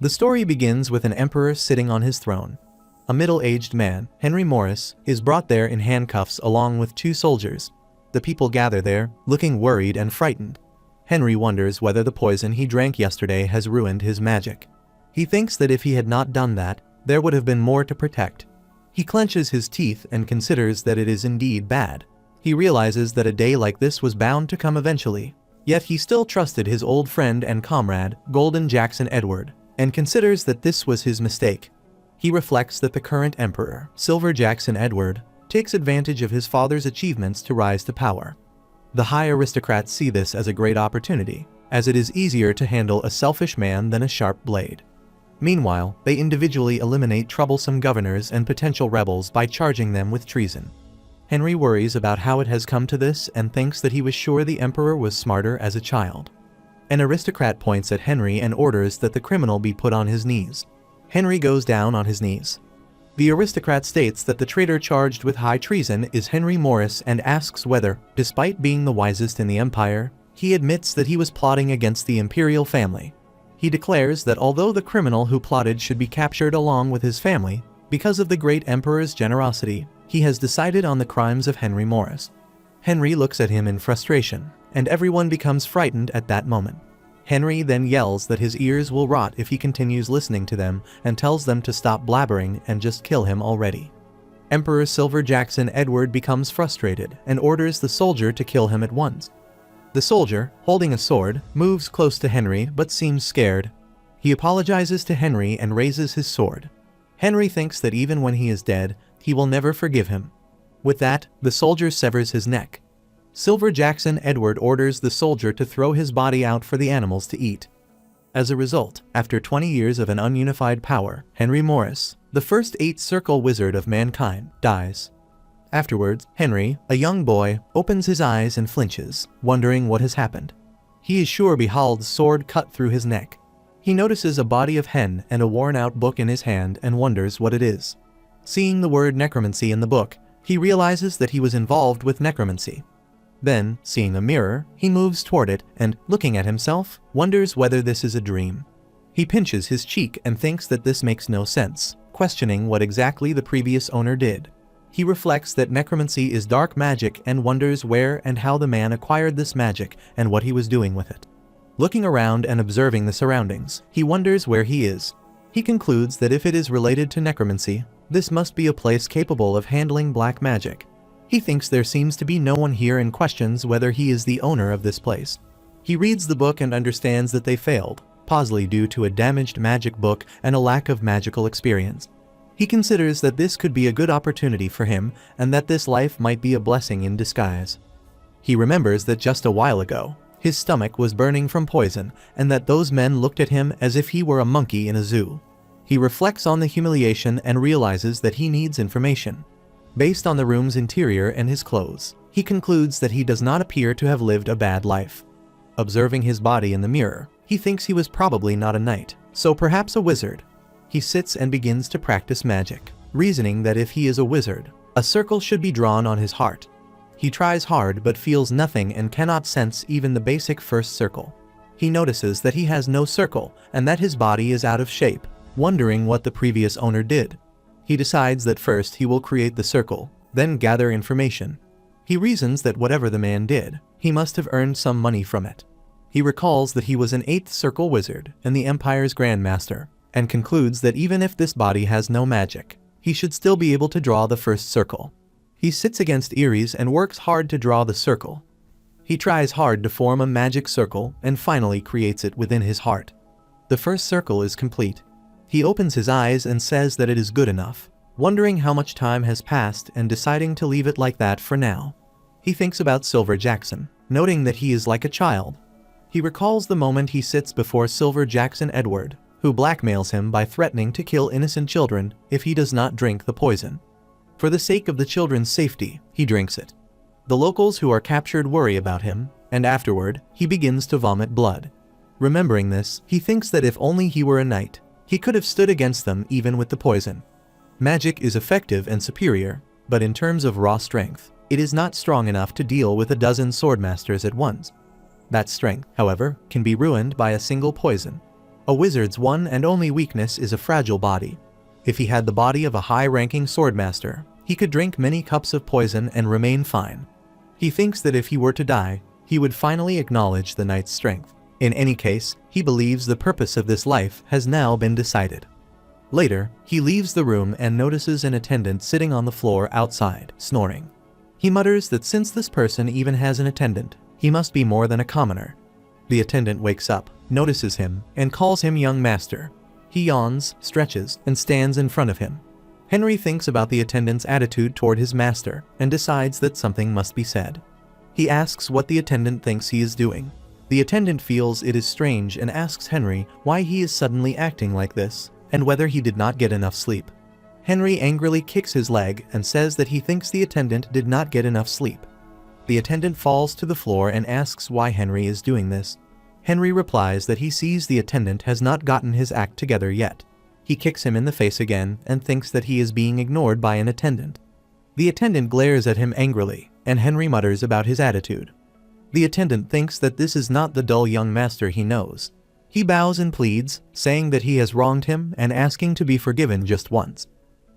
The story begins with an emperor sitting on his throne. A middle-aged man, Henry Morris, is brought there in handcuffs along with 2 soldiers. The people gather there, looking worried and frightened. Henry wonders whether the poison he drank yesterday has ruined his magic. He thinks that if he had not done that, there would have been more to protect. He clenches his teeth and considers that it is indeed bad. He realizes that a day like this was bound to come eventually. Yet he still trusted his old friend and comrade, Golden Jackson Edward, and considers that this was his mistake. He reflects that the current emperor, Silver Jackson Edward, takes advantage of his father's achievements to rise to power. The high aristocrats see this as a great opportunity, as it is easier to handle a selfish man than a sharp blade. Meanwhile, they individually eliminate troublesome governors and potential rebels by charging them with treason. Henry worries about how it has come to this and thinks that he was sure the emperor was smarter as a child. An aristocrat points at Henry and orders that the criminal be put on his knees. Henry goes down on his knees. The aristocrat states that the traitor charged with high treason is Henry Morris and asks whether, despite being the wisest in the empire, he admits that he was plotting against the imperial family. He declares that although the criminal who plotted should be captured along with his family, because of the great emperor's generosity, he has decided on the crimes of Henry Morris. Henry looks at him in frustration, and everyone becomes frightened at that moment. Henry then yells that his ears will rot if he continues listening to them and tells them to stop blabbering and just kill him already. Emperor Silver Jackson Edward becomes frustrated and orders the soldier to kill him at once. The soldier, holding a sword, moves close to Henry but seems scared. He apologizes to Henry and raises his sword. Henry thinks that even when he is dead, he will never forgive him. With that, the soldier severs his neck. Silver Jackson Edward orders the soldier to throw his body out for the animals to eat. As a result, after 20 years of an ununified power, Henry Morris, the first 8-circle wizard of mankind, dies. Afterwards, Henry, a young boy, opens his eyes and flinches, wondering what has happened. He is sure Behold's sword cut through his neck. He notices a body of hen and a worn-out book in his hand and wonders what it is. Seeing the word necromancy in the book, he realizes that he was involved with necromancy. Then, seeing a mirror, he moves toward it and, looking at himself, wonders whether this is a dream. He pinches his cheek and thinks that this makes no sense, questioning what exactly the previous owner did. He reflects that necromancy is dark magic and wonders where and how the man acquired this magic and what he was doing with it. Looking around and observing the surroundings, he wonders where he is. He concludes that if it is related to necromancy, this must be a place capable of handling black magic. He thinks there seems to be no one here and questions whether he is the owner of this place. He reads the book and understands that they failed, possibly due to a damaged magic book and a lack of magical experience. He considers that this could be a good opportunity for him and that this life might be a blessing in disguise. He remembers that just a while ago, his stomach was burning from poison and that those men looked at him as if he were a monkey in a zoo. He reflects on the humiliation and realizes that he needs information. Based on the room's interior and his clothes, he concludes that he does not appear to have lived a bad life. Observing his body in the mirror, he thinks he was probably not a knight, so perhaps a wizard. He sits and begins to practice magic, reasoning that if he is a wizard, a circle should be drawn on his heart. He tries hard but feels nothing and cannot sense even the basic first circle. He notices that he has no circle and that his body is out of shape, wondering what the previous owner did. He decides that first he will create the circle, then gather information. He reasons that whatever the man did, he must have earned some money from it. He recalls that he was an 8th circle wizard and the Empire's Grandmaster, and concludes that even if this body has no magic, he should still be able to draw the first circle. He sits against Ares and works hard to draw the circle. He tries hard to form a magic circle and finally creates it within his heart. The first circle is complete. He opens his eyes and says that it is good enough, wondering how much time has passed and deciding to leave it like that for now. He thinks about Silver Jackson, noting that he is like a child. He recalls the moment he sits before Silver Jackson Edward, who blackmails him by threatening to kill innocent children if he does not drink the poison. For the sake of the children's safety, he drinks it. The locals who are captured worry about him, and afterward, he begins to vomit blood. Remembering this, he thinks that if only he were a knight, he could have stood against them even with the poison. Magic is effective and superior, but in terms of raw strength, it is not strong enough to deal with a dozen swordmasters at once. That strength, however, can be ruined by a single poison. A wizard's one and only weakness is a fragile body. If he had the body of a high-ranking swordmaster, he could drink many cups of poison and remain fine. He thinks that if he were to die, he would finally acknowledge the knight's strength. In any case, he believes the purpose of this life has now been decided. Later, he leaves the room and notices an attendant sitting on the floor outside, snoring. He mutters that since this person even has an attendant, he must be more than a commoner. The attendant wakes up, notices him, and calls him young master. He yawns, stretches, and stands in front of him. Henry thinks about the attendant's attitude toward his master and decides that something must be said. He asks what the attendant thinks he is doing. The attendant feels it is strange and asks Henry why he is suddenly acting like this, and whether he did not get enough sleep. Henry angrily kicks his leg and says that he thinks the attendant did not get enough sleep. The attendant falls to the floor and asks why Henry is doing this. Henry replies that he sees the attendant has not gotten his act together yet. He kicks him in the face again and thinks that he is being ignored by an attendant. The attendant glares at him angrily, and Henry mutters about his attitude. The attendant thinks that this is not the dull young master he knows. He bows and pleads, saying that he has wronged him and asking to be forgiven just once.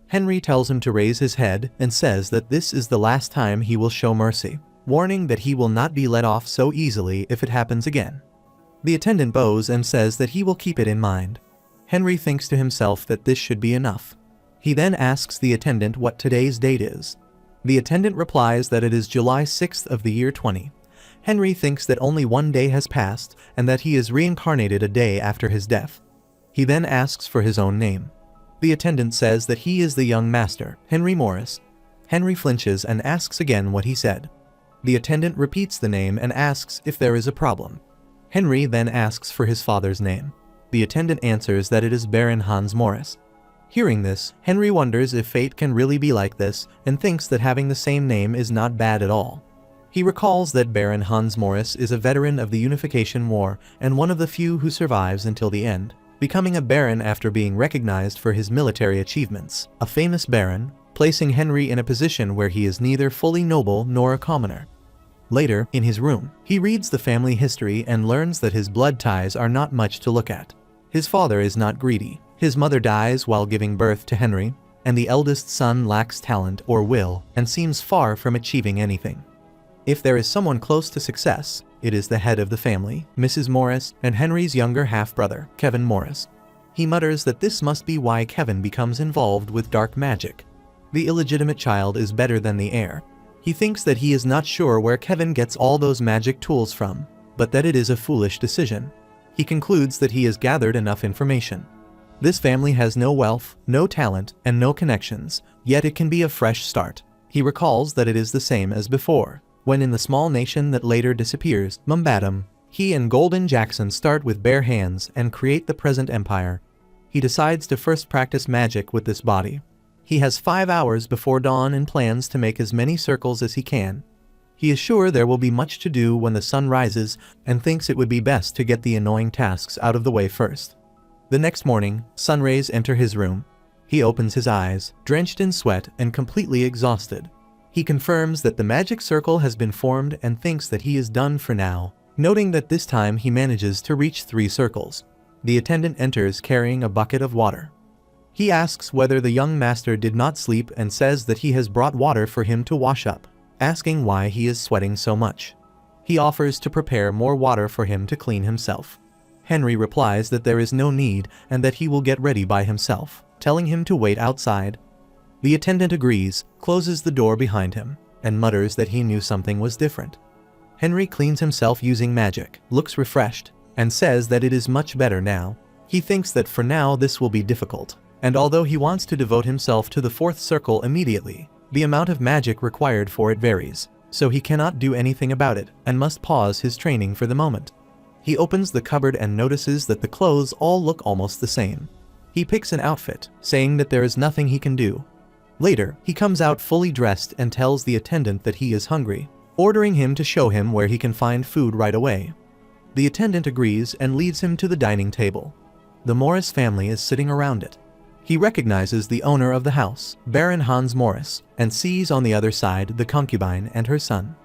Henry tells him to raise his head and says that this is the last time he will show mercy, warning that he will not be let off so easily if it happens again. The attendant bows and says that he will keep it in mind. Henry thinks to himself that this should be enough. He then asks the attendant what today's date is. The attendant replies that it is July 6th of the year 20. Henry thinks that only one day has passed and that he is reincarnated a day after his death. He then asks for his own name. The attendant says that he is the young master, Henry Morris. Henry flinches and asks again what he said. The attendant repeats the name and asks if there is a problem. Henry then asks for his father's name. The attendant answers that it is Baron Hans Morris. Hearing this, Henry wonders if fate can really be like this and thinks that having the same name is not bad at all. He recalls that Baron Hans Morris is a veteran of the Unification War and one of the few who survives until the end, becoming a baron after being recognized for his military achievements, a famous baron, placing Henry in a position where he is neither fully noble nor a commoner. Later, in his room, he reads the family history and learns that his blood ties are not much to look at. His father is not greedy, his mother dies while giving birth to Henry, and the eldest son lacks talent or will and seems far from achieving anything. If there is someone close to success, it is the head of the family, Mrs. Morris, and Henry's younger half-brother, Kevin Morris. He mutters that this must be why Kevin becomes involved with dark magic. The illegitimate child is better than the heir. He thinks that he is not sure where Kevin gets all those magic tools from, but that it is a foolish decision. He concludes that he has gathered enough information. This family has no wealth, no talent, and no connections, yet it can be a fresh start. He recalls that it is the same as before, when in the small nation that later disappears, Mumbattum, he and Golden Jackson start with bare hands and create the present empire. He decides to first practice magic with this body. He has 5 hours before dawn and plans to make as many circles as he can. He is sure there will be much to do when the sun rises and thinks it would be best to get the annoying tasks out of the way first. The next morning, sun rays enter his room. He opens his eyes, drenched in sweat and completely exhausted. He confirms that the magic circle has been formed and thinks that he is done for now, noting that this time he manages to reach 3 circles. The attendant enters carrying a bucket of water. He asks whether the young master did not sleep and says that he has brought water for him to wash up, asking why he is sweating so much. He offers to prepare more water for him to clean himself. Henry replies that there is no need and that he will get ready by himself, telling him to wait outside. The attendant agrees, closes the door behind him, and mutters that he knew something was different. Henry cleans himself using magic, looks refreshed, and says that it is much better now. He thinks that for now this will be difficult, and although he wants to devote himself to the 4th circle immediately, the amount of magic required for it varies, so he cannot do anything about it and must pause his training for the moment. He opens the cupboard and notices that the clothes all look almost the same. He picks an outfit, saying that there is nothing he can do. Later, he comes out fully dressed and tells the attendant that he is hungry, ordering him to show him where he can find food right away. The attendant agrees and leads him to the dining table. The Morris family is sitting around it. He recognizes the owner of the house, Baron Hans Morris, and sees on the other side the concubine and her son.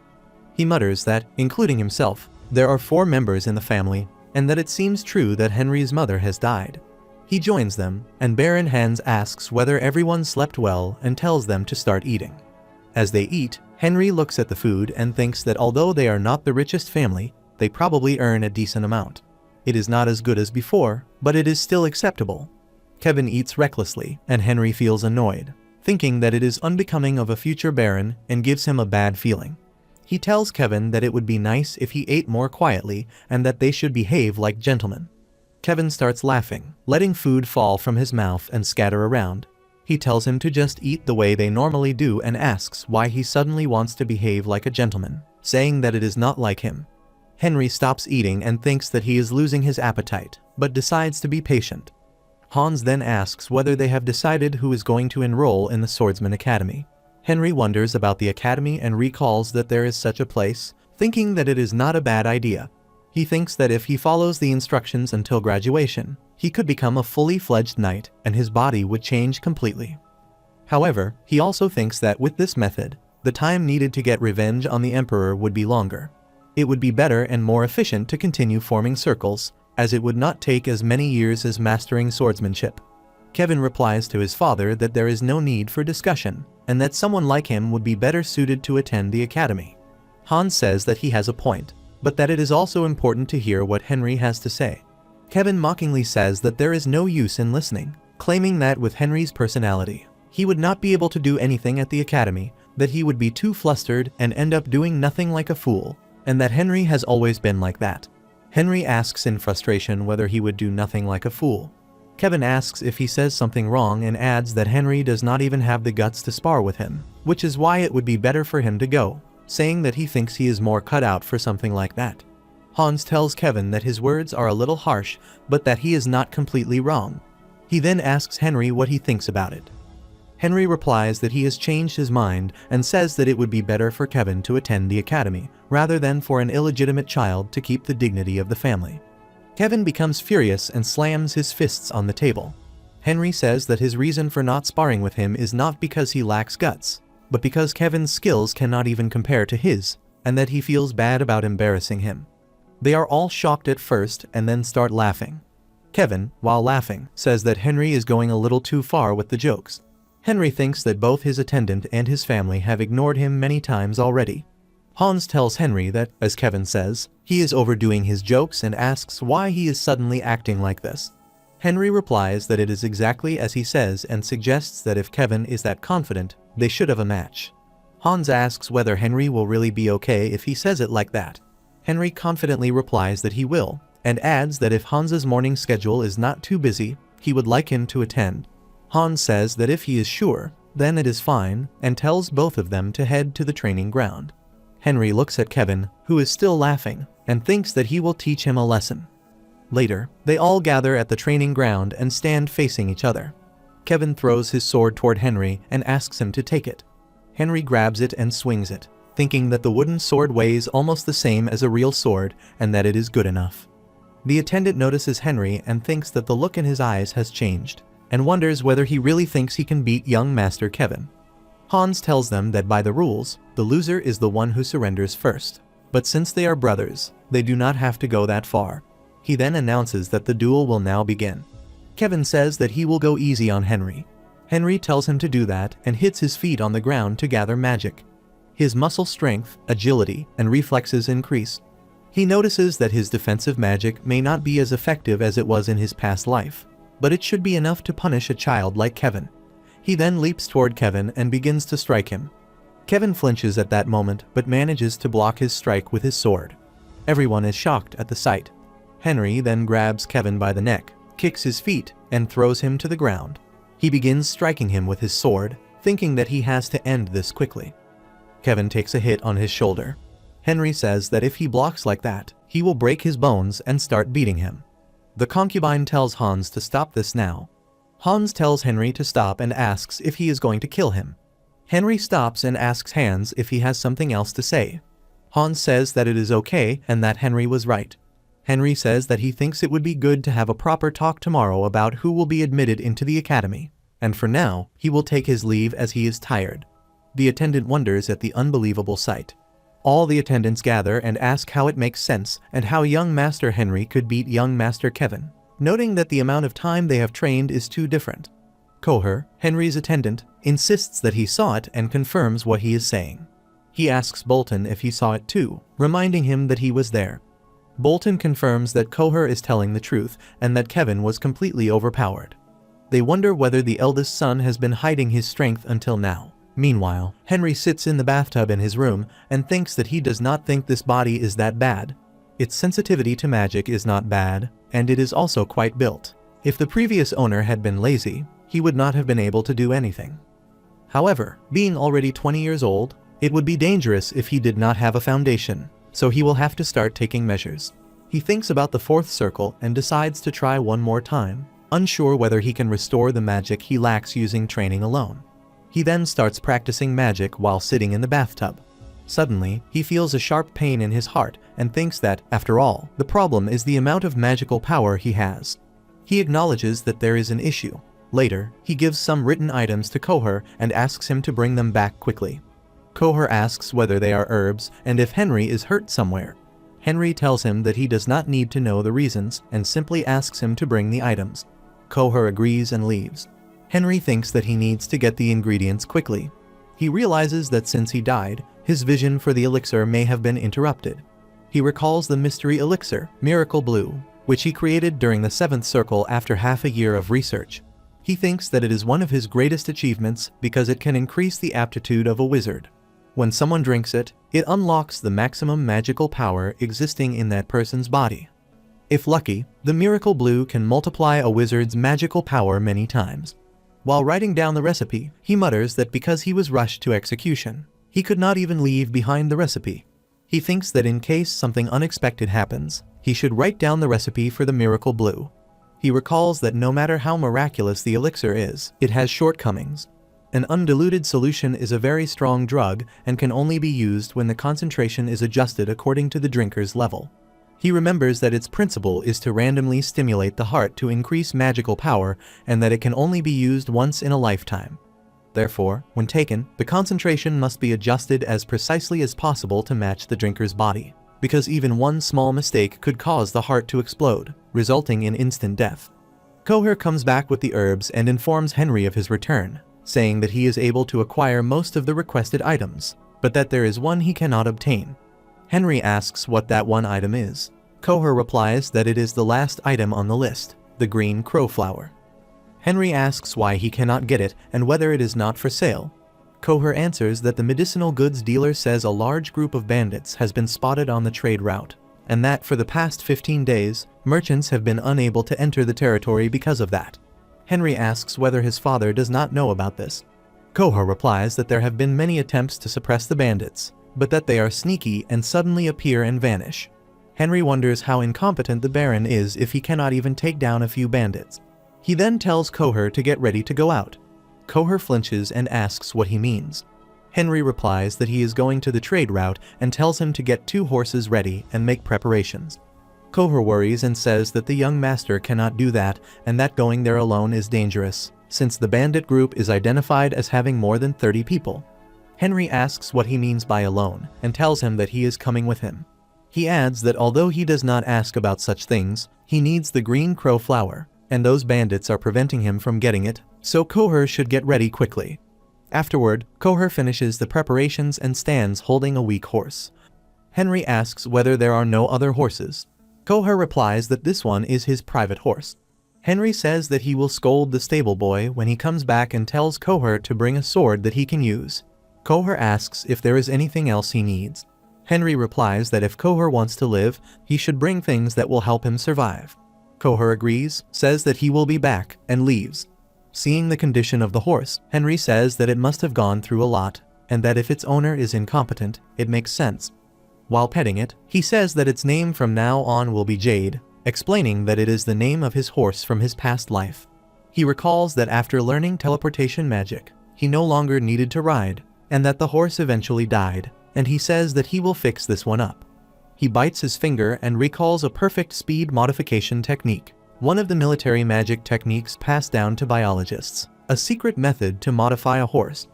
He mutters that, including himself, there are 4 members in the family. and that it seems true that Henry's mother has died. He joins them, and Baron Hans asks whether everyone slept well and tells them to start eating. As they eat, Henry looks at the food and thinks that although they are not the richest family, they probably earn a decent amount. It is not as good as before, but it is still acceptable. Kevin eats recklessly, and Henry feels annoyed, thinking that it is unbecoming of a future baron and gives him a bad feeling. He tells Kevin that it would be nice if he ate more quietly and that they should behave like gentlemen. Kevin starts laughing, letting food fall from his mouth and scatter around. He tells him to just eat the way they normally do and asks why he suddenly wants to behave like a gentleman, saying that it is not like him. Henry stops eating and thinks that he is losing his appetite, but decides to be patient. Hans then asks whether they have decided who is going to enroll in the Swordsman Academy. Henry wonders about the academy and recalls that there is such a place, thinking that it is not a bad idea. He thinks that if he follows the instructions until graduation, he could become a fully fledged knight and his body would change completely. However, he also thinks that with this method, the time needed to get revenge on the Emperor would be longer. It would be better and more efficient to continue forming circles, as it would not take as many years as mastering swordsmanship. Kevin replies to his father that there is no need for discussion, and that someone like him would be better suited to attend the academy. Hans says that he has a point, but that it is also important to hear what Henry has to say. Kevin mockingly says that there is no use in listening, claiming that with Henry's personality, he would not be able to do anything at the academy, that he would be too flustered and end up doing nothing like a fool, and that Henry has always been like that. Henry asks in frustration whether he would do nothing like a fool. Kevin asks if he says something wrong and adds that Henry does not even have the guts to spar with him, which is why it would be better for him to go, saying that he thinks he is more cut out for something like that. Hans tells Kevin that his words are a little harsh, but that he is not completely wrong. He then asks Henry what he thinks about it. Henry replies that he has changed his mind and says that it would be better for Kevin to attend the academy, rather than for an illegitimate child to keep the dignity of the family. Kevin becomes furious and slams his fists on the table. Henry says that his reason for not sparring with him is not because he lacks guts, but because Kevin's skills cannot even compare to his, and that he feels bad about embarrassing him. They are all shocked at first and then start laughing. Kevin, while laughing, says that Henry is going a little too far with the jokes. Henry thinks that both his attendant and his family have ignored him many times already. Hans tells Henry that, as Kevin says, he is overdoing his jokes and asks why he is suddenly acting like this. Henry replies that it is exactly as he says and suggests that if Kevin is that confident, they should have a match. Hans asks whether Henry will really be okay if he says it like that. Henry confidently replies that he will, and adds that if Hans's morning schedule is not too busy, he would like him to attend. Hans says that if he is sure, then it is fine, and tells both of them to head to the training ground. Henry looks at Kevin, who is still laughing, and thinks that he will teach him a lesson. Later, they all gather at the training ground and stand facing each other. Kevin throws his sword toward Henry and asks him to take it. Henry grabs it and swings it, thinking that the wooden sword weighs almost the same as a real sword and that it is good enough. The attendant notices Henry and thinks that the look in his eyes has changed, and wonders whether he really thinks he can beat young Master Kevin. Hans tells them that by the rules, the loser is the one who surrenders first, but since they are brothers, they do not have to go that far. He then announces that the duel will now begin. Kevin says that he will go easy on Henry. Henry tells him to do that and hits his feet on the ground to gather magic. His muscle strength, agility, and reflexes increase. He notices that his defensive magic may not be as effective as it was in his past life, but it should be enough to punish a child like Kevin. He then leaps toward Kevin and begins to strike him. Kevin flinches at that moment but manages to block his strike with his sword. Everyone is shocked at the sight. Henry then grabs Kevin by the neck, kicks his feet, and throws him to the ground. He begins striking him with his sword, thinking that he has to end this quickly. Kevin takes a hit on his shoulder. Henry says that if he blocks like that, he will break his bones and start beating him. The concubine tells Hans to stop this now. Hans tells Henry to stop and asks if he is going to kill him. Henry stops and asks Hans if he has something else to say. Hans says that it is okay and that Henry was right. Henry says that he thinks it would be good to have a proper talk tomorrow about who will be admitted into the academy, and for now, he will take his leave as he is tired. The attendant wonders at the unbelievable sight. All the attendants gather and ask how it makes sense and how young Master Henry could beat young Master Kevin, noting that the amount of time they have trained is too different. Koher, Henry's attendant, insists that he saw it and confirms what he is saying. He asks Bolton if he saw it too, reminding him that he was there. Bolton confirms that Koher is telling the truth and that Kevin was completely overpowered. They wonder whether the eldest son has been hiding his strength until now. Meanwhile, Henry sits in the bathtub in his room and thinks that he does not think this body is that bad. Its sensitivity to magic is not bad, and it is also quite built. If the previous owner had been lazy, he would not have been able to do anything. However, being already 20 years old, it would be dangerous if he did not have a foundation, so he will have to start taking measures. He thinks about the fourth circle and decides to try one more time, unsure whether he can restore the magic he lacks using training alone. He then starts practicing magic while sitting in the bathtub. Suddenly, he feels a sharp pain in his heart and thinks that, after all, the problem is the amount of magical power he has. He acknowledges that there is an issue. Later, he gives some written items to Koher and asks him to bring them back quickly. Koher asks whether they are herbs and if Henry is hurt somewhere. Henry tells him that he does not need to know the reasons and simply asks him to bring the items. Koher agrees and leaves. Henry thinks that he needs to get the ingredients quickly. He realizes that since he died, his vision for the elixir may have been interrupted. He recalls the mystery elixir, Miracle Blue, which he created during the 7th circle after half a year of research. He thinks that it is one of his greatest achievements because it can increase the aptitude of a wizard. When someone drinks it, it unlocks the maximum magical power existing in that person's body. If lucky, the Miracle Blue can multiply a wizard's magical power many times. While writing down the recipe, he mutters that because he was rushed to execution, he could not even leave behind the recipe. He thinks that in case something unexpected happens, he should write down the recipe for the Miracle Blue. He recalls that no matter how miraculous the elixir is, it has shortcomings. An undiluted solution is a very strong drug and can only be used when the concentration is adjusted according to the drinker's level. He remembers that its principle is to randomly stimulate the heart to increase magical power and that it can only be used once in a lifetime. Therefore, when taken, the concentration must be adjusted as precisely as possible to match the drinker's body, because even one small mistake could cause the heart to explode, resulting in instant death. Koher comes back with the herbs and informs Henry of his return, saying that he is able to acquire most of the requested items, but that there is one he cannot obtain. Henry asks what that one item is. Koher replies that it is the last item on the list, the green crow flower. Henry asks why he cannot get it and whether it is not for sale. Koher answers that the medicinal goods dealer says a large group of bandits has been spotted on the trade route, and that for the past 15 days, merchants have been unable to enter the territory because of that. Henry asks whether his father does not know about this. Koher replies that there have been many attempts to suppress the bandits, but that they are sneaky and suddenly appear and vanish. Henry wonders how incompetent the Baron is if he cannot even take down a few bandits. He then tells Koher to get ready to go out. Koher flinches and asks what he means. Henry replies that he is going to the trade route and tells him to get 2 horses ready and make preparations. Koher worries and says that the young master cannot do that and that going there alone is dangerous, since the bandit group is identified as having more than 30 people. Henry asks what he means by alone and tells him that he is coming with him. He adds that although he does not ask about such things, he needs the green crow flower, and those bandits are preventing him from getting it, so Koher should get ready quickly. Afterward, Koher finishes the preparations and stands holding a weak horse. Henry asks whether there are no other horses. Koher replies that this one is his private horse. Henry says that he will scold the stable boy when he comes back and tells Koher to bring a sword that he can use. Koher asks if there is anything else he needs. Henry replies that if Koher wants to live, he should bring things that will help him survive. Koher agrees, says that he will be back, and leaves. Seeing the condition of the horse, Henry says that it must have gone through a lot, and that if its owner is incompetent, it makes sense. While petting it, he says that its name from now on will be Jade, explaining that it is the name of his horse from his past life. He recalls that after learning teleportation magic, he no longer needed to ride, and that the horse eventually died, and he says that he will fix this one up. He bites his finger and recalls a perfect speed modification technique, one of the military magic techniques passed down to biologists, a secret method to modify a horse.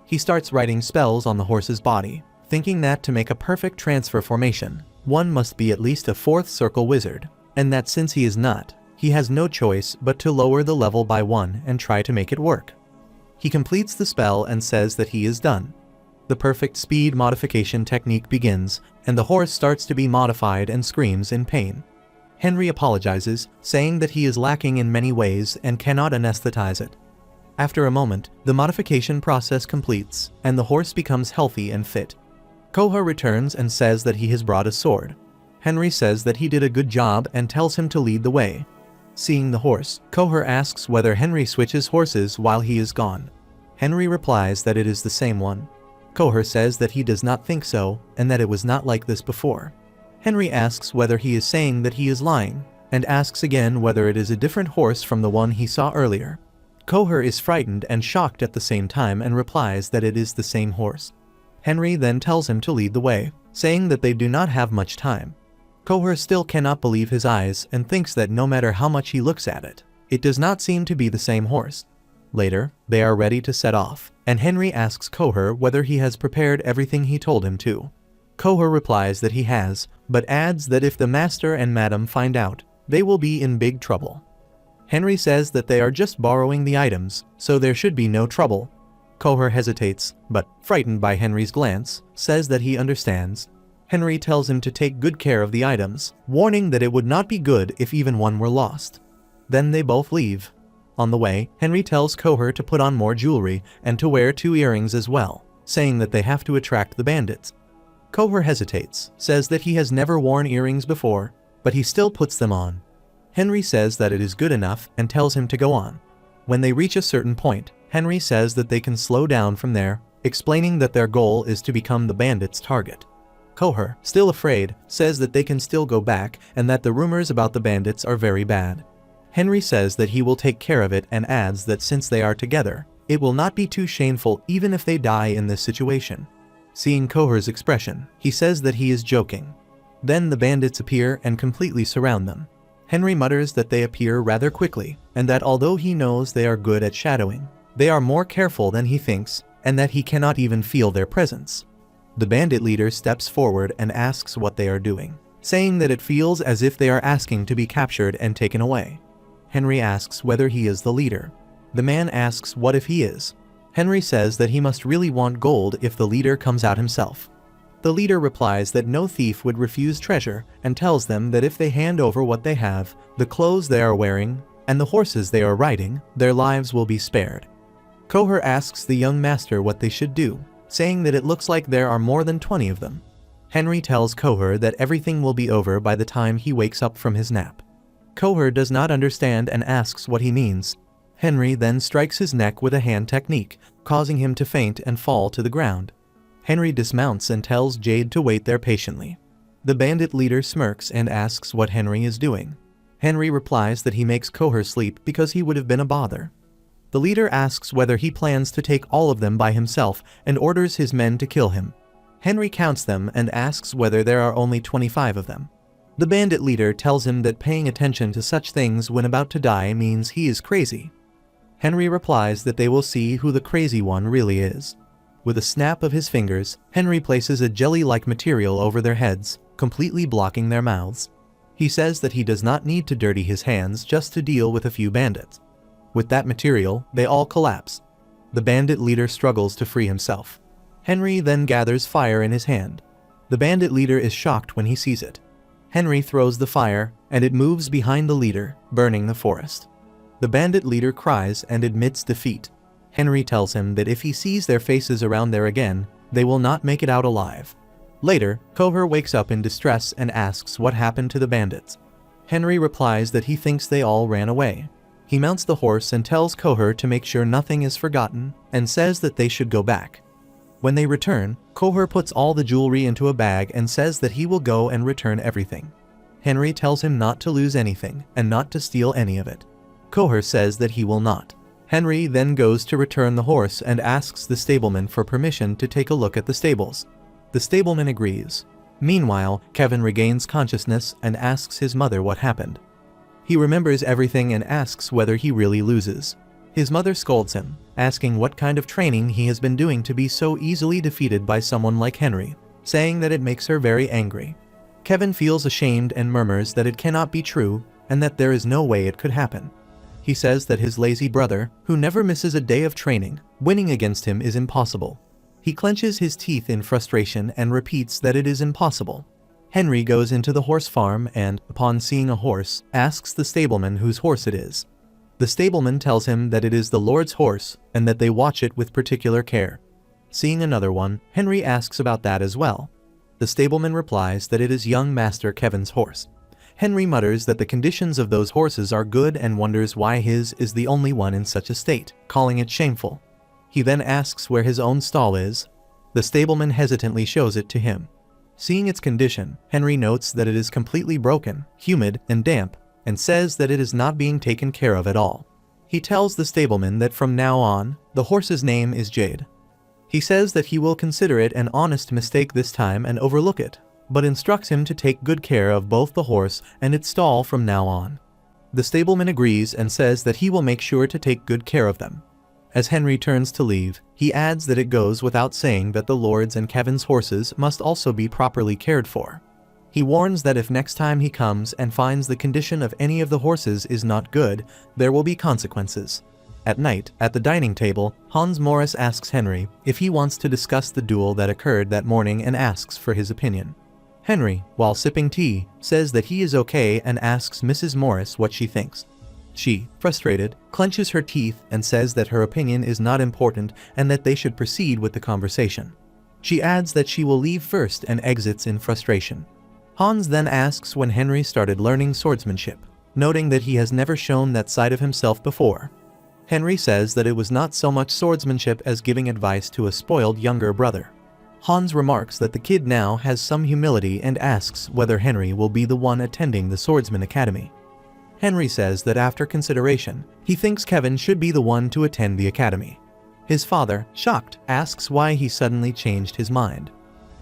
He starts writing spells on the horse's body, thinking that to make a perfect transfer formation, one must be at least a 4th circle wizard, and that since he is not, he has no choice but to lower the level by 1 and try to make it work. He completes the spell and says that he is done. The perfect speed modification technique begins, and the horse starts to be modified and screams in pain. Henry apologizes, saying that he is lacking in many ways and cannot anesthetize it. After a moment, the modification process completes, and the horse becomes healthy and fit. Kohar returns and says that he has brought a sword. Henry says that he did a good job and tells him to lead the way. Seeing the horse, Kohar asks whether Henry switches horses while he is gone. Henry replies that it is the same one. Kohar says that he does not think so, and that it was not like this before. Henry asks whether he is saying that he is lying, and asks again whether it is a different horse from the one he saw earlier. Kohar is frightened and shocked at the same time and replies that it is the same horse. Henry then tells him to lead the way, saying that they do not have much time. Kohar still cannot believe his eyes and thinks that no matter how much he looks at it, it does not seem to be the same horse. Later, they are ready to set off, and Henry asks Kohar whether he has prepared everything he told him to. Kohar replies that he has, but adds that if the master and madam find out, they will be in big trouble. Henry says that they are just borrowing the items, so there should be no trouble. Kohar hesitates, but, frightened by Henry's glance, says that he understands. Henry tells him to take good care of the items, warning that it would not be good if even one were lost. Then they both leave. On the way, Henry tells Kohar to put on more jewelry and to wear 2 earrings as well, saying that they have to attract the bandits. Kohar hesitates, says that he has never worn earrings before, but he still puts them on. Henry says that it is good enough and tells him to go on. When they reach a certain point, Henry says that they can slow down from there, explaining that their goal is to become the bandits' target. Kohar, still afraid, says that they can still go back and that the rumors about the bandits are very bad. Henry says that he will take care of it and adds that since they are together, it will not be too shameful even if they die in this situation. Seeing Kohar's expression, he says that he is joking. Then the bandits appear and completely surround them. Henry mutters that they appear rather quickly, and that although he knows they are good at shadowing, they are more careful than he thinks, and that he cannot even feel their presence. The bandit leader steps forward and asks what they are doing, saying that it feels as if they are asking to be captured and taken away. Henry asks whether he is the leader. The man asks what if he is. Henry says that he must really want gold if the leader comes out himself. The leader replies that no thief would refuse treasure and tells them that if they hand over what they have, the clothes they are wearing, and the horses they are riding, their lives will be spared. Kohar asks the young master what they should do, saying that it looks like there are more than 20 of them. Henry tells Kohar that everything will be over by the time he wakes up from his nap. Kohar does not understand and asks what he means. Henry then strikes his neck with a hand technique, causing him to faint and fall to the ground. Henry dismounts and tells Jade to wait there patiently. The bandit leader smirks and asks what Henry is doing. Henry replies that he makes Kohar sleep because he would have been a bother. The leader asks whether he plans to take all of them by himself and orders his men to kill him. Henry counts them and asks whether there are only 25 of them. The bandit leader tells him that paying attention to such things when about to die means he is crazy. Henry replies that they will see who the crazy one really is. With a snap of his fingers, Henry places a jelly-like material over their heads, completely blocking their mouths. He says that he does not need to dirty his hands just to deal with a few bandits. With that material, they all collapse. The bandit leader struggles to free himself. Henry then gathers fire in his hand. The bandit leader is shocked when he sees it. Henry throws the fire, and it moves behind the leader, burning the forest. The bandit leader cries and admits defeat. Henry tells him that if he sees their faces around there again, they will not make it out alive. Later, Kohar wakes up in distress and asks what happened to the bandits. Henry replies that he thinks they all ran away. He mounts the horse and tells Kohar to make sure nothing is forgotten, and says that they should go back. When they return, Kohar puts all the jewelry into a bag and says that he will go and return everything. Henry tells him not to lose anything, and not to steal any of it. Kohar says that he will not. Henry then goes to return the horse and asks the stableman for permission to take a look at the stables. The stableman agrees. Meanwhile, Kevin regains consciousness and asks his mother what happened. He remembers everything and asks whether he really loses. His mother scolds him, asking what kind of training he has been doing to be so easily defeated by someone like Henry, saying that it makes her very angry. Kevin feels ashamed and murmurs that it cannot be true and that there is no way it could happen. He says that his lazy brother, who never misses a day of training, winning against him is impossible. He clenches his teeth in frustration and repeats that it is impossible. Henry goes into the horse farm and, upon seeing a horse, asks the stableman whose horse it is. The stableman tells him that it is the Lord's horse and that they watch it with particular care. Seeing another one, Henry asks about that as well. The stableman replies that it is young Master Kevin's horse. Henry mutters that the conditions of those horses are good and wonders why his is the only one in such a state, calling it shameful. He then asks where his own stall is. The stableman hesitantly shows it to him. Seeing its condition, Henry notes that it is completely broken, humid, and damp, and says that it is not being taken care of at all. He tells the stableman that from now on, the horse's name is Jade. He says that he will consider it an honest mistake this time and overlook it, but instructs him to take good care of both the horse and its stall from now on. The stableman agrees and says that he will make sure to take good care of them. As Henry turns to leave, he adds that it goes without saying that the Lord's and Kevin's horses must also be properly cared for. He warns that if next time he comes and finds the condition of any of the horses is not good, there will be consequences. At night, at the dining table, Hans Morris asks Henry if he wants to discuss the duel that occurred that morning and asks for his opinion. Henry, while sipping tea, says that he is okay and asks Mrs. Morris what she thinks. She, frustrated, clenches her teeth and says that her opinion is not important and that they should proceed with the conversation. She adds that she will leave first and exits in frustration. Hans then asks when Henry started learning swordsmanship, noting that he has never shown that side of himself before. Henry says that it was not so much swordsmanship as giving advice to a spoiled younger brother. Hans remarks that the kid now has some humility and asks whether Henry will be the one attending the Swordsman Academy. Henry says that after consideration, he thinks Kevin should be the one to attend the academy. His father, shocked, asks why he suddenly changed his mind.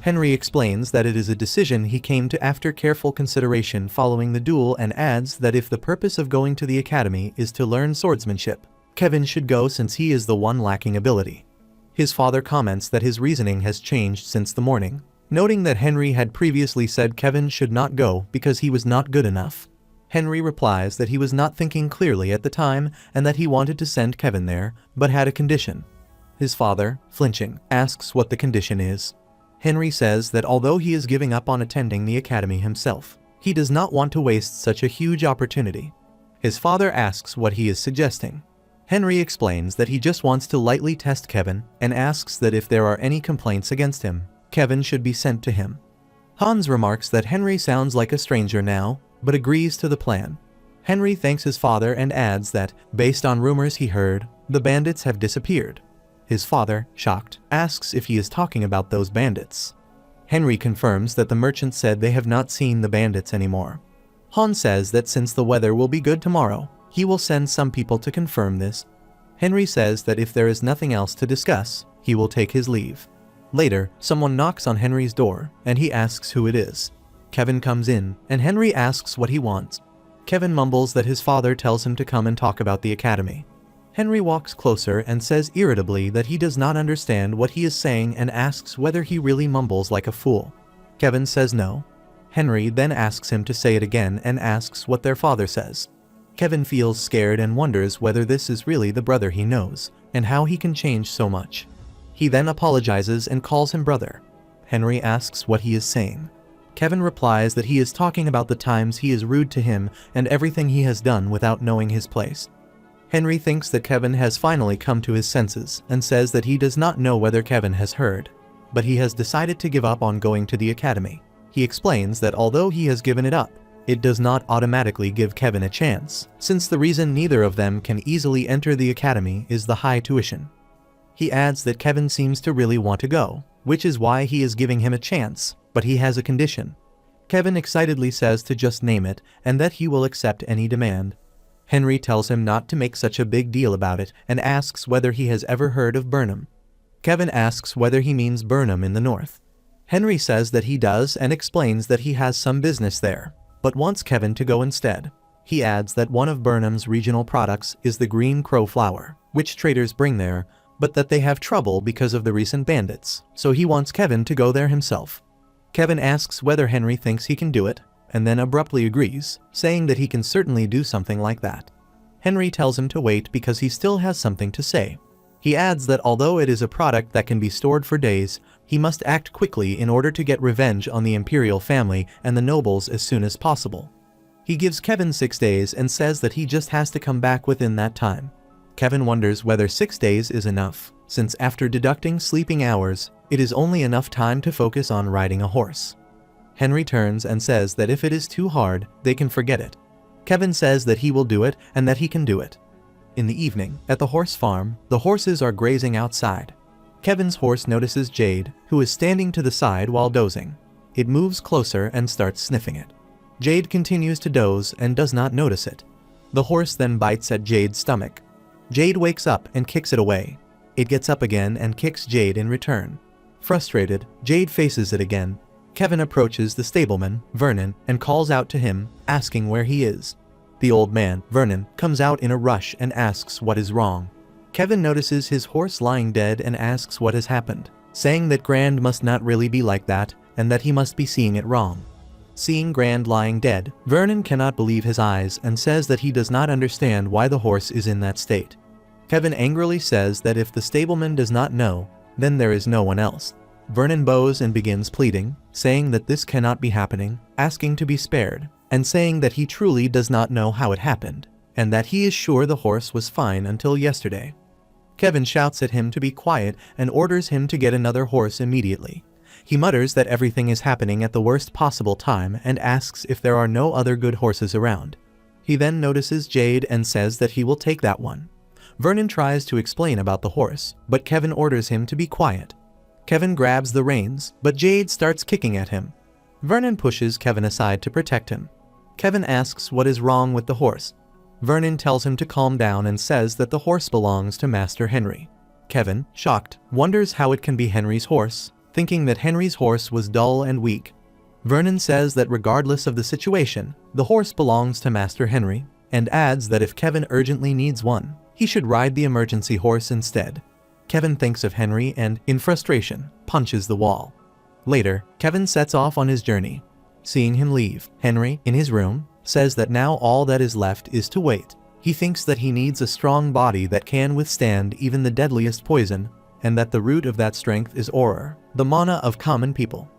Henry explains that it is a decision he came to after careful consideration following the duel and adds that if the purpose of going to the academy is to learn swordsmanship, Kevin should go since he is the one lacking ability. His father comments that his reasoning has changed since the morning, noting that Henry had previously said Kevin should not go because he was not good enough. Henry replies that he was not thinking clearly at the time and that he wanted to send Kevin there, but had a condition. His father, flinching, asks what the condition is. Henry says that although he is giving up on attending the academy himself, he does not want to waste such a huge opportunity. His father asks what he is suggesting. Henry explains that he just wants to lightly test Kevin and asks that if there are any complaints against him, Kevin should be sent to him. Hans remarks that Henry sounds like a stranger now, but agrees to the plan. Henry thanks his father and adds that, based on rumors he heard, the bandits have disappeared. His father, shocked, asks if he is talking about those bandits. Henry confirms that the merchant said they have not seen the bandits anymore. Hans says that since the weather will be good tomorrow, he will send some people to confirm this. Henry says that if there is nothing else to discuss, he will take his leave. Later, someone knocks on Henry's door, and he asks who it is. Kevin comes in, and Henry asks what he wants. Kevin mumbles that his father tells him to come and talk about the academy. Henry walks closer and says irritably that he does not understand what he is saying and asks whether he really mumbles like a fool. Kevin says no. Henry then asks him to say it again and asks what their father says. Kevin feels scared and wonders whether this is really the brother he knows, and how he can change so much. He then apologizes and calls him brother. Henry asks what he is saying. Kevin replies that he is talking about the times he is rude to him and everything he has done without knowing his place. Henry thinks that Kevin has finally come to his senses and says that he does not know whether Kevin has heard, but he has decided to give up on going to the academy. He explains that although he has given it up, it does not automatically give Kevin a chance, since the reason neither of them can easily enter the academy is the high tuition. He adds that Kevin seems to really want to go, which is why he is giving him a chance, but he has a condition. Kevin excitedly says to just name it and that he will accept any demand. Henry tells him not to make such a big deal about it and asks whether he has ever heard of Burnham. Kevin asks whether he means Burnham in the north. Henry says that he does and explains that he has some business there, but wants Kevin to go instead. He adds that one of Burnham's regional products is the green crow flower, which traders bring there, but that they have trouble because of the recent bandits, so he wants Kevin to go there himself. Kevin asks whether Henry thinks he can do it, and then abruptly agrees, saying that he can certainly do something like that. Henry tells him to wait because he still has something to say. He adds that although it is a product that can be stored for days, he must act quickly in order to get revenge on the imperial family and the nobles as soon as possible. He gives Kevin 6 days and says that he just has to come back within that time. Kevin wonders whether 6 days is enough, since after deducting sleeping hours, it is only enough time to focus on riding a horse. Henry turns and says that if it is too hard, they can forget it. Kevin says that he will do it and that he can do it. In the evening, at the horse farm, the horses are grazing outside. Kevin's horse notices Jade, who is standing to the side while dozing. It moves closer and starts sniffing it. Jade continues to doze and does not notice it. The horse then bites at Jade's stomach. Jade wakes up and kicks it away. It gets up again and kicks Jade in return. Frustrated, Jade faces it again. Kevin approaches the stableman, Vernon, and calls out to him, asking where he is. The old man, Vernon, comes out in a rush and asks what is wrong. Kevin notices his horse lying dead and asks what has happened, saying that Grand must not really be like that, and that he must be seeing it wrong. Seeing Grand lying dead, Vernon cannot believe his eyes and says that he does not understand why the horse is in that state. Kevin angrily says that if the stableman does not know, then there is no one else. Vernon bows and begins pleading, saying that this cannot be happening, asking to be spared, and saying that he truly does not know how it happened, and that he is sure the horse was fine until yesterday. Kevin shouts at him to be quiet and orders him to get another horse immediately. He mutters that everything is happening at the worst possible time and asks if there are no other good horses around. He then notices Jade and says that he will take that one. Vernon tries to explain about the horse, but Kevin orders him to be quiet. Kevin grabs the reins, but Jade starts kicking at him. Vernon pushes Kevin aside to protect him. Kevin asks what is wrong with the horse. Vernon tells him to calm down and says that the horse belongs to Master Henry. Kevin, shocked, wonders how it can be Henry's horse, thinking that Henry's horse was dull and weak. Vernon says that regardless of the situation, the horse belongs to Master Henry, and adds that if Kevin urgently needs one, he should ride the emergency horse instead. Kevin thinks of Henry and, in frustration, punches the wall. Later, Kevin sets off on his journey. Seeing him leave, Henry, in his room, says that now all that is left is to wait. He thinks that he needs a strong body that can withstand even the deadliest poison, and that the root of that strength is aura, the mana of common people.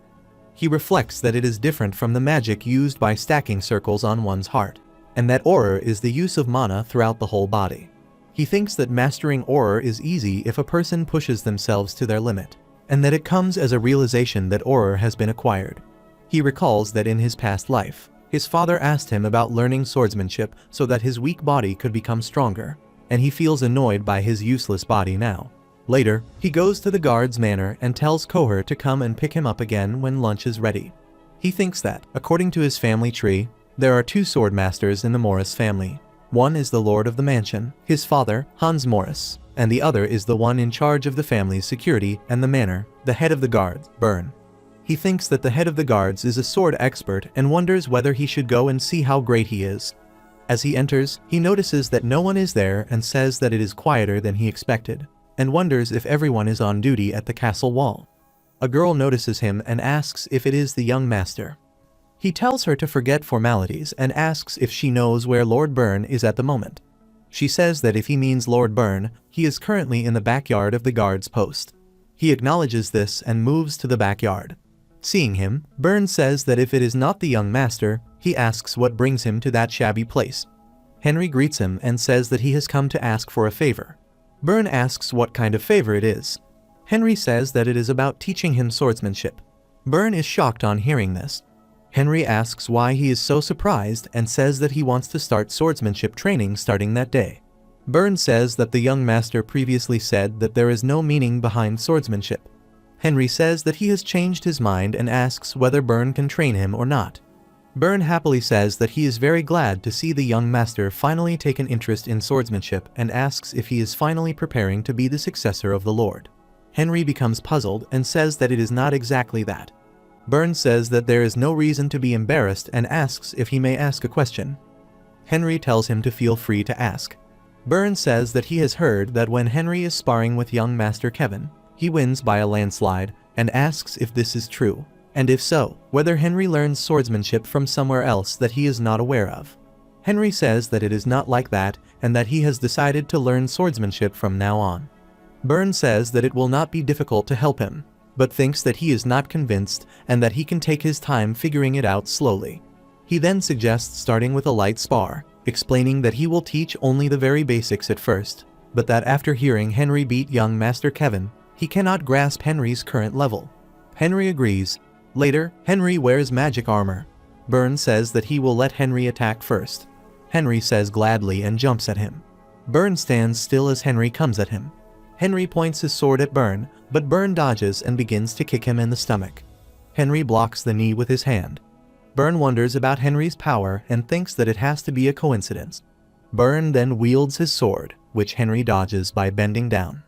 He reflects that it is different from the magic used by stacking circles on one's heart, and that aura is the use of mana throughout the whole body. He thinks that mastering aura is easy if a person pushes themselves to their limit, and that it comes as a realization that aura has been acquired. He recalls that in his past life, his father asked him about learning swordsmanship so that his weak body could become stronger, and he feels annoyed by his useless body now. Later, he goes to the guard's manor and tells Kohar to come and pick him up again when lunch is ready. He thinks that, according to his family tree, there are 2 sword masters in the Morris family. One is the lord of the mansion, his father, Hans Morris, and the other is the one in charge of the family's security and the manor, the head of the guards, Byrne. He thinks that the head of the guards is a sword expert and wonders whether he should go and see how great he is. As he enters, he notices that no one is there and says that it is quieter than he expected, and wonders if everyone is on duty at the castle wall. A girl notices him and asks if it is the young master. He tells her to forget formalities and asks if she knows where Lord Byrne is at the moment. She says that if he means Lord Byrne, he is currently in the backyard of the guard's post. He acknowledges this and moves to the backyard. Seeing him, Byrne says that if it is not the young master, he asks what brings him to that shabby place. Henry greets him and says that he has come to ask for a favor. Byrne asks what kind of favor it is. Henry says that it is about teaching him swordsmanship. Byrne is shocked on hearing this. Henry asks why he is so surprised and says that he wants to start swordsmanship training starting that day. Byrne says that the young master previously said that there is no meaning behind swordsmanship. Henry says that he has changed his mind and asks whether Byrne can train him or not. Byrne happily says that he is very glad to see the young master finally take an interest in swordsmanship and asks if he is finally preparing to be the successor of the Lord. Henry becomes puzzled and says that it is not exactly that. Byrne says that there is no reason to be embarrassed and asks if he may ask a question. Henry tells him to feel free to ask. Burn says that he has heard that when Henry is sparring with young Master Kevin, he wins by a landslide, and asks if this is true, and if so, whether Henry learns swordsmanship from somewhere else that he is not aware of. Henry says that it is not like that, and that he has decided to learn swordsmanship from now on. Burn says that it will not be difficult to help him, but thinks that he is not convinced and that he can take his time figuring it out slowly. He then suggests starting with a light spar, explaining that he will teach only the very basics at first, but that after hearing Henry beat young Master Kevin, he cannot grasp Henry's current level. Henry agrees. Later, Henry wears magic armor. Burn says that he will let Henry attack first. Henry says gladly and jumps at him. Burn stands still as Henry comes at him. Henry points his sword at Burn, but Burn dodges and begins to kick him in the stomach. Henry blocks the knee with his hand. Burn wonders about Henry's power and thinks that it has to be a coincidence. Burn then wields his sword, which Henry dodges by bending down.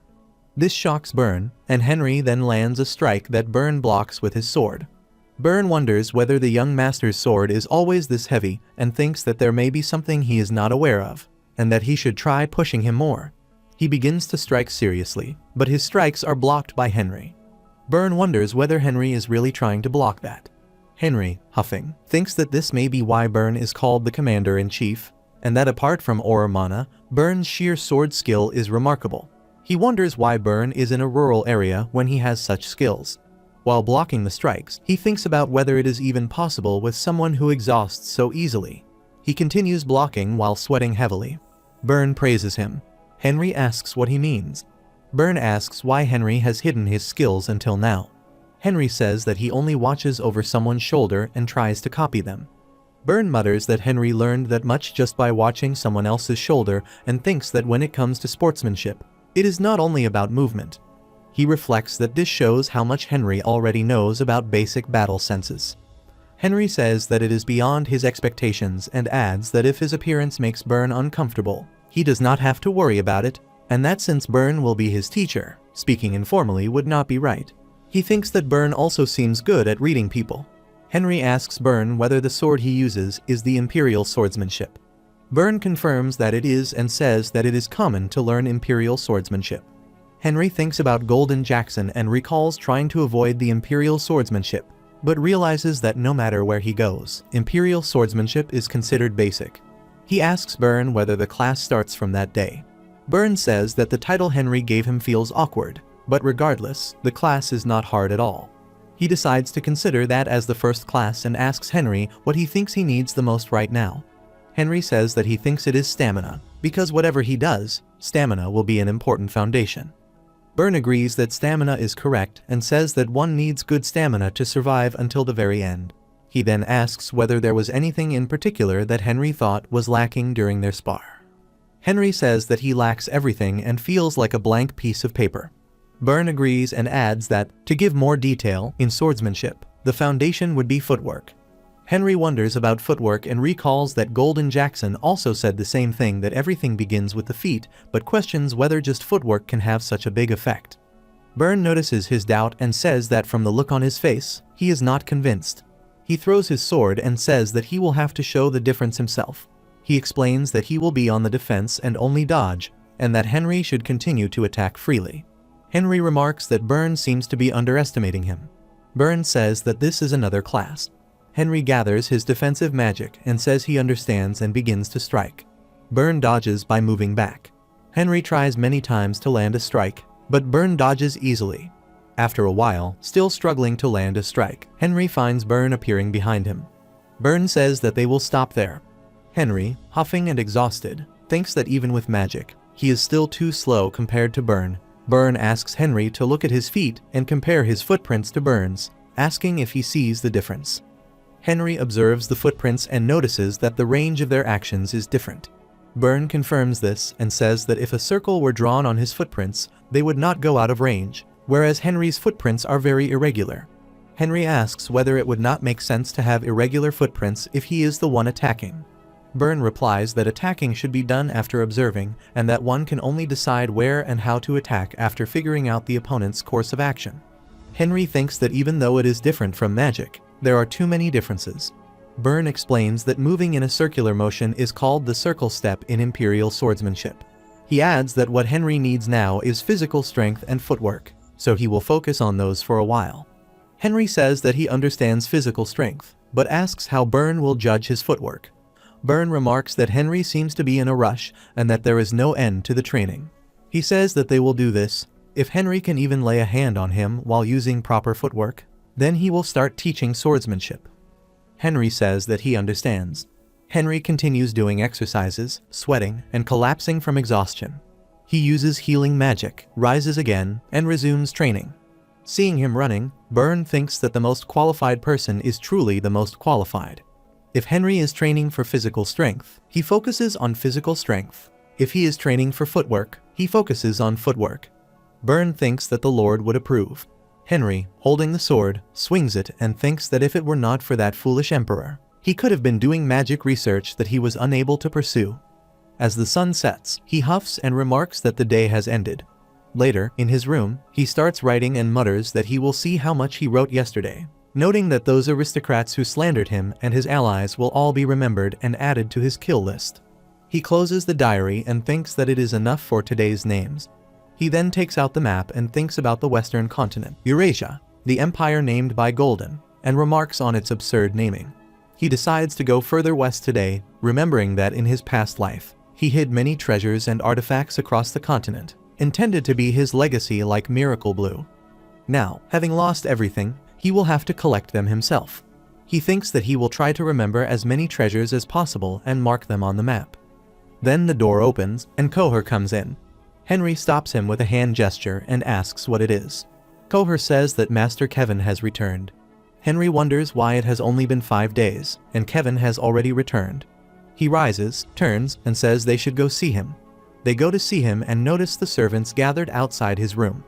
This shocks Burn, and Henry then lands a strike that Burn blocks with his sword. Burn wonders whether the young master's sword is always this heavy and thinks that there may be something he is not aware of, and that he should try pushing him more. He begins to strike seriously, but his strikes are blocked by Henry. Burn wonders whether Henry is really trying to block that. Henry, huffing, thinks that this may be why Burn is called the Commander-in-Chief, and that apart from aura mana, Burn's sheer sword skill is remarkable. He wonders why Burn is in a rural area when he has such skills. While blocking the strikes, he thinks about whether it is even possible with someone who exhausts so easily. He continues blocking while sweating heavily. Burn praises him. Henry asks what he means. Burn asks why Henry has hidden his skills until now. Henry says that he only watches over someone's shoulder and tries to copy them. Burn mutters that Henry learned that much just by watching someone else's shoulder and thinks that when it comes to sportsmanship, it is not only about movement. He reflects that this shows how much Henry already knows about basic battle senses. Henry says that it is beyond his expectations and adds that if his appearance makes Burn uncomfortable, he does not have to worry about it, and that since Burn will be his teacher, speaking informally would not be right. He thinks that Burn also seems good at reading people. Henry asks Burn whether the sword he uses is the Imperial swordsmanship. Burn confirms that it is and says that it is common to learn Imperial swordsmanship. Henry thinks about Golden Jackson and recalls trying to avoid the Imperial swordsmanship, but realizes that no matter where he goes, Imperial swordsmanship is considered basic. He asks Burn whether the class starts from that day. Burn says that the title Henry gave him feels awkward, but regardless, the class is not hard at all. He decides to consider that as the first class and asks Henry what he thinks he needs the most right now. Henry says that he thinks it is stamina, because whatever he does, stamina will be an important foundation. Burn agrees that stamina is correct and says that one needs good stamina to survive until the very end. He then asks whether there was anything in particular that Henry thought was lacking during their spar. Henry says that he lacks everything and feels like a blank piece of paper. Burn agrees and adds that, to give more detail, in swordsmanship, the foundation would be footwork. Henry wonders about footwork and recalls that Golden Jackson also said the same thing, that everything begins with the feet, but questions whether just footwork can have such a big effect. Burn notices his doubt and says that from the look on his face, he is not convinced. He throws his sword and says that he will have to show the difference himself. He explains that he will be on the defense and only dodge, and that Henry should continue to attack freely. Henry remarks that Burn seems to be underestimating him. Burn says that this is another class. Henry gathers his defensive magic and says he understands and begins to strike. Burn dodges by moving back. Henry tries many times to land a strike, but Burn dodges easily. After a while, still struggling to land a strike, Henry finds Burn appearing behind him. Burn says that they will stop there. Henry, huffing and exhausted, thinks that even with magic, he is still too slow compared to Burn. Burn asks Henry to look at his feet and compare his footprints to Burn's, asking if he sees the difference. Henry observes the footprints and notices that the range of their actions is different. Burn confirms this and says that if a circle were drawn on his footprints, they would not go out of range, whereas Henry's footprints are very irregular. Henry asks whether it would not make sense to have irregular footprints if he is the one attacking. Burn replies that attacking should be done after observing, and that one can only decide where and how to attack after figuring out the opponent's course of action. Henry thinks that even though it is different from magic, there are too many differences. Byrne explains that moving in a circular motion is called the circle step in imperial swordsmanship. He adds that what Henry needs now is physical strength and footwork, so he will focus on those for a while. Henry says that he understands physical strength, but asks how Byrne will judge his footwork. Byrne remarks that Henry seems to be in a rush and that there is no end to the training. He says that they will do this if Henry can even lay a hand on him while using proper footwork, then he will start teaching swordsmanship. Henry says that he understands. Henry continues doing exercises, sweating, and collapsing from exhaustion. He uses healing magic, rises again, and resumes training. Seeing him running, Byrne thinks that the most qualified person is truly the most qualified. If Henry is training for physical strength, he focuses on physical strength. If he is training for footwork, he focuses on footwork. Byrne thinks that the Lord would approve. Henry, holding the sword, swings it and thinks that if it were not for that foolish emperor, he could have been doing magic research that he was unable to pursue. As the sun sets, he huffs and remarks that the day has ended. Later, in his room, he starts writing and mutters that he will see how much he wrote yesterday, noting that those aristocrats who slandered him and his allies will all be remembered and added to his kill list. He closes the diary and thinks that it is enough for today's names. He then takes out the map and thinks about the western continent, Eurasia, the empire named by Golden, and remarks on its absurd naming. He decides to go further west today, remembering that in his past life, he hid many treasures and artifacts across the continent, intended to be his legacy like Miracle Blue. Now, having lost everything, he will have to collect them himself. He thinks that he will try to remember as many treasures as possible and mark them on the map. Then the door opens, and Coher comes in. Henry stops him with a hand gesture and asks what it is. Coher says that Master Kevin has returned. Henry wonders why it has only been 5 days, and Kevin has already returned. He rises, turns, and says they should go see him. They go to see him and notice the servants gathered outside his room.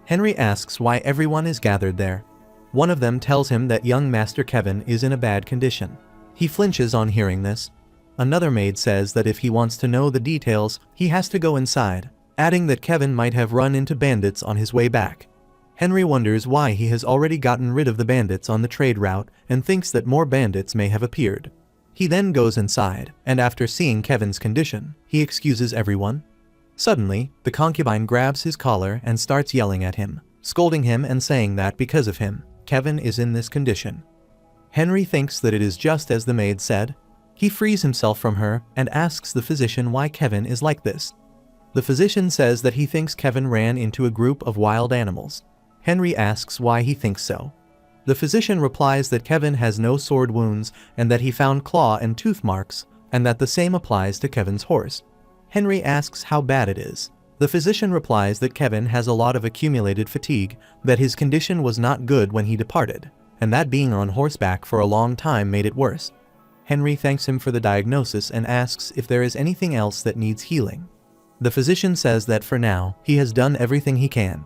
Henry asks why everyone is gathered there. One of them tells him that young Master Kevin is in a bad condition. He flinches on hearing this. Another maid says that if he wants to know the details, he has to go inside, adding that Kevin might have run into bandits on his way back. Henry wonders why he has already gotten rid of the bandits on the trade route and thinks that more bandits may have appeared. He then goes inside, and after seeing Kevin's condition, he excuses everyone. Suddenly, the concubine grabs his collar and starts yelling at him, scolding him and saying that because of him, Kevin is in this condition. Henry thinks that it is just as the maid said. He frees himself from her and asks the physician why Kevin is like this. The physician says that he thinks Kevin ran into a group of wild animals. Henry asks why he thinks so. The physician replies that Kevin has no sword wounds and that he found claw and tooth marks, and that the same applies to Kevin's horse. Henry asks how bad it is. The physician replies that Kevin has a lot of accumulated fatigue, that his condition was not good when he departed, and that being on horseback for a long time made it worse. Henry thanks him for the diagnosis and asks if there is anything else that needs healing. The physician says that for now, he has done everything he can.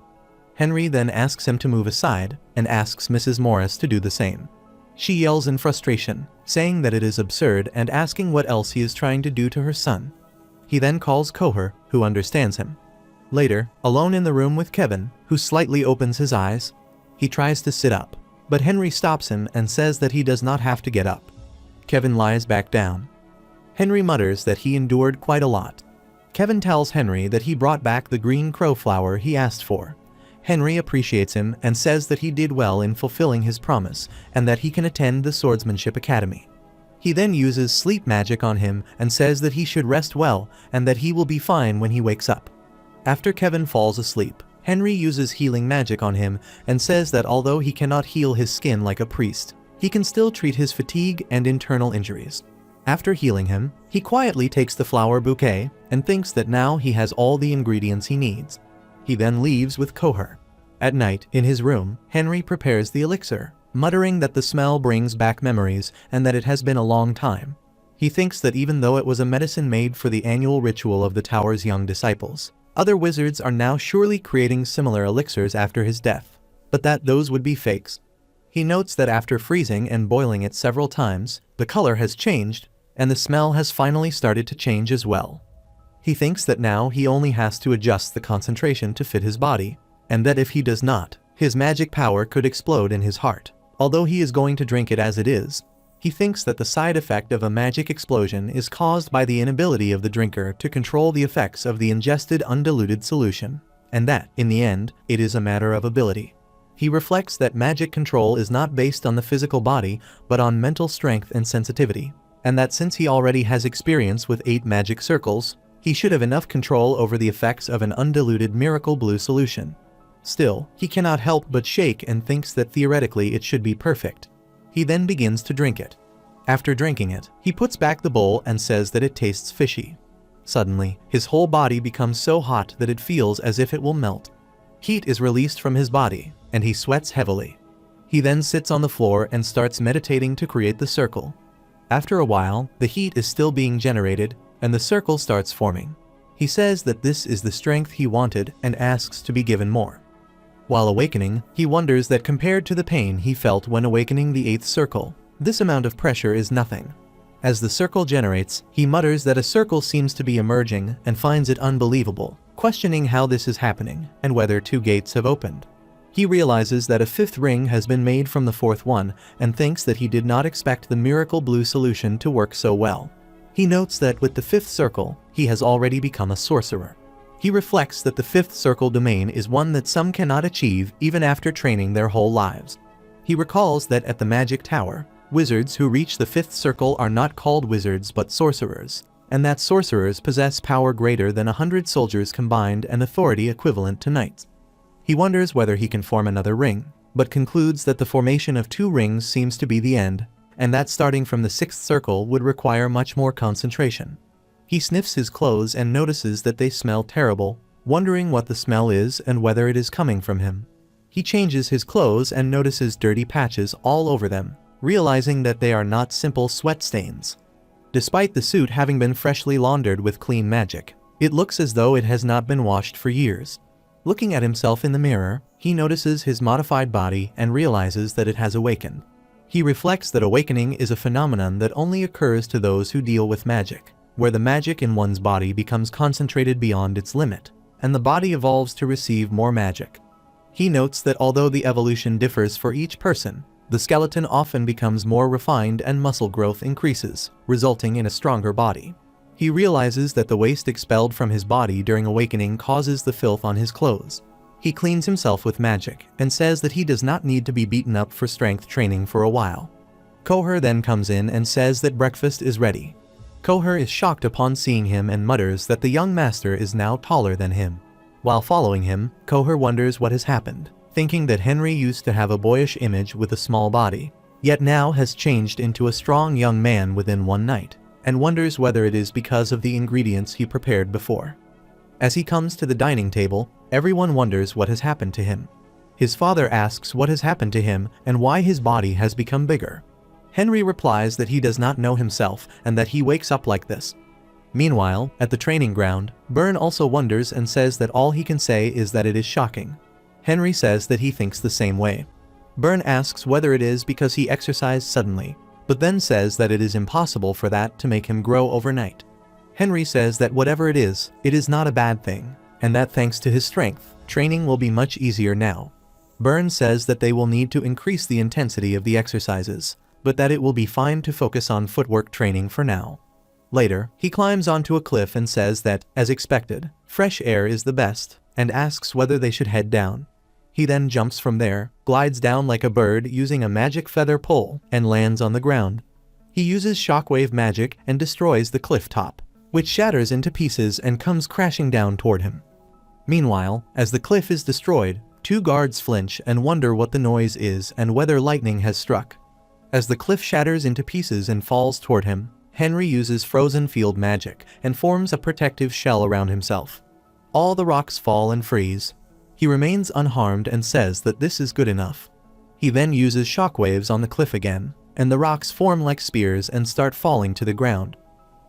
Henry then asks him to move aside and asks Mrs. Morris to do the same. She yells in frustration, saying that it is absurd and asking what else he is trying to do to her son. He then calls Coher, who understands him. Later, alone in the room with Kevin, who slightly opens his eyes, he tries to sit up, but Henry stops him and says that he does not have to get up. Kevin lies back down. Henry mutters that he endured quite a lot. Kevin tells Henry that he brought back the green crow flower he asked for. Henry appreciates him and says that he did well in fulfilling his promise and that he can attend the Swordsmanship Academy. He then uses sleep magic on him and says that he should rest well and that he will be fine when he wakes up. After Kevin falls asleep, Henry uses healing magic on him and says that although he cannot heal his skin like a priest, he can still treat his fatigue and internal injuries. After healing him, he quietly takes the flower bouquet and thinks that now he has all the ingredients he needs. He then leaves with Coher. At night, in his room, Henry prepares the elixir, muttering that the smell brings back memories and that it has been a long time. He thinks that even though it was a medicine made for the annual ritual of the tower's young disciples, other wizards are now surely creating similar elixirs after his death, but that those would be fakes. He notes that after freezing and boiling it several times, the color has changed, and the smell has finally started to change as well. He thinks that now he only has to adjust the concentration to fit his body, and that if he does not, his magic power could explode in his heart. Although he is going to drink it as it is, He thinks that the side effect of a magic explosion is caused by the inability of the drinker to control the effects of the ingested undiluted solution, and that, in the end, it is a matter of ability. He reflects that magic control is not based on the physical body, but on mental strength and sensitivity, and that since he already has experience with 8 magic circles, he should have enough control over the effects of an undiluted miracle blue solution. Still, he cannot help but shake and thinks that theoretically it should be perfect. He then begins to drink it. After drinking it, he puts back the bowl and says that it tastes fishy. Suddenly, his whole body becomes so hot that it feels as if it will melt. Heat is released from his body, and he sweats heavily. He then sits on the floor and starts meditating to create the circle. After a while, the heat is still being generated, and the circle starts forming. He says that this is the strength he wanted and asks to be given more. While awakening, he wonders that compared to the pain he felt when awakening the 8th circle, this amount of pressure is nothing. As the circle generates, he mutters that a circle seems to be emerging and finds it unbelievable, questioning how this is happening and whether 2 gates have opened. He realizes that a 5th ring has been made from the 4th one and thinks that he did not expect the miracle blue solution to work so well. He notes that with the 5th circle, he has already become a sorcerer. He reflects that the 5th circle domain is one that some cannot achieve even after training their whole lives. He recalls that at the Magic Tower, wizards who reach the 5th circle are not called wizards but sorcerers, and that sorcerers possess power greater than 100 soldiers combined and authority equivalent to knights. He wonders whether he can form another ring, but concludes that the formation of 2 rings seems to be the end, and that starting from the 6th circle would require much more concentration. He sniffs his clothes and notices that they smell terrible, wondering what the smell is and whether it is coming from him. He changes his clothes and notices dirty patches all over them, realizing that they are not simple sweat stains. Despite the suit having been freshly laundered with clean magic, it looks as though it has not been washed for years. Looking at himself in the mirror, he notices his modified body and realizes that it has awakened. He reflects that awakening is a phenomenon that only occurs to those who deal with magic, where the magic in one's body becomes concentrated beyond its limit, and the body evolves to receive more magic. He notes that although the evolution differs for each person, the skeleton often becomes more refined and muscle growth increases, resulting in a stronger body. He realizes that the waste expelled from his body during awakening causes the filth on his clothes. He cleans himself with magic and says that he does not need to be beaten up for strength training for a while. Kohar then comes in and says that breakfast is ready. Kohar is shocked upon seeing him and mutters that the young master is now taller than him. While following him, Kohar wonders what has happened, thinking that Henry used to have a boyish image with a small body, yet now has changed into a strong young man within one night, and wonders whether it is because of the ingredients he prepared before. As he comes to the dining table, everyone wonders what has happened to him. His father asks what has happened to him and why his body has become bigger. Henry replies that he does not know himself and that he wakes up like this. Meanwhile, at the training ground, Byrne also wonders and says that all he can say is that it is shocking. Henry says that he thinks the same way. Byrne asks whether it is because he exercised suddenly, but then says that it is impossible for that to make him grow overnight. Henry says that whatever it is not a bad thing, and that thanks to his strength, training will be much easier now. Byrne says that they will need to increase the intensity of the exercises, but that it will be fine to focus on footwork training for now. Later, he climbs onto a cliff and says that, as expected, fresh air is the best, and asks whether they should head down. He then jumps from there, glides down like a bird using a magic feather pole, and lands on the ground. He uses shockwave magic and destroys the cliff top, which shatters into pieces and comes crashing down toward him. Meanwhile, as the cliff is destroyed, 2 guards flinch and wonder what the noise is and whether lightning has struck. As the cliff shatters into pieces and falls toward him, Henry uses frozen field magic and forms a protective shell around himself. All the rocks fall and freeze. He remains unharmed and says that this is good enough. He then uses shockwaves on the cliff again, and the rocks form like spears and start falling to the ground.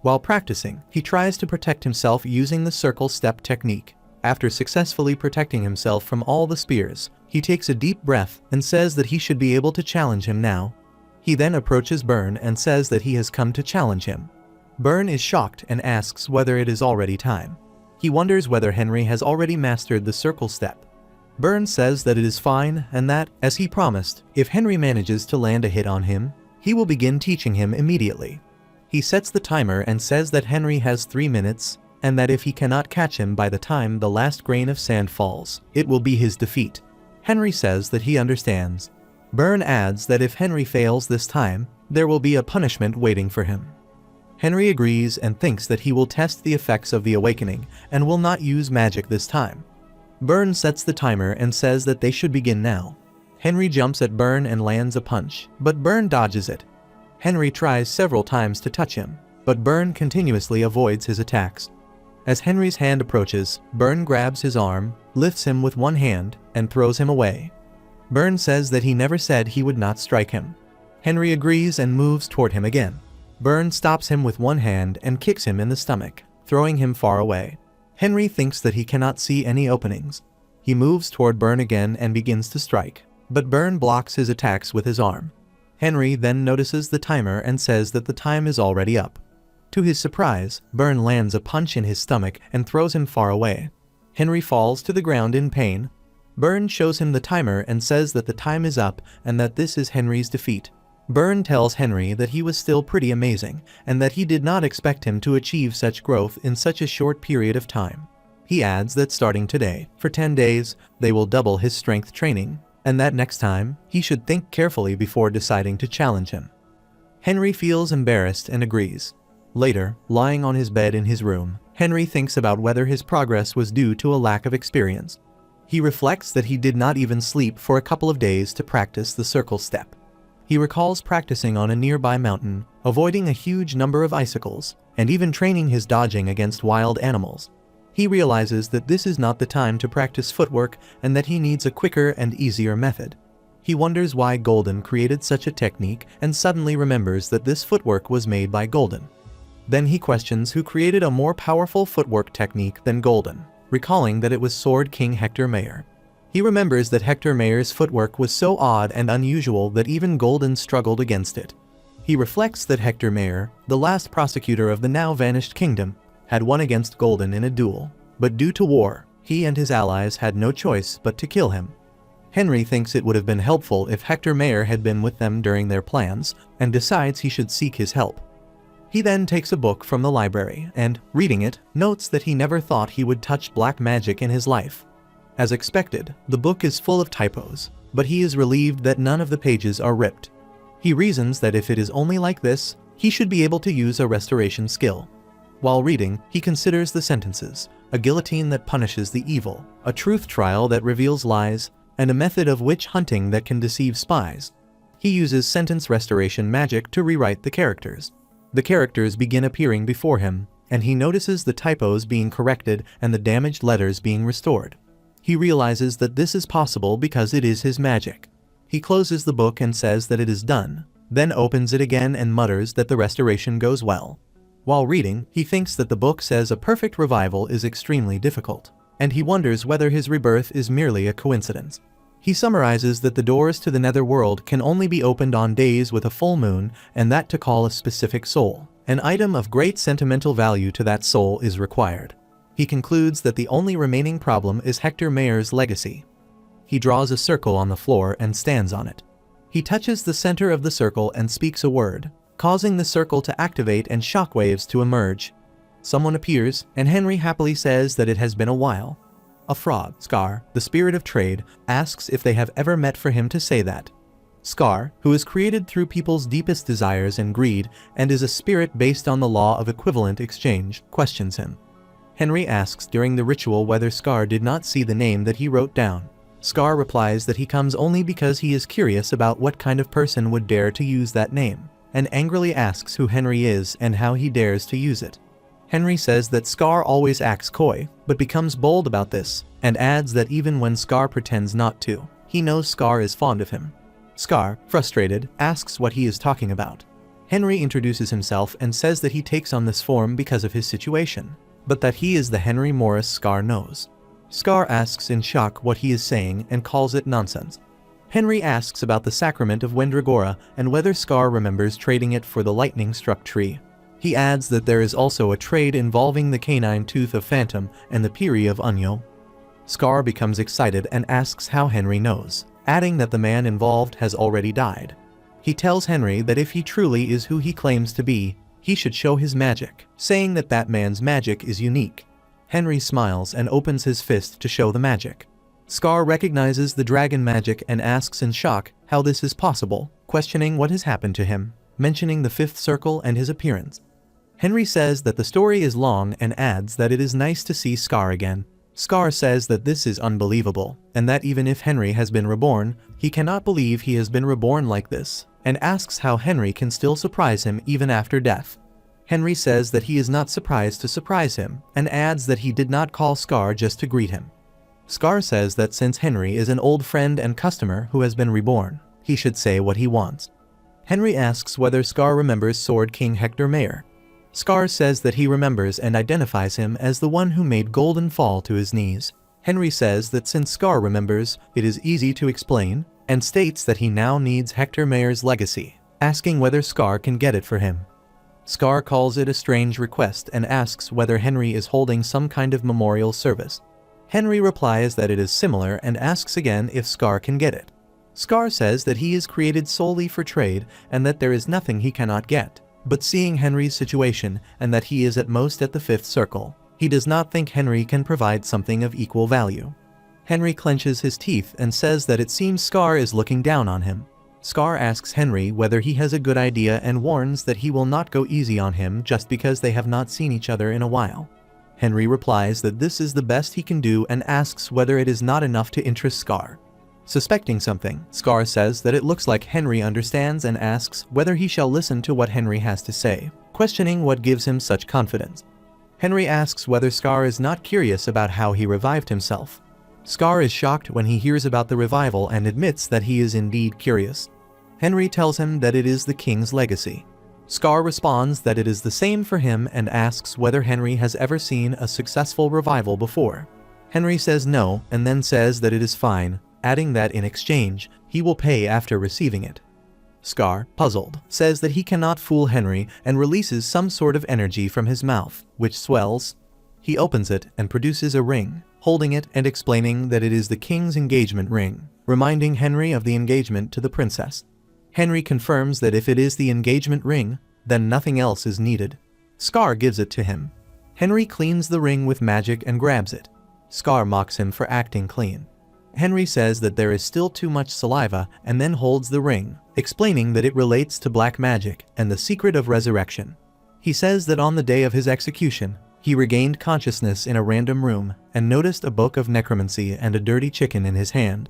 While practicing, he tries to protect himself using the circle step technique. After successfully protecting himself from all the spears, he takes a deep breath and says that he should be able to challenge him now. He then approaches Byrne and says that he has come to challenge him. Byrne is shocked and asks whether it is already time. He wonders whether Henry has already mastered the circle step. Byrne says that it is fine and that, as he promised, if Henry manages to land a hit on him, He will begin teaching him immediately. He sets the timer and says that Henry has 3 minutes, and that if he cannot catch him by the time the last grain of sand falls, it will be his defeat. Henry says that he understands. Byrne adds that if Henry fails this time, there will be a punishment waiting for him. Henry agrees and thinks that he will test the effects of the awakening and will not use magic this time. Byrne sets the timer and says that they should begin now. Henry jumps at Byrne and lands a punch, but Byrne dodges it. Henry tries several times to touch him, but Byrne continuously avoids his attacks. As Henry's hand approaches, Byrne grabs his arm, lifts him with one hand, and throws him away. Byrne says that he never said he would not strike him. Henry agrees and moves toward him again. Byrne stops him with one hand and kicks him in the stomach, throwing him far away. Henry thinks that he cannot see any openings. He moves toward Byrne again and begins to strike, but Byrne blocks his attacks with his arm. Henry then notices the timer and says that the time is already up. To his surprise, Byrne lands a punch in his stomach and throws him far away. Henry falls to the ground in pain. Byrne shows him the timer and says that the time is up and that this is Henry's defeat. Byrne tells Henry that he was still pretty amazing and that he did not expect him to achieve such growth in such a short period of time. He adds that starting today, for 10 days, they will double his strength training, and that next time, he should think carefully before deciding to challenge him. Henry feels embarrassed and agrees. Later, lying on his bed in his room, Henry thinks about whether his progress was due to a lack of experience. He reflects that he did not even sleep for a couple of days to practice the circle step. He recalls practicing on a nearby mountain, avoiding a huge number of icicles, and even training his dodging against wild animals. He realizes that this is not the time to practice footwork and that he needs a quicker and easier method. He wonders why Golden created such a technique and suddenly remembers that this footwork was made by Golden. Then he questions who created a more powerful footwork technique than Golden, recalling that it was Sword King Hector Mayer. He remembers that Hector Mayer's footwork was so odd and unusual that even Golden struggled against it. He reflects that Hector Mayer, the last prosecutor of the now vanished kingdom, had won against Golden in a duel, but due to war, he and his allies had no choice but to kill him. Henry thinks it would have been helpful if Hector Mayer had been with them during their plans, and decides he should seek his help. He then takes a book from the library and, reading it, notes that he never thought he would touch black magic in his life. As expected, the book is full of typos, but he is relieved that none of the pages are ripped. He reasons that if it is only like this, he should be able to use a restoration skill. While reading, he considers the sentences: a guillotine that punishes the evil, a truth trial that reveals lies, and a method of witch hunting that can deceive spies. He uses sentence restoration magic to rewrite the characters. The characters begin appearing before him, and he notices the typos being corrected and the damaged letters being restored. He realizes that this is possible because it is his magic. He closes the book and says that it is done, then opens it again and mutters that the restoration goes well. While reading, he thinks that the book says a perfect revival is extremely difficult, and he wonders whether his rebirth is merely a coincidence. He summarizes that the doors to the netherworld can only be opened on days with a full moon, and that to call a specific soul, an item of great sentimental value to that soul, is required. He concludes that the only remaining problem is Hector Mayer's legacy. He draws a circle on the floor and stands on it. He touches the center of the circle and speaks a word, causing the circle to activate and shockwaves to emerge. Someone appears, and Henry happily says that it has been a while. A frog, Scar, the spirit of trade, asks if they have ever met for him to say that. Scar, who is created through people's deepest desires and greed, and is a spirit based on the law of equivalent exchange, questions him. Henry asks during the ritual whether Scar did not see the name that he wrote down. Scar replies that he comes only because he is curious about what kind of person would dare to use that name, and angrily asks who Henry is and how he dares to use it. Henry says that Scar always acts coy, but becomes bold about this, and adds that even when Scar pretends not to, he knows Scar is fond of him. Scar, frustrated, asks what he is talking about. Henry introduces himself and says that he takes on this form because of his situation, but that he is the Henry Morris Scar knows. Scar asks in shock what he is saying and calls it nonsense. Henry asks about the sacrament of Wendragora and whether Scar remembers trading it for the lightning-struck tree. He adds that there is also a trade involving the canine tooth of Phantom and the Piri of Unyo. Scar becomes excited and asks how Henry knows, adding that the man involved has already died. He tells Henry that if he truly is who he claims to be, he should show his magic, saying that that man's magic is unique. Henry smiles and opens his fist to show the magic. Scar recognizes the dragon magic and asks in shock how this is possible, questioning what has happened to him, mentioning the fifth circle and his appearance. Henry says that the story is long and adds that it is nice to see Scar again. Scar says that this is unbelievable, and that even if Henry has been reborn, he cannot believe he has been reborn like this, and asks how Henry can still surprise him even after death. Henry says that he is not surprised to surprise him, and adds that he did not call Scar just to greet him. Scar says that since Henry is an old friend and customer who has been reborn, he should say what he wants. Henry asks whether Scar remembers Sword King Hector Mayer. Scar says that he remembers and identifies him as the one who made Golden fall to his knees. Henry says that since Scar remembers, it is easy to explain, and states that he now needs Hector Mayer's legacy, asking whether Scar can get it for him. Scar calls it a strange request and asks whether Henry is holding some kind of memorial service. Henry replies that it is similar and asks again if Scar can get it. Scar says that he is created solely for trade and that there is nothing he cannot get. But seeing Henry's situation and that he is at most at the fifth circle, he does not think Henry can provide something of equal value. Henry clenches his teeth and says that it seems Scar is looking down on him. Scar asks Henry whether he has a good idea and warns that he will not go easy on him just because they have not seen each other in a while. Henry replies that this is the best he can do and asks whether it is not enough to interest Scar. Suspecting something, Scar says that it looks like Henry understands and asks whether he shall listen to what Henry has to say, questioning what gives him such confidence. Henry asks whether Scar is not curious about how he revived himself. Scar is shocked when he hears about the revival and admits that he is indeed curious. Henry tells him that it is the king's legacy. Scar responds that it is the same for him and asks whether Henry has ever seen a successful revival before. Henry says no and then says that it is fine, adding that in exchange, he will pay after receiving it. Scar, puzzled, says that he cannot fool Henry and releases some sort of energy from his mouth, which swells. He opens it and produces a ring, holding it and explaining that it is the king's engagement ring, reminding Henry of the engagement to the princess. Henry confirms that if it is the engagement ring, then nothing else is needed. Scar gives it to him. Henry cleans the ring with magic and grabs it. Scar mocks him for acting clean. Henry says that there is still too much saliva and then holds the ring, explaining that it relates to black magic and the secret of resurrection. He says that on the day of his execution, he regained consciousness in a random room and noticed a book of necromancy and a dirty chicken in his hand.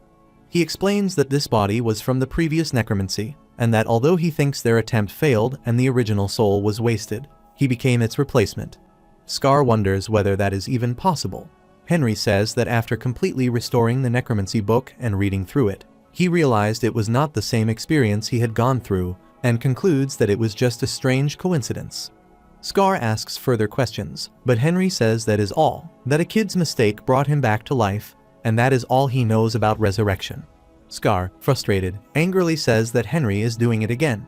He explains that this body was from the previous necromancy, and that although he thinks their attempt failed and the original soul was wasted, he became its replacement. Scar wonders whether that is even possible. Henry says that after completely restoring the necromancy book and reading through it, he realized it was not the same experience he had gone through, and concludes that it was just a strange coincidence. Scar asks further questions, but Henry says that is all, that a kid's mistake brought him back to life, and that is all he knows about resurrection. Scar, frustrated, angrily says that Henry is doing it again.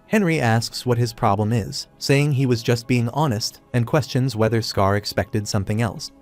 Henry asks what his problem is, saying he was just being honest, and questions whether Scar expected something else.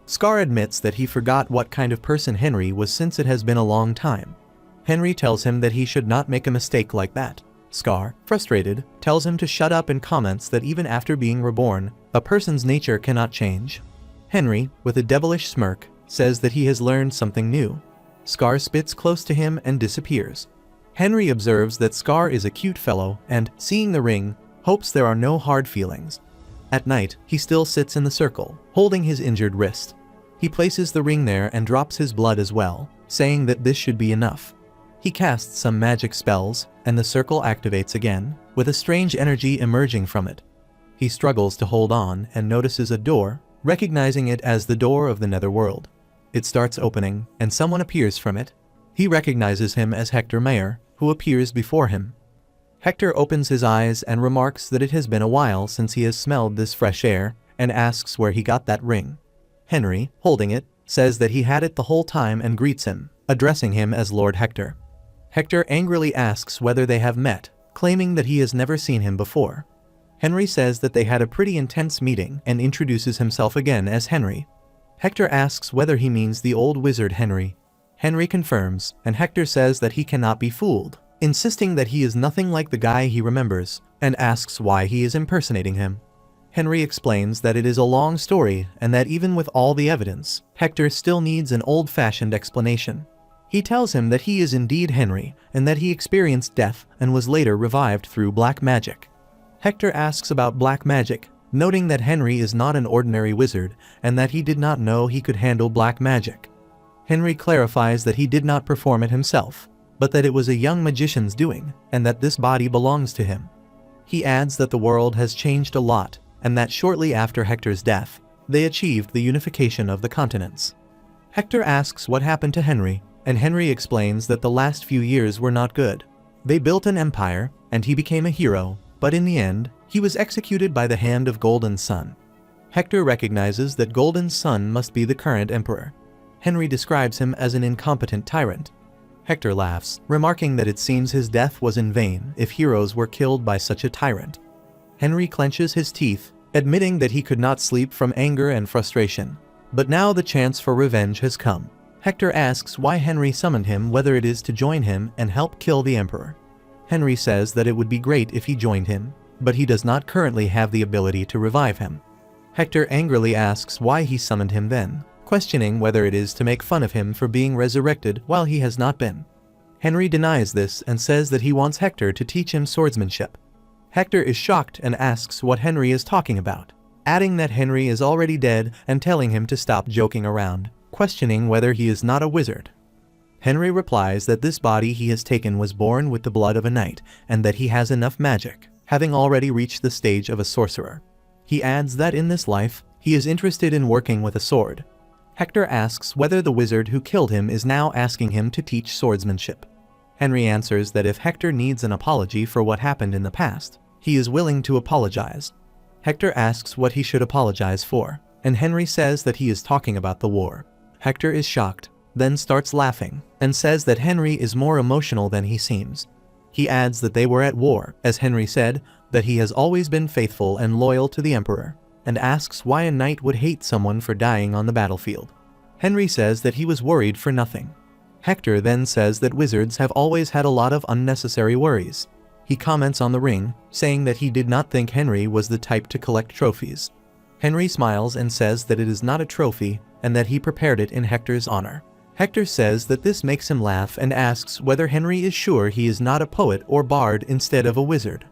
Scar admits that he forgot what kind of person Henry was since it has been a long time. Henry tells him that he should not make a mistake like that. Scar, frustrated, tells him to shut up and comments that even after being reborn, a person's nature cannot change. Henry, with a devilish smirk, says that he has learned something new. Scar spits close to him and disappears. Henry observes that Scar is a cute fellow and, seeing the ring, hopes there are no hard feelings. At night, he still sits in the circle, holding his injured wrist. He places the ring there and drops his blood as well, saying that this should be enough. He casts some magic spells, and the circle activates again, with a strange energy emerging from it. He struggles to hold on and notices a door, recognizing it as the door of the netherworld. It starts opening, and someone appears from it. He recognizes him as Hector Mayer, who appears before him. Hector opens his eyes and remarks that it has been a while since he has smelled this fresh air, and asks where he got that ring. Henry, holding it, says that he had it the whole time and greets him, addressing him as Lord Hector. Hector angrily asks whether they have met, claiming that he has never seen him before. Henry says that they had a pretty intense meeting and introduces himself again as Henry. Hector asks whether he means the old wizard Henry. Henry confirms, and Hector says that he cannot be fooled, insisting that he is nothing like the guy he remembers, and asks why he is impersonating him. Henry explains that it is a long story and that even with all the evidence, Hector still needs an old-fashioned explanation. He tells him that he is indeed Henry and that he experienced death and was later revived through black magic. Hector asks about black magic, noting that Henry is not an ordinary wizard and that he did not know he could handle black magic. Henry clarifies that he did not perform it himself, but that it was a young magician's doing and that this body belongs to him. He adds that the world has changed a lot and that shortly after Hector's death, they achieved the unification of the continents. Hector asks what happened to Henry, and Henry explains that the last few years were not good. They built an empire, and he became a hero, but in the end, he was executed by the hand of Golden's son. Hector recognizes that Golden's son must be the current emperor. Henry describes him as an incompetent tyrant. Hector laughs, remarking that it seems his death was in vain if heroes were killed by such a tyrant. Henry clenches his teeth, admitting that he could not sleep from anger and frustration. But now the chance for revenge has come. Hector asks why Henry summoned him, whether it is to join him and help kill the emperor. Henry says that it would be great if he joined him, but he does not currently have the ability to revive him. Hector angrily asks why he summoned him then, questioning whether it is to make fun of him for being resurrected while he has not been. Henry denies this and says that he wants Hector to teach him swordsmanship. Hector is shocked and asks what Henry is talking about, adding that Henry is already dead and telling him to stop joking around, questioning whether he is not a wizard. Henry replies that this body he has taken was born with the blood of a knight and that he has enough magic, having already reached the stage of a sorcerer. He adds that in this life, he is interested in working with a sword. Hector asks whether the wizard who killed him is now asking him to teach swordsmanship. Henry answers that if Hector needs an apology for what happened in the past, he is willing to apologize. Hector asks what he should apologize for, and Henry says that he is talking about the war. Hector is shocked, then starts laughing, and says that Henry is more emotional than he seems. He adds that they were at war, as Henry said, that he has always been faithful and loyal to the emperor, and asks why a knight would hate someone for dying on the battlefield. Henry says that he was worried for nothing. Hector then says that wizards have always had a lot of unnecessary worries. He comments on the ring, saying that he did not think Henry was the type to collect trophies. Henry smiles and says that it is not a trophy and that he prepared it in Hector's honor. Hector says that this makes him laugh and asks whether Henry is sure he is not a poet or bard instead of a wizard.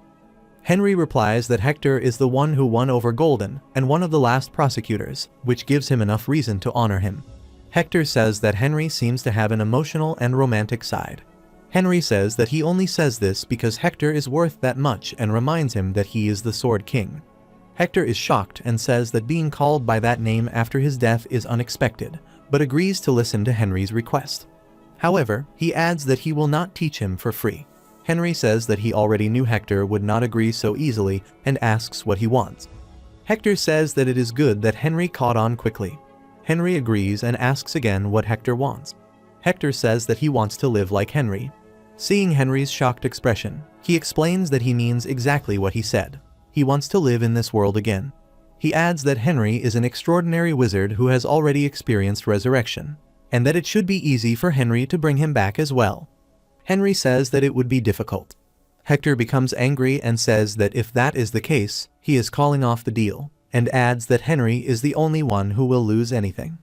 Henry replies that Hector is the one who won over Golden and one of the last prosecutors, which gives him enough reason to honor him. Hector says that Henry seems to have an emotional and romantic side. Henry says that he only says this because Hector is worth that much and reminds him that he is the Sword King. Hector is shocked and says that being called by that name after his death is unexpected, but agrees to listen to Henry's request. However, he adds that he will not teach him for free. Henry says that he already knew Hector would not agree so easily and asks what he wants. Hector says that it is good that Henry caught on quickly. Henry agrees and asks again what Hector wants. Hector says that he wants to live like Henry. Seeing Henry's shocked expression, he explains that he means exactly what he said. He wants to live in this world again. He adds that Henry is an extraordinary wizard who has already experienced resurrection, and that it should be easy for Henry to bring him back as well. Henry says that it would be difficult. Hector becomes angry and says that if that is the case, he is calling off the deal, and adds that Henry is the only one who will lose anything.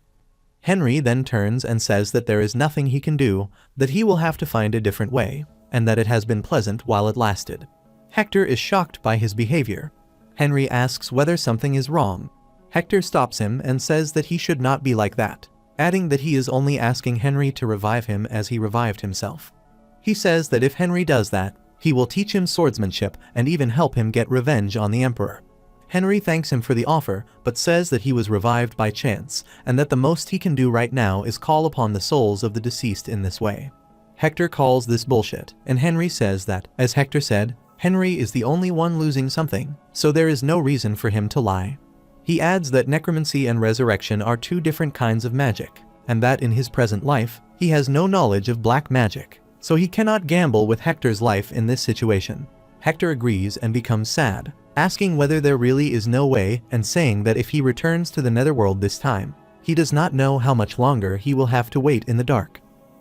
Henry then turns and says that there is nothing he can do, that he will have to find a different way, and that it has been pleasant while it lasted. Hector is shocked by his behavior. Henry asks whether something is wrong. Hector stops him and says that he should not be like that, adding that he is only asking Henry to revive him as he revived himself. He says that if Henry does that, he will teach him swordsmanship and even help him get revenge on the emperor. Henry thanks him for the offer, but says that he was revived by chance, and that the most he can do right now is call upon the souls of the deceased in this way. Hector calls this bullshit, and Henry says that, as Hector said, Henry is the only one losing something, so there is no reason for him to lie. He adds that necromancy and resurrection are two different kinds of magic, and that in his present life, he has no knowledge of black magic, so he cannot gamble with Hector's life in this situation. Hector agrees and becomes sad, asking whether there really is no way and saying that if he returns to the netherworld this time, he does not know how much longer he will have to wait in the dark.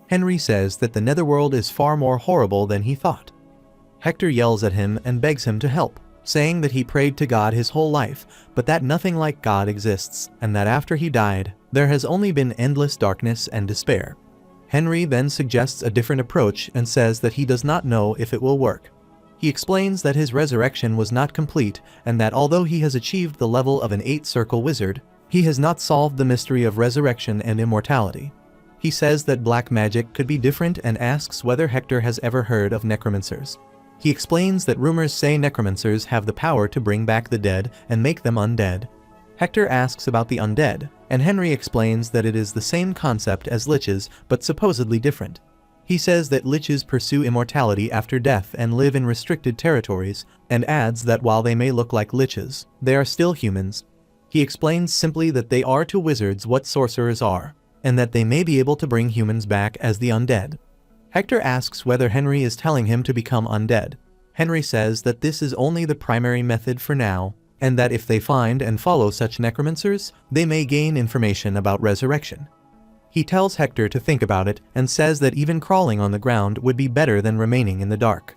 Henry says that the netherworld is far more horrible than he thought. Hector yells at him and begs him to help, saying that he prayed to God his whole life, but that nothing like God exists, and that after he died, there has only been endless darkness and despair. Henry then suggests a different approach and says that he does not know if it will work. He explains that his resurrection was not complete and that although he has achieved the level of an 8-circle wizard, he has not solved the mystery of resurrection and immortality. He says that black magic could be different and asks whether Hector has ever heard of necromancers. He explains that rumors say necromancers have the power to bring back the dead and make them undead. Hector asks about the undead, and Henry explains that it is the same concept as liches but supposedly different. He says that liches pursue immortality after death and live in restricted territories, and adds that while they may look like liches, they are still humans. He explains simply that they are to wizards what sorcerers are, and that they may be able to bring humans back as the undead. Hector asks whether Henry is telling him to become undead. Henry says that this is only the primary method for now, and that if they find and follow such necromancers, they may gain information about resurrection. He tells Hector to think about it and says that even crawling on the ground would be better than remaining in the dark.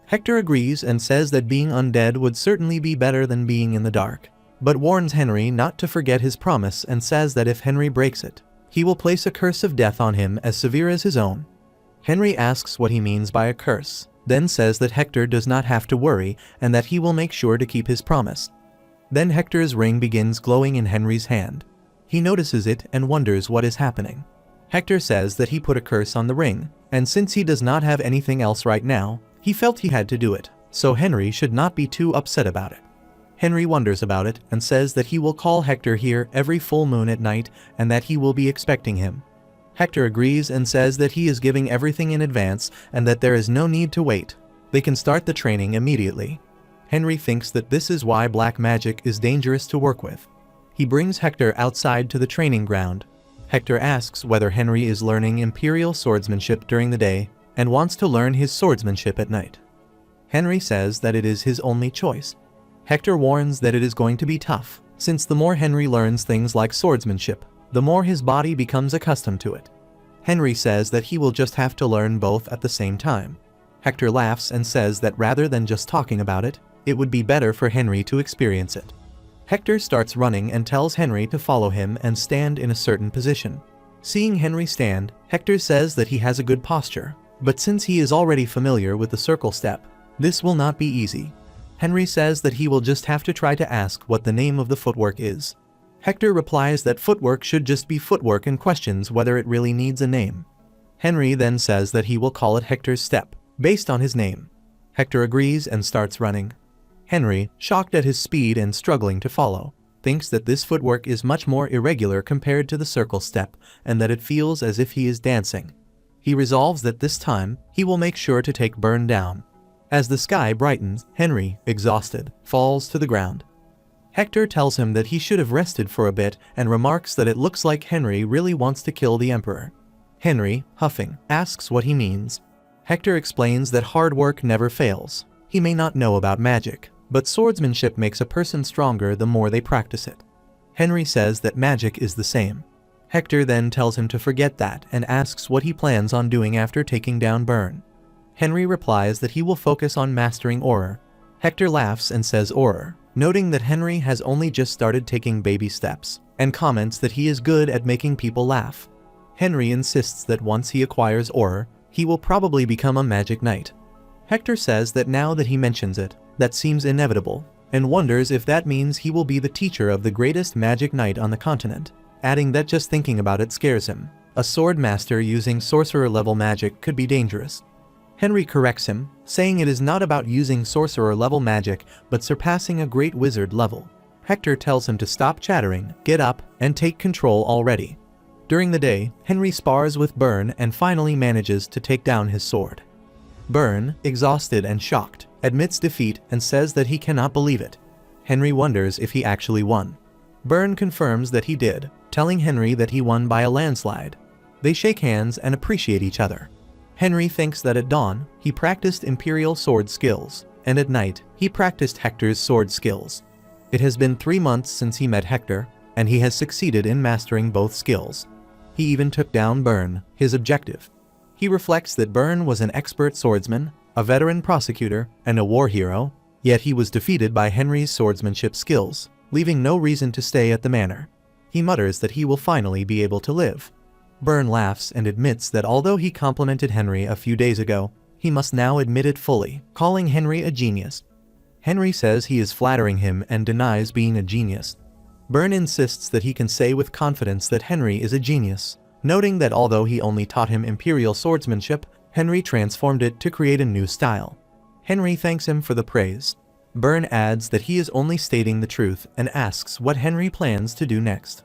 Hector agrees and says that being undead would certainly be better than being in the dark, but warns Henry not to forget his promise and says that if Henry breaks it, he will place a curse of death on him as severe as his own. Henry asks what he means by a curse, then says that Hector does not have to worry and that he will make sure to keep his promise. Then Hector's ring begins glowing in Henry's hand. He notices it and wonders what is happening. Hector says that he put a curse on the ring, and since he does not have anything else right now, he felt he had to do it, so Henry should not be too upset about it. Henry wonders about it and says that he will call Hector here every full moon at night and that he will be expecting him. Hector agrees and says that he is giving everything in advance and that there is no need to wait. They can start the training immediately. Henry thinks that this is why black magic is dangerous to work with. He brings Hector outside to the training ground. Hector asks whether Henry is learning imperial swordsmanship during the day and wants to learn his swordsmanship at night. Henry says that it is his only choice. Hector warns that it is going to be tough, since the more Henry learns things like swordsmanship, the more his body becomes accustomed to it. Henry says that he will just have to learn both at the same time. Hector laughs and says that rather than just talking about it, it would be better for Henry to experience it. Hector starts running and tells Henry to follow him and stand in a certain position. Seeing Henry stand, Hector says that he has a good posture, but since he is already familiar with the circle step, this will not be easy. Henry says that he will just have to try to ask what the name of the footwork is. Hector replies that footwork should just be footwork and questions whether it really needs a name. Henry then says that he will call it Hector's step, based on his name. Hector agrees and starts running. Henry, shocked at his speed and struggling to follow, thinks that this footwork is much more irregular compared to the circle step and that it feels as if he is dancing. He resolves that this time, he will make sure to take Burn down. As the sky brightens, Henry, exhausted, falls to the ground. Hector tells him that he should have rested for a bit and remarks that it looks like Henry really wants to kill the Emperor. Henry, huffing, asks what he means. Hector explains that hard work never fails. He may not know about magic, but swordsmanship makes a person stronger the more they practice it. Henry says that magic is the same. Hector then tells him to forget that and asks what he plans on doing after taking down Burn. Henry replies that he will focus on mastering Auror. Hector laughs and says Auror, noting that Henry has only just started taking baby steps, and comments that he is good at making people laugh. Henry insists that once he acquires Auror, he will probably become a magic knight. Hector says that now that he mentions it, that seems inevitable, and wonders if that means he will be the teacher of the greatest magic knight on the continent, adding that just thinking about it scares him. A sword master using sorcerer-level magic could be dangerous. Henry corrects him, saying it is not about using sorcerer-level magic, but surpassing a great wizard level. Hector tells him to stop chattering, get up, and take control already. During the day, Henry spars with Burn and finally manages to take down his sword. Burn, exhausted and shocked, admits defeat and says that he cannot believe it. Henry wonders if he actually won. Burn confirms that he did, telling Henry that he won by a landslide. They shake hands and appreciate each other. Henry thinks that at dawn, he practiced Imperial sword skills, and at night, he practiced Hector's sword skills. It has been 3 months since he met Hector, and he has succeeded in mastering both skills. He even took down Burn, his objective. He reflects that Byrne was an expert swordsman, a veteran prosecutor, and a war hero, yet he was defeated by Henry's swordsmanship skills, leaving no reason to stay at the manor. He mutters that he will finally be able to live. Byrne laughs and admits that although he complimented Henry a few days ago, he must now admit it fully, calling Henry a genius. Henry says he is flattering him and denies being a genius. Byrne insists that he can say with confidence that Henry is a genius, noting that although he only taught him imperial swordsmanship, Henry transformed it to create a new style. Henry thanks him for the praise. Byrne adds that he is only stating the truth and asks what Henry plans to do next.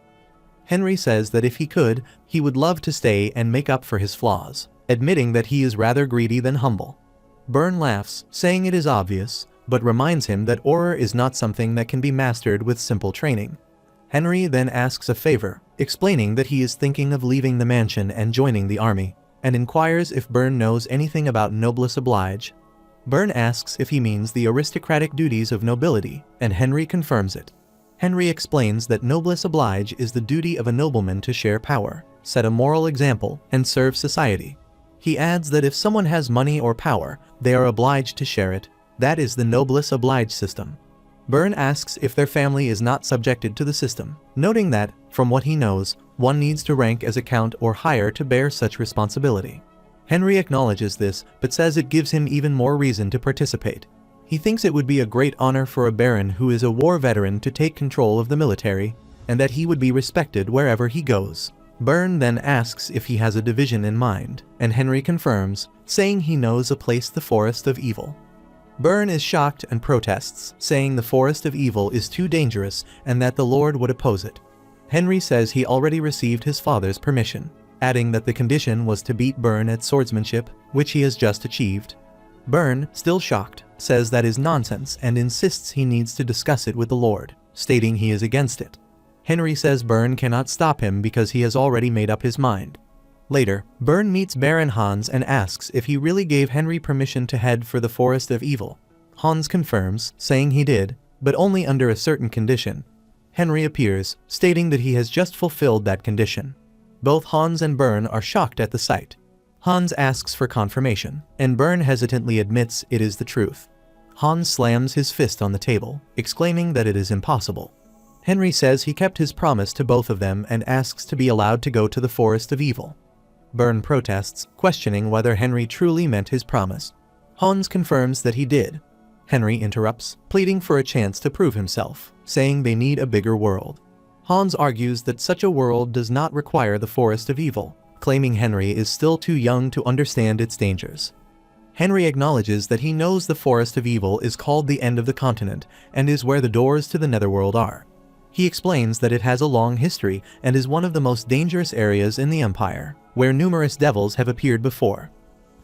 Henry says that if he could, he would love to stay and make up for his flaws, admitting that he is rather greedy than humble. Byrne laughs, saying it is obvious, but reminds him that horror is not something that can be mastered with simple training. Henry then asks a favor, explaining that he is thinking of leaving the mansion and joining the army, and inquires if Byrne knows anything about noblesse oblige. Byrne asks if he means the aristocratic duties of nobility, and Henry confirms it. Henry explains that noblesse oblige is the duty of a nobleman to share power, set a moral example, and serve society. He adds that if someone has money or power, they are obliged to share it. That is the noblesse oblige system. Byrne asks if their family is not subjected to the system, noting that, from what he knows, one needs to rank as a count or higher to bear such responsibility. Henry acknowledges this, but says it gives him even more reason to participate. He thinks it would be a great honor for a baron who is a war veteran to take control of the military, and that he would be respected wherever he goes. Byrne then asks if he has a division in mind, and Henry confirms, saying he knows a place, the Forest of Evil. Byrne is shocked and protests, saying the Forest of Evil is too dangerous and that the Lord would oppose it. Henry says he already received his father's permission, adding that the condition was to beat Byrne at swordsmanship, which he has just achieved. Byrne, still shocked, says that is nonsense and insists he needs to discuss it with the Lord, stating he is against it. Henry says Byrne cannot stop him because he has already made up his mind. Later, Byrne meets Baron Hans and asks if he really gave Henry permission to head for the Forest of Evil. Hans confirms, saying he did, but only under a certain condition. Henry appears, stating that he has just fulfilled that condition. Both Hans and Byrne are shocked at the sight. Hans asks for confirmation, and Byrne hesitantly admits it is the truth. Hans slams his fist on the table, exclaiming that it is impossible. Henry says he kept his promise to both of them and asks to be allowed to go to the Forest of Evil. Byrne protests, questioning whether Henry truly meant his promise. Hans confirms that he did. Henry interrupts, pleading for a chance to prove himself, saying they need a bigger world. Hans argues that such a world does not require the Forest of Evil, claiming Henry is still too young to understand its dangers. Henry acknowledges that he knows the Forest of Evil is called the End of the Continent and is where the doors to the Netherworld are. He explains that it has a long history and is one of the most dangerous areas in the Empire, where numerous devils have appeared before.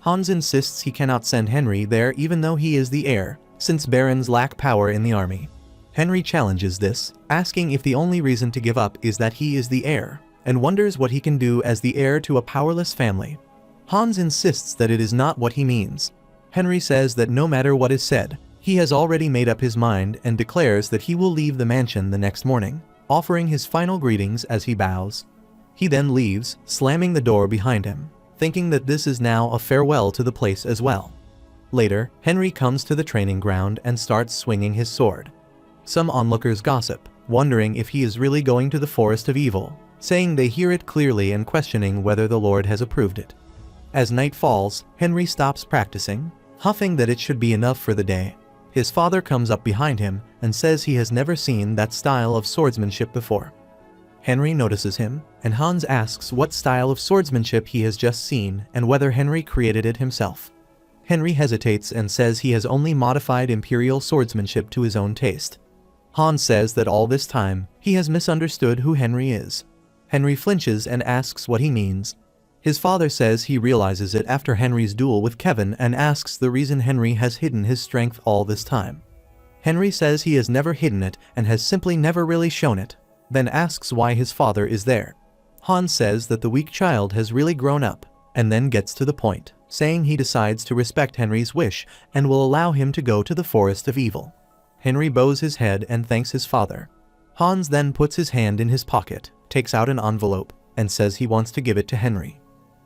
Hans insists he cannot send Henry there even though he is the heir, since barons lack power in the army. Henry challenges this, asking if the only reason to give up is that he is the heir, and wonders what he can do as the heir to a powerless family. Hans insists that it is not what he means. Henry says that no matter what is said, he has already made up his mind and declares that he will leave the mansion the next morning, offering his final greetings as he bows. He then leaves, slamming the door behind him, thinking that this is now a farewell to the place as well. Later, Henry comes to the training ground and starts swinging his sword. Some onlookers gossip, wondering if he is really going to the Forest of Evil, saying they hear it clearly and questioning whether the Lord has approved it. As night falls, Henry stops practicing, huffing that it should be enough for the day. His father comes up behind him and says he has never seen that style of swordsmanship before. Henry notices him, and Hans asks what style of swordsmanship he has just seen and whether Henry created it himself. Henry hesitates and says he has only modified imperial swordsmanship to his own taste. Hans says that all this time, he has misunderstood who Henry is. Henry flinches and asks what he means. His father says he realizes it after Henry's duel with Kevin and asks the reason Henry has hidden his strength all this time. Henry says he has never hidden it and has simply never really shown it, then asks why his father is there. Hans says that the weak child has really grown up, and then gets to the point, saying he decides to respect Henry's wish and will allow him to go to the Forest of Evil. Henry bows his head and thanks his father. Hans then puts his hand in his pocket, takes out an envelope, and says he wants to give it to Henry.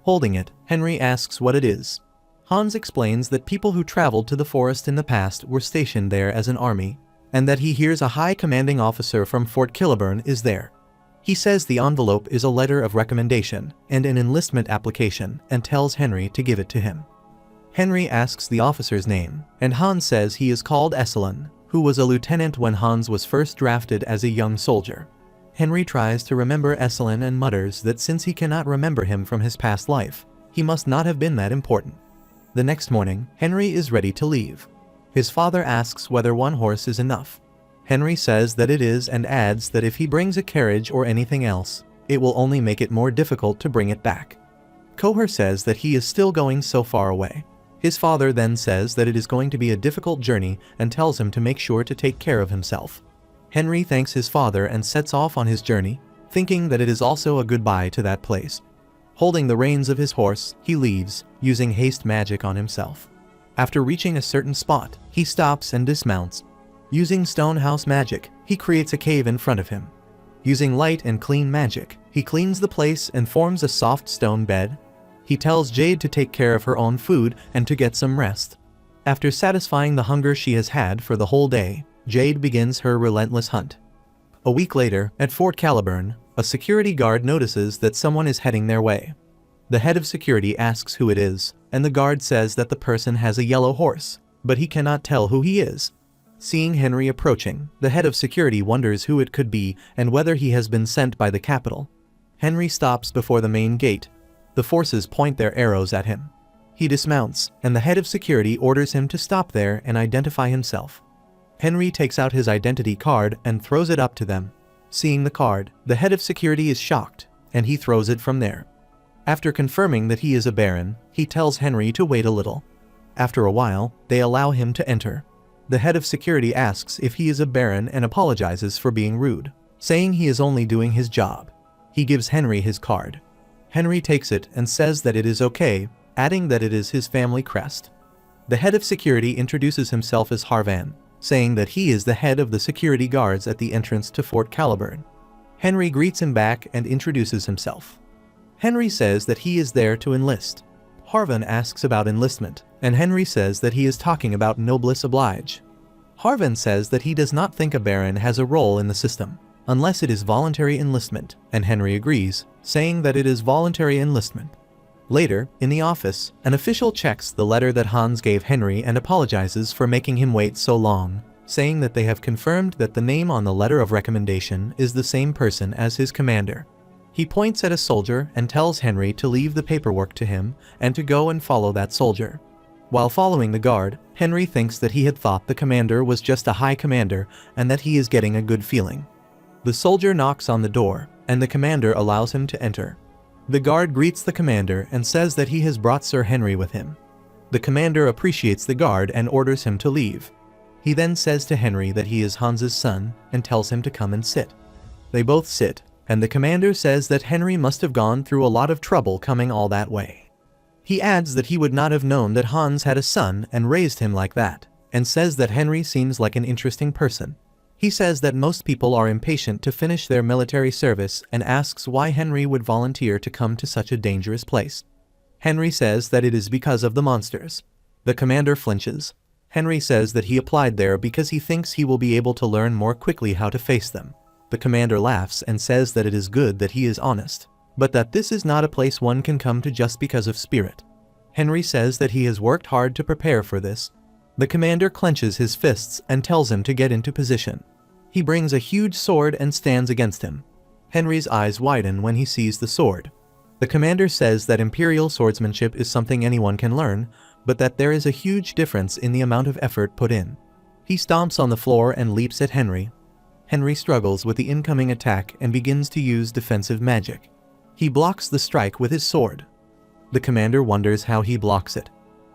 Holding it, Henry asks what it is. Hans explains that people who traveled to the forest in the past were stationed there as an army, and that he hears a high commanding officer from Fort Killiburn is there. He says the envelope is a letter of recommendation and an enlistment application and tells Henry to give it to him. Henry asks the officer's name, and Hans says he is called Esselin, who was a lieutenant when Hans was first drafted as a young soldier. Henry tries to remember Esselin and mutters that since he cannot remember him from his past life, he must not have been that important. The next morning, Henry is ready to leave. His father asks whether one horse is enough. Henry says that it is and adds that if he brings a carriage or anything else, it will only make it more difficult to bring it back. Koher says that he is still going so far away. His father then says that it is going to be a difficult journey and tells him to make sure to take care of himself. Henry thanks his father and sets off on his journey, thinking that it is also a goodbye to that place. Holding the reins of his horse, he leaves, using haste magic on himself. After reaching a certain spot, he stops and dismounts. Using stonehouse magic, he creates a cave in front of him. Using light and clean magic, he cleans the place and forms a soft stone bed. He tells Jade to take care of her own food and to get some rest. After satisfying the hunger she has had for the whole day, Jade begins her relentless hunt. A week later, at Fort Killiburn, a security guard notices that someone is heading their way. The head of security asks who it is, and the guard says that the person has a yellow horse, but he cannot tell who he is. Seeing Henry approaching, the head of security wonders who it could be and whether he has been sent by the capital. Henry stops before the main gate. The forces point their arrows at him. He dismounts, and the head of security orders him to stop there and identify himself. Henry takes out his identity card and throws it up to them. Seeing the card, the head of security is shocked, and he throws it from there. After confirming that he is a baron, he tells Henry to wait a little. After a while, they allow him to enter. The head of security asks if he is a baron and apologizes for being rude, saying he is only doing his job. He gives Henry his card. Henry takes it and says that it is okay, adding that it is his family crest. The head of security introduces himself as Harvan, saying that he is the head of the security guards at the entrance to Fort Killiburn. Henry greets him back and introduces himself. Henry says that he is there to enlist. Harvan asks about enlistment, and Henry says that he is talking about noblesse oblige. Harvan says that he does not think a baron has a role in the system, unless it is voluntary enlistment, and Henry agrees, saying that it is voluntary enlistment. Later, in the office, an official checks the letter that Hans gave Henry and apologizes for making him wait so long, saying that they have confirmed that the name on the letter of recommendation is the same person as his commander. He points at a soldier and tells Henry to leave the paperwork to him and to go and follow that soldier. While following the guard, Henry thinks that he had thought the commander was just a high commander and that he is getting a good feeling. The soldier knocks on the door, and the commander allows him to enter. The guard greets the commander and says that he has brought Sir Henry with him. The commander appreciates the guard and orders him to leave. He then says to Henry that he is Hans's son and tells him to come and sit. They both sit, and the commander says that Henry must have gone through a lot of trouble coming all that way. He adds that he would not have known that Hans had a son and raised him like that, and says that Henry seems like an interesting person. He says that most people are impatient to finish their military service and asks why Henry would volunteer to come to such a dangerous place. Henry says that it is because of the monsters. The commander flinches. Henry says that he applied there because he thinks he will be able to learn more quickly how to face them. The commander laughs and says that it is good that he is honest, but that this is not a place one can come to just because of spirit. Henry says that he has worked hard to prepare for this. The commander clenches his fists and tells him to get into position. He brings a huge sword and stands against him. Henry's eyes widen when he sees the sword. The commander says that imperial swordsmanship is something anyone can learn, but that there is a huge difference in the amount of effort put in. He stomps on the floor and leaps at Henry. Henry struggles with the incoming attack and begins to use defensive magic. He blocks the strike with his sword. The commander wonders how he blocks it.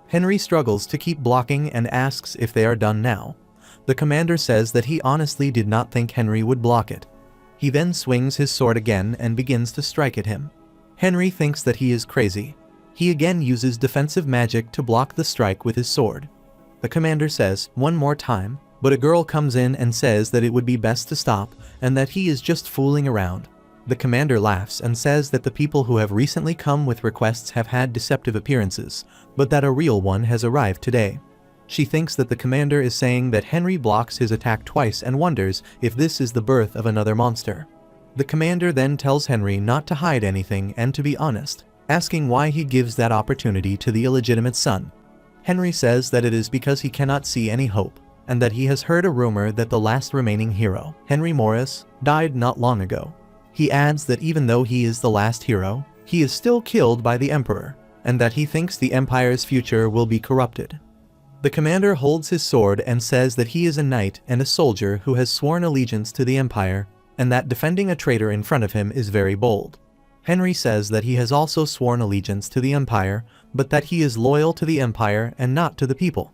Henry struggles to keep blocking and asks if they are done now. The commander says that he honestly did not think Henry would block it. He then swings his sword again and begins to strike at him. Henry thinks that he is crazy. He again uses defensive magic to block the strike with his sword. The commander says, "One more time," but a girl comes in and says that it would be best to stop and that he is just fooling around. The commander laughs and says that the people who have recently come with requests have had deceptive appearances, but that a real one has arrived today. She thinks that the commander is saying that Henry blocks his attack twice and wonders if this is the birth of another monster. The commander then tells Henry not to hide anything and to be honest, asking why he gives that opportunity to the illegitimate son. Henry says that it is because he cannot see any hope, and that he has heard a rumor that the last remaining hero, Henry Morris, died not long ago. He adds that even though he is the last hero, he is still killed by the Emperor, and that he thinks the Empire's future will be corrupted. The commander holds his sword and says that he is a knight and a soldier who has sworn allegiance to the Empire, and that defending a traitor in front of him is very bold. Henry says that he has also sworn allegiance to the Empire, but that he is loyal to the Empire and not to the people.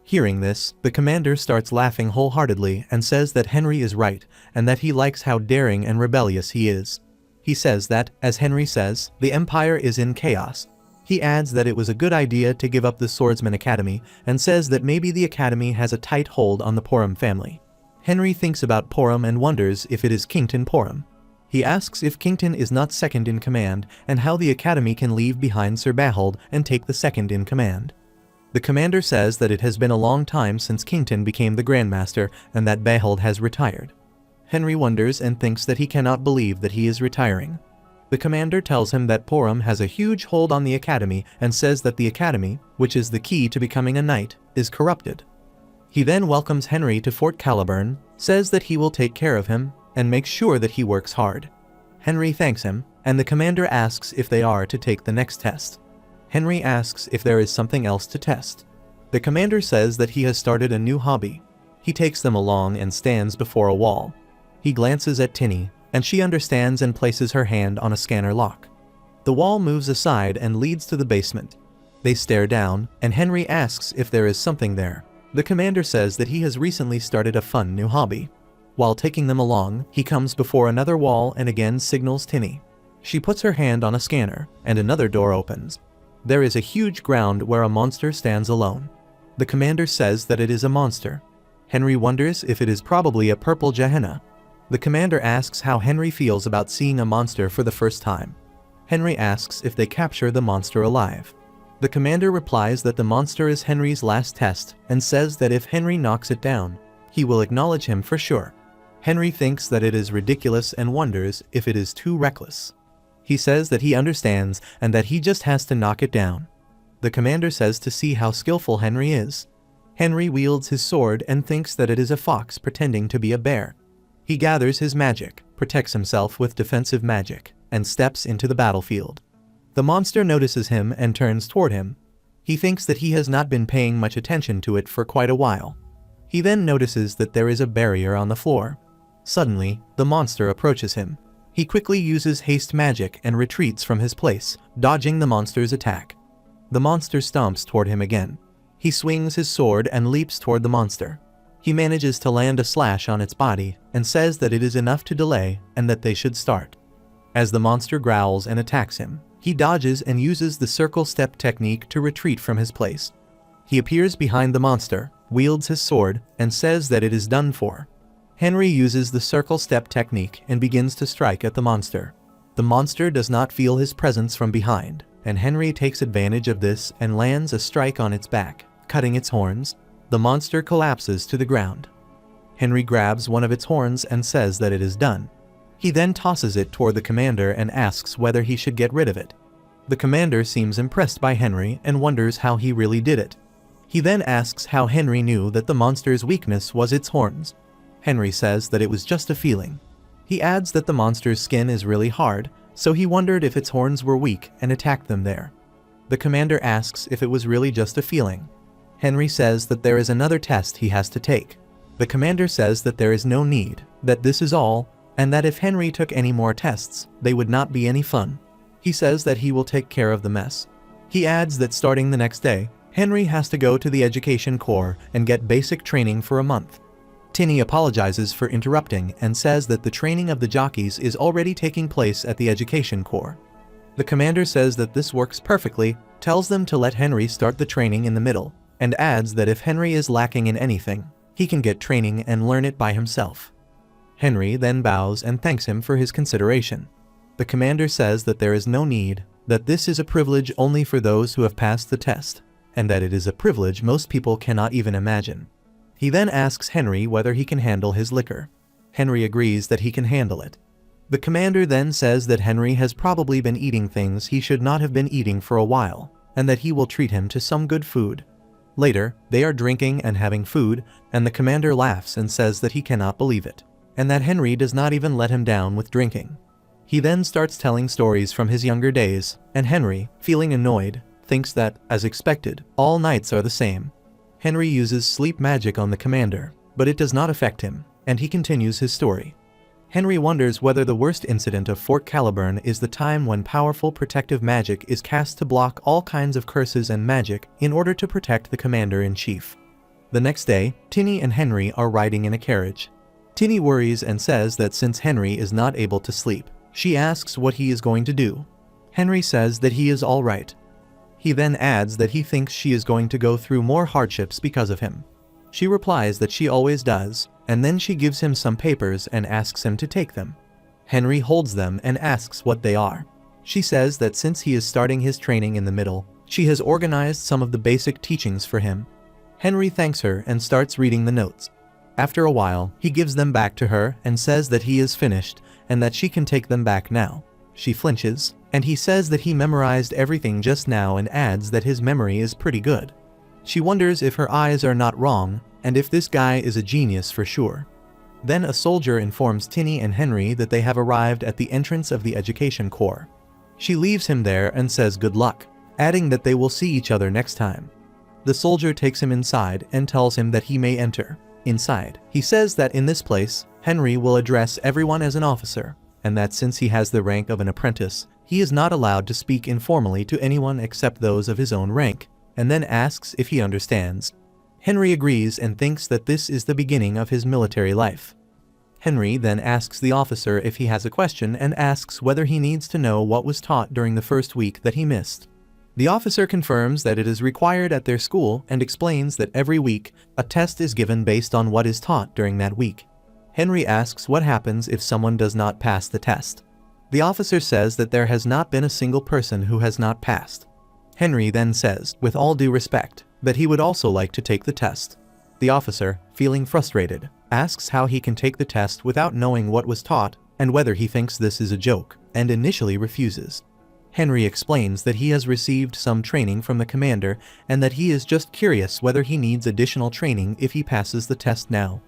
Hearing this, the commander starts laughing wholeheartedly and says that Henry is right and that he likes how daring and rebellious he is. He says that, as Henry says, the Empire is in chaos. He adds that it was a good idea to give up the Swordsman Academy and says that maybe the academy has a tight hold on the Porum family. Henry thinks about Porum and wonders if it is Kington Porum. He asks if Kington is not second in command and how the academy can leave behind Sir Bahold and take the second in command. The commander says that it has been a long time since Kington became the Grandmaster and that Bahold has retired. Henry wonders and thinks that he cannot believe that he is retiring. The commander tells him that Porum has a huge hold on the academy and says that the academy, which is the key to becoming a knight, is corrupted. He then welcomes Henry to Fort Caliburn, says that he will take care of him, and makes sure that he works hard. Henry thanks him, and the commander asks if they are to take the next test. Henry asks if there is something else to test. The commander says that he has started a new hobby. He takes them along and stands before a wall. He glances at Tinny, and she understands and places her hand on a scanner lock. The wall moves aside and leads to the basement. They stare down, and Henry asks if there is something there. The commander says that he has recently started a fun new hobby. While taking them along, he comes before another wall and again signals Tinny. She puts her hand on a scanner, and another door opens. There is a huge ground where a monster stands alone. The commander says that it is a monster. Henry wonders if it is probably a purple Gehenna. The commander asks how Henry feels about seeing a monster for the first time. Henry asks if they capture the monster alive. The commander replies that the monster is Henry's last test and says that if Henry knocks it down, he will acknowledge him for sure. Henry thinks that it is ridiculous and wonders if it is too reckless. He says that he understands and that he just has to knock it down. The commander says to see how skillful Henry is. Henry wields his sword and thinks that it is a fox pretending to be a bear. He gathers his magic, protects himself with defensive magic, and steps into the battlefield. The monster notices him and turns toward him. He thinks that he has not been paying much attention to it for quite a while. He then notices that there is a barrier on the floor. Suddenly, the monster approaches him. He quickly uses haste magic and retreats from his place, dodging the monster's attack. The monster stomps toward him again. He swings his sword and leaps toward the monster. He manages to land a slash on its body and says that it is enough to delay and that they should start. As the monster growls and attacks him, he dodges and uses the circle step technique to retreat from his place. He appears behind the monster, wields his sword, and says that it is done for. Henry uses the circle step technique and begins to strike at the monster. The monster does not feel his presence from behind, and Henry takes advantage of this and lands a strike on its back, cutting its horns. The monster collapses to the ground. Henry grabs one of its horns and says that it is done. He then tosses it toward the commander and asks whether he should get rid of it. The commander seems impressed by Henry and wonders how he really did it. He then asks how Henry knew that the monster's weakness was its horns. Henry says that it was just a feeling. He adds that the monster's skin is really hard, so he wondered if its horns were weak and attacked them there. The commander asks if it was really just a feeling. Henry says that there is another test he has to take. The commander says that there is no need, that this is all, and that if Henry took any more tests, they would not be any fun. He says that he will take care of the mess. He adds that starting the next day, Henry has to go to the Education Corps and get basic training for a month. Tinny apologizes for interrupting and says that the training of the jockeys is already taking place at the Education Corps. The commander says that this works perfectly, tells them to let Henry start the training in the middle, and adds that if Henry is lacking in anything, he can get training and learn it by himself. Henry then bows and thanks him for his consideration. The commander says that there is no need, that this is a privilege only for those who have passed the test, and that it is a privilege most people cannot even imagine. He then asks Henry whether he can handle his liquor. Henry agrees that he can handle it. The commander then says that Henry has probably been eating things he should not have been eating for a while, and that he will treat him to some good food. Later, they are drinking and having food, and the commander laughs and says that he cannot believe it, and that Henry does not even let him down with drinking. He then starts telling stories from his younger days, and Henry, feeling annoyed, thinks that, as expected, all nights are the same. Henry uses sleep magic on the commander, but it does not affect him, and he continues his story. Henry wonders whether the worst incident of Fort Caliburn is the time when powerful protective magic is cast to block all kinds of curses and magic in order to protect the commander-in-chief. The next day, Tinny and Henry are riding in a carriage. Tinny worries and says that since Henry is not able to sleep, she asks what he is going to do. Henry says that he is all right. He then adds that he thinks she is going to go through more hardships because of him. She replies that she always does, and then she gives him some papers and asks him to take them. Henry holds them and asks what they are. She says that since he is starting his training in the middle, she has organized some of the basic teachings for him. Henry thanks her and starts reading the notes. After a while, he gives them back to her and says that he is finished and that she can take them back now. She flinches, and he says that he memorized everything just now and adds that his memory is pretty good. She wonders if her eyes are not wrong, and if this guy is a genius for sure. Then a soldier informs Tinny and Henry that they have arrived at the entrance of the education corps. She leaves him there and says good luck, adding that they will see each other next time. The soldier takes him inside and tells him that he may enter. Inside, he says that in this place, Henry will address everyone as an officer, and that since he has the rank of an apprentice, he is not allowed to speak informally to anyone except those of his own rank, and then asks if he understands. Henry agrees and thinks that this is the beginning of his military life. Henry then asks the officer if he has a question and asks whether he needs to know what was taught during the first week that he missed. The officer confirms that it is required at their school and explains that every week, a test is given based on what is taught during that week. Henry asks what happens if someone does not pass the test. The officer says that there has not been a single person who has not passed. Henry then says, with all due respect, that he would also like to take the test. The officer, feeling frustrated, asks how he can take the test without knowing what was taught and whether he thinks this is a joke, and initially refuses. Henry explains that he has received some training from the commander and that he is just curious whether he needs additional training if he passes the test now.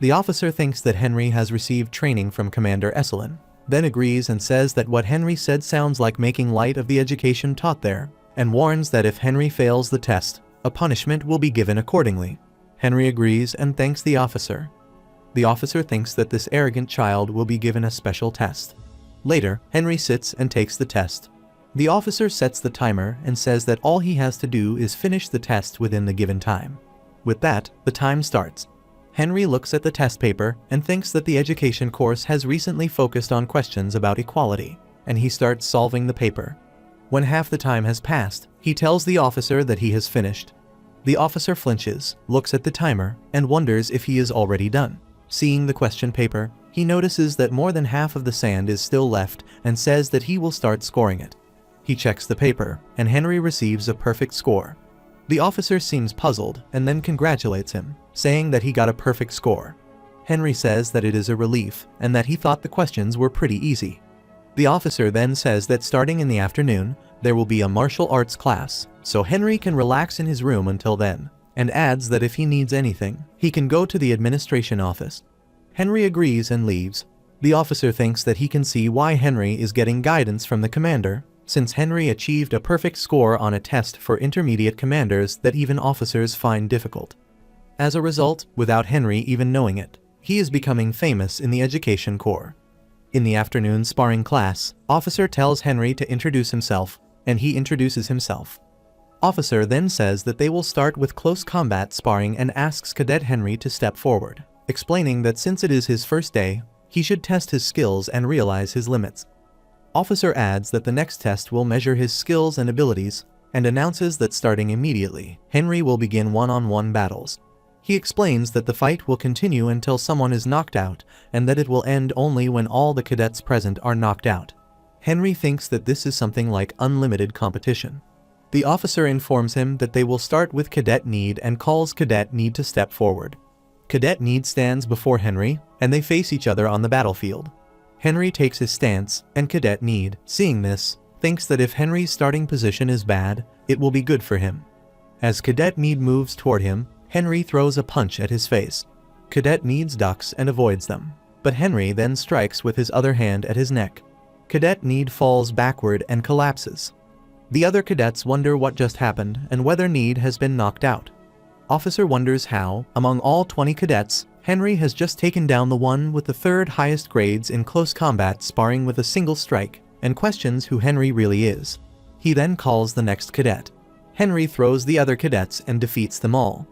The officer thinks that Henry has received training from Commander Esselin, then agrees and says that what Henry said sounds like making light of the education taught there, and warns that if Henry fails the test, a punishment will be given accordingly. Henry agrees and thanks the officer. The officer thinks that this arrogant child will be given a special test. Later, Henry sits and takes the test. The officer sets the timer and says that all he has to do is finish the test within the given time. With that, the time starts. Henry looks at the test paper and thinks that the education course has recently focused on questions about equality, and he starts solving the paper. When half the time has passed, he tells the officer that he has finished. The officer flinches, looks at the timer, and wonders if he is already done. Seeing the question paper, he notices that more than half of the sand is still left and says that he will start scoring it. He checks the paper, and Henry receives a perfect score. The officer seems puzzled and then congratulates him, saying that he got a perfect score. Henry says that it is a relief and that he thought the questions were pretty easy. The officer then says that starting in the afternoon, there will be a martial arts class, so Henry can relax in his room until then, and adds that if he needs anything, he can go to the administration office. Henry agrees and leaves. The officer thinks that he can see why Henry is getting guidance from the commander, since Henry achieved a perfect score on a test for intermediate commanders that even officers find difficult. As a result, without Henry even knowing it, he is becoming famous in the education corps. In the afternoon sparring class, Officer tells Henry to introduce himself, and he introduces himself. Officer then says that they will start with close combat sparring and asks Cadet Henry to step forward, explaining that since it is his first day, he should test his skills and realize his limits. Officer adds that the next test will measure his skills and abilities, and announces that starting immediately, Henry will begin one-on-one battles. He explains that the fight will continue until someone is knocked out, and that it will end only when all the cadets present are knocked out. Henry thinks that this is something like unlimited competition. The officer informs him that they will start with Cadet Need and calls Cadet Need to step forward. Cadet Need stands before Henry, and they face each other on the battlefield. Henry takes his stance, and Cadet Need, seeing this, thinks that if Henry's starting position is bad, it will be good for him. As Cadet Need moves toward him, Henry throws a punch at his face. Cadet Need ducks and avoids them, but Henry then strikes with his other hand at his neck. Cadet Need falls backward and collapses. The other cadets wonder what just happened and whether Need has been knocked out. Officer wonders how, among all 20 cadets, Henry has just taken down the one with the third highest grades in close combat sparring with a single strike, and questions who Henry really is. He then calls the next cadet. Henry throws the other cadets and defeats them all.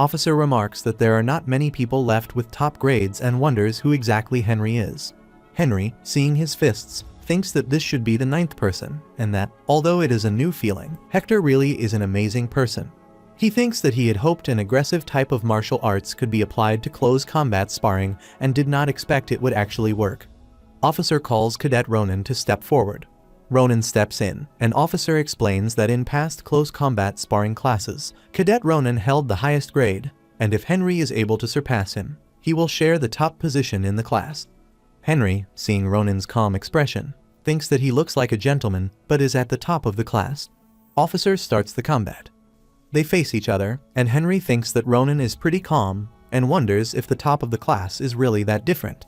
Officer remarks that there are not many people left with top grades and wonders who exactly Henry is. Henry, seeing his fists, thinks that this should be the 9th person, and that, although it is a new feeling, Hector really is an amazing person. He thinks that he had hoped an aggressive type of martial arts could be applied to close combat sparring and did not expect it would actually work. Officer calls Cadet Ronan to step forward. Ronan steps in, and Officer explains that in past close combat sparring classes, Cadet Ronan held the highest grade, and if Henry is able to surpass him, he will share the top position in the class. Henry, seeing Ronan's calm expression, thinks that he looks like a gentleman but is at the top of the class. Officer starts the combat. They face each other, and Henry thinks that Ronan is pretty calm and wonders if the top of the class is really that different.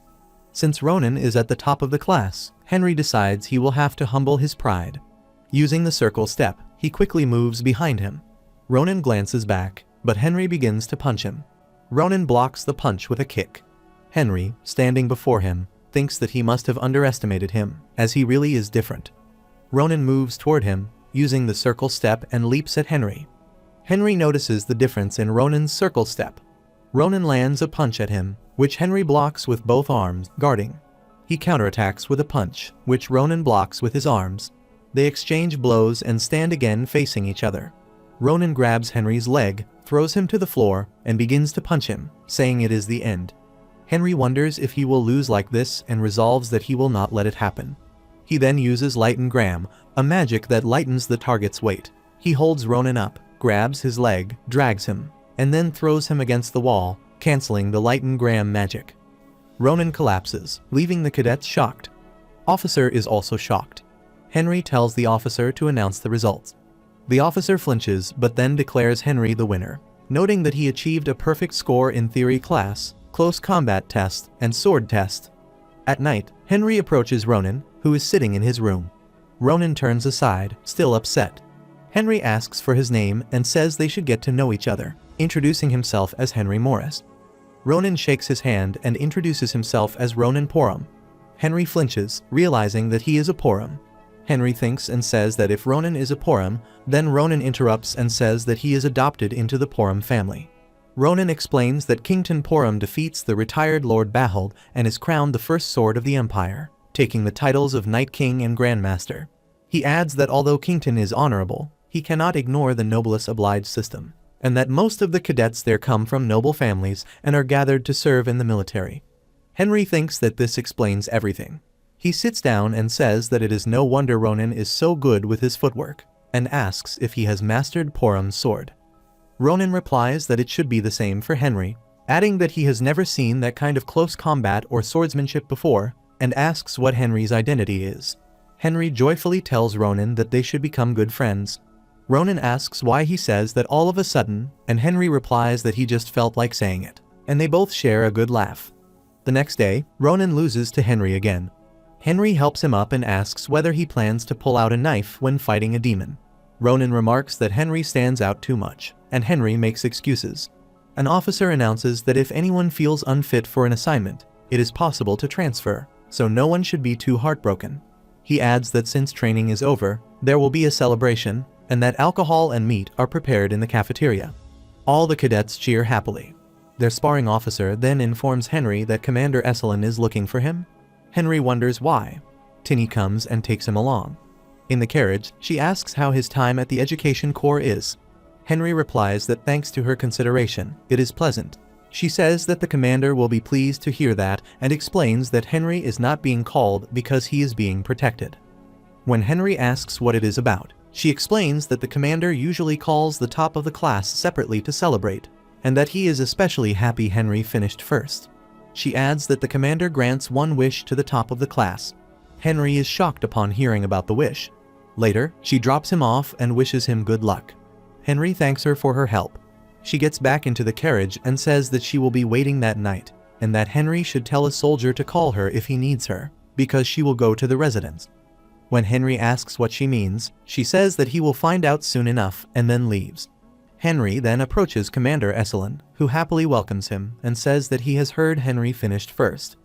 Since Ronan is at the top of the class, Henry decides he will have to humble his pride. Using the circle step, he quickly moves behind him. Ronan glances back, but Henry begins to punch him. Ronan blocks the punch with a kick. Henry, standing before him, thinks that he must have underestimated him, as he really is different. Ronan moves toward him, using the circle step and leaps at Henry. Henry notices the difference in Ronan's circle step. Ronan lands a punch at him, which Henry blocks with both arms, guarding. He counterattacks with a punch, which Ronan blocks with his arms. They exchange blows and stand again facing each other. Ronan grabs Henry's leg, throws him to the floor, and begins to punch him, saying it is the end. Henry wonders if he will lose like this and resolves that he will not let it happen. He then uses Lighten Gram, a magic that lightens the target's weight. He holds Ronan up, grabs his leg, drags him, and then throws him against the wall, canceling the Lighten Gram magic. Ronan collapses, leaving the cadets shocked. Officer is also shocked. Henry tells the officer to announce the results. The officer flinches but then declares Henry the winner, noting that he achieved a perfect score in theory class, close combat test, and sword test. At night, Henry approaches Ronan, who is sitting in his room. Ronan turns aside, still upset. Henry asks for his name and says they should get to know each other, introducing himself as Henry Morris. Ronan shakes his hand and introduces himself as Ronan Porum. Henry flinches, realizing that he is a Porum. Henry thinks and says that if Ronan is a Porum, then Ronan interrupts and says that he is adopted into the Porum family. Ronan explains that Kington Porum defeats the retired Lord Bahold and is crowned the first sword of the Empire, taking the titles of Knight King and Grandmaster. He adds that although Kington is honorable, he cannot ignore the noblesse oblige system, and that most of the cadets there come from noble families and are gathered to serve in the military. Henry thinks that this explains everything. He sits down and says that it is no wonder Ronan is so good with his footwork, and asks if he has mastered Porum's sword. Ronan replies that it should be the same for Henry, adding that he has never seen that kind of close combat or swordsmanship before, and asks what Henry's identity is. Henry joyfully tells Ronan that they should become good friends. Ronan asks why he says that all of a sudden, and Henry replies that he just felt like saying it, and they both share a good laugh. The next day, Ronan loses to Henry again. Henry helps him up and asks whether he plans to pull out a knife when fighting a demon. Ronan remarks that Henry stands out too much, and Henry makes excuses. An officer announces that if anyone feels unfit for an assignment, it is possible to transfer, so no one should be too heartbroken. He adds that since training is over, there will be a celebration, and that alcohol and meat are prepared in the cafeteria. All the cadets cheer happily. Their sparring officer then informs Henry that Commander Esselin is looking for him. Henry wonders why. Tinny comes and takes him along. In the carriage, she asks how his time at the Education Corps is. Henry replies that thanks to her consideration, it is pleasant. She says that the commander will be pleased to hear that and explains that Henry is not being called because he is being protected. When Henry asks what it is about, she explains that the commander usually calls the top of the class separately to celebrate, and that he is especially happy Henry finished first. She adds that the commander grants one wish to the top of the class. Henry is shocked upon hearing about the wish. Later, she drops him off and wishes him good luck. Henry thanks her for her help. She gets back into the carriage and says that she will be waiting that night, and that Henry should tell a soldier to call her if he needs her, because she will go to the residence. When Henry asks what she means, she says that he will find out soon enough and then leaves. Henry then approaches Commander Esselin, who happily welcomes him and says that he has heard Henry finished first.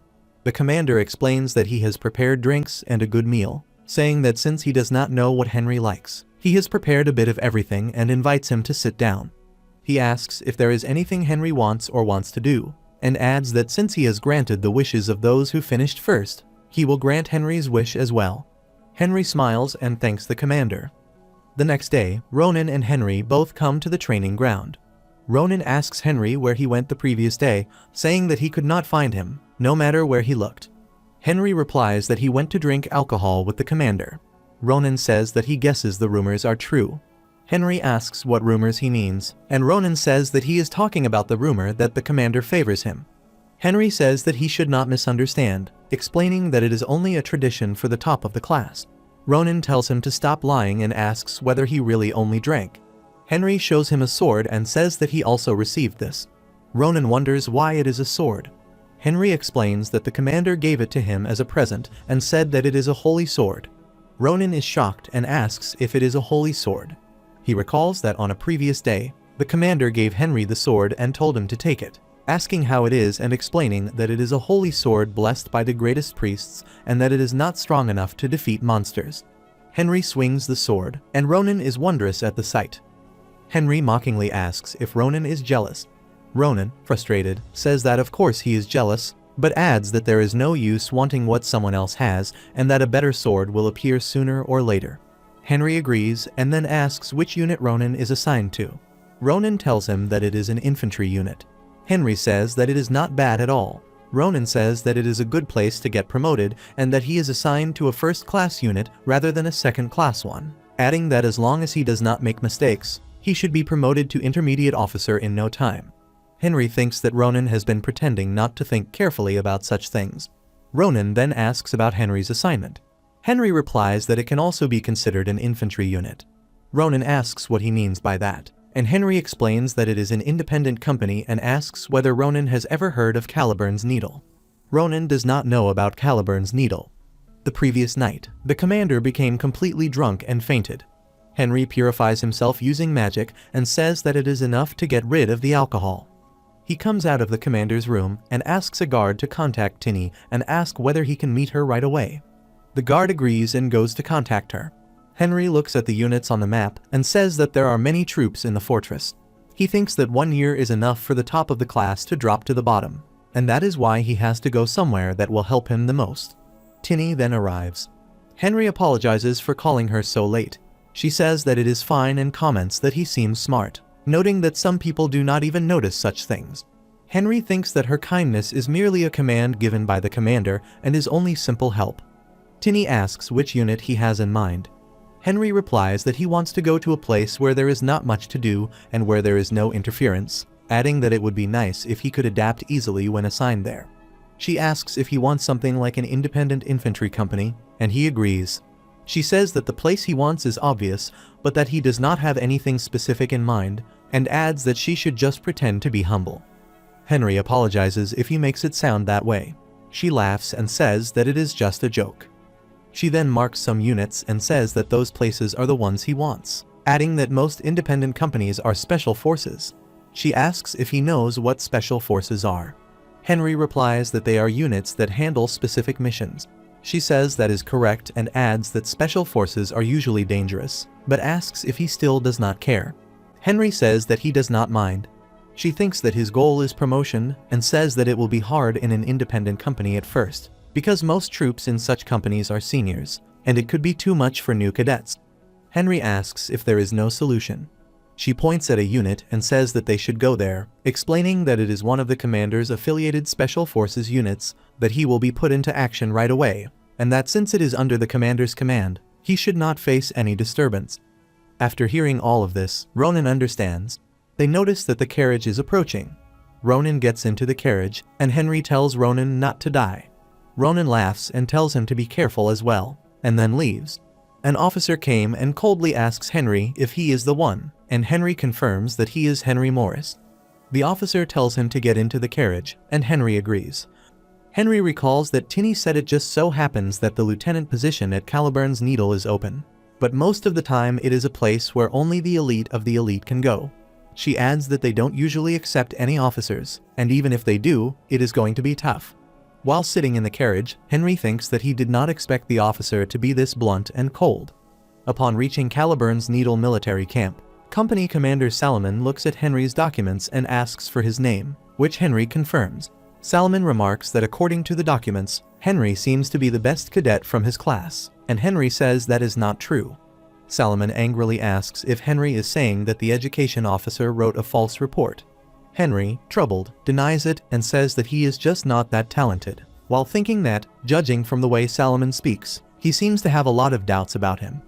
The commander explains that he has prepared drinks and a good meal, saying that since he does not know what Henry likes, he has prepared a bit of everything and invites him to sit down. He asks if there is anything Henry wants or wants to do, and adds that since he has granted the wishes of those who finished first, he will grant Henry's wish as well. Henry smiles and thanks the commander. The next day, Ronan and Henry both come to the training ground. Ronan asks Henry where he went the previous day, saying that he could not find him, no matter where he looked. Henry replies that he went to drink alcohol with the commander. Ronan says that he guesses the rumors are true. Henry asks what rumors he means, and Ronan says that he is talking about the rumor that the commander favors him. Henry says that he should not misunderstand, explaining that it is only a tradition for the top of the class. Ronan tells him to stop lying and asks whether he really only drank. Henry shows him a sword and says that he also received this. Ronan wonders why it is a sword. Henry explains that the commander gave it to him as a present and said that it is a holy sword. Ronan is shocked and asks if it is a holy sword. He recalls that on a previous day, the commander gave Henry the sword and told him to take it, asking how it is and explaining that it is a holy sword blessed by the greatest priests and that it is not strong enough to defeat monsters. Henry swings the sword, and Ronan is wondrous at the sight. Henry mockingly asks if Ronan is jealous. Ronan, frustrated, says that of course he is jealous, but adds that there is no use wanting what someone else has and that a better sword will appear sooner or later. Henry agrees and then asks which unit Ronan is assigned to. Ronan tells him that it is an infantry unit. Henry says that it is not bad at all. Ronan says that it is a good place to get promoted and that he is assigned to a first-class unit rather than a second-class one, adding that as long as he does not make mistakes, he should be promoted to intermediate officer in no time. Henry thinks that Ronan has been pretending not to think carefully about such things. Ronan then asks about Henry's assignment. Henry replies that it can also be considered an infantry unit. Ronan asks what he means by that, and Henry explains that it is an independent company and asks whether Ronan has ever heard of Caliburn's Needle. Ronan does not know about Caliburn's Needle. The previous night, the commander became completely drunk and fainted. Henry purifies himself using magic and says that it is enough to get rid of the alcohol. He comes out of the commander's room and asks a guard to contact Tinny and ask whether he can meet her right away. The guard agrees and goes to contact her. Henry looks at the units on the map and says that there are many troops in the fortress. He thinks that 1 year is enough for the top of the class to drop to the bottom, and that is why he has to go somewhere that will help him the most. Tinny then arrives. Henry apologizes for calling her so late. She says that it is fine and comments that he seems smart, noting that some people do not even notice such things. Henry thinks that her kindness is merely a command given by the commander and is only simple help. Tinny asks which unit he has in mind. Henry replies that he wants to go to a place where there is not much to do and where there is no interference, adding that it would be nice if he could adapt easily when assigned there. She asks if he wants something like an independent infantry company, and he agrees. She says that the place he wants is obvious, but that he does not have anything specific in mind, and adds that she should just pretend to be humble. Henry apologizes if he makes it sound that way. She laughs and says that it is just a joke. She then marks some units and says that those places are the ones he wants, adding that most independent companies are special forces. She asks if he knows what special forces are. Henry replies that they are units that handle specific missions. She says that is correct and adds that special forces are usually dangerous, but asks if he still does not care. Henry says that he does not mind. She thinks that his goal is promotion and says that it will be hard in an independent company at first, because most troops in such companies are seniors, and it could be too much for new cadets. Henry asks if there is no solution. She points at a unit and says that they should go there, explaining that it is one of the commander's affiliated special forces units, that he will be put into action right away, and that since it is under the commander's command, he should not face any disturbance. After hearing all of this, Ronan understands. They notice that the carriage is approaching. Ronan gets into the carriage, and Henry tells Ronan not to die. Ronan laughs and tells him to be careful as well, and then leaves. An officer came and coldly asks Henry if he is the one, and Henry confirms that he is Henry Morris. The officer tells him to get into the carriage, and Henry agrees. Henry recalls that Tinny said it just so happens that the lieutenant position at Caliburn's Needle is open, but most of the time it is a place where only the elite of the elite can go. She adds that they don't usually accept any officers, and even if they do, it is going to be tough. While sitting in the carriage, Henry thinks that he did not expect the officer to be this blunt and cold. Upon reaching Caliburn's Needle military camp, Company Commander Salomon looks at Henry's documents and asks for his name, which Henry confirms. Salomon remarks that according to the documents, Henry seems to be the best cadet from his class, and Henry says that is not true. Salomon angrily asks if Henry is saying that the education officer wrote a false report. Henry, troubled, denies it and says that he is just not that talented, while thinking that, judging from the way Salomon speaks, he seems to have a lot of doubts about him.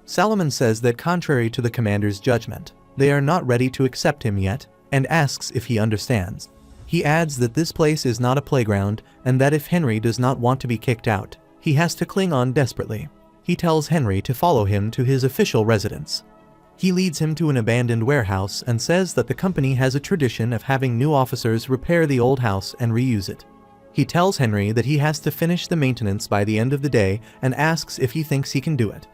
Salomon says that contrary to the commander's judgment, they are not ready to accept him yet, and asks if he understands. He adds that this place is not a playground, and that if Henry does not want to be kicked out, he has to cling on desperately. He tells Henry to follow him to his official residence. He leads him to an abandoned warehouse and says that the company has a tradition of having new officers repair the old house and reuse it. He tells Henry that he has to finish the maintenance by the end of the day and asks if he thinks he can do it.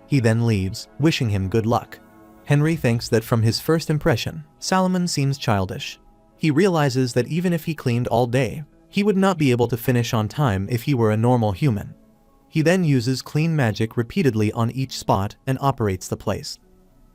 He then leaves, wishing him good luck. Henry thinks that from his first impression, Salomon seems childish. He realizes that even if he cleaned all day, he would not be able to finish on time if he were a normal human. He then uses clean magic repeatedly on each spot and operates the place.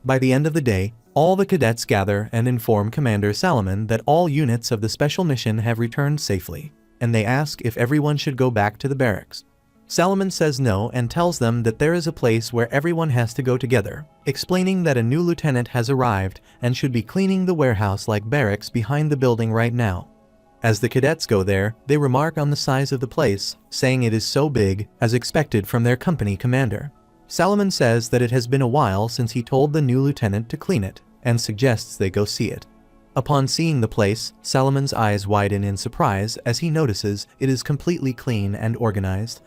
By the end of the day, all the cadets gather and inform Commander Salomon that all units of the special mission have returned safely, and they ask if everyone should go back to the barracks. Salomon says no and tells them that there is a place where everyone has to go together, explaining that a new lieutenant has arrived and should be cleaning the warehouse like barracks behind the building right now. As the cadets go there, they remark on the size of the place, saying it is so big, as expected from their company commander. Salomon says that it has been a while since he told the new lieutenant to clean it, and suggests they go see it. Upon seeing the place, Salomon's eyes widen in surprise as he notices it is completely clean and organized.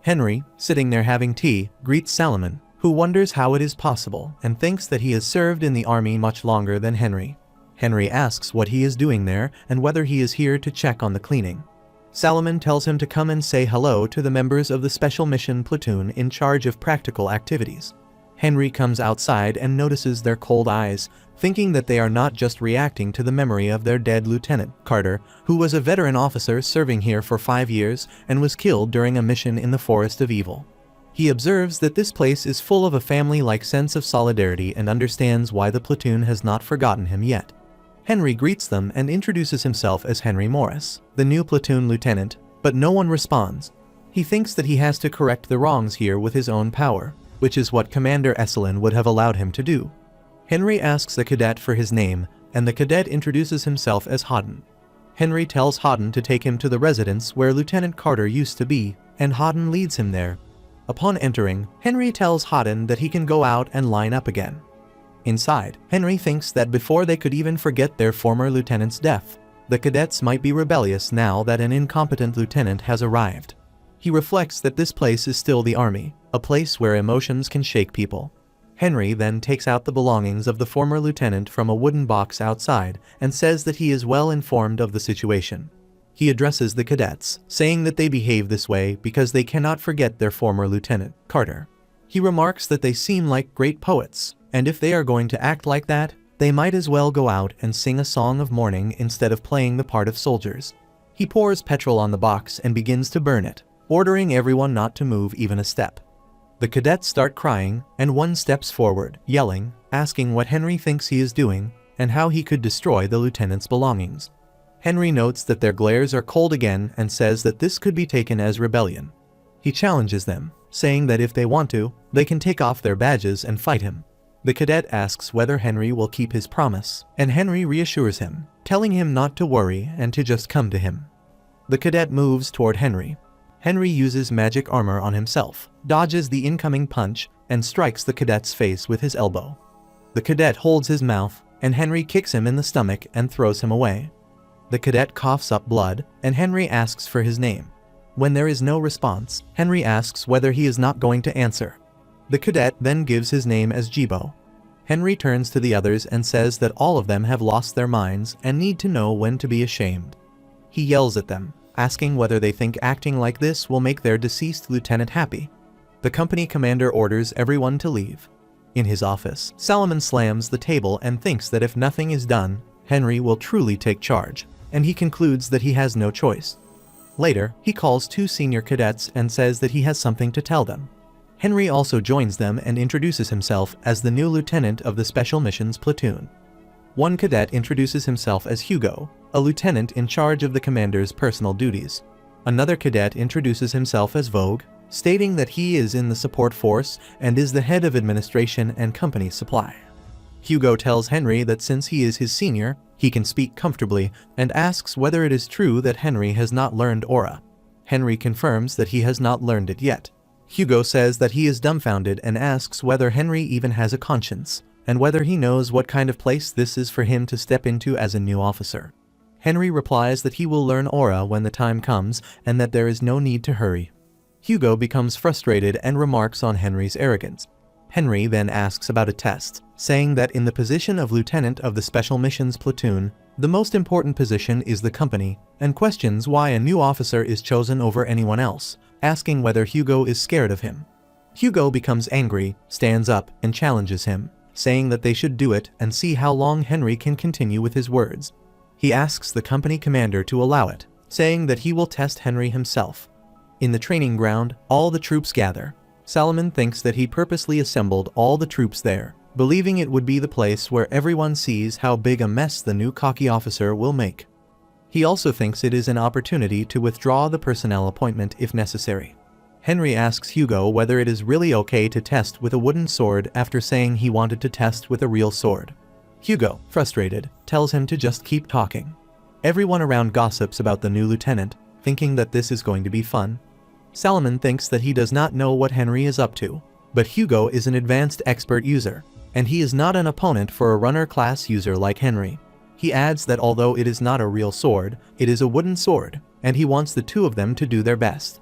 Henry, sitting there having tea, greets Salomon, who wonders how it is possible and thinks that he has served in the army much longer than Henry. Henry asks what he is doing there and whether he is here to check on the cleaning. Salomon tells him to come and say hello to the members of the Special Mission Platoon in charge of practical activities. Henry comes outside and notices their cold eyes, thinking that they are not just reacting to the memory of their dead Lieutenant Carter, who was a veteran officer serving here for 5 years and was killed during a mission in the Forest of Evil. He observes that this place is full of a family-like sense of solidarity and understands why the platoon has not forgotten him yet. Henry greets them and introduces himself as Henry Morris, the new platoon lieutenant, but no one responds. He thinks that he has to correct the wrongs here with his own power, which is what Commander Esselin would have allowed him to do. Henry asks the cadet for his name, and the cadet introduces himself as Hodden. Henry tells Hodden to take him to the residence where Lieutenant Carter used to be, and Hodden leads him there. Upon entering, Henry tells Hodden that he can go out and line up again. Inside, Henry thinks that before they could even forget their former lieutenant's death, the cadets might be rebellious now that an incompetent lieutenant has arrived. He reflects that this place is still the army, a place where emotions can shake people. Henry then takes out the belongings of the former lieutenant from a wooden box outside and says that he is well informed of the situation. He addresses the cadets, saying that they behave this way because they cannot forget their former lieutenant, Carter. He remarks that they seem like great poets, and if they are going to act like that, they might as well go out and sing a song of mourning instead of playing the part of soldiers. He pours petrol on the box and begins to burn it, ordering everyone not to move even a step. The cadets start crying, and one steps forward, yelling, asking what Henry thinks he is doing, and how he could destroy the lieutenant's belongings. Henry notes that their glares are cold again and says that this could be taken as rebellion. He challenges them, saying that if they want to, they can take off their badges and fight him. The cadet asks whether Henry will keep his promise, and Henry reassures him, telling him not to worry and to just come to him. The cadet moves toward Henry. Henry uses magic armor on himself, dodges the incoming punch, and strikes the cadet's face with his elbow. The cadet holds his mouth, and Henry kicks him in the stomach and throws him away. The cadet coughs up blood, and Henry asks for his name. When there is no response, Henry asks whether he is not going to answer. The cadet then gives his name as Jibo. Henry turns to the others and says that all of them have lost their minds and need to know when to be ashamed. He yells at them, asking whether they think acting like this will make their deceased lieutenant happy. The company commander orders everyone to leave. In his office, Solomon slams the table and thinks that if nothing is done, Henry will truly take charge, and he concludes that he has no choice. Later, he calls two senior cadets and says that he has something to tell them. Henry also joins them and introduces himself as the new lieutenant of the Special Missions Platoon. One cadet introduces himself as Hugo, a lieutenant in charge of the commander's personal duties. Another cadet introduces himself as Vogue, stating that he is in the support force and is the head of administration and company supply. Hugo tells Henry that since he is his senior, he can speak comfortably, and asks whether it is true that Henry has not learned aura. Henry confirms that he has not learned it yet. Hugo says that he is dumbfounded and asks whether Henry even has a conscience, and whether he knows what kind of place this is for him to step into as a new officer. Henry replies that he will learn aura when the time comes and that there is no need to hurry. Hugo becomes frustrated and remarks on Henry's arrogance. Henry then asks about a test, saying that in the position of lieutenant of the Special Missions Platoon, the most important position is the company, and questions why a new officer is chosen over anyone else, asking whether Hugo is scared of him. Hugo becomes angry, stands up, and challenges him, saying that they should do it and see how long Henry can continue with his words. He asks the company commander to allow it, saying that he will test Henry himself. In the training ground, all the troops gather. Solomon thinks that he purposely assembled all the troops there, believing it would be the place where everyone sees how big a mess the new cocky officer will make. He also thinks it is an opportunity to withdraw the personnel appointment if necessary. Henry asks Hugo whether it is really okay to test with a wooden sword after saying he wanted to test with a real sword. Hugo, frustrated, tells him to just keep talking. Everyone around gossips about the new lieutenant, thinking that this is going to be fun. Solomon thinks that he does not know what Henry is up to, but Hugo is an advanced expert user, and he is not an opponent for a runner-class user like Henry. He adds that although it is not a real sword, it is a wooden sword, and he wants the two of them to do their best.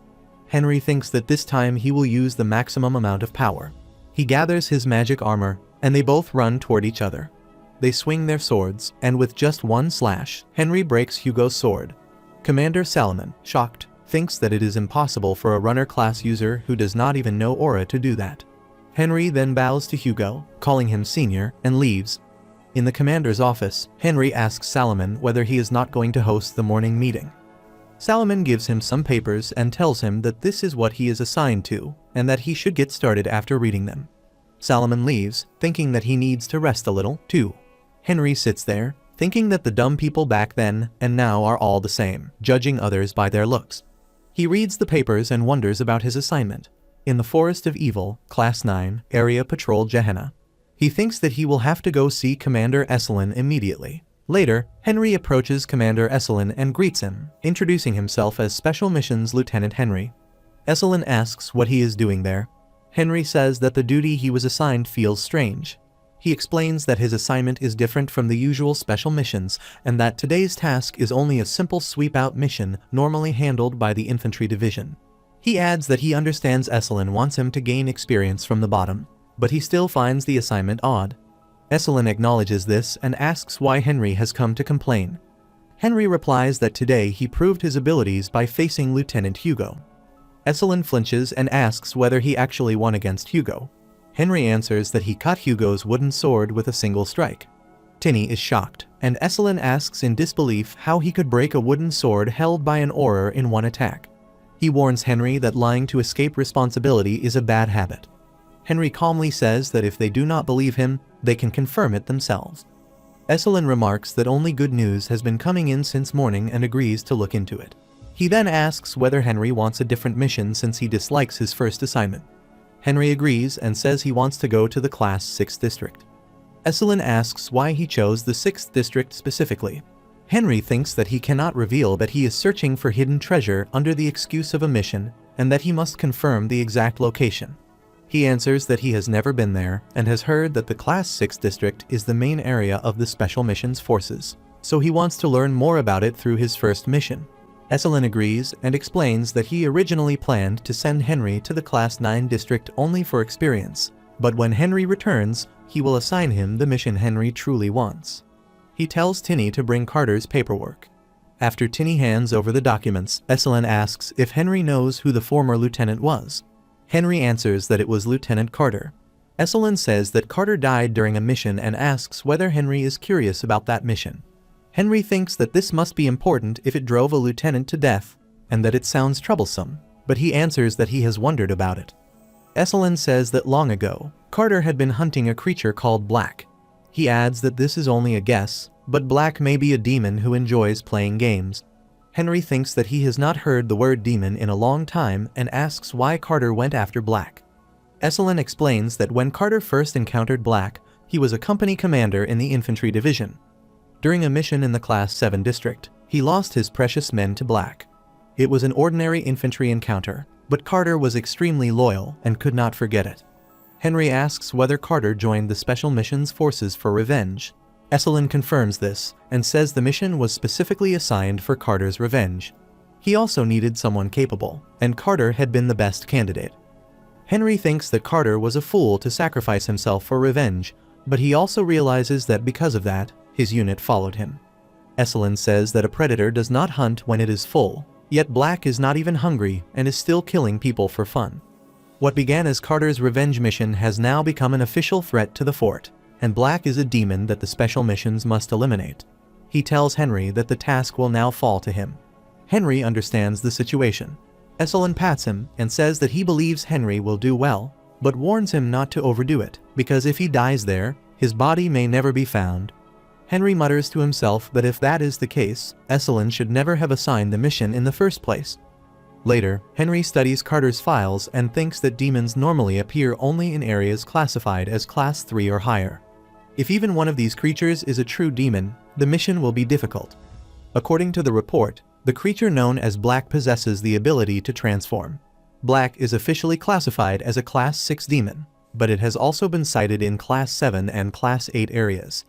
Henry thinks that this time he will use the maximum amount of power. He gathers his magic armor, and they both run toward each other. They swing their swords, and with just one slash, Henry breaks Hugo's sword. Commander Solomon, shocked, thinks that it is impossible for a runner-class user who does not even know aura to do that. Henry then bows to Hugo, calling him senior, and leaves. In the commander's office, Henry asks Solomon whether he is not going to host the morning meeting. Solomon gives him some papers and tells him that this is what he is assigned to, and that he should get started after reading them. Solomon leaves, thinking that he needs to rest a little, too. Henry sits there, thinking that the dumb people back then and now are all the same, judging others by their looks. He reads the papers and wonders about his assignment. In the Forest of Evil, Class 9, Area Patrol Gehenna. He thinks that he will have to go see Commander Esselin immediately. Later, Henry approaches Commander Esselin and greets him, introducing himself as Special Missions Lieutenant Henry. Esselin asks what he is doing there. Henry says that the duty he was assigned feels strange. He explains that his assignment is different from the usual special missions, and that today's task is only a simple sweep-out mission normally handled by the infantry division. He adds that he understands Esselin wants him to gain experience from the bottom, but he still finds the assignment odd. Esselin acknowledges this and asks why Henry has come to complain. Henry replies that today he proved his abilities by facing Lieutenant Hugo. Esselin flinches and asks whether he actually won against Hugo. Henry answers that he cut Hugo's wooden sword with a single strike. Tinny is shocked, and Esselin asks in disbelief how he could break a wooden sword held by an Auror in one attack. He warns Henry that lying to escape responsibility is a bad habit. Henry calmly says that if they do not believe him, they can confirm it themselves. Esselin remarks that only good news has been coming in since morning and agrees to look into it. He then asks whether Henry wants a different mission since he dislikes his first assignment. Henry agrees and says he wants to go to the Class 6 district. Esselin asks why he chose the 6th district specifically. Henry thinks that he cannot reveal that he is searching for hidden treasure under the excuse of a mission and that he must confirm the exact location. He answers that he has never been there and has heard that the Class 6 district is the main area of the Special Missions Forces, so he wants to learn more about it through his first mission. Esselin agrees and explains that he originally planned to send Henry to the Class 9 district only for experience, but when Henry returns, he will assign him the mission Henry truly wants. He tells Tinny to bring Carter's paperwork. After Tinny hands over the documents, Esselin asks if Henry knows who the former lieutenant was. Henry answers that it was Lieutenant Carter. Esselin says that Carter died during a mission and asks whether Henry is curious about that mission. Henry thinks that this must be important if it drove a lieutenant to death, and that it sounds troublesome, but he answers that he has wondered about it. Esselin says that long ago, Carter had been hunting a creature called Black. He adds that this is only a guess, but Black may be a demon who enjoys playing games. Henry thinks that he has not heard the word demon in a long time and asks why Carter went after Black. Esselin explains that when Carter first encountered Black, he was a company commander in the infantry division. During a mission in the Class 7 district, he lost his precious men to Black. It was an ordinary infantry encounter, but Carter was extremely loyal and could not forget it. Henry asks whether Carter joined the Special Missions Forces for revenge. Esselin confirms this and says the mission was specifically assigned for Carter's revenge. He also needed someone capable, and Carter had been the best candidate. Henry thinks that Carter was a fool to sacrifice himself for revenge, but he also realizes that because of that, his unit followed him. Esselin says that a predator does not hunt when it is full, yet Black is not even hungry and is still killing people for fun. What began as Carter's revenge mission has now become an official threat to the fort, and Black is a demon that the special missions must eliminate. He tells Henry that the task will now fall to him. Henry understands the situation. Esselin pats him and says that he believes Henry will do well, but warns him not to overdo it, because if he dies there, his body may never be found. Henry mutters to himself that if that is the case, Esselin should never have assigned the mission in the first place. Later, Henry studies Carter's files and thinks that demons normally appear only in areas classified as Class 3 or higher. If even one of these creatures is a true demon, the mission will be difficult. According to the report, the creature known as Black possesses the ability to transform. Black is officially classified as a Class 6 demon, but it has also been sighted in Class 7 and Class 8 areas.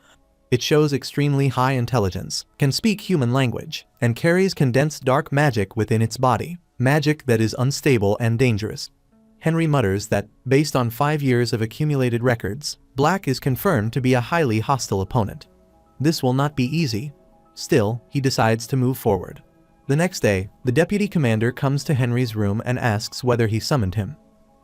It shows extremely high intelligence, can speak human language, and carries condensed dark magic within its body. Magic that is unstable and dangerous. Henry mutters that, based on 5 years of accumulated records, Black is confirmed to be a highly hostile opponent. This will not be easy. Still, he decides to move forward. The next day, the deputy commander comes to Henry's room and asks whether he summoned him.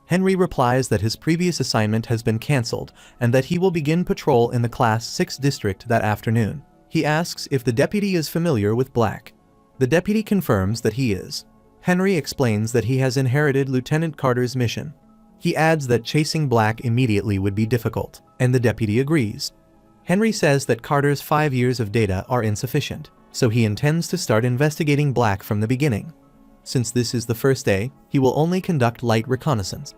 Henry replies that his previous assignment has been cancelled and that he will begin patrol in the Class 6 district that afternoon. He asks if the deputy is familiar with Black. The deputy confirms that he is. Henry explains that he has inherited Lieutenant Carter's mission. He adds that chasing Black immediately would be difficult, and the deputy agrees. Henry says that Carter's 5 years of data are insufficient, so he intends to start investigating Black from the beginning. Since this is the first day, he will only conduct light reconnaissance.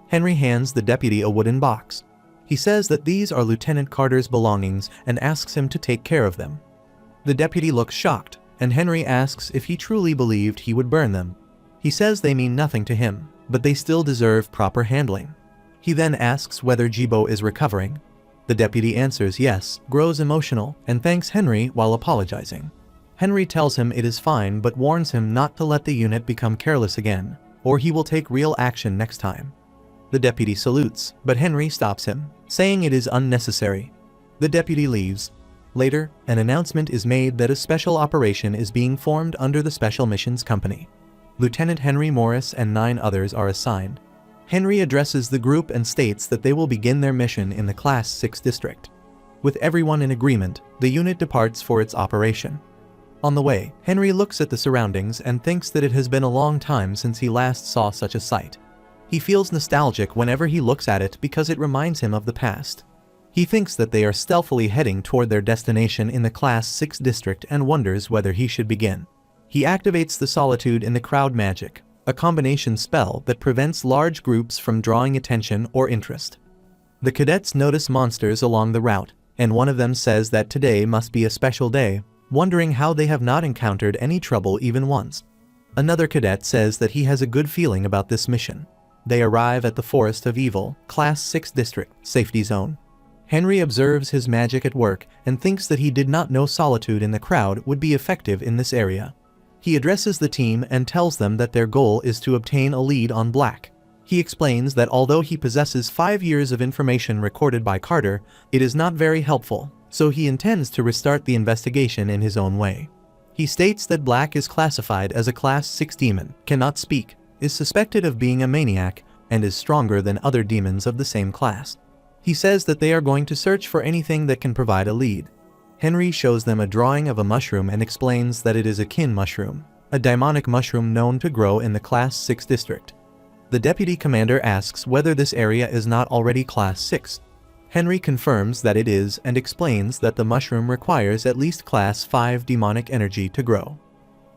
Henry hands the deputy a wooden box. He says that these are Lieutenant Carter's belongings and asks him to take care of them. The deputy looks shocked, and Henry asks if he truly believed he would burn them. He says they mean nothing to him, but they still deserve proper handling. He then asks whether Jibo is recovering. The deputy answers yes, grows emotional, and thanks Henry while apologizing. Henry tells him it is fine but warns him not to let the unit become careless again, or he will take real action next time. The deputy salutes, but Henry stops him, saying it is unnecessary. The deputy leaves. Later, an announcement is made that a special operation is being formed under the Special Missions Company. Lieutenant Henry Morris and 9 others are assigned. Henry addresses the group and states that they will begin their mission in the Class 6 district. With everyone in agreement, the unit departs for its operation. On the way, Henry looks at the surroundings and thinks that it has been a long time since he last saw such a sight. He feels nostalgic whenever he looks at it because it reminds him of the past. He thinks that they are stealthily heading toward their destination in the Class 6 district and wonders whether he should begin. He activates the solitude in the crowd magic, a combination spell that prevents large groups from drawing attention or interest. The cadets notice monsters along the route, and one of them says that today must be a special day, wondering how they have not encountered any trouble even once. Another cadet says that he has a good feeling about this mission. They arrive at the Forest of Evil, Class 6 District, Safety Zone. Henry observes his magic at work and thinks that he did not know solitude in the crowd would be effective in this area. He addresses the team and tells them that their goal is to obtain a lead on Black. He explains that although he possesses 5 years of information recorded by Carter, it is not very helpful, so he intends to restart the investigation in his own way. He states that Black is classified as a Class 6 demon, cannot speak, is suspected of being a maniac, and is stronger than other demons of the same class. He says that they are going to search for anything that can provide a lead. Henry shows them a drawing of a mushroom and explains that it is a kin mushroom, a demonic mushroom known to grow in the Class 6 district. The deputy commander asks whether this area is not already Class 6. Henry confirms that it is and explains that the mushroom requires at least Class 5 demonic energy to grow.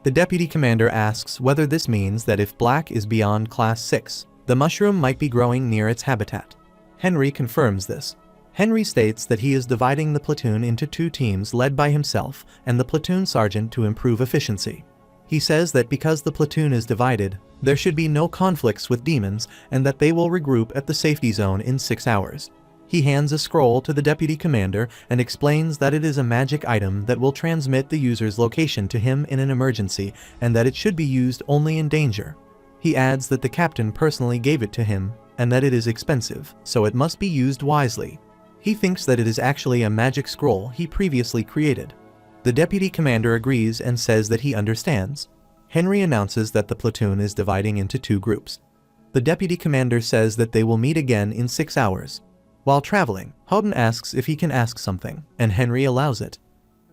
The deputy commander asks whether this means that if Black is beyond Class 6, the mushroom might be growing near its habitat. Henry confirms this. Henry states that he is dividing the platoon into 2 teams led by himself and the platoon sergeant to improve efficiency. He says that because the platoon is divided, there should be no conflicts with demons and that they will regroup at the safety zone in 6 hours. He hands a scroll to the deputy commander and explains that it is a magic item that will transmit the user's location to him in an emergency and that it should be used only in danger. He adds that the captain personally gave it to him and that it is expensive, so it must be used wisely. He thinks that it is actually a magic scroll he previously created. The deputy commander agrees and says that he understands. Henry announces that the platoon is dividing into 2 groups. The deputy commander says that they will meet again in 6 hours. While traveling, Houghton asks if he can ask something, and Henry allows it.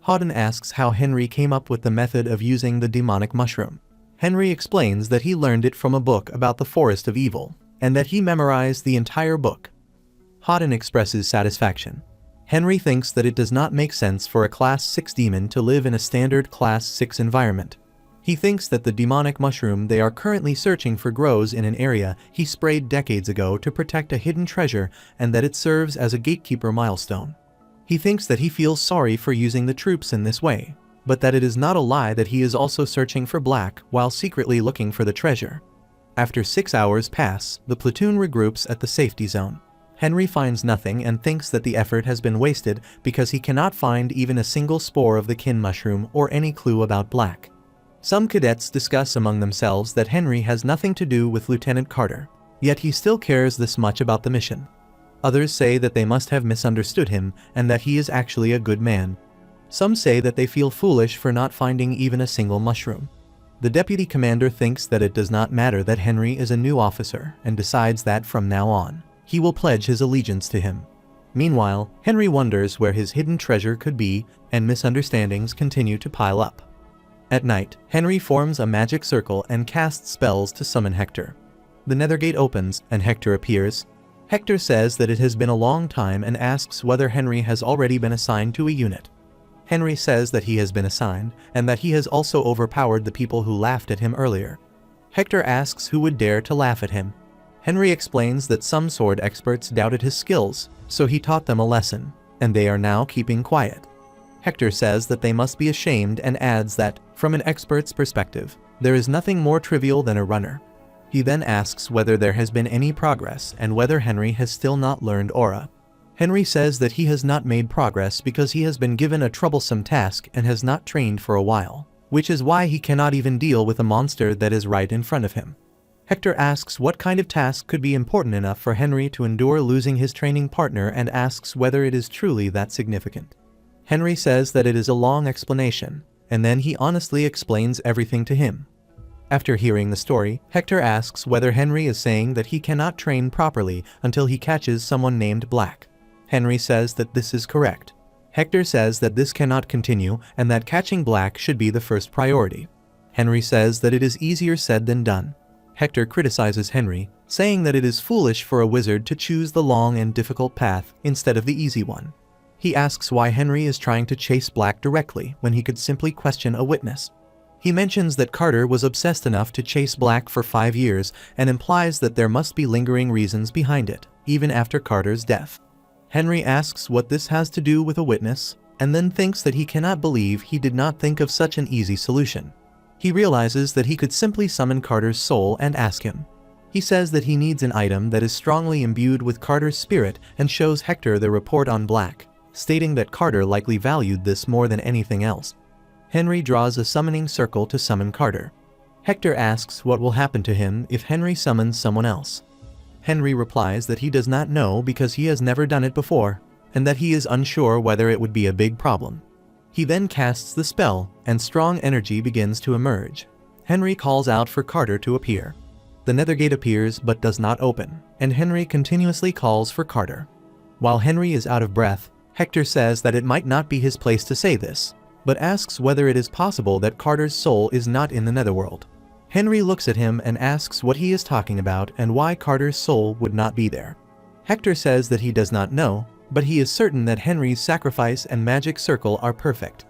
Houghton asks how Henry came up with the method of using the demonic mushroom. Henry explains that he learned it from a book about the Forest of Evil, and that he memorized the entire book. Houghton expresses satisfaction. Henry thinks that it does not make sense for a Class 6 demon to live in a standard Class 6 environment. He thinks that the demonic mushroom they are currently searching for grows in an area he sprayed decades ago to protect a hidden treasure and that it serves as a gatekeeper milestone. He thinks that he feels sorry for using the troops in this way, but that it is not a lie that he is also searching for Black while secretly looking for the treasure. After 6 hours pass, the platoon regroups at the safety zone. Henry finds nothing and thinks that the effort has been wasted because he cannot find even a single spore of the kin mushroom or any clue about Black. Some cadets discuss among themselves that Henry has nothing to do with Lieutenant Carter, yet he still cares this much about the mission. Others say that they must have misunderstood him and that he is actually a good man. Some say that they feel foolish for not finding even a single mushroom. The deputy commander thinks that it does not matter that Henry is a new officer and decides that from now on, he will pledge his allegiance to him. Meanwhile, Henry wonders where his hidden treasure could be, and misunderstandings continue to pile up. At night, Henry forms a magic circle and casts spells to summon Hector. The Nethergate opens, and Hector appears. Hector says that it has been a long time and asks whether Henry has already been assigned to a unit. Henry says that he has been assigned, and that he has also overpowered the people who laughed at him earlier. Hector asks who would dare to laugh at him. Henry explains that some sword experts doubted his skills, so he taught them a lesson, and they are now keeping quiet. Hector says that they must be ashamed and adds that, from an expert's perspective, there is nothing more trivial than a runner. He then asks whether there has been any progress and whether Henry has still not learned Aura. Henry says that he has not made progress because he has been given a troublesome task and has not trained for a while, which is why he cannot even deal with a monster that is right in front of him. Hector asks what kind of task could be important enough for Henry to endure losing his training partner and asks whether it is truly that significant. Henry says that it is a long explanation, and then he honestly explains everything to him. After hearing the story, Hector asks whether Henry is saying that he cannot train properly until he catches someone named Black. Henry says that this is correct. Hector says that this cannot continue and that catching Black should be the first priority. Henry says that it is easier said than done. Hector criticizes Henry, saying that it is foolish for a wizard to choose the long and difficult path instead of the easy one. He asks why Henry is trying to chase Black directly when he could simply question a witness. He mentions that Carter was obsessed enough to chase Black for 5 years and implies that there must be lingering reasons behind it, even after Carter's death. Henry asks what this has to do with a witness, and then thinks that he cannot believe he did not think of such an easy solution. He realizes that he could simply summon Carter's soul and ask him. He says that he needs an item that is strongly imbued with Carter's spirit and shows Hector the report on Black, stating that Carter likely valued this more than anything else. Henry draws a summoning circle to summon Carter. Hector asks what will happen to him if Henry summons someone else. Henry replies that he does not know because he has never done it before, and that he is unsure whether it would be a big problem. He then casts the spell, and strong energy begins to emerge. Henry calls out for Carter to appear. The Nethergate appears but does not open, and Henry continuously calls for Carter. While Henry is out of breath, Hector says that it might not be his place to say this, but asks whether it is possible that Carter's soul is not in the Netherworld. Henry looks at him and asks what he is talking about and why Carter's soul would not be there. Hector says that he does not know, but he is certain that Henry's sacrifice and magic circle are perfect.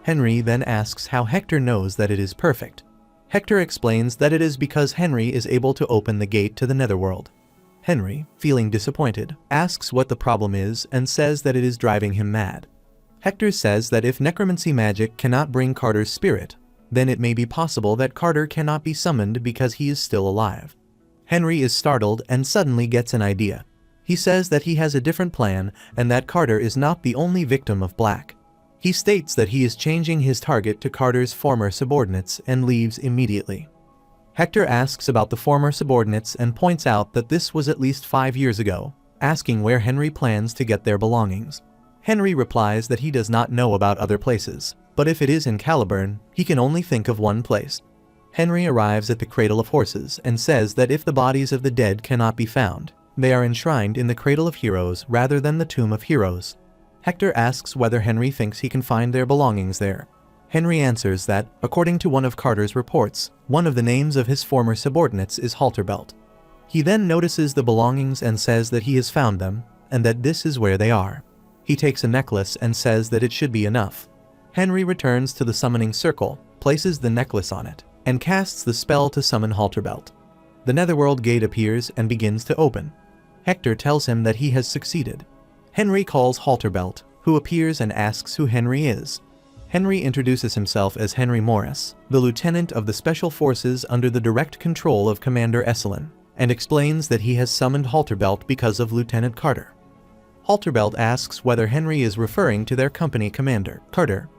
Henry then asks how Hector knows that it is perfect. Hector explains that it is because Henry is able to open the gate to the Netherworld. Henry, feeling disappointed, asks what the problem is and says that it is driving him mad. Hector says that if necromancy magic cannot bring Carter's spirit, then it may be possible that Carter cannot be summoned because he is still alive. Henry is startled and suddenly gets an idea. He says that he has a different plan and that Carter is not the only victim of Black. He states that he is changing his target to Carter's former subordinates and leaves immediately. Hector asks about the former subordinates and points out that this was at least 5 years ago, asking where Henry plans to get their belongings. Henry replies that he does not know about other places, but if it is in Caliburn, he can only think of one place. Henry arrives at the Cradle of Horses and says that if the bodies of the dead cannot be found, they are enshrined in the Cradle of Heroes rather than the Tomb of Heroes. Hector asks whether Henry thinks he can find their belongings there. Henry answers that, according to one of Carter's reports, one of the names of his former subordinates is Halterbelt. He then notices the belongings and says that he has found them, and that this is where they are. He takes a necklace and says that it should be enough. Henry returns to the summoning circle, places the necklace on it, and casts the spell to summon Halterbelt. The Netherworld gate appears and begins to open. Hector tells him that he has succeeded. Henry calls Halterbelt, who appears and asks who Henry is. Henry introduces himself as Henry Morris, the lieutenant of the Special Forces under the direct control of Commander Esselin, and explains that he has summoned Halterbelt because of Lieutenant Carter. Halterbelt asks whether Henry is referring to their company commander, Carter.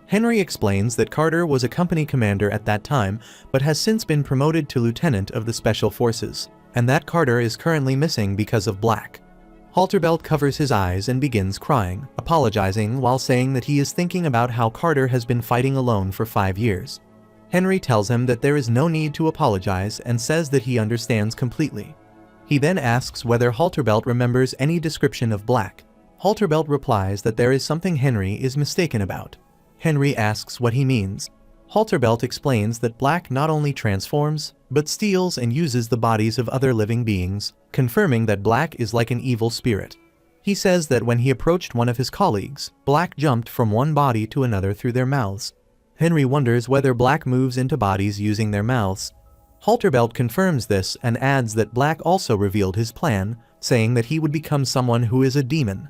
Henry explains that Carter was a company commander at that time, but has since been promoted to lieutenant of the Special Forces, and that Carter is currently missing because of Black. Halterbelt covers his eyes and begins crying, apologizing while saying that he is thinking about how Carter has been fighting alone for 5 years. Henry tells him that there is no need to apologize and says that he understands completely. He then asks whether Halterbelt remembers any description of Black. Halterbelt replies that there is something Henry is mistaken about. Henry asks what he means. Halterbelt explains that Black not only transforms, but steals and uses the bodies of other living beings, confirming that Black is like an evil spirit. He says that when he approached one of his colleagues, Black jumped from one body to another through their mouths. Henry wonders whether Black moves into bodies using their mouths. Halterbelt confirms this and adds that Black also revealed his plan, saying that he would become someone who is a demon.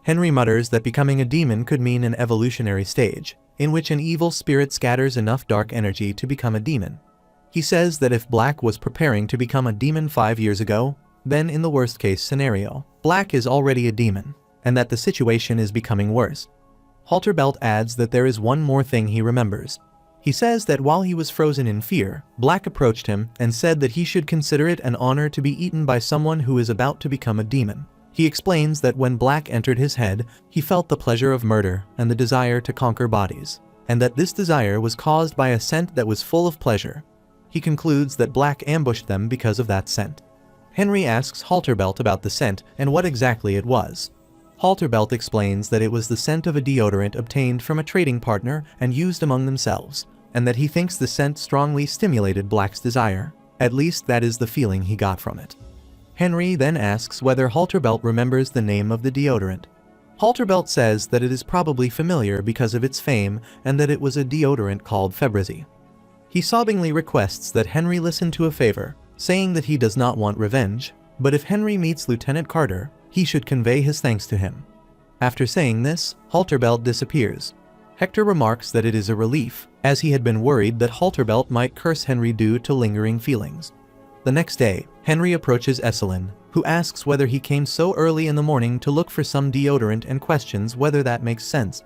Henry mutters that becoming a demon could mean an evolutionary stage, in which an evil spirit scatters enough dark energy to become a demon. He says that if Black was preparing to become a demon 5 years ago, then in the worst case scenario, Black is already a demon, and that the situation is becoming worse. Halterbelt adds that there is one more thing he remembers. He says that while he was frozen in fear, Black approached him and said that he should consider it an honor to be eaten by someone who is about to become a demon. He explains that when Black entered his head, he felt the pleasure of murder and the desire to conquer bodies, and that this desire was caused by a scent that was full of pleasure. He concludes that Black ambushed them because of that scent. Henry asks Halterbelt about the scent and what exactly it was. Halterbelt explains that it was the scent of a deodorant obtained from a trading partner and used among themselves, and that he thinks the scent strongly stimulated Black's desire. At least that is the feeling he got from it. Henry then asks whether Halterbelt remembers the name of the deodorant. Halterbelt says that it is probably familiar because of its fame and that it was a deodorant called Febreze. He sobbingly requests that Henry listen to a favor, saying that he does not want revenge, but if Henry meets Lieutenant Carter, he should convey his thanks to him. After saying this, Halterbelt disappears. Hector remarks that it is a relief, as he had been worried that Halterbelt might curse Henry due to lingering feelings. The next day, Henry approaches Esselin, who asks whether he came so early in the morning to look for some deodorant and questions whether that makes sense.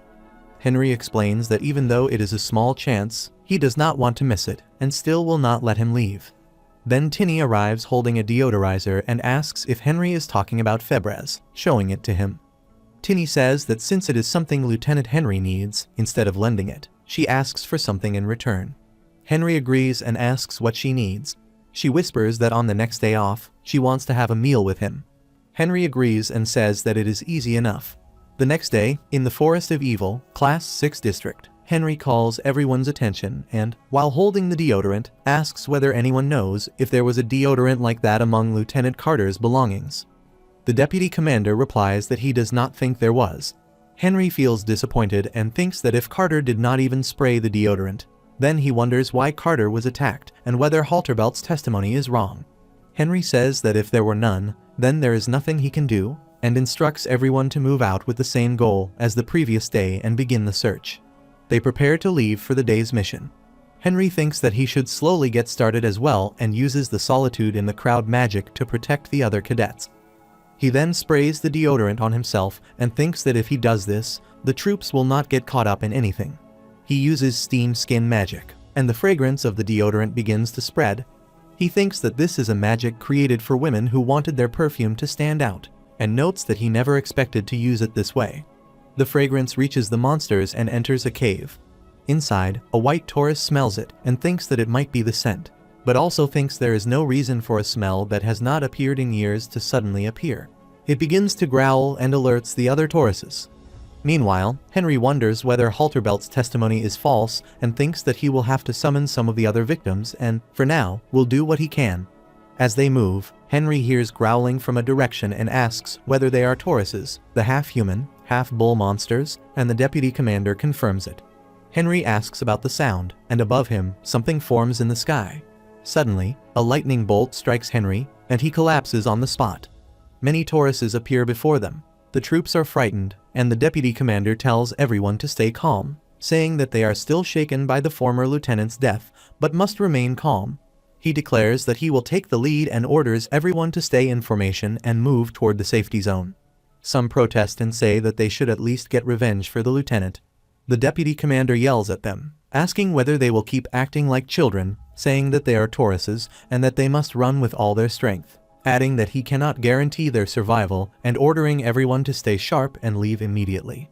Henry explains that even though it is a small chance, he does not want to miss it, and still will not let him leave. Then Tinny arrives holding a deodorizer and asks if Henry is talking about Febres, showing it to him. Tinny says that since it is something Lieutenant Henry needs, instead of lending it, she asks for something in return. Henry agrees and asks what she needs. She whispers that on the next day off, she wants to have a meal with him. Henry agrees and says that it is easy enough. The next day, in the Forest of Evil, Class 6 District, Henry calls everyone's attention and, while holding the deodorant, asks whether anyone knows if there was a deodorant like that among Lieutenant Carter's belongings. The deputy commander replies that he does not think there was. Henry feels disappointed and thinks that if Carter did not even spray the deodorant, then he wonders why Carter was attacked and whether Halterbelt's testimony is wrong. Henry says that if there were none, then there is nothing he can do, and instructs everyone to move out with the same goal as the previous day and begin the search. They prepare to leave for the day's mission. Henry thinks that he should slowly get started as well and uses the solitude in the crowd magic to protect the other cadets. He then sprays the deodorant on himself and thinks that if he does this, the troops will not get caught up in anything. He uses steam skin magic, and the fragrance of the deodorant begins to spread. He thinks that this is a magic created for women who wanted their perfume to stand out, and notes that he never expected to use it this way. The fragrance reaches the monsters and enters a cave. Inside, a white Taurus smells it and thinks that it might be the scent, but also thinks there is no reason for a smell that has not appeared in years to suddenly appear. It begins to growl and alerts the other Tauruses. Meanwhile, Henry wonders whether Halterbelt's testimony is false and thinks that he will have to summon some of the other victims and, for now, will do what he can. As they move, Henry hears growling from a direction and asks whether they are Tauruses, the half-human, half-bull monsters, and the deputy commander confirms it. Henry asks about the sound, and above him, something forms in the sky. Suddenly, a lightning bolt strikes Henry, and he collapses on the spot. Many Tauruses appear before them. The troops are frightened, and the deputy commander tells everyone to stay calm, saying that they are still shaken by the former lieutenant's death, but must remain calm. He declares that he will take the lead and orders everyone to stay in formation and move toward the safety zone. Some protest and say that they should at least get revenge for the lieutenant. The deputy commander yells at them, asking whether they will keep acting like children, saying that they are Tauruses and that they must run with all their strength, adding that he cannot guarantee their survival and ordering everyone to stay sharp and leave immediately.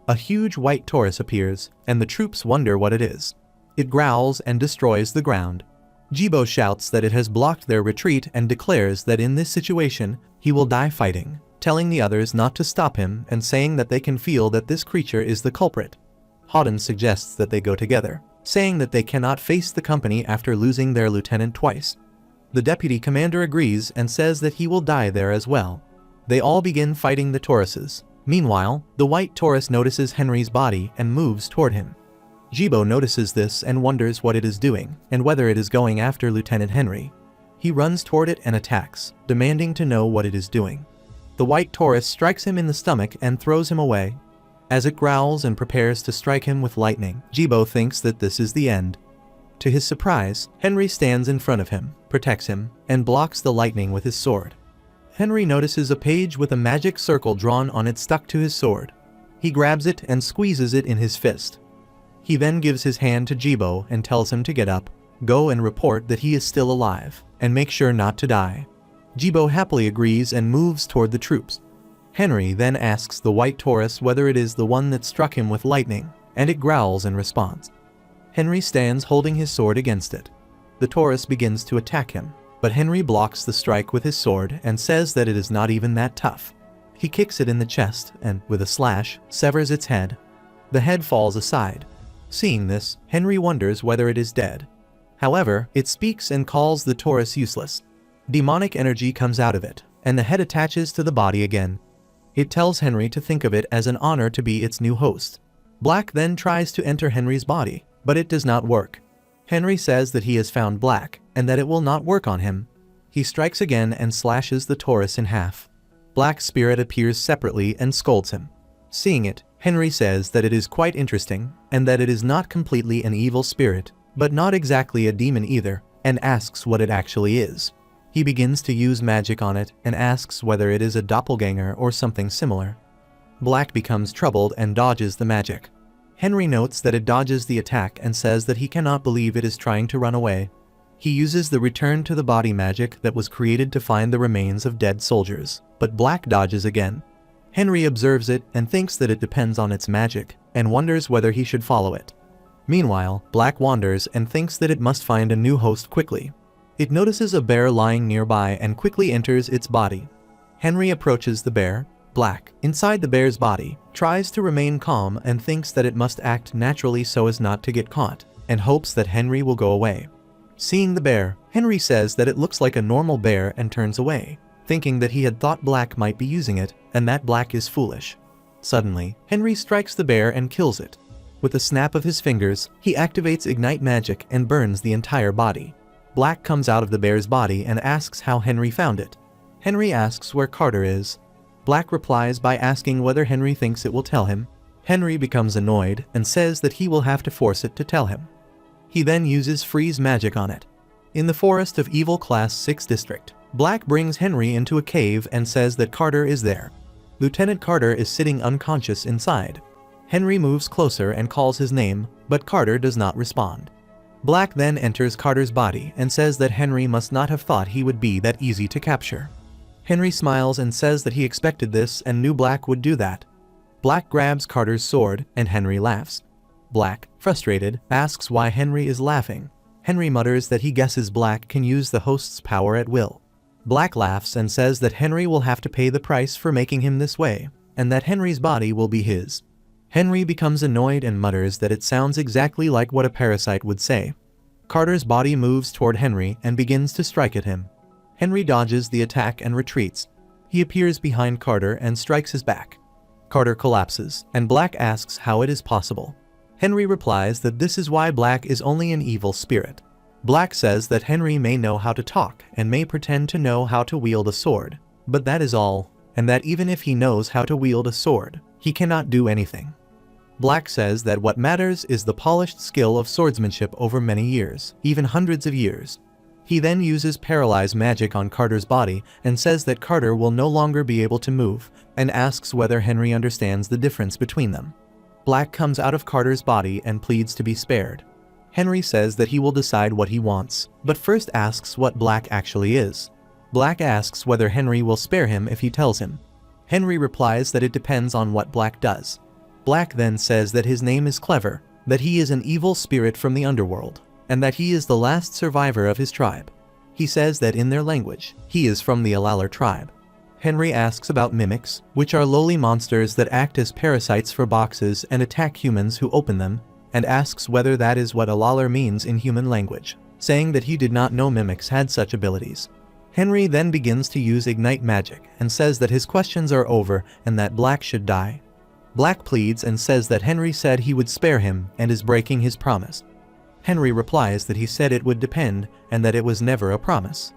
A huge white Taurus appears, and the troops wonder what it is. It growls and destroys the ground. Jibo shouts that it has blocked their retreat and declares that in this situation, he will die fighting, telling the others not to stop him and saying that they can feel that this creature is the culprit. Houghton suggests that they go together, saying that they cannot face the company after losing their lieutenant twice. The deputy commander agrees and says that he will die there as well. They all begin fighting the Tauruses. Meanwhile, the white Taurus notices Henry's body and moves toward him. Jibo notices this and wonders what it is doing, and whether it is going after Lieutenant Henry. He runs toward it and attacks, demanding to know what it is doing. The white Taurus strikes him in the stomach and throws him away. As it growls and prepares to strike him with lightning, Jibo thinks that this is the end. To his surprise, Henry stands in front of him, protects him, and blocks the lightning with his sword. Henry notices a page with a magic circle drawn on it stuck to his sword. He grabs it and squeezes it in his fist. He then gives his hand to Jibo and tells him to get up, go and report that he is still alive, and make sure not to die. Jibo happily agrees and moves toward the troops. Henry then asks the white Taurus whether it is the one that struck him with lightning, and it growls in response. Henry stands holding his sword against it. The Taurus begins to attack him, but Henry blocks the strike with his sword and says that it is not even that tough. He kicks it in the chest and, with a slash, severs its head. The head falls aside. Seeing this, Henry wonders whether it is dead. However, it speaks and calls the Taurus useless. Demonic energy comes out of it, and the head attaches to the body again. It tells Henry to think of it as an honor to be its new host. Black then tries to enter Henry's body, but it does not work. Henry says that he has found Black, and that it will not work on him. He strikes again and slashes the Taurus in half. Black's spirit appears separately and scolds him. Seeing it, Henry says that it is quite interesting, and that it is not completely an evil spirit, but not exactly a demon either, and asks what it actually is. He begins to use magic on it and asks whether it is a doppelganger or something similar. Black becomes troubled and dodges the magic. Henry notes that it dodges the attack and says that he cannot believe it is trying to run away. He uses the return to the body magic that was created to find the remains of dead soldiers, but Black dodges again. Henry observes it and thinks that it depends on its magic, and wonders whether he should follow it. Meanwhile, Black wanders and thinks that it must find a new host quickly. It notices a bear lying nearby and quickly enters its body. Henry approaches the bear. Black, inside the bear's body, tries to remain calm and thinks that it must act naturally so as not to get caught, and hopes that Henry will go away. Seeing the bear, Henry says that it looks like a normal bear and turns away, thinking that he had thought Black might be using it, and that Black is foolish. Suddenly, Henry strikes the bear and kills it. With a snap of his fingers, he activates Ignite Magic and burns the entire body. Black comes out of the bear's body and asks how Henry found it. Henry asks where Carter is. Black replies by asking whether Henry thinks it will tell him. Henry becomes annoyed and says that he will have to force it to tell him. He then uses freeze magic on it. In the Forest of Evil Class 6 district, Black brings Henry into a cave and says that Carter is there. Lieutenant Carter is sitting unconscious inside. Henry moves closer and calls his name, but Carter does not respond. Black then enters Carter's body and says that Henry must not have thought he would be that easy to capture. Henry smiles and says that he expected this and knew Black would do that. Black grabs Carter's sword and Henry laughs. Black, frustrated, asks why Henry is laughing. Henry mutters that he guesses Black can use the host's power at will. Black laughs and says that Henry will have to pay the price for making him this way, and that Henry's body will be his. Henry becomes annoyed and mutters that it sounds exactly like what a parasite would say. Carter's body moves toward Henry and begins to strike at him. Henry dodges the attack and retreats. He appears behind Carter and strikes his back. Carter collapses, and Black asks how it is possible. Henry replies that this is why Black is only an evil spirit. Black says that Henry may know how to talk and may pretend to know how to wield a sword, but that is all, and that even if he knows how to wield a sword, he cannot do anything. Black says that what matters is the polished skill of swordsmanship over many years, even hundreds of years. He then uses paralyze magic on Carter's body and says that Carter will no longer be able to move, and asks whether Henry understands the difference between them. Black comes out of Carter's body and pleads to be spared. Henry says that he will decide what he wants, but first asks what Black actually is. Black asks whether Henry will spare him if he tells him. Henry replies that it depends on what Black does. Black then says that his name is Clever, that he is an evil spirit from the underworld, and that he is the last survivor of his tribe. He says that in their language, he is from the Alalar tribe. Henry asks about mimics, which are lowly monsters that act as parasites for boxes and attack humans who open them, and asks whether that is what Alalar means in human language, saying that he did not know mimics had such abilities. Henry then begins to use Ignite Magic and says that his questions are over and that Black should die. Black pleads and says that Henry said he would spare him and is breaking his promise. Henry replies that he said it would depend and that it was never a promise.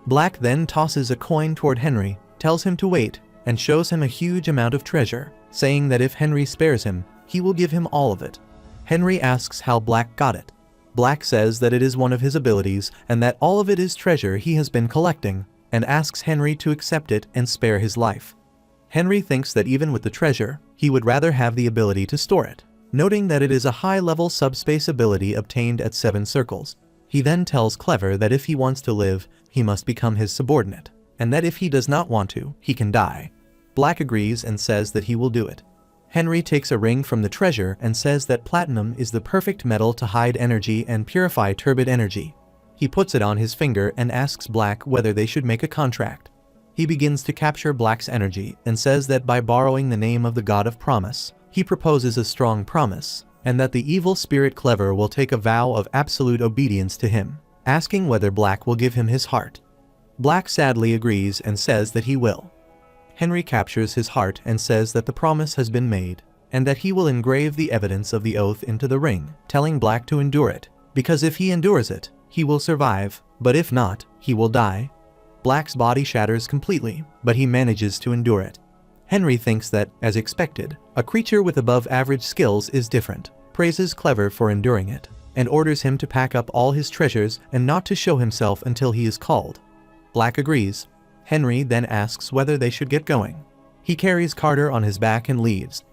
Black then tosses a coin toward Henry, tells him to wait, and shows him a huge amount of treasure, saying that if Henry spares him, he will give him all of it. Henry asks how Black got it. Black says that it is one of his abilities and that all of it is treasure he has been collecting, and asks Henry to accept it and spare his life. Henry thinks that even with the treasure, he would rather have the ability to store it, noting that it is a high-level subspace ability obtained at 7 circles. He then tells Clever that if he wants to live, he must become his subordinate, and that if he does not want to, he can die. Black agrees and says that he will do it. Henry takes a ring from the treasure and says that platinum is the perfect metal to hide energy and purify turbid energy. He puts it on his finger and asks Black whether they should make a contract. He begins to capture Black's energy and says that by borrowing the name of the God of Promise, he proposes a strong promise, and that the evil spirit Clever will take a vow of absolute obedience to him, asking whether Black will give him his heart. Black sadly agrees and says that he will. Henry captures his heart and says that the promise has been made, and that he will engrave the evidence of the oath into the ring, telling Black to endure it, because if he endures it, he will survive, but if not, he will die. Black's body shatters completely, but he manages to endure it. Henry thinks that, as expected, a creature with above-average skills is different, praises Clever for enduring it, and orders him to pack up all his treasures and not to show himself until he is called. Black agrees. Henry then asks whether they should get going. He carries Carter on his back and leaves.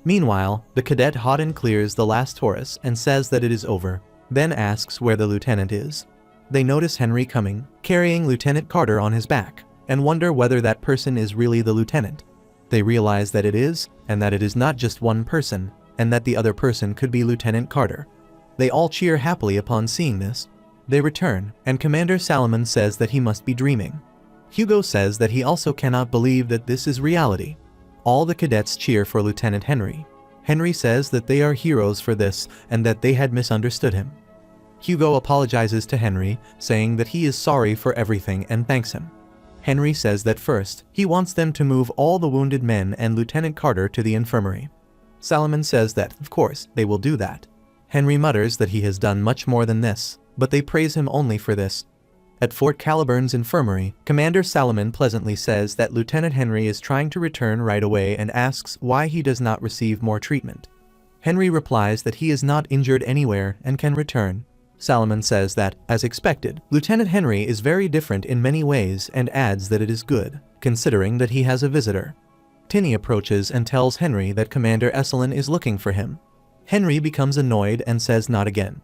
Meanwhile, the cadet Houghton clears the last Taurus and says that it is over, then asks where the lieutenant is. They notice Henry coming, carrying Lieutenant Carter on his back, and wonder whether that person is really the lieutenant. They realize that it is, and that it is not just one person, and that the other person could be Lieutenant Carter. They all cheer happily upon seeing this. They return, and Commander Salomon says that he must be dreaming. Hugo says that he also cannot believe that this is reality. All the cadets cheer for Lieutenant Henry. Henry says that they are heroes for this and that they had misunderstood him. Hugo apologizes to Henry, saying that he is sorry for everything and thanks him. Henry says that first, he wants them to move all the wounded men and Lieutenant Carter to the infirmary. Salomon says that, of course, they will do that. Henry mutters that he has done much more than this, but they praise him only for this. At Fort Caliburn's infirmary, Commander Salomon pleasantly says that Lieutenant Henry is trying to return right away and asks why he does not receive more treatment. Henry replies that he is not injured anywhere and can return. Salomon says that, as expected, Lieutenant Henry is very different in many ways and adds that it is good, considering that he has a visitor. Tinny approaches and tells Henry that Commander Esselin is looking for him. Henry becomes annoyed and says not again.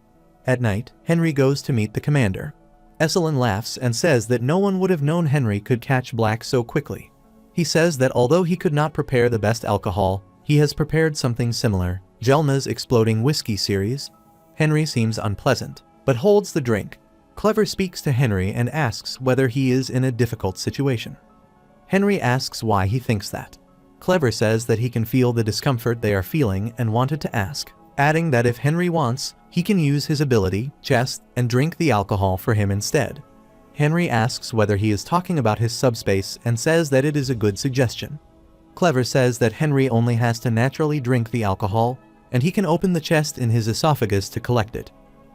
At night, Henry goes to meet the commander. Esselin laughs and says that no one would have known Henry could catch Black so quickly. He says that although he could not prepare the best alcohol, he has prepared something similar, Jelma's exploding whiskey series. Henry seems unpleasant, but holds the drink. Clever speaks to Henry and asks whether he is in a difficult situation. Henry asks why he thinks that. Clever says that he can feel the discomfort they are feeling and wanted to ask, adding that if Henry wants, he can use his ability, chest, and drink the alcohol for him instead. Henry asks whether he is talking about his subspace and says that it is a good suggestion. Clever says that Henry only has to naturally drink the alcohol, and he can open the chest in his esophagus to collect it.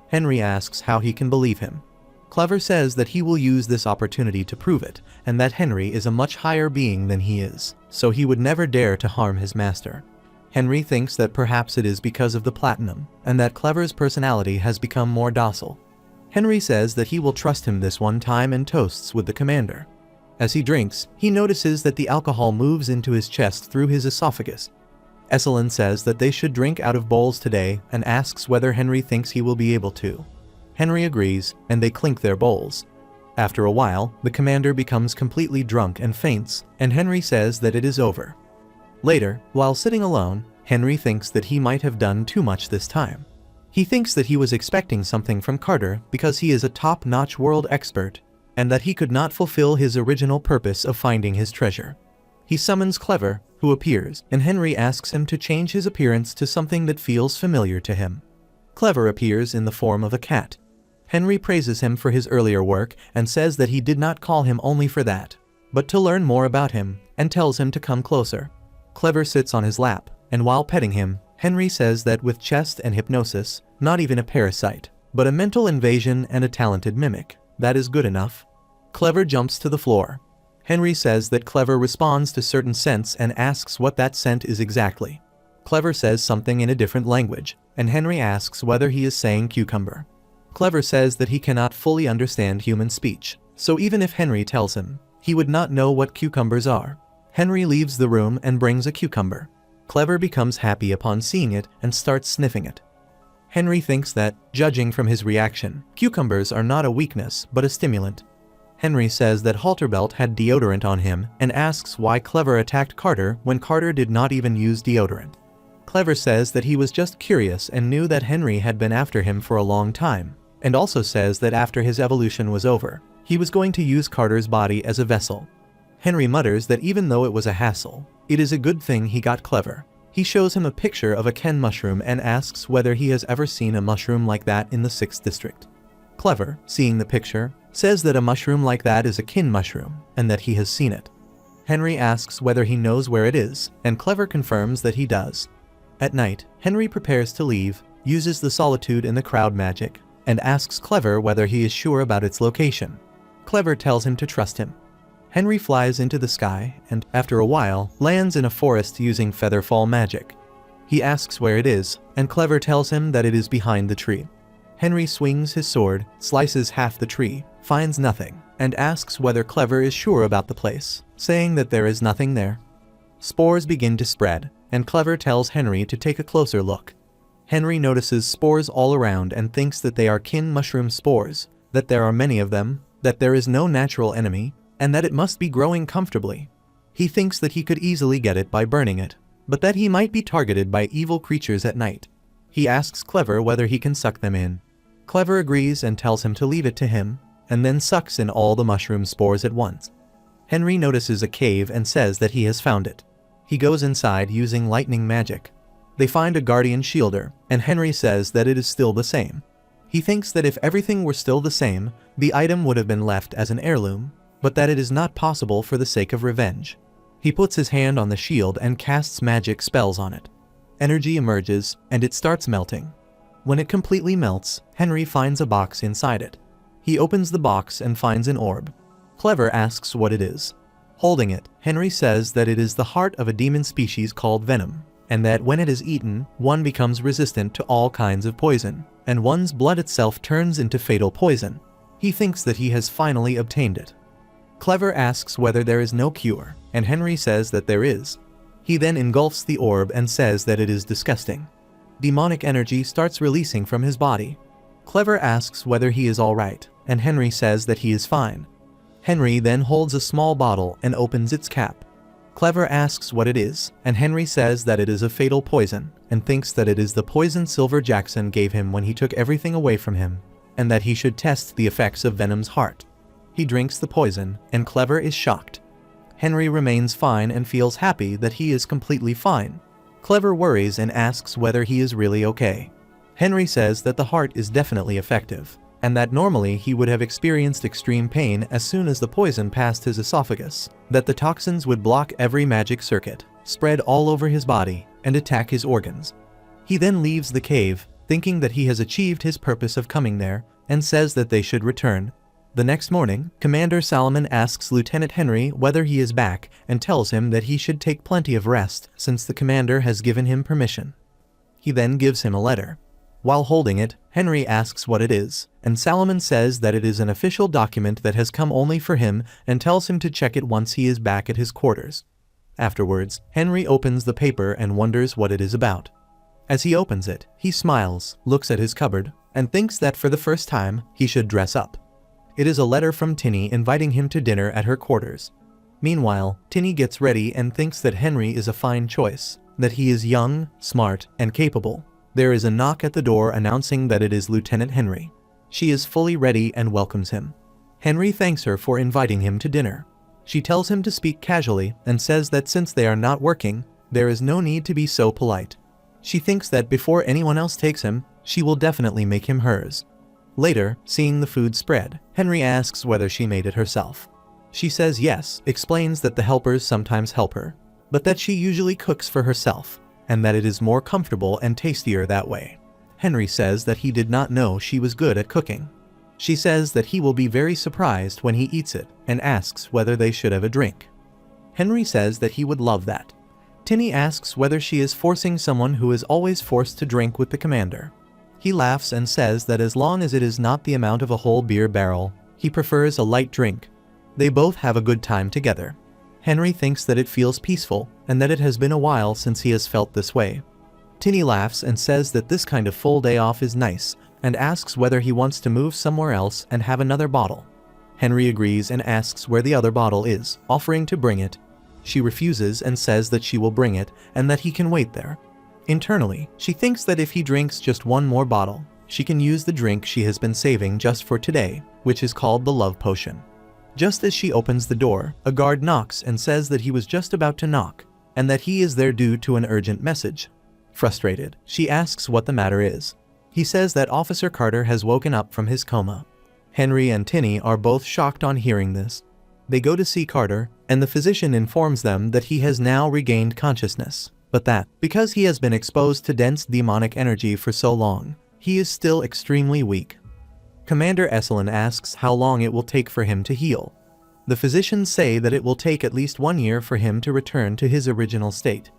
Henry asks how he can believe him. Clever says that he will use this opportunity to prove it, and that Henry is a much higher being than he is, so he would never dare to harm his master. Henry thinks that perhaps it is because of the platinum, and that Clever's personality has become more docile. Henry says that he will trust him this one time and toasts with the commander. As he drinks, he notices that the alcohol moves into his chest through his esophagus. Esselin says that they should drink out of bowls today and asks whether Henry thinks he will be able to. Henry agrees, and they clink their bowls. After a while, the commander becomes completely drunk and faints, and Henry says that it is over. Later, while sitting alone, Henry thinks that he might have done too much this time. He thinks that he was expecting something from Carter because he is a top-notch world expert, and that he could not fulfill his original purpose of finding his treasure. He summons Clever, who appears, and Henry asks him to change his appearance to something that feels familiar to him. Clever appears in the form of a cat. Henry praises him for his earlier work and says that he did not call him only for that, but to learn more about him, and tells him to come closer. Clever sits on his lap, and while petting him, Henry says that with chest and hypnosis, not even a parasite, but a mental invasion and a talented mimic, that is good enough. Clever jumps to the floor. Henry says that Clever responds to certain scents and asks what that scent is exactly. Clever says something in a different language, and Henry asks whether he is saying cucumber. Clever says that he cannot fully understand human speech, so even if Henry tells him, he would not know what cucumbers are. Henry leaves the room and brings a cucumber. Clever becomes happy upon seeing it and starts sniffing it. Henry thinks that, judging from his reaction, cucumbers are not a weakness but a stimulant. Henry says that Halterbelt had deodorant on him and asks why Clever attacked Carter when Carter did not even use deodorant. Clever says that he was just curious and knew that Henry had been after him for a long time, and also says that after his evolution was over, he was going to use Carter's body as a vessel. Henry mutters that even though it was a hassle, it is a good thing he got Clever. He shows him a picture of a Ken mushroom and asks whether he has ever seen a mushroom like that in the 6th district. Clever, seeing the picture, says that a mushroom like that is a kin mushroom, and that he has seen it. Henry asks whether he knows where it is, and Clever confirms that he does. At night, Henry prepares to leave, uses the solitude in the crowd magic, and asks Clever whether he is sure about its location. Clever tells him to trust him. Henry flies into the sky and, after a while, lands in a forest using featherfall magic. He asks where it is, and Clever tells him that it is behind the tree. Henry swings his sword, slices half the tree, finds nothing, and asks whether Clever is sure about the place, saying that there is nothing there. Spores begin to spread, and Clever tells Henry to take a closer look. Henry notices spores all around and thinks that they are kin mushroom spores, that there are many of them, that there is no natural enemy, and that it must be growing comfortably. He thinks that he could easily get it by burning it, but that he might be targeted by evil creatures at night. He asks Clever whether he can suck them in. Clever agrees and tells him to leave it to him, and then sucks in all the mushroom spores at once. Henry notices a cave and says that he has found it. He goes inside using lightning magic. They find a guardian shielder, and Henry says that it is still the same. He thinks that if everything were still the same, the item would have been left as an heirloom, but that it is not possible for the sake of revenge. He puts his hand on the shield and casts magic spells on it. Energy emerges, and it starts melting. When it completely melts, Henry finds a box inside it. He opens the box and finds an orb. Clever asks what it is. Holding it, Henry says that it is the heart of a demon species called venom, and that when it is eaten, one becomes resistant to all kinds of poison, and one's blood itself turns into fatal poison. He thinks that he has finally obtained it. Clever asks whether there is no cure, and Henry says that there is. He then engulfs the orb and says that it is disgusting. Demonic energy starts releasing from his body. Clever asks whether he is alright, and Henry says that he is fine. Henry then holds a small bottle and opens its cap. Clever asks what it is, and Henry says that it is a fatal poison, and thinks that it is the poison Silver Jackson gave him when he took everything away from him, and that he should test the effects of Venom's heart. He drinks the poison, and Clever is shocked. Henry remains fine and feels happy that he is completely fine. Clever worries and asks whether he is really okay. Henry says that the heart is definitely effective, and that normally he would have experienced extreme pain as soon as the poison passed his esophagus, that the toxins would block every magic circuit, spread all over his body, and attack his organs. He then leaves the cave, thinking that he has achieved his purpose of coming there, and says that they should return. The next morning, Commander Salomon asks Lieutenant Henry whether he is back and tells him that he should take plenty of rest since the commander has given him permission. He then gives him a letter. While holding it, Henry asks what it is, and Salomon says that it is an official document that has come only for him and tells him to check it once he is back at his quarters. Afterwards, Henry opens the paper and wonders what it is about. As he opens it, he smiles, looks at his cupboard, and thinks that for the first time, he should dress up. It is a letter from Tinny inviting him to dinner at her quarters. Meanwhile, Tinny gets ready and thinks that Henry is a fine choice, that he is young, smart, and capable. There is a knock at the door announcing that it is Lieutenant Henry. She is fully ready and welcomes him. Henry thanks her for inviting him to dinner. She tells him to speak casually and says that since they are not working, there is no need to be so polite. She thinks that before anyone else takes him, she will definitely make him hers. Later, seeing the food spread, Henry asks whether she made it herself. She says yes, explains that the helpers sometimes help her, but that she usually cooks for herself, and that it is more comfortable and tastier that way. Henry says that he did not know she was good at cooking. She says that he will be very surprised when he eats it, and asks whether they should have a drink. Henry says that he would love that. Tinny asks whether she is forcing someone who is always forced to drink with the commander. He laughs and says that as long as it is not the amount of a whole beer barrel, he prefers a light drink. They both have a good time together. Henry thinks that it feels peaceful, and that it has been a while since he has felt this way. Tinny laughs and says that this kind of full day off is nice, and asks whether he wants to move somewhere else and have another bottle. Henry agrees and asks where the other bottle is, offering to bring it. She refuses and says that she will bring it, and that he can wait there. Internally, she thinks that if he drinks just one more bottle, she can use the drink she has been saving just for today, which is called the love potion. Just as she opens the door, a guard knocks and says that he was just about to knock, and that he is there due to an urgent message. Frustrated, she asks what the matter is. He says that Officer Carter has woken up from his coma. Henry and Tinny are both shocked on hearing this. They go to see Carter, and the physician informs them that he has now regained consciousness, but that, because he has been exposed to dense demonic energy for so long, he is still extremely weak. Commander Esselin asks how long it will take for him to heal. The physicians say that it will take at least 1 year for him to return to his original state.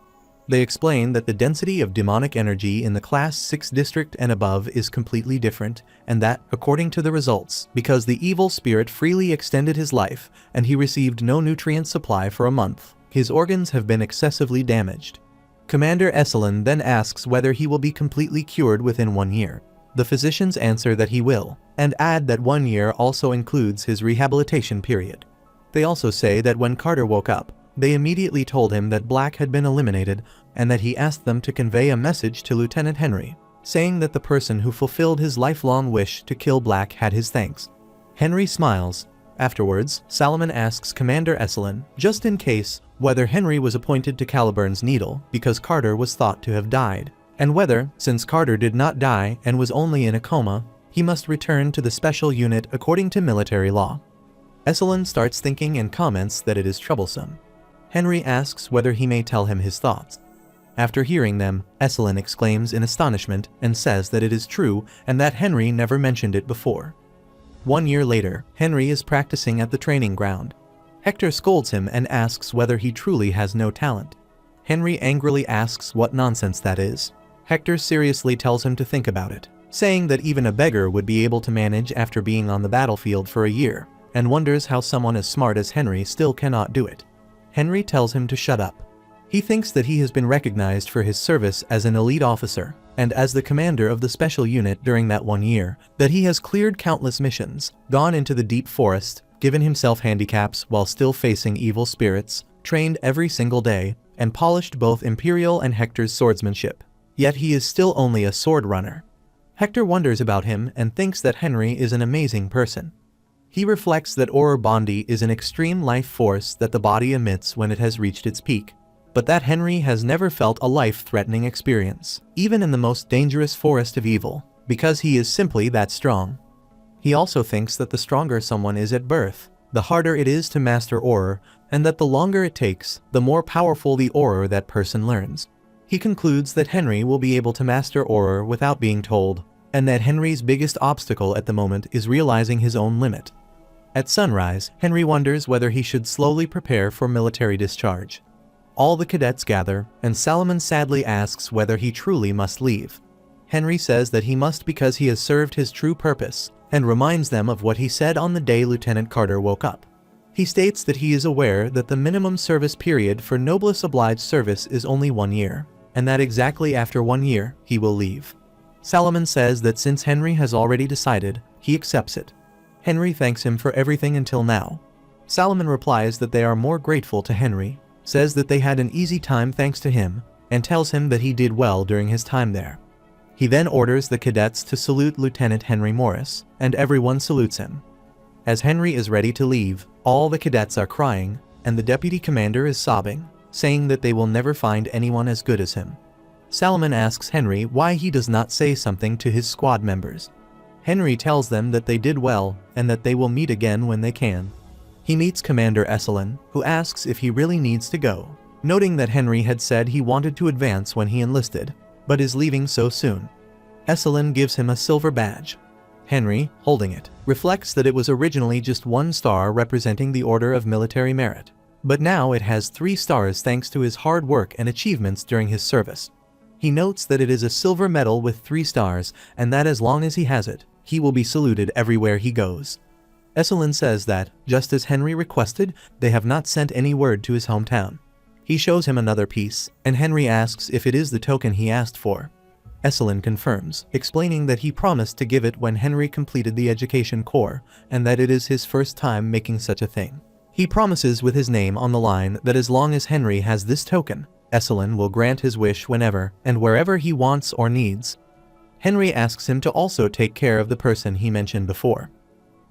They explain that the density of demonic energy in the Class 6 district and above is completely different, and that, according to the results, because the evil spirit freely extended his life and he received no nutrient supply for a month, his organs have been excessively damaged. Commander Esselin then asks whether he will be completely cured within 1 year. The physicians answer that he will, and add that 1 year also includes his rehabilitation period. They also say that when Carter woke up, they immediately told him that Black had been eliminated and that he asked them to convey a message to Lieutenant Henry, saying that the person who fulfilled his lifelong wish to kill Black had his thanks. Henry smiles. Afterwards, Salomon asks Commander Esselin, just in case, whether Henry was appointed to Caliburn's Needle because Carter was thought to have died, and whether, since Carter did not die and was only in a coma, he must return to the special unit according to military law. Esselin starts thinking and comments that it is troublesome. Henry asks whether he may tell him his thoughts. After hearing them, Esselin exclaims in astonishment and says that it is true and that Henry never mentioned it before. 1 year later, Henry is practicing at the training ground. Hector scolds him and asks whether he truly has no talent. Henry angrily asks what nonsense that is. Hector seriously tells him to think about it, saying that even a beggar would be able to manage after being on the battlefield for a year, and wonders how someone as smart as Henry still cannot do it. Henry tells him to shut up. He thinks that he has been recognized for his service as an elite officer, and as the commander of the special unit during that 1 year, that he has cleared countless missions, gone into the deep forest, given himself handicaps while still facing evil spirits, trained every single day, and polished both Imperial and Hector's swordsmanship. Yet he is still only a sword runner. Hector wonders about him and thinks that Henry is an amazing person. He reflects that Auror Bondi is an extreme life force that the body emits when it has reached its peak, but that Henry has never felt a life-threatening experience, even in the most dangerous forest of evil, because he is simply that strong. He also thinks that the stronger someone is at birth, the harder it is to master Auror, and that the longer it takes, the more powerful the Auror that person learns. He concludes that Henry will be able to master Auror without being told, and that Henry's biggest obstacle at the moment is realizing his own limit. At sunrise, Henry wonders whether he should slowly prepare for military discharge. All the cadets gather, and Salomon sadly asks whether he truly must leave. Henry says that he must because he has served his true purpose, and reminds them of what he said on the day Lieutenant Carter woke up. He states that he is aware that the minimum service period for noblesse oblige service is only 1 year, and that exactly after 1 year, he will leave. Salomon says that since Henry has already decided, he accepts it. Henry thanks him for everything until now. Salomon replies that they are more grateful to Henry, says that they had an easy time thanks to him, and tells him that he did well during his time there. He then orders the cadets to salute Lieutenant Henry Morris, and everyone salutes him. As Henry is ready to leave, all the cadets are crying, and the deputy commander is sobbing, saying that they will never find anyone as good as him. Salomon asks Henry why he does not say something to his squad members. Henry tells them that they did well, and that they will meet again when they can. He meets Commander Esselin, who asks if he really needs to go, noting that Henry had said he wanted to advance when he enlisted, but is leaving so soon. Esselin gives him a silver badge. Henry, holding it, reflects that it was originally just 1 star representing the Order of Military Merit, but now it has 3 stars thanks to his hard work and achievements during his service. He notes that it is a silver medal with 3 stars, and that as long as he has it, he will be saluted everywhere he goes. Esselin says that, just as Henry requested, they have not sent any word to his hometown. He shows him another piece, and Henry asks if it is the token he asked for. Esselin confirms, explaining that he promised to give it when Henry completed the education corps, and that it is his first time making such a thing. He promises with his name on the line that as long as Henry has this token, Esselin will grant his wish whenever and wherever he wants or needs. Henry asks him to also take care of the person he mentioned before.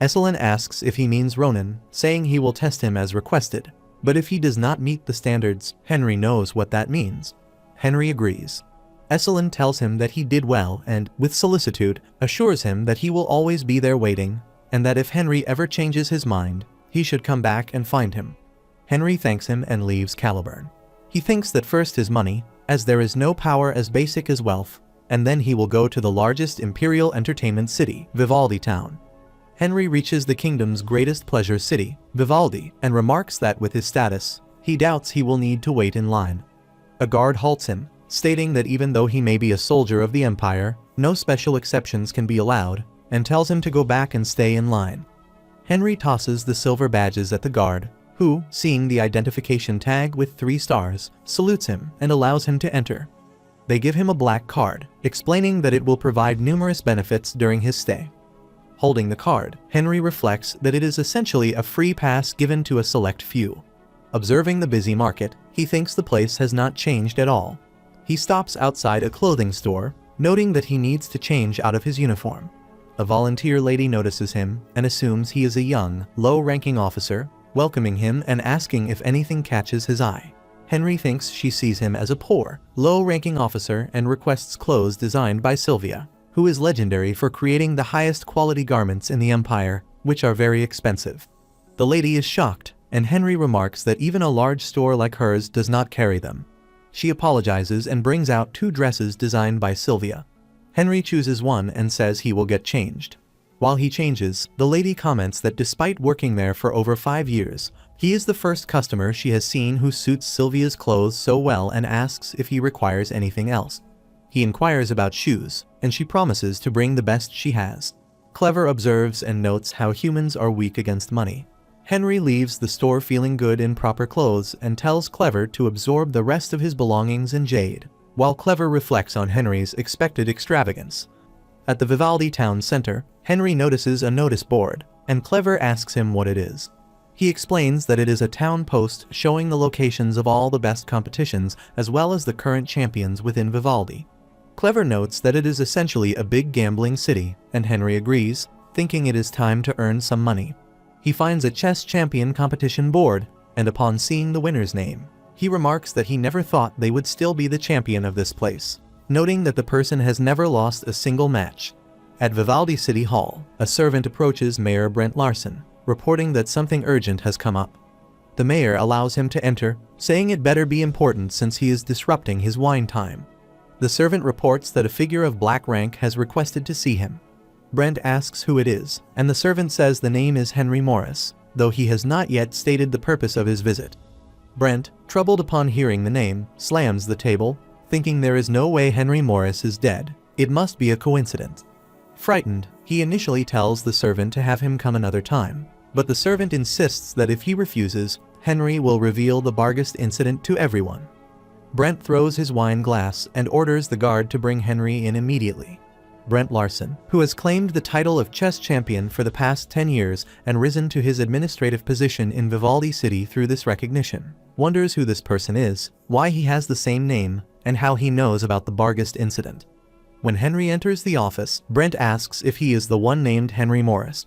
Esselin asks if he means Ronan, saying he will test him as requested, but if he does not meet the standards, Henry knows what that means. Henry agrees. Esselin tells him that he did well and, with solicitude, assures him that he will always be there waiting, and that if Henry ever changes his mind, he should come back and find him. Henry thanks him and leaves Caliburn. He thinks that first is money, as there is no power as basic as wealth, and then he will go to the largest imperial entertainment city, Vivaldi Town. Henry reaches the kingdom's greatest pleasure city, Vivaldi, and remarks that with his status, he doubts he will need to wait in line. A guard halts him, stating that even though he may be a soldier of the Empire, no special exceptions can be allowed, and tells him to go back and stay in line. Henry tosses the silver badges at the guard, who, seeing the identification tag with 3 stars, salutes him and allows him to enter. They give him a black card, explaining that it will provide numerous benefits during his stay. Holding the card, Henry reflects that it is essentially a free pass given to a select few. Observing the busy market, he thinks the place has not changed at all. He stops outside a clothing store, noting that he needs to change out of his uniform. A volunteer lady notices him and assumes he is a young, low-ranking officer, welcoming him and asking if anything catches his eye. Henry thinks she sees him as a poor, low-ranking officer and requests clothes designed by Sylvia, who is legendary for creating the highest quality garments in the Empire, which are very expensive. The lady is shocked, and Henry remarks that even a large store like hers does not carry them. She apologizes and brings out 2 dresses designed by Sylvia. Henry chooses one and says he will get changed. While he changes, the lady comments that despite working there for over 5 years, he is the first customer she has seen who suits Sylvia's clothes so well and asks if he requires anything else. He inquires about shoes, and she promises to bring the best she has. Clever observes and notes how humans are weak against money. Henry leaves the store feeling good in proper clothes and tells Clever to absorb the rest of his belongings in jade, while Clever reflects on Henry's expected extravagance. At the Vivaldi town center, Henry notices a notice board, and Clever asks him what it is. He explains that it is a town post showing the locations of all the best competitions as well as the current champions within Vivaldi. Clever notes that it is essentially a big gambling city, and Henry agrees, thinking it is time to earn some money. He finds a chess champion competition board, and upon seeing the winner's name, he remarks that he never thought they would still be the champion of this place, noting that the person has never lost a single match. At Vivaldi City Hall, a servant approaches Mayor Brent Larson, reporting that something urgent has come up. The mayor allows him to enter, saying it better be important since he is disrupting his wine time. The servant reports that a figure of black rank has requested to see him. Brent asks who it is, and the servant says the name is Henry Morris, though he has not yet stated the purpose of his visit. Brent, troubled upon hearing the name, slams the table, thinking there is no way Henry Morris is dead. It must be a coincidence. Frightened, he initially tells the servant to have him come another time, but the servant insists that if he refuses, Henry will reveal the Bargast incident to everyone. Brent throws his wine glass and orders the guard to bring Henry in immediately. Brent Larson, who has claimed the title of chess champion for the past 10 years and risen to his administrative position in Vivaldi City through this recognition, wonders who this person is, why he has the same name, and how he knows about the Bargast incident. When Henry enters the office, Brent asks if he is the one named Henry Morris.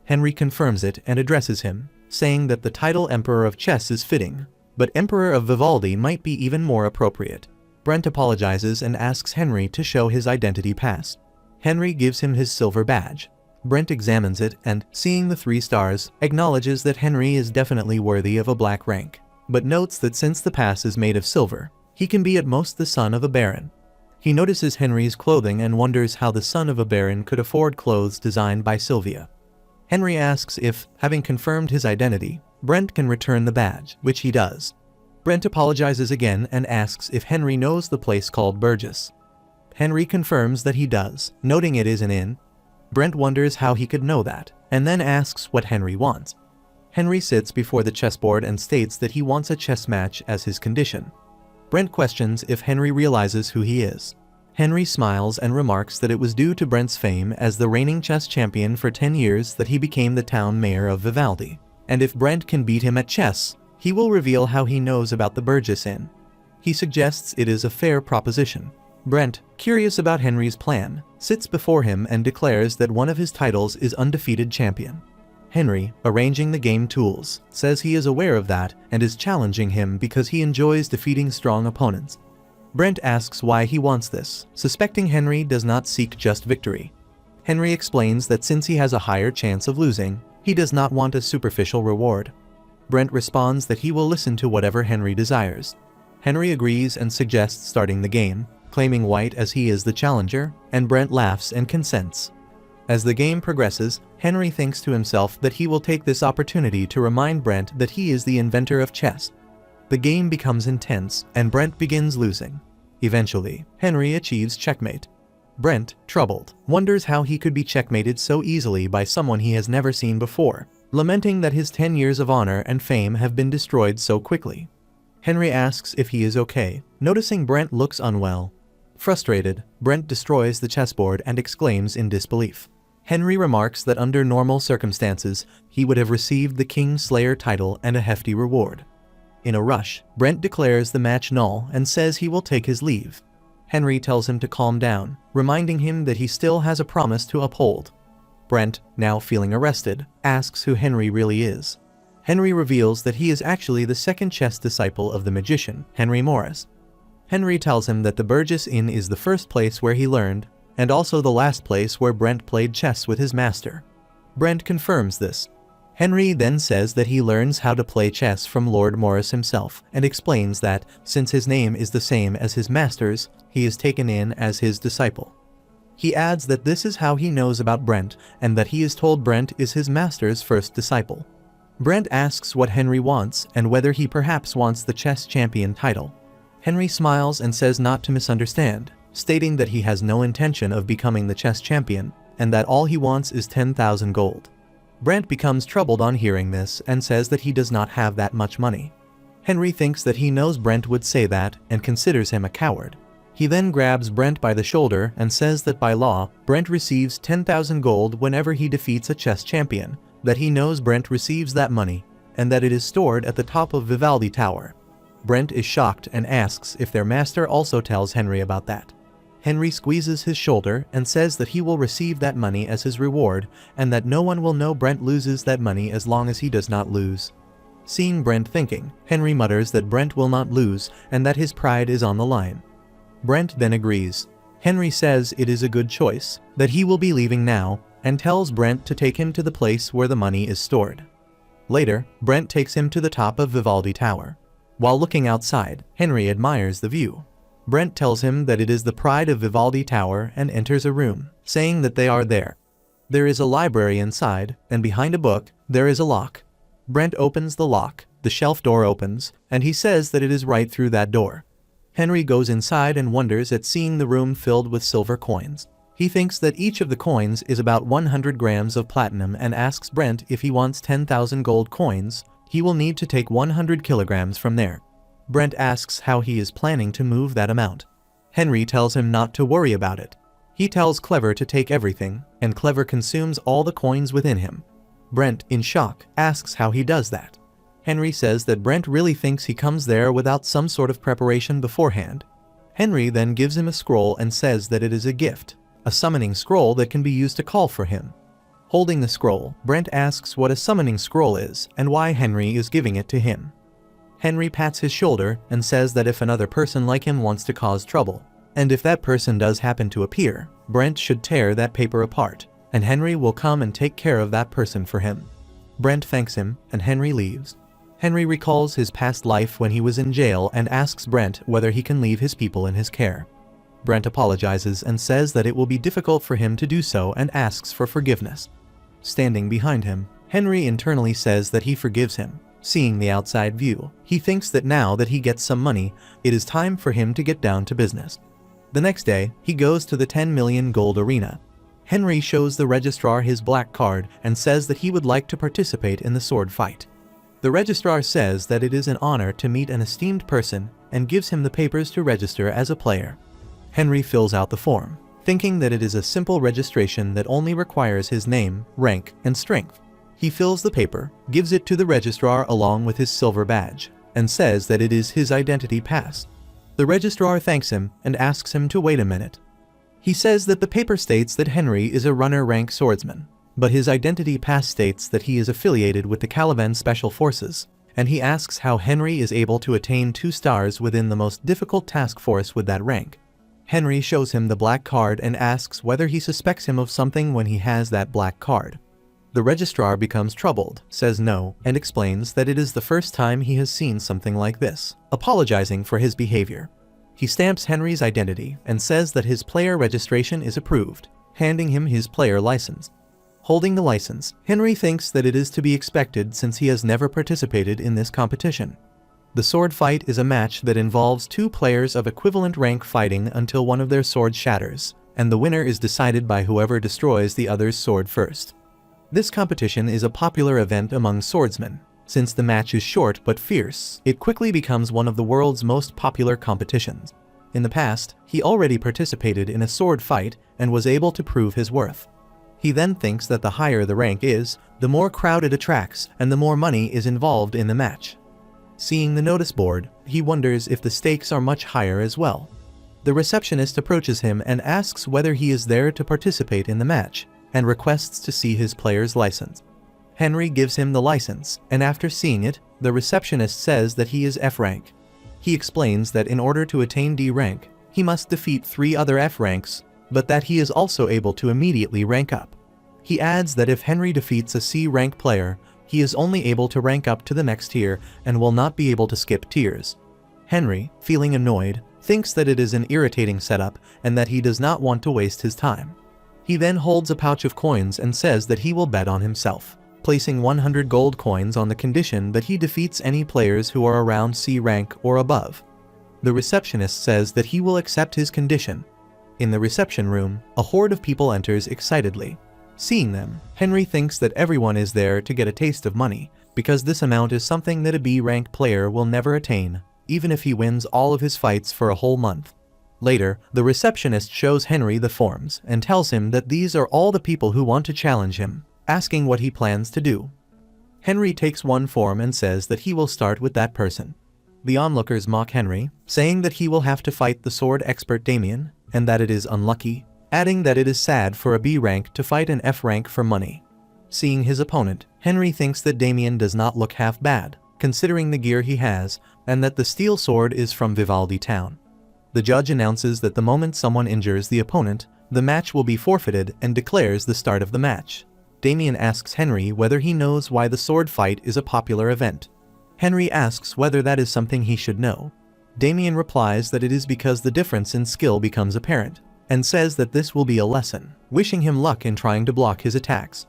Henry confirms it and addresses him, saying that the title Emperor of Chess is fitting, but Emperor of Vivaldi might be even more appropriate. Brent apologizes and asks Henry to show his identity pass. Henry gives him his silver badge. Brent examines it and, seeing the 3 stars, acknowledges that Henry is definitely worthy of a black rank, but notes that since the pass is made of silver, he can be at most the son of a baron. He notices Henry's clothing and wonders how the son of a baron could afford clothes designed by Sylvia. Henry asks if, having confirmed his identity, Brent can return the badge, which he does. Brent apologizes again and asks if Henry knows the place called Burgess. Henry confirms that he does, noting it is an inn. Brent wonders how he could know that, and then asks what Henry wants. Henry sits before the chessboard and states that he wants a chess match as his condition. Brent questions if Henry realizes who he is. Henry smiles and remarks that it was due to Brent's fame as the reigning chess champion for 10 years that he became the town mayor of Vivaldi, and if Brent can beat him at chess, he will reveal how he knows about the Burgess Inn. He suggests it is a fair proposition. Brent, curious about Henry's plan, sits before him and declares that one of his titles is undefeated champion. Henry, arranging the game tools, says he is aware of that and is challenging him because he enjoys defeating strong opponents. Brent asks why he wants this, suspecting Henry does not seek just victory. Henry explains that since he has a higher chance of losing, he does not want a superficial reward. Brent responds that he will listen to whatever Henry desires. Henry agrees and suggests starting the game. claiming white as he is the challenger, and Brent laughs and consents. As the game progresses, Henry thinks to himself that he will take this opportunity to remind Brent that he is the inventor of chess. The game becomes intense, and Brent begins losing. Eventually, Henry achieves checkmate. Brent, troubled, wonders how he could be checkmated so easily by someone he has never seen before, lamenting that his 10 years of honor and fame have been destroyed so quickly. Henry asks if he is okay, noticing Brent looks unwell. Frustrated, Brent destroys the chessboard and exclaims in disbelief. Henry remarks that under normal circumstances, he would have received the King Slayer title and a hefty reward. In a rush, Brent declares the match null and says he will take his leave. Henry tells him to calm down, reminding him that he still has a promise to uphold. Brent, now feeling arrested, asks who Henry really is. Henry reveals that he is actually the second chess disciple of the magician, Henry Morris. Henry tells him that the Burgess Inn is the first place where he learned, and also the last place where Brent played chess with his master. Brent confirms this. Henry then says that he learns how to play chess from Lord Morris himself, and explains that, since his name is the same as his master's, he is taken in as his disciple. He adds that this is how he knows about Brent, and that he is told Brent is his master's first disciple. Brent asks what Henry wants, and whether he perhaps wants the chess champion title. Henry smiles and says not to misunderstand, stating that he has no intention of becoming the chess champion, and that all he wants is 10,000 gold. Brent becomes troubled on hearing this and says that he does not have that much money. Henry thinks that he knows Brent would say that and considers him a coward. He then grabs Brent by the shoulder and says that by law, Brent receives 10,000 gold whenever he defeats a chess champion, that he knows Brent receives that money, and that it is stored at the top of Vivaldi Tower. Brent is shocked and asks if their master also tells Henry about that. Henry squeezes his shoulder and says that he will receive that money as his reward, and that no one will know Brent loses that money as long as he does not lose. Seeing Brent thinking, Henry mutters that Brent will not lose and that his pride is on the line. Brent then agrees. Henry says it is a good choice, that he will be leaving now, and tells Brent to take him to the place where the money is stored. Later, Brent takes him to the top of Vivaldi Tower. While looking outside, Henry admires the view. Brent tells him that it is the pride of Vivaldi Tower and enters a room, saying that they are there. There is a library inside, and behind a book, there is a lock. Brent opens the lock, the shelf door opens, and he says that it is right through that door. Henry goes inside and wonders at seeing the room filled with silver coins. He thinks that each of the coins is about 100 grams of platinum and asks Brent if he wants 10,000 gold coins, he will need to take 100 kilograms from there. Brent asks how he is planning to move that amount. Henry tells him not to worry about it. He tells Clever to take everything, and Clever consumes all the coins within him. Brent, in shock, asks how he does that. Henry says that Brent really thinks he comes there without some sort of preparation beforehand. Henry then gives him a scroll and says that it is a gift, a summoning scroll that can be used to call for him. Holding the scroll, Brent asks what a summoning scroll is and why Henry is giving it to him. Henry pats his shoulder and says that if another person like him wants to cause trouble, and if that person does happen to appear, Brent should tear that paper apart, and Henry will come and take care of that person for him. Brent thanks him, and Henry leaves. Henry recalls his past life when he was in jail and asks Brent whether he can leave his people in his care. Brent apologizes and says that it will be difficult for him to do so and asks for forgiveness. Standing behind him, Henry internally says that he forgives him. Seeing the outside view, he thinks that now that he gets some money, it is time for him to get down to business. The next day, he goes to the 10 million gold arena. Henry shows the registrar his black card and says that he would like to participate in the sword fight. The registrar says that it is an honor to meet an esteemed person and gives him the papers to register as a player. Henry fills out the form, thinking that it is a simple registration that only requires his name, rank, and strength. He fills the paper, gives it to the registrar along with his silver badge, and says that it is his identity pass. The registrar thanks him and asks him to wait a minute. He says that the paper states that Henry is a runner rank swordsman, but his identity pass states that he is affiliated with the Caliban Special Forces, and he asks how Henry is able to attain 2 stars within the most difficult task force with that rank. Henry shows him the black card and asks whether he suspects him of something when he has that black card. The registrar becomes troubled, says no, and explains that it is the first time he has seen something like this, apologizing for his behavior. He stamps Henry's identity and says that his player registration is approved, handing him his player license. Holding the license, Henry thinks that it is to be expected since he has never participated in this competition. The sword fight is a match that involves two players of equivalent rank fighting until one of their swords shatters, and the winner is decided by whoever destroys the other's sword first. This competition is a popular event among swordsmen. Since the match is short but fierce, it quickly becomes one of the world's most popular competitions. In the past, he already participated in a sword fight and was able to prove his worth. He then thinks that the higher the rank is, the more crowd it attracts and the more money is involved in the match. Seeing the notice board, he wonders if the stakes are much higher as well. The receptionist approaches him and asks whether he is there to participate in the match, and requests to see his player's license. Henry gives him the license, and after seeing it, the receptionist says that he is F rank. He explains that in order to attain D rank, he must defeat 3 other F ranks, but that he is also able to immediately rank up. He adds that if Henry defeats a C rank player, he is only able to rank up to the next tier and will not be able to skip tiers. Henry, feeling annoyed, thinks that it is an irritating setup and that he does not want to waste his time. He then holds a pouch of coins and says that he will bet on himself, placing 100 gold coins on the condition that he defeats any players who are around C rank or above. The receptionist says that he will accept his condition. In the reception room, a horde of people enters excitedly. Seeing them, Henry thinks that everyone is there to get a taste of money, because this amount is something that a B rank player will never attain, even if he wins all of his fights for a whole month. Later, the receptionist shows Henry the forms and tells him that these are all the people who want to challenge him, asking what he plans to do. Henry takes one form and says that he will start with that person. The onlookers mock Henry, saying that he will have to fight the sword expert Damien, and that it is unlucky, adding that it is sad for a B rank to fight an F rank for money. Seeing his opponent, Henry thinks that Damien does not look half bad, considering the gear he has, and that the steel sword is from Vivaldi Town. The judge announces that the moment someone injures the opponent, the match will be forfeited and declares the start of the match. Damien asks Henry whether he knows why the sword fight is a popular event. Henry asks whether that is something he should know. Damien replies that it is because the difference in skill becomes apparent, and says that this will be a lesson, wishing him luck in trying to block his attacks.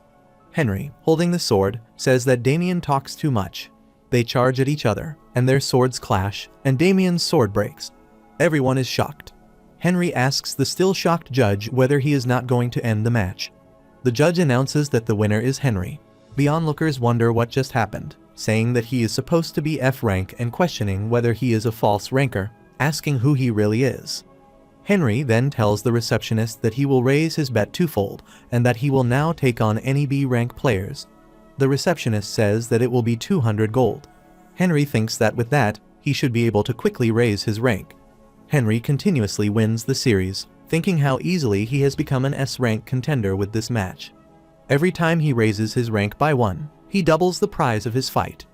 Henry, holding the sword, says that Damien talks too much. They charge at each other, and their swords clash, and Damien's sword breaks. Everyone is shocked. Henry asks the still shocked judge whether he is not going to end the match. The judge announces that the winner is Henry. The onlookers wonder what just happened, saying that he is supposed to be F rank and questioning whether he is a false ranker, asking who he really is. Henry then tells the receptionist that he will raise his bet twofold and that he will now take on any B rank players. The receptionist says that it will be 200 gold. Henry thinks that with that, he should be able to quickly raise his rank. Henry continuously wins the series, thinking how easily he has become an S rank contender with this match. Every time he raises his rank by 1, he doubles the prize of his fight.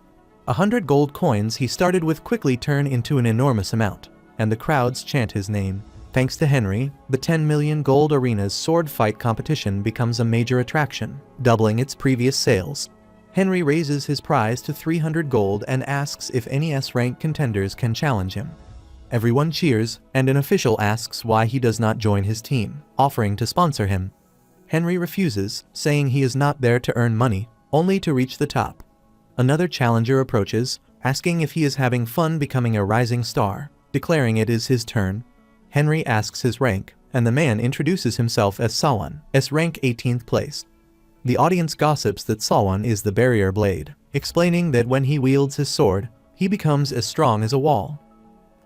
100 gold coins he started with quickly turn into an enormous amount, and the crowds chant his name. Thanks to Henry, the 10 million gold arena's sword fight competition becomes a major attraction, doubling its previous sales. Henry raises his prize to 300 gold and asks if any S-rank contenders can challenge him. Everyone cheers, and an official asks why he does not join his team, offering to sponsor him. Henry refuses, saying he is not there to earn money, only to reach the top. Another challenger approaches, asking if he is having fun becoming a rising star, declaring it is his turn. Henry asks his rank, and the man introduces himself as Sawan, S-rank 18th place. The audience gossips that Sawan is the barrier blade, explaining that when he wields his sword, he becomes as strong as a wall.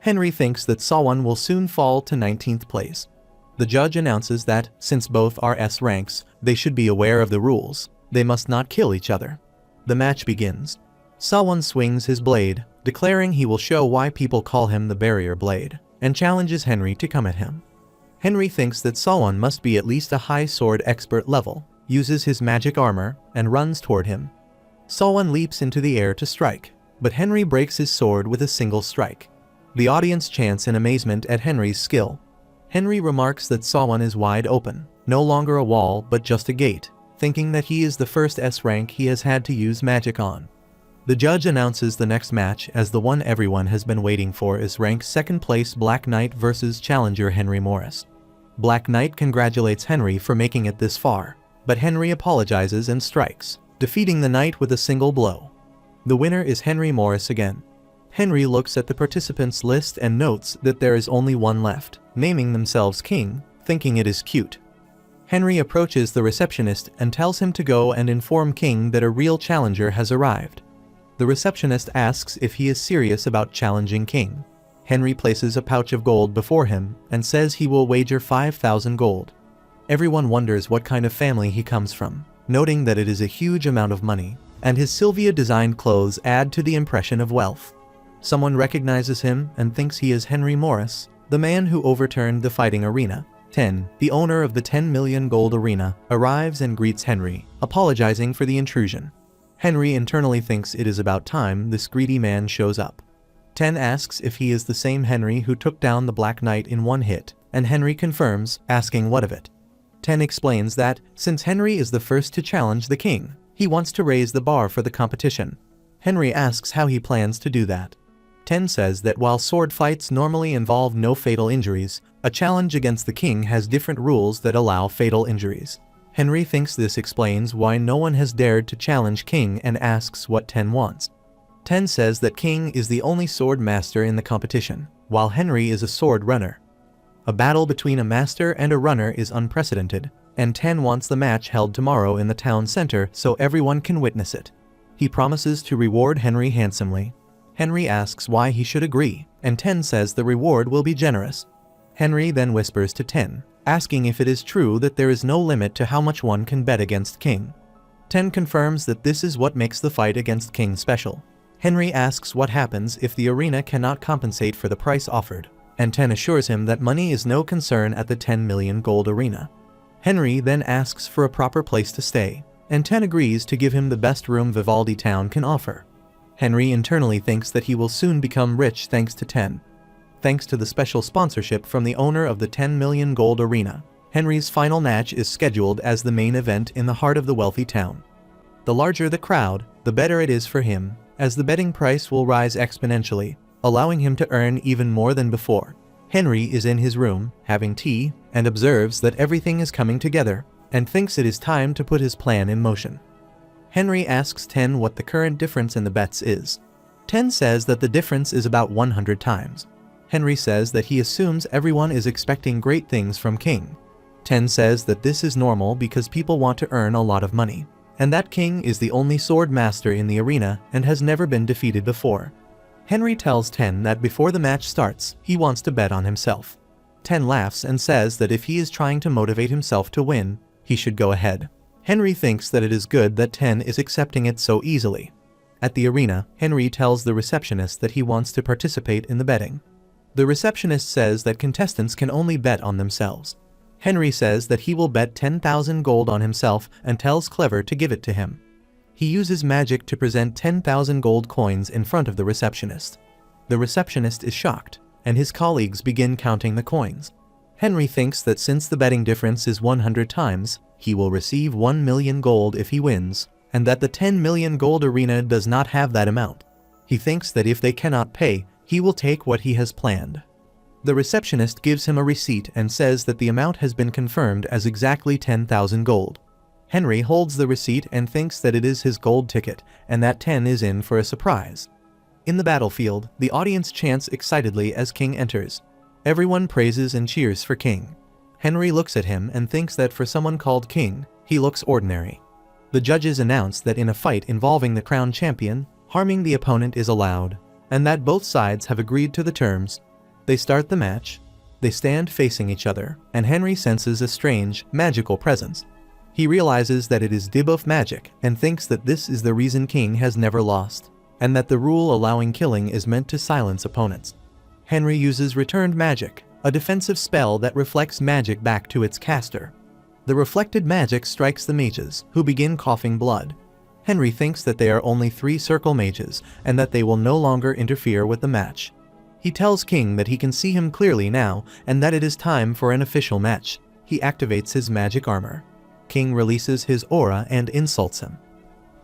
Henry thinks that Sawan will soon fall to 19th place. The judge announces that, since both are S ranks, they should be aware of the rules. They must not kill each other. The match begins. Sawan swings his blade, declaring he will show why people call him the barrier blade, and challenges Henry to come at him. Henry thinks that Sawan must be at least a high sword expert level, uses his magic armor, and runs toward him. Sawan leaps into the air to strike, but Henry breaks his sword with a single strike. The audience chants in amazement at Henry's skill. Henry remarks that Sawan is wide open, no longer a wall but just a gate, thinking that he is the first S rank he has had to use magic on. The judge announces the next match as the one everyone has been waiting for is ranked second place Black Knight versus challenger Henry Morris. Black Knight congratulates Henry for making it this far, but Henry apologizes and strikes, defeating the knight with a single blow. The winner is Henry Morris again. Henry looks at the participants list and notes that there is only one left, naming themselves King, thinking it is cute. Henry approaches the receptionist and tells him to go and inform King that a real challenger has arrived. The receptionist asks if he is serious about challenging King. Henry places a pouch of gold before him and says he will wager 5,000 gold. Everyone wonders what kind of family he comes from, noting that it is a huge amount of money, and his Sylvia-designed clothes add to the impression of wealth. Someone recognizes him and thinks he is Henry Morris, the man who overturned the fighting arena. 10. The owner of the 10 million gold arena arrives and greets Henry, apologizing for the intrusion. Henry internally thinks it is about time this greedy man shows up. 10 asks if he is the same Henry who took down the Black Knight in one hit, and Henry confirms, asking what of it. 10 explains that, since Henry is the first to challenge the king, he wants to raise the bar for the competition. Henry asks how he plans to do that. 10 says that while sword fights normally involve no fatal injuries, a challenge against the king has different rules that allow fatal injuries. Henry thinks this explains why no one has dared to challenge King and asks what 10 wants. 10 says that King is the only sword master in the competition, while Henry is a sword runner. A battle between a master and a runner is unprecedented, and 10 wants the match held tomorrow in the town center so everyone can witness it. He promises to reward Henry handsomely. Henry asks why he should agree, and 10 says the reward will be generous. Henry then whispers to 10, asking if it is true that there is no limit to how much one can bet against King. 10 confirms that this is what makes the fight against King special. Henry asks what happens if the arena cannot compensate for the price offered, and 10 assures him that money is no concern at the 10 million gold arena. Henry then asks for a proper place to stay, and 10 agrees to give him the best room Vivaldi Town can offer. Henry internally thinks that he will soon become rich thanks to 10. Thanks to the special sponsorship from the owner of the 10 million gold arena, Henry's final match is scheduled as the main event in the heart of the wealthy town. The larger the crowd, the better it is for him, as the betting price will rise exponentially, allowing him to earn even more than before. Henry is in his room, having tea, and observes that everything is coming together, and thinks it is time to put his plan in motion. Henry asks 10 what the current difference in the bets is. 10 says that the difference is about 100 times. Henry says that he assumes everyone is expecting great things from King. 10 says that this is normal because people want to earn a lot of money, and that King is the only sword master in the arena and has never been defeated before. Henry tells 10 that before the match starts, he wants to bet on himself. 10 laughs and says that if he is trying to motivate himself to win, he should go ahead. Henry thinks that it is good that 10 is accepting it so easily. At the arena, Henry tells the receptionist that he wants to participate in the betting. The receptionist says that contestants can only bet on themselves. Henry says that he will bet 10,000 gold on himself and tells Clever to give it to him. He uses magic to present 10,000 gold coins in front of the receptionist. The receptionist is shocked, and his colleagues begin counting the coins. Henry thinks that since the betting difference is 100 times, he will receive 1 million gold if he wins, and that the 10 million gold arena does not have that amount. He thinks that if they cannot pay, he will take what he has planned. The receptionist gives him a receipt and says that the amount has been confirmed as exactly 10,000 gold. Henry holds the receipt and thinks that it is his gold ticket, and that 10 is in for a surprise. In the battlefield, the audience chants excitedly as King enters. Everyone praises and cheers for King. Henry looks at him and thinks that for someone called King, he looks ordinary. The judges announce that in a fight involving the crown champion, harming the opponent is allowed, and that both sides have agreed to the terms. They start the match. They stand facing each other, and Henry senses a strange, magical presence. He realizes that it is debuff magic and thinks that this is the reason King has never lost, and that the rule allowing killing is meant to silence opponents. Henry uses returned magic, a defensive spell that reflects magic back to its caster. The reflected magic strikes the mages, who begin coughing blood. Henry thinks that they are only 3 circle mages and that they will no longer interfere with the match. He tells King that he can see him clearly now and that it is time for an official match. He activates his magic armor. King releases his aura and insults him.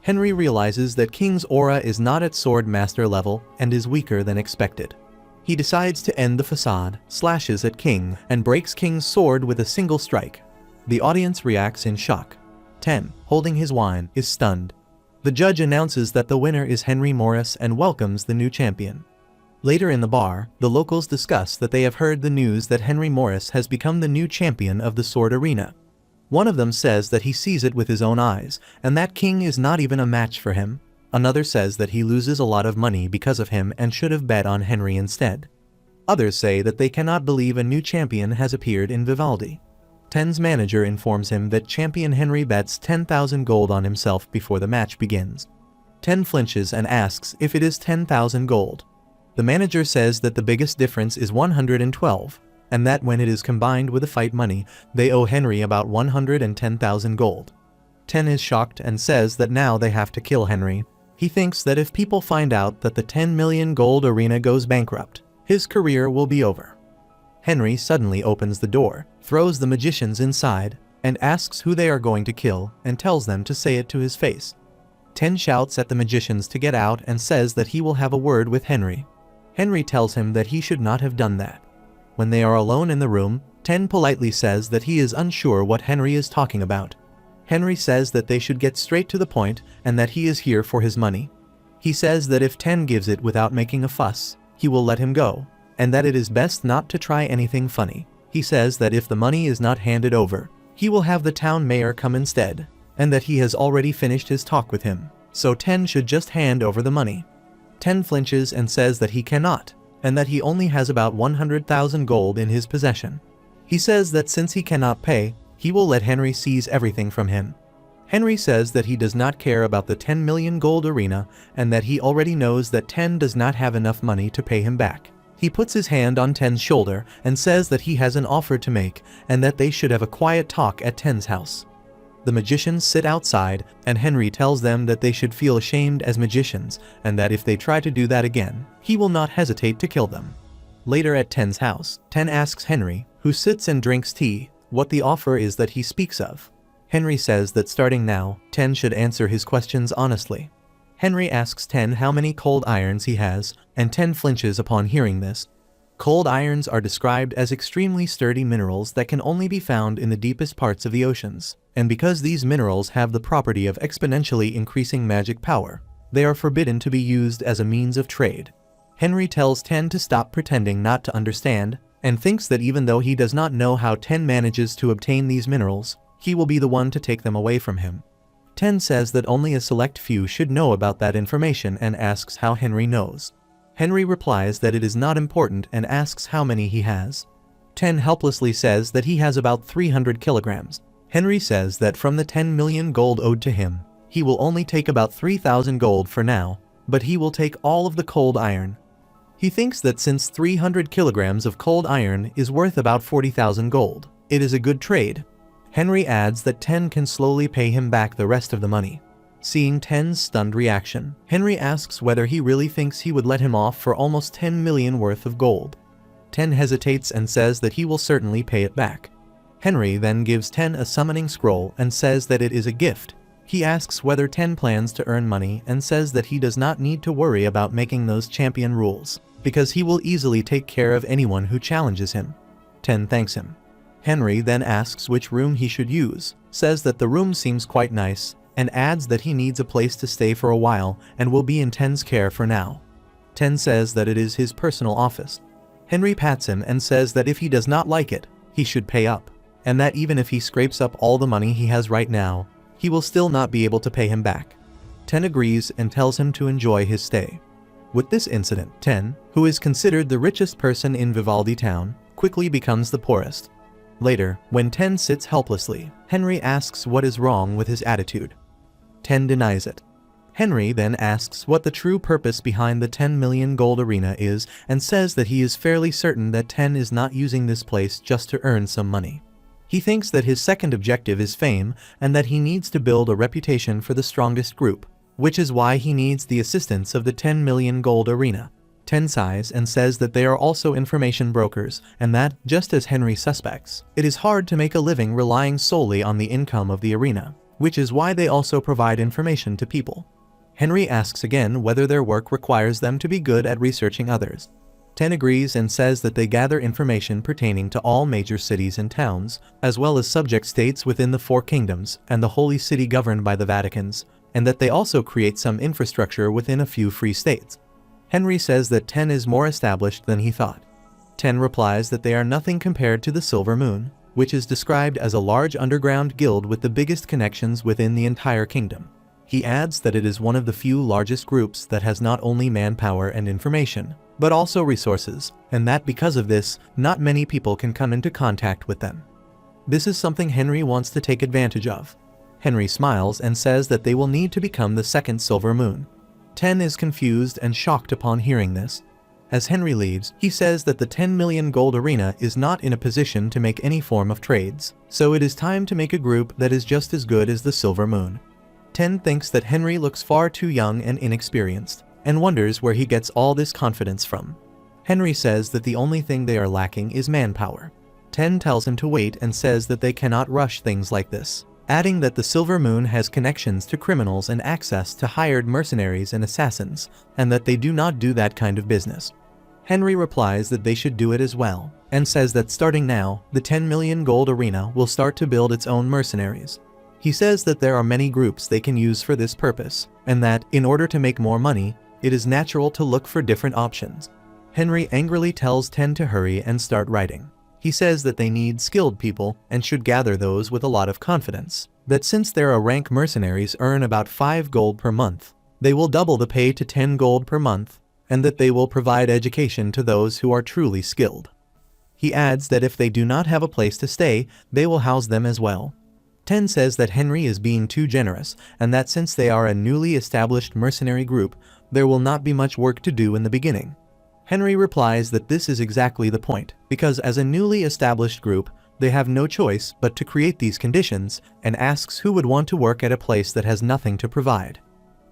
Henry realizes that King's aura is not at sword master level and is weaker than expected. He decides to end the facade, slashes at King, and breaks King's sword with a single strike. The audience reacts in shock. 10, holding his wine, is stunned. The judge announces that the winner is Henry Morris and welcomes the new champion. Later in the bar, the locals discuss that they have heard the news that Henry Morris has become the new champion of the sword arena. One of them says that he sees it with his own eyes, and that King is not even a match for him. Another says that he loses a lot of money because of him and should have bet on Henry instead. Others say that they cannot believe a new champion has appeared in Vivaldi. 10's manager informs him that champion Henry bets 10,000 gold on himself before the match begins. 10 flinches and asks if it is 10,000 gold. The manager says that the biggest difference is 112, and that when it is combined with the fight money, they owe Henry about 110,000 gold. 10 is shocked and says that now they have to kill Henry. He thinks that if people find out that the 10 million gold arena goes bankrupt, his career will be over. Henry suddenly opens the door, throws the magicians inside, and asks who they are going to kill and tells them to say it to his face. 10 shouts at the magicians to get out and says that he will have a word with Henry. Henry tells him that he should not have done that. When they are alone in the room, 10 politely says that he is unsure what Henry is talking about. Henry says that they should get straight to the point and that he is here for his money. He says that if 10 gives it without making a fuss, he will let him go, and that it is best not to try anything funny. He says that if the money is not handed over, he will have the town mayor come instead, and that he has already finished his talk with him, so 10 should just hand over the money. 10 flinches and says that he cannot, and that he only has about 100,000 gold in his possession. He says that since he cannot pay, he will let Henry seize everything from him. Henry says that he does not care about the 10 million gold arena and that he already knows that 10 does not have enough money to pay him back. He puts his hand on 10's shoulder and says that he has an offer to make and that they should have a quiet talk at 10's house. The magicians sit outside, and Henry tells them that they should feel ashamed as magicians, and that if they try to do that again, he will not hesitate to kill them. Later at 10's house, 10 asks Henry, who sits and drinks tea, what the offer is that he speaks of. Henry says that starting now, 10 should answer his questions honestly. Henry asks 10 how many cold irons he has, and 10 flinches upon hearing this. Cold irons are described as extremely sturdy minerals that can only be found in the deepest parts of the oceans, and because these minerals have the property of exponentially increasing magic power, they are forbidden to be used as a means of trade. Henry tells 10 to stop pretending not to understand, and thinks that even though he does not know how 10 manages to obtain these minerals, he will be the one to take them away from him. 10 says that only a select few should know about that information and asks how Henry knows. Henry replies that it is not important and asks how many he has. 10 helplessly says that he has about 300 kilograms. Henry says that from the 10 million gold owed to him, he will only take about 3,000 gold for now, but he will take all of the cold iron. He thinks that since 300 kilograms of cold iron is worth about 40,000 gold, it is a good trade. Henry adds that 10 can slowly pay him back the rest of the money. Seeing 10's stunned reaction, Henry asks whether he really thinks he would let him off for almost 10 million worth of gold. 10 hesitates and says that he will certainly pay it back. Henry then gives 10 a summoning scroll and says that it is a gift. He asks whether 10 plans to earn money and says that he does not need to worry about making those champion rules, because he will easily take care of anyone who challenges him. 10 thanks him. Henry then asks which room he should use, says that the room seems quite nice, and adds that he needs a place to stay for a while and will be in 10's care for now. 10 says that it is his personal office. Henry pats him and says that if he does not like it, he should pay up, and that even if he scrapes up all the money he has right now, he will still not be able to pay him back. 10 agrees and tells him to enjoy his stay. With this incident, 10, who is considered the richest person in Vivaldi town, quickly becomes the poorest. Later, when 10 sits helplessly, Henry asks what is wrong with his attitude. 10 denies it. Henry then asks what the true purpose behind the 10 million gold arena is and says that he is fairly certain that 10 is not using this place just to earn some money. He thinks that his second objective is fame and that he needs to build a reputation for the strongest group, which is why he needs the assistance of the 10 million gold arena. 10 sighs and says that they are also information brokers and that, just as Henry suspects, it is hard to make a living relying solely on the income of the arena. which is why they also provide information to people. Henry asks again whether their work requires them to be good at researching others. 10 agrees and says that they gather information pertaining to all major cities and towns, as well as subject states within the 4 kingdoms and the Holy City governed by the Vaticans, and that they also create some infrastructure within a few free states. Henry says that 10 is more established than he thought. 10 replies that they are nothing compared to the Silver Moon, which is described as a large underground guild with the biggest connections within the entire kingdom. He adds that it is one of the few largest groups that has not only manpower and information, but also resources, and that because of this, not many people can come into contact with them. This is something Henry wants to take advantage of. Henry smiles and says that they will need to become the second Silver Moon. 10 is confused and shocked upon hearing this. As Henry leaves, he says that the 10 million gold arena is not in a position to make any form of trades, so it is time to make a group that is just as good as the Silver Moon. 10 thinks that Henry looks far too young and inexperienced, and wonders where he gets all this confidence from. Henry says that the only thing they are lacking is manpower. 10 tells him to wait and says that they cannot rush things like this, adding that the Silver Moon has connections to criminals and access to hired mercenaries and assassins, and that they do not do that kind of business. Henry replies that they should do it as well, and says that starting now, the 10 million gold arena will start to build its own mercenaries. He says that there are many groups they can use for this purpose, and that, in order to make more money, it is natural to look for different options. Henry angrily tells 10 to hurry and start writing. He says that they need skilled people and should gather those with a lot of confidence, that since their rank mercenaries earn about 5 gold per month, they will double the pay to 10 gold per month, and that they will provide education to those who are truly skilled. He adds that if they do not have a place to stay, they will house them as well. 10 says that Henry is being too generous, and that since they are a newly established mercenary group, there will not be much work to do in the beginning. Henry replies that this is exactly the point, because as a newly established group, they have no choice but to create these conditions, and asks who would want to work at a place that has nothing to provide.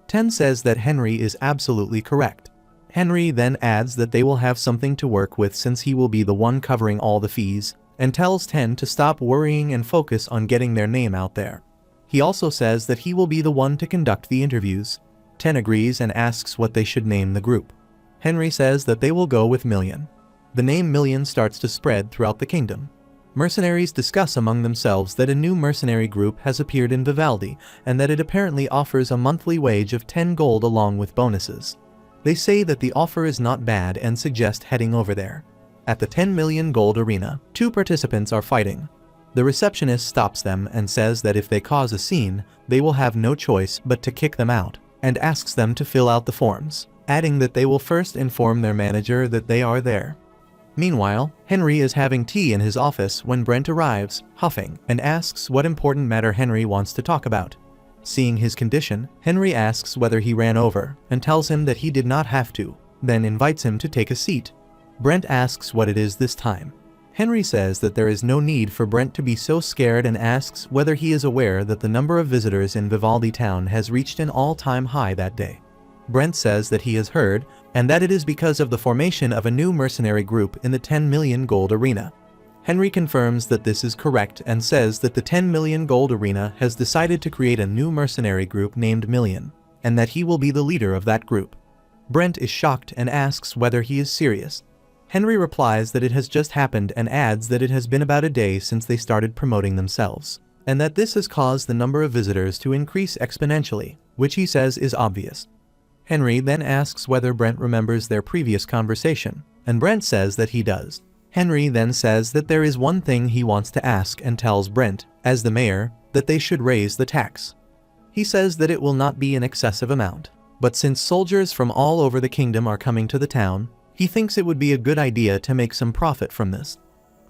10 says that Henry is absolutely correct. Henry then adds that they will have something to work with since he will be the one covering all the fees, and tells 10 to stop worrying and focus on getting their name out there. He also says that he will be the one to conduct the interviews. 10 agrees and asks what they should name the group. Henry says that they will go with Million. The name Million starts to spread throughout the kingdom. Mercenaries discuss among themselves that a new mercenary group has appeared in Vivaldi, and that it apparently offers a monthly wage of 10 gold along with bonuses. They say that the offer is not bad and suggest heading over there. At the 10 million gold arena, 2 participants are fighting. The receptionist stops them and says that if they cause a scene, they will have no choice but to kick them out, and asks them to fill out the forms, adding that they will first inform their manager that they are there. Meanwhile, Henry is having tea in his office when Brent arrives, huffing, and asks what important matter Henry wants to talk about. Seeing his condition, Henry asks whether he ran over, and tells him that he did not have to, then invites him to take a seat. Brent asks what it is this time. Henry says that there is no need for Brent to be so scared and asks whether he is aware that the number of visitors in Vivaldi town has reached an all-time high that day. Brent says that he has heard, and that it is because of the formation of a new mercenary group in the 10 million gold arena. Henry confirms that this is correct and says that the 10 million gold arena has decided to create a new mercenary group named Million, and that he will be the leader of that group. Brent is shocked and asks whether he is serious. Henry replies that it has just happened and adds that it has been about a day since they started promoting themselves, and that this has caused the number of visitors to increase exponentially, which he says is obvious. Henry then asks whether Brent remembers their previous conversation, and Brent says that he does. Henry then says that there is one thing he wants to ask and tells Brent, as the mayor, that they should raise the tax. He says that it will not be an excessive amount, but since soldiers from all over the kingdom are coming to the town, he thinks it would be a good idea to make some profit from this.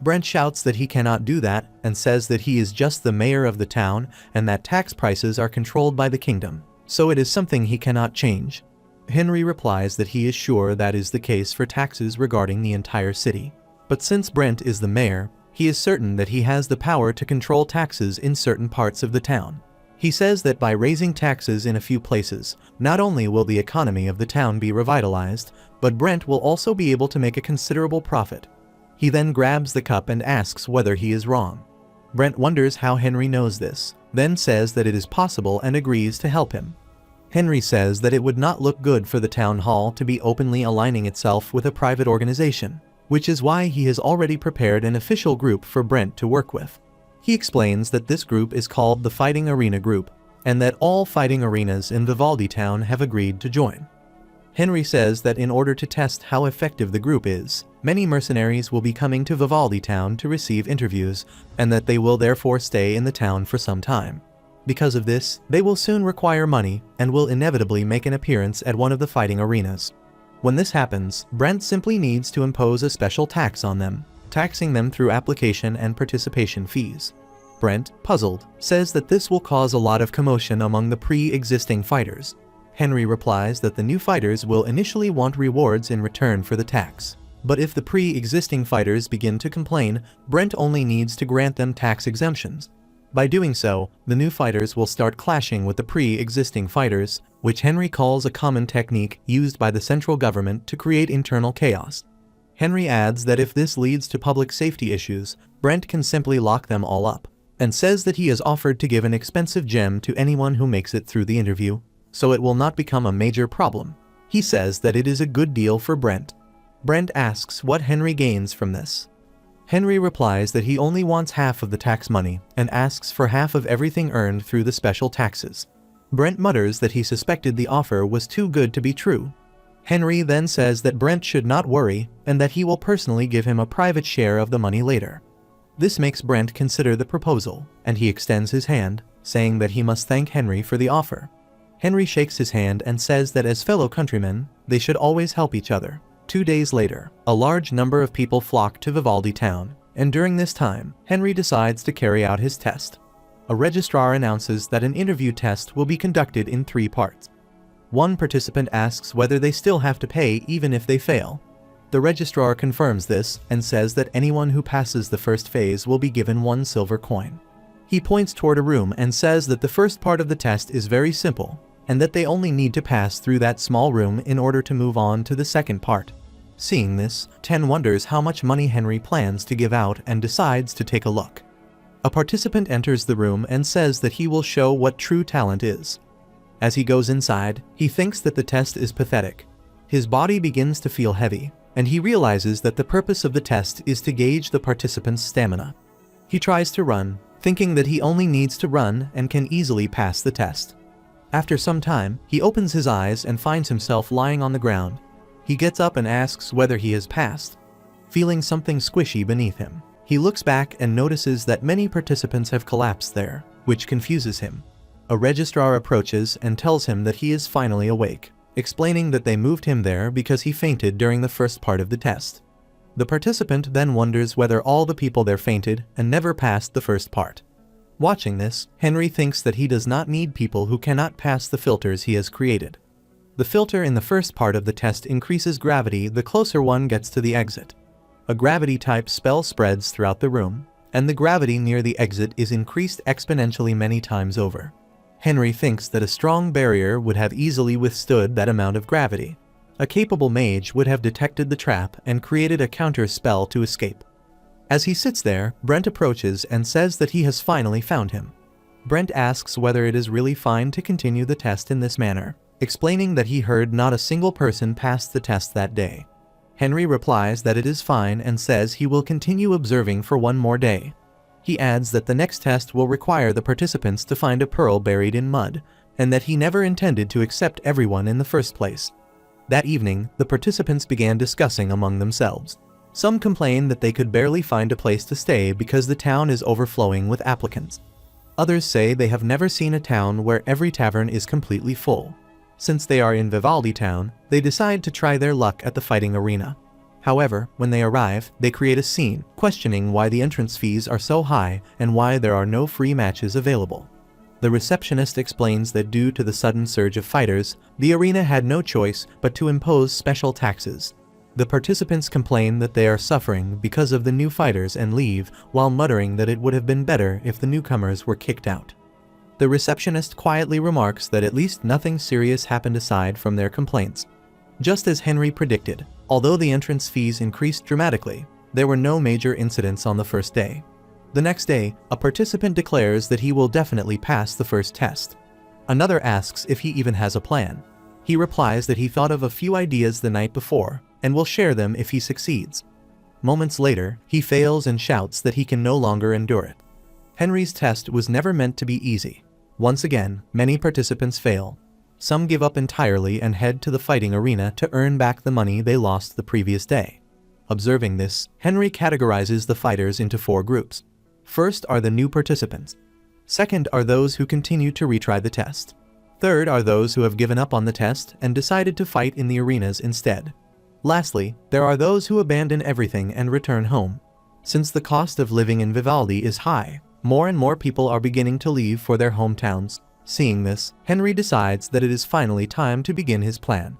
Brent shouts that he cannot do that and says that he is just the mayor of the town and that tax prices are controlled by the kingdom, so it is something he cannot change. Henry replies that he is sure that is the case for taxes regarding the entire city. But since Brent is the mayor, he is certain that he has the power to control taxes in certain parts of the town. He says that by raising taxes in a few places, not only will the economy of the town be revitalized, but Brent will also be able to make a considerable profit. He then grabs the cup and asks whether he is wrong. Brent wonders how Henry knows this, then says that it is possible and agrees to help him. Henry says that it would not look good for the town hall to be openly aligning itself with a private organization, which is why he has already prepared an official group for Brent to work with. He explains that this group is called the Fighting Arena Group, and that all fighting arenas in Vivaldi Town have agreed to join. Henry says that in order to test how effective the group is, many mercenaries will be coming to Vivaldi Town to receive interviews, and that they will therefore stay in the town for some time. Because of this, they will soon require money and will inevitably make an appearance at one of the fighting arenas. When this happens, Brent simply needs to impose a special tax on them, taxing them through application and participation fees. Brent, puzzled, says that this will cause a lot of commotion among the pre-existing fighters. Henry replies that the new fighters will initially want rewards in return for the tax. But if the pre-existing fighters begin to complain, Brent only needs to grant them tax exemptions. By doing so, the new fighters will start clashing with the pre-existing fighters, which Henry calls a common technique used by the central government to create internal chaos. Henry adds that if this leads to public safety issues, Brent can simply lock them all up, and says that he has offered to give an expensive gem to anyone who makes it through the interview, so it will not become a major problem. He says that it is a good deal for Brent. Brent asks what Henry gains from this. Henry replies that he only wants half of the tax money and asks for half of everything earned through the special taxes. Brent mutters that he suspected the offer was too good to be true. Henry then says that Brent should not worry and that he will personally give him a private share of the money later. This makes Brent consider the proposal, and he extends his hand, saying that he must thank Henry for the offer. Henry shakes his hand and says that as fellow countrymen, they should always help each other. 2 days later, a large number of people flock to Vivaldi Town, and during this time, Henry decides to carry out his test. A registrar announces that an interview test will be conducted in 3 parts. One participant asks whether they still have to pay even if they fail. The registrar confirms this and says that anyone who passes the first phase will be given 1 silver coin. He points toward a room and says that the first part of the test is very simple, and that they only need to pass through that small room in order to move on to the second part. Seeing this, Ten wonders how much money Henry plans to give out and decides to take a look. A participant enters the room and says that he will show what true talent is. As he goes inside, he thinks that the test is pathetic. His body begins to feel heavy, and he realizes that the purpose of the test is to gauge the participant's stamina. He tries to run, thinking that he only needs to run and can easily pass the test. After some time, he opens his eyes and finds himself lying on the ground. He gets up and asks whether he has passed. Feeling something squishy beneath him, he looks back and notices that many participants have collapsed there, which confuses him. A registrar approaches and tells him that he is finally awake, explaining that they moved him there because he fainted during the first part of the test. The participant then wonders whether all the people there fainted and never passed the first part. Watching this, Henry thinks that he does not need people who cannot pass the filters he has created. The filter in the first part of the test increases gravity the closer one gets to the exit. A gravity-type spell spreads throughout the room, and the gravity near the exit is increased exponentially many times over. Henry thinks that a strong barrier would have easily withstood that amount of gravity. A capable mage would have detected the trap and created a counter spell to escape. As he sits there, Brent approaches and says that he has finally found him. Brent asks whether it is really fine to continue the test in this manner, explaining that he heard not a single person passed the test that day. Henry replies that it is fine and says he will continue observing for 1 more day. He adds that the next test will require the participants to find a pearl buried in mud, and that he never intended to accept everyone in the first place. That evening, the participants began discussing among themselves. Some complain that they could barely find a place to stay because the town is overflowing with applicants. Others say they have never seen a town where every tavern is completely full. Since they are in Vivaldi Town, they decide to try their luck at the fighting arena. However, when they arrive, they create a scene, questioning why the entrance fees are so high and why there are no free matches available. The receptionist explains that due to the sudden surge of fighters, the arena had no choice but to impose special taxes. The participants complain that they are suffering because of the new fighters and leave, while muttering that it would have been better if the newcomers were kicked out. The receptionist quietly remarks that at least nothing serious happened aside from their complaints. Just as Henry predicted, although the entrance fees increased dramatically, there were no major incidents on the first day. The next day, a participant declares that he will definitely pass the first test. Another asks if he even has a plan. He replies that he thought of a few ideas the night before, and will share them if he succeeds. Moments later, he fails and shouts that he can no longer endure it. Henry's test was never meant to be easy. Once again, many participants fail. Some give up entirely and head to the fighting arena to earn back the money they lost the previous day. Observing this, Henry categorizes the fighters into 4 groups. First are the new participants. Second are those who continue to retry the test. Third are those who have given up on the test and decided to fight in the arenas instead. Lastly, there are those who abandon everything and return home. Since the cost of living in Vivaldi is high, more and more people are beginning to leave for their hometowns. Seeing this, Henry decides that it is finally time to begin his plan.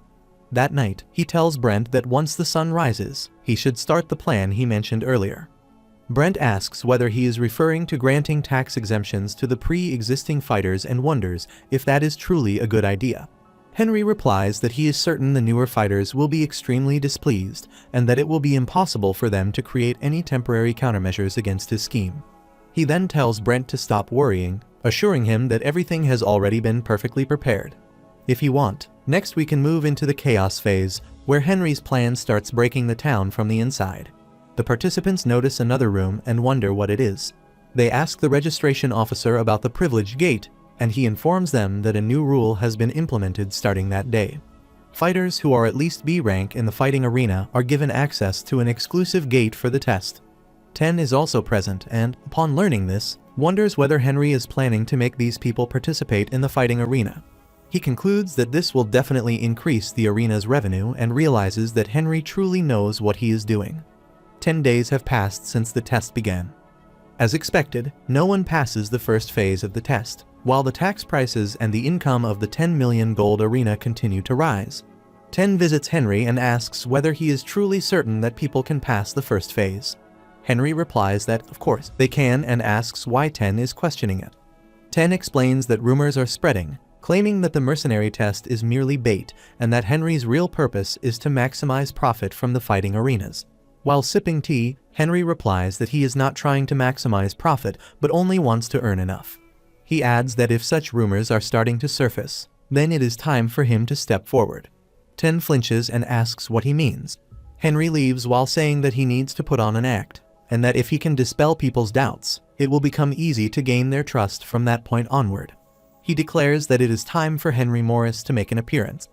That night, he tells Brent that once the sun rises, he should start the plan he mentioned earlier. Brent asks whether he is referring to granting tax exemptions to the pre-existing fighters and wonders if that is truly a good idea. Henry replies that he is certain the newer fighters will be extremely displeased and that it will be impossible for them to create any temporary countermeasures against his scheme. He then tells Brent to stop worrying, assuring him that everything has already been perfectly prepared. If you want, next we can move into the chaos phase, where Henry's plan starts breaking the town from the inside. The participants notice another room and wonder what it is. They ask the registration officer about the privilege gate, and he informs them that a new rule has been implemented starting that day. Fighters who are at least B rank in the fighting arena are given access to an exclusive gate for the test. Ten is also present and, upon learning this, wonders whether Henry is planning to make these people participate in the fighting arena. He concludes that this will definitely increase the arena's revenue and realizes that Henry truly knows what he is doing. 10 days have passed since the test began. As expected, no one passes the first phase of the test, while the tax prices and the income of the 10 million gold arena continue to rise. Ten visits Henry and asks whether he is truly certain that people can pass the first phase. Henry replies that, of course, they can and asks why Ten is questioning it. Ten explains that rumors are spreading, claiming that the mercenary test is merely bait and that Henry's real purpose is to maximize profit from the fighting arenas. While sipping tea, Henry replies that he is not trying to maximize profit but only wants to earn enough. He adds that if such rumors are starting to surface, then it is time for him to step forward. Ten flinches and asks what he means. Henry leaves while saying that he needs to put on an act, and that if he can dispel people's doubts, it will become easy to gain their trust from that point onward. He declares that it is time for Henry Morris to make an appearance.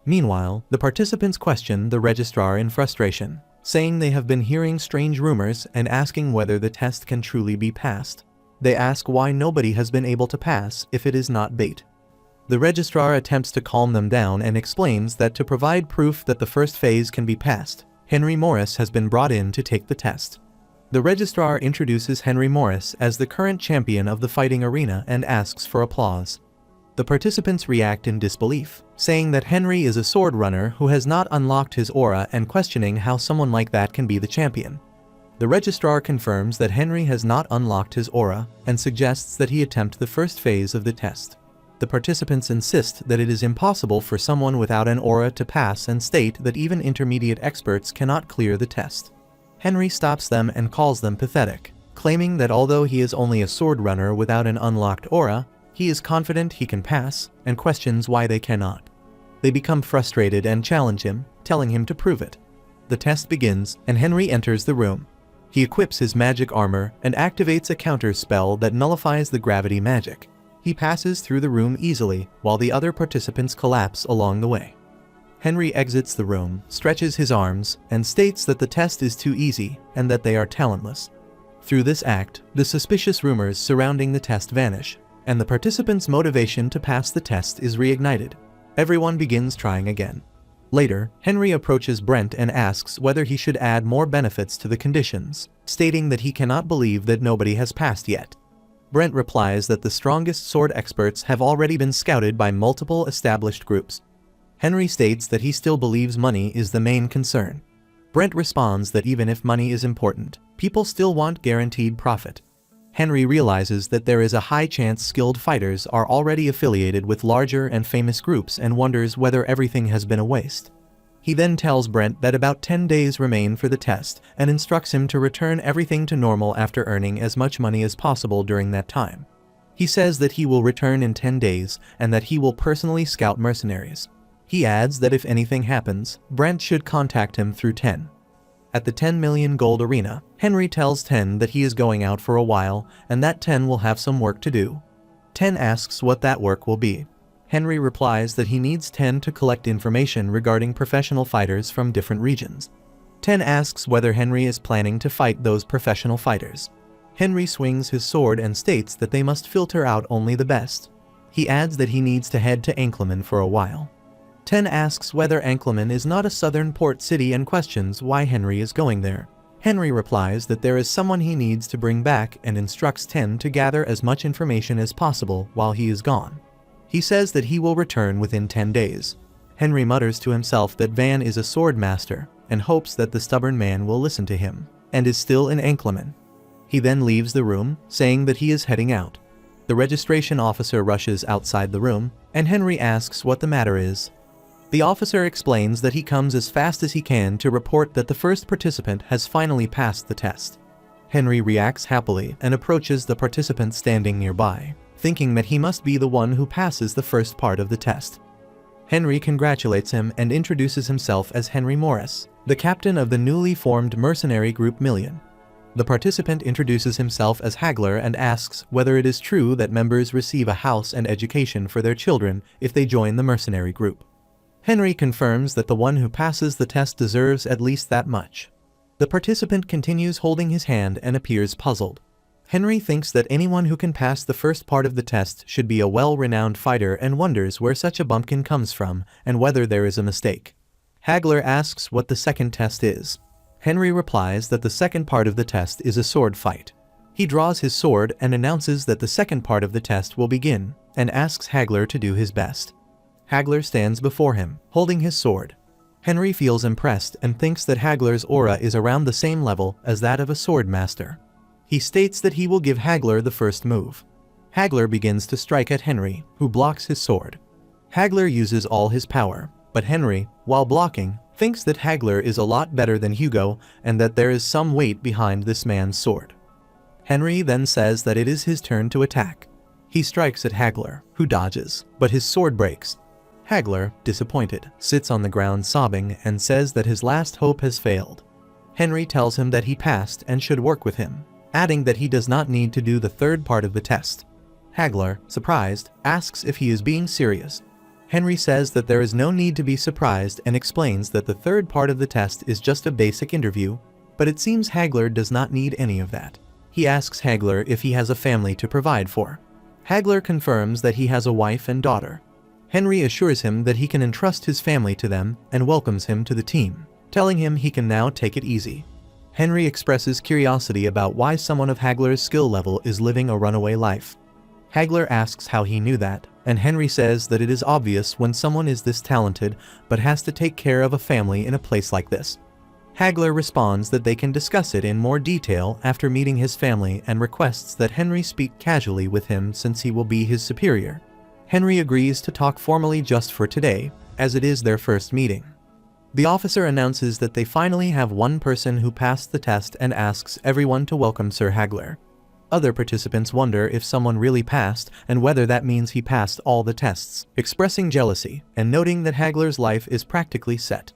Meanwhile, the participants question the registrar in frustration, saying they have been hearing strange rumors and asking whether the test can truly be passed. They ask why nobody has been able to pass if it is not bait. The registrar attempts to calm them down and explains that to provide proof that the first phase can be passed, Henry Morris has been brought in to take the test. The registrar introduces Henry Morris as the current champion of the fighting arena and asks for applause. The participants react in disbelief, saying that Henry is a sword runner who has not unlocked his aura and questioning how someone like that can be the champion. The registrar confirms that Henry has not unlocked his aura and suggests that he attempt the first phase of the test. The participants insist that it is impossible for someone without an aura to pass and state that even intermediate experts cannot clear the test. Henry stops them and calls them pathetic, claiming that although he is only a sword runner without an unlocked aura, he is confident he can pass and questions why they cannot. They become frustrated and challenge him, telling him to prove it. The test begins and Henry enters the room. He equips his magic armor and activates a counter spell that nullifies the gravity magic. He passes through the room easily while the other participants collapse along the way. Henry exits the room, stretches his arms, and states that the test is too easy and that they are talentless. Through this act, the suspicious rumors surrounding the test vanish, and the participants' motivation to pass the test is reignited. Everyone begins trying again. Later, Henry approaches Brent and asks whether he should add more benefits to the conditions, stating that he cannot believe that nobody has passed yet. Brent replies that the strongest sword experts have already been scouted by multiple established groups. Henry states that he still believes money is the main concern. Brent responds that even if money is important, people still want guaranteed profit. Henry realizes that there is a high chance skilled fighters are already affiliated with larger and famous groups and wonders whether everything has been a waste. He then tells Brent that about 10 days remain for the test and instructs him to return everything to normal after earning as much money as possible during that time. He says that he will return in 10 days and that he will personally scout mercenaries. He adds that if anything happens, Brent should contact him through 10. At the 10 million gold arena, Henry tells 10 that he is going out for a while and that 10 will have some work to do. 10 asks what that work will be. Henry replies that he needs 10 to collect information regarding professional fighters from different regions. 10 asks whether Henry is planning to fight those professional fighters. Henry swings his sword and states that they must filter out only the best. He adds that he needs to head to Ankleman for a while. 10 asks whether Ankleman is not a southern port city and questions why Henry is going there. Henry replies that there is someone he needs to bring back and instructs 10 to gather as much information as possible while he is gone. He says that he will return within 10 days. Henry mutters to himself that Van is a sword master and hopes that the stubborn man will listen to him and is still in Ankleman. He then leaves the room, saying that he is heading out. The registration officer rushes outside the room, and Henry asks what the matter is. The officer explains that he comes as fast as he can to report that the first participant has finally passed the test. Henry reacts happily and approaches the participant standing nearby, thinking that he must be the one who passes the first part of the test. Henry congratulates him and introduces himself as Henry Morris, the captain of the newly formed mercenary group Million. The participant introduces himself as Hagler and asks whether it is true that members receive a house and education for their children if they join the mercenary group. Henry confirms that the one who passes the test deserves at least that much. The participant continues holding his hand and appears puzzled. Henry thinks that anyone who can pass the first part of the test should be a well-renowned fighter and wonders where such a bumpkin comes from and whether there is a mistake. Hagler asks what the second test is. Henry replies that the second part of the test is a sword fight. He draws his sword and announces that the second part of the test will begin and asks Hagler to do his best. Hagler stands before him, holding his sword. Henry feels impressed and thinks that Hagler's aura is around the same level as that of a sword master. He states that he will give Hagler the first move. Hagler begins to strike at Henry, who blocks his sword. Hagler uses all his power, but Henry, while blocking, thinks that Hagler is a lot better than Hugo and that there is some weight behind this man's sword. Henry then says that it is his turn to attack. He strikes at Hagler, who dodges, but his sword breaks. Hagler, disappointed, sits on the ground sobbing and says that his last hope has failed. Henry tells him that he passed and should work with him, adding that he does not need to do the third part of the test. Hagler, surprised, asks if he is being serious. Henry says that there is no need to be surprised and explains that the third part of the test is just a basic interview, but it seems Hagler does not need any of that. He asks Hagler if he has a family to provide for. Hagler confirms that he has a wife and daughter. Henry assures him that he can entrust his family to them and welcomes him to the team, telling him he can now take it easy. Henry expresses curiosity about why someone of Hagler's skill level is living a runaway life. Hagler asks how he knew that, and Henry says that it is obvious when someone is this talented but has to take care of a family in a place like this. Hagler responds that they can discuss it in more detail after meeting his family and requests that Henry speak casually with him since he will be his superior. Henry agrees to talk formally just for today, as it is their first meeting. The officer announces that they finally have one person who passed the test and asks everyone to welcome Sir Hagler. Other participants wonder if someone really passed and whether that means he passed all the tests, expressing jealousy and noting that Hagler's life is practically set.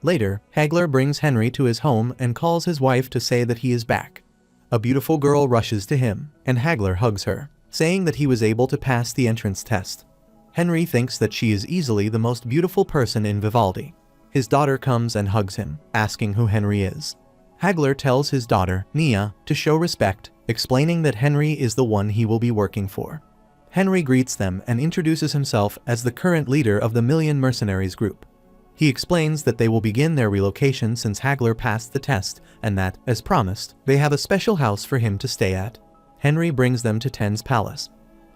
Later, Hagler brings Henry to his home and calls his wife to say that he is back. A beautiful girl rushes to him, and Hagler hugs her, saying that he was able to pass the entrance test. Henry thinks that she is easily the most beautiful person in Vivaldi. His daughter comes and hugs him, asking who Henry is. Hagler tells his daughter, Nia, to show respect, explaining that Henry is the one he will be working for. Henry greets them and introduces himself as the current leader of the Million Mercenaries group. He explains that they will begin their relocation since Hagler passed the test, and that, as promised, they have a special house for him to stay at. Henry brings them to Ten's palace.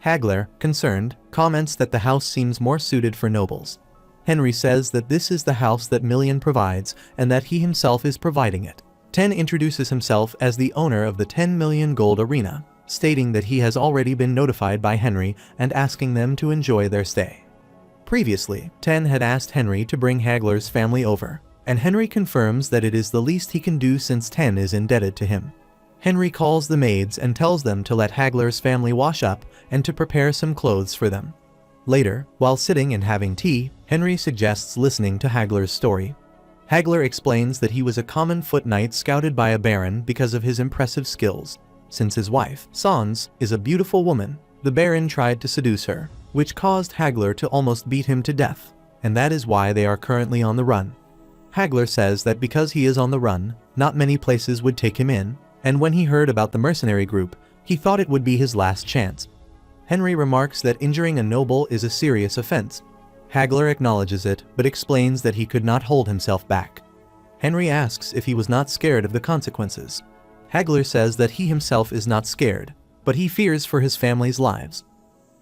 Hagler, concerned, comments that the house seems more suited for nobles. Henry says that this is the house that Million provides and that he himself is providing it. Ten introduces himself as the owner of the 10 million gold arena, stating that he has already been notified by Henry and asking them to enjoy their stay. Previously, Ten had asked Henry to bring Hagler's family over, and Henry confirms that it is the least he can do since Ten is indebted to him. Henry calls the maids and tells them to let Hagler's family wash up and to prepare some clothes for them. Later, while sitting and having tea, Henry suggests listening to Hagler's story. Hagler explains that he was a common foot knight scouted by a baron because of his impressive skills. Since his wife, Sans, is a beautiful woman, the baron tried to seduce her, which caused Hagler to almost beat him to death, and that is why they are currently on the run. Hagler says that because he is on the run, not many places would take him in, and when he heard about the mercenary group, he thought it would be his last chance. Henry remarks that injuring a noble is a serious offense. Hagler acknowledges it, but explains that he could not hold himself back. Henry asks if he was not scared of the consequences. Hagler says that he himself is not scared, but he fears for his family's lives.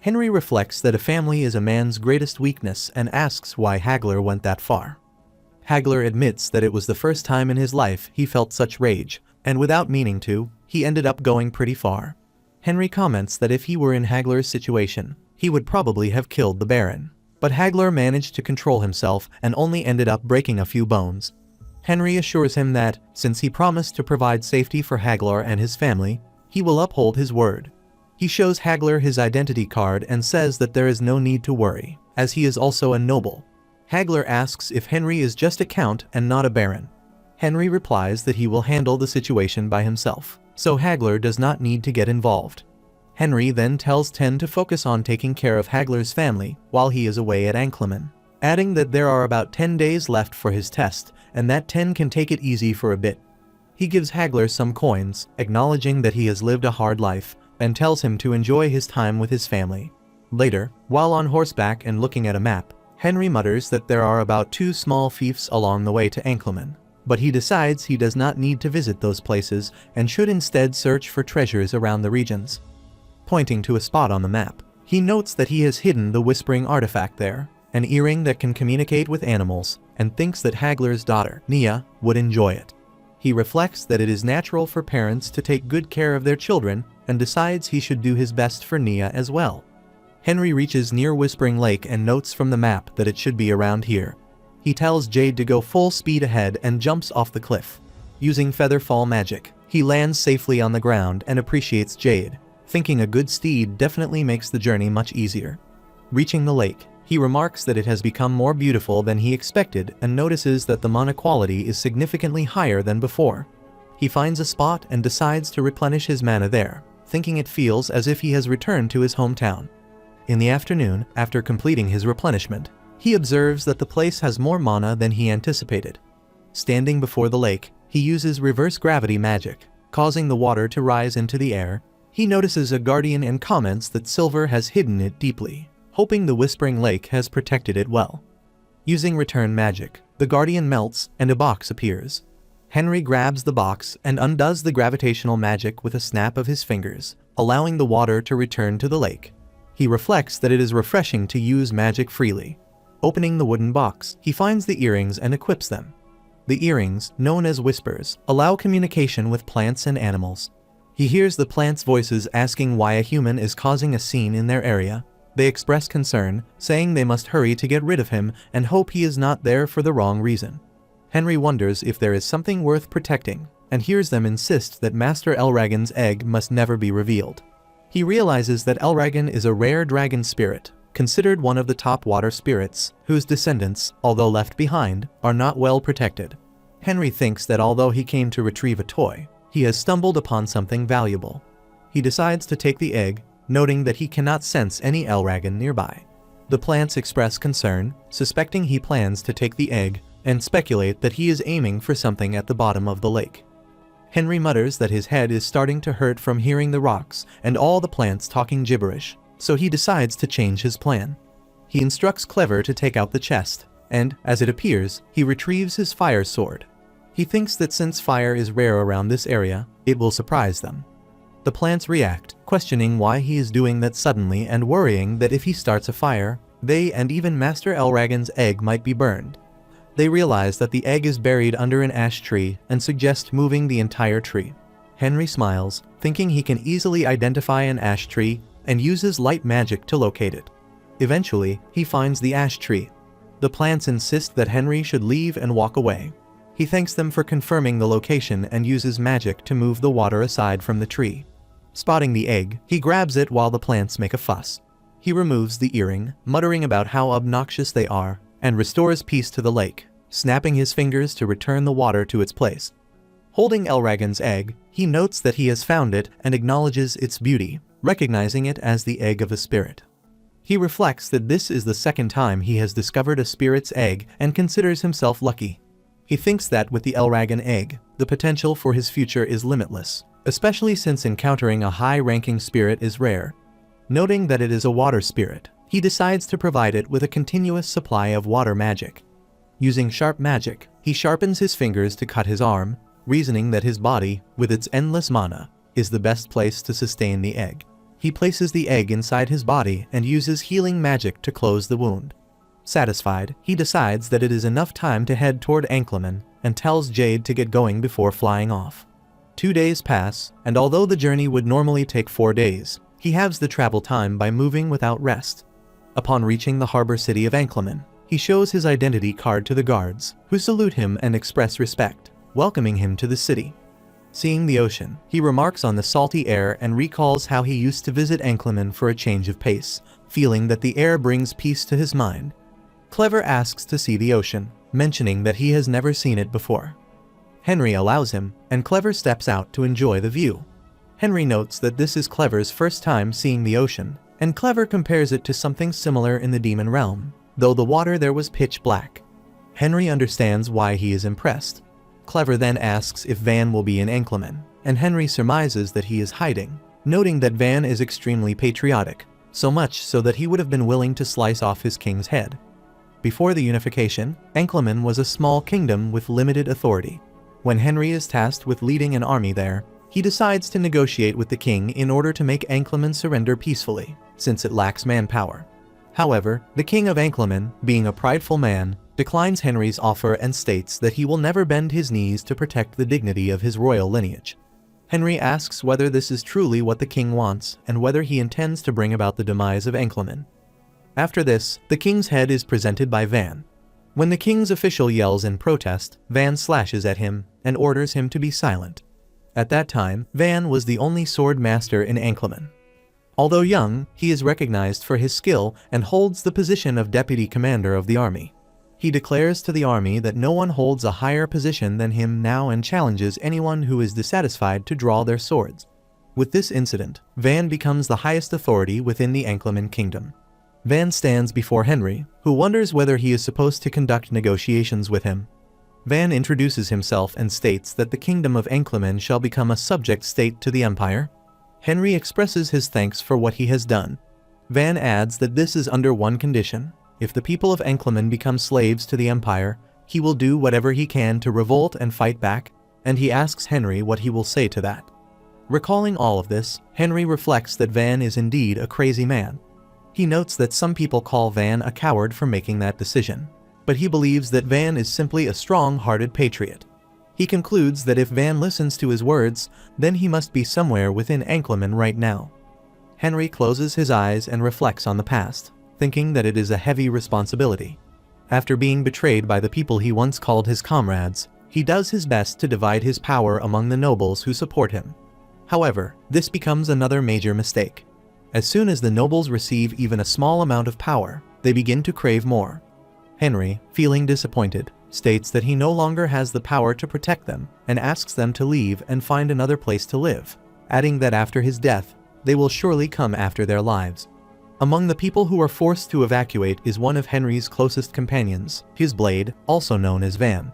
Henry reflects that a family is a man's greatest weakness and asks why Hagler went that far. Hagler admits that it was the first time in his life he felt such rage, and without meaning to, he ended up going pretty far. Henry comments that if he were in Hagler's situation, he would probably have killed the Baron. But Hagler managed to control himself and only ended up breaking a few bones. Henry assures him that, since he promised to provide safety for Hagler and his family, he will uphold his word. He shows Hagler his identity card and says that there is no need to worry, as he is also a noble. Hagler asks if Henry is just a count and not a baron. Henry replies that he will handle the situation by himself, so Hagler does not need to get involved. Henry then tells Ten to focus on taking care of Hagler's family while he is away at Ankleman, adding that there are about 10 days left for his test and that Ten can take it easy for a bit. He gives Hagler some coins, acknowledging that he has lived a hard life, and tells him to enjoy his time with his family. Later, while on horseback and looking at a map, Henry mutters that there are about 2 small fiefs along the way to Ankleman, but he decides he does not need to visit those places and should instead search for treasures around the regions. Pointing to a spot on the map, he notes that he has hidden the whispering artifact there, an earring that can communicate with animals, and thinks that Hagler's daughter, Nia, would enjoy it. He reflects that it is natural for parents to take good care of their children and decides he should do his best for Nia as well. Henry reaches near Whispering Lake and notes from the map that it should be around here. He tells Jade to go full speed ahead and jumps off the cliff. Using Featherfall magic, he lands safely on the ground and appreciates Jade, thinking a good steed definitely makes the journey much easier. Reaching the lake, he remarks that it has become more beautiful than he expected and notices that the mana quality is significantly higher than before. He finds a spot and decides to replenish his mana there, thinking it feels as if he has returned to his hometown. In the afternoon, after completing his replenishment, he observes that the place has more mana than he anticipated. Standing before the lake, he uses reverse gravity magic, causing the water to rise into the air. He notices a guardian and comments that Silver has hidden it deeply, hoping the Whispering Lake has protected it well. Using return magic, the guardian melts and a box appears. Henry grabs the box and undoes the gravitational magic with a snap of his fingers, allowing the water to return to the lake. He reflects that it is refreshing to use magic freely. Opening the wooden box, he finds the earrings and equips them. The earrings, known as whispers, allow communication with plants and animals. He hears the plants' voices asking why a human is causing a scene in their area. They express concern, saying they must hurry to get rid of him and hope he is not there for the wrong reason. Henry wonders if there is something worth protecting, and hears them insist that Master Elragon's egg must never be revealed. He realizes that Elragon is a rare dragon spirit, considered one of the top water spirits, whose descendants, although left behind, are not well protected. Henry thinks that although he came to retrieve a toy, he has stumbled upon something valuable. He decides to take the egg, noting that he cannot sense any Elragon nearby. The plants express concern, suspecting he plans to take the egg, and speculate that he is aiming for something at the bottom of the lake. Henry mutters that his head is starting to hurt from hearing the rocks and all the plants talking gibberish, so he decides to change his plan. He instructs Clever to take out the chest, and, as it appears, he retrieves his fire sword. He thinks that since fire is rare around this area, it will surprise them. The plants react, questioning why he is doing that suddenly and worrying that if he starts a fire, they and even Master Elragon's egg might be burned. They realize that the egg is buried under an ash tree and suggest moving the entire tree. Henry smiles, thinking he can easily identify an ash tree and uses light magic to locate it. Eventually, he finds the ash tree. The plants insist that Henry should leave and walk away. He thanks them for confirming the location and uses magic to move the water aside from the tree. Spotting the egg, he grabs it while the plants make a fuss. He removes the earring, muttering about how obnoxious they are, and restores peace to the lake, snapping his fingers to return the water to its place. Holding Elragon's egg, he notes that he has found it and acknowledges its beauty, recognizing it as the egg of a spirit. He reflects that this is the second time he has discovered a spirit's egg and considers himself lucky. He thinks that with the Elragon egg, the potential for his future is limitless, especially since encountering a high-ranking spirit is rare. Noting that it is a water spirit, he decides to provide it with a continuous supply of water magic. Using sharp magic, he sharpens his fingers to cut his arm, reasoning that his body, with its endless mana, is the best place to sustain the egg. He places the egg inside his body and uses healing magic to close the wound. Satisfied, he decides that it is enough time to head toward Ankleman and tells Jade to get going before flying off. 2 days pass, and although the journey would normally take 4 days, he halves the travel time by moving without rest. Upon reaching the harbor city of Ankleman, he shows his identity card to the guards, who salute him and express respect, welcoming him to the city. Seeing the ocean, he remarks on the salty air and recalls how he used to visit Ankleman for a change of pace, feeling that the air brings peace to his mind. Clever asks to see the ocean, mentioning that he has never seen it before. Henry allows him, and Clever steps out to enjoy the view. Henry notes that this is Clever's first time seeing the ocean, and Clever compares it to something similar in the demon realm, though the water there was pitch black. Henry understands why he is impressed. Clever then asks if Van will be in Ankleman, and Henry surmises that he is hiding, noting that Van is extremely patriotic, so much so that he would have been willing to slice off his king's head. Before the unification, Ankleman was a small kingdom with limited authority. When Henry is tasked with leading an army there, he decides to negotiate with the king in order to make Ankleman surrender peacefully, since it lacks manpower. However, the king of Ankleman, being a prideful man, declines Henry's offer and states that he will never bend his knees to protect the dignity of his royal lineage. Henry asks whether this is truly what the king wants and whether he intends to bring about the demise of Ankleman. After this, the king's head is presented by Van. When the king's official yells in protest, Van slashes at him and orders him to be silent. At that time, Van was the only sword master in Ankleman. Although young, he is recognized for his skill and holds the position of deputy commander of the army. He declares to the army that no one holds a higher position than him now and challenges anyone who is dissatisfied to draw their swords. With this incident, Van becomes the highest authority within the Ankleman kingdom. Van stands before Henry, who wonders whether he is supposed to conduct negotiations with him. Van introduces himself and states that the kingdom of Ankleman shall become a subject state to the empire. Henry expresses his thanks for what he has done. Van adds that this is under one condition: if the people of Ankleman become slaves to the empire, he will do whatever he can to revolt and fight back, and he asks Henry what he will say to that. Recalling all of this, Henry reflects that Van is indeed a crazy man. He notes that some people call Van a coward for making that decision, but he believes that Van is simply a strong-hearted patriot. He concludes that if Van listens to his words, then he must be somewhere within Ankleman right now. Henry closes his eyes and reflects on the past, thinking that it is a heavy responsibility. After being betrayed by the people he once called his comrades, he does his best to divide his power among the nobles who support him. However, this becomes another major mistake. As soon as the nobles receive even a small amount of power, they begin to crave more. Henry, feeling disappointed, states that he no longer has the power to protect them and asks them to leave and find another place to live, adding that after his death, they will surely come after their lives. Among the people who are forced to evacuate is one of Henry's closest companions, his blade, also known as Van.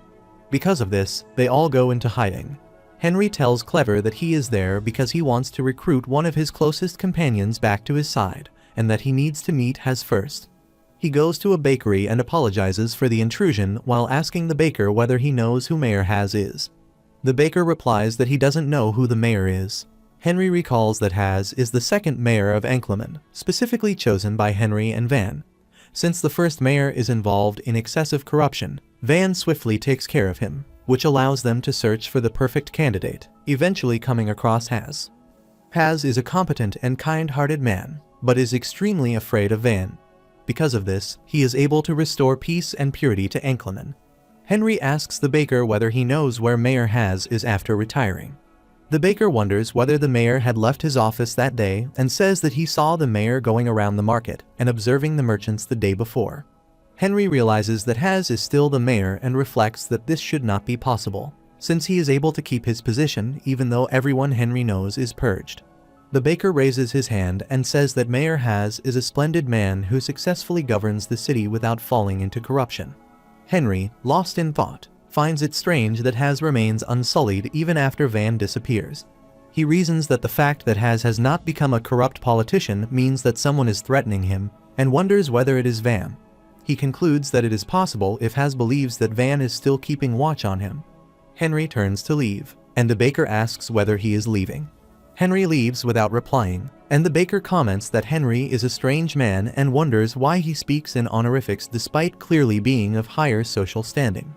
Because of this, they all go into hiding. Henry tells Clever that he is there because he wants to recruit one of his closest companions back to his side, and that he needs to meet Has first. He goes to a bakery and apologizes for the intrusion while asking the baker whether he knows who Mayor Has is. The baker replies that he doesn't know who the mayor is. Henry recalls that Has is the second mayor of Ankleman, specifically chosen by Henry and Van. Since the first mayor is involved in excessive corruption, Van swiftly takes care of him, which allows them to search for the perfect candidate, eventually coming across Has. Has is a competent and kind-hearted man, but is extremely afraid of Van. Because of this, he is able to restore peace and purity to Enkleman. Henry asks the baker whether he knows where Mayor Has is after retiring. The baker wonders whether the mayor had left his office that day and says that he saw the mayor going around the market and observing the merchants the day before. Henry realizes that Has is still the mayor and reflects that this should not be possible, since he is able to keep his position even though everyone Henry knows is purged. The baker raises his hand and says that Mayor Has is a splendid man who successfully governs the city without falling into corruption. Henry, lost in thought, finds it strange that Has remains unsullied even after Van disappears. He reasons that the fact that has not become a corrupt politician means that someone is threatening him, and wonders whether it is Van. He concludes that it is possible if Has believes that Van is still keeping watch on him. Henry turns to leave, and the baker asks whether he is leaving. Henry leaves without replying, and the baker comments that Henry is a strange man and wonders why he speaks in honorifics despite clearly being of higher social standing.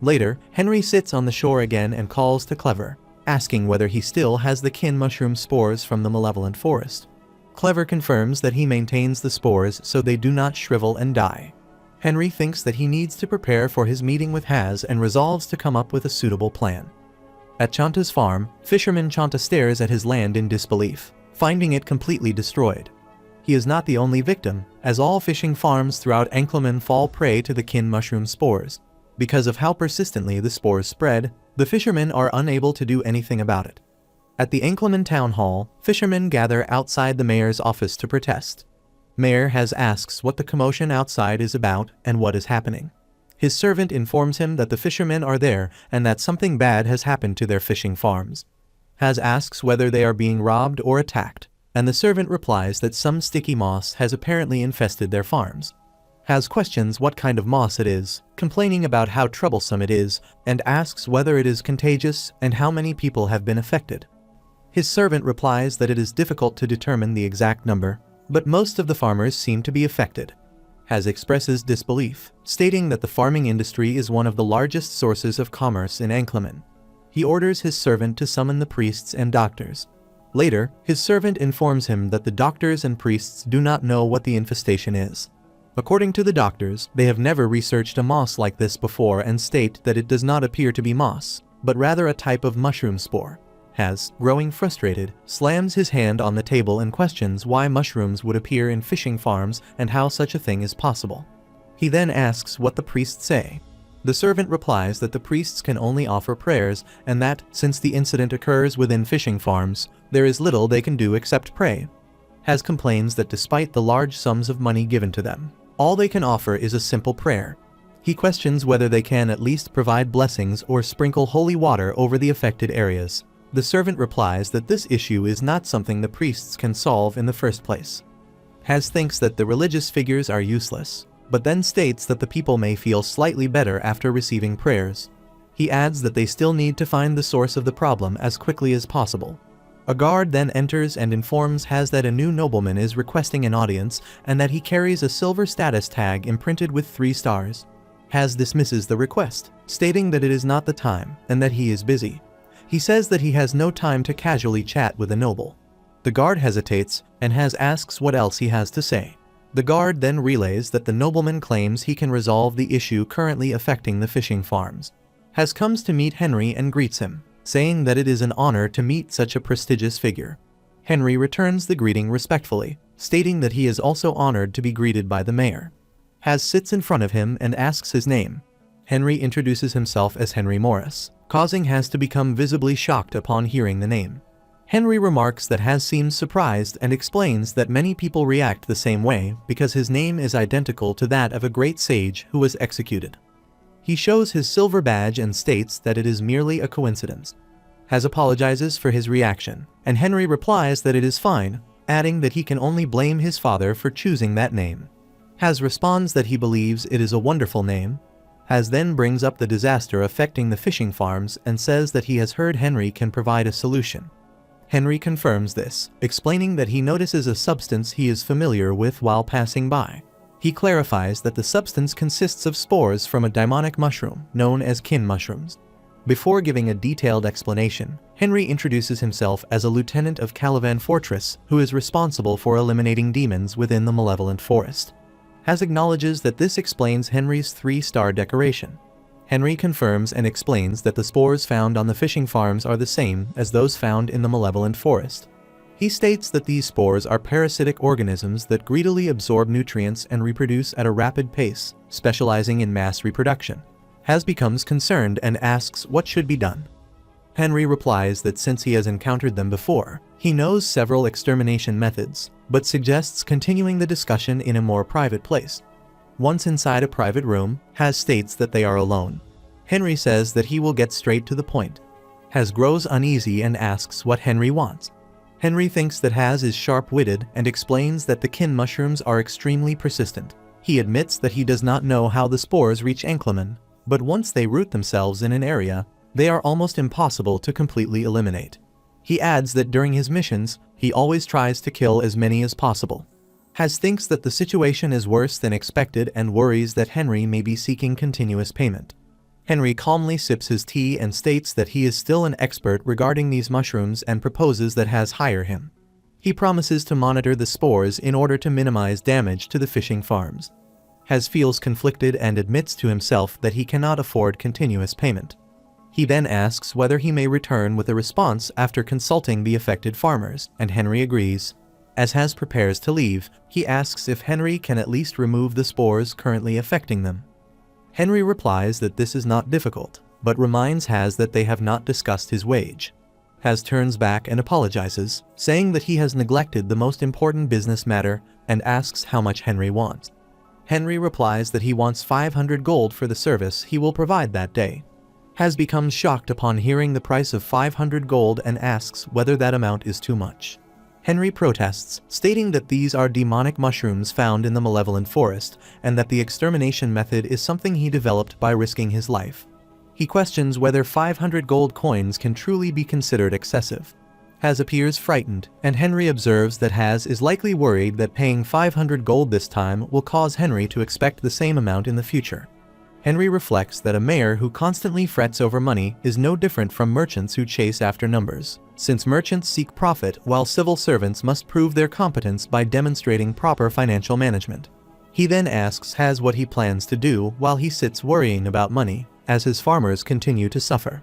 Later, Henry sits on the shore again and calls to Clever, asking whether he still has the kin mushroom spores from the malevolent forest. Clever confirms that he maintains the spores so they do not shrivel and die. Henry thinks that he needs to prepare for his meeting with Has and resolves to come up with a suitable plan. At Chanta's farm, fisherman Chanta stares at his land in disbelief, finding it completely destroyed. He is not the only victim, as all fishing farms throughout Enkleman fall prey to the kin mushroom spores. Because of how persistently the spores spread, the fishermen are unable to do anything about it. At the Enkleman town hall, fishermen gather outside the mayor's office to protest. Mayor Has asks what the commotion outside is about and what is happening. His servant informs him that the fishermen are there and that something bad has happened to their fishing farms. Has asks whether they are being robbed or attacked, and the servant replies that some sticky moss has apparently infested their farms. Has questions what kind of moss it is, complaining about how troublesome it is, and asks whether it is contagious and how many people have been affected. His servant replies that it is difficult to determine the exact number, but most of the farmers seem to be affected. Has expresses disbelief, stating that the farming industry is one of the largest sources of commerce in Enkleman. He orders his servant to summon the priests and doctors. Later, his servant informs him that the doctors and priests do not know what the infestation is. According to the doctors, they have never researched a moss like this before and state that it does not appear to be moss, but rather a type of mushroom spore. Has, growing frustrated, slams his hand on the table and questions why mushrooms would appear in fishing farms and how such a thing is possible. He then asks what the priests say. The servant replies that the priests can only offer prayers and that, since the incident occurs within fishing farms, there is little they can do except pray. Has complains that despite the large sums of money given to them, all they can offer is a simple prayer. He questions whether they can at least provide blessings or sprinkle holy water over the affected areas. The servant replies that this issue is not something the priests can solve in the first place. Has thinks that the religious figures are useless, but then states that the people may feel slightly better after receiving prayers. He adds that they still need to find the source of the problem as quickly as possible. A guard then enters and informs Has that a new nobleman is requesting an audience and that he carries a silver status tag imprinted with 3 stars. Has dismisses the request, stating that it is not the time and that he is busy. He says that he has no time to casually chat with a noble. The guard hesitates and Has asks what else he has to say. The guard then relays that the nobleman claims he can resolve the issue currently affecting the fishing farms. Has comes to meet Henry and greets him, saying that it is an honor to meet such a prestigious figure. Henry returns the greeting respectfully, stating that he is also honored to be greeted by the mayor. Has sits in front of him and asks his name. Henry introduces himself as Henry Morris, causing Has to become visibly shocked upon hearing the name. Henry remarks that Has seems surprised and explains that many people react the same way because his name is identical to that of a great sage who was executed. He shows his silver badge and states that it is merely a coincidence. Has apologizes for his reaction, and Henry replies that it is fine, adding that he can only blame his father for choosing that name. Has responds that he believes it is a wonderful name. Has then brings up the disaster affecting the fishing farms and says that he has heard Henry can provide a solution. Henry confirms this, explaining that he notices a substance he is familiar with while passing by. He clarifies that the substance consists of spores from a demonic mushroom known as kin mushrooms. Before giving a detailed explanation, Henry introduces himself as a lieutenant of Calavan Fortress who is responsible for eliminating demons within the malevolent forest. Has acknowledges that this explains Henry's 3-star decoration. Henry confirms and explains that the spores found on the fishing farms are the same as those found in the malevolent forest. He states that these spores are parasitic organisms that greedily absorb nutrients and reproduce at a rapid pace, specializing in mass reproduction. Has becomes concerned and asks what should be done. Henry replies that since he has encountered them before, he knows several extermination methods, but suggests continuing the discussion in a more private place. Once inside a private room, Has states that they are alone. Henry says that he will get straight to the point. Has grows uneasy and asks what Henry wants. Henry thinks that Has is sharp-witted and explains that the kin mushrooms are extremely persistent. He admits that he does not know how the spores reach Ankleman, but once they root themselves in an area, they are almost impossible to completely eliminate. He adds that during his missions, he always tries to kill as many as possible. Has thinks that the situation is worse than expected and worries that Henry may be seeking continuous payment. Henry calmly sips his tea and states that he is still an expert regarding these mushrooms and proposes that Has hire him. He promises to monitor the spores in order to minimize damage to the fishing farms. Has feels conflicted and admits to himself that he cannot afford continuous payment. He then asks whether he may return with a response after consulting the affected farmers, and Henry agrees. As Has prepares to leave, he asks if Henry can at least remove the spores currently affecting them. Henry replies that this is not difficult, but reminds Has that they have not discussed his wage. Has turns back and apologizes, saying that he has neglected the most important business matter, and asks how much Henry wants. Henry replies that he wants 500 gold for the service he will provide that day. Has becomes shocked upon hearing the price of 500 gold and asks whether that amount is too much. Henry protests, stating that these are demonic mushrooms found in the malevolent forest, and that the extermination method is something he developed by risking his life. He questions whether 500 gold coins can truly be considered excessive. Has appears frightened, and Henry observes that Has is likely worried that paying 500 gold this time will cause Henry to expect the same amount in the future. Henry reflects that a mayor who constantly frets over money is no different from merchants who chase after numbers, since merchants seek profit while civil servants must prove their competence by demonstrating proper financial management. He then asks Has what he plans to do while he sits worrying about money, as his farmers continue to suffer.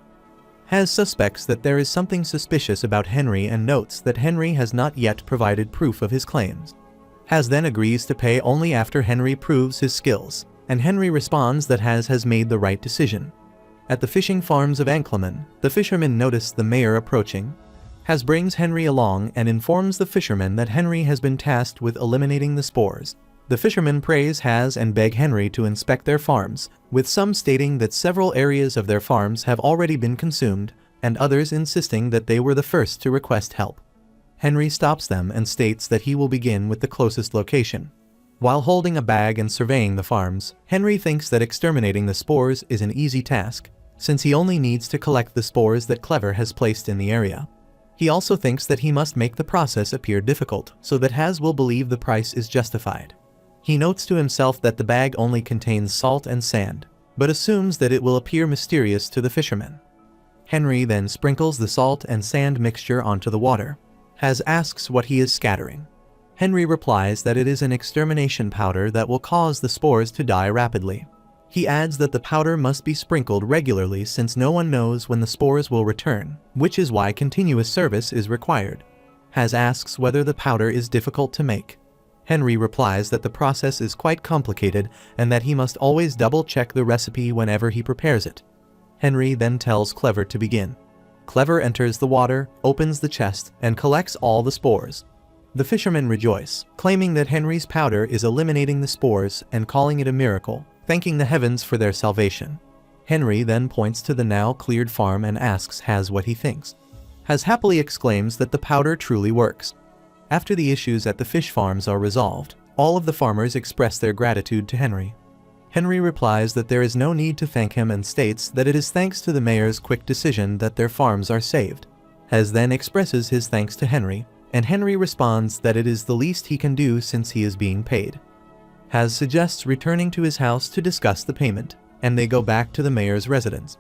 Has suspects that there is something suspicious about Henry and notes that Henry has not yet provided proof of his claims. Has then agrees to pay only after Henry proves his skills, and Henry responds that has made the right decision. At the fishing farms of Ankleman, the fishermen notice the mayor approaching. Has brings Henry along and informs the fishermen that Henry has been tasked with eliminating the spores. The fishermen praise Has and beg Henry to inspect their farms, with some stating that several areas of their farms have already been consumed, and others insisting that they were the first to request help. Henry stops them and states that he will begin with the closest location. While holding a bag and surveying the farms, Henry thinks that exterminating the spores is an easy task, since he only needs to collect the spores that Clever has placed in the area. He also thinks that he must make the process appear difficult, so that Has will believe the price is justified. He notes to himself that the bag only contains salt and sand, but assumes that it will appear mysterious to the fishermen. Henry then sprinkles the salt and sand mixture onto the water. Has asks what he is scattering. Henry replies that it is an extermination powder that will cause the spores to die rapidly. He adds that the powder must be sprinkled regularly since no one knows when the spores will return, which is why continuous service is required. Has asks whether the powder is difficult to make. Henry replies that the process is quite complicated and that he must always double-check the recipe whenever he prepares it. Henry then tells Clever to begin. Clever enters the water, opens the chest, and collects all the spores. The fishermen rejoice, claiming that Henry's powder is eliminating the spores and calling it a miracle, thanking the heavens for their salvation. Henry then points to the now cleared farm and asks Has what he thinks. Has happily exclaims that the powder truly works. After the issues at the fish farms are resolved, all of the farmers express their gratitude to Henry. Henry replies that there is no need to thank him and states that it is thanks to the mayor's quick decision that their farms are saved. Has then expresses his thanks to Henry, and Henry responds that it is the least he can do since he is being paid. Has suggests returning to his house to discuss the payment, and they go back to the mayor's residence.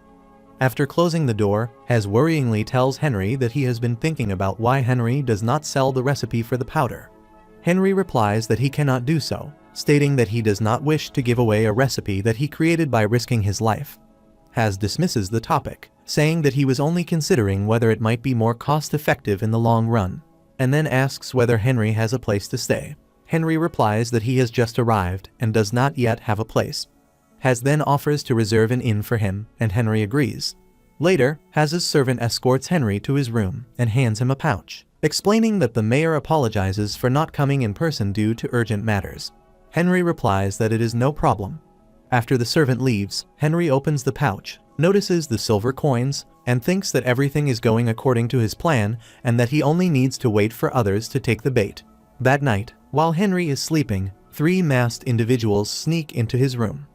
After closing the door, Has worryingly tells Henry that he has been thinking about why Henry does not sell the recipe for the powder. Henry replies that he cannot do so, stating that he does not wish to give away a recipe that he created by risking his life. Has dismisses the topic, saying that he was only considering whether it might be more cost-effective in the long run, and then asks whether Henry has a place to stay. Henry replies that he has just arrived and does not yet have a place. Has then offers to reserve an inn for him, and Henry agrees. Later, Haz's servant escorts Henry to his room and hands him a pouch, explaining that the mayor apologizes for not coming in person due to urgent matters. Henry replies that it is no problem. After the servant leaves, Henry opens the pouch, notices the silver coins, and thinks that everything is going according to his plan and that he only needs to wait for others to take the bait. That night, while Henry is sleeping, 3 masked individuals sneak into his room.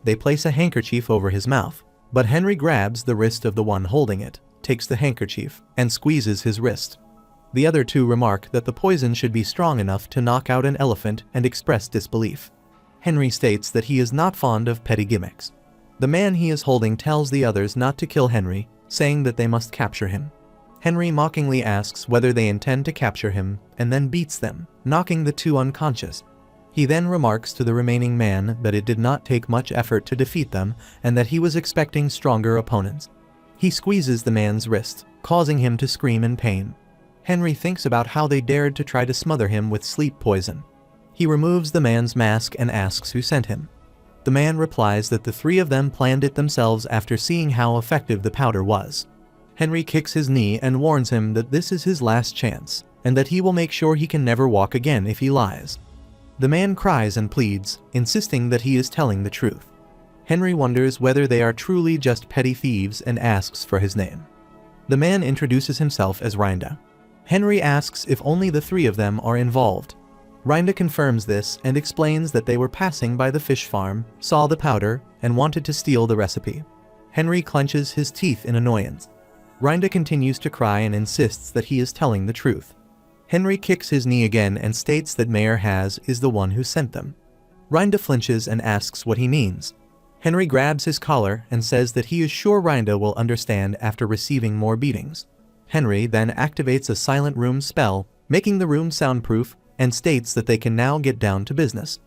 They place a handkerchief over his mouth, but Henry grabs the wrist of the one holding it, takes the handkerchief, and squeezes his wrist. The other 2 remark that the poison should be strong enough to knock out an elephant and express disbelief. Henry states that he is not fond of petty gimmicks. The man he is holding tells the others not to kill Henry, saying that they must capture him. Henry mockingly asks whether they intend to capture him, and then beats them, knocking the 2 unconscious. He then remarks to the remaining man that it did not take much effort to defeat them, and that he was expecting stronger opponents. He squeezes the man's wrist, causing him to scream in pain. Henry thinks about how they dared to try to smother him with sleep poison. He removes the man's mask and asks who sent him. The man replies that the 3 of them planned it themselves after seeing how effective the powder was. Henry kicks his knee and warns him that this is his last chance, and that he will make sure he can never walk again if he lies. The man cries and pleads, insisting that he is telling the truth. Henry wonders whether they are truly just petty thieves and asks for his name. The man introduces himself as Reinda. Henry asks if only the 3 of them are involved. Reinda confirms this and explains that they were passing by the fish farm, saw the powder, and wanted to steal the recipe. Henry clenches his teeth in annoyance. Reinda continues to cry and insists that he is telling the truth. Henry kicks his knee again and states that Mayor Haz is the one who sent them. Reinda flinches and asks what he means. Henry grabs his collar and says that he is sure Reinda will understand after receiving more beatings. Henry then activates a silent room spell, making the room soundproof, and states that they can now get down to business.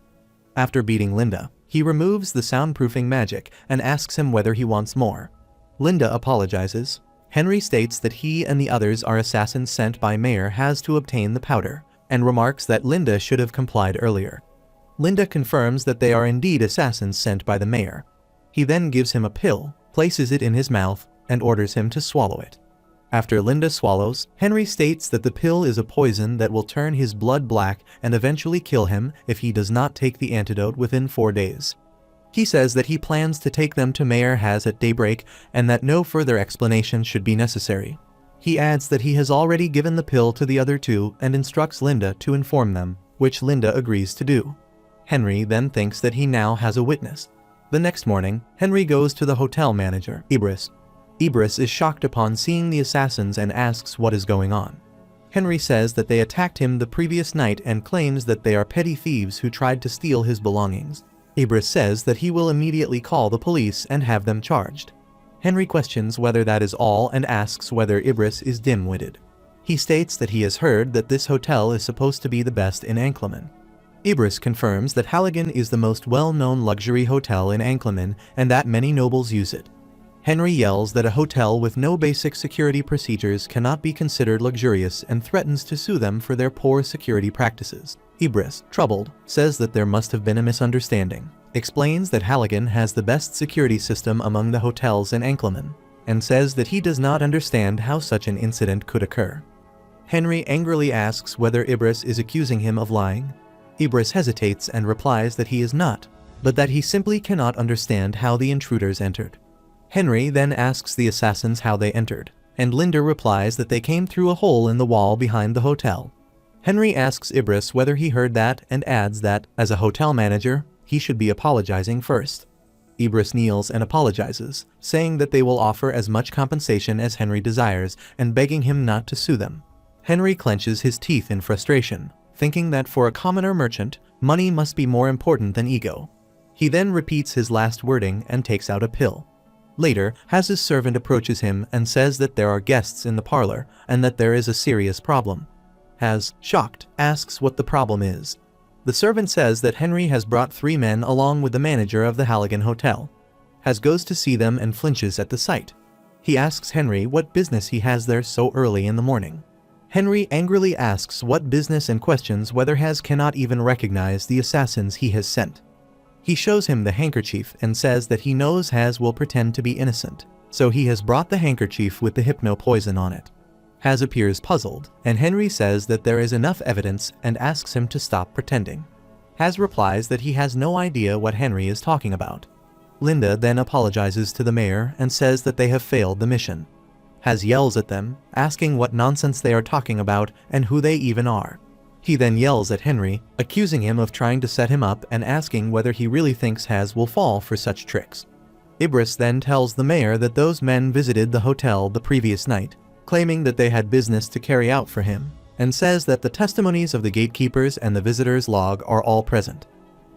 After beating Linda, he removes the soundproofing magic and asks him whether he wants more. Linda apologizes. Henry states that he and the others are assassins sent by Mayor Haz to obtain the powder, and remarks that Linda should have complied earlier. Linda confirms that they are indeed assassins sent by the mayor. He then gives him a pill, places it in his mouth, and orders him to swallow it. After Linda swallows, Henry states that the pill is a poison that will turn his blood black and eventually kill him if he does not take the antidote within 4 days. He says that he plans to take them to Mayor Haz at daybreak and that no further explanation should be necessary. He adds that he has already given the pill to the other 2 and instructs Linda to inform them, which Linda agrees to do. Henry then thinks that he now has a witness. The next morning, Henry goes to the hotel manager, Ibris. Ibris is shocked upon seeing the assassins and asks what is going on. Henry says that they attacked him the previous night and claims that they are petty thieves who tried to steal his belongings. Ibris says that he will immediately call the police and have them charged. Henry questions whether that is all and asks whether Ibris is dim-witted. He states that he has heard that this hotel is supposed to be the best in Ankleman. Ibris confirms that Halligan is the most well-known luxury hotel in Ankleman and that many nobles use it. Henry yells that a hotel with no basic security procedures cannot be considered luxurious and threatens to sue them for their poor security practices. Ibris, troubled, says that there must have been a misunderstanding, explains that Halligan has the best security system among the hotels in Ankleman, and says that he does not understand how such an incident could occur. Henry angrily asks whether Ibris is accusing him of lying. Ibris hesitates and replies that he is not, but that he simply cannot understand how the intruders entered. Henry then asks the assassins how they entered, and Linda replies that they came through a hole in the wall behind the hotel. Henry asks Ibris whether he heard that and adds that, as a hotel manager, he should be apologizing first. Ibris kneels and apologizes, saying that they will offer as much compensation as Henry desires and begging him not to sue them. Henry clenches his teeth in frustration, thinking that for a commoner merchant, money must be more important than ego. He then repeats his last wording and takes out a pill. Later, Haz's servant approaches him and says that there are guests in the parlor and that there is a serious problem. Has, shocked, asks what the problem is. The servant says that Henry has brought 3 men along with the manager of the Halligan Hotel. Has goes to see them and flinches at the sight. He asks Henry what business he has there so early in the morning. Henry angrily asks what business and questions whether Has cannot even recognize the assassins he has sent. He shows him the handkerchief and says that he knows Has will pretend to be innocent, so he has brought the handkerchief with the hypno poison on it. Has appears puzzled, and Henry says that there is enough evidence and asks him to stop pretending. Has replies that he has no idea what Henry is talking about. Linda then apologizes to the mayor and says that they have failed the mission. Has yells at them, asking what nonsense they are talking about and who they even are. He then yells at Henry, accusing him of trying to set him up and asking whether he really thinks Has will fall for such tricks. Ibris then tells the mayor that those men visited the hotel the previous night, claiming that they had business to carry out for him, and says that the testimonies of the gatekeepers and the visitors' log are all present.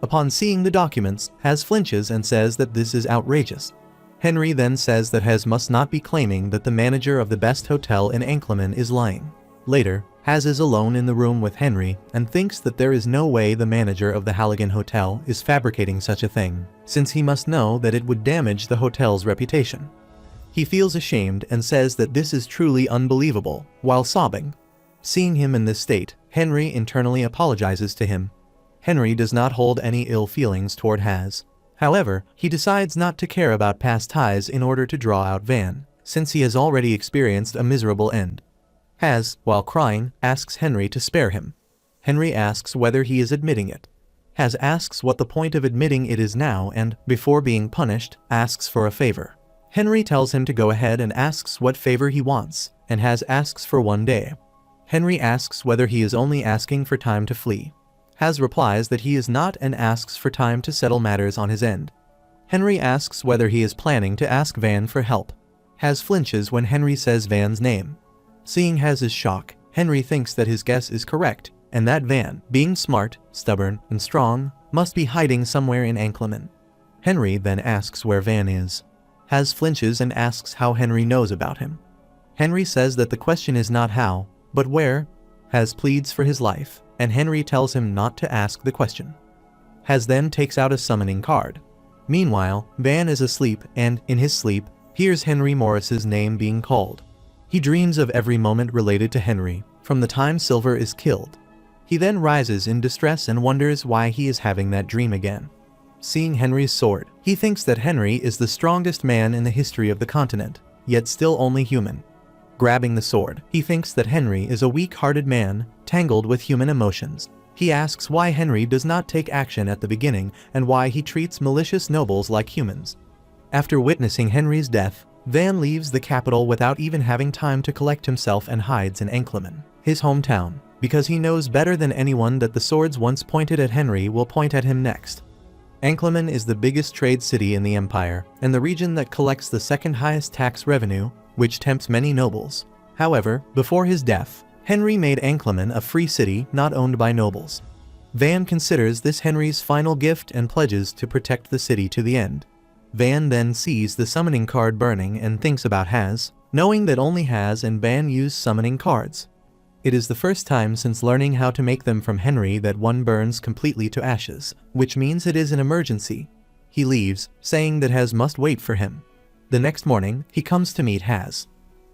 Upon seeing the documents, Has flinches and says that this is outrageous. Henry then says that Has must not be claiming that the manager of the best hotel in Ankleman is lying. Later, Has is alone in the room with Henry and thinks that there is no way the manager of the Halligan Hotel is fabricating such a thing, since he must know that it would damage the hotel's reputation. He feels ashamed and says that this is truly unbelievable, while sobbing. Seeing him in this state, Henry internally apologizes to him. Henry does not hold any ill feelings toward Has. However, he decides not to care about past ties in order to draw out Van, since he has already experienced a miserable end. Has, while crying, asks Henry to spare him. Henry asks whether he is admitting it. Has asks what the point of admitting it is now and, before being punished, asks for a favor. Henry tells him to go ahead and asks what favor he wants, and Has asks for 1 day. Henry asks whether he is only asking for time to flee. Has replies that he is not and asks for time to settle matters on his end. Henry asks whether he is planning to ask Van for help. Has flinches when Henry says Van's name. Seeing Has's shock, Henry thinks that his guess is correct, and that Van, being smart, stubborn, and strong, must be hiding somewhere in Ankleman. Henry then asks where Van is. Has flinches and asks how Henry knows about him. Henry says that the question is not how, but where. Has pleads for his life, and Henry tells him not to ask the question. Has then takes out a summoning card. Meanwhile, Van is asleep and, in his sleep, hears Henry Morris's name being called. He dreams of every moment related to Henry, from the time Silver is killed. He then rises in distress and wonders why he is having that dream again. Seeing Henry's sword, he thinks that Henry is the strongest man in the history of the continent, yet still only human. Grabbing the sword, he thinks that Henry is a weak-hearted man, tangled with human emotions. He asks why Henry does not take action at the beginning and why he treats malicious nobles like humans. After witnessing Henry's death, Van leaves the capital without even having time to collect himself and hides in Ankleman, his hometown, because he knows better than anyone that the swords once pointed at Henry will point at him next. Ankleman is the biggest trade city in the empire, and the region that collects the second highest tax revenue, which tempts many nobles. However, before his death, Henry made Ankleman a free city not owned by nobles. Van considers this Henry's final gift and pledges to protect the city to the end. Van then sees the summoning card burning and thinks about Has, knowing that only Has and Van use summoning cards. It is the first time since learning how to make them from Henry that one burns completely to ashes, which means it is an emergency. He leaves, saying that Has must wait for him. The next morning, he comes to meet Has.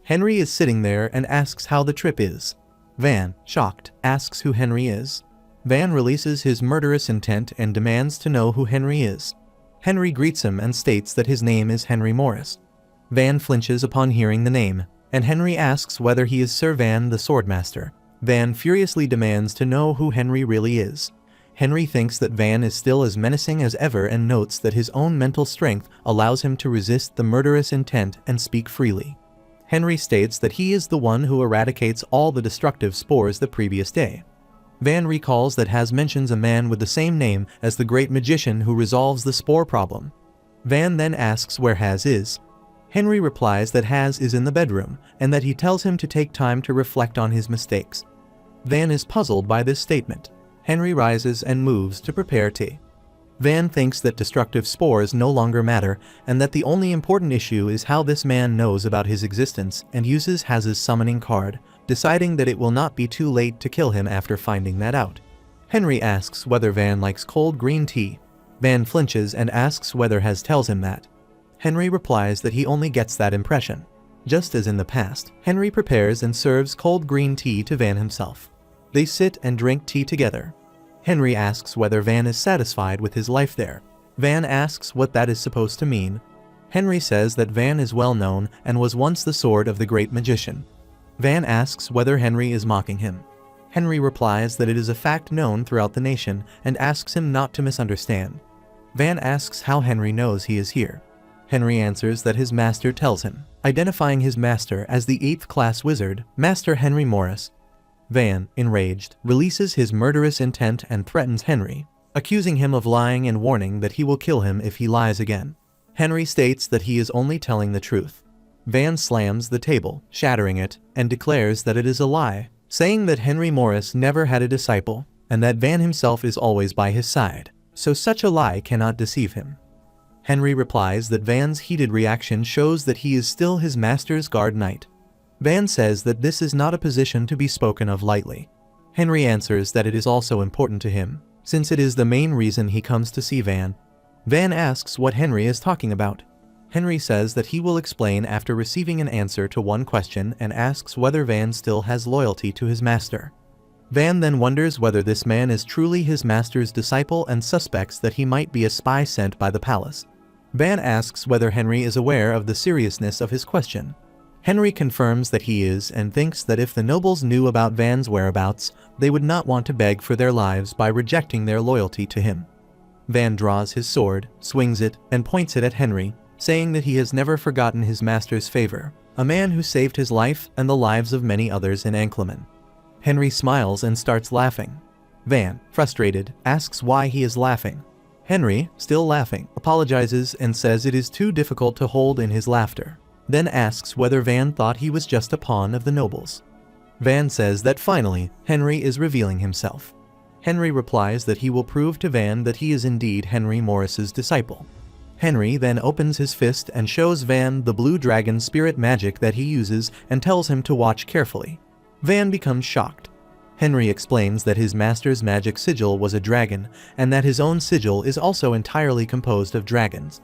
Henry is sitting there and asks how the trip is. Van, shocked, asks who Henry is. Van releases his murderous intent and demands to know who Henry is. Henry greets him and states that his name is Henry Morris. Van flinches upon hearing the name, and Henry asks whether he is Sir Van the Swordmaster. Van furiously demands to know who Henry really is. Henry thinks that Van is still as menacing as ever and notes that his own mental strength allows him to resist the murderous intent and speak freely. Henry states that he is the one who eradicates all the destructive spores the previous day. Van recalls that Has mentions a man with the same name as the great magician who resolves the spore problem. Van then asks where Has is. Henry replies that Has is in the bedroom, and that he tells him to take time to reflect on his mistakes. Van is puzzled by this statement. Henry rises and moves to prepare tea. Van thinks that destructive spores no longer matter, and that the only important issue is how this man knows about his existence and uses Has's summoning card, deciding that it will not be too late to kill him after finding that out. Henry asks whether Van likes cold green tea. Van flinches and asks whether Hez tells him that. Henry replies that he only gets that impression. Just as in the past, Henry prepares and serves cold green tea to Van himself. They sit and drink tea together. Henry asks whether Van is satisfied with his life there. Van asks what that is supposed to mean. Henry says that Van is well known and was once the sword of the great magician. Van asks whether Henry is mocking him. Henry replies that it is a fact known throughout the nation and asks him not to misunderstand. Van asks how Henry knows he is here. Henry answers that his master tells him, identifying his master as the 8th class wizard, Master Henry Morris. Van, enraged, releases his murderous intent and threatens Henry, accusing him of lying and warning that he will kill him if he lies again. Henry states that he is only telling the truth. Van slams the table, shattering it, and declares that it is a lie, saying that Henry Morris never had a disciple, and that Van himself is always by his side, so such a lie cannot deceive him. Henry replies that Van's heated reaction shows that he is still his master's guard knight. Van says that this is not a position to be spoken of lightly. Henry answers that it is also important to him, since it is the main reason he comes to see Van. Van asks what Henry is talking about. Henry says that he will explain after receiving an answer to one question and asks whether Van still has loyalty to his master. Van then wonders whether this man is truly his master's disciple and suspects that he might be a spy sent by the palace. Van asks whether Henry is aware of the seriousness of his question. Henry confirms that he is and thinks that if the nobles knew about Van's whereabouts, they would not want to beg for their lives by rejecting their loyalty to him. Van draws his sword, swings it, and points it at Henry, saying that he has never forgotten his master's favor, a man who saved his life and the lives of many others in Ankleman. Henry smiles and starts laughing. Van, frustrated, asks why he is laughing. Henry, still laughing, apologizes and says it is too difficult to hold in his laughter, then asks whether Van thought he was just a pawn of the nobles. Van says that finally, Henry is revealing himself. Henry replies that he will prove to Van that he is indeed Henry Morris's disciple. Henry then opens his fist and shows Van the blue dragon spirit magic that he uses and tells him to watch carefully. Van becomes shocked. Henry explains that his master's magic sigil was a dragon, and that his own sigil is also entirely composed of dragons.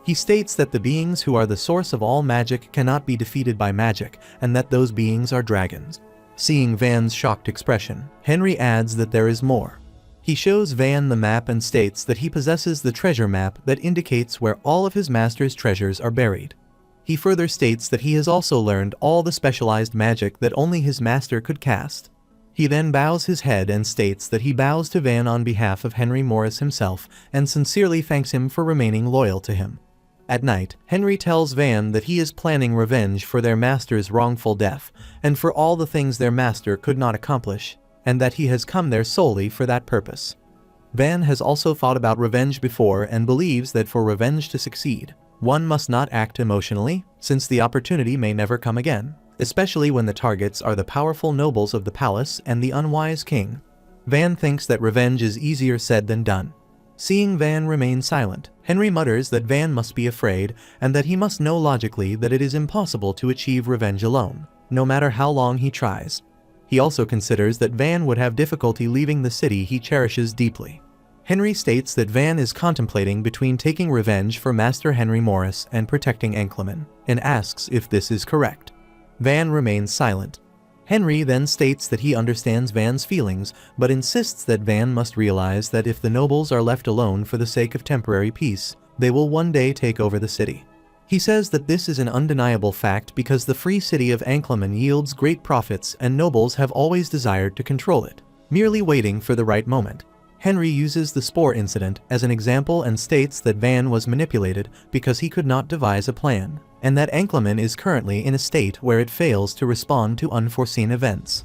He states that the beings who are the source of all magic cannot be defeated by magic, and that those beings are dragons. Seeing Van's shocked expression, Henry adds that there is more. He shows Van the map and states that he possesses the treasure map that indicates where all of his master's treasures are buried. He further states that he has also learned all the specialized magic that only his master could cast. He then bows his head and states that he bows to Van on behalf of Henry Morris himself and sincerely thanks him for remaining loyal to him. At night, Henry tells Van that he is planning revenge for their master's wrongful death and for all the things their master could not accomplish, and that he has come there solely for that purpose. Van has also thought about revenge before and believes that for revenge to succeed, one must not act emotionally, since the opportunity may never come again, especially when the targets are the powerful nobles of the palace and the unwise king. Van thinks that revenge is easier said than done. Seeing Van remain silent, Henry mutters that Van must be afraid and that he must know logically that it is impossible to achieve revenge alone, no matter how long he tries. He also considers that Van would have difficulty leaving the city he cherishes deeply. Henry states that Van is contemplating between taking revenge for Master Henry Morris and protecting Ankleman, and asks if this is correct. Van remains silent. Henry then states that he understands Van's feelings, but insists that Van must realize that if the nobles are left alone for the sake of temporary peace, they will one day take over the city. He says that this is an undeniable fact because the free city of Ankleman yields great profits and nobles have always desired to control it, merely waiting for the right moment. Henry uses the Spore incident as an example and states that Van was manipulated because he could not devise a plan, and that Ankleman is currently in a state where it fails to respond to unforeseen events.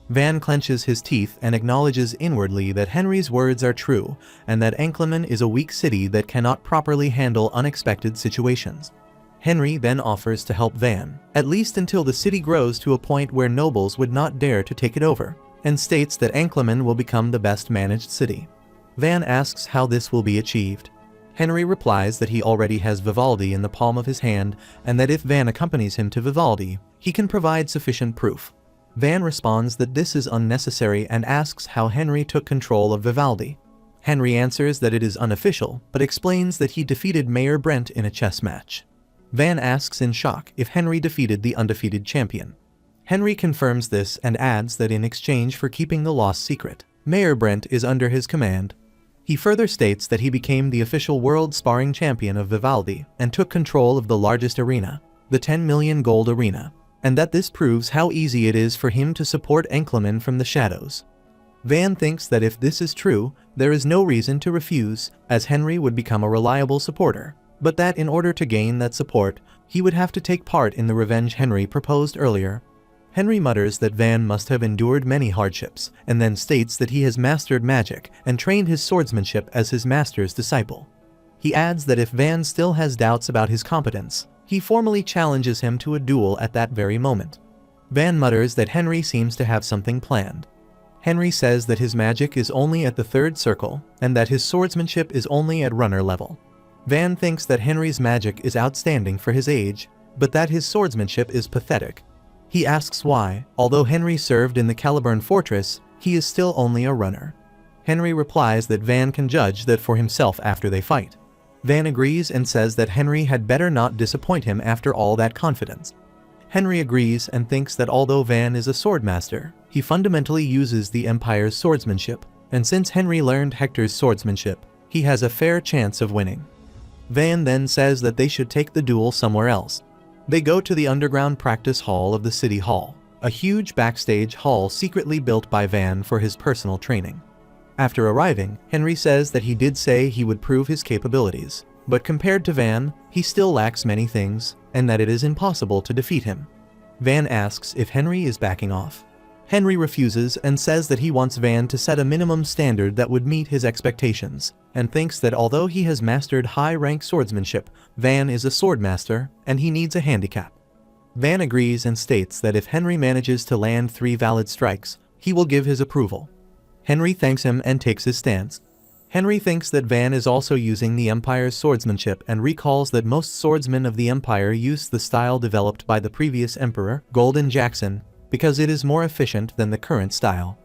Van clenches his teeth and acknowledges inwardly that Henry's words are true, and that Ankleman is a weak city that cannot properly handle unexpected situations. Henry then offers to help Van, at least until the city grows to a point where nobles would not dare to take it over, and states that Ankleman will become the best managed city. Van asks how this will be achieved. Henry replies that he already has Vivaldi in the palm of his hand and that if Van accompanies him to Vivaldi, he can provide sufficient proof. Van responds that this is unnecessary and asks how Henry took control of Vivaldi. Henry answers that it is unofficial, but explains that he defeated Mayor Brent in a chess match. Van asks in shock if Henry defeated the undefeated champion. Henry confirms this and adds that in exchange for keeping the lost secret, Mayor Brent is under his command. He further states that he became the official world sparring champion of Vivaldi and took control of the largest arena, the 10 million gold arena, and that this proves how easy it is for him to support Enkleman from the shadows. Van thinks that if this is true, there is no reason to refuse, as Henry would become a reliable supporter, but that in order to gain that support, he would have to take part in the revenge Henry proposed earlier. Henry mutters that Van must have endured many hardships, and then states that he has mastered magic and trained his swordsmanship as his master's disciple. He adds that if Van still has doubts about his competence, he formally challenges him to a duel at that very moment. Van mutters that Henry seems to have something planned. Henry says that his magic is only at the third circle, and that his swordsmanship is only at runner level. Van thinks that Henry's magic is outstanding for his age, but that his swordsmanship is pathetic. He asks why, although Henry served in the Caliburn fortress, he is still only a runner. Henry replies that Van can judge that for himself after they fight. Van agrees and says that Henry had better not disappoint him after all that confidence. Henry agrees and thinks that although Van is a swordmaster, he fundamentally uses the Empire's swordsmanship, and since Henry learned Hector's swordsmanship, he has a fair chance of winning. Van then says that they should take the duel somewhere else. They go to the underground practice hall of the City Hall, a huge backstage hall secretly built by Van for his personal training. After arriving, Henry says that he did say he would prove his capabilities, but compared to Van, he still lacks many things, and that it is impossible to defeat him. Van asks if Henry is backing off. Henry refuses and says that he wants Van to set a minimum standard that would meet his expectations, and thinks that although he has mastered high-rank swordsmanship, Van is a swordmaster, and he needs a handicap. Van agrees and states that if Henry manages to land 3 valid strikes, he will give his approval. Henry thanks him and takes his stance. Henry thinks that Van is also using the Empire's swordsmanship and recalls that most swordsmen of the Empire used the style developed by the previous emperor, Golden Jackson, because it is more efficient than the current style.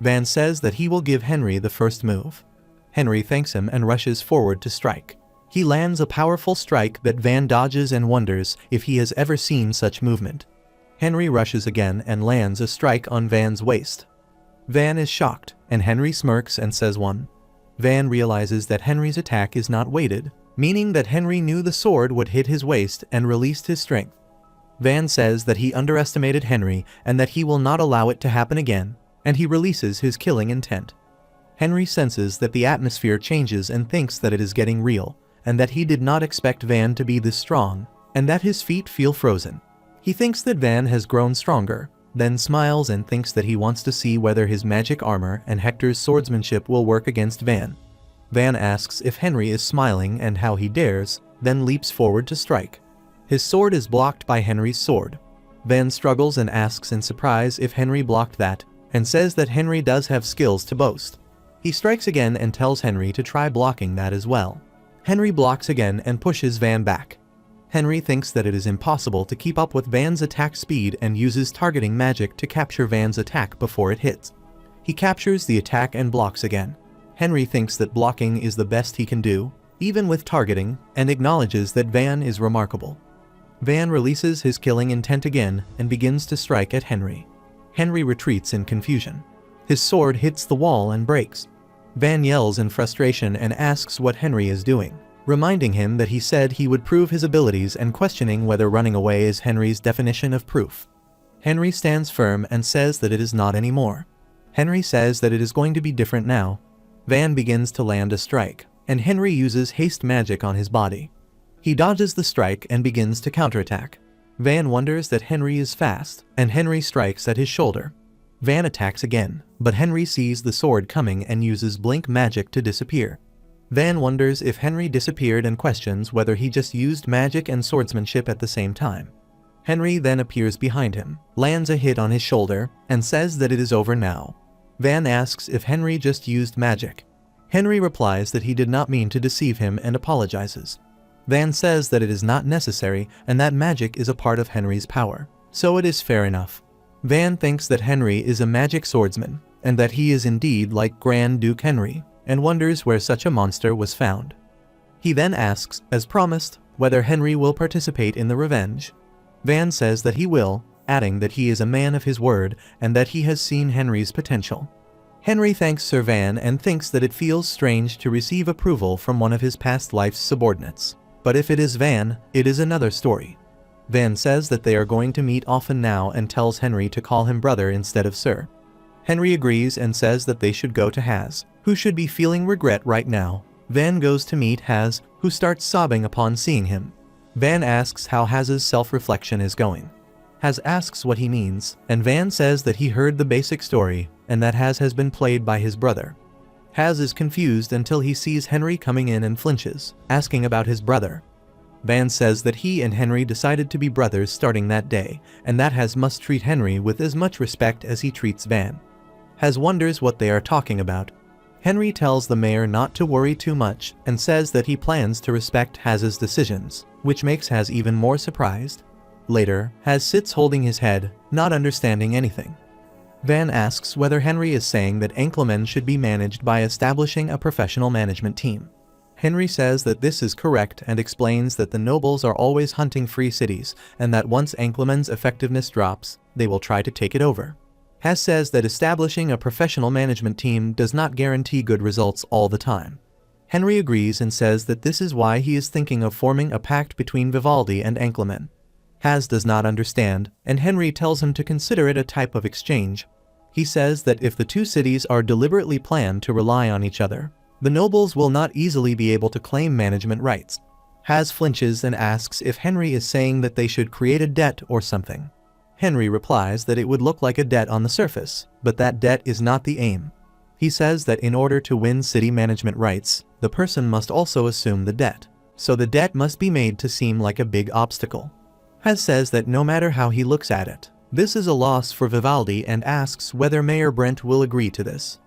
Van says that he will give Henry the first move. Henry thanks him and rushes forward to strike. He lands a powerful strike that Van dodges and wonders if he has ever seen such movement. Henry rushes again and lands a strike on Van's waist. Van is shocked, and Henry smirks and says one. Van realizes that Henry's attack is not weighted, meaning that Henry knew the sword would hit his waist and released his strength. Van says that he underestimated Henry and that he will not allow it to happen again, and he releases his killing intent. Henry senses that the atmosphere changes and thinks that it is getting real, and that he did not expect Van to be this strong, and that his feet feel frozen. He thinks that Van has grown stronger, then smiles and thinks that he wants to see whether his magic armor and Hector's swordsmanship will work against Van. Van asks if Henry is smiling and how he dares, then leaps forward to strike. His sword is blocked by Henry's sword. Van struggles and asks in surprise if Henry blocked that, and says that Henry does have skills to boast. He strikes again and tells Henry to try blocking that as well. Henry blocks again and pushes Van back. Henry thinks that it is impossible to keep up with Van's attack speed and uses targeting magic to capture Van's attack before it hits. He captures the attack and blocks again. Henry thinks that blocking is the best he can do, even with targeting, and acknowledges that Van is remarkable. Van releases his killing intent again and begins to strike at Henry. Henry retreats in confusion. His sword hits the wall and breaks. Van yells in frustration and asks what Henry is doing, reminding him that he said he would prove his abilities and questioning whether running away is Henry's definition of proof. Henry stands firm and says that it is not anymore. Henry says that it is going to be different now. Van begins to land a strike, and Henry uses haste magic on his body. He dodges the strike and begins to counterattack. Van wonders that Henry is fast, and Henry strikes at his shoulder. Van attacks again, but Henry sees the sword coming and uses blink magic to disappear. Van wonders if Henry disappeared and questions whether he just used magic and swordsmanship at the same time. Henry then appears behind him, lands a hit on his shoulder, and says that it is over now. Van asks if Henry just used magic. Henry replies that he did not mean to deceive him and apologizes. Van says that it is not necessary and that magic is a part of Henry's power, so it is fair enough. Van thinks that Henry is a magic swordsman, and that he is indeed like Grand Duke Henry, and wonders where such a monster was found. He then asks, as promised, whether Henry will participate in the revenge. Van says that he will, adding that he is a man of his word and that he has seen Henry's potential. Henry thanks Sir Van and thinks that it feels strange to receive approval from one of his past life's subordinates. But if it is Van, it is another story. Van says that they are going to meet often now and tells Henry to call him brother instead of sir. Henry agrees and says that they should go to Has, who should be feeling regret right now. Van goes to meet Has, who starts sobbing upon seeing him. Van asks how Has's self-reflection is going. Has asks what he means, and Van says that he heard the basic story, and that Has been played by his brother. Has is confused until he sees Henry coming in and flinches, asking about his brother. Van says that he and Henry decided to be brothers starting that day, and that Has must treat Henry with as much respect as he treats Van. Has wonders what they are talking about. Henry tells the mayor not to worry too much and says that he plans to respect Has's decisions, which makes Has even more surprised. Later, Has sits holding his head, not understanding anything. Van asks whether Henry is saying that Enklemen should be managed by establishing a professional management team. Henry says that this is correct and explains that the nobles are always hunting free cities and that once Enklemen's effectiveness drops, they will try to take it over. Has says that establishing a professional management team does not guarantee good results all the time. Henry agrees and says that this is why he is thinking of forming a pact between Vivaldi and Enklemen. Has does not understand, and Henry tells him to consider it a type of exchange. He says that if the two cities are deliberately planned to rely on each other, the nobles will not easily be able to claim management rights. Has flinches and asks if Henry is saying that they should create a debt or something. Henry replies that it would look like a debt on the surface, but that debt is not the aim. He says that in order to win city management rights, the person must also assume the debt, so the debt must be made to seem like a big obstacle. Has says that no matter how he looks at it, this is a loss for Vivaldi and asks whether Mayor Brent will agree to this.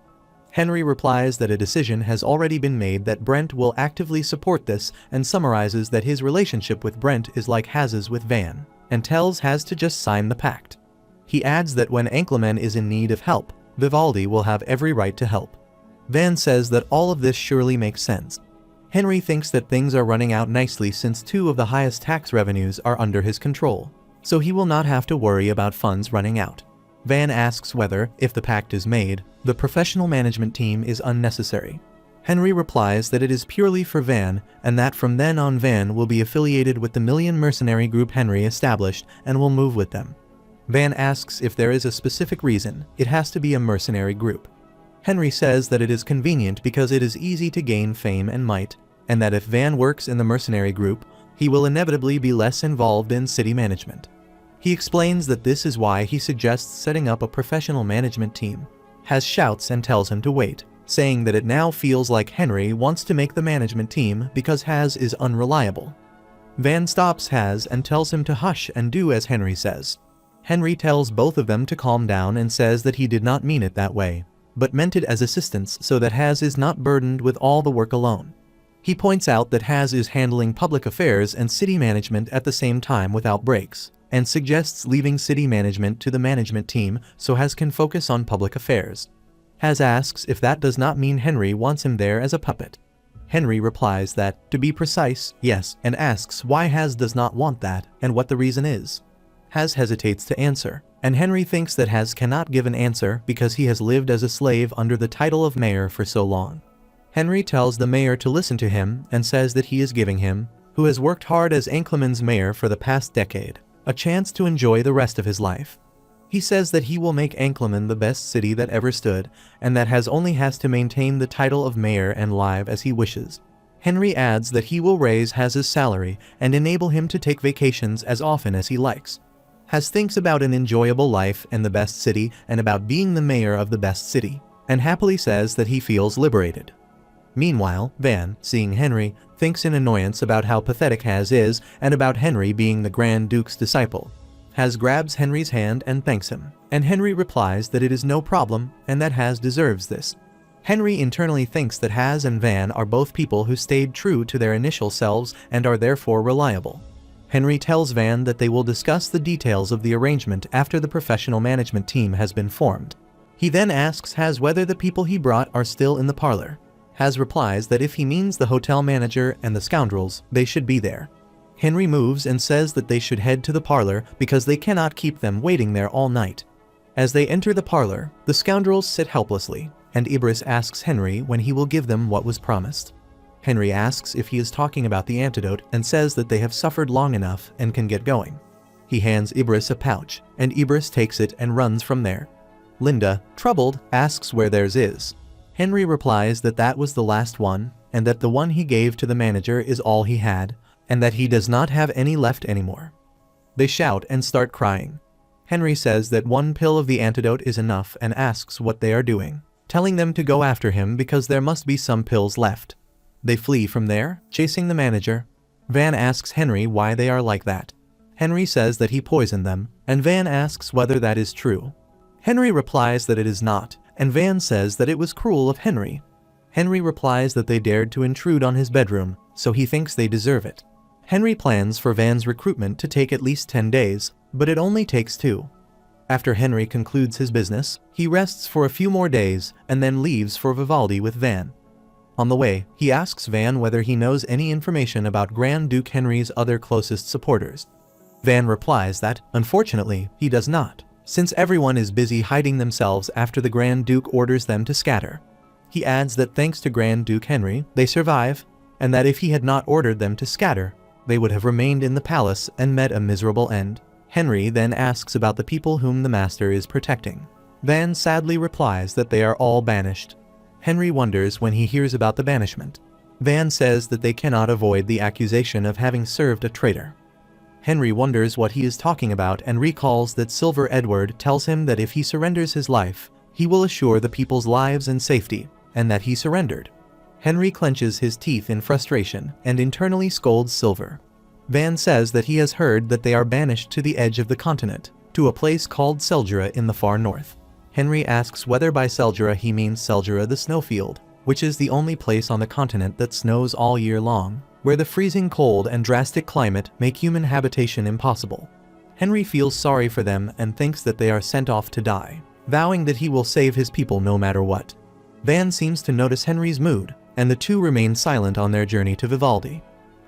Henry replies that a decision has already been made that Brent will actively support this and summarizes that his relationship with Brent is like Has's with Van, and tells Has to just sign the pact. He adds that when Enklemen is in need of help, Vivaldi will have every right to help. Van says that all of this surely makes sense. Henry thinks that things are running out nicely since two of the highest tax revenues are under his control, so he will not have to worry about funds running out. Van asks whether, if the pact is made, the professional management team is unnecessary. Henry replies that it is purely for Van, and that from then on Van will be affiliated with the Million Mercenary Group Henry established and will move with them. Van asks if there is a specific reason it has to be a mercenary group. Henry says that it is convenient because it is easy to gain fame and might, and that if Van works in the mercenary group, he will inevitably be less involved in city management. He explains that this is why he suggests setting up a professional management team. Has shouts and tells him to wait, saying that it now feels like Henry wants to make the management team because Has is unreliable. Van stops Has and tells him to hush and do as Henry says. Henry tells both of them to calm down and says that he did not mean it that way, but meant it as assistance so that Has is not burdened with all the work alone. He points out that Has is handling public affairs and city management at the same time without breaks, and suggests leaving city management to the management team so Has can focus on public affairs. Has asks if that does not mean Henry wants him there as a puppet. Henry replies that, to be precise, yes, and asks why Has does not want that and what the reason is. Has hesitates to answer, and Henry thinks that Has cannot give an answer because he has lived as a slave under the title of mayor for so long. Henry tells the mayor to listen to him and says that he is giving him, who has worked hard as Enklemen's mayor for the past decade, a chance to enjoy the rest of his life. He says that he will make Enklemen the best city that ever stood, and that Has only has to maintain the title of mayor and live as he wishes. Henry adds that he will raise Has's salary and enable him to take vacations as often as he likes. Has thinks about an enjoyable life and the best city and about being the mayor of the best city, and happily says that he feels liberated. Meanwhile, Van, seeing Henry, thinks in annoyance about how pathetic Has is and about Henry being the Grand Duke's disciple. Has grabs Henry's hand and thanks him, and Henry replies that it is no problem and that Has deserves this. Henry internally thinks that Has and Van are both people who stayed true to their initial selves and are therefore reliable. Henry tells Van that they will discuss the details of the arrangement after the professional management team has been formed. He then asks Has whether the people he brought are still in the parlor. Has replies that if he means the hotel manager and the scoundrels, they should be there. Henry moves and says that they should head to the parlor because they cannot keep them waiting there all night. As they enter the parlor, the scoundrels sit helplessly, and Ibris asks Henry when he will give them what was promised. Henry asks if he is talking about the antidote and says that they have suffered long enough and can get going. He hands Ibris a pouch, and Ibris takes it and runs from there. Linda, troubled, asks where theirs is. Henry replies that that was the last one, and that the one he gave to the manager is all he had, and that he does not have any left anymore. They shout and start crying. Henry says that one pill of the antidote is enough and asks what they are doing, telling them to go after him because there must be some pills left. They flee from there, chasing the manager. Van asks Henry why they are like that. Henry says that he poisoned them, and Van asks whether that is true. Henry replies that it is not, and Van says that it was cruel of Henry. Henry replies that they dared to intrude on his bedroom, so he thinks they deserve it. Henry plans for Van's recruitment to take at least 10 days, but it only takes 2. After Henry concludes his business, he rests for a few more days and then leaves for Vivaldi with Van. On the way, he asks Van whether he knows any information about Grand Duke Henry's other closest supporters. Van replies that, unfortunately, he does not, since everyone is busy hiding themselves after the Grand Duke orders them to scatter. He adds that thanks to Grand Duke Henry, they survive, and that if he had not ordered them to scatter, they would have remained in the palace and met a miserable end. Henry then asks about the people whom the master is protecting. Van sadly replies that they are all banished. Henry wonders when he hears about the banishment. Van says that they cannot avoid the accusation of having served a traitor. Henry wonders what he is talking about and recalls that Silver Edward tells him that if he surrenders his life, he will assure the people's lives and safety, and that he surrendered. Henry clenches his teeth in frustration and internally scolds Silver. Van says that he has heard that they are banished to the edge of the continent, to a place called Seldura in the far north. Henry asks whether by Seldura he means Seldura the snowfield, which is the only place on the continent that snows all year long, where the freezing cold and drastic climate make human habitation impossible. Henry feels sorry for them and thinks that they are sent off to die, vowing that he will save his people no matter what. Van seems to notice Henry's mood, and the two remain silent on their journey to Vivaldi.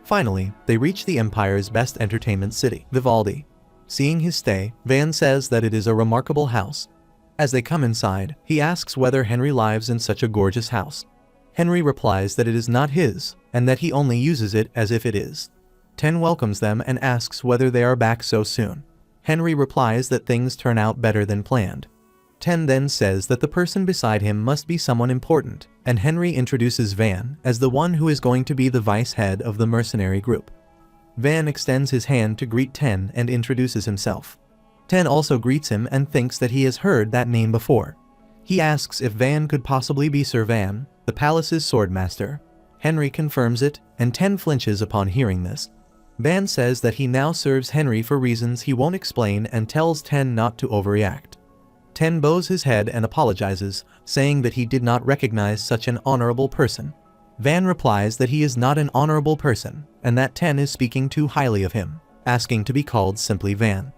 Finally, they reach the Empire's best entertainment city, Vivaldi. Seeing his stay, Van says that it is a remarkable house. As they come inside, he asks whether Henry lives in such a gorgeous house. Henry replies that it is not his, and that he only uses it as if it is. Ten welcomes them and asks whether they are back so soon. Henry replies that things turn out better than planned. Ten then says that the person beside him must be someone important, and Henry introduces Van as the one who is going to be the vice head of the mercenary group. Van extends his hand to greet Ten and introduces himself. Ten also greets him and thinks that he has heard that name before. He asks if Van could possibly be Sir Van, the palace's swordmaster. Henry confirms it, and Ten flinches upon hearing this. Van says that he now serves Henry for reasons he won't explain and tells Ten not to overreact. Ten bows his head and apologizes, saying that he did not recognize such an honorable person. Van replies that he is not an honorable person, and that Ten is speaking too highly of him, asking to be called simply Van.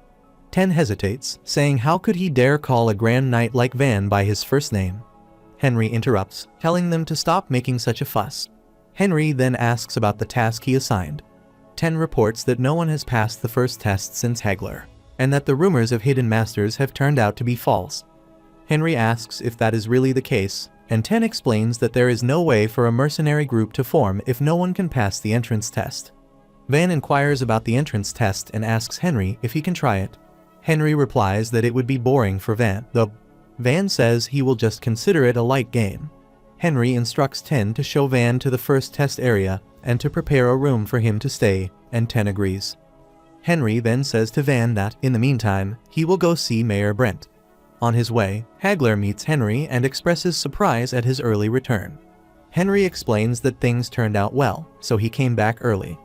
Ten hesitates, saying how could he dare call a grand knight like Van by his first name? Henry interrupts, telling them to stop making such a fuss. Henry then asks about the task he assigned. Ten reports that no one has passed the first test since Hagler, and that the rumors of hidden masters have turned out to be false. Henry asks if that is really the case, and Ten explains that there is no way for a mercenary group to form if no one can pass the entrance test. Van inquires about the entrance test and asks Henry if he can try it. Henry replies that it would be boring for Van, though Van says he will just consider it a light game. Henry instructs Ten to show Van to the first test area and to prepare a room for him to stay, and Ten agrees. Henry then says to Van that, in the meantime, he will go see Mayor Brent. On his way, Hagler meets Henry and expresses surprise at his early return. Henry explains that things turned out well, so he came back early.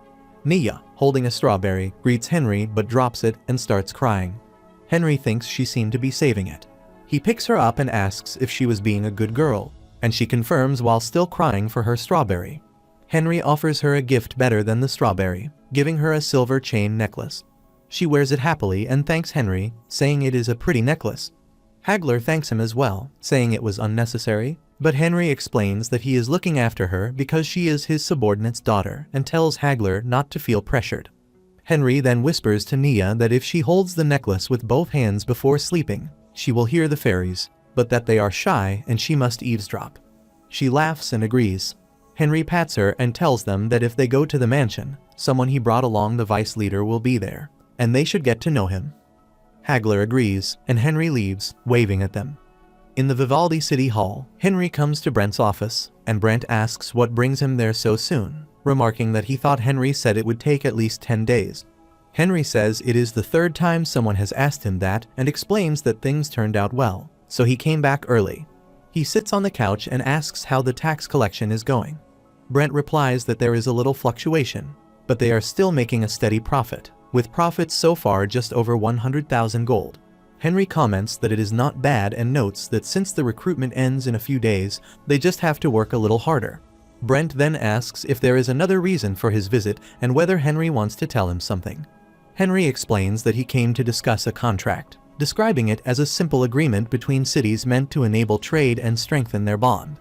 Nia, holding a strawberry, greets Henry but drops it and starts crying. Henry thinks she seemed to be saving it. He picks her up and asks if she was being a good girl, and she confirms while still crying for her strawberry. Henry offers her a gift better than the strawberry, giving her a silver chain necklace. She wears it happily and thanks Henry, saying it is a pretty necklace. Hagler thanks him as well, saying it was unnecessary, but Henry explains that he is looking after her because she is his subordinate's daughter and tells Hagler not to feel pressured. Henry then whispers to Nia that if she holds the necklace with both hands before sleeping, she will hear the fairies, but that they are shy and she must eavesdrop. She laughs and agrees. Henry pats her and tells them that if they go to the mansion, someone he brought along, the vice leader, will be there, and they should get to know him. Hagler agrees, and Henry leaves, waving at them. In the Vivaldi City Hall, Henry comes to Brent's office, and Brent asks what brings him there so soon, remarking that he thought Henry said it would take at least 10 days. Henry says it is the third time someone has asked him that and explains that things turned out well, so he came back early. He sits on the couch and asks how the tax collection is going. Brent replies that there is a little fluctuation, but they are still making a steady profit, with profits so far just over 100,000 gold. Henry comments that it is not bad and notes that since the recruitment ends in a few days, they just have to work a little harder. Brent then asks if there is another reason for his visit and whether Henry wants to tell him something. Henry explains that he came to discuss a contract, describing it as a simple agreement between cities meant to enable trade and strengthen their bond.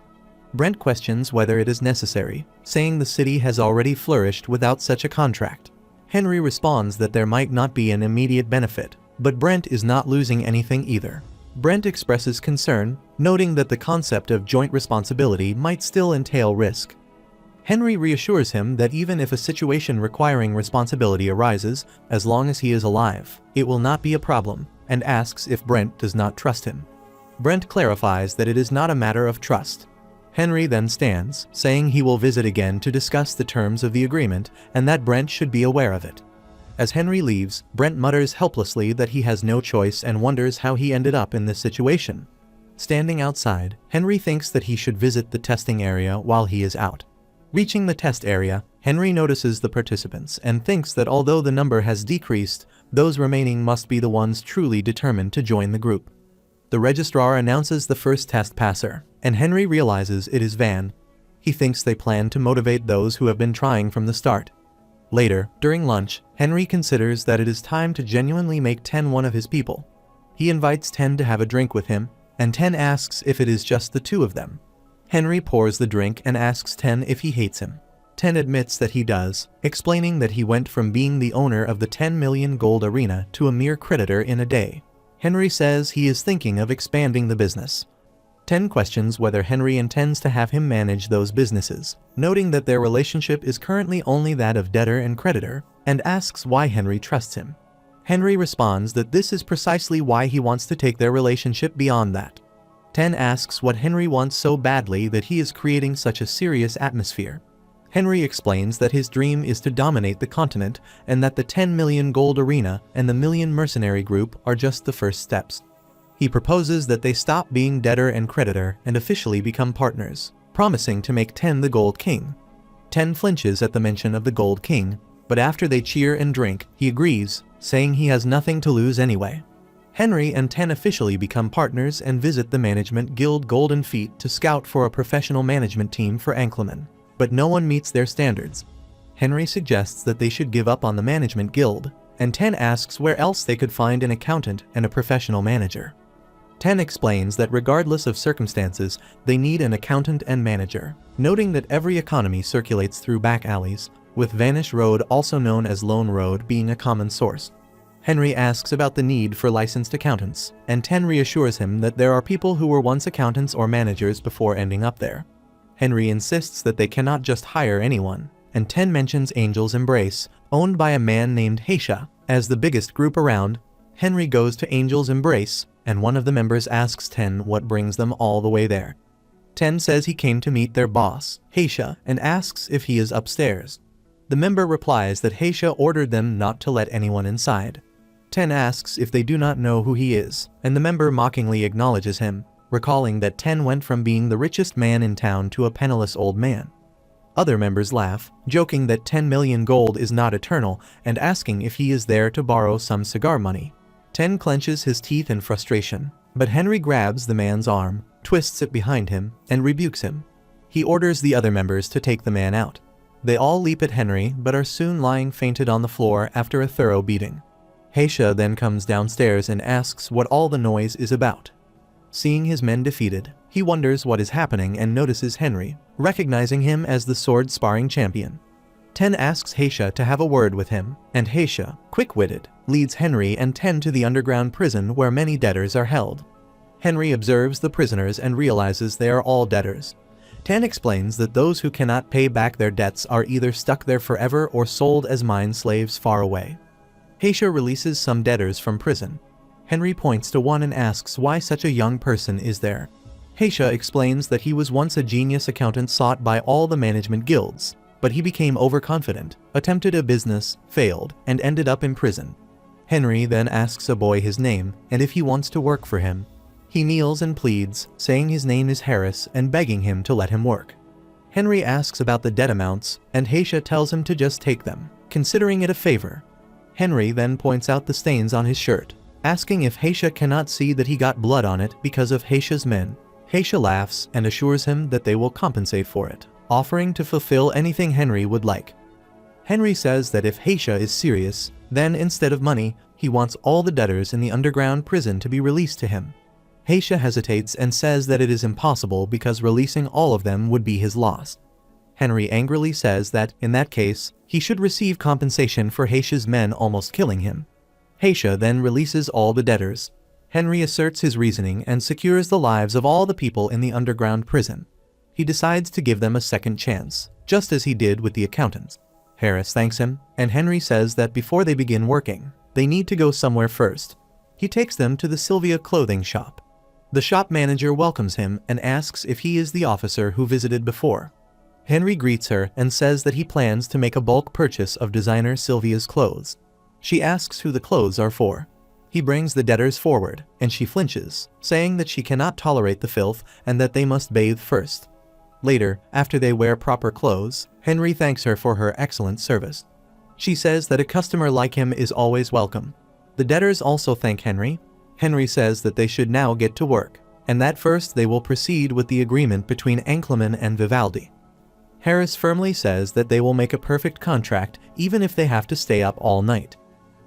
Brent questions whether it is necessary, saying the city has already flourished without such a contract. Henry responds that there might not be an immediate benefit, but Brent is not losing anything either. Brent expresses concern, noting that the concept of joint responsibility might still entail risk. Henry reassures him that even if a situation requiring responsibility arises, as long as he is alive, it will not be a problem, and asks if Brent does not trust him. Brent clarifies that it is not a matter of trust. Henry then stands, saying he will visit again to discuss the terms of the agreement and that Brent should be aware of it. As Henry leaves, Brent mutters helplessly that he has no choice and wonders how he ended up in this situation. Standing outside, Henry thinks that he should visit the testing area while he is out. Reaching the test area, Henry notices the participants and thinks that although the number has decreased, those remaining must be the ones truly determined to join the group. The registrar announces the first test passer, and Henry realizes it is Van. He thinks they plan to motivate those who have been trying from the start. Later, during lunch, Henry considers that it is time to genuinely make Ten one of his people. He invites Ten to have a drink with him, and Ten asks if it is just the two of them. Henry pours the drink and asks Ten if he hates him. Ten admits that he does, explaining that he went from being the owner of the 10 million gold arena to a mere creditor in a day. Henry says he is thinking of expanding the business. Ten questions whether Henry intends to have him manage those businesses, noting that their relationship is currently only that of debtor and creditor, and asks why Henry trusts him. Henry responds that this is precisely why he wants to take their relationship beyond that. Ten asks what Henry wants so badly that he is creating such a serious atmosphere. Henry explains that his dream is to dominate the continent and that the 10 million gold arena and the million mercenary group are just the first steps. He proposes that they stop being debtor and creditor and officially become partners, promising to make Ten the Gold King. Ten flinches at the mention of the Gold King, but after they cheer and drink, he agrees, saying he has nothing to lose anyway. Henry and Ten officially become partners and visit the management guild Golden Feet to scout for a professional management team for Ankleman, but no one meets their standards. Henry suggests that they should give up on the management guild, and Ten asks where else they could find an accountant and a professional manager. Ten explains that regardless of circumstances, they need an accountant and manager, noting that every economy circulates through back alleys, with Vanish Road, also known as Lone Road, being a common source. Henry asks about the need for licensed accountants, and Ten reassures him that there are people who were once accountants or managers before ending up there. Henry insists that they cannot just hire anyone, and Ten mentions Angel's Embrace, owned by a man named Heisha, as the biggest group around. Henry goes to Angel's Embrace, and one of the members asks Ten what brings them all the way there. Ten says he came to meet their boss, Heisha, and asks if he is upstairs. The member replies that Heisha ordered them not to let anyone inside. Ten asks if they do not know who he is, and the member mockingly acknowledges him, recalling that Ten went from being the richest man in town to a penniless old man. Other members laugh, joking that 10 million gold is not eternal, and asking if he is there to borrow some cigar money. Ten clenches his teeth in frustration, but Henry grabs the man's arm, twists it behind him, and rebukes him. He orders the other members to take the man out. They all leap at Henry but are soon lying fainted on the floor after a thorough beating. Heisha then comes downstairs and asks what all the noise is about. Seeing his men defeated, he wonders what is happening and notices Henry, recognizing him as the sword sparring champion. Ten asks Heisha to have a word with him, and Heisha, quick-witted, leads Henry and Ten to the underground prison where many debtors are held. Henry observes the prisoners and realizes they are all debtors. Ten explains that those who cannot pay back their debts are either stuck there forever or sold as mine slaves far away. Heisha releases some debtors from prison. Henry points to one and asks why such a young person is there. Heisha explains that he was once a genius accountant sought by all the management guilds, but he became overconfident, attempted a business, failed, and ended up in prison. Henry then asks a boy his name and if he wants to work for him. He kneels and pleads, saying his name is Harris and begging him to let him work. Henry asks about the debt amounts, and Heisha tells him to just take them, considering it a favor. Henry then points out the stains on his shirt, asking if Heisha cannot see that he got blood on it because of Heisha's men. Heisha laughs and assures him that they will compensate for it, offering to fulfill anything Henry would like. Henry says that if Heisha is serious, then instead of money, he wants all the debtors in the underground prison to be released to him. Heisha hesitates and says that it is impossible because releasing all of them would be his loss. Henry angrily says that, in that case, he should receive compensation for Heisha's men almost killing him. Heisha then releases all the debtors. Henry asserts his reasoning and secures the lives of all the people in the underground prison. He decides to give them a second chance, just as he did with the accountants. Harris thanks him, and Henry says that before they begin working, they need to go somewhere first. He takes them to the Sylvia clothing shop. The shop manager welcomes him and asks if he is the officer who visited before. Henry greets her and says that he plans to make a bulk purchase of designer Sylvia's clothes. She asks who the clothes are for. He brings the debtors forward, and she flinches, saying that she cannot tolerate the filth and that they must bathe first. Later, after they wear proper clothes, Henry thanks her for her excellent service. She says that a customer like him is always welcome. The debtors also thank Henry. Henry says that they should now get to work, and that first they will proceed with the agreement between Ankleman and Vivaldi. Harris firmly says that they will make a perfect contract even if they have to stay up all night.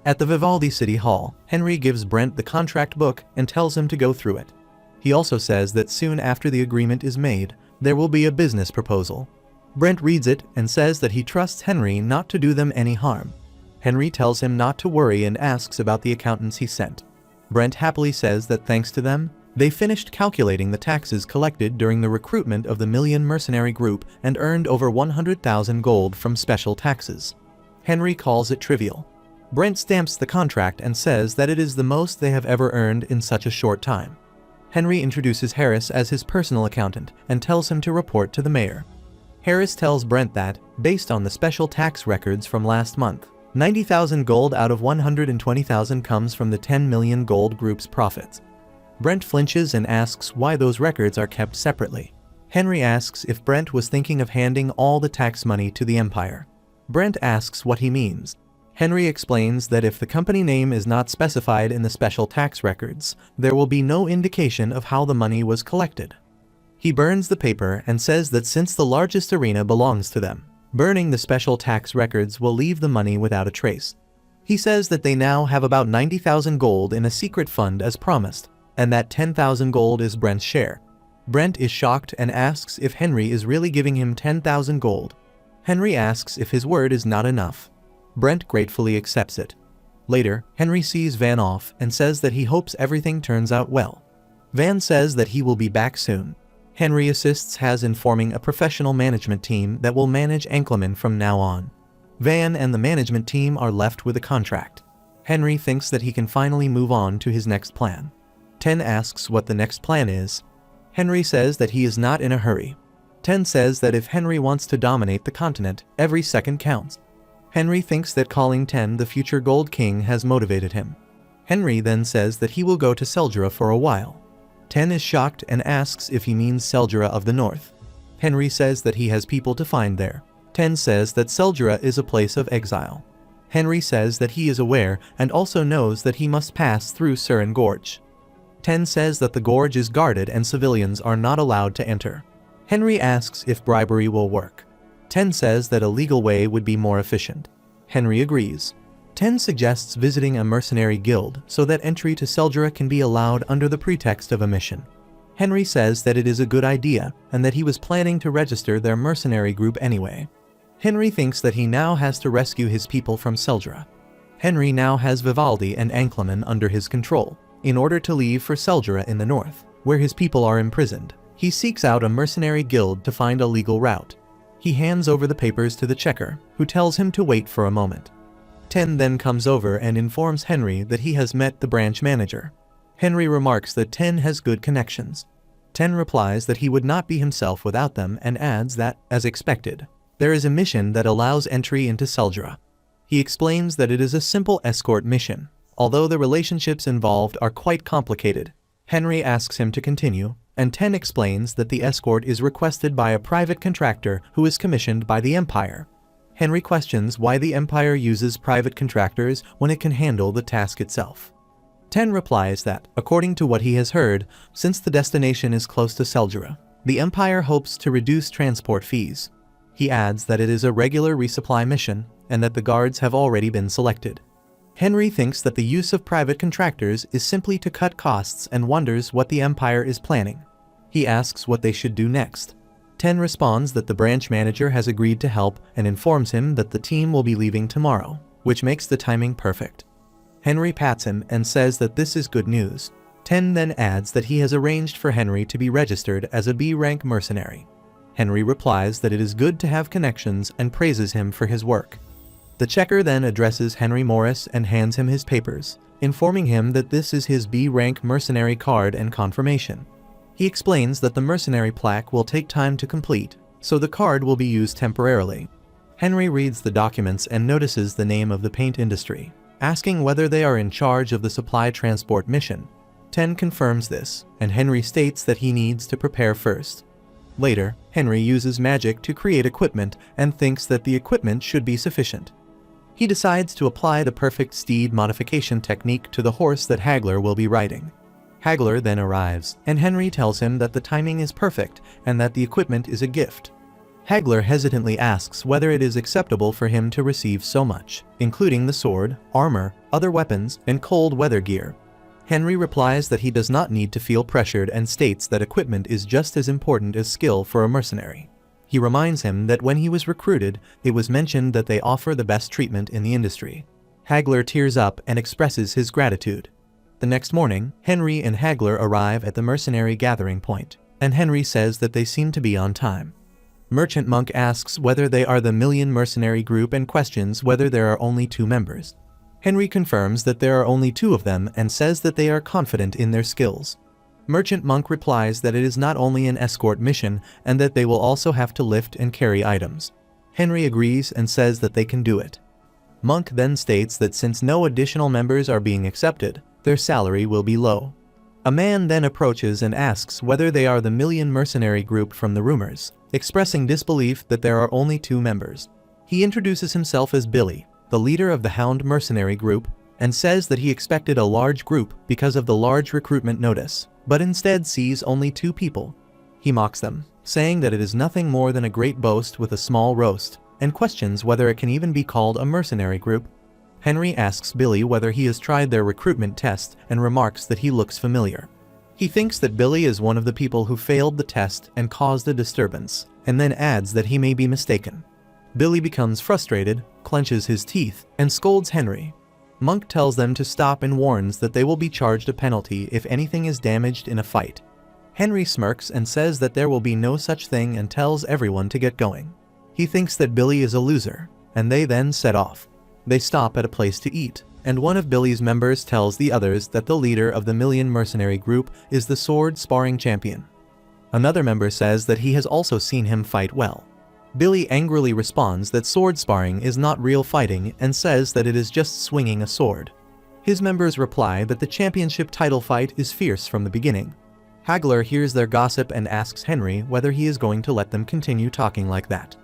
At the Vivaldi City Hall, Henry gives Brent the contract book and tells him to go through it. He also says that soon after the agreement is made, there will be a business proposal. Brent reads it and says that he trusts Henry not to do them any harm. Henry tells him not to worry and asks about the accountants he sent. Brent happily says that thanks to them, they finished calculating the taxes collected during the recruitment of the Million Mercenary Group and earned over 100,000 gold from special taxes. Henry calls it trivial. Brent stamps the contract and says that it is the most they have ever earned in such a short time. Henry introduces Harris as his personal accountant and tells him to report to the mayor. Harris tells Brent that, based on the special tax records from last month, 90,000 gold out of 120,000 comes from the 10 million gold group's profits. Brent flinches and asks why those records are kept separately. Henry asks if Brent was thinking of handing all the tax money to the Empire. Brent asks what he means. Henry explains that if the company name is not specified in the special tax records, there will be no indication of how the money was collected. He burns the paper and says that since the largest arena belongs to them, burning the special tax records will leave the money without a trace. He says that they now have about 90,000 gold in a secret fund as promised, and that 10,000 gold is Brent's share. Brent is shocked and asks if Henry is really giving him 10,000 gold. Henry asks if his word is not enough. Brent gratefully accepts it. Later, Henry sees Van off and says that he hopes everything turns out well. Van says that he will be back soon. Henry assists Has in forming a professional management team that will manage Ankleman from now on. Van and the management team are left with a contract. Henry thinks that he can finally move on to his next plan. Ten asks what the next plan is. Henry says that he is not in a hurry. Ten says that if Henry wants to dominate the continent, every second counts. Henry thinks that calling Ten the future Gold King has motivated him. Henry then says that he will go to Seldra for a while. Ten is shocked and asks if he means Seldra of the North. Henry says that he has people to find there. Ten says that Seldra is a place of exile. Henry says that he is aware and also knows that he must pass through Surin Gorge. Ten says that the gorge is guarded and civilians are not allowed to enter. Henry asks if bribery will work. Ten says that a legal way would be more efficient. Henry agrees. Ten suggests visiting a mercenary guild so that entry to Seldra can be allowed under the pretext of a mission. Henry says that it is a good idea and that he was planning to register their mercenary group anyway. Henry thinks that he now has to rescue his people from Seldra. Henry now has Vivaldi and Ankleman under his control. In order to leave for Seldra in the north, where his people are imprisoned, he seeks out a mercenary guild to find a legal route. He hands over the papers to the checker, who tells him to wait for a moment. Ten then comes over and informs Henry that he has met the branch manager. Henry remarks that Ten has good connections. Ten replies that he would not be himself without them and adds that, as expected, there is a mission that allows entry into Seldra. He explains that it is a simple escort mission, although the relationships involved are quite complicated. Henry asks him to continue, and Ten explains that the escort is requested by a private contractor who is commissioned by the Empire. Henry questions why the Empire uses private contractors when it can handle the task itself. Ten replies that, according to what he has heard, since the destination is close to Seldra, the Empire hopes to reduce transport fees. He adds that it is a regular resupply mission, and that the guards have already been selected. Henry thinks that the use of private contractors is simply to cut costs and wonders what the Empire is planning. He asks what they should do next. Ten responds that the branch manager has agreed to help and informs him that the team will be leaving tomorrow, which makes the timing perfect. Henry pats him and says that this is good news. Ten then adds that he has arranged for Henry to be registered as a B-rank mercenary. Henry replies that it is good to have connections and praises him for his work. The checker then addresses Henry Morris and hands him his papers, informing him that this is his B-rank mercenary card and confirmation. He explains that the mercenary plaque will take time to complete, so the card will be used temporarily. Henry reads the documents and notices the name of the paint industry, asking whether they are in charge of the supply transport mission. Ten confirms this, and Henry states that he needs to prepare first. Later, Henry uses magic to create equipment and thinks that the equipment should be sufficient. He decides to apply the perfect steed modification technique to the horse that Hagler will be riding. Hagler then arrives, and Henry tells him that the timing is perfect and that the equipment is a gift. Hagler hesitantly asks whether it is acceptable for him to receive so much, including the sword, armor, other weapons, and cold weather gear. Henry replies that he does not need to feel pressured and states that equipment is just as important as skill for a mercenary. He reminds him that when he was recruited, it was mentioned that they offer the best treatment in the industry. Hagler tears up and expresses his gratitude. The next morning, Henry and Hagler arrive at the mercenary gathering point, and Henry says that they seem to be on time. Merchant Monk asks whether they are the Million Mercenary Group and questions whether there are only 2 members. Henry confirms that there are only 2 of them and says that they are confident in their skills. Merchant Monk replies that it is not only an escort mission and that they will also have to lift and carry items. Henry agrees and says that they can do it. Monk then states that since no additional members are being accepted, their salary will be low. A man then approaches and asks whether they are the Million Mercenary Group from the rumors, expressing disbelief that there are only 2 members. He introduces himself as Billy, the leader of the Hound Mercenary Group, and says that he expected a large group because of the large recruitment notice, but instead sees only 2 people. He mocks them, saying that it is nothing more than a great boast with a small roast, and questions whether it can even be called a mercenary group. Henry asks Billy whether he has tried their recruitment test and remarks that he looks familiar. He thinks that Billy is one of the people who failed the test and caused a disturbance, and then adds that he may be mistaken. Billy becomes frustrated, clenches his teeth, and scolds Henry. Monk tells them to stop and warns that they will be charged a penalty if anything is damaged in a fight. Henry smirks and says that there will be no such thing and tells everyone to get going. He thinks that Billy is a loser, and they then set off. They stop at a place to eat, and one of Billy's members tells the others that the leader of the Million Mercenary Group is the sword sparring champion. Another member says that he has also seen him fight well. Billy angrily responds that sword sparring is not real fighting and says that it is just swinging a sword. His members reply that the championship title fight is fierce from the beginning. Hagler hears their gossip and asks Henry whether he is going to let them continue talking like that.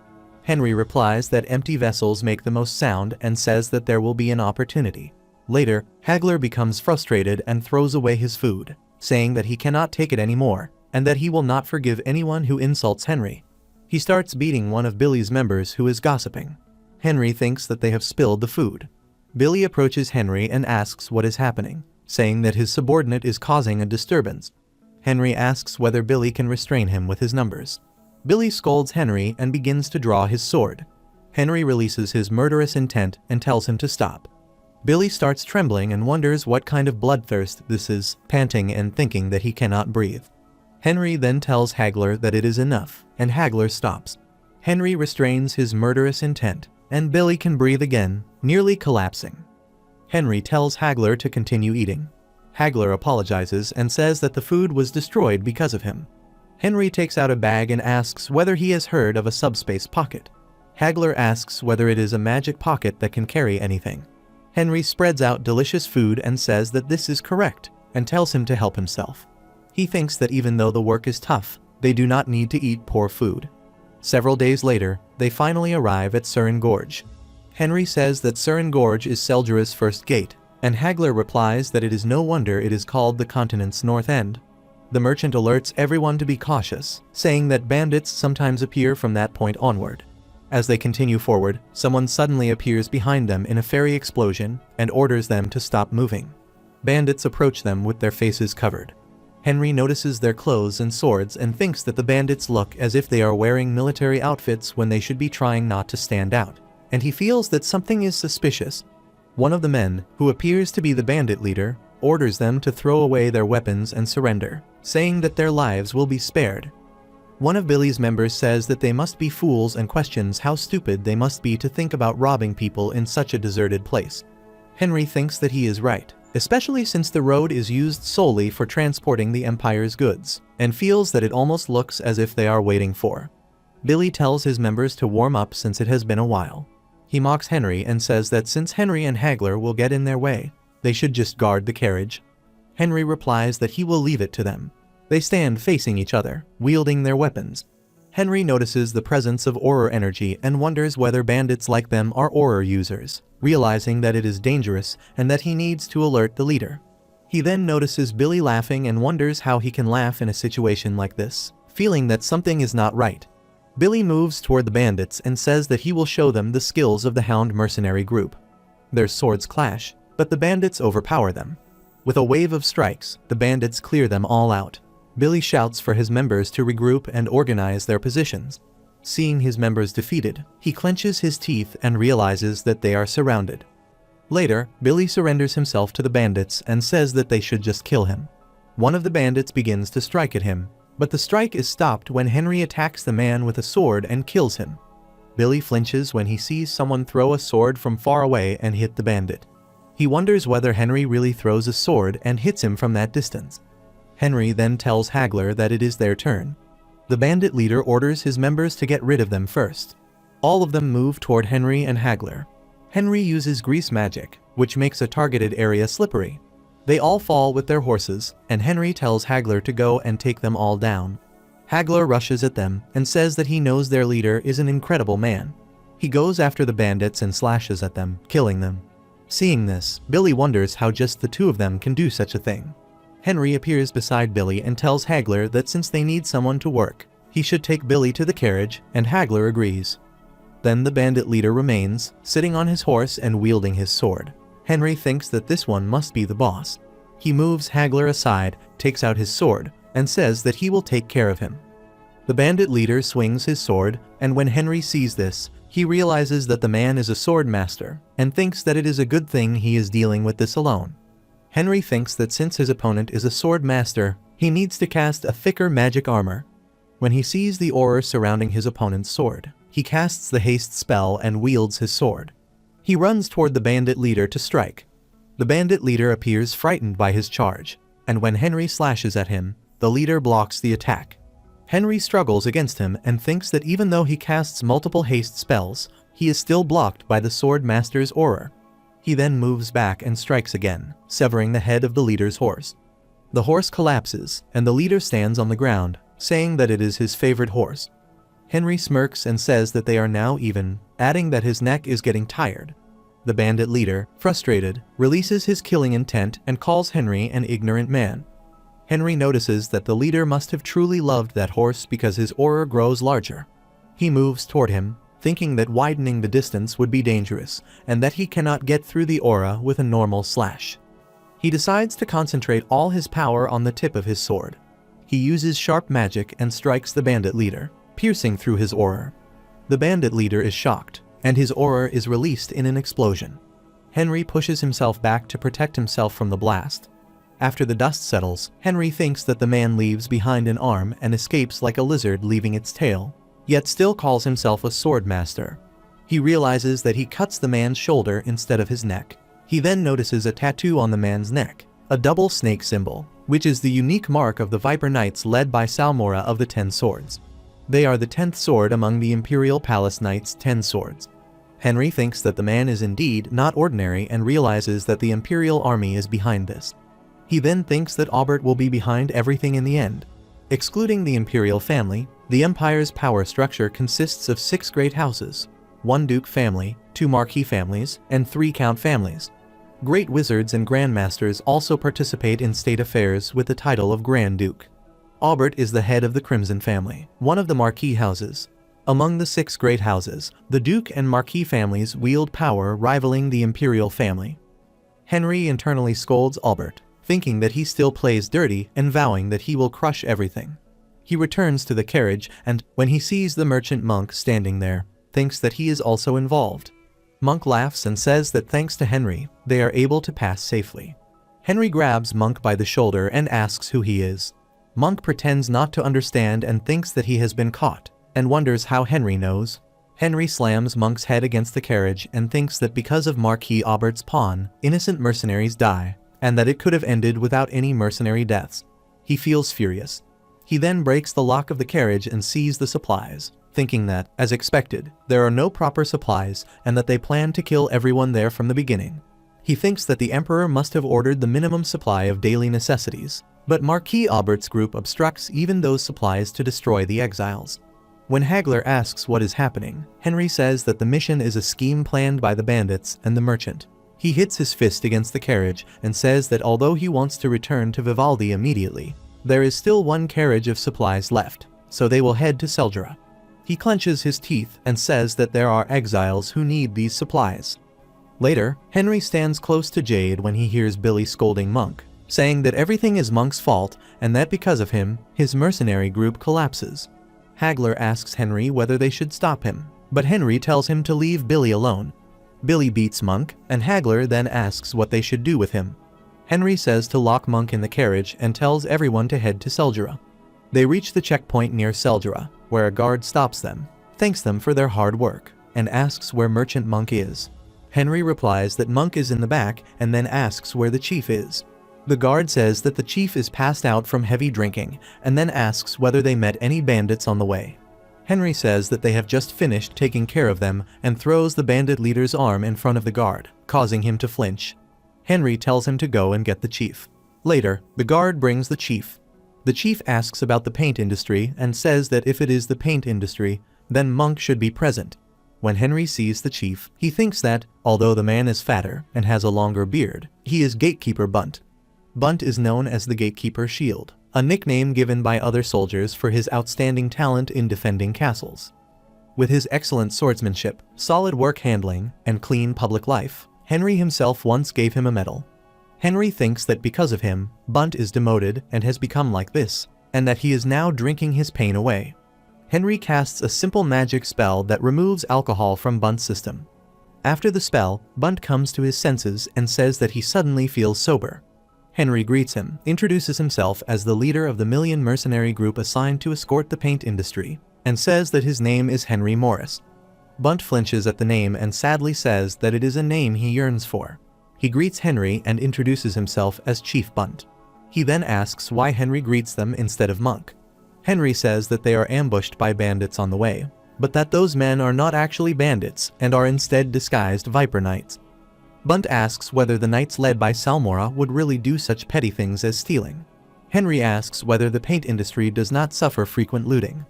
Henry replies that empty vessels make the most sound and says that there will be an opportunity. Later, Hagler becomes frustrated and throws away his food, saying that he cannot take it anymore, and that he will not forgive anyone who insults Henry. He starts beating one of Billy's members who is gossiping. Henry thinks that they have spilled the food. Billy approaches Henry and asks what is happening, saying that his subordinate is causing a disturbance. Henry asks whether Billy can restrain him with his numbers. Billy scolds Henry and begins to draw his sword. Henry releases his murderous intent and tells him to stop. Billy starts trembling and wonders what kind of bloodthirst this is, panting and thinking that he cannot breathe. Henry then tells Hagler that it is enough, and Hagler stops. Henry restrains his murderous intent, and Billy can breathe again, nearly collapsing. Henry tells Hagler to continue eating. Hagler apologizes and says that the food was destroyed because of him. Henry takes out a bag and asks whether he has heard of a subspace pocket. Hagler asks whether it is a magic pocket that can carry anything. Henry spreads out delicious food and says that this is correct, and tells him to help himself. He thinks that even though the work is tough, they do not need to eat poor food. Several days later, they finally arrive at Surin Gorge. Henry says that Surin Gorge is Seldura's first gate, and Hagler replies that it is no wonder it is called the continent's north end. The merchant alerts everyone to be cautious, saying that bandits sometimes appear from that point onward. As they continue forward, someone suddenly appears behind them in a fairy explosion and orders them to stop moving. Bandits approach them with their faces covered. Henry notices their clothes and swords and thinks that the bandits look as if they are wearing military outfits when they should be trying not to stand out, and he feels that something is suspicious. One of the men, who appears to be the bandit leader, orders them to throw away their weapons and surrender, saying that their lives will be spared. One of Billy's members says that they must be fools and questions how stupid they must be to think about robbing people in such a deserted place. Henry thinks that he is right, especially since the road is used solely for transporting the Empire's goods, and feels that it almost looks as if they are waiting for. Billy tells his members to warm up since it has been a while. He mocks Henry and says that since Henry and Hagler will get in their way, they should just guard the carriage. Henry replies that he will leave it to them. They stand facing each other, wielding their weapons. Henry notices the presence of aura energy and wonders whether bandits like them are aura users, realizing that it is dangerous and that he needs to alert the leader. He then notices Billy laughing and wonders how he can laugh in a situation like this, feeling that something is not right. Billy moves toward the bandits and says that he will show them the skills of the Hound mercenary group. Their swords clash, but the bandits overpower them. With a wave of strikes, the bandits clear them all out. Billy shouts for his members to regroup and organize their positions. Seeing his members defeated, he clenches his teeth and realizes that they are surrounded. Later, Billy surrenders himself to the bandits and says that they should just kill him. One of the bandits begins to strike at him, but the strike is stopped when Henry attacks the man with a sword and kills him. Billy flinches when he sees someone throw a sword from far away and hit the bandit. He wonders whether Henry really throws a sword and hits him from that distance. Henry then tells Hagler that it is their turn. The bandit leader orders his members to get rid of them first. All of them move toward Henry and Hagler. Henry uses grease magic, which makes a targeted area slippery. They all fall with their horses, and Henry tells Hagler to go and take them all down. Hagler rushes at them and says that he knows their leader is an incredible man. He goes after the bandits and slashes at them, killing them. Seeing this, Billy wonders how just the two of them can do such a thing. Henry appears beside Billy and tells Hagler that since they need someone to work, he should take Billy to the carriage, and Hagler agrees. Then the bandit leader remains, sitting on his horse and wielding his sword. Henry thinks that this one must be the boss. He moves Hagler aside, takes out his sword, and says that he will take care of him. The bandit leader swings his sword, and when Henry sees this, he realizes that the man is a sword master, and thinks that it is a good thing he is dealing with this alone. Henry thinks that since his opponent is a sword master, he needs to cast a thicker magic armor. When he sees the aura surrounding his opponent's sword, he casts the haste spell and wields his sword. He runs toward the bandit leader to strike. The bandit leader appears frightened by his charge, and when Henry slashes at him, the leader blocks the attack. Henry struggles against him and thinks that even though he casts multiple haste spells, he is still blocked by the sword master's aura. He then moves back and strikes again, severing the head of the leader's horse. The horse collapses, and the leader stands on the ground, saying that it is his favorite horse. Henry smirks and says that they are now even, adding that his neck is getting tired. The bandit leader, frustrated, releases his killing intent and calls Henry an ignorant man. Henry notices that the leader must have truly loved that horse because his aura grows larger. He moves toward him, thinking that widening the distance would be dangerous, and that he cannot get through the aura with a normal slash. He decides to concentrate all his power on the tip of his sword. He uses sharp magic and strikes the bandit leader, piercing through his aura. The bandit leader is shocked, and his aura is released in an explosion. Henry pushes himself back to protect himself from the blast. After the dust settles, Henry thinks that the man leaves behind an arm and escapes like a lizard leaving its tail, yet still calls himself a sword master. He realizes that he cuts the man's shoulder instead of his neck. He then notices a tattoo on the man's neck, a double snake symbol, which is the unique mark of the Viper Knights led by Salmora of the 10 Swords. They are the 10th sword among the Imperial Palace Knights' 10 swords. Henry thinks that the man is indeed not ordinary and realizes that the Imperial army is behind this. He then thinks that Aubert will be behind everything in the end. Excluding the Imperial family, the Empire's power structure consists of 6 great houses, 1 Duke family, 2 Marquis families, and 3 Count families. Great wizards and grandmasters also participate in state affairs with the title of Grand Duke. Aubert is the head of the Crimson family, one of the Marquis houses. Among the 6 great houses, the Duke and Marquis families wield power rivaling the Imperial family. Henry internally scolds Aubert, thinking that he still plays dirty and vowing that he will crush everything. He returns to the carriage and, when he sees the merchant monk standing there, thinks that he is also involved. Monk laughs and says that thanks to Henry, they are able to pass safely. Henry grabs Monk by the shoulder and asks who he is. Monk pretends not to understand and thinks that he has been caught, and wonders how Henry knows. Henry slams Monk's head against the carriage and thinks that because of Marquis Aubert's pawn, innocent mercenaries die, and that it could have ended without any mercenary deaths. He feels furious. He then breaks the lock of the carriage and sees the supplies, thinking that, as expected, there are no proper supplies and that they plan to kill everyone there from the beginning. He thinks that the Emperor must have ordered the minimum supply of daily necessities, but Marquis Aubert's group obstructs even those supplies to destroy the exiles. When Hagler asks what is happening, Henry says that the mission is a scheme planned by the bandits and the merchant. He hits his fist against the carriage and says that although he wants to return to Vivaldi immediately, there is still 1 carriage of supplies left, so they will head to Seldra. He clenches his teeth and says that there are exiles who need these supplies. Later, Henry stands close to Jade when he hears Billy scolding Monk, saying that everything is Monk's fault and that because of him, his mercenary group collapses. Hagler asks Henry whether they should stop him, but Henry tells him to leave Billy alone. Billy beats Monk, and Hagler then asks what they should do with him. Henry says to lock Monk in the carriage and tells everyone to head to Seldra. They reach the checkpoint near Seldra, where a guard stops them, thanks them for their hard work, and asks where Merchant Monk is. Henry replies that Monk is in the back and then asks where the chief is. The guard says that the chief is passed out from heavy drinking and then asks whether they met any bandits on the way. Henry says that they have just finished taking care of them and throws the bandit leader's arm in front of the guard, causing him to flinch. Henry tells him to go and get the chief. Later, the guard brings the chief. The chief asks about the paint industry and says that if it is the paint industry, then Monk should be present. When Henry sees the chief, he thinks that, although the man is fatter and has a longer beard, he is Gatekeeper Bunt. Bunt is known as the Gatekeeper Shield, a nickname given by other soldiers for his outstanding talent in defending castles. With his excellent swordsmanship, solid work handling, and clean public life, Henry himself once gave him a medal. Henry thinks that because of him, Bunt is demoted and has become like this, and that he is now drinking his pain away. Henry casts a simple magic spell that removes alcohol from Bunt's system. After the spell, Bunt comes to his senses and says that he suddenly feels sober. Henry greets him, introduces himself as the leader of the Million mercenary group assigned to escort the paint industry, and says that his name is Henry Morris. Bunt flinches at the name and sadly says that it is a name he yearns for. He greets Henry and introduces himself as Chief Bunt. He then asks why Henry greets them instead of Monk. Henry says that they are ambushed by bandits on the way, but that those men are not actually bandits and are instead disguised Viper Knights. Bunt asks whether the knights led by Salmora would really do such petty things as stealing. Henry asks whether the paint industry does not suffer frequent looting.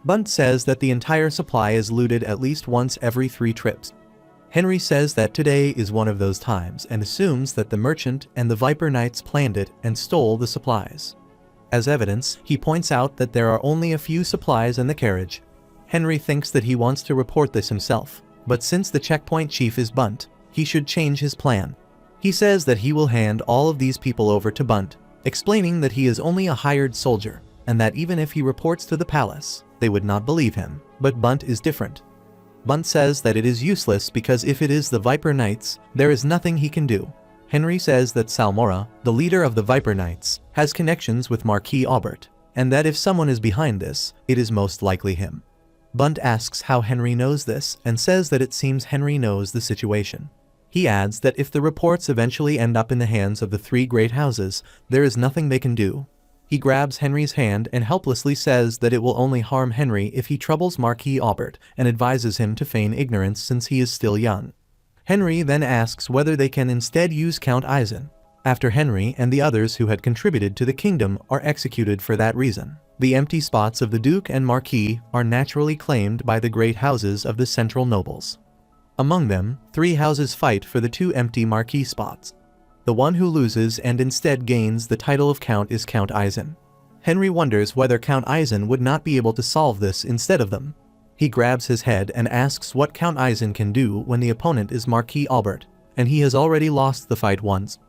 Bunt says that the entire supply is looted at least once every 3 trips. Henry says that today is one of those times and assumes that the merchant and the Viper Knights planned it and stole the supplies. As evidence, he points out that there are only a few supplies in the carriage. Henry thinks that he wants to report this himself, but since the checkpoint chief is Bunt, he should change his plan. He says that he will hand all of these people over to Bunt, explaining that he is only a hired soldier, and that even if he reports to the palace, they would not believe him. But Bunt is different. Bunt says that it is useless because if it is the Viper Knights, there is nothing he can do. Henry says that Salmora, the leader of the Viper Knights, has connections with Marquis Aubert, and that if someone is behind this, it is most likely him. Bunt asks how Henry knows this and says that it seems Henry knows the situation. He adds that if the reports eventually end up in the hands of the three great houses, there is nothing they can do. He grabs Henry's hand and helplessly says that it will only harm Henry if he troubles Marquis Aubert and advises him to feign ignorance since he is still young. Henry then asks whether they can instead use Count Eisen, after Henry and the others who had contributed to the kingdom are executed for that reason. The empty spots of the Duke and Marquis are naturally claimed by the great houses of the central nobles. Among them, 3 houses fight for the 2 empty Marquis spots. The one who loses and instead gains the title of Count is Count Eisen. Henry wonders whether Count Eisen would not be able to solve this instead of them. He grabs his head and asks what Count Eisen can do when the opponent is Marquis Aubert, and he has already lost the fight once.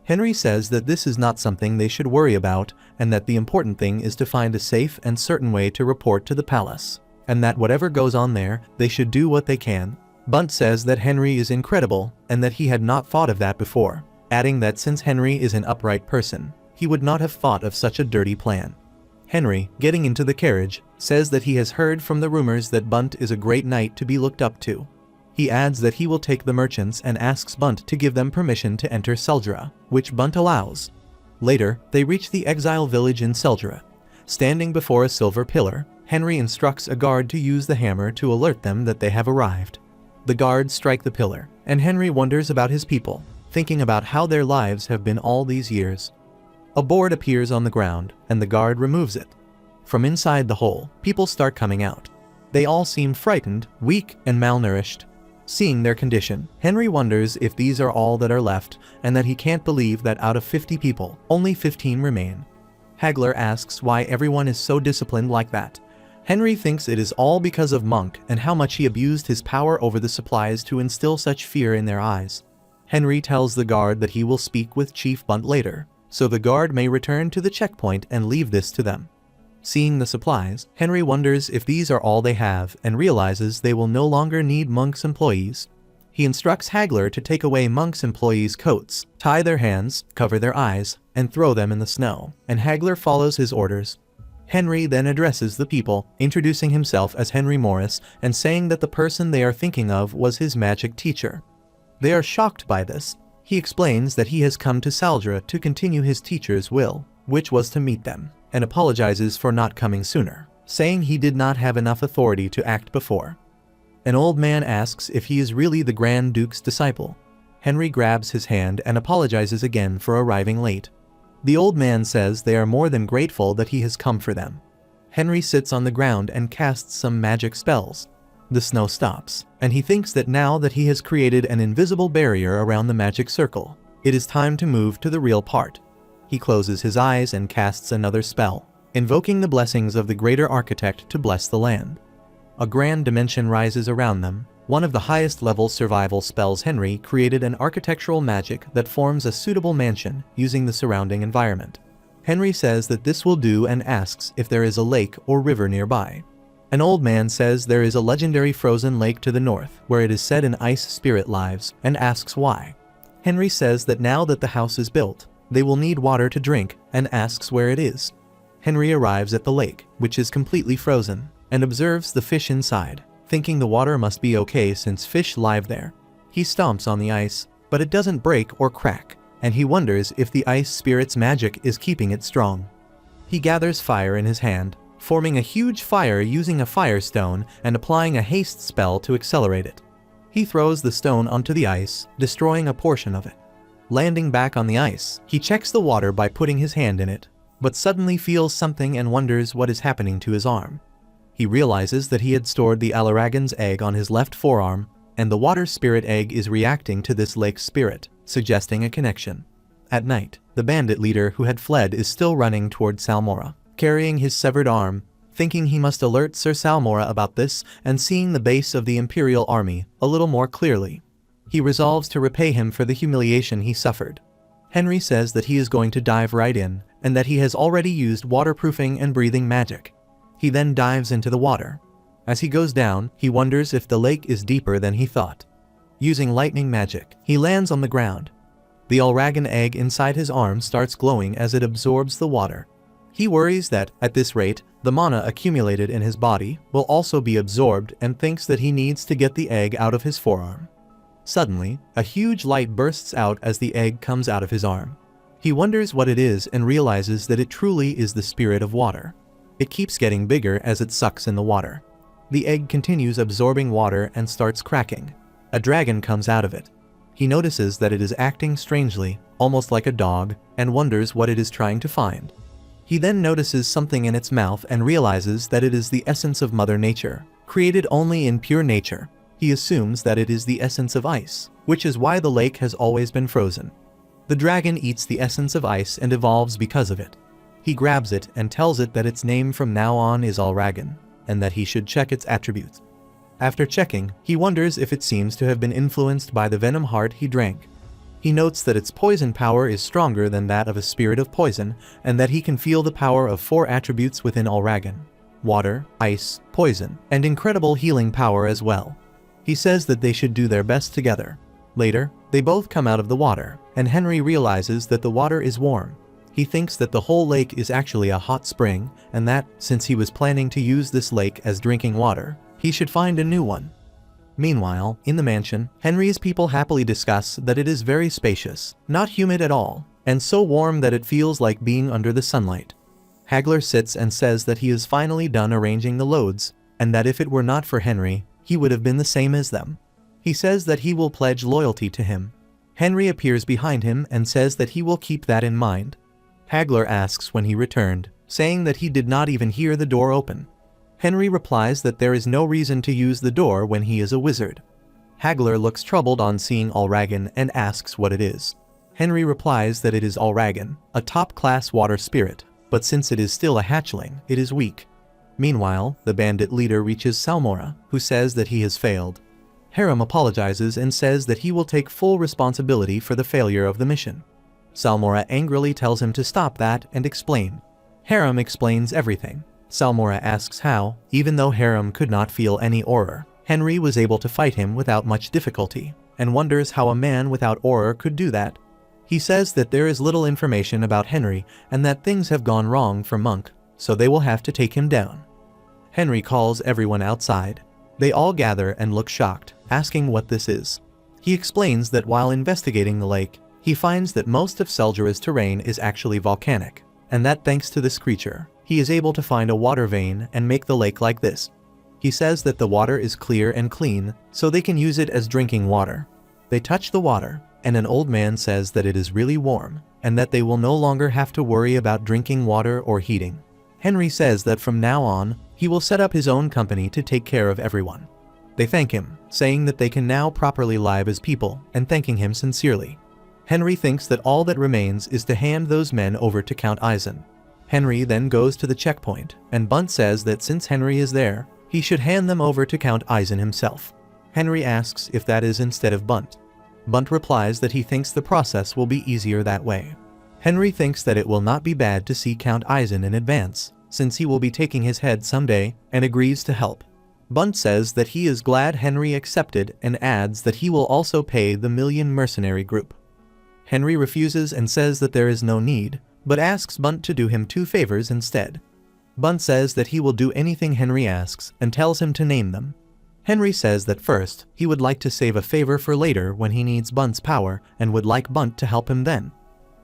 Henry says that this is not something they should worry about, and that the important thing is to find a safe and certain way to report to the palace, and that whatever goes on there, they should do what they can. Bunt says that Henry is incredible, and that he had not thought of that before, adding that since Henry is an upright person, he would not have thought of such a dirty plan. Henry, getting into the carriage, says that he has heard from the rumors that Bunt is a great knight to be looked up to. He adds that he will take the merchants and asks Bunt to give them permission to enter Seldra, which Bunt allows. Later, they reach the exile village in Seldra. Standing before a silver pillar, Henry instructs a guard to use the hammer to alert them that they have arrived. The guards strike the pillar, and Henry wonders about his people, thinking about how their lives have been all these years. A board appears on the ground, and the guard removes it. From inside the hole, people start coming out. They all seem frightened, weak, and malnourished. Seeing their condition, Henry wonders if these are all that are left, and that he can't believe that out of 50 people, only 15 remain. Hagler asks why everyone is so disciplined like that. Henry thinks it is all because of Monk and how much he abused his power over the supplies to instill such fear in their eyes. Henry tells the guard that he will speak with Chief Bunt later, so the guard may return to the checkpoint and leave this to them. Seeing the supplies, Henry wonders if these are all they have and realizes they will no longer need Monk's employees. He instructs Hagler to take away Monk's employees' coats, tie their hands, cover their eyes, and throw them in the snow, and Hagler follows his orders. Henry then addresses the people, introducing himself as Henry Morris and saying that the person they are thinking of was his magic teacher. They are shocked by this. He explains that he has come to Saldra to continue his teacher's will, which was to meet them, and apologizes for not coming sooner, saying he did not have enough authority to act before. An old man asks if he is really the Grand Duke's disciple. Henry grabs his hand and apologizes again for arriving late. The old man says they are more than grateful that he has come for them. Henry sits on the ground and casts some magic spells. The snow stops, and he thinks that now that he has created an invisible barrier around the magic circle, it is time to move to the real part. He closes his eyes and casts another spell, invoking the blessings of the greater architect to bless the land. A grand dimension rises around them. One of the highest level survival spells. Henry created an architectural magic that forms a suitable mansion using the surrounding environment. Henry says that this will do and asks if there is a lake or river nearby. An old man says there is a legendary frozen lake to the north where it is said an ice spirit lives and asks why. Henry says that now that the house is built, they will need water to drink and asks where it is. Henry arrives at the lake, which is completely frozen, and observes the fish inside, thinking the water must be okay since fish live there. He stomps on the ice, but it doesn't break or crack, and he wonders if the ice spirit's magic is keeping it strong. He gathers fire in his hand, forming a huge fire using a firestone and applying a haste spell to accelerate it. He throws the stone onto the ice, destroying a portion of it. Landing back on the ice, he checks the water by putting his hand in it, but suddenly feels something and wonders what is happening to his arm. He realizes that he had stored the Alaragan's egg on his left forearm, and the water spirit egg is reacting to this lake spirit, suggesting a connection. At night, the bandit leader who had fled is still running toward Salmora, carrying his severed arm, Thinking he must alert Sir Salmora about this and seeing the base of the Imperial army a little more clearly, he resolves to repay him for the humiliation he suffered. Henry says that he is going to dive right in and that he has already used waterproofing and breathing magic. He then dives into the water. As he goes down, he wonders if the lake is deeper than he thought. Using lightning magic, he lands on the ground. The Ulragan egg inside his arm starts glowing as it absorbs the water. He worries that, at this rate, the mana accumulated in his body will also be absorbed and thinks that he needs to get the egg out of his forearm. Suddenly, a huge light bursts out as the egg comes out of his arm. He wonders what it is and realizes that it truly is the spirit of water. It keeps getting bigger as it sucks in the water. The egg continues absorbing water and starts cracking. A dragon comes out of it. He notices that it is acting strangely, almost like a dog, and wonders what it is trying to find. He then notices something in its mouth and realizes that it is the essence of Mother Nature, created only in pure nature. He assumes that it is the essence of ice, which is why the lake has always been frozen. The dragon eats the essence of ice and evolves because of it. He grabs it and tells it that its name from now on is Ulragan, and that he should check its attributes. After checking, he wonders if it seems to have been influenced by the venom heart he drank. He notes that its poison power is stronger than that of a spirit of poison, and that he can feel the power of 4 attributes within Ulragan: water, ice, poison, and incredible healing power as well. He says that they should do their best together. Later, they both come out of the water, and Henry realizes that the water is warm. He thinks that the whole lake is actually a hot spring, and that, since he was planning to use this lake as drinking water, he should find a new one. Meanwhile, in the mansion, Henry's people happily discuss that it is very spacious, not humid at all, and so warm that it feels like being under the sunlight. Hagler sits and says that he is finally done arranging the loads, and that if it were not for Henry, he would have been the same as them. He says that he will pledge loyalty to him. Henry appears behind him and says that he will keep that in mind. Hagler asks when he returned, saying that he did not even hear the door open. Henry replies that there is no reason to use the door when he is a wizard. Hagler looks troubled on seeing Ulragan and asks what it is. Henry replies that it is Ulragan, a top-class water spirit, but since it is still a hatchling, it is weak. Meanwhile, the bandit leader reaches Salmora, who says that he has failed. Harem apologizes and says that he will take full responsibility for the failure of the mission. Salmora angrily tells him to stop that and explain. Harem explains everything. Salmora asks how, even though Harem could not feel any aura, Henry was able to fight him without much difficulty, and wonders how a man without aura could do that. He says that there is little information about Henry and that things have gone wrong for Monk, so they will have to take him down. Henry calls everyone outside. They all gather and look shocked, asking what this is. He explains that while investigating the lake, he finds that most of Seljara's terrain is actually volcanic, and that thanks to this creature, he is able to find a water vein and make the lake like this. He says that the water is clear and clean, so they can use it as drinking water. They touch the water, and an old man says that it is really warm, and that they will no longer have to worry about drinking water or heating. Henry says that from now on, he will set up his own company to take care of everyone. They thank him, saying that they can now properly live as people, and thanking him sincerely. Henry thinks that all that remains is to hand those men over to Count Eisen. Henry then goes to the checkpoint, and Bunt says that since Henry is there, he should hand them over to Count Eisen himself. Henry asks if that is instead of Bunt. Bunt replies that he thinks the process will be easier that way. Henry thinks that it will not be bad to see Count Eisen in advance, since he will be taking his head someday, and agrees to help. Bunt says that he is glad Henry accepted and adds that he will also pay the Million Mercenary Group. Henry refuses and says that there is no need, but asks Bunt to do him 2 favors instead. Bunt says that he will do anything Henry asks and tells him to name them. Henry says that first, he would like to save a favor for later when he needs Bunt's power and would like Bunt to help him then.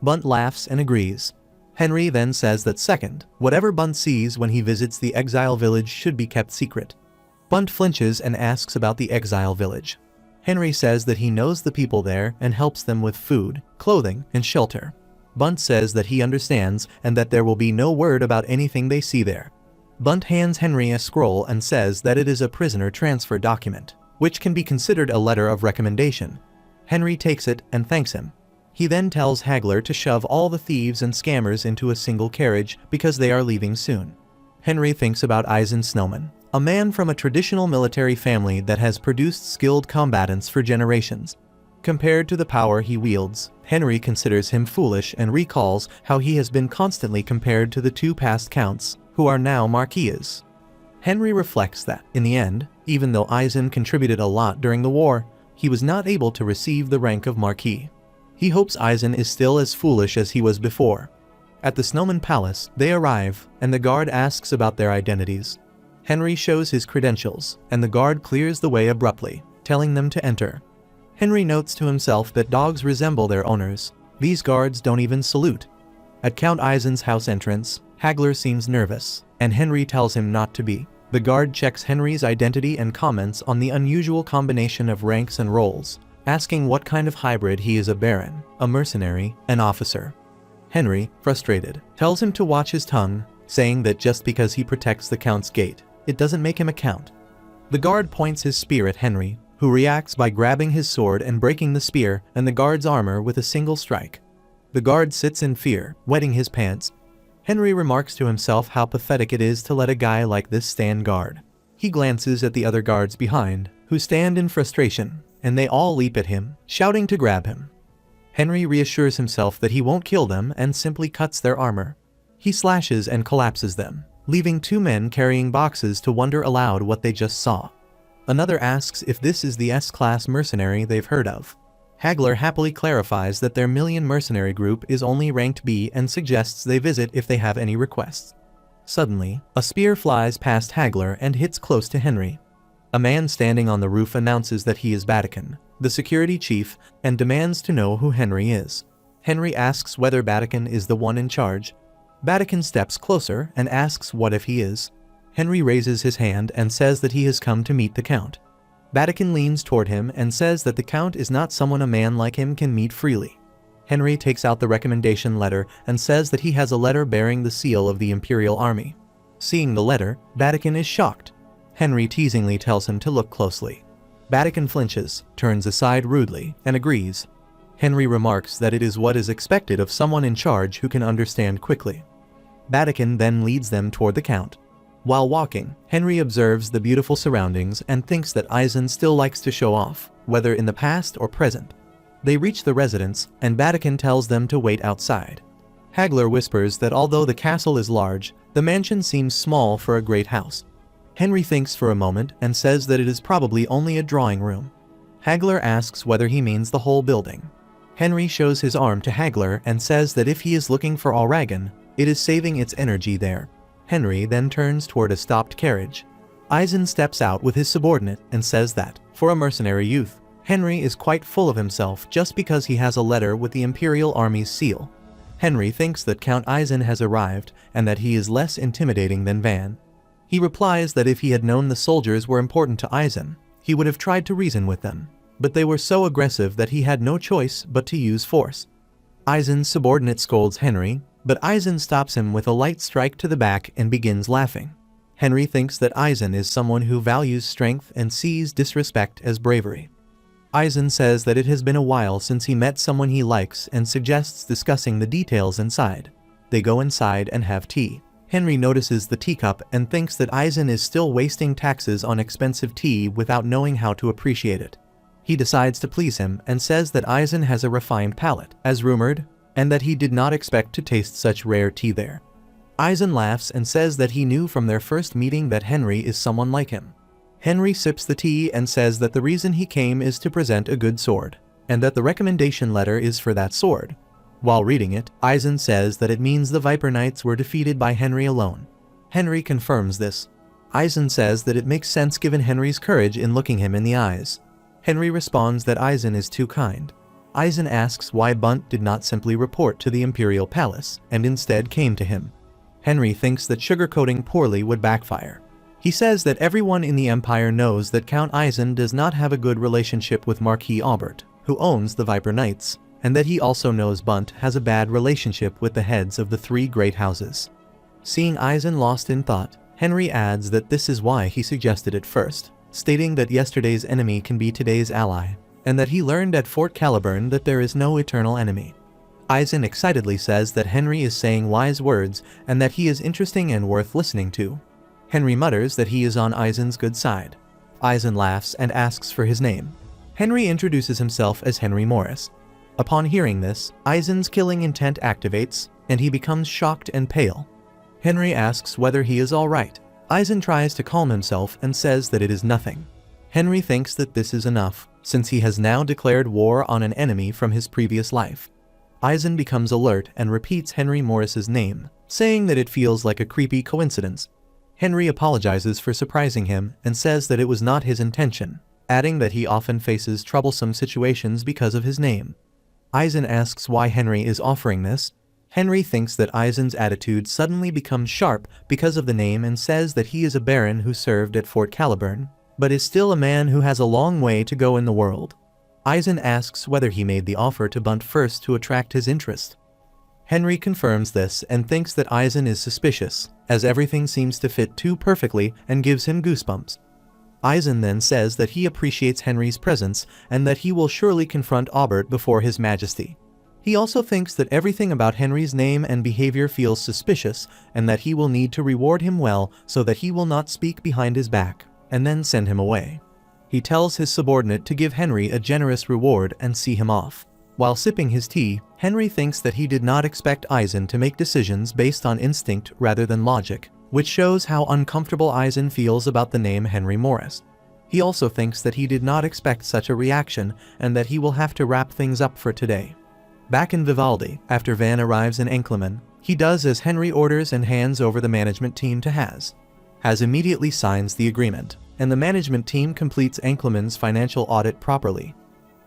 Bunt laughs and agrees. Henry then says that second, whatever Bunt sees when he visits the exile village should be kept secret. Bunt flinches and asks about the exile village. Henry says that he knows the people there and helps them with food, clothing, and shelter. Bunt says that he understands and that there will be no word about anything they see there. Bunt hands Henry a scroll and says that it is a prisoner transfer document, which can be considered a letter of recommendation. Henry takes it and thanks him. He then tells Hagler to shove all the thieves and scammers into a single carriage because they are leaving soon. Henry thinks about Eisen Snowman, a man from a traditional military family that has produced skilled combatants for generations. Compared to the power he wields, Henry considers him foolish and recalls how he has been constantly compared to the two past counts, who are now marquises. Henry reflects that, in the end, even though Eisen contributed a lot during the war, he was not able to receive the rank of marquis. He hopes Eisen is still as foolish as he was before. At the Snowman Palace, they arrive, and the guard asks about their identities. Henry shows his credentials, and the guard clears the way abruptly, telling them to enter. Henry notes to himself that dogs resemble their owners. These guards don't even salute. At Count Eisen's house entrance, Hagler seems nervous, and Henry tells him not to be. The guard checks Henry's identity and comments on the unusual combination of ranks and roles, asking what kind of hybrid he is: a baron, a mercenary, an officer. Henry, frustrated, tells him to watch his tongue, saying that just because he protects the Count's gate, it doesn't make him a count. The guard points his spear at Henry, who reacts by grabbing his sword and breaking the spear and the guard's armor with a single strike. The guard sits in fear, wetting his pants. Henry remarks to himself how pathetic it is to let a guy like this stand guard. He glances at the other guards behind, who stand in frustration, and they all leap at him, shouting to grab him. Henry reassures himself that he won't kill them and simply cuts their armor. He slashes and collapses them, leaving two men carrying boxes to wonder aloud what they just saw. Another asks if this is the S-class mercenary they've heard of. Hagler happily clarifies that their million mercenary group is only ranked B and suggests they visit if they have any requests. Suddenly, a spear flies past Hagler and hits close to Henry. A man standing on the roof announces that he is Batican, the security chief, and demands to know who Henry is. Henry asks whether Batican is the one in charge. Batican steps closer and asks what if he is. Henry raises his hand and says that he has come to meet the Count. Batican leans toward him and says that the Count is not someone a man like him can meet freely. Henry takes out the recommendation letter and says that he has a letter bearing the seal of the Imperial Army. Seeing the letter, Batican is shocked. Henry teasingly tells him to look closely. Batican flinches, turns aside rudely, and agrees. Henry remarks that it is what is expected of someone in charge who can understand quickly. Batican then leads them toward the Count. While walking, Henry observes the beautiful surroundings and thinks that Eisen still likes to show off, whether in the past or present. They reach the residence, and Batican tells them to wait outside. Hagler whispers that although the castle is large, the mansion seems small for a great house. Henry thinks for a moment and says that it is probably only a drawing room. Hagler asks whether he means the whole building. Henry shows his arm to Hagler and says that if he is looking for Allragen, it is saving its energy there. Henry then turns toward a stopped carriage. Eisen steps out with his subordinate and says that, for a mercenary youth, Henry is quite full of himself just because he has a letter with the Imperial Army's seal. Henry thinks that Count Eisen has arrived and that he is less intimidating than Van. He replies that if he had known the soldiers were important to Eisen, he would have tried to reason with them, but they were so aggressive that he had no choice but to use force. Eisen's subordinate scolds Henry, but Eisen stops him with a light strike to the back and begins laughing. Henry thinks that Eisen is someone who values strength and sees disrespect as bravery. Eisen says that it has been a while since he met someone he likes and suggests discussing the details inside. They go inside and have tea. Henry notices the teacup and thinks that Eisen is still wasting taxes on expensive tea without knowing how to appreciate it. He decides to please him and says that Eisen has a refined palate, as rumored, and that he did not expect to taste such rare tea there. Eisen laughs and says that he knew from their first meeting that Henry is someone like him. Henry sips the tea and says that the reason he came is to present a good sword, and that the recommendation letter is for that sword. While reading it, Eisen says that it means the Viper Knights were defeated by Henry alone. Henry confirms this. Eisen says that it makes sense given Henry's courage in looking him in the eyes. Henry responds that Eisen is too kind. Eisen asks why Bunt did not simply report to the Imperial Palace, and instead came to him. Henry thinks that sugarcoating poorly would backfire. He says that everyone in the Empire knows that Count Eisen does not have a good relationship with Marquis Aubert, who owns the Viper Knights, and that he also knows Bunt has a bad relationship with the heads of the three great houses. Seeing Eisen lost in thought, Henry adds that this is why he suggested it first, stating that yesterday's enemy can be today's ally, and that he learned at Fort Caliburn that there is no eternal enemy. Eisen excitedly says that Henry is saying wise words and that he is interesting and worth listening to. Henry mutters that he is on Eisen's good side. Eisen laughs and asks for his name. Henry introduces himself as Henry Morris. Upon hearing this, Eisen's killing intent activates, and he becomes shocked and pale. Henry asks whether he is alright. Eisen tries to calm himself and says that it is nothing. Henry thinks that this is enough, since he has now declared war on an enemy from his previous life. Eisen becomes alert and repeats Henry Morris's name, saying that it feels like a creepy coincidence. Henry apologizes for surprising him and says that it was not his intention, adding that he often faces troublesome situations because of his name. Eisen asks why Henry is offering this. Henry thinks that Eisen's attitude suddenly becomes sharp because of the name and says that he is a baron who served at Fort Caliburn, but is still a man who has a long way to go in the world. Eisen asks whether he made the offer to Bunt first to attract his interest. Henry confirms this and thinks that Eisen is suspicious, as everything seems to fit too perfectly and gives him goosebumps. Eisen then says that he appreciates Henry's presence and that he will surely confront Aubert before His Majesty. He also thinks that everything about Henry's name and behavior feels suspicious and that he will need to reward him well so that he will not speak behind his back, and then send him away. He tells his subordinate to give Henry a generous reward and see him off. While sipping his tea, Henry thinks that he did not expect Eisen to make decisions based on instinct rather than logic, which shows how uncomfortable Eisen feels about the name Henry Morris. He also thinks that he did not expect such a reaction and that he will have to wrap things up for today. Back in Vivaldi, after Van arrives in Enkleman, he does as Henry orders and hands over the management team to Has. Has immediately signs the agreement, and the management team completes Enkleman's financial audit properly.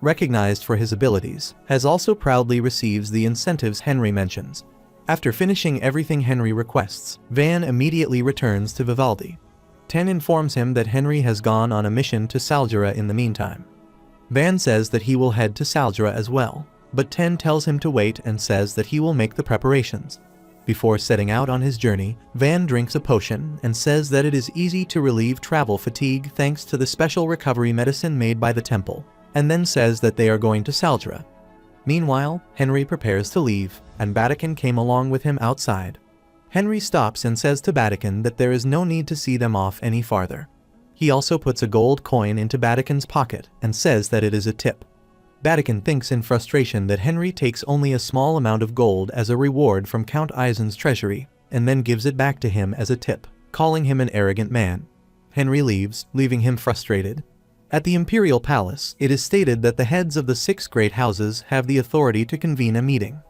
Recognized for his abilities, Has also proudly receives the incentives Henry mentions. After finishing everything Henry requests, Van immediately returns to Vivaldi. Ten informs him that Henry has gone on a mission to Salgura in the meantime. Van says that he will head to Salgura as well, but Ten tells him to wait and says that he will make the preparations. Before setting out on his journey, Van drinks a potion and says that it is easy to relieve travel fatigue thanks to the special recovery medicine made by the temple, and then says that they are going to Salgura. Meanwhile, Henry prepares to leave, and Batacan came along with him outside. Henry stops and says to Batacan that there is no need to see them off any farther. He also puts a gold coin into Batacan's pocket and says that it is a tip. Batacan thinks in frustration that Henry takes only a small amount of gold as a reward from Count Eisen's treasury, and then gives it back to him as a tip, calling him an arrogant man. Henry leaves, leaving him frustrated. At the Imperial Palace, it is stated that the heads of the 6 great houses have the authority to convene a meeting.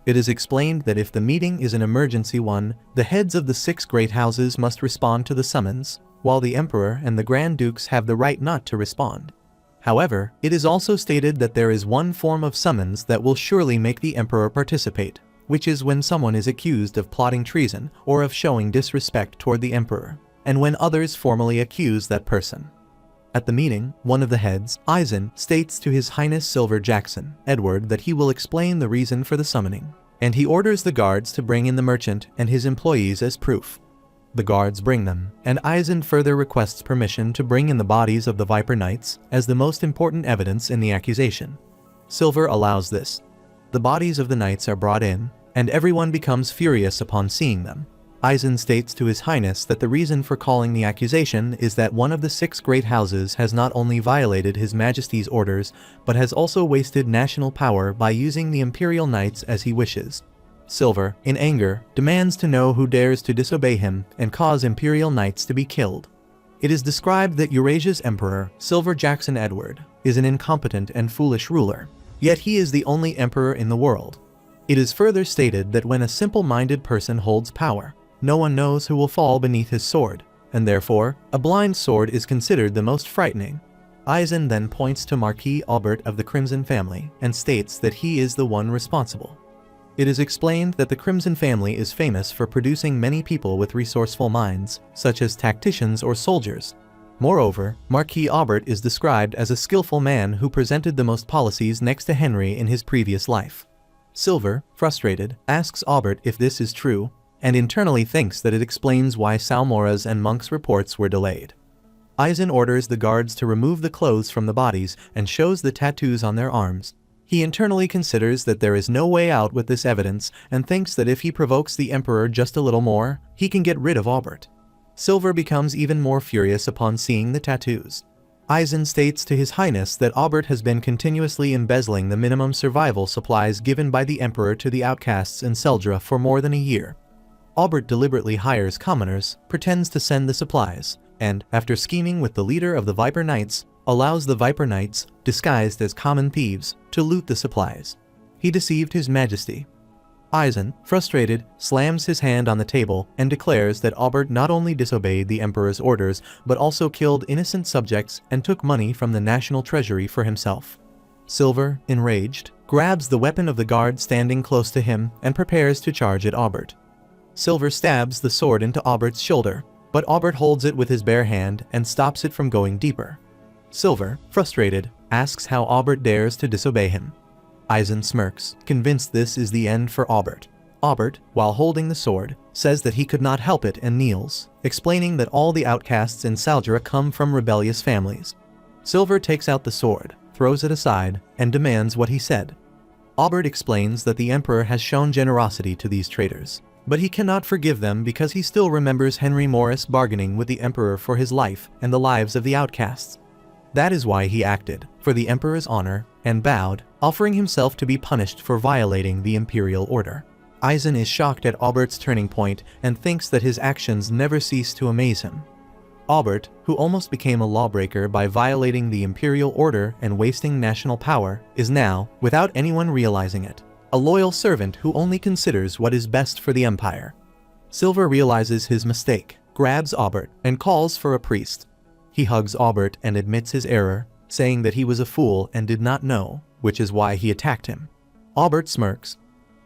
It is explained that if the meeting is an emergency one, the heads of the 6 great houses must respond to the summons, while the Emperor and the Grand Dukes have the right not to respond. However, it is also stated that there is one form of summons that will surely make the Emperor participate, which is when someone is accused of plotting treason or of showing disrespect toward the Emperor, and when others formally accuse that person. At the meeting, one of the heads, Eisen, states to His Highness Silver Jackson, Edward, that he will explain the reason for the summoning, and he orders the guards to bring in the merchant and his employees as proof. The guards bring them, and Eisen further requests permission to bring in the bodies of the Viper Knights as the most important evidence in the accusation. Silver allows this. The bodies of the knights are brought in, and everyone becomes furious upon seeing them. Eisen states to His Highness that the reason for calling the accusation is that one of the 6 great houses has not only violated His Majesty's orders, but has also wasted national power by using the Imperial Knights as he wishes. Silver, in anger, demands to know who dares to disobey him and cause Imperial Knights to be killed. It is described that Eurasia's Emperor, Silver Jackson Edward, is an incompetent and foolish ruler, yet he is the only emperor in the world. It is further stated that when a simple-minded person holds power, no one knows who will fall beneath his sword, and therefore, a blind sword is considered the most frightening. Eisen then points to Marquis Aubert of the Crimson family and states that he is the one responsible. It is explained that the Crimson family is famous for producing many people with resourceful minds, such as tacticians or soldiers. Moreover, Marquis Aubert is described as a skillful man who presented the most policies next to Henry in his previous life. Silver, frustrated, asks Aubert if this is true, and internally thinks that it explains why Salmora's and Monk's reports were delayed. Eisen orders the guards to remove the clothes from the bodies and shows the tattoos on their arms. He internally considers that there is no way out with this evidence and thinks that if he provokes the Emperor just a little more, he can get rid of Albert. Silver becomes even more furious upon seeing the tattoos. Aizen states to His Highness that Albert has been continuously embezzling the minimum survival supplies given by the Emperor to the outcasts in Seldra for more than a year. Albert deliberately hires commoners, pretends to send the supplies, and, after scheming with the leader of the Viper Knights, allows the Viper Knights, disguised as common thieves, to loot the supplies. He deceived His Majesty. Aizen, frustrated, slams his hand on the table and declares that Albert not only disobeyed the Emperor's orders but also killed innocent subjects and took money from the national treasury for himself. Silver, enraged, grabs the weapon of the guard standing close to him and prepares to charge at Albert. Silver stabs the sword into Albert's shoulder, but Albert holds it with his bare hand and stops it from going deeper. Silver, frustrated, asks how Albert dares to disobey him. Aizen smirks, convinced this is the end for Albert. Albert, while holding the sword, says that he could not help it and kneels, explaining that all the outcasts in Saldra come from rebellious families. Silver takes out the sword, throws it aside, and demands what he said. Albert explains that the Emperor has shown generosity to these traitors, but he cannot forgive them because he still remembers Henry Morris bargaining with the Emperor for his life and the lives of the outcasts. That is why he acted, for the Emperor's honor, and bowed, offering himself to be punished for violating the imperial order. Aizen is shocked at Albert's turning point and thinks that his actions never cease to amaze him. Albert, who almost became a lawbreaker by violating the imperial order and wasting national power, is now, without anyone realizing it, a loyal servant who only considers what is best for the empire. Silver realizes his mistake, grabs Albert, and calls for a priest. He hugs Albert and admits his error, saying that he was a fool and did not know, which is why he attacked him. Albert smirks.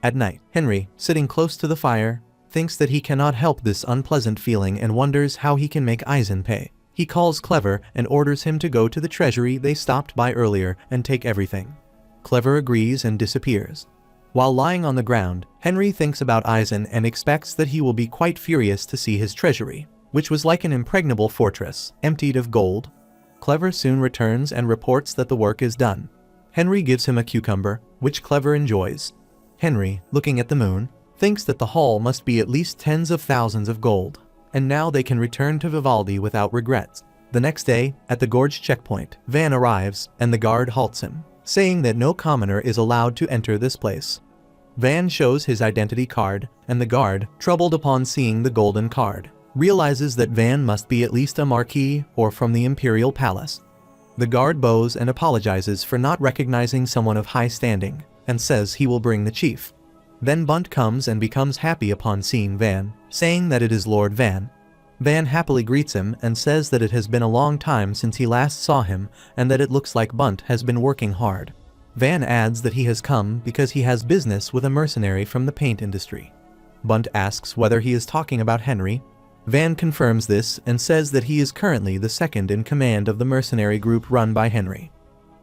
At night, Henry, sitting close to the fire, thinks that he cannot help this unpleasant feeling and wonders how he can make Aizen pay. He calls Clever and orders him to go to the treasury they stopped by earlier and take everything. Clever agrees and disappears. While lying on the ground, Henry thinks about Aizen and expects that he will be quite furious to see his treasury, which was like an impregnable fortress, emptied of gold. Clever soon returns and reports that the work is done. Henry gives him a cucumber, which Clever enjoys. Henry, looking at the moon, thinks that the haul must be at least tens of thousands of gold, and now they can return to Vivaldi without regrets. The next day, at the gorge checkpoint, Van arrives, and the guard halts him, saying that no commoner is allowed to enter this place. Van shows his identity card, and the guard, troubled upon seeing the golden card, realizes that Van must be at least a marquis or from the imperial palace. The guard bows and apologizes for not recognizing someone of high standing, and says he will bring the chief. Then Bunt comes and becomes happy upon seeing Van, saying that it is Lord Van. Van happily greets him and says that it has been a long time since he last saw him and that it looks like Bunt has been working hard. Van adds that he has come because he has business with a mercenary from the paint industry. Bunt asks whether he is talking about Henry. Van confirms this and says that he is currently the second in command of the mercenary group run by Henry.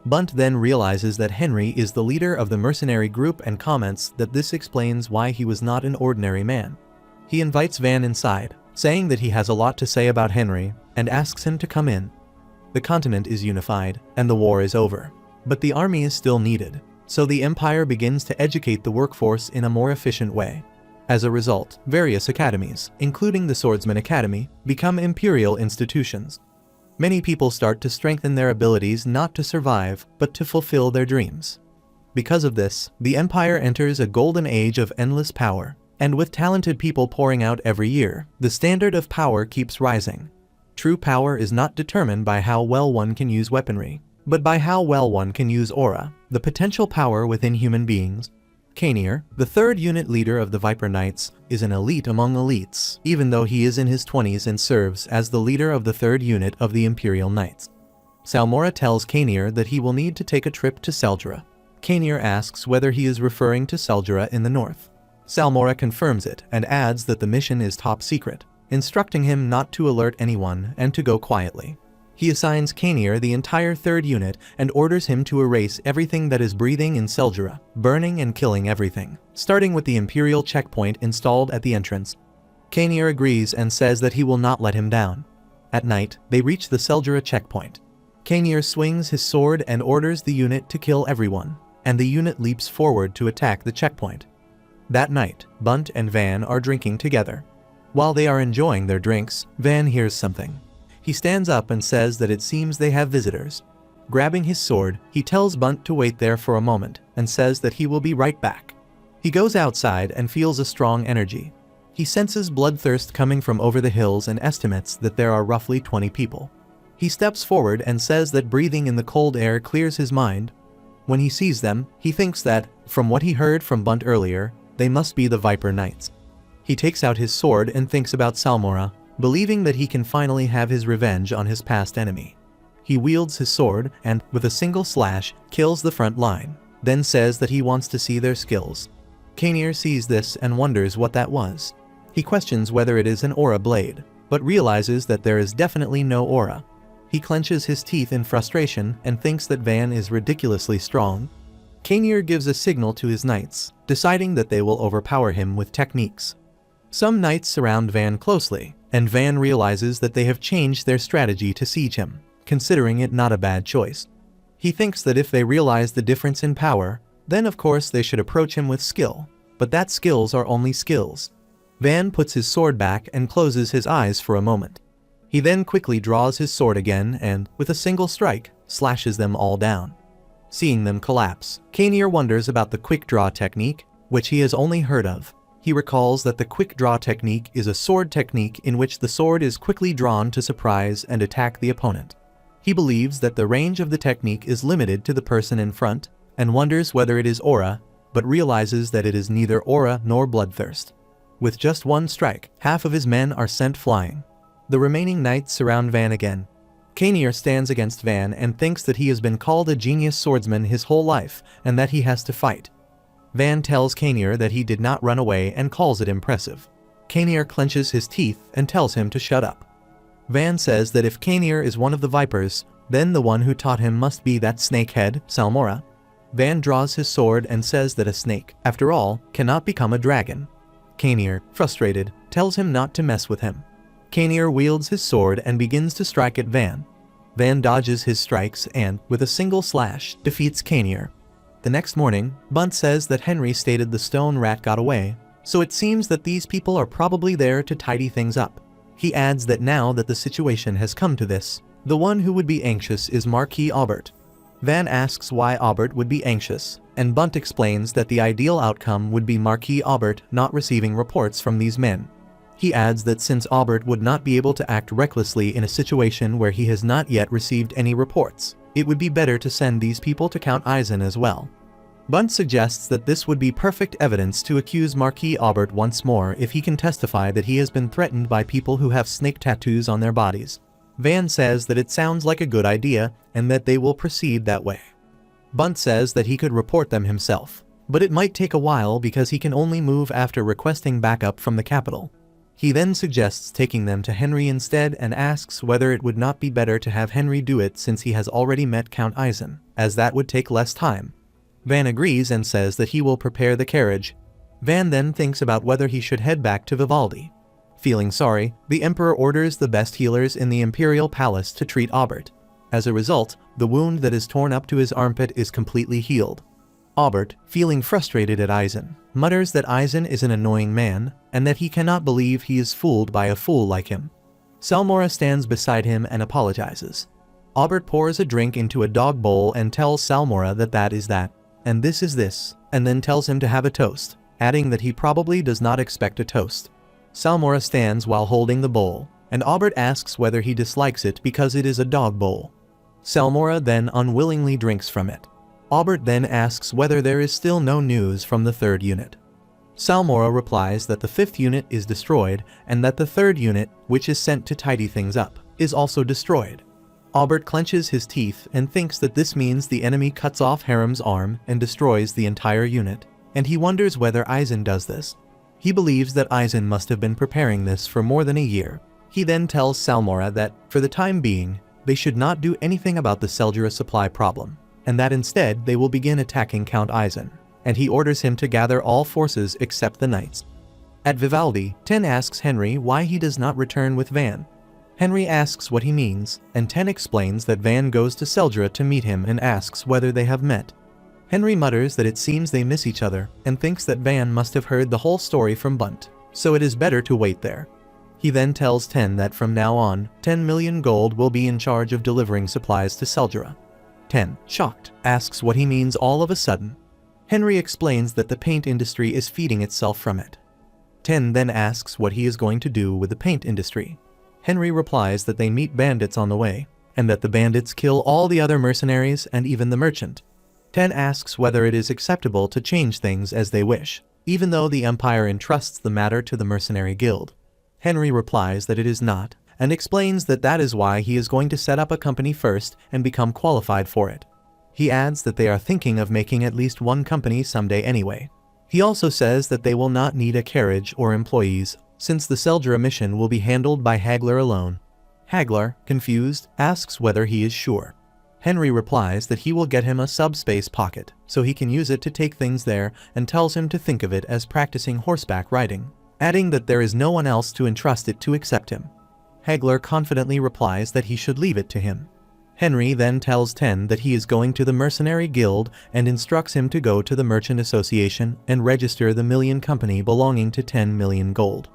Bunt then realizes that Henry is the leader of the mercenary group and comments that this explains why he was not an ordinary man. He invites Van inside, saying that he has a lot to say about Henry, and asks him to come in. The continent is unified, and the war is over. But the army is still needed, so the Empire begins to educate the workforce in a more efficient way. As a result, various academies, including the Swordsman Academy, become imperial institutions. Many people start to strengthen their abilities not to survive, but to fulfill their dreams. Because of this, the Empire enters a golden age of endless power, and with talented people pouring out every year, the standard of power keeps rising. True power is not determined by how well one can use weaponry, but by how well one can use aura, the potential power within human beings. Kainier, the third unit leader of the Viper Knights, is an elite among elites, even though he is in his 20s and serves as the leader of the third unit of the Imperial Knights. Salmora tells Kainier that he will need to take a trip to Seldra. Kainier asks whether he is referring to Seldra in the north. Salmora confirms it and adds that the mission is top secret, instructing him not to alert anyone and to go quietly. He assigns Kainier the entire third unit and orders him to erase everything that is breathing in Seldra, burning and killing everything, starting with the Imperial checkpoint installed at the entrance. Kainier agrees and says that he will not let him down. At night, they reach the Seldra checkpoint. Kainier swings his sword and orders the unit to kill everyone, and the unit leaps forward to attack the checkpoint. That night, Bunt and Van are drinking together. While they are enjoying their drinks, Van hears something. He stands up and says that it seems they have visitors. Grabbing his sword, he tells Bunt to wait there for a moment and says that he will be right back. He goes outside and feels a strong energy. He senses bloodthirst coming from over the hills and estimates that there are roughly 20 people. He steps forward and says that breathing in the cold air clears his mind. When he sees them, he thinks that, from what he heard from Bunt earlier, they must be the Viper Knights. He takes out his sword and thinks about Salmora, believing that he can finally have his revenge on his past enemy. He wields his sword and, with a single slash, kills the front line, then says that he wants to see their skills. Kainir sees this and wonders what that was. He questions whether it is an aura blade, but realizes that there is definitely no aura. He clenches his teeth in frustration and thinks that Van is ridiculously strong. Kainir gives a signal to his knights, deciding that they will overpower him with techniques. Some knights surround Van closely, and Van realizes that they have changed their strategy to siege him, considering it not a bad choice. He thinks that if they realize the difference in power, then of course they should approach him with skill, but that skills are only skills. Van puts his sword back and closes his eyes for a moment. He then quickly draws his sword again and, with a single strike, slashes them all down. Seeing them collapse, Kainir wonders about the quick draw technique, which he has only heard of. He recalls that the quick draw technique is a sword technique in which the sword is quickly drawn to surprise and attack the opponent. He believes that the range of the technique is limited to the person in front, and wonders whether it is aura, but realizes that it is neither aura nor bloodthirst. With just one strike, half of his men are sent flying. The remaining knights surround Van again. Kainir stands against Van and thinks that he has been called a genius swordsman his whole life and that he has to fight. Van tells Kainir that he did not run away and calls it impressive. Kainir clenches his teeth and tells him to shut up. Van says that if Kainir is one of the Vipers, then the one who taught him must be that snakehead, Salmora. Van draws his sword and says that a snake, after all, cannot become a dragon. Kainir, frustrated, tells him not to mess with him. Kainir wields his sword and begins to strike at Van. Van dodges his strikes and, with a single slash, defeats Kainir. The next morning, Bunt says that Henry stated the stone rat got away, so it seems that these people are probably there to tidy things up. He adds that now that the situation has come to this, the one who would be anxious is Marquis Aubert. Van asks why Aubert would be anxious, and Bunt explains that the ideal outcome would be Marquis Aubert not receiving reports from these men. He adds that since Aubert would not be able to act recklessly in a situation where he has not yet received any reports, it would be better to send these people to Count Eisen as well. Bunt suggests that this would be perfect evidence to accuse Marquis Aubert once more if he can testify that he has been threatened by people who have snake tattoos on their bodies. Van says that it sounds like a good idea and that they will proceed that way. Bunt says that he could report them himself, but it might take a while because he can only move after requesting backup from the capital. He then suggests taking them to Henry instead and asks whether it would not be better to have Henry do it since he has already met Count Eisen, as that would take less time. Van agrees and says that he will prepare the carriage. Van then thinks about whether he should head back to Vivaldi. Feeling sorry, the Emperor orders the best healers in the Imperial Palace to treat Aubert. As a result, the wound that is torn up to his armpit is completely healed. Aubert, feeling frustrated at Eisen, mutters that Eisen is an annoying man, and that he cannot believe he is fooled by a fool like him. Salmora stands beside him and apologizes. Aubert pours a drink into a dog bowl and tells Salmora that that is that, and this is this, and then tells him to have a toast, adding that he probably does not expect a toast. Salmora stands while holding the bowl, and Aubert asks whether he dislikes it because it is a dog bowl. Salmora then unwillingly drinks from it. Aubert then asks whether there is still no news from the 3rd unit. Salmora replies that the 5th unit is destroyed and that the 3rd unit, which is sent to tidy things up, is also destroyed. Aubert clenches his teeth and thinks that this means the enemy cuts off Harem's arm and destroys the entire unit, and he wonders whether Eisen does this. He believes that Eisen must have been preparing this for more than a year. He then tells Salmora that, for the time being, they should not do anything about the Seldura supply problem, and that instead they will begin attacking Count Eisen, and he orders him to gather all forces except the knights. At Vivaldi, Ten asks Henry why he does not return with Van. Henry asks what he means, and Ten explains that Van goes to Seldura to meet him and asks whether they have met. Henry mutters that it seems they miss each other and thinks that Van must have heard the whole story from Bunt, so it is better to wait there. He then tells Ten that from now on, 10 million gold will be in charge of delivering supplies to Seldra. Ten, shocked, asks what he means all of a sudden. Henry explains that the paint industry is feeding itself from it. Ten then asks what he is going to do with the paint industry. Henry replies that they meet bandits on the way, and that the bandits kill all the other mercenaries and even the merchant. Ten asks whether it is acceptable to change things as they wish, even though the Empire entrusts the matter to the mercenary guild. Henry replies that it is not, and explains that that is why he is going to set up a company first and become qualified for it. He adds that they are thinking of making at least one company someday anyway. He also says that they will not need a carriage or employees, since the Seldra mission will be handled by Hagler alone. Hagler, confused, asks whether he is sure. Henry replies that he will get him a subspace pocket, so he can use it to take things there, and tells him to think of it as practicing horseback riding, adding that there is no one else to entrust it to except him. Hagler confidently replies that he should leave it to him. Henry then tells Ten that he is going to the Mercenary Guild and instructs him to go to the Merchant Association and register the million company belonging to 10 million gold.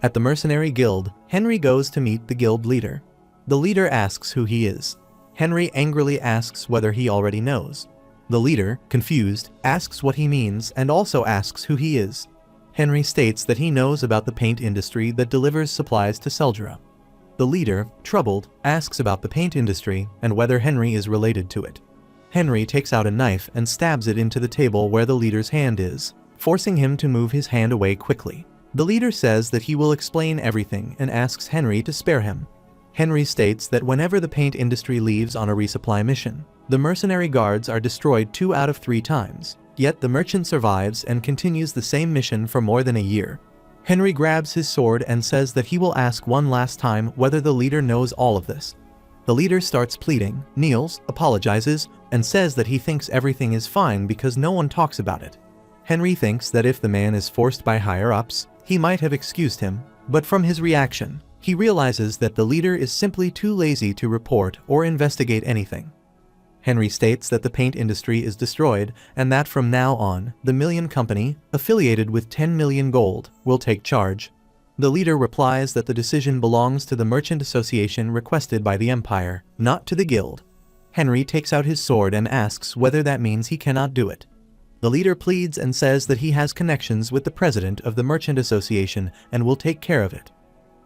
At the Mercenary Guild, Henry goes to meet the guild leader. The leader asks who he is. Henry angrily asks whether he already knows. The leader, confused, asks what he means and also asks who he is. Henry states that he knows about the paint industry that delivers supplies to Seldra. The leader, troubled, asks about the paint industry and whether Henry is related to it. Henry takes out a knife and stabs it into the table where the leader's hand is, forcing him to move his hand away quickly. The leader says that he will explain everything and asks Henry to spare him. Henry states that whenever the paint industry leaves on a resupply mission, the mercenary guards are destroyed 2 out of 3 times, yet the merchant survives and continues the same mission for more than a year. Henry grabs his sword and says that he will ask one last time whether the leader knows all of this. The leader starts pleading, kneels, apologizes, and says that he thinks everything is fine because no one talks about it. Henry thinks that if the man is forced by higher-ups, he might have excused him, but from his reaction, he realizes that the leader is simply too lazy to report or investigate anything. Henry states that the paint industry is destroyed and that from now on, the Million Company, affiliated with 10 million gold, will take charge. The leader replies that the decision belongs to the Merchant Association requested by the Empire, not to the guild. Henry takes out his sword and asks whether that means he cannot do it. The leader pleads and says that he has connections with the president of the Merchant Association and will take care of it.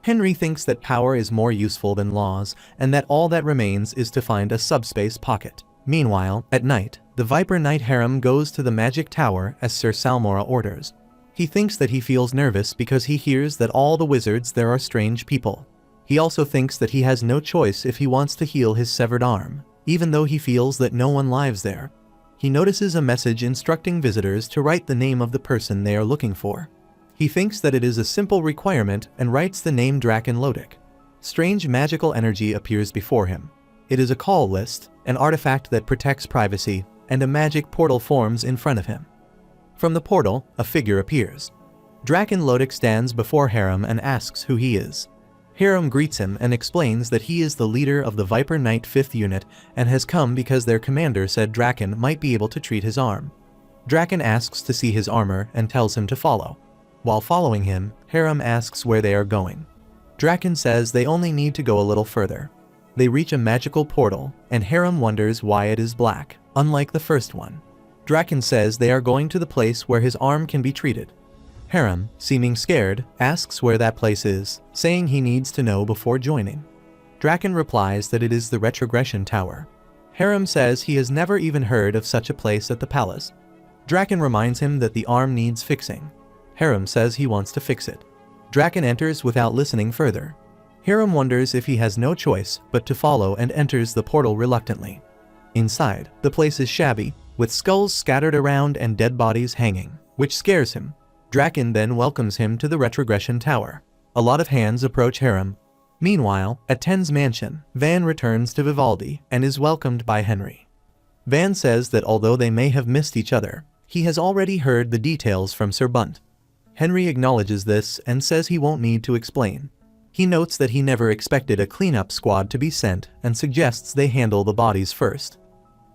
Henry thinks that power is more useful than laws, and that all that remains is to find a subspace pocket. Meanwhile, at night, the Viper Knight harem goes to the magic tower as Sir Salmora orders. He thinks that he feels nervous because he hears that all the wizards there are strange people. He also thinks that he has no choice if he wants to heal his severed arm, even though he feels that no one lives there. He notices a message instructing visitors to write the name of the person they are looking for. He thinks that it is a simple requirement and writes the name Draken Lodic. Strange magical energy appears before him. It is a call list, an artifact that protects privacy, and a magic portal forms in front of him. From the portal, a figure appears. Draken Lodic stands before Harem and asks who he is. Harem greets him and explains that he is the leader of the Viper Knight 5th unit and has come because their commander said Draken might be able to treat his arm. Draken asks to see his armor and tells him to follow. While following him, Harem asks where they are going. Draken says they only need to go a little further. They reach a magical portal, and Harem wonders why it is black, unlike the first one. Draken says they are going to the place where his arm can be treated. Harem, seeming scared, asks where that place is, saying he needs to know before joining. Draken replies that it is the Retrogression Tower. Harem says he has never even heard of such a place at the palace. Draken reminds him that the arm needs fixing. Harem says he wants to fix it. Draken enters without listening further. Harem wonders if he has no choice but to follow and enters the portal reluctantly. Inside, the place is shabby, with skulls scattered around and dead bodies hanging, which scares him. Draken then welcomes him to the Retrogression Tower. A lot of hands approach Harem. Meanwhile, at Ten's mansion, Van returns to Vivaldi and is welcomed by Henry. Van says that although they may have missed each other, he has already heard the details from Sir Bunt. Henry acknowledges this and says he won't need to explain. He notes that he never expected a cleanup squad to be sent and suggests they handle the bodies first.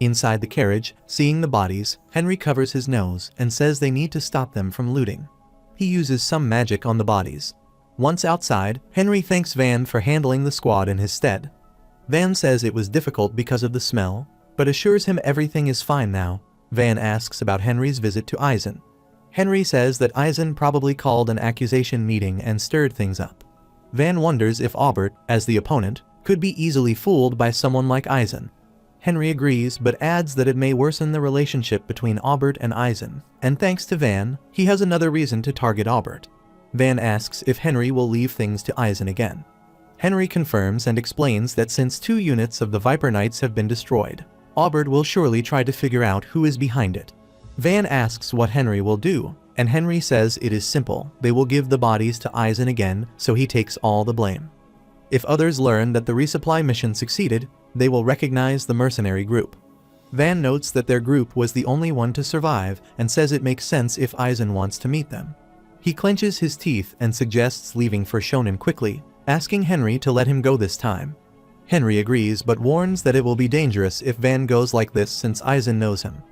Inside the carriage, seeing the bodies, Henry covers his nose and says they need to stop them from looting. He uses some magic on the bodies. Once outside, Henry thanks Van for handling the squad in his stead. Van says it was difficult because of the smell, but assures him everything is fine now. Van asks about Henry's visit to Eisen. Henry says that Eisen probably called an accusation meeting and stirred things up. Van wonders if Aubert, as the opponent, could be easily fooled by someone like Eisen. Henry agrees but adds that it may worsen the relationship between Aubert and Eisen, and thanks to Van, he has another reason to target Aubert. Van asks if Henry will leave things to Eisen again. Henry confirms and explains that since 2 units of the Viper Knights have been destroyed, Aubert will surely try to figure out who is behind it. Van asks what Henry will do, and Henry says it is simple, they will give the bodies to Eisen again, so he takes all the blame. If others learn that the resupply mission succeeded, they will recognize the mercenary group. Van notes that their group was the only one to survive and says it makes sense if Eisen wants to meet them. He clenches his teeth and suggests leaving for Shonen quickly, asking Henry to let him go this time. Henry agrees but warns that it will be dangerous if Van goes like this since Eisen knows him.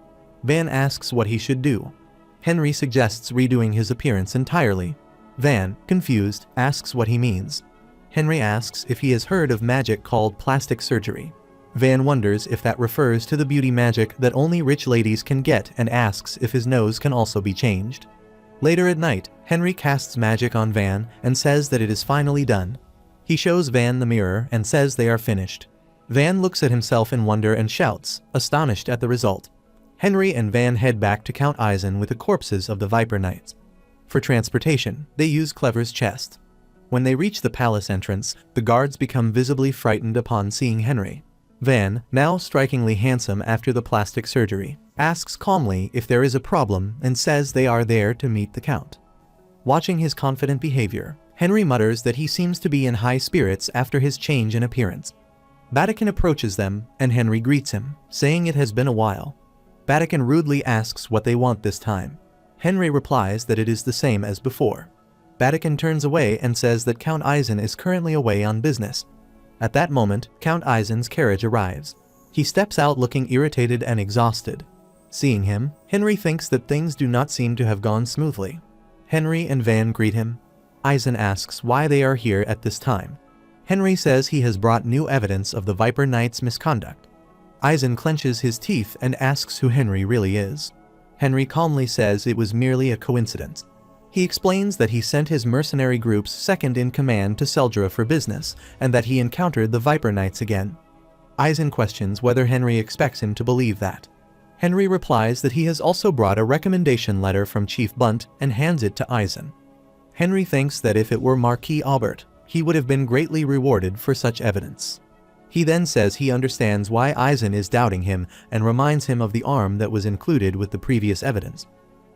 Van asks what he should do. Henry suggests redoing his appearance entirely. Van, confused, asks what he means. Henry asks if he has heard of magic called plastic surgery. Van wonders if that refers to the beauty magic that only rich ladies can get and asks if his nose can also be changed. Later at night, Henry casts magic on Van and says that it is finally done. He shows Van the mirror and says they are finished. Van looks at himself in wonder and shouts, astonished at the result. Henry and Van head back to Count Eisen with the corpses of the Viper Knights. For transportation, they use Clever's chest. When they reach the palace entrance, the guards become visibly frightened upon seeing Henry. Van, now strikingly handsome after the plastic surgery, asks calmly if there is a problem and says they are there to meet the Count. Watching his confident behavior, Henry mutters that he seems to be in high spirits after his change in appearance. Batacan approaches them, and Henry greets him, saying it has been a while. Batacan rudely asks what they want this time. Henry replies that it is the same as before. Batacan turns away and says that Count Eisen is currently away on business. At that moment, Count Eisen's carriage arrives. He steps out looking irritated and exhausted. Seeing him, Henry thinks that things do not seem to have gone smoothly. Henry and Van greet him. Eisen asks why they are here at this time. Henry says he has brought new evidence of the Viper Knight's misconduct. Eisen clenches his teeth and asks who Henry really is. Henry calmly says it was merely a coincidence. He explains that he sent his mercenary group's second-in-command to Seldra for business, and that he encountered the Viper Knights again. Eisen questions whether Henry expects him to believe that. Henry replies that he has also brought a recommendation letter from Chief Bunt and hands it to Eisen. Henry thinks that if it were Marquis Aubert, he would have been greatly rewarded for such evidence. He then says he understands why Eisen is doubting him and reminds him of the arm that was included with the previous evidence.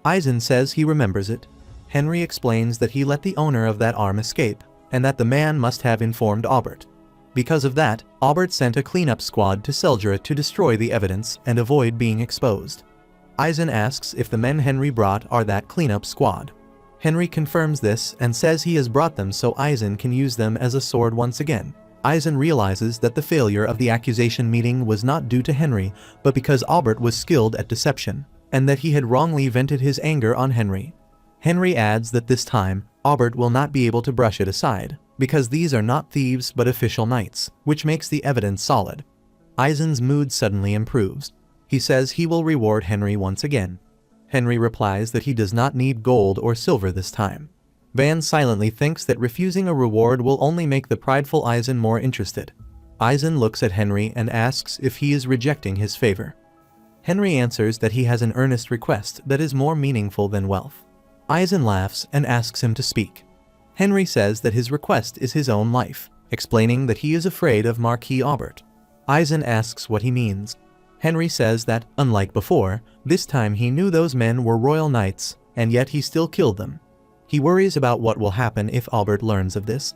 Eisen says he remembers it. Henry explains that he let the owner of that arm escape, and that the man must have informed Aubert. Because of that, Aubert sent a cleanup squad to Seldra to destroy the evidence and avoid being exposed. Eisen asks if the men Henry brought are that cleanup squad. Henry confirms this and says he has brought them so Eisen can use them as a sword once again. Eisen realizes that the failure of the accusation meeting was not due to Henry, but because Aubert was skilled at deception, and that he had wrongly vented his anger on Henry. Henry adds that this time, Aubert will not be able to brush it aside, because these are not thieves but official knights, which makes the evidence solid. Eisen's mood suddenly improves. He says he will reward Henry once again. Henry replies that he does not need gold or silver this time. Van silently thinks that refusing a reward will only make the prideful Eisen more interested. Eisen looks at Henry and asks if he is rejecting his favor. Henry answers that he has an earnest request that is more meaningful than wealth. Eisen laughs and asks him to speak. Henry says that his request is his own life, explaining that he is afraid of Marquis Aubert. Eisen asks what he means. Henry says that, unlike before, this time he knew those men were royal knights, and yet he still killed them. He worries about what will happen if Aubert learns of this.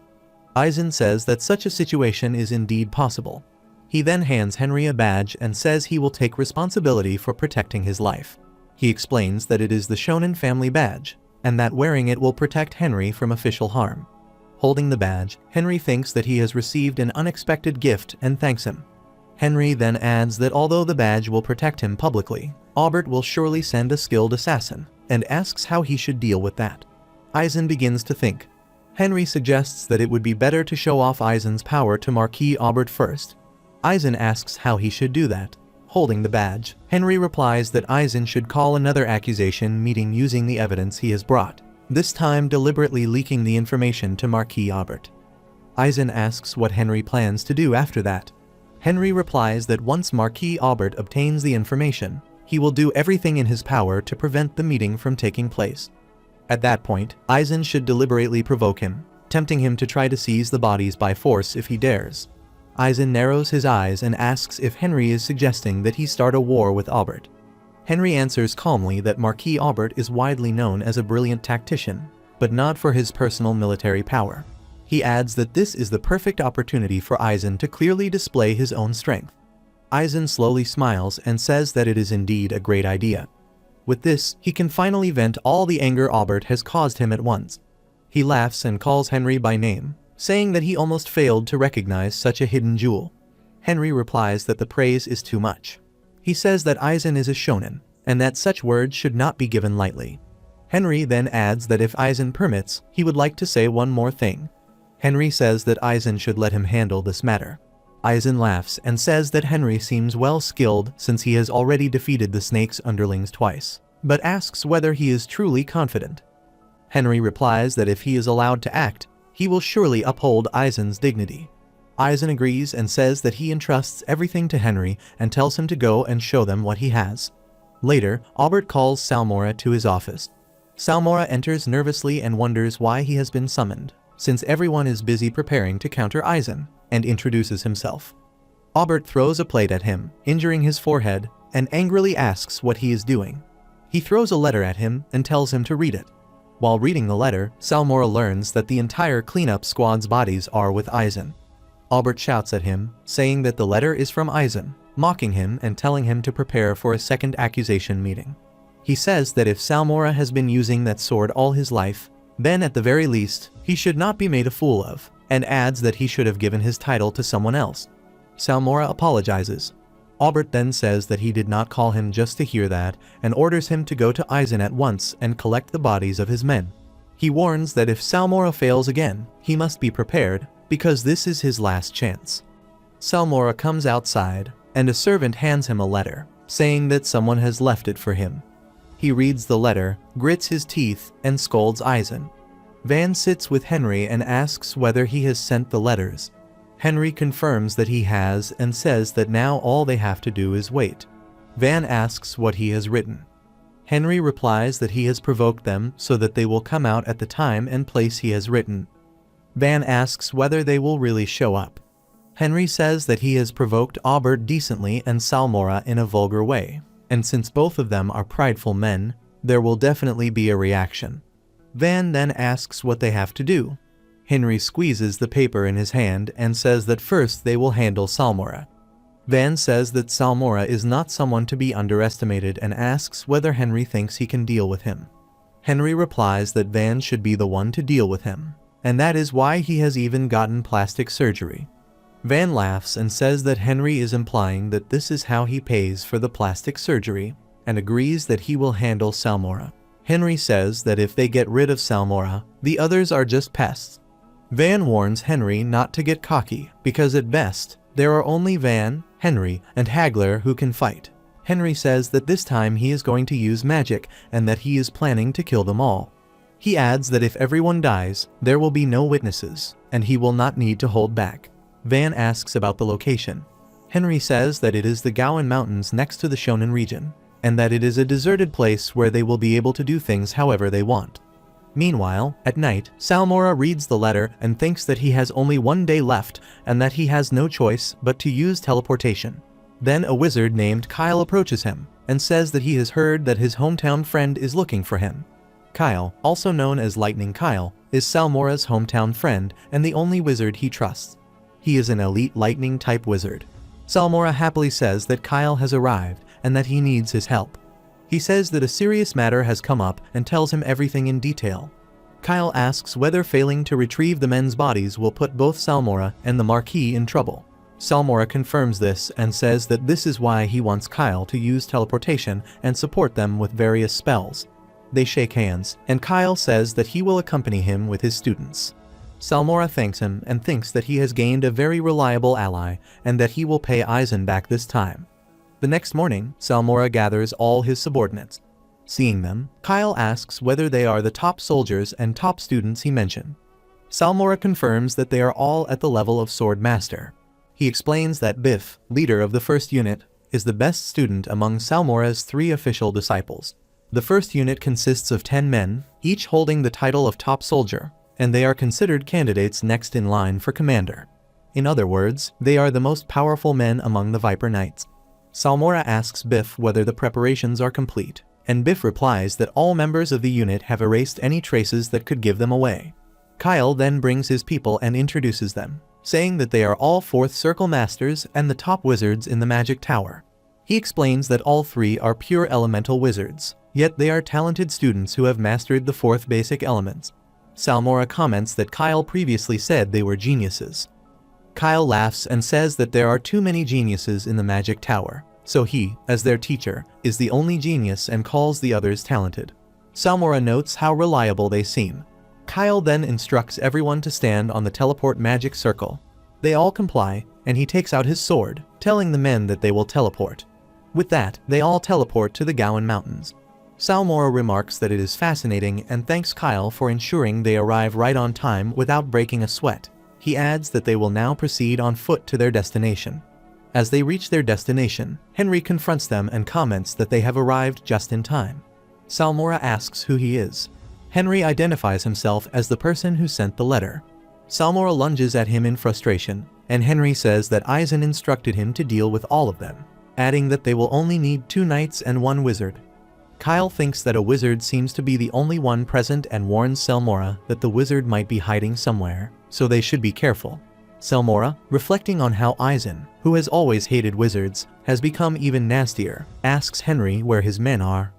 Eisen says that such a situation is indeed possible. He then hands Henry a badge and says he will take responsibility for protecting his life. He explains that it is the Shonen family badge, and that wearing it will protect Henry from official harm. Holding the badge, Henry thinks that he has received an unexpected gift and thanks him. Henry then adds that although the badge will protect him publicly, Aubert will surely send a skilled assassin, and asks how he should deal with that. Eisen begins to think. Henry suggests that it would be better to show off Eisen's power to Marquis Aubert first. Eisen asks how he should do that. Holding the badge, Henry replies that Eisen should call another accusation meeting using the evidence he has brought, this time deliberately leaking the information to Marquis Aubert. Eisen asks what Henry plans to do after that. Henry replies that once Marquis Aubert obtains the information, he will do everything in his power to prevent the meeting from taking place. At that point, Eisen should deliberately provoke him, tempting him to try to seize the bodies by force if he dares. Eisen narrows his eyes and asks if Henry is suggesting that he start a war with Aubert. Henry answers calmly that Marquis Aubert is widely known as a brilliant tactician, but not for his personal military power. He adds that this is the perfect opportunity for Eisen to clearly display his own strength. Eisen slowly smiles and says that it is indeed a great idea. With this, he can finally vent all the anger Aubert has caused him at once. He laughs and calls Henry by name, saying that he almost failed to recognize such a hidden jewel. Henry replies that the praise is too much. He says that Eisen is a shonen, and that such words should not be given lightly. Henry then adds that if Eisen permits, he would like to say one more thing. Henry says that Eisen should let him handle this matter. Eisen laughs and says that Henry seems well skilled since he has already defeated the snake's underlings twice, but asks whether he is truly confident. Henry replies that if he is allowed to act, he will surely uphold Eisen's dignity. Eisen agrees and says that he entrusts everything to Henry and tells him to go and show them what he has. Later, Aubert calls Salmora to his office. Salmora enters nervously and wonders why he has been summoned, since everyone is busy preparing to counter Eisen, and introduces himself. Aubert throws a plate at him, injuring his forehead, and angrily asks what he is doing. He throws a letter at him and tells him to read it. While reading the letter, Salmora learns that the entire cleanup squad's bodies are with Eisen. Aubert shouts at him, saying that the letter is from Eisen, mocking him and telling him to prepare for a second accusation meeting. He says that if Salmora has been using that sword all his life, then at the very least, he should not be made a fool of, and adds that he should have given his title to someone else. Salmora apologizes. Aubert then says that he did not call him just to hear that, and orders him to go to Eisen at once and collect the bodies of his men. He warns that if Salmora fails again, he must be prepared, because this is his last chance. Salmora comes outside, and a servant hands him a letter, saying that someone has left it for him. He reads the letter, grits his teeth, and scolds Eisen. Van sits with Henry and asks whether he has sent the letters. Henry confirms that he has and says that now all they have to do is wait. Van asks what he has written. Henry replies that he has provoked them so that they will come out at the time and place he has written. Van asks whether they will really show up. Henry says that he has provoked Aubert decently and Salmora in a vulgar way, and since both of them are prideful men, there will definitely be a reaction. Van then asks what they have to do. Henry squeezes the paper in his hand and says that first they will handle Salmora. Van says that Salmora is not someone to be underestimated and asks whether Henry thinks he can deal with him. Henry replies that Van should be the one to deal with him, and that is why he has even gotten plastic surgery. Van laughs and says that Henry is implying that this is how he pays for the plastic surgery, and agrees that he will handle Salmora. Henry says that if they get rid of Salmora, the others are just pests. Van warns Henry not to get cocky, because at best, there are only Van, Henry, and Hagler who can fight. Henry says that this time he is going to use magic, and that he is planning to kill them all. He adds that if everyone dies, there will be no witnesses, and he will not need to hold back. Van asks about the location. Henry says that it is the Gowan Mountains next to the Shonen region, and that it is a deserted place where they will be able to do things however they want. Meanwhile, at night, Salmora reads the letter and thinks that he has only one day left and that he has no choice but to use teleportation. Then a wizard named Kyle approaches him and says that he has heard that his hometown friend is looking for him. Kyle, also known as Lightning Kyle, is Salmora's hometown friend and the only wizard he trusts. He is an elite lightning-type wizard. Salmora happily says that Kyle has arrived and that he needs his help. He says that a serious matter has come up and tells him everything in detail. Kyle asks whether failing to retrieve the men's bodies will put both Salmora and the Marquis in trouble. Salmora confirms this and says that this is why he wants Kyle to use teleportation and support them with various spells. They shake hands, and Kyle says that he will accompany him with his students. Salmora thanks him and thinks that he has gained a very reliable ally and that he will pay Aizen back this time. The next morning, Salmora gathers all his subordinates. Seeing them, Kyle asks whether they are the top soldiers and top students he mentioned. Salmora confirms that they are all at the level of Sword Master. He explains that Biff, leader of the first unit, is the best student among Salmora's 3 official disciples. The first unit consists of 10 men, each holding the title of top soldier, and they are considered candidates next in line for commander. In other words, they are the most powerful men among the Viper Knights. Salmora asks Biff whether the preparations are complete, and Biff replies that all members of the unit have erased any traces that could give them away. Kyle then brings his people and introduces them, saying that they are all 4th Circle Masters and the top wizards in the Magic Tower. He explains that all 3 are pure elemental wizards, yet they are talented students who have mastered the 4th basic elements. Salmora comments that Kyle previously said they were geniuses. Kyle laughs and says that there are too many geniuses in the Magic Tower, so he, as their teacher, is the only genius and calls the others talented. Salmora notes how reliable they seem. Kyle then instructs everyone to stand on the teleport magic circle. They all comply, and he takes out his sword, telling the men that they will teleport. With that, they all teleport to the Gowan Mountains. Salmora remarks that it is fascinating and thanks Kyle for ensuring they arrive right on time without breaking a sweat. He adds that they will now proceed on foot to their destination. As they reach their destination, Henry confronts them and comments that they have arrived just in time. Salmora asks who he is. Henry identifies himself as the person who sent the letter. Salmora lunges at him in frustration, and Henry says that Aizen instructed him to deal with all of them, adding that they will only need 2 knights and 1 wizard. Kyle thinks that a wizard seems to be the only one present and warns Salmora that the wizard might be hiding somewhere, so they should be careful. Salmora, reflecting on how Aizen, who has always hated wizards, has become even nastier, asks Henry where his men are.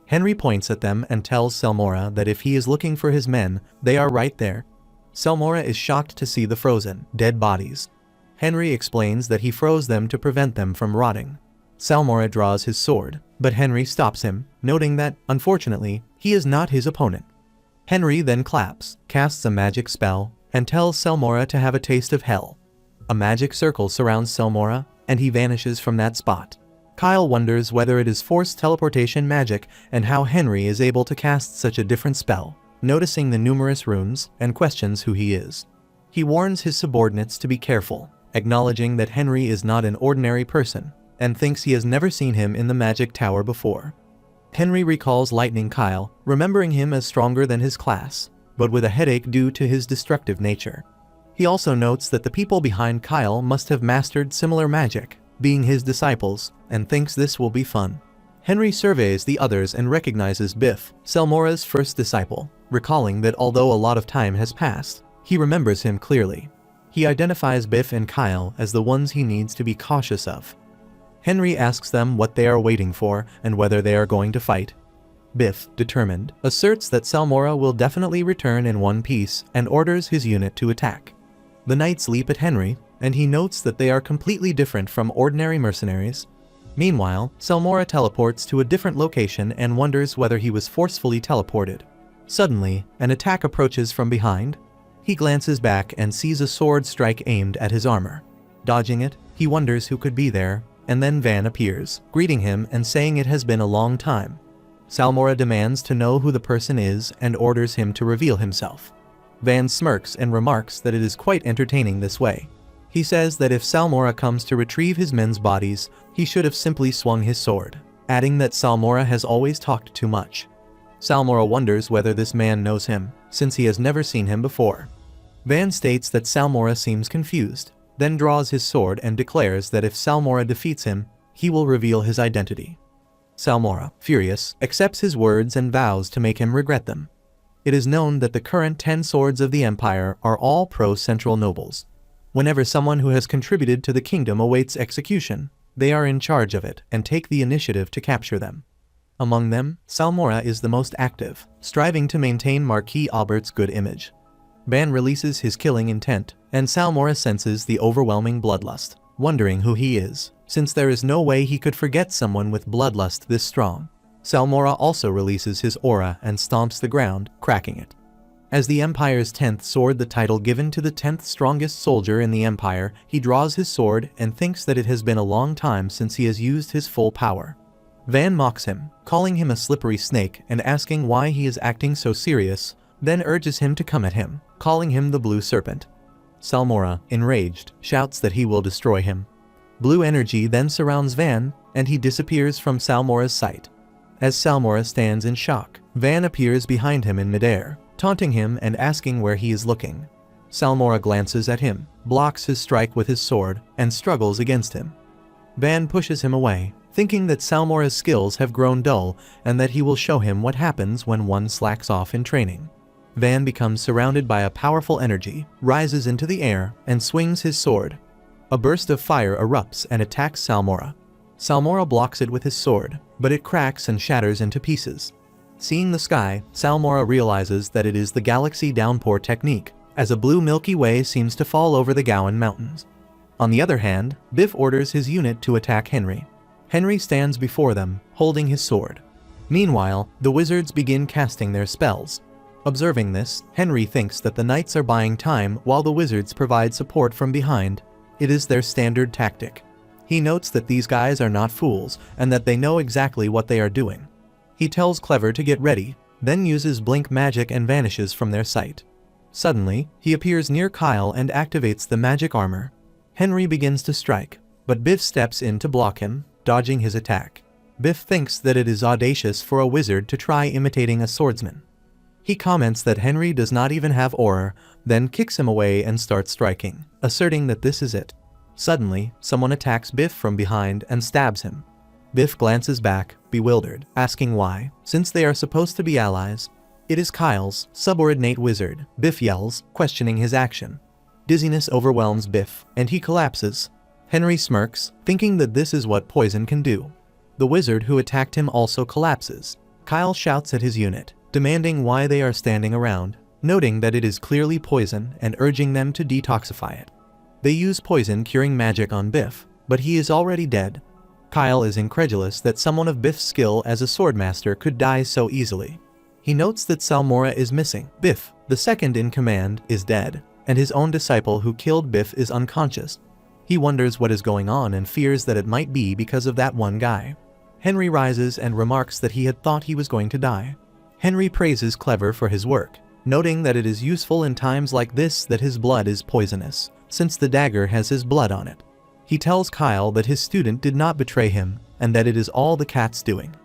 Henry points at them and tells Salmora that if he is looking for his men, they are right there. Salmora is shocked to see the frozen, dead bodies. Henry explains that he froze them to prevent them from rotting. Salmora draws his sword, but Henry stops him, noting that, unfortunately, he is not his opponent. Henry then claps, casts a magic spell, and tells Salmora to have a taste of hell. A magic circle surrounds Salmora, and he vanishes from that spot. Kyle wonders whether it is forced teleportation magic and how Henry is able to cast such a different spell, noticing the numerous runes, and questions who he is. He warns his subordinates to be careful, acknowledging that Henry is not an ordinary person, and thinks he has never seen him in the Magic Tower before. Henry recalls Lightning Kyle, remembering him as stronger than his class, but with a headache due to his destructive nature. He also notes that the people behind Kyle must have mastered similar magic, being his disciples, and thinks this will be fun. Henry surveys the others and recognizes Biff, Salmora's first disciple, recalling that although a lot of time has passed, he remembers him clearly. He identifies Biff and Kyle as the ones he needs to be cautious of. Henry asks them what they are waiting for and whether they are going to fight. Biff, determined, asserts that Salmora will definitely return in one piece and orders his unit to attack. The knights leap at Henry, and he notes that they are completely different from ordinary mercenaries. Meanwhile, Salmora teleports to a different location and wonders whether he was forcefully teleported. Suddenly, an attack approaches from behind. He glances back and sees a sword strike aimed at his armor. Dodging it, he wonders who could be there, and then Van appears, greeting him and saying it has been a long time. Salmora demands to know who the person is and orders him to reveal himself. Van smirks and remarks that it is quite entertaining this way. He says that if Salmora comes to retrieve his men's bodies, he should have simply swung his sword, adding that Salmora has always talked too much. Salmora wonders whether this man knows him, since he has never seen him before. Van states that Salmora seems confused, then draws his sword and declares that if Salmora defeats him, he will reveal his identity. Salmora, furious, accepts his words and vows to make him regret them. It is known that the current 10 swords of the Empire are all pro-central nobles. Whenever someone who has contributed to the kingdom awaits execution, they are in charge of it and take the initiative to capture them. Among them, Salmora is the most active, striving to maintain Marquis Albert's good image. Van releases his killing intent, and Salmora senses the overwhelming bloodlust, wondering who he is, since there is no way he could forget someone with bloodlust this strong. Salmora also releases his aura and stomps the ground, cracking it. As the Empire's 10th sword, the title given to the 10th strongest soldier in the Empire, he draws his sword and thinks that it has been a long time since he has used his full power. Van mocks him, calling him a slippery snake and asking why he is acting so serious, then urges him to come at him, calling him the Blue Serpent. Salmora, enraged, shouts that he will destroy him. Blue energy then surrounds Van, and he disappears from Salmora's sight. As Salmora stands in shock, Van appears behind him in midair, taunting him and asking where he is looking. Salmora glances at him, blocks his strike with his sword, and struggles against him. Van pushes him away, thinking that Salmora's skills have grown dull and that he will show him what happens when one slacks off in training. Van becomes surrounded by a powerful energy, rises into the air, and swings his sword. A burst of fire erupts and attacks Salmora. Salmora blocks it with his sword, but it cracks and shatters into pieces. Seeing the sky, Salmora realizes that it is the galaxy downpour technique, as a blue Milky Way seems to fall over the Gowan Mountains. On the other hand, Biff orders his unit to attack Henry. Henry stands before them, holding his sword. Meanwhile, the wizards begin casting their spells. Observing this, Henry thinks that the knights are buying time while the wizards provide support from behind. It is their standard tactic. He notes that these guys are not fools and that they know exactly what they are doing. He tells Clever to get ready, then uses blink magic and vanishes from their sight. Suddenly, he appears near Kyle and activates the magic armor. Henry begins to strike, but Biff steps in to block him, dodging his attack. Biff thinks that it is audacious for a wizard to try imitating a swordsman. He comments that Henry does not even have aura, then kicks him away and starts striking, asserting that this is it. Suddenly, someone attacks Biff from behind and stabs him. Biff glances back, bewildered, asking why, since they are supposed to be allies. It is Kyle's subordinate wizard, Biff yells, questioning his action. Dizziness overwhelms Biff, and he collapses. Henry smirks, thinking that this is what poison can do. The wizard who attacked him also collapses. Kyle shouts at his unit, demanding why they are standing around, noting that it is clearly poison and urging them to detoxify it. They use poison curing magic on Biff, but he is already dead. Kyle is incredulous that someone of Biff's skill as a swordmaster could die so easily. He notes that Salmora is missing. Biff, the second in command, is dead, and his own disciple who killed Biff is unconscious. He wonders what is going on and fears that it might be because of that one guy. Henry rises and remarks that he had thought he was going to die. Henry praises Clever for his work, noting that it is useful in times like this that his blood is poisonous, since the dagger has his blood on it. He tells Kyle that his student did not betray him, and that it is all the cat's doing.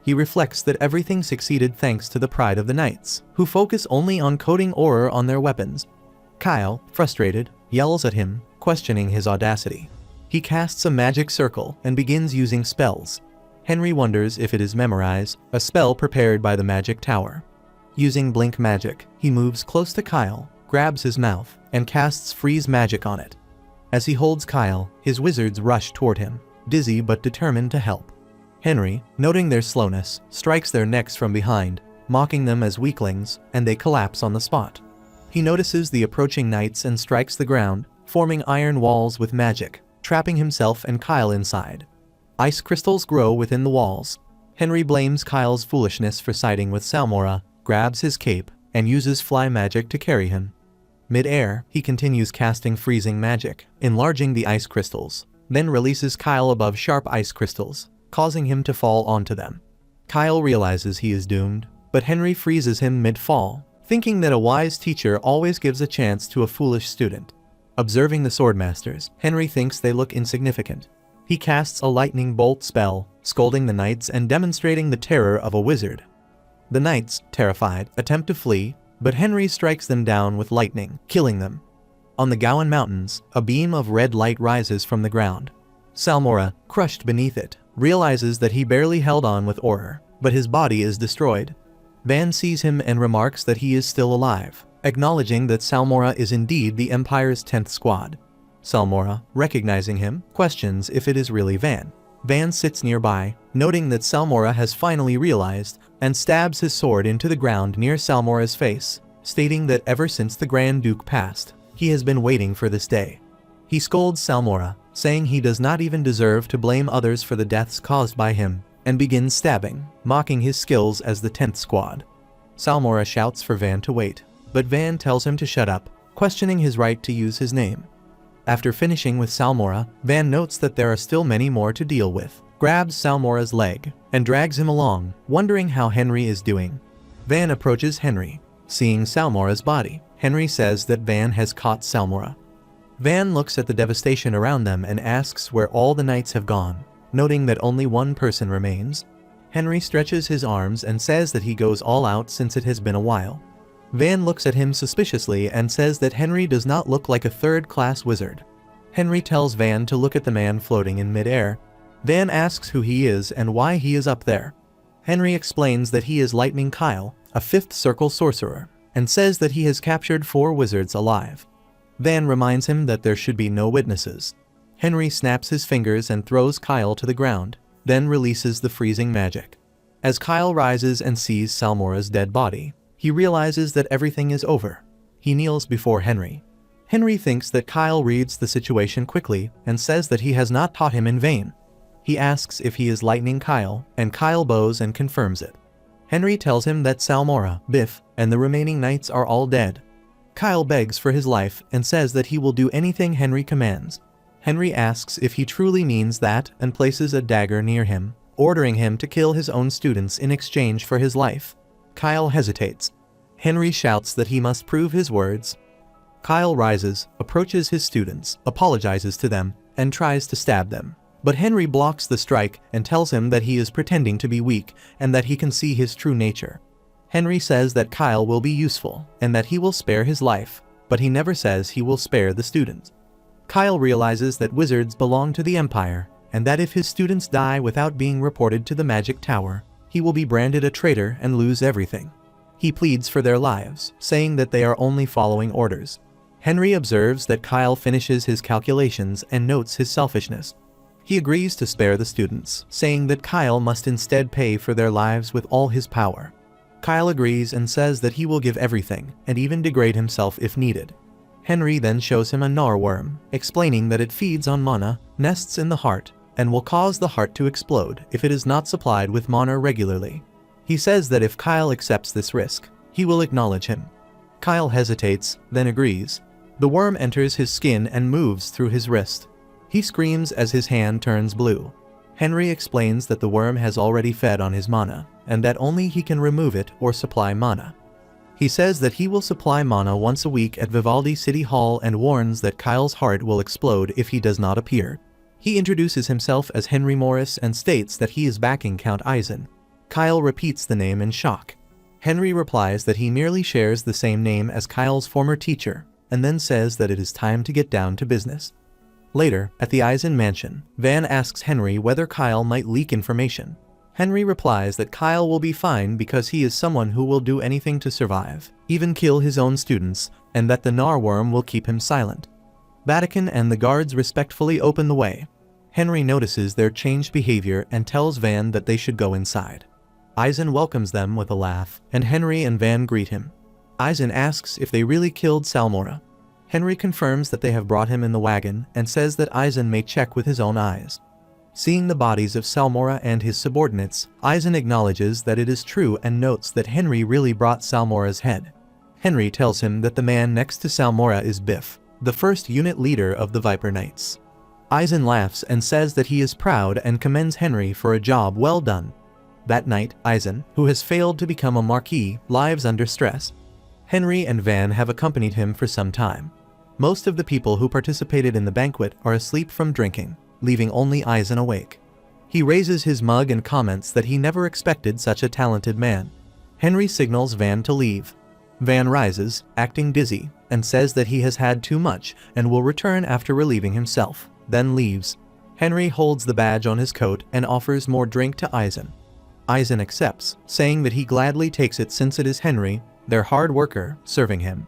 He reflects that everything succeeded thanks to the pride of the knights, who focus only on coating aura on their weapons. Kyle, frustrated, yells at him, questioning his audacity. He casts a magic circle and begins using spells. Henry wonders if it is memorize, a spell prepared by the magic tower. Using blink magic, he moves close to Kyle, grabs his mouth, and casts freeze magic on it. As he holds Kyle, his wizards rush toward him, dizzy but determined to help. Henry, noting their slowness, strikes their necks from behind, mocking them as weaklings, and they collapse on the spot. He notices the approaching knights and strikes the ground, forming iron walls with magic, trapping himself and Kyle inside. Ice crystals grow within the walls. Henry blames Kyle's foolishness for siding with Salmora, grabs his cape, and uses fly magic to carry him. Mid-air, he continues casting freezing magic, enlarging the ice crystals, then releases Kyle above sharp ice crystals, causing him to fall onto them. Kyle realizes he is doomed, but Henry freezes him mid-fall, thinking that a wise teacher always gives a chance to a foolish student. Observing the swordmasters, Henry thinks they look insignificant. He casts a lightning bolt spell, scolding the knights and demonstrating the terror of a wizard. The knights, terrified, attempt to flee, but Henry strikes them down with lightning, killing them. On the Gowan Mountains, a beam of red light rises from the ground. Salmora, crushed beneath it, realizes that he barely held on with aura, but his body is destroyed. Van sees him and remarks that he is still alive, acknowledging that Salmora is indeed the Empire's 10th squad. Salmora, recognizing him, questions if it is really Van. Van sits nearby, noting that Salmora has finally realized, and stabs his sword into the ground near Salmora's face, stating that ever since the Grand Duke passed, He has been waiting for this day. He scolds Salmora, saying he does not even deserve to blame others for the deaths caused by him, and begins stabbing, mocking his skills as the 10th squad. Salmora shouts for Van to wait, but Van tells him to shut up, questioning his right to use his name. After finishing with Salmora, Van notes that there are still many more to deal with, grabs Salmora's leg, and drags him along, wondering how Henry is doing. Van approaches Henry. Seeing Salmora's body, Henry says that Van has caught Salmora. Van looks at the devastation around them and asks where all the knights have gone, noting that only one person remains. Henry stretches his arms and says that he goes all out since it has been a while. Van looks at him suspiciously and says that Henry does not look like a third-class wizard. Henry tells Van to look at the man floating in mid-air. Van asks who he is and why he is up there. Henry explains that he is Lightning Kyle, a 5th circle sorcerer, and says that he has captured 4 wizards alive. Van reminds him that there should be no witnesses. Henry snaps his fingers and throws Kyle to the ground, then releases the freezing magic. As Kyle rises and sees Salmora's dead body, he realizes that everything is over. He kneels before Henry. Henry thinks that Kyle reads the situation quickly and says that he has not taught him in vain. He asks if he is Lightning Kyle, and Kyle bows and confirms it. Henry tells him that Salmora, Biff, and the remaining knights are all dead. Kyle begs for his life and says that he will do anything Henry commands. Henry asks if he truly means that and places a dagger near him, ordering him to kill his own students in exchange for his life. Kyle hesitates. Henry shouts that he must prove his words. Kyle rises, approaches his students, apologizes to them, and tries to stab them. But Henry blocks the strike and tells him that he is pretending to be weak and that he can see his true nature. Henry says that Kyle will be useful and that he will spare his life, but he never says he will spare the students. Kyle realizes that wizards belong to the Empire, and that if his students die without being reported to the Magic Tower, he will be branded a traitor and lose everything. He pleads for their lives, saying that they are only following orders. Henry observes that Kyle finishes his calculations and notes his selfishness. He agrees to spare the students, saying that Kyle must instead pay for their lives with all his power. Kyle agrees and says that he will give everything, and even degrade himself if needed. Henry then shows him a narworm, explaining that it feeds on mana, nests in the heart, and will cause the heart to explode if it is not supplied with mana regularly. He says that if Kyle accepts this risk, he will acknowledge him. Kyle hesitates, then agrees. The worm enters his skin and moves through his wrist. He screams as his hand turns blue. Henry explains that the worm has already fed on his mana, and that only he can remove it or supply mana. He says that he will supply mana once a week at Vivaldi City Hall and warns that Kyle's heart will explode if he does not appear. He introduces himself as Henry Morris and states that he is backing Count Eisen. Kyle repeats the name in shock. Henry replies that he merely shares the same name as Kyle's former teacher, and then says that it is time to get down to business. Later, at the Eisen mansion, Van asks Henry whether Kyle might leak information. Henry replies that Kyle will be fine because he is someone who will do anything to survive, even kill his own students, and that the narworm will keep him silent. Vatican and the guards respectfully open the way. Henry notices their changed behavior and tells Van that they should go inside. Eisen welcomes them with a laugh, and Henry and Van greet him. Eisen asks if they really killed Salmora. Henry confirms that they have brought him in the wagon and says that Eisen may check with his own eyes. Seeing the bodies of Salmora and his subordinates, Eisen acknowledges that it is true and notes that Henry really brought Salmora's head. Henry tells him that the man next to Salmora is Biff, the first unit leader of the Viper Knights. Eisen laughs and says that he is proud and commends Henry for a job well done. That night, Eisen, who has failed to become a marquis, lives under stress. Henry and Van have accompanied him for some time. Most of the people who participated in the banquet are asleep from drinking, leaving only Eisen awake. He raises his mug and comments that he never expected such a talented man. Henry signals Van to leave. Van rises, acting dizzy, and says that he has had too much and will return after relieving himself, then leaves. Henry holds the badge on his coat and offers more drink to Eisen. Eisen accepts, saying that he gladly takes it since it is Henry, their hard worker, serving him.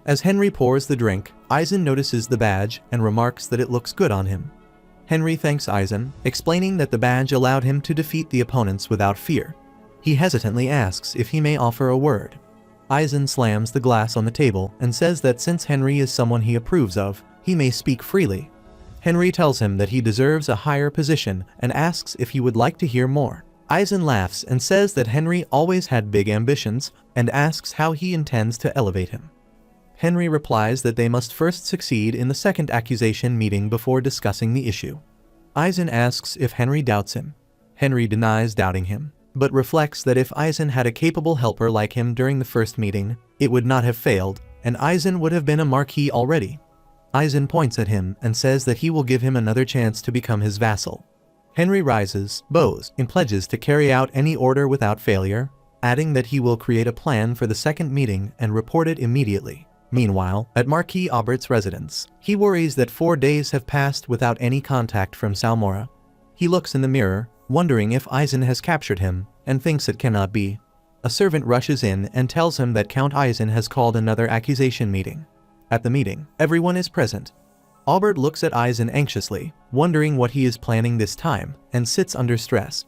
As Henry pours the drink, Eisen notices the badge and remarks that it looks good on him. Henry thanks Eisen, explaining that the badge allowed him to defeat the opponents without fear. He hesitantly asks if he may offer a word. Eisen slams the glass on the table and says that since Henry is someone he approves of, he may speak freely. Henry tells him that he deserves a higher position and asks if he would like to hear more. Eisen laughs and says that Henry always had big ambitions and asks how he intends to elevate him. Henry replies that they must first succeed in the second accusation meeting before discussing the issue. Eisen asks if Henry doubts him. Henry denies doubting him, but reflects that if Eisen had a capable helper like him during the first meeting, it would not have failed, and Eisen would have been a marquis already. Eisen points at him and says that he will give him another chance to become his vassal. Henry rises, bows, and pledges to carry out any order without failure, adding that he will create a plan for the second meeting and report it immediately. Meanwhile, at Marquis Aubert's residence, he worries that 4 days have passed without any contact from Salmora. He looks in the mirror, wondering if Eisen has captured him, and thinks it cannot be. A servant rushes in and tells him that Count Eisen has called another accusation meeting. At the meeting, everyone is present. Aubert looks at Eisen anxiously, wondering what he is planning this time, and sits under stress.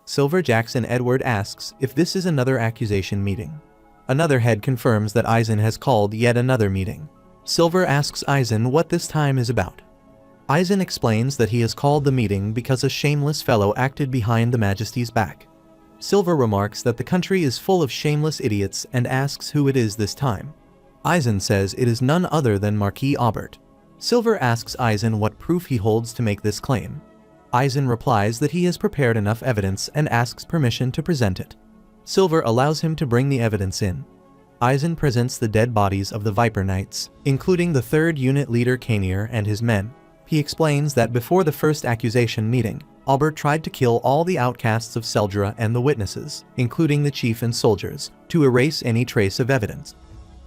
Silver Jackson Edward asks if this is another accusation meeting. Another head confirms that Eisen has called yet another meeting. Silver asks Eisen what this time is about. Eisen explains that he has called the meeting because a shameless fellow acted behind the Majesty's back. Silver remarks that the country is full of shameless idiots and asks who it is this time. Eisen says it is none other than Marquis Aubert. Silver asks Eisen what proof he holds to make this claim. Eisen replies that he has prepared enough evidence and asks permission to present it. Silver allows him to bring the evidence in. Eisen presents the dead bodies of the Viper Knights, including the 3rd Unit leader Kanier and his men. He explains that before the first accusation meeting, Aubert tried to kill all the outcasts of Seldra and the witnesses, including the chief and soldiers, to erase any trace of evidence.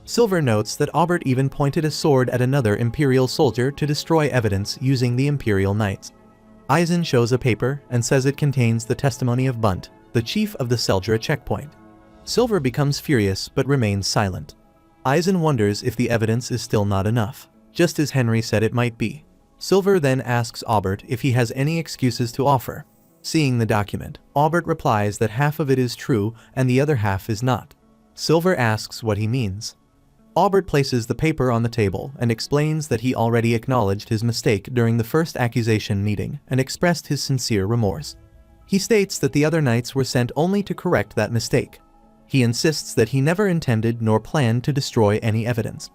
Silver notes that Aubert even pointed a sword at another Imperial soldier to destroy evidence using the Imperial Knights. Eisen shows a paper and says it contains the testimony of Bunt, the chief of the Seldra checkpoint. Silver becomes furious but remains silent. Eisen wonders if the evidence is still not enough, just as Henry said it might be. Silver then asks Aubert if he has any excuses to offer. Seeing the document, Aubert replies that half of it is true and the other half is not. Silver asks what he means. Aubert places the paper on the table and explains that he already acknowledged his mistake during the first accusation meeting and expressed his sincere remorse. He states that the other knights were sent only to correct that mistake. He insists that he never intended nor planned to destroy any evidence.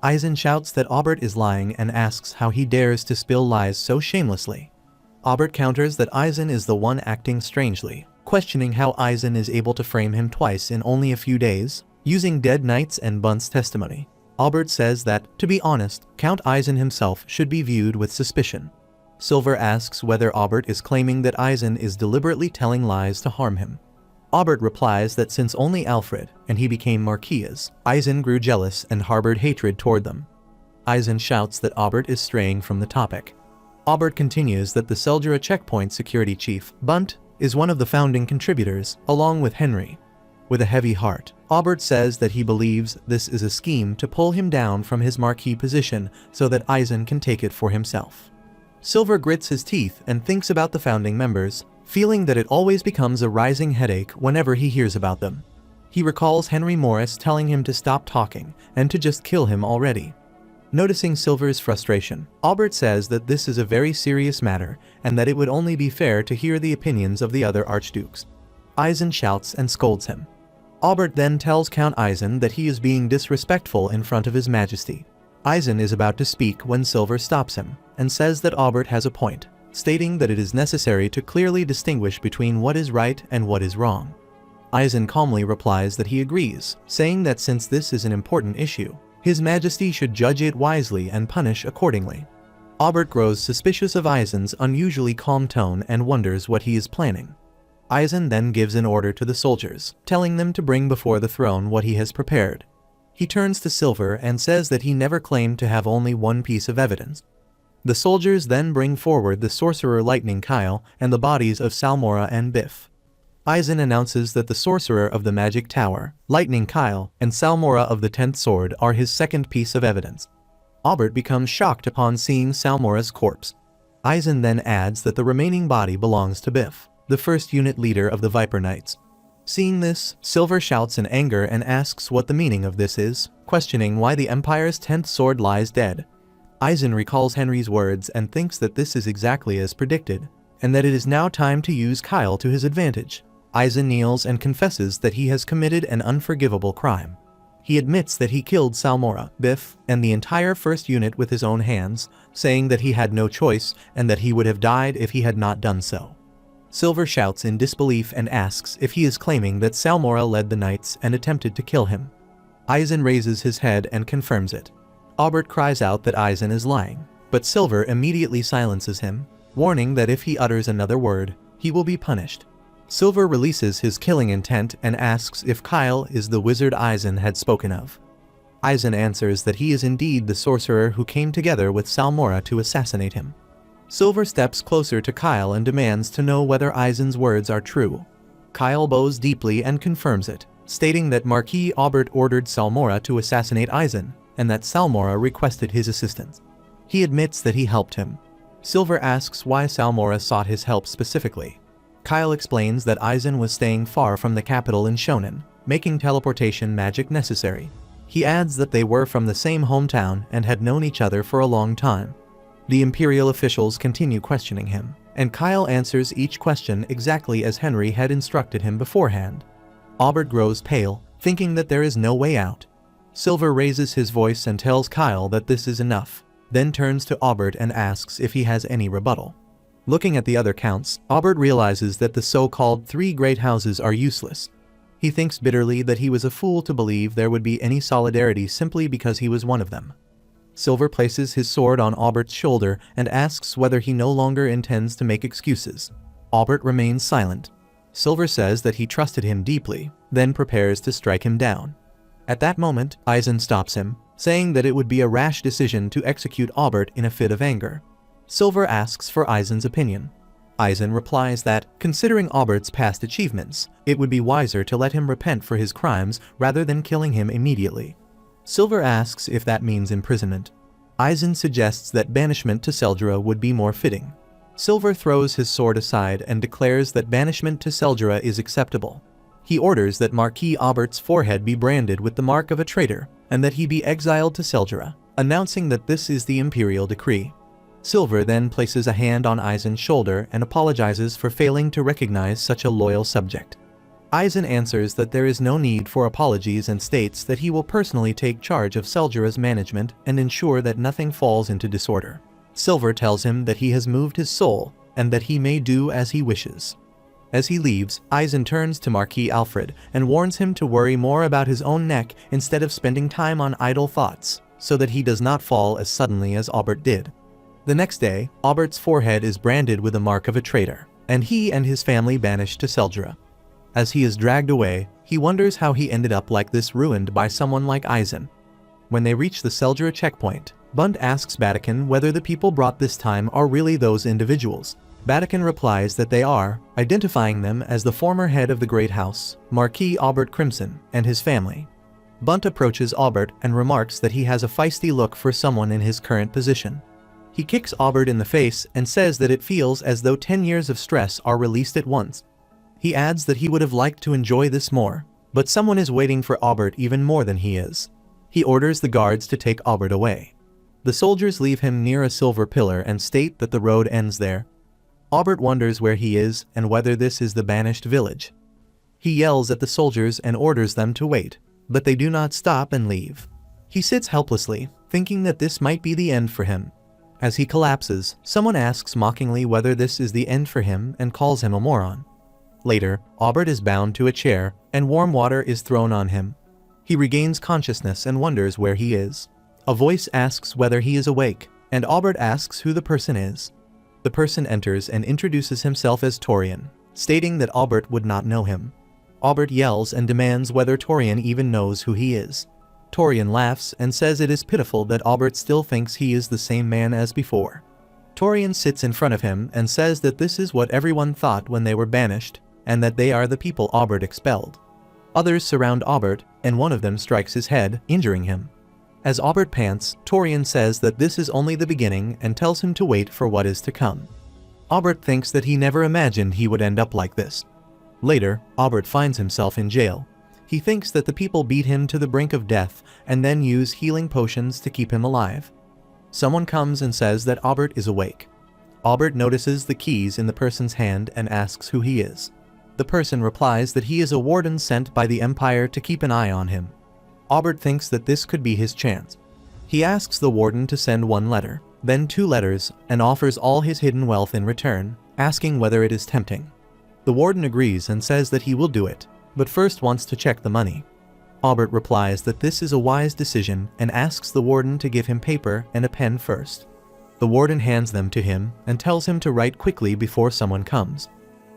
Eisen shouts that Aubert is lying and asks how he dares to spill lies so shamelessly. Aubert counters that Eisen is the one acting strangely, questioning how Eisen is able to frame him twice in only a few days, using dead knights and Bunt's testimony. Aubert says that, to be honest, Count Eisen himself should be viewed with suspicion. Silver asks whether Aubert is claiming that Eisen is deliberately telling lies to harm him. Aubert replies that since only Alfred and he became Marquis, Eisen grew jealous and harbored hatred toward them. Eisen shouts that Aubert is straying from the topic. Aubert continues that the Seldra checkpoint security chief, Bunt, is one of the founding contributors, along with Henry. With a heavy heart, Aubert says that he believes this is a scheme to pull him down from his Marquis position so that Eisen can take it for himself. Silver grits his teeth and thinks about the founding members, feeling that it always becomes a rising headache whenever he hears about them. He recalls Henry Morris telling him to stop talking and to just kill him already. Noticing Silver's frustration, Aubert says that this is a very serious matter and that it would only be fair to hear the opinions of the other archdukes. Eisen shouts and scolds him. Aubert then tells Count Eisen that he is being disrespectful in front of His Majesty. Eisen is about to speak when Silver stops him and says that Aubert has a point, stating that it is necessary to clearly distinguish between what is right and what is wrong. Eisen calmly replies that he agrees, saying that since this is an important issue, His Majesty should judge it wisely and punish accordingly. Aubert grows suspicious of Eisen's unusually calm tone and wonders what he is planning. Eisen then gives an order to the soldiers, telling them to bring before the throne what he has prepared. He turns to Silver and says that he never claimed to have only one piece of evidence. The soldiers then bring forward the sorcerer Lightning Kyle and the bodies of Salmora and Biff. Eisen announces that the sorcerer of the magic tower, Lightning Kyle, and Salmora of the 10th sword are his second piece of evidence. Aubert becomes shocked upon seeing Salmora's corpse. Eisen then adds that the remaining body belongs to Biff, the 1st unit leader of the Viper Knights. Seeing this, Silver shouts in anger and asks what the meaning of this is, questioning why the Empire's 10th sword lies dead. Aizen recalls Henry's words and thinks that this is exactly as predicted, and that it is now time to use Kyle to his advantage. Aizen kneels and confesses that he has committed an unforgivable crime. He admits that he killed Salmora, Biff, and the entire first unit with his own hands, saying that he had no choice and that he would have died if he had not done so. Silver shouts in disbelief and asks if he is claiming that Salmora led the knights and attempted to kill him. Aizen raises his head and confirms it. Aubert cries out that Aizen is lying, but Silver immediately silences him, warning that if he utters another word, he will be punished. Silver releases his killing intent and asks if Kyle is the wizard Aizen had spoken of. Aizen answers that he is indeed the sorcerer who came together with Salmora to assassinate him. Silver steps closer to Kyle and demands to know whether Aizen's words are true. Kyle bows deeply and confirms it, stating that Marquis Aubert ordered Salmora to assassinate Aizen, and that Salmora requested his assistance. He admits that he helped him. Silver asks why Salmora sought his help specifically. Kyle explains that Aizen was staying far from the capital in Shonen, making teleportation magic necessary. He adds that they were from the same hometown and had known each other for a long time. The Imperial officials continue questioning him, and Kyle answers each question exactly as Henry had instructed him beforehand. Aubert grows pale, thinking that there is no way out. Silver raises his voice and tells Kyle that this is enough, then turns to Aubert and asks if he has any rebuttal. Looking at the other counts, Aubert realizes that the so-called 3 great houses are useless. He thinks bitterly that he was a fool to believe there would be any solidarity simply because he was one of them. Silver places his sword on Aubert's shoulder and asks whether he no longer intends to make excuses. Aubert remains silent. Silver says that he trusted him deeply, then prepares to strike him down. At that moment, Aizen stops him, saying that it would be a rash decision to execute Aubert in a fit of anger. Silver asks for Aizen's opinion. Aizen replies that, considering Aubert's past achievements, it would be wiser to let him repent for his crimes rather than killing him immediately. Silver asks if that means imprisonment. Aizen suggests that banishment to Seldra would be more fitting. Silver throws his sword aside and declares that banishment to Seldra is acceptable. He orders that Marquis Aubert's forehead be branded with the mark of a traitor, and that he be exiled to Seldra, announcing that this is the imperial decree. Silver then places a hand on Aizen's shoulder and apologizes for failing to recognize such a loyal subject. Aizen answers that there is no need for apologies and states that he will personally take charge of Seldra's management and ensure that nothing falls into disorder. Silver tells him that he has moved his soul and that he may do as he wishes. As he leaves, Aizen turns to Marquis Alfred and warns him to worry more about his own neck instead of spending time on idle thoughts, so that he does not fall as suddenly as Aubert did. The next day, Aubert's forehead is branded with the mark of a traitor, and he and his family banished to Seldra. As he is dragged away, he wonders how he ended up like this, ruined by someone like Aizen. When they reach the Seldra checkpoint, Bund asks Bataken whether the people brought this time are really those individuals. Bataken replies that they are, identifying them as the former head of the Great House, Marquis Aubert Crimson, and his family. Bunt approaches Aubert and remarks that he has a feisty look for someone in his current position. He kicks Aubert in the face and says that it feels as though 10 years of stress are released at once. He adds that he would have liked to enjoy this more, but someone is waiting for Aubert even more than he is. He orders the guards to take Aubert away. The soldiers leave him near a silver pillar and state that the road ends there. Aubert wonders where he is and whether this is the banished village. He yells at the soldiers and orders them to wait, but they do not stop and leave. He sits helplessly, thinking that this might be the end for him. As he collapses, someone asks mockingly whether this is the end for him and calls him a moron. Later, Aubert is bound to a chair, and warm water is thrown on him. He regains consciousness and wonders where he is. A voice asks whether he is awake, and Aubert asks who the person is. The person enters and introduces himself as Torian, stating that Aubert would not know him. Aubert yells and demands whether Torian even knows who he is. Torian laughs and says it is pitiful that Aubert still thinks he is the same man as before. Torian sits in front of him and says that this is what everyone thought when they were banished, and that they are the people Aubert expelled. Others surround Aubert, and one of them strikes his head, injuring him. As Aubert pants, Torian says that this is only the beginning and tells him to wait for what is to come. Aubert thinks that he never imagined he would end up like this. Later, Aubert finds himself in jail. He thinks that the people beat him to the brink of death and then use healing potions to keep him alive. Someone comes and says that Aubert is awake. Aubert notices the keys in the person's hand and asks who he is. The person replies that he is a warden sent by the Empire to keep an eye on him. Aubert thinks that this could be his chance. He asks the warden to send 1 letter, then 2 letters, and offers all his hidden wealth in return, asking whether it is tempting. The warden agrees and says that he will do it, but first wants to check the money. Aubert replies that this is a wise decision and asks the warden to give him paper and a pen first. The warden hands them to him and tells him to write quickly before someone comes.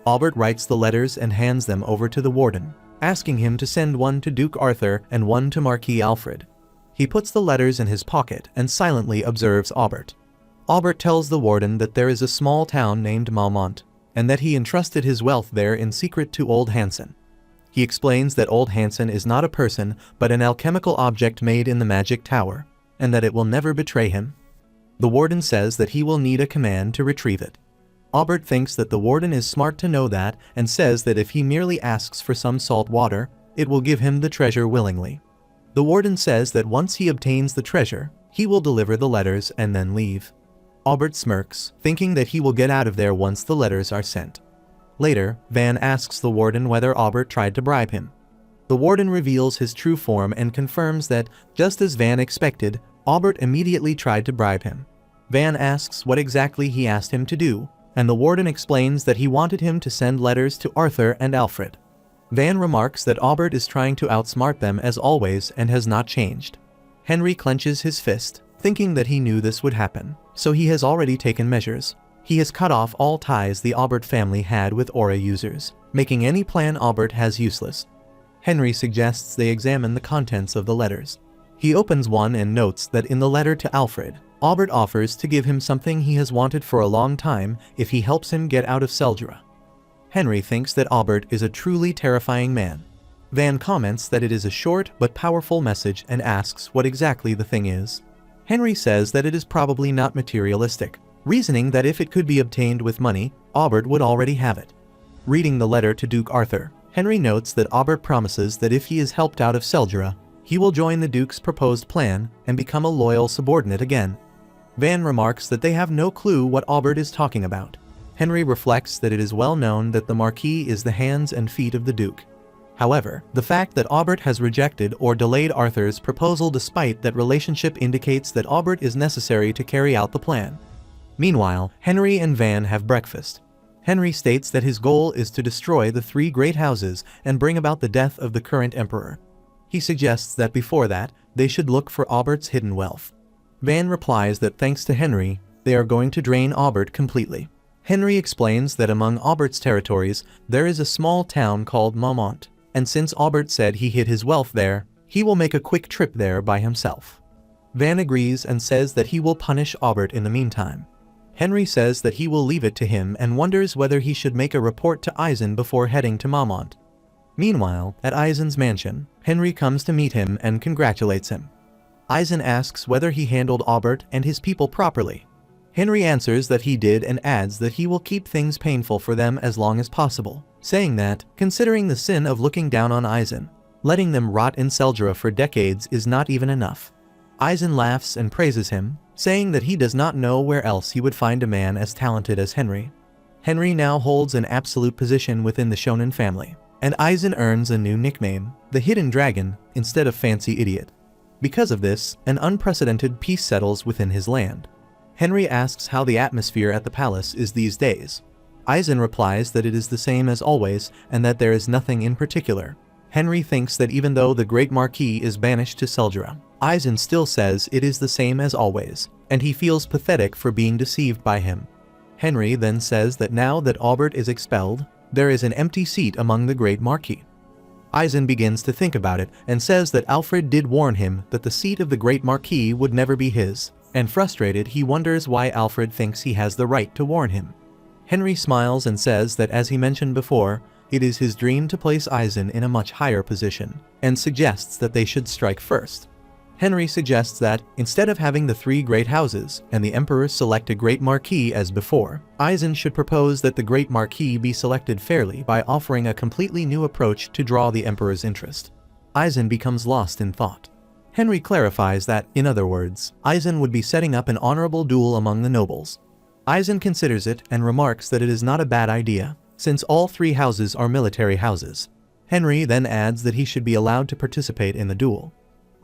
Aubert writes the letters and hands them over to the warden, asking him to send 1 to Duke Arthur and 1 to Marquis Alfred. He puts the letters in his pocket and silently observes Aubert. Aubert tells the warden that there is a small town named Malmont, and that he entrusted his wealth there in secret to Old Hansen. He explains that Old Hansen is not a person but an alchemical object made in the magic tower, and that it will never betray him. The warden says that he will need a command to retrieve it. Aubert thinks that the warden is smart to know that and says that if he merely asks for some salt water, it will give him the treasure willingly. The warden says that once he obtains the treasure, he will deliver the letters and then leave. Aubert smirks, thinking that he will get out of there once the letters are sent. Later, Van asks the warden whether Aubert tried to bribe him. The warden reveals his true form and confirms that, just as Van expected, Aubert immediately tried to bribe him. Van asks what exactly he asked him to do, and the warden explains that he wanted him to send letters to Arthur and Alfred. Van remarks that Aubert is trying to outsmart them as always and has not changed. Henry clenches his fist, thinking that he knew this would happen, so he has already taken measures. He has cut off all ties the Aubert family had with aura users, making any plan Aubert has useless. Henry suggests they examine the contents of the letters. He opens one and notes that in the letter to Alfred, Aubert offers to give him something he has wanted for a long time if he helps him get out of Seldura. Henry thinks that Aubert is a truly terrifying man. Van comments that it is a short but powerful message and asks what exactly the thing is. Henry says that it is probably not materialistic, reasoning that if it could be obtained with money, Aubert would already have it. Reading the letter to Duke Arthur, Henry notes that Aubert promises that if he is helped out of Seldura, he will join the Duke's proposed plan and become a loyal subordinate again. Van remarks that they have no clue what Aubert is talking about. Henry reflects that it is well known that the Marquis is the hands and feet of the Duke. However, the fact that Aubert has rejected or delayed Arthur's proposal despite that relationship indicates that Aubert is necessary to carry out the plan. Meanwhile, Henry and Van have breakfast. Henry states that his goal is to destroy the 3 great houses and bring about the death of the current emperor. He suggests that before that, they should look for Aubert's hidden wealth. Van replies that thanks to Henry, they are going to drain Aubert completely. Henry explains that among Aubert's territories, there is a small town called Malmont, and since Aubert said he hid his wealth there, he will make a quick trip there by himself. Van agrees and says that he will punish Aubert in the meantime. Henry says that he will leave it to him and wonders whether he should make a report to Eisen before heading to Malmont. Meanwhile, at Eisen's mansion, Henry comes to meet him and congratulates him. Eisen asks whether he handled Aubert and his people properly. Henry answers that he did and adds that he will keep things painful for them as long as possible, saying that, considering the sin of looking down on Eisen, letting them rot in Seldura for decades is not even enough. Eisen laughs and praises him, saying that he does not know where else he would find a man as talented as Henry. Henry now holds an absolute position within the Shonen family, and Eisen earns a new nickname, the Hidden Dragon, instead of Fancy Idiot. Because of this, an unprecedented peace settles within his land. Henry asks how the atmosphere at the palace is these days. Eisen replies that it is the same as always and that there is nothing in particular. Henry thinks that even though the Great Marquis is banished to Seldura, Eisen still says it is the same as always, and he feels pathetic for being deceived by him. Henry then says that now that Aubert is expelled, there is an empty seat among the Great Marquis. Eisen begins to think about it and says that Alfred did warn him that the seat of the Great Marquis would never be his, and frustrated he wonders why Alfred thinks he has the right to warn him. Henry smiles and says that as he mentioned before, it is his dream to place Eisen in a much higher position, and suggests that they should strike first. Henry suggests that, instead of having the 3 great houses and the emperor select a great marquis as before, Eisen should propose that the great marquis be selected fairly by offering a completely new approach to draw the emperor's interest. Eisen becomes lost in thought. Henry clarifies that, in other words, Eisen would be setting up an honorable duel among the nobles. Eisen considers it and remarks that it is not a bad idea, since all 3 houses are military houses. Henry then adds that he should be allowed to participate in the duel.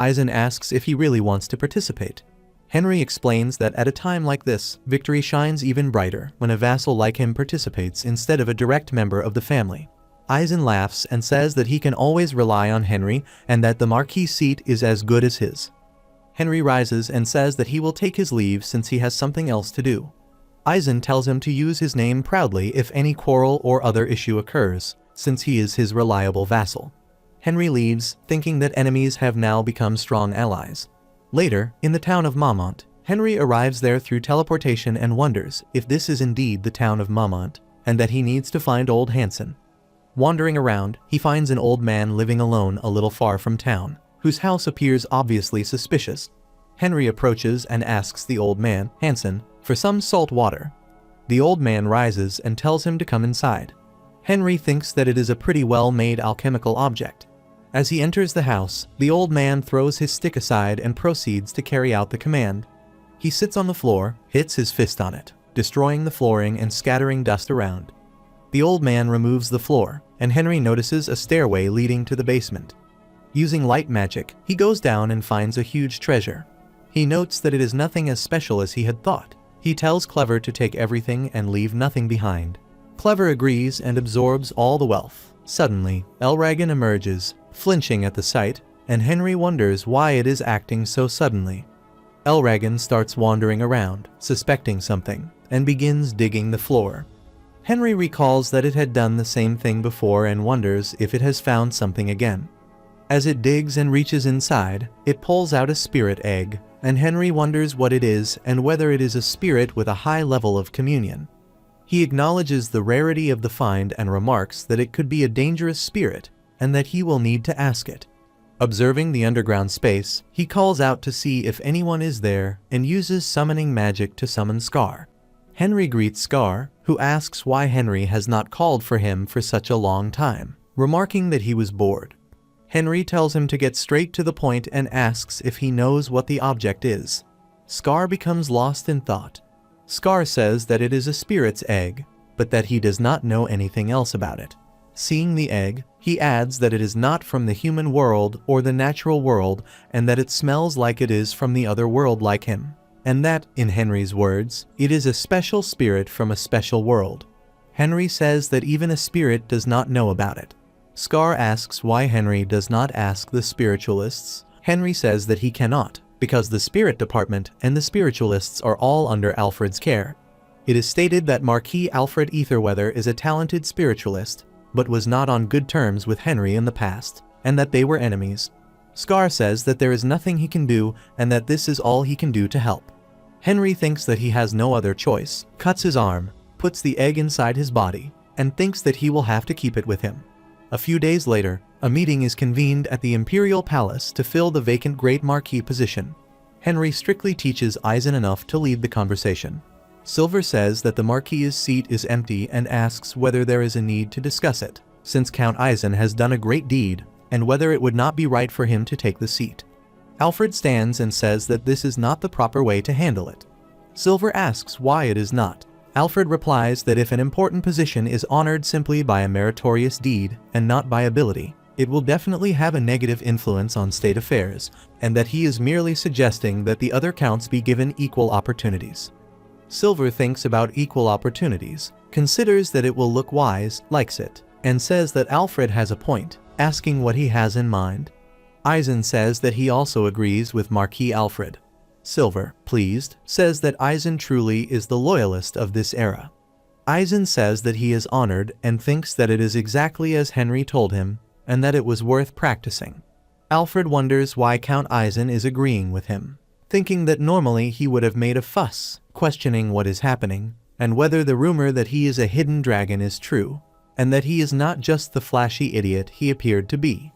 Eisen asks if he really wants to participate. Henry explains that at a time like this, victory shines even brighter when a vassal like him participates instead of a direct member of the family. Eisen laughs and says that he can always rely on Henry and that the marquis seat is as good as his. Henry rises and says that he will take his leave since he has something else to do. Eisen tells him to use his name proudly if any quarrel or other issue occurs, since he is his reliable vassal. Henry leaves, thinking that enemies have now become strong allies. Later, in the town of Maumont, Henry arrives there through teleportation and wonders if this is indeed the town of Maumont, and that he needs to find old Hansen. Wandering around, he finds an old man living alone a little far from town, whose house appears obviously suspicious. Henry approaches and asks the old man, Hansen, for some salt water. The old man rises and tells him to come inside. Henry thinks that it is a pretty well-made alchemical object. As he enters the house, the old man throws his stick aside and proceeds to carry out the command. He sits on the floor, hits his fist on it, destroying the flooring and scattering dust around. The old man removes the floor, and Henry notices a stairway leading to the basement. Using light magic, he goes down and finds a huge treasure. He notes that it is nothing as special as he had thought. He tells Clever to take everything and leave nothing behind. Clever agrees and absorbs all the wealth. Suddenly, Elragon emerges, flinching at the sight, and Henry wonders why it is acting so suddenly. Elragon starts wandering around, suspecting something, and begins digging the floor. Henry recalls that it had done the same thing before and wonders if it has found something again. As it digs and reaches inside, it pulls out a spirit egg, and Henry wonders what it is and whether it is a spirit with a high level of communion. He acknowledges the rarity of the find and remarks that it could be a dangerous spirit, and that he will need to ask it. Observing the underground space, he calls out to see if anyone is there and uses summoning magic to summon Scar. Henry greets Scar, who asks why Henry has not called for him for such a long time, remarking that he was bored. Henry tells him to get straight to the point and asks if he knows what the object is. Scar becomes lost in thought. Scar says that it is a spirit's egg, but that he does not know anything else about it. Seeing the egg, he adds that it is not from the human world or the natural world, and that it smells like it is from the other world like him, and that, in Henry's words, it is a special spirit from a special world. Henry says that even a spirit does not know about it. Scar asks why Henry does not ask the spiritualists. Henry says that he cannot, because the spirit department and the spiritualists are all under Alfred's care. It is stated that Marquis Alfred Etherweather is a talented spiritualist, but was not on good terms with Henry in the past, and that they were enemies. Scar says that there is nothing he can do and that this is all he can do to help. Henry thinks that he has no other choice, cuts his arm, puts the egg inside his body, and thinks that he will have to keep it with him. A few days later, a meeting is convened at the Imperial Palace to fill the vacant Great Marquis position. Henry strictly teaches Eisen enough to lead the conversation. Silver says that the Marquis's seat is empty and asks whether there is a need to discuss it, since Count Eisen has done a great deed, and whether it would not be right for him to take the seat. Alfred stands and says that this is not the proper way to handle it. Silver asks why it is not. Alfred replies that if an important position is honored simply by a meritorious deed and not by ability, it will definitely have a negative influence on state affairs, and that he is merely suggesting that the other counts be given equal opportunities. Silver thinks about equal opportunities, considers that it will look wise, likes it, and says that Alfred has a point, asking what he has in mind. Eisen says that he also agrees with Marquis Alfred. Silver, pleased, says that Eisen truly is the loyalist of this era. Eisen says that he is honored and thinks that it is exactly as Henry told him, and that it was worth practicing. Alfred wonders why Count Eisen is agreeing with him, thinking that normally he would have made a fuss, questioning what is happening, and whether the rumor that he is a hidden dragon is true, and that he is not just the flashy idiot he appeared to be.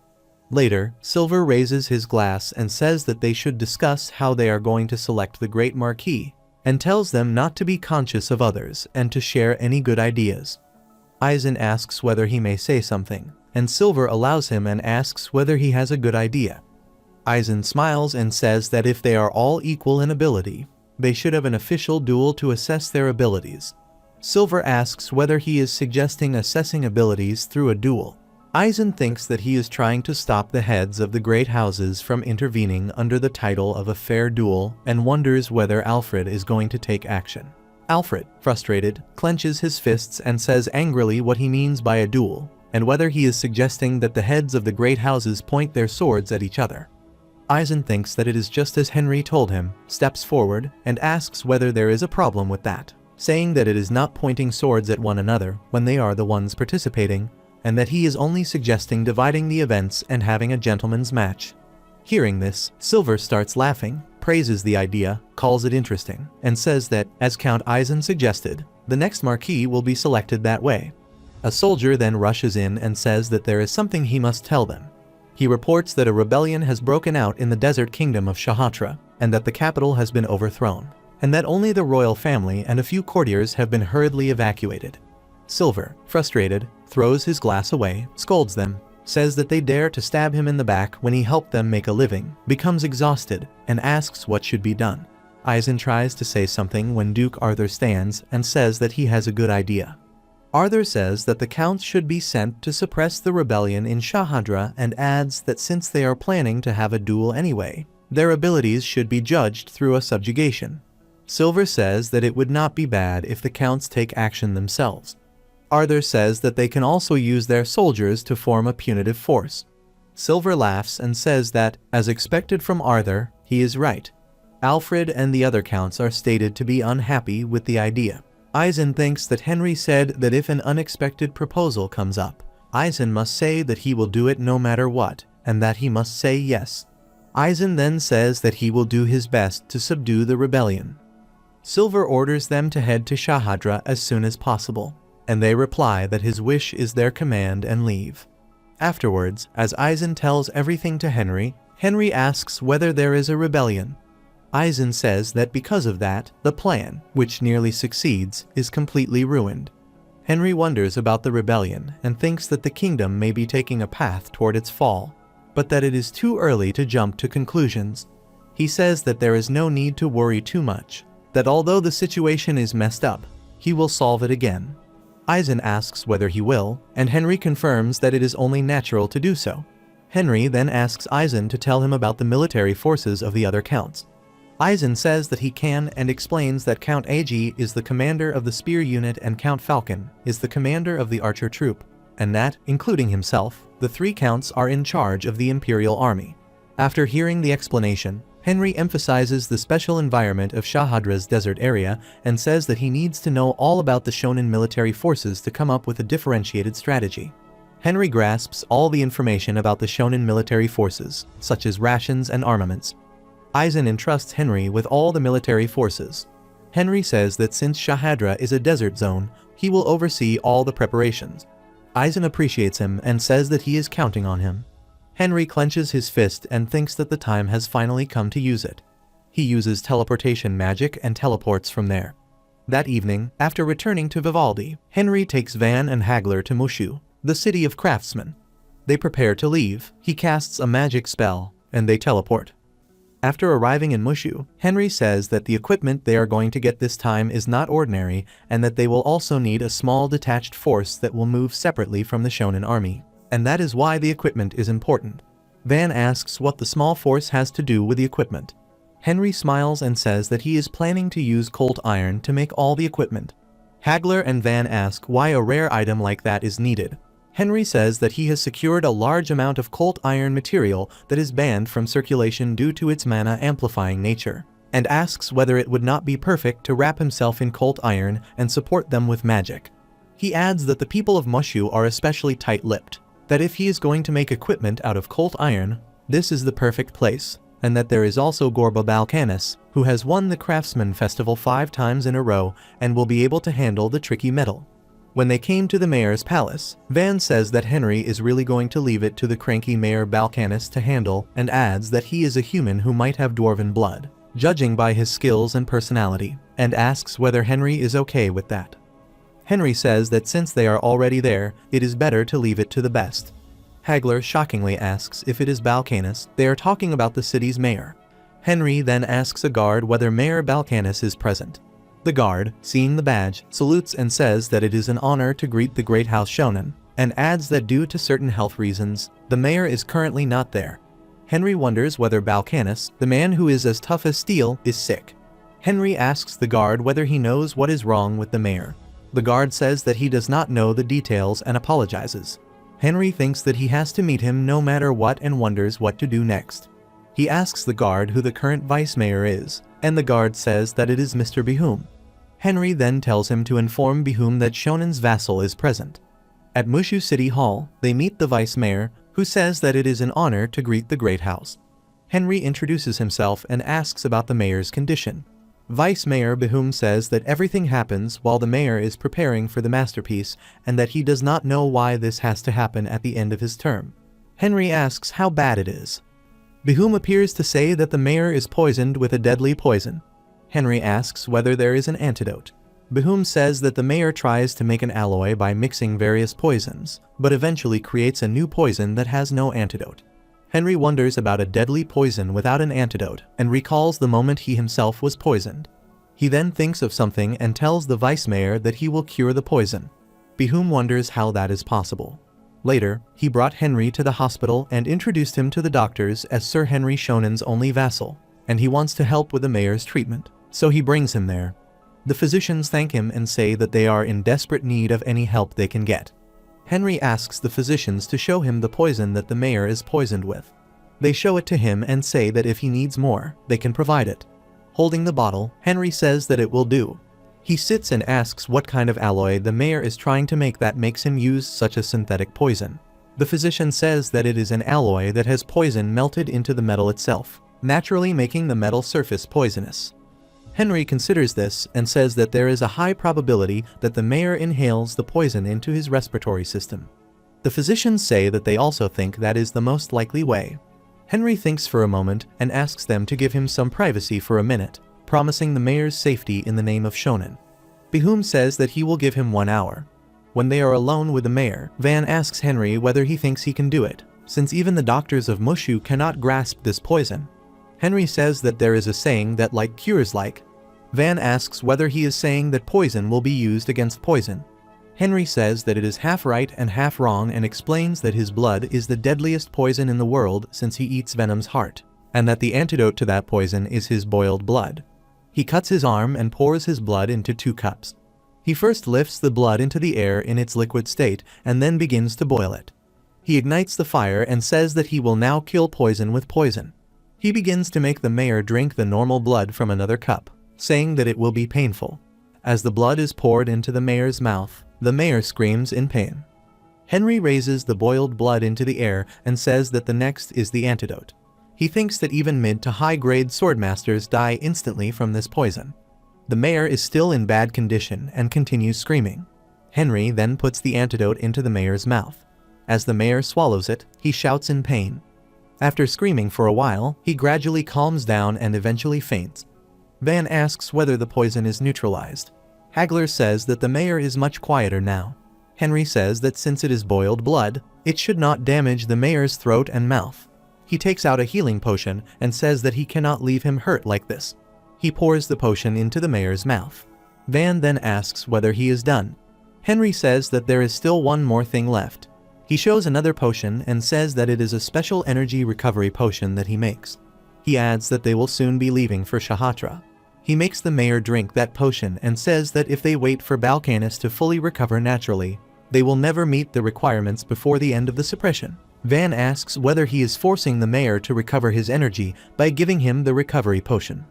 Later, Silver raises his glass and says that they should discuss how they are going to select the Great Marquis, and tells them not to be conscious of others and to share any good ideas. Aizen asks whether he may say something, and Silver allows him and asks whether he has a good idea. Aizen smiles and says that if they are all equal in ability, they should have an official duel to assess their abilities. Silver asks whether he is suggesting assessing abilities through a duel. Aizen thinks that he is trying to stop the heads of the great houses from intervening under the title of a fair duel and wonders whether Alfred is going to take action. Alfred, frustrated, clenches his fists and says angrily what he means by a duel, and whether he is suggesting that the heads of the great houses point their swords at each other. Aizen thinks that it is just as Henry told him, steps forward, and asks whether there is a problem with that, saying that it is not pointing swords at one another when they are the ones participating, and that he is only suggesting dividing the events and having a gentleman's match. Hearing this, Silver starts laughing, praises the idea, calls it interesting, and says that, as Count Aizen suggested, the next Marquis will be selected that way. A soldier then rushes in and says that there is something he must tell them. He reports that a rebellion has broken out in the desert kingdom of Shahatra, and that the capital has been overthrown, and that only the royal family and a few courtiers have been hurriedly evacuated. Silver, frustrated, throws his glass away, scolds them, says that they dare to stab him in the back when he helped them make a living, becomes exhausted, and asks what should be done. Aizen tries to say something when Duke Arthur stands and says that he has a good idea. Arthur says that the counts should be sent to suppress the rebellion in Shahadra and adds that since they are planning to have a duel anyway, their abilities should be judged through a subjugation. Silver says that it would not be bad if the counts take action themselves. Arthur says that they can also use their soldiers to form a punitive force. Silver laughs and says that, as expected from Arthur, he is right. Alfred and the other counts are stated to be unhappy with the idea. Aizen thinks that Henry said that if an unexpected proposal comes up, Aizen must say that he will do it no matter what, and that he must say yes. Aizen then says that he will do his best to subdue the rebellion. Silver orders them to head to Shahadra as soon as possible, and they reply that his wish is their command and leave. Afterwards, as Aizen tells everything to Henry, Henry asks whether there is a rebellion. Aizen says that because of that, the plan, which nearly succeeds, is completely ruined. Henry wonders about the rebellion and thinks that the kingdom may be taking a path toward its fall, but that it is too early to jump to conclusions. He says that there is no need to worry too much, that although the situation is messed up, he will solve it again. Aizen asks whether he will, and Henry confirms that it is only natural to do so. Henry then asks Aizen to tell him about the military forces of the other counts. Aizen says that he can and explains that Count Ag is the commander of the spear unit and Count Falcon is the commander of the archer troop, and that, including himself, the three counts are in charge of the Imperial Army. After hearing the explanation, Henry emphasizes the special environment of Shahadra's desert area and says that he needs to know all about the shonen military forces to come up with a differentiated strategy. Henry grasps all the information about the shonen military forces, such as rations and armaments. Aizen entrusts Henry with all the military forces. Henry says that since Shahadra is a desert zone, he will oversee all the preparations. Aizen appreciates him and says that he is counting on him. Henry clenches his fist and thinks that the time has finally come to use it. He uses teleportation magic and teleports from there. That evening, after returning to Vivaldi, Henry takes Van and Hagler to Mushu, the city of craftsmen. They prepare to leave, he casts a magic spell, and they teleport. After arriving in Mushu, Henry says that the equipment they are going to get this time is not ordinary and that they will also need a small detached force that will move separately from the shonen army. And that is why the equipment is important. Van asks what the small force has to do with the equipment. Henry smiles and says that he is planning to use cold iron to make all the equipment. Hagler and Van ask why a rare item like that is needed. Henry says that he has secured a large amount of cold iron material that is banned from circulation due to its mana amplifying nature, and asks whether it would not be perfect to wrap himself in cold iron and support them with magic. He adds that the people of Mushu are especially tight-lipped, that if he is going to make equipment out of cold iron, this is the perfect place, and that there is also Gorba Balkanis, who has won the Craftsman Festival 5 times in a row and will be able to handle the tricky metal. When they came to the mayor's palace, Van says that Henry is really going to leave it to the cranky Mayor Balkanus to handle, and adds that he is a human who might have dwarven blood, judging by his skills and personality, and asks whether Henry is okay with that. Henry says that since they are already there, it is better to leave it to the best. Hagler shockingly asks if it is Balkanus. They are talking about the city's mayor. Henry then asks a guard whether Mayor Balkanus is present. The guard, seeing the badge, salutes and says that it is an honor to greet the great House Shonen, and adds that due to certain health reasons, the mayor is currently not there. Henry wonders whether Balkanus, the man who is as tough as steel, is sick. Henry asks the guard whether he knows what is wrong with the mayor. The guard says that he does not know the details and apologizes. Henry thinks that he has to meet him no matter what and wonders what to do next. He asks the guard who the current vice mayor is, and the guard says that it is Mr. Behum. Henry then tells him to inform Behum that Shonen's vassal is present. At Mushu City Hall, they meet the vice mayor, who says that it is an honor to greet the great house. Henry introduces himself and asks about the mayor's condition. Vice Mayor Behum says that everything happens while the mayor is preparing for the masterpiece, and that he does not know why this has to happen at the end of his term. Henry asks how bad it is. Behum appears to say that the mayor is poisoned with a deadly poison. Henry asks whether there is an antidote. Behum says that the mayor tries to make an alloy by mixing various poisons, but eventually creates a new poison that has no antidote. Henry wonders about a deadly poison without an antidote, and recalls the moment he himself was poisoned. He then thinks of something and tells the vice mayor that he will cure the poison. Behum wonders how that is possible. Later, he brought Henry to the hospital and introduced him to the doctors as Sir Henry Shonen's only vassal, and he wants to help with the mayor's treatment, so he brings him there. The physicians thank him and say that they are in desperate need of any help they can get. Henry asks the physicians to show him the poison that the mayor is poisoned with. They show it to him and say that if he needs more, they can provide it. Holding the bottle, Henry says that it will do. He sits and asks what kind of alloy the mayor is trying to make that makes him use such a synthetic poison. The physician says that it is an alloy that has poison melted into the metal itself, naturally making the metal surface poisonous. Henry considers this and says that there is a high probability that the mayor inhales the poison into his respiratory system. The physicians say that they also think that is the most likely way. Henry thinks for a moment and asks them to give him some privacy for a minute, promising the mayor's safety in the name of Shonen. Behum says that he will give him 1 hour. When they are alone with the mayor, Van asks Henry whether he thinks he can do it, since even the doctors of Mushu cannot grasp this poison. Henry says that there is a saying that like cures like. Van asks whether he is saying that poison will be used against poison. Henry says that it is half right and half wrong and explains that his blood is the deadliest poison in the world since he eats Venom's heart, and that the antidote to that poison is his boiled blood. He cuts his arm and pours his blood into 2 cups. He first lifts the blood into the air in its liquid state and then begins to boil it. He ignites the fire and says that he will now kill poison with poison. He begins to make the mayor drink the normal blood from another cup, saying that it will be painful. As the blood is poured into the mayor's mouth, the mayor screams in pain. Henry raises the boiled blood into the air and says that the next is the antidote. He thinks that even mid to high-grade swordmasters die instantly from this poison. The mayor is still in bad condition and continues screaming. Henry then puts the antidote into the mayor's mouth. As the mayor swallows it, he shouts in pain. After screaming for a while, he gradually calms down and eventually faints. Van asks whether the poison is neutralized. Hagler says that the mayor is much quieter now. Henry says that since it is boiled blood, it should not damage the mayor's throat and mouth. He takes out a healing potion and says that he cannot leave him hurt like this. He pours the potion into the mayor's mouth. Van then asks whether he is done. Henry says that there is still one more thing left. He shows another potion and says that it is a special energy recovery potion that he makes. He adds that they will soon be leaving for Shahatra. He makes the mayor drink that potion and says that if they wait for Balkanus to fully recover naturally, they will never meet the requirements before the end of the suppression. Van asks whether he is forcing the mayor to recover his energy by giving him the recovery potion.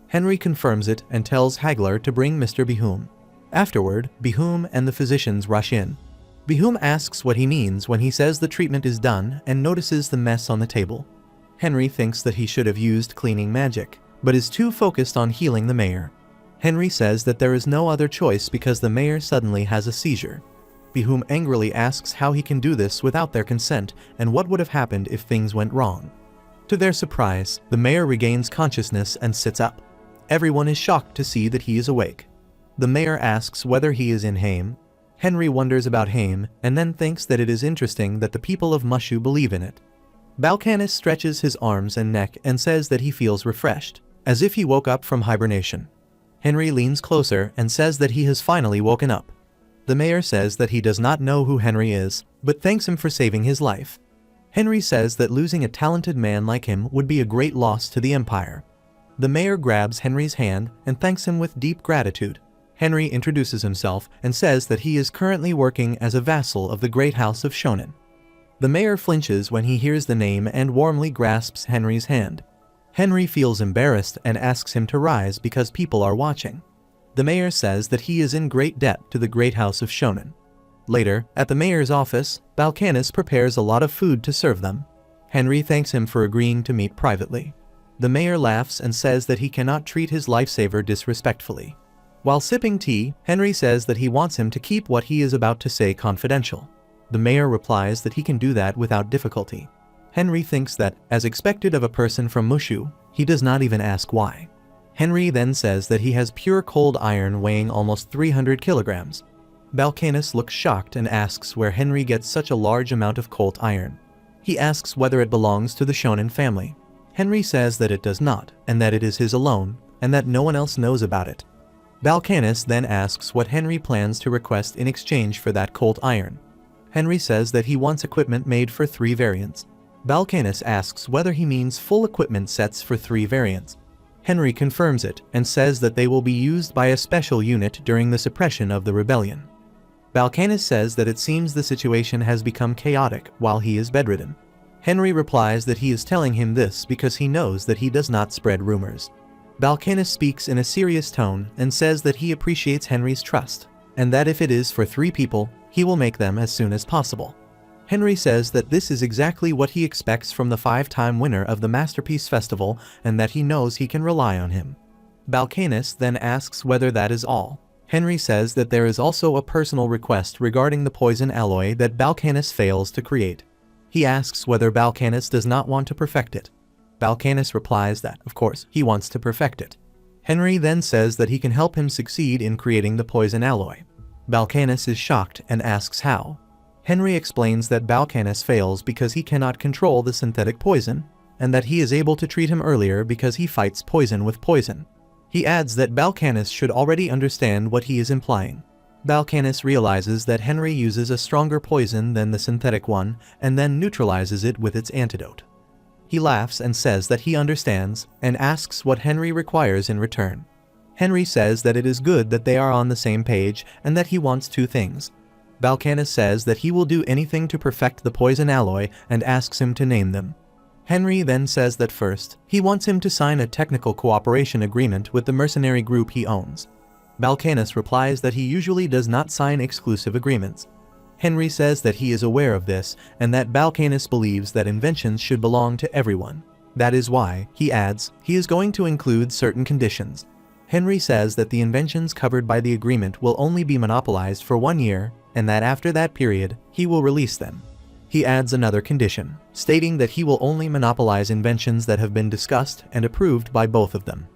Henry confirms it and tells Hagler to bring Mr. Behum. Afterward, Behum and the physicians rush in. Behum asks what he means when he says the treatment is done and notices the mess on the table. Henry thinks that he should have used cleaning magic, but is too focused on healing the mayor. Henry says that there is no other choice because the mayor suddenly has a seizure. Behum angrily asks how he can do this without their consent and what would have happened if things went wrong. To their surprise, the mayor regains consciousness and sits up. Everyone is shocked to see that he is awake. The mayor asks whether he is in Haim. Henry wonders about Haim and then thinks that it is interesting that the people of Mushu believe in it. Balkanis stretches his arms and neck and says that he feels refreshed, as if he woke up from hibernation. Henry leans closer and says that he has finally woken up. The mayor says that he does not know who Henry is, but thanks him for saving his life. Henry says that losing a talented man like him would be a great loss to the empire. The mayor grabs Henry's hand and thanks him with deep gratitude. Henry introduces himself and says that he is currently working as a vassal of the great house of Shonen. The mayor flinches when he hears the name and warmly grasps Henry's hand. Henry feels embarrassed and asks him to rise because people are watching. The mayor says that he is in great debt to the great house of Shonen. Later, at the mayor's office, Balkanis prepares a lot of food to serve them. Henry thanks him for agreeing to meet privately. The mayor laughs and says that he cannot treat his lifesaver disrespectfully. While sipping tea, Henry says that he wants him to keep what he is about to say confidential. The mayor replies that he can do that without difficulty. Henry thinks that, as expected of a person from Mushu, he does not even ask why. Henry then says that he has pure cold iron weighing almost 300 kilograms. Balkanis looks shocked and asks where Henry gets such a large amount of cold iron. He asks whether it belongs to the Shonen family. Henry says that it does not, and that it is his alone, and that no one else knows about it. Balkanis then asks what Henry plans to request in exchange for that cold iron. Henry says that he wants equipment made for 3 variants. Balkanis asks whether he means full equipment sets for 3 variants. Henry confirms it and says that they will be used by a special unit during the suppression of the rebellion. Balkanis says that it seems the situation has become chaotic while he is bedridden. Henry replies that he is telling him this because he knows that he does not spread rumors. Balkanis speaks in a serious tone and says that he appreciates Henry's trust, and that if it is for 3 people, he will make them as soon as possible. Henry says that this is exactly what he expects from the 5-time winner of the Masterpiece Festival and that he knows he can rely on him. Balkanis then asks whether that is all. Henry says that there is also a personal request regarding the poison alloy that Balkanis fails to create. He asks whether Balkanis does not want to perfect it. Balkanis replies that, of course, he wants to perfect it. Henry then says that he can help him succeed in creating the poison alloy. Balkanis is shocked and asks how. Henry explains that Balkanis fails because he cannot control the synthetic poison, and that he is able to treat him earlier because he fights poison with poison. He adds that Balkanis should already understand what he is implying. Balkanis realizes that Henry uses a stronger poison than the synthetic one and then neutralizes it with its antidote. He laughs and says that he understands and asks what Henry requires in return. Henry says that it is good that they are on the same page and that he wants 2 things. Balkanis says that he will do anything to perfect the poison alloy and asks him to name them. Henry then says that first, he wants him to sign a technical cooperation agreement with the mercenary group he owns. Balkanis replies that he usually does not sign exclusive agreements. Henry says that he is aware of this and that Balkanis believes that inventions should belong to everyone. That is why, he adds, he is going to include certain conditions. Henry says that the inventions covered by the agreement will only be monopolized for 1 year, and that after that period, he will release them. He adds another condition, stating that he will only monopolize inventions that have been discussed and approved by both of them.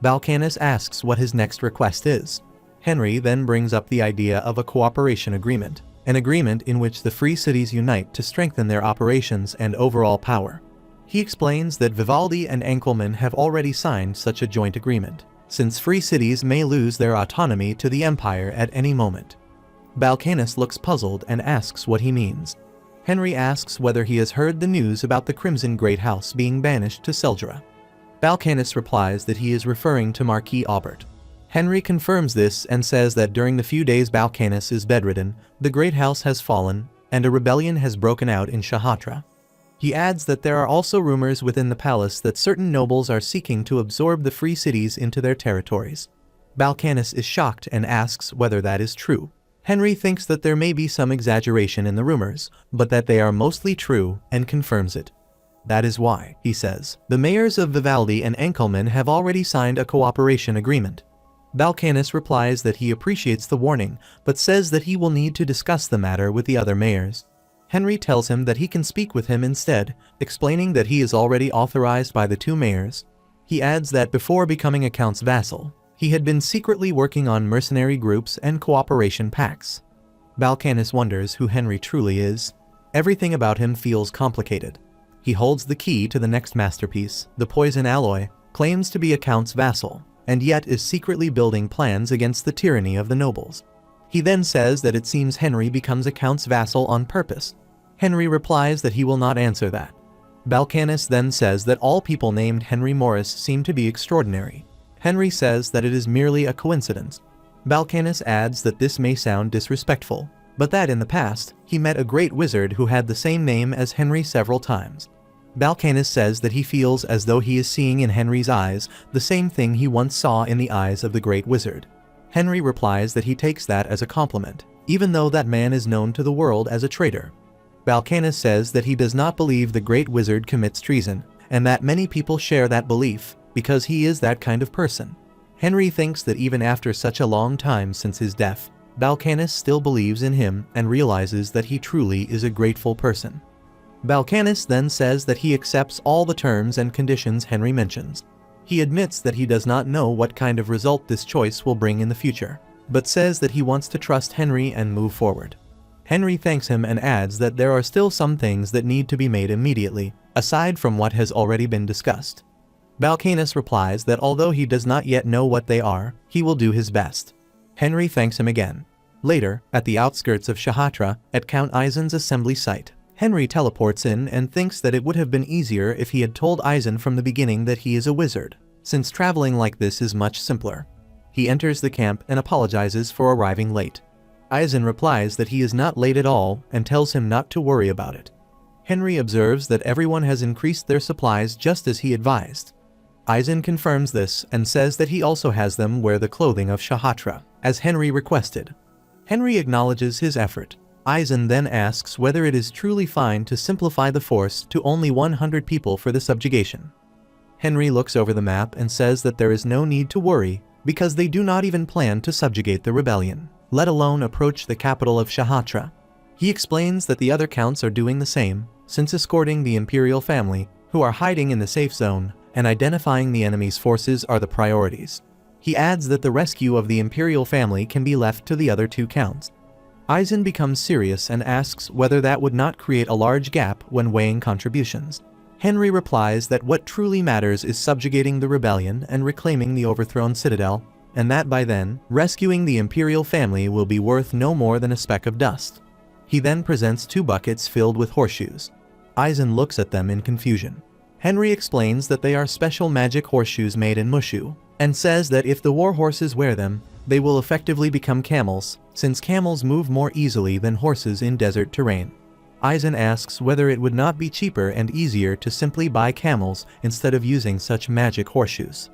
Balkanis asks what his next request is. Henry then brings up the idea of a cooperation agreement, an agreement in which the free cities unite to strengthen their operations and overall power. He explains that Vivaldi and Enkelman have already signed such a joint agreement, since free cities may lose their autonomy to the empire at any moment. Balkanis looks puzzled and asks what he means. Henry asks whether he has heard the news about the Crimson Great House being banished to Seldra. Balkanis replies that he is referring to Marquis Aubert. Henry confirms this and says that during the few days Balkanis is bedridden, the Great House has fallen, and a rebellion has broken out in Shahatra. He adds that there are also rumors within the palace that certain nobles are seeking to absorb the free cities into their territories. Balkanis is shocked and asks whether that is true. Henry thinks that there may be some exaggeration in the rumors, but that they are mostly true and confirms it. That is why, he says, the mayors of Vivaldi and Enkelman have already signed a cooperation agreement. Balcanus replies that he appreciates the warning, but says that he will need to discuss the matter with the other mayors. Henry tells him that he can speak with him instead, explaining that he is already authorized by the 2 mayors. He adds that before becoming a count's vassal, he had been secretly working on mercenary groups and cooperation pacts. Balcanus wonders who Henry truly is. Everything about him feels complicated. He holds the key to the next masterpiece, the poison alloy, claims to be a count's vassal, and yet is secretly building plans against the tyranny of the nobles. He then says that it seems Henry becomes a count's vassal on purpose. Henry replies that he will not answer that. Balcanus then says that all people named Henry Morris seem to be extraordinary. Henry says that it is merely a coincidence. Balcanus adds that this may sound disrespectful, but that in the past, he met a great wizard who had the same name as Henry several times. Balcanus says that he feels as though he is seeing in Henry's eyes the same thing he once saw in the eyes of the great wizard. Henry replies that he takes that as a compliment, even though that man is known to the world as a traitor. Balcanus says that he does not believe the great wizard commits treason, and that many people share that belief, because he is that kind of person. Henry thinks that even after such a long time since his death, Balcanus still believes in him and realizes that he truly is a grateful person. Balcanus then says that he accepts all the terms and conditions Henry mentions. He admits that he does not know what kind of result this choice will bring in the future, but says that he wants to trust Henry and move forward. Henry thanks him and adds that there are still some things that need to be made immediately, aside from what has already been discussed. Balcanus replies that although he does not yet know what they are, he will do his best. Henry thanks him again. Later, at the outskirts of Shahatra, at Count Eisen's assembly site, Henry teleports in and thinks that it would have been easier if he had told Eisen from the beginning that he is a wizard, since traveling like this is much simpler. He enters the camp and apologizes for arriving late. Eisen replies that he is not late at all and tells him not to worry about it. Henry observes that everyone has increased their supplies just as he advised. Eisen confirms this and says that he also has them wear the clothing of Shahatra, as Henry requested. Henry acknowledges his effort. Eisen then asks whether it is truly fine to simplify the force to only 100 people for the subjugation. Henry looks over the map and says that there is no need to worry because they do not even plan to subjugate the rebellion, let alone approach the capital of Shahatra. He explains that the other counts are doing the same, since escorting the imperial family, who are hiding in the safe zone, and identifying the enemy's forces are the priorities. He adds that the rescue of the imperial family can be left to the other 2 counts. Eisen becomes serious and asks whether that would not create a large gap when weighing contributions. Henry replies that what truly matters is subjugating the rebellion and reclaiming the overthrown citadel, and that by then, rescuing the imperial family will be worth no more than a speck of dust. He then presents 2 buckets filled with horseshoes. Eisen looks at them in confusion. Henry explains that they are special magic horseshoes made in Mushu, and says that if the war horses wear them, they will effectively become camels, since camels move more easily than horses in desert terrain. Eisen asks whether it would not be cheaper and easier to simply buy camels instead of using such magic horseshoes.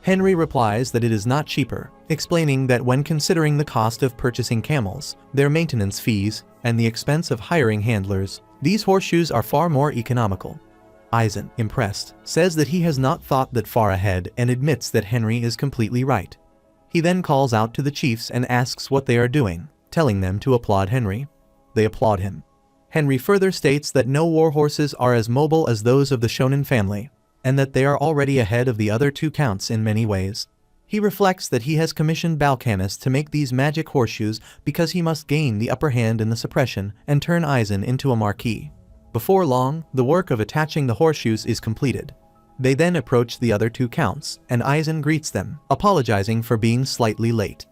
Henry replies that it is not cheaper, explaining that when considering the cost of purchasing camels, their maintenance fees, and the expense of hiring handlers, these horseshoes are far more economical. Eisen, impressed, says that he has not thought that far ahead and admits that Henry is completely right. He then calls out to the chiefs and asks what they are doing, telling them to applaud Henry. They applaud him. Henry further states that no war horses are as mobile as those of the Shonen family, and that they are already ahead of the other 2 counts in many ways. He reflects that he has commissioned Balcanus to make these magic horseshoes because he must gain the upper hand in the suppression and turn Eisen into a marquis. Before long, the work of attaching the horseshoes is completed. They then approach the other 2 counts, and Eisen greets them, apologizing for being slightly late.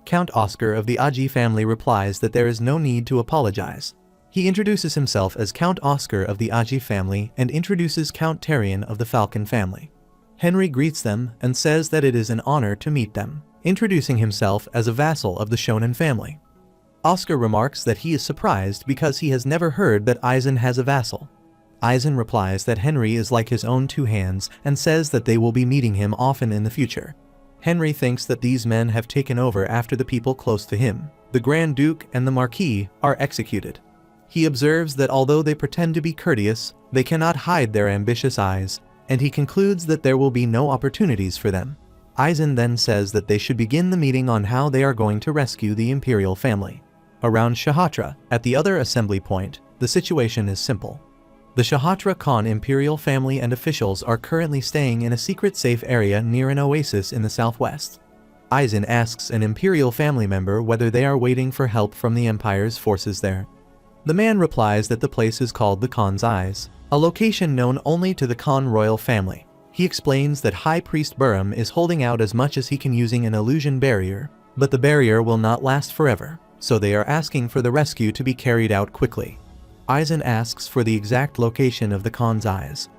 Count Oscar of the Aji family replies that there is no need to apologize. He introduces himself as Count Oscar of the Aji family and introduces Count Terrian of the Falcon family. Henry greets them and says that it is an honor to meet them, introducing himself as a vassal of the Shonen family. Oscar remarks that he is surprised because he has never heard that Eisen has a vassal. Eisen replies that Henry is like his own 2 hands and says that they will be meeting him often in the future. Henry thinks that these men have taken over after the people close to him, the Grand Duke and the Marquis, are executed. He observes that although they pretend to be courteous, they cannot hide their ambitious eyes, and he concludes that there will be no opportunities for them. Eisen then says that they should begin the meeting on how they are going to rescue the imperial family. Around Shahatra, at the other assembly point, the situation is simple. The Shahatra Khan imperial family and officials are currently staying in a secret safe area near an oasis in the southwest. Eisen asks an imperial family member whether they are waiting for help from the empire's forces there. The man replies that the place is called the Khan's Eyes, a location known only to the Khan royal family. He explains that High Priest Burham is holding out as much as he can using an illusion barrier, but the barrier will not last forever, so they are asking for the rescue to be carried out quickly. Eisen asks for the exact location of the Khan's Eyes.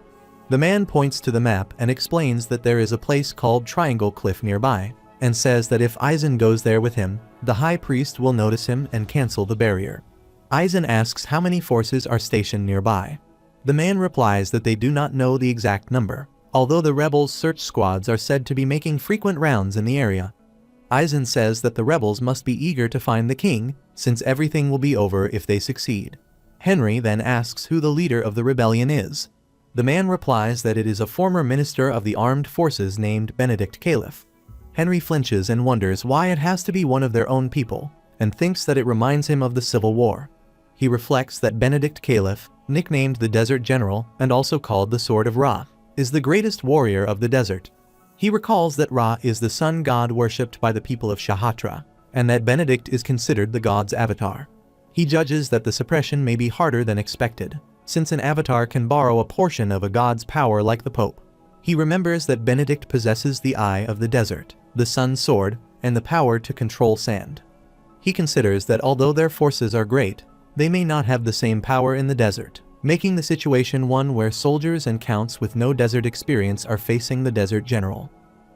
The man points to the map and explains that there is a place called Triangle Cliff nearby, and says that if Eisen goes there with him, the High Priest will notice him and cancel the barrier. Eisen asks how many forces are stationed nearby. The man replies that they do not know the exact number, although the rebels' search squads are said to be making frequent rounds in the area. Eisen says that the rebels must be eager to find the king, since everything will be over if they succeed. Henry then asks who the leader of the rebellion is. The man replies that it is a former minister of the armed forces named Benedict Caliph. Henry flinches and wonders why it has to be one of their own people, and thinks that it reminds him of the Civil War. He reflects that Benedict Caliph, nicknamed the Desert General and also called the Sword of Ra, is the greatest warrior of the desert. He recalls that Ra is the sun god worshipped by the people of Shahatra, and that Benedict is considered the god's avatar. He judges that the suppression may be harder than expected, since an avatar can borrow a portion of a god's power like the Pope. He remembers that Benedict possesses the Eye of the Desert, the Sun's Sword, and the power to control sand. He considers that although their forces are great, they may not have the same power in the desert, making the situation one where soldiers and counts with no desert experience are facing the Desert General.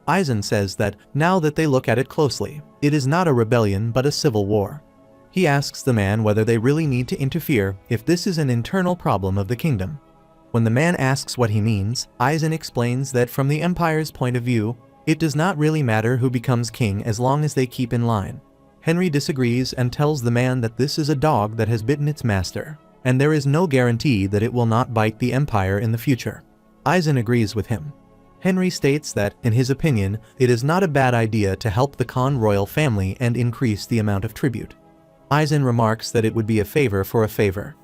Eisen says that, now that they look at it closely, it is not a rebellion but a civil war. He asks the man whether they really need to interfere if this is an internal problem of the kingdom. When the man asks what he means, Eisen explains that from the Empire's point of view, it does not really matter who becomes king as long as they keep in line. Henry disagrees and tells the man that this is a dog that has bitten its master, and there is no guarantee that it will not bite the Empire in the future. Eisen agrees with him. Henry states that, in his opinion, it is not a bad idea to help the Khan royal family and increase the amount of tribute. Eisen remarks that it would be a favor for a favor.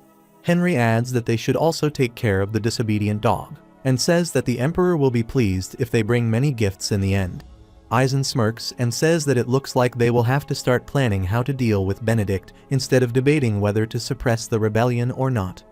Henry adds that they should also take care of the disobedient dog, and says that the Emperor will be pleased if they bring many gifts in the end. Eisen smirks and says that it looks like they will have to start planning how to deal with Benedict instead of debating whether to suppress the rebellion or not.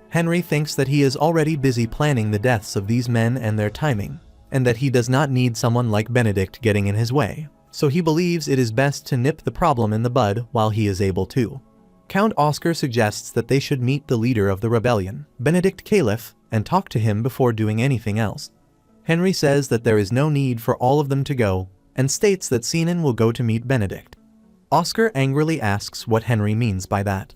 Henry thinks that he is already busy planning the deaths of these men and their timing, and that he does not need someone like Benedict getting in his way, so he believes it is best to nip the problem in the bud while he is able to. Count Oscar suggests that they should meet the leader of the rebellion, Benedict Caliph, and talk to him before doing anything else. Henry says that there is no need for all of them to go, and states that Sinan will go to meet Benedict. Oscar angrily asks what Henry means by that.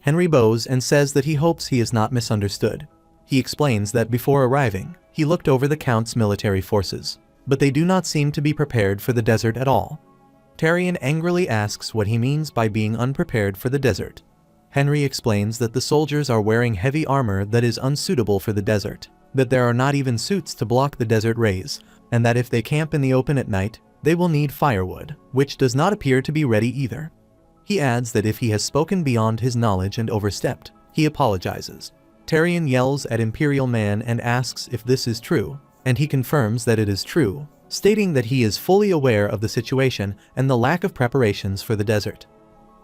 Henry bows and says that he hopes he is not misunderstood. He explains that before arriving, he looked over the Count's military forces, but they do not seem to be prepared for the desert at all. Tarion angrily asks what he means by being unprepared for the desert. Henry explains that the soldiers are wearing heavy armor that is unsuitable for the desert, that there are not even suits to block the desert rays, and that if they camp in the open at night, they will need firewood, which does not appear to be ready either. He adds that if he has spoken beyond his knowledge and overstepped, he apologizes. Tarion yells at Imperial Man and asks if this is true, and he confirms that it is true, stating that he is fully aware of the situation and the lack of preparations for the desert.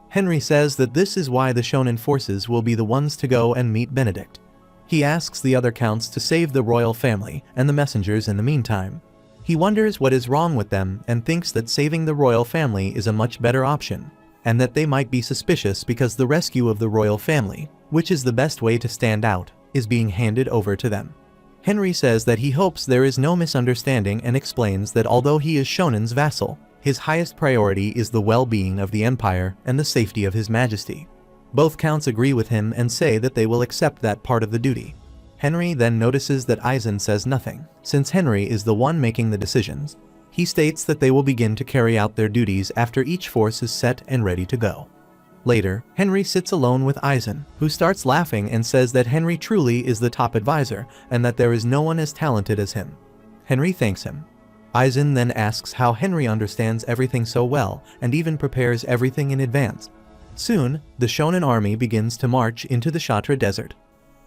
Henry says that this is why the Shonen forces will be the ones to go and meet Benedict. He asks the other counts to save the royal family and the messengers in the meantime. He wonders what is wrong with them and thinks that saving the royal family is a much better option, and that they might be suspicious because the rescue of the royal family, which is the best way to stand out, is being handed over to them. Henry says that he hopes there is no misunderstanding and explains that although he is Shonen's vassal, his highest priority is the well-being of the Empire and the safety of His Majesty. Both counts agree with him and say that they will accept that part of the duty. Henry then notices that Eisen says nothing, since Henry is the one making the decisions. He states that they will begin to carry out their duties after each force is set and ready to go. Later, Henry sits alone with Eisen, who starts laughing and says that Henry truly is the top advisor and that there is no one as talented as him. Henry thanks him. Eisen then asks how Henry understands everything so well and even prepares everything in advance. Soon, the shonen army begins to march into the Shatra desert.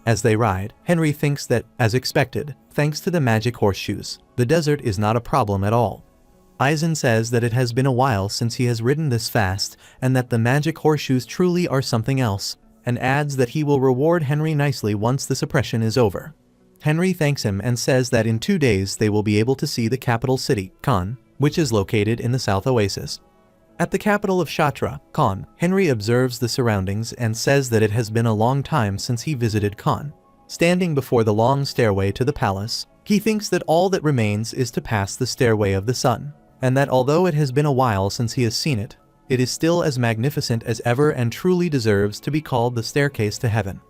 As they ride, Henry thinks that, as expected, thanks to the magic horseshoes, the desert is not a problem at all. Eisen says that it has been a while since he has ridden this fast and that the magic horseshoes truly are something else, and adds that he will reward Henry nicely once the suppression is over. Henry thanks him and says that in 2 days they will be able to see the capital city, Khan, which is located in the South Oasis. At the capital of Shatra, Khan, Henry observes the surroundings and says that it has been a long time since he visited Khan. Standing before the long stairway to the palace, he thinks that all that remains is to pass the stairway of the sun, and that although it has been a while since he has seen it, it is still as magnificent as ever and truly deserves to be called the staircase to heaven.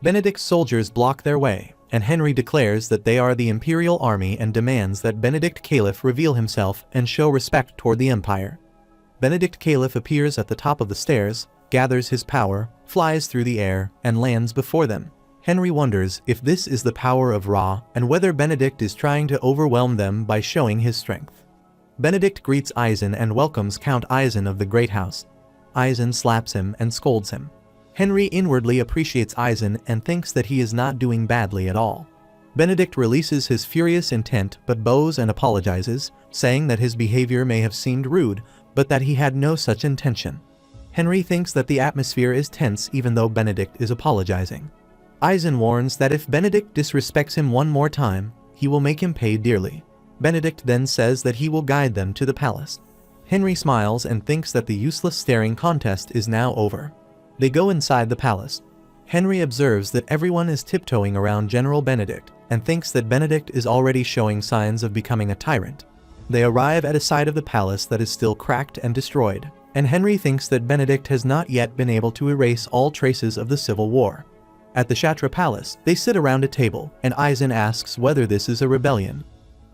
Benedict's soldiers block their way, and Henry declares that they are the imperial army and demands that Benedict Caliph reveal himself and show respect toward the empire. Benedict Caliph appears at the top of the stairs, gathers his power, flies through the air, and lands before them. Henry wonders if this is the power of Ra and whether Benedict is trying to overwhelm them by showing his strength. Benedict greets Eisen and welcomes Count Eisen of the Great House. Eisen slaps him and scolds him. Henry inwardly appreciates Eisen and thinks that he is not doing badly at all. Benedict releases his furious intent but bows and apologizes, saying that his behavior may have seemed rude, but that he had no such intention. Henry thinks that the atmosphere is tense even though Benedict is apologizing. Eisen warns that if Benedict disrespects him one more time, he will make him pay dearly. Benedict then says that he will guide them to the palace. Henry smiles and thinks that the useless staring contest is now over. They go inside the palace. Henry observes that everyone is tiptoeing around General Benedict and thinks that Benedict is already showing signs of becoming a tyrant. They arrive at a side of the palace that is still cracked and destroyed, and Henry thinks that Benedict has not yet been able to erase all traces of the Civil War. At the Shatra Palace, they sit around a table, and Eisen asks whether this is a rebellion.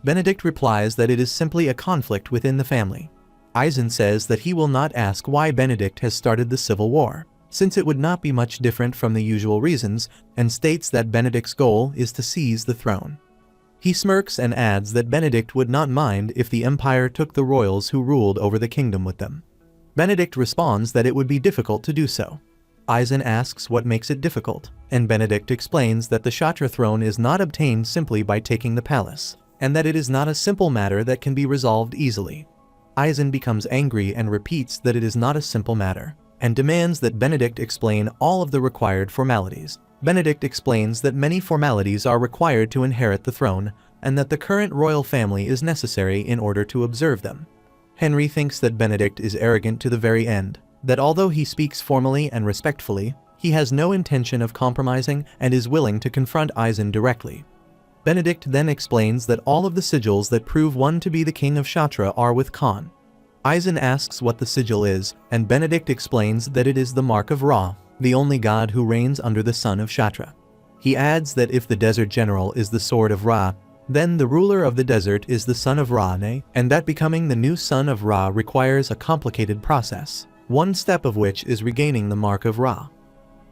Benedict replies that it is simply a conflict within the family. Eisen says that he will not ask why Benedict has started the Civil War, since it would not be much different from the usual reasons, and states that Benedict's goal is to seize the throne. He smirks and adds that Benedict would not mind if the Empire took the royals who ruled over the kingdom with them. Benedict responds that it would be difficult to do so. Eisen asks what makes it difficult, and Benedict explains that the Shatra throne is not obtained simply by taking the palace, and that it is not a simple matter that can be resolved easily. Eisen becomes angry and repeats that it is not a simple matter, and demands that Benedict explain all of the required formalities. Benedict explains that many formalities are required to inherit the throne, and that the current royal family is necessary in order to observe them. Henry thinks that Benedict is arrogant to the very end, that although he speaks formally and respectfully, he has no intention of compromising and is willing to confront Eisen directly. Benedict then explains that all of the sigils that prove one to be the king of Shatra are with Khan. Eisen asks what the sigil is, and Benedict explains that it is the mark of Ra, the only god who reigns under the sun of Shatra. He adds that if the desert general is the sword of Ra, then the ruler of the desert is the son of Ra, and that becoming the new son of Ra requires a complicated process, one step of which is regaining the mark of Ra.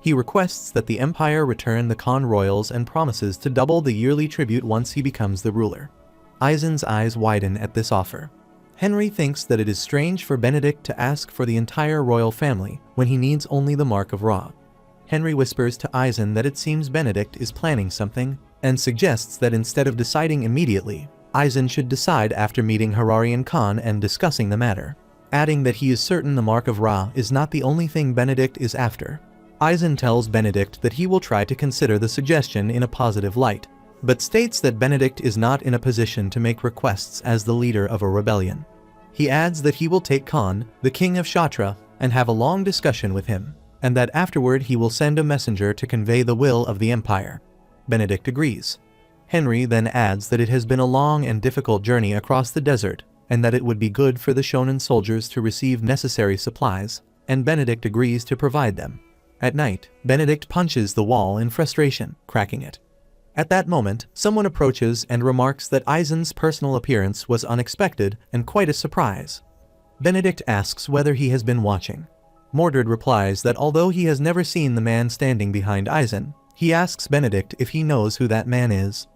He requests that the empire return the Khan royals and promises to double the yearly tribute once he becomes the ruler. Eisen's eyes widen at this offer. Henry thinks that it is strange for Benedict to ask for the entire royal family when he needs only the mark of Ra. Henry whispers to Eisen that it seems Benedict is planning something, and suggests that instead of deciding immediately, Eisen should decide after meeting Hararian Khan and discussing the matter, adding that he is certain the mark of Ra is not the only thing Benedict is after. Eisen tells Benedict that he will try to consider the suggestion in a positive light, but states that Benedict is not in a position to make requests as the leader of a rebellion. He adds that he will take Khan, the king of Shatra, and have a long discussion with him, and that afterward he will send a messenger to convey the will of the empire. Benedict agrees. Henry then adds that it has been a long and difficult journey across the desert, and that it would be good for the shonen soldiers to receive necessary supplies, and Benedict agrees to provide them. At night, Benedict punches the wall in frustration, cracking it. At that moment, someone approaches and remarks that Eisen's personal appearance was unexpected and quite a surprise. Benedict asks whether he has been watching. Mordred replies that although he has never seen the man standing behind Eisen, he asks Benedict if he knows who that man is.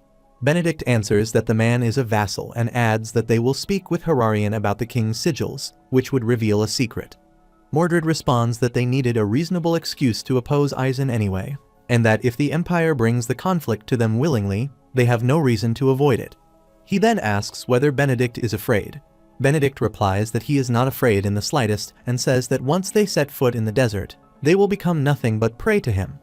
Benedict answers that the man is a vassal and adds that they will speak with Hararian about the king's sigils, which would reveal a secret. Mordred responds that they needed a reasonable excuse to oppose Eisen anyway, and that if the Empire brings the conflict to them willingly, they have no reason to avoid it. He then asks whether Benedict is afraid. Benedict replies that he is not afraid in the slightest and says that once they set foot in the desert, they will become nothing but prey to him.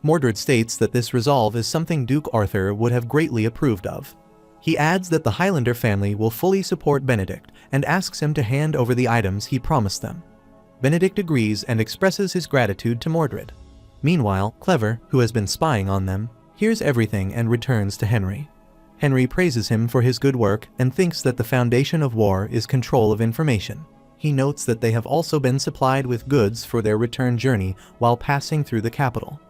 Mordred states that this resolve is something Duke Arthur would have greatly approved of. He adds that the Highlander family will fully support Benedict and asks him to hand over the items he promised them. Benedict agrees and expresses his gratitude to Mordred. Meanwhile, Clever, who has been spying on them, hears everything and returns to Henry. Henry praises him for his good work and thinks that the foundation of war is control of information. He notes that they have also been supplied with goods for their return journey while passing through the capital.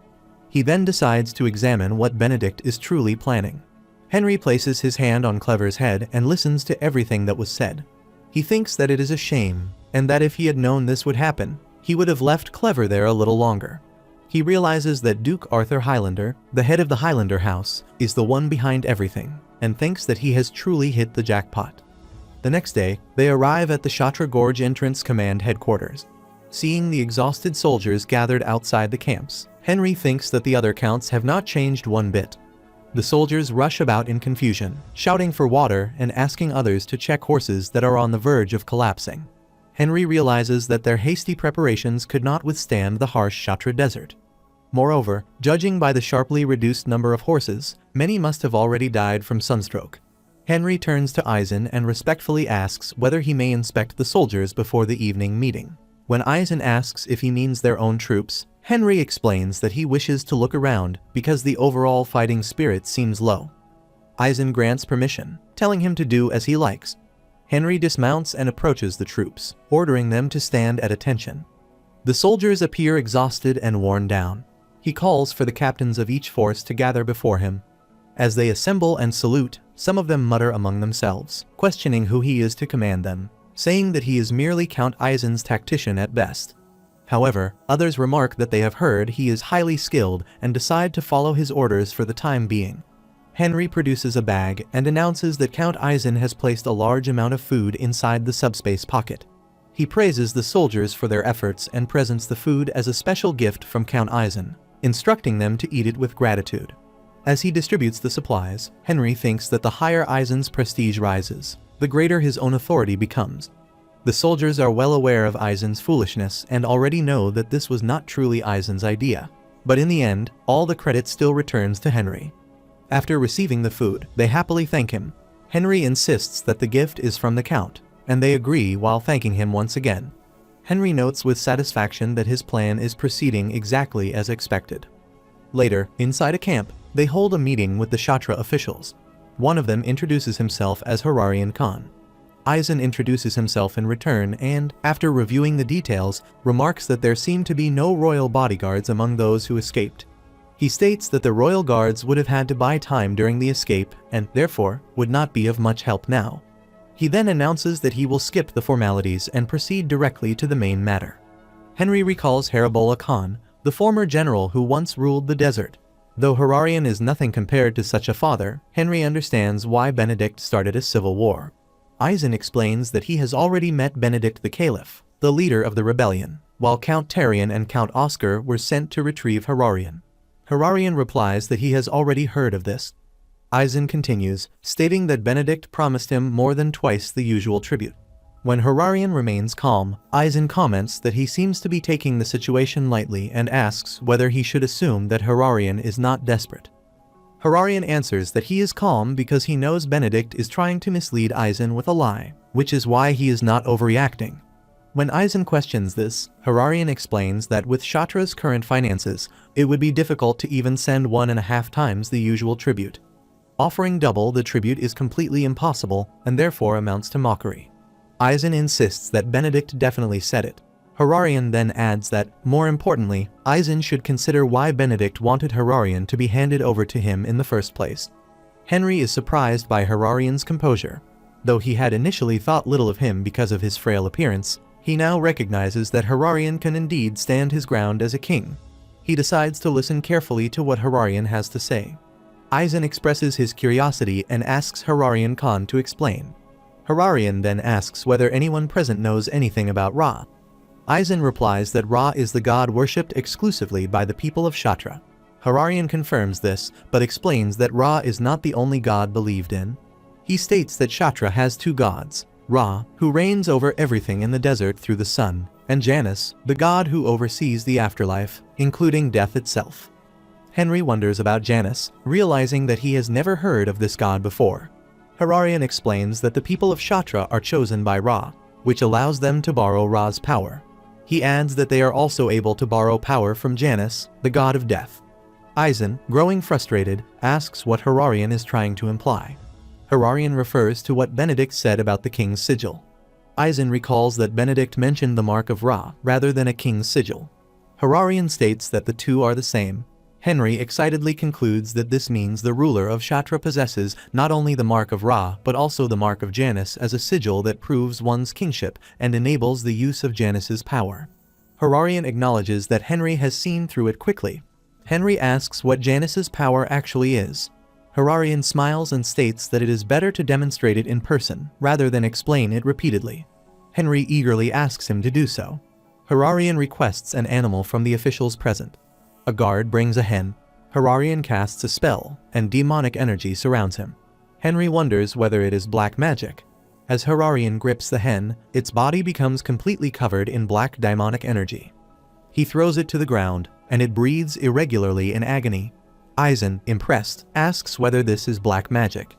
He then decides to examine what Benedict is truly planning. Henry places his hand on Clever's head and listens to everything that was said. He thinks that it is a shame, and that if he had known this would happen, he would have left Clever there a little longer. He realizes that Duke Arthur Highlander, the head of the Highlander house, is the one behind everything, and thinks that he has truly hit the jackpot. The next day, they arrive at the Shatra Gorge Entrance Command headquarters. Seeing the exhausted soldiers gathered outside the camps, Henry thinks that the other counts have not changed one bit. The soldiers rush about in confusion, shouting for water and asking others to check horses that are on the verge of collapsing. Henry realizes that their hasty preparations could not withstand the harsh Shatra desert. Moreover, judging by the sharply reduced number of horses, many must have already died from sunstroke. Henry turns to Eisen and respectfully asks whether he may inspect the soldiers before the evening meeting. When Eisen asks if he means their own troops, Henry explains that he wishes to look around because the overall fighting spirit seems low. Eisen grants permission, telling him to do as he likes. Henry dismounts and approaches the troops, ordering them to stand at attention. The soldiers appear exhausted and worn down. He calls for the captains of each force to gather before him. As they assemble and salute, some of them mutter among themselves, questioning who he is to command them, saying that he is merely Count Eisen's tactician at best. However, others remark that they have heard he is highly skilled and decide to follow his orders for the time being. Henry produces a bag and announces that Count Eisen has placed a large amount of food inside the subspace pocket. He praises the soldiers for their efforts and presents the food as a special gift from Count Eisen, instructing them to eat it with gratitude. As he distributes the supplies, Henry thinks that the higher Eisen's prestige rises, the greater his own authority becomes. The soldiers are well aware of Eisen's foolishness and already know that this was not truly Eisen's idea. But in the end, all the credit still returns to Henry. After receiving the food, they happily thank him. Henry insists that the gift is from the Count, and they agree while thanking him once again. Henry notes with satisfaction that his plan is proceeding exactly as expected. Later, inside a camp, they hold a meeting with the Shatra officials. One of them introduces himself as Hararian Khan. Eisen introduces himself in return and, after reviewing the details, remarks that there seem to be no royal bodyguards among those who escaped. He states that the royal guards would have had to buy time during the escape and, therefore, would not be of much help now. He then announces that he will skip the formalities and proceed directly to the main matter. Henry recalls Harabola Khan, the former general who once ruled the desert. Though Hararian is nothing compared to such a father, Henry understands why Benedict started a civil war. Eisen explains that he has already met Benedict the Caliph, the leader of the rebellion, while Count Tarian and Count Oscar were sent to retrieve Hararian. Hararian replies that he has already heard of this. Eisen continues, stating that Benedict promised him more than twice the usual tribute. When Hararian remains calm, Eisen comments that he seems to be taking the situation lightly and asks whether he should assume that Hararian is not desperate. Hararian answers that he is calm because he knows Benedict is trying to mislead Eisen with a lie, which is why he is not overreacting. When Eisen questions this, Hararian explains that with Shatra's current finances, it would be difficult to even send 1.5 times the usual tribute. Offering double the tribute is completely impossible and therefore amounts to mockery. Eisen insists that Benedict definitely said it. Hararian then adds that, more importantly, Eisen should consider why Benedict wanted Hararian to be handed over to him in the first place. Henry is surprised by Hararian's composure. Though he had initially thought little of him because of his frail appearance, he now recognizes that Hararian can indeed stand his ground as a king. He decides to listen carefully to what Hararian has to say. Aizen expresses his curiosity and asks Hararian Khan to explain. Hararian then asks whether anyone present knows anything about Ra. Aizen replies that Ra is the god worshipped exclusively by the people of Kshatriya. Hararian confirms this, but explains that Ra is not the only god believed in. He states that Kshatriya has two gods, Ra, who reigns over everything in the desert through the sun, and Janus, the god who oversees the afterlife, including death itself. Henry wonders about Janus, realizing that he has never heard of this god before. Hararian explains that the people of Kshatriya are chosen by Ra, which allows them to borrow Ra's power. He adds that they are also able to borrow power from Janus, the god of death. Aizen, growing frustrated, asks what Hararian is trying to imply. Hararian refers to what Benedict said about the king's sigil. Aizen recalls that Benedict mentioned the mark of Ra rather than a king's sigil. Hararian states that the two are the same. Henry excitedly concludes that this means the ruler of Kshatriya possesses not only the mark of Ra but also the mark of Janus as a sigil that proves one's kingship and enables the use of Janus's power. Hararian acknowledges that Henry has seen through it quickly. Henry asks what Janus's power actually is. Hararian smiles and states that it is better to demonstrate it in person rather than explain it repeatedly. Henry eagerly asks him to do so. Hararian requests an animal from the officials present. A guard brings a hen. Hararian casts a spell, and demonic energy surrounds him. Henry wonders whether it is black magic. As Hararian grips the hen, its body becomes completely covered in black demonic energy. He throws it to the ground, and it breathes irregularly in agony. Aizen, impressed, asks whether this is black magic.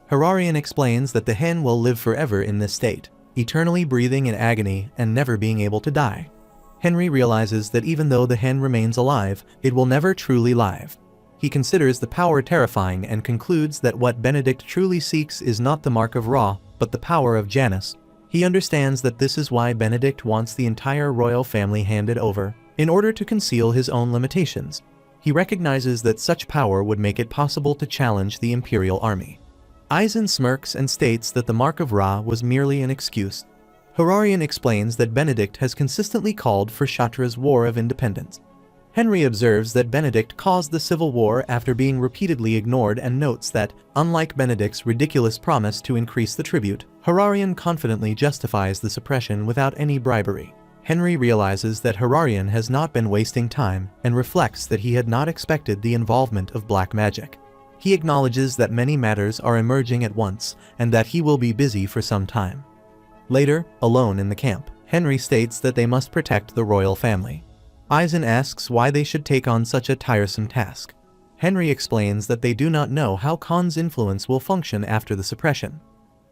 Hararian explains that the hen will live forever in this state, eternally breathing in agony and never being able to die. Henry realizes that even though the hen remains alive, it will never truly live. He considers the power terrifying and concludes that what Benedict truly seeks is not the mark of Ra, but the power of Janus. He understands that this is why Benedict wants the entire royal family handed over, in order to conceal his own limitations. He recognizes that such power would make it possible to challenge the imperial army. Aizen smirks and states that the mark of Ra was merely an excuse. Hararian explains that Benedict has consistently called for Kshatriya's war of independence. Henry observes that Benedict caused the civil war after being repeatedly ignored and notes that, unlike Benedict's ridiculous promise to increase the tribute, Hararian confidently justifies the suppression without any bribery. Henry realizes that Hararian has not been wasting time and reflects that he had not expected the involvement of black magic. He acknowledges that many matters are emerging at once and that he will be busy for some time. Later, alone in the camp, Henry states that they must protect the royal family. Aizen asks why they should take on such a tiresome task. Henry explains that they do not know how Khan's influence will function after the suppression.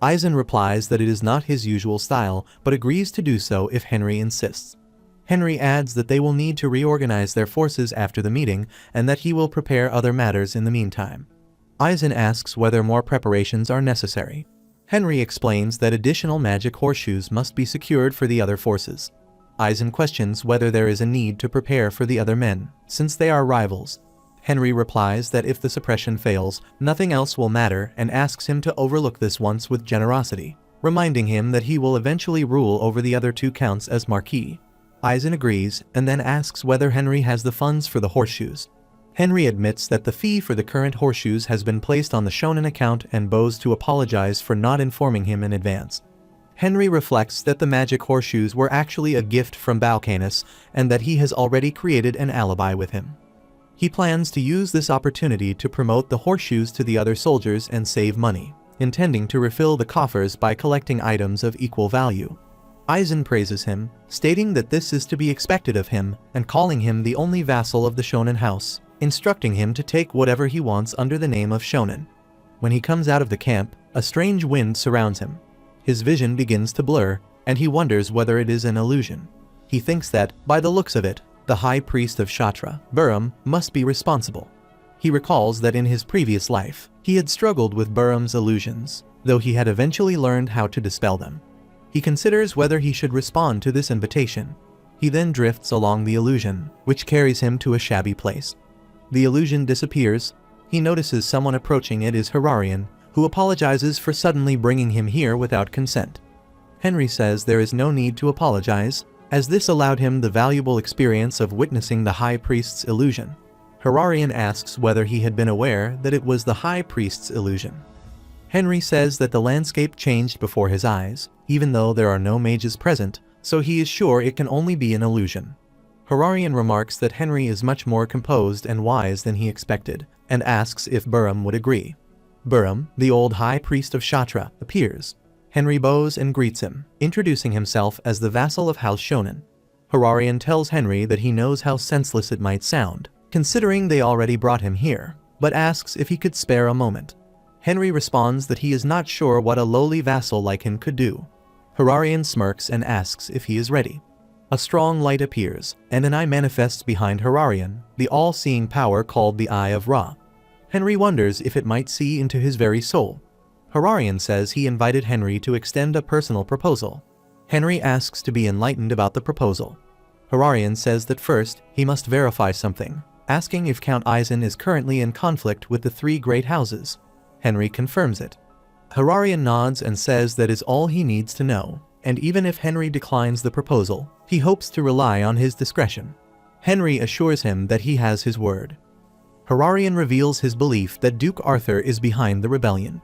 Aizen replies that it is not his usual style, but agrees to do so if Henry insists. Henry adds that they will need to reorganize their forces after the meeting and that he will prepare other matters in the meantime. Aizen asks whether more preparations are necessary. Henry explains that additional magic horseshoes must be secured for the other forces. Aizen questions whether there is a need to prepare for the other men, since they are rivals. Henry replies that if the suppression fails, nothing else will matter and asks him to overlook this once with generosity, reminding him that he will eventually rule over the other two counts as Marquis. Aizen agrees and then asks whether Henry has the funds for the horseshoes. Henry admits that the fee for the current horseshoes has been placed on the shonen account and bows to apologize for not informing him in advance. Henry reflects that the magic horseshoes were actually a gift from Balcanus and that he has already created an alibi with him. He plans to use this opportunity to promote the horseshoes to the other soldiers and save money, intending to refill the coffers by collecting items of equal value. Aizen praises him, stating that this is to be expected of him and calling him the only vassal of the shonen house, instructing him to take whatever he wants under the name of shonen. When he comes out of the camp, a strange wind surrounds him. His vision begins to blur, and he wonders whether it is an illusion. He thinks that, by the looks of it, the high priest of Kshatriya, Buram, must be responsible. He recalls that in his previous life, he had struggled with Buram's illusions, though he had eventually learned how to dispel them. He considers whether he should respond to this invitation. He then drifts along the illusion, which carries him to a shabby place. The illusion disappears. He notices someone approaching it is Hararian, who apologizes for suddenly bringing him here without consent. Henry says there is no need to apologize, as this allowed him the valuable experience of witnessing the high priest's illusion. Hararian asks whether he had been aware that it was the High Priest's illusion. Henry says that the landscape changed before his eyes, even though there are no mages present, so he is sure it can only be an illusion. Hararian remarks that Henry is much more composed and wise than he expected, and asks if Burham would agree. Burham, the old High Priest of Shatra, appears. Henry bows and greets him, introducing himself as the vassal of House Shonen. Hararian tells Henry that he knows how senseless it might sound, considering they already brought him here, but asks if he could spare a moment. Henry responds that he is not sure what a lowly vassal like him could do. Hararian smirks and asks if he is ready. A strong light appears, and an eye manifests behind Hararian, the all-seeing power called the Eye of Ra. Henry wonders if it might see into his very soul. Hararian says he invited Henry to extend a personal proposal. Henry asks to be enlightened about the proposal. Hararian says that first, he must verify something, asking if Count Aizen is currently in conflict with the three great houses. Henry confirms it. Hararian nods and says that is all he needs to know, and even if Henry declines the proposal, he hopes to rely on his discretion. Henry assures him that he has his word. Hararian reveals his belief that Duke Arthur is behind the rebellion.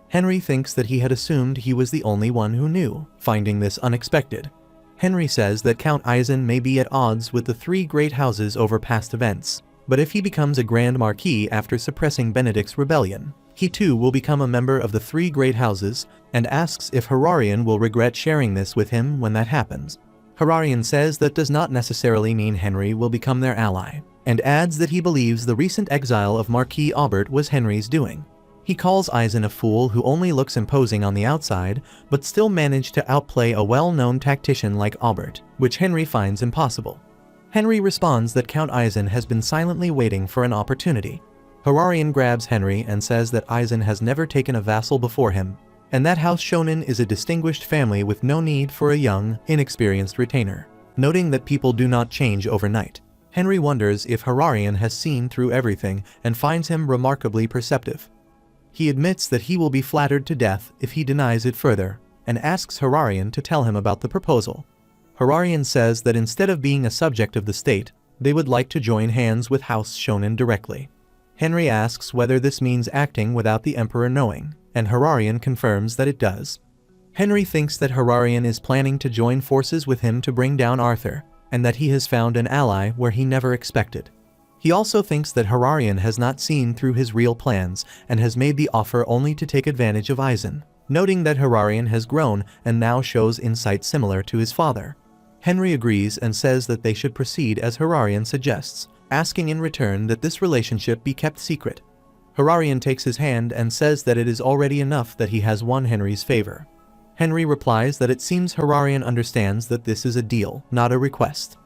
Henry thinks that he had assumed he was the only one who knew, finding this unexpected. Henry says that Count Aizen may be at odds with the three great houses over past events, but if he becomes a Grand Marquis after suppressing Benedict's rebellion, he too will become a member of the three great houses, and asks if Hararian will regret sharing this with him when that happens. Hararian says that does not necessarily mean Henry will become their ally, and adds that he believes the recent exile of Marquis Aubert was Henry's doing. He calls Aizen a fool who only looks imposing on the outside, but still managed to outplay a well-known tactician like Aubert, which Henry finds impossible. Henry responds that Count Aizen has been silently waiting for an opportunity. Hararian grabs Henry and says that Aizen has never taken a vassal before him, and that House Shonen is a distinguished family with no need for a young, inexperienced retainer, noting that people do not change overnight. Henry wonders if Hararian has seen through everything and finds him remarkably perceptive. He admits that he will be flattered to death if he denies it further, and asks Hararian to tell him about the proposal. Hararian says that instead of being a subject of the state, they would like to join hands with House Shonen directly. Henry asks whether this means acting without the Emperor knowing, and Hararian confirms that it does. Henry thinks that Hararian is planning to join forces with him to bring down Arthur, and that he has found an ally where he never expected. He also thinks that Hararian has not seen through his real plans and has made the offer only to take advantage of Aizen, noting that Hararian has grown and now shows insight similar to his father. Henry agrees and says that they should proceed as Hararian suggests, asking in return that this relationship be kept secret. Hararian takes his hand and says that it is already enough that he has won Henry's favor. Henry replies that it seems Hararian understands that this is a deal, not a request.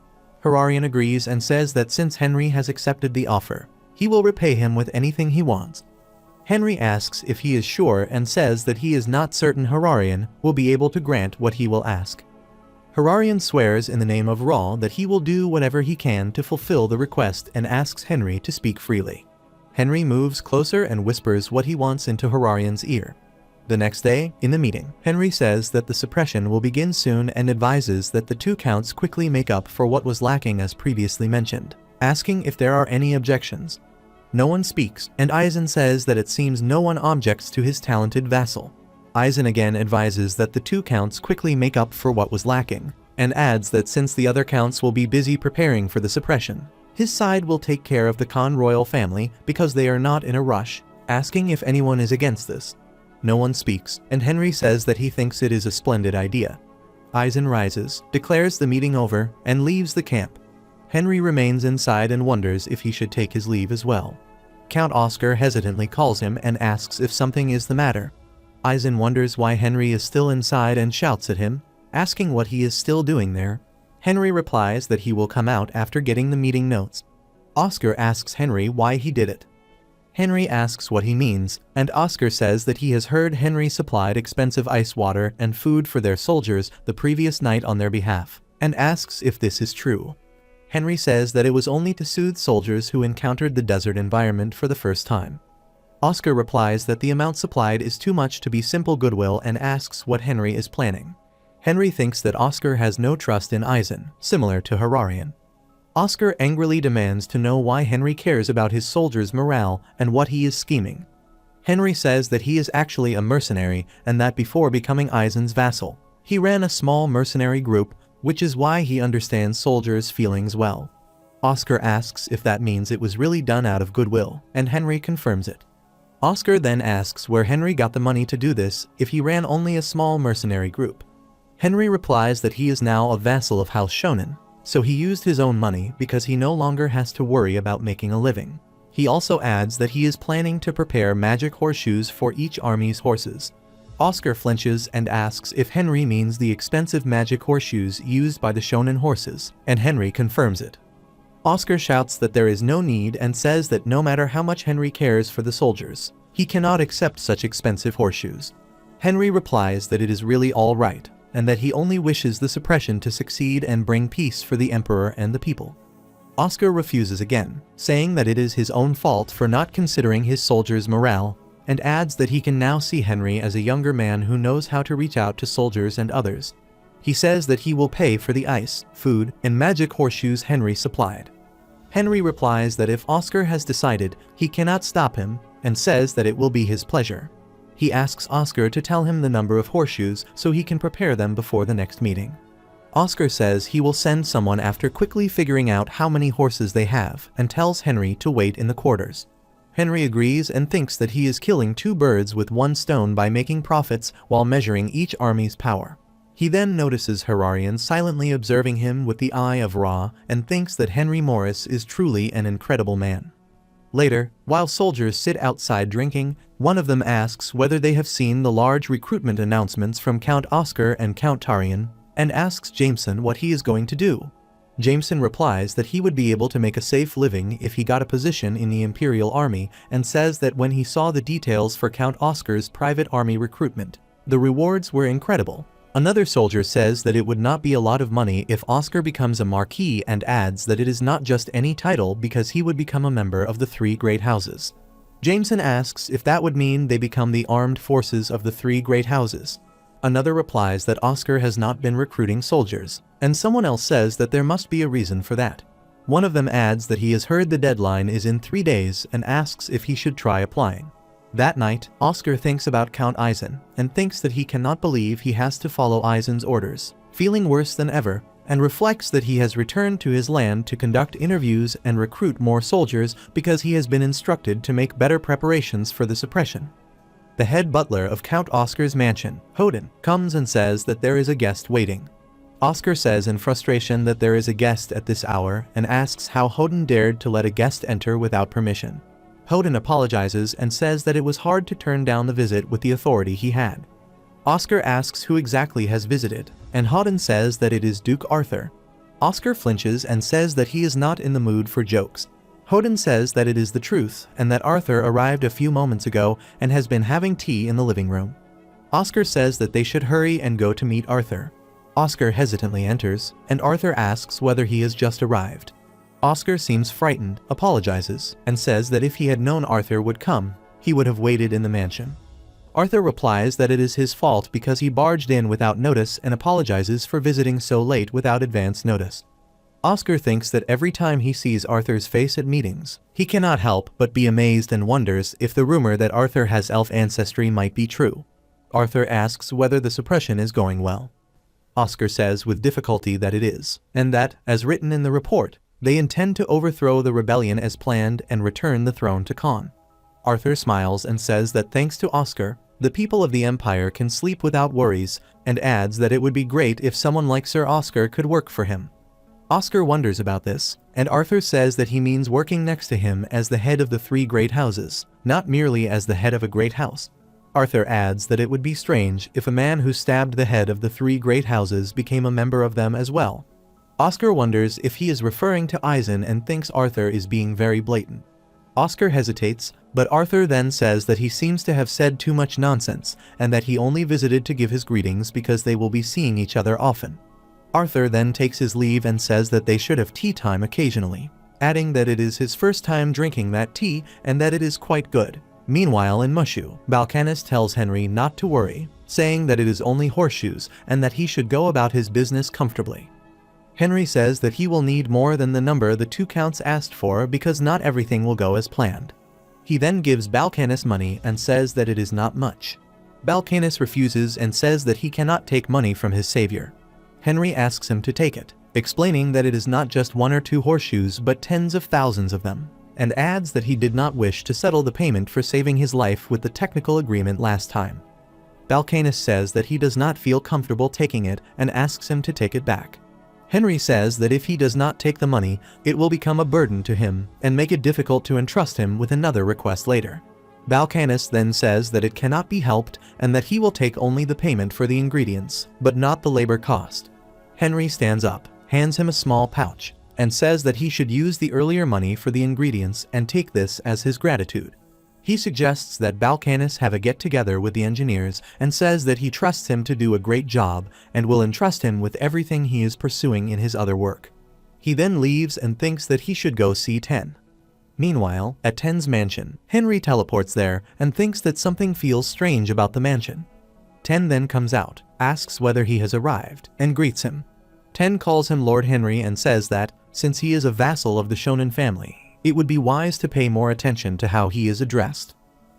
Hararian agrees and says that since Henry has accepted the offer, he will repay him with anything he wants. Henry asks if he is sure and says that he is not certain Hararian will be able to grant what he will ask. Hararian swears in the name of Ra that he will do whatever he can to fulfill the request and asks Henry to speak freely. Henry moves closer and whispers what he wants into Hararian's ear. The next day, in the meeting, Henry says that the suppression will begin soon and advises that the two counts quickly make up for what was lacking as previously mentioned, asking if there are any objections. No one speaks, and Aizen says that it seems no one objects to his talented vassal. Aizen again advises that the two counts quickly make up for what was lacking, and adds that since the other counts will be busy preparing for the suppression, his side will take care of the Khan royal family because they are not in a rush, asking if anyone is against this. No one speaks, and Henry says that he thinks it is a splendid idea. Aizen rises, declares the meeting over, and leaves the camp. Henry remains inside and wonders if he should take his leave as well. Count Oscar hesitantly calls him and asks if something is the matter. Aizen wonders why Henry is still inside and shouts at him, asking what he is still doing there. Henry replies that he will come out after getting the meeting notes. Oscar asks Henry why he did it. Henry asks what he means, and Oscar says that he has heard Henry supplied expensive ice water and food for their soldiers the previous night on their behalf, and asks if this is true. Henry says that it was only to soothe soldiers who encountered the desert environment for the first time. Oscar replies that the amount supplied is too much to be simple goodwill and asks what Henry is planning. Henry thinks that Oscar has no trust in Aizen, similar to Hararian. Oscar angrily demands to know why Henry cares about his soldiers' morale and what he is scheming. Henry says that he is actually a mercenary and that before becoming Eisen's vassal, he ran a small mercenary group, which is why he understands soldiers' feelings well. Oscar asks if that means it was really done out of goodwill, and Henry confirms it. Oscar then asks where Henry got the money to do this if he ran only a small mercenary group. Henry replies that he is now a vassal of House Shonen, so he used his own money because he no longer has to worry about making a living. He also adds that he is planning to prepare magic horseshoes for each army's horses. Oscar flinches and asks if Henry means the expensive magic horseshoes used by the Shonen horses, and Henry confirms it. Oscar shouts that there is no need and says that no matter how much Henry cares for the soldiers, he cannot accept such expensive horseshoes. Henry replies that it is really all right, and that he only wishes the suppression to succeed and bring peace for the emperor and the people. Oscar refuses again, saying that it is his own fault for not considering his soldiers' morale, and adds that he can now see Henry as a younger man who knows how to reach out to soldiers and others. He says that he will pay for the ice, food, and magic horseshoes Henry supplied. Henry replies that if Oscar has decided, he cannot stop him, and says that it will be his pleasure. He asks Oscar to tell him the number of horseshoes so he can prepare them before the next meeting. Oscar says he will send someone after quickly figuring out how many horses they have, and tells Henry to wait in the quarters. Henry agrees and thinks that he is killing two birds with one stone by making profits while measuring each army's power. He then notices Hararian silently observing him with the eye of Ra and thinks that Henry Morris is truly an incredible man. Later, while soldiers sit outside drinking, one of them asks whether they have seen the large recruitment announcements from Count Oscar and Count Tarian, and asks Jameson what he is going to do. Jameson replies that he would be able to make a safe living if he got a position in the Imperial Army, and says that when he saw the details for Count Oscar's private army recruitment, the rewards were incredible. Another soldier says that it would not be a lot of money if Oscar becomes a marquis, and adds that it is not just any title because he would become a member of the three great houses. Jameson asks if that would mean they become the armed forces of the three great houses. Another replies that Oscar has not been recruiting soldiers, and someone else says that there must be a reason for that. One of them adds that he has heard the deadline is in 3 days and asks if he should try applying. That night, Oscar thinks about Count Eisen, and thinks that he cannot believe he has to follow Eisen's orders, feeling worse than ever, and reflects that he has returned to his land to conduct interviews and recruit more soldiers because he has been instructed to make better preparations for the suppression. The head butler of Count Oscar's mansion, Hoden, comes and says that there is a guest waiting. Oscar says in frustration that there is a guest at this hour and asks how Hoden dared to let a guest enter without permission. Hoden apologizes and says that it was hard to turn down the visit with the authority he had. Oscar asks who exactly has visited, and Hoden says that it is Duke Arthur. Oscar flinches and says that he is not in the mood for jokes. Hoden says that it is the truth and that Arthur arrived a few moments ago and has been having tea in the living room. Oscar says that they should hurry and go to meet Arthur. Oscar hesitantly enters, and Arthur asks whether he has just arrived. Oscar seems frightened, apologizes, and says that if he had known Arthur would come, he would have waited in the mansion. Arthur replies that it is his fault because he barged in without notice and apologizes for visiting so late without advance notice. Oscar thinks that every time he sees Arthur's face at meetings, he cannot help but be amazed and wonders if the rumor that Arthur has elf ancestry might be true. Arthur asks whether the suppression is going well. Oscar says with difficulty that it is, and that, as written in the report, they intend to overthrow the rebellion as planned and return the throne to Khan. Arthur smiles and says that thanks to Oscar, the people of the Empire can sleep without worries, and adds that it would be great if someone like Sir Oscar could work for him. Oscar wonders about this, and Arthur says that he means working next to him as the head of the three great houses, not merely as the head of a great house. Arthur adds that it would be strange if a man who stabbed the head of the three great houses became a member of them as well. Oscar wonders if he is referring to Eisen and thinks Arthur is being very blatant. Oscar hesitates, but Arthur then says that he seems to have said too much nonsense and that he only visited to give his greetings because they will be seeing each other often. Arthur then takes his leave and says that they should have tea time occasionally, adding that it is his first time drinking that tea and that it is quite good. Meanwhile in Mushu, Balkanis tells Henry not to worry, saying that it is only horseshoes and that he should go about his business comfortably. Henry says that he will need more than the number the two counts asked for because not everything will go as planned. He then gives Balcanus money and says that it is not much. Balcanus refuses and says that he cannot take money from his savior. Henry asks him to take it, explaining that it is not just 1 or 2 horseshoes but tens of thousands of them, and adds that he did not wish to settle the payment for saving his life with the technical agreement last time. Balcanus says that he does not feel comfortable taking it and asks him to take it back. Henry says that if he does not take the money, it will become a burden to him and make it difficult to entrust him with another request later. Balcanus then says that it cannot be helped and that he will take only the payment for the ingredients, but not the labor cost. Henry stands up, hands him a small pouch, and says that he should use the earlier money for the ingredients and take this as his gratitude. He suggests that Balcanus have a get-together with the engineers and says that he trusts him to do a great job and will entrust him with everything he is pursuing in his other work. He then leaves and thinks that he should go see Ten. Meanwhile, at Ten's mansion, Henry teleports there and thinks that something feels strange about the mansion. Ten then comes out, asks whether he has arrived, and greets him. Ten calls him Lord Henry and says that, since he is a vassal of the Shonen family, it would be wise to pay more attention to how he is addressed.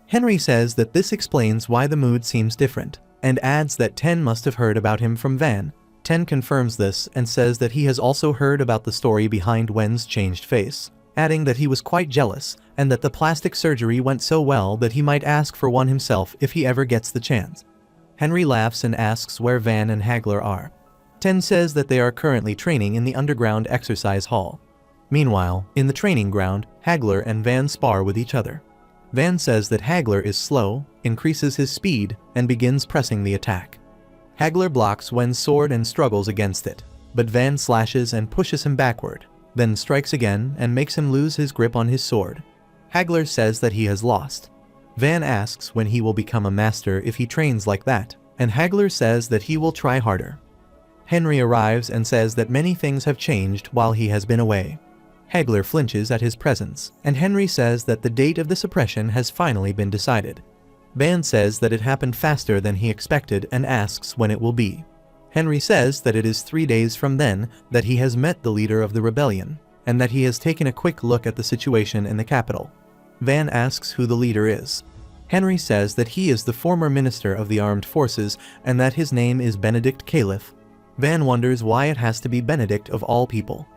Henry says that this explains why the mood seems different, and adds that Ten must have heard about him from Van. Ten confirms this and says that he has also heard about the story behind Wen's changed face, adding that he was quite jealous and that the plastic surgery went so well that he might ask for one himself if he ever gets the chance. Henry laughs and asks where Van and Hagler are. Ten says that they are currently training in the underground exercise hall. Meanwhile, in the training ground, Hagler and Van spar with each other. Van says that Hagler is slow, increases his speed, and begins pressing the attack. Hagler blocks Wen's sword and struggles against it, but Van slashes and pushes him backward, then strikes again and makes him lose his grip on his sword. Hagler says that he has lost. Van asks when he will become a master if he trains like that, and Hagler says that he will try harder. Henry arrives and says that many things have changed while he has been away. Hagler flinches at his presence, and Henry says that the date of the suppression has finally been decided. Van says that it happened faster than he expected and asks when it will be. Henry says that it is 3 days from then that he has met the leader of the rebellion, and that he has taken a quick look at the situation in the capital. Van asks who the leader is. Henry says that he is the former minister of the armed forces and that his name is Benedict Caliph. Van wonders why it has to be Benedict of all people.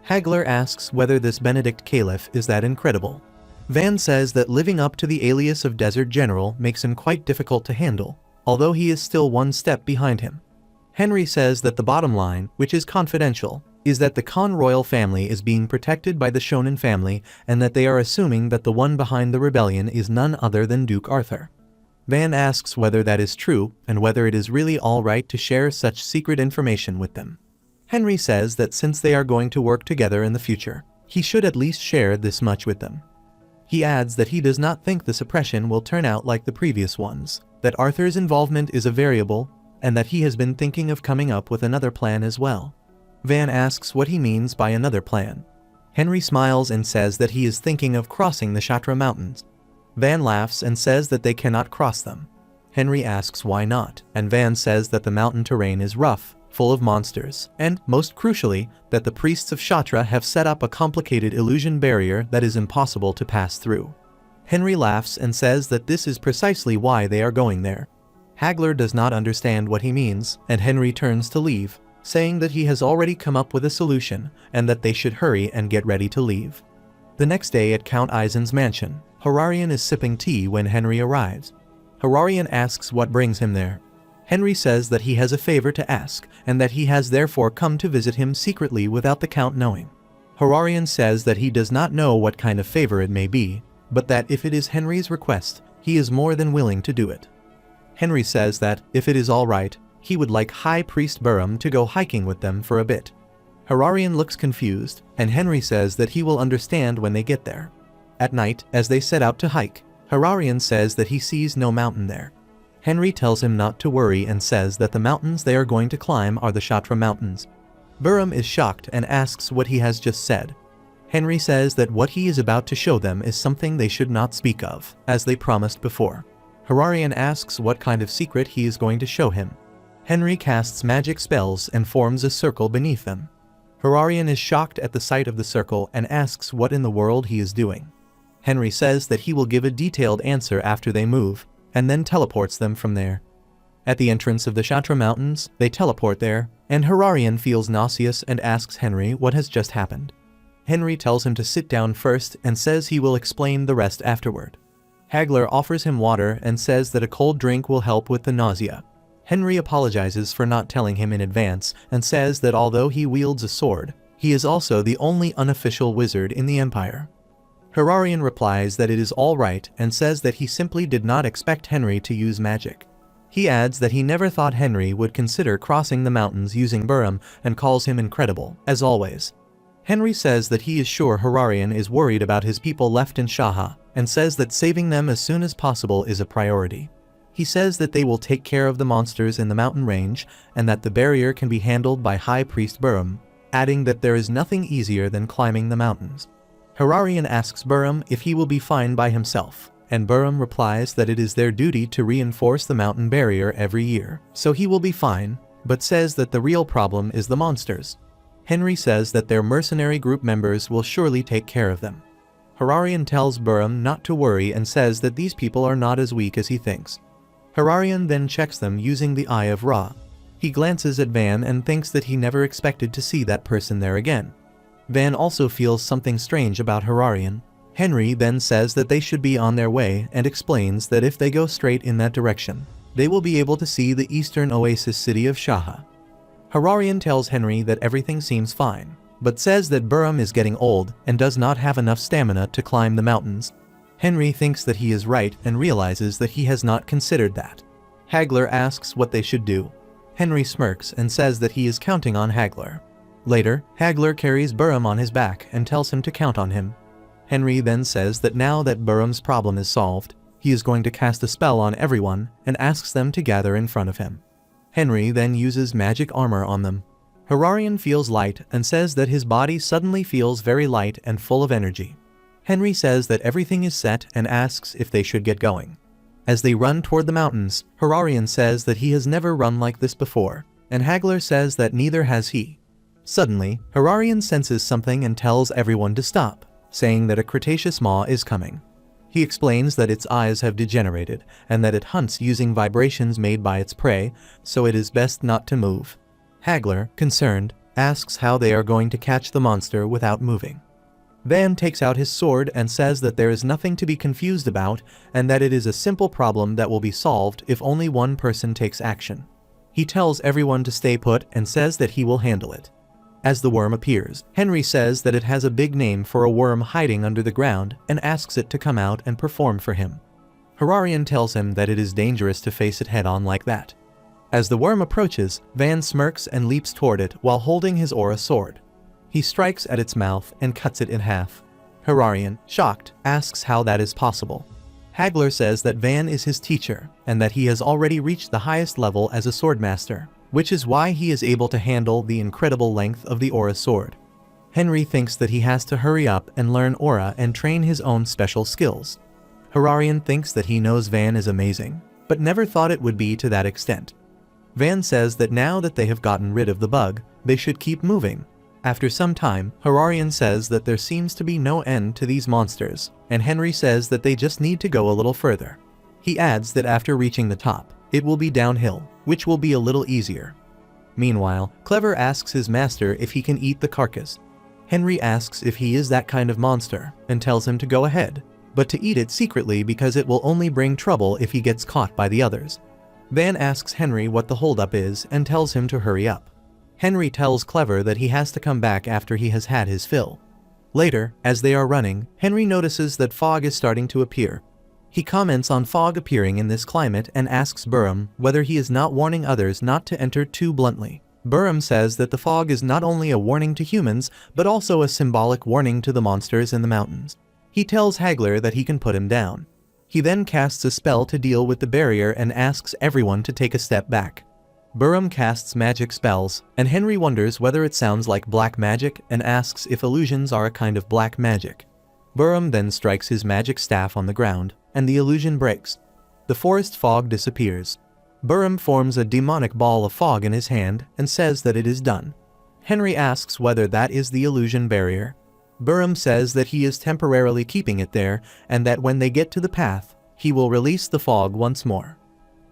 Hagler asks whether this Benedict Caliph is that incredible. Van says that living up to the alias of Desert General makes him quite difficult to handle, although he is still one step behind him. Henry says that the bottom line, which is confidential, is that the Khan royal family is being protected by the Shonen family and that they are assuming that the one behind the rebellion is none other than Duke Arthur. Van asks whether that is true and whether it is really all right to share such secret information with them. Henry says that since they are going to work together in the future, he should at least share this much with them. He adds that he does not think the suppression will turn out like the previous ones, that Arthur's involvement is a variable, and that he has been thinking of coming up with another plan as well. Van asks what he means by another plan. Henry smiles and says that he is thinking of crossing the Shatra Mountains. Van laughs and says that they cannot cross them. Henry asks why not, and Van says that the mountain terrain is rough, full of monsters, and, most crucially, that the priests of Shatra have set up a complicated illusion barrier that is impossible to pass through. Henry laughs and says that this is precisely why they are going there. Hagler does not understand what he means, and Henry turns to leave, saying that he has already come up with a solution and that they should hurry and get ready to leave. The next day at Count Aizen's mansion, Hararian is sipping tea when Henry arrives. Hararian asks what brings him there. Henry says that he has a favor to ask, and that he has therefore come to visit him secretly without the Count knowing. Hararian says that he does not know what kind of favor it may be, but that if it is Henry's request, he is more than willing to do it. Henry says that, if it is all right, he would like High Priest Burham to go hiking with them for a bit. Hararian looks confused, and Henry says that he will understand when they get there. At night, as they set out to hike, Hararian says that he sees no mountain there. Henry tells him not to worry and says that the mountains they are going to climb are the Shatra Mountains. Burham is shocked and asks what he has just said. Henry says that what he is about to show them is something they should not speak of, as they promised before. Hararian asks what kind of secret he is going to show him. Henry casts magic spells and forms a circle beneath them. Hararian is shocked at the sight of the circle and asks what in the world he is doing. Henry says that he will give a detailed answer after they move, and then teleports them from there. At the entrance of the Shatra Mountains, they teleport there, and Hararian feels nauseous and asks Henry what has just happened. Henry tells him to sit down first and says he will explain the rest afterward. Hagler offers him water and says that a cold drink will help with the nausea. Henry apologizes for not telling him in advance and says that although he wields a sword, he is also the only unofficial wizard in the Empire. Hararian replies that it is all right and says that he simply did not expect Henry to use magic. He adds that he never thought Henry would consider crossing the mountains using Burham and calls him incredible, as always. Henry says that he is sure Hararian is worried about his people left in Shaha, and says that saving them as soon as possible is a priority. He says that they will take care of the monsters in the mountain range, and that the barrier can be handled by High Priest Burham, adding that there is nothing easier than climbing the mountains. Hararian asks Burham if he will be fine by himself, and Burham replies that it is their duty to reinforce the mountain barrier every year, so he will be fine, but says that the real problem is the monsters. Henry says that their mercenary group members will surely take care of them. Hararian tells Burham not to worry and says that these people are not as weak as he thinks. Hararian then checks them using the Eye of Ra. He glances at Van and thinks that he never expected to see that person there again. Van also feels something strange about Hararian. Henry then says that they should be on their way and explains that if they go straight in that direction, they will be able to see the eastern oasis city of Shaha. Hararian tells Henry that everything seems fine, but says that Burham is getting old and does not have enough stamina to climb the mountains. Henry thinks that he is right and realizes that he has not considered that. Hagler asks what they should do. Henry smirks and says that he is counting on Hagler. Later, Hagler carries Burham on his back and tells him to count on him. Henry then says that now that Burham's problem is solved, he is going to cast a spell on everyone and asks them to gather in front of him. Henry then uses magic armor on them. Hararian feels light and says that his body suddenly feels very light and full of energy. Henry says that everything is set and asks if they should get going. As they run toward the mountains, Hararian says that he has never run like this before, and Hagler says that neither has he. Suddenly, Hararian senses something and tells everyone to stop, saying that a Cretaceous maw is coming. He explains that its eyes have degenerated and that it hunts using vibrations made by its prey, so it is best not to move. Hagler, concerned, asks how they are going to catch the monster without moving. Van takes out his sword and says that there is nothing to be confused about and that it is a simple problem that will be solved if only one person takes action. He tells everyone to stay put and says that he will handle it. As the worm appears, Henry says that it has a big name for a worm hiding under the ground and asks it to come out and perform for him. Hararian tells him that it is dangerous to face it head-on like that. As the worm approaches, Van smirks and leaps toward it while holding his aura sword. He strikes at its mouth and cuts it in half. Hararian, shocked, asks how that is possible. Hagler says that Van is his teacher and that he has already reached the highest level as a swordmaster, which is why he is able to handle the incredible length of the aura sword. Henry thinks that he has to hurry up and learn aura and train his own special skills. Hararian thinks that he knows Van is amazing, but never thought it would be to that extent. Van says that now that they have gotten rid of the bug, they should keep moving. After some time, Hararian says that there seems to be no end to these monsters, and Henry says that they just need to go a little further. He adds that after reaching the top, it will be downhill, which will be a little easier. Meanwhile, Clever asks his master if he can eat the carcass. Henry asks if he is that kind of monster, and tells him to go ahead, but to eat it secretly because it will only bring trouble if he gets caught by the others. Van asks Henry what the holdup is and tells him to hurry up. Henry tells Clever that he has to come back after he has had his fill. Later, as they are running, Henry notices that fog is starting to appear. He comments on fog appearing in this climate and asks Burham whether he is not warning others not to enter too bluntly. Burham says that the fog is not only a warning to humans, but also a symbolic warning to the monsters in the mountains. He tells Hagler that he can put him down. He then casts a spell to deal with the barrier and asks everyone to take a step back. Burham casts magic spells, and Henry wonders whether it sounds like black magic and asks if illusions are a kind of black magic. Burham then strikes his magic staff on the ground, and the illusion breaks. The forest fog disappears. Burham forms a demonic ball of fog in his hand and says that it is done. Henry asks whether that is the illusion barrier. Burham says that he is temporarily keeping it there, and that when they get to the path, he will release the fog once more.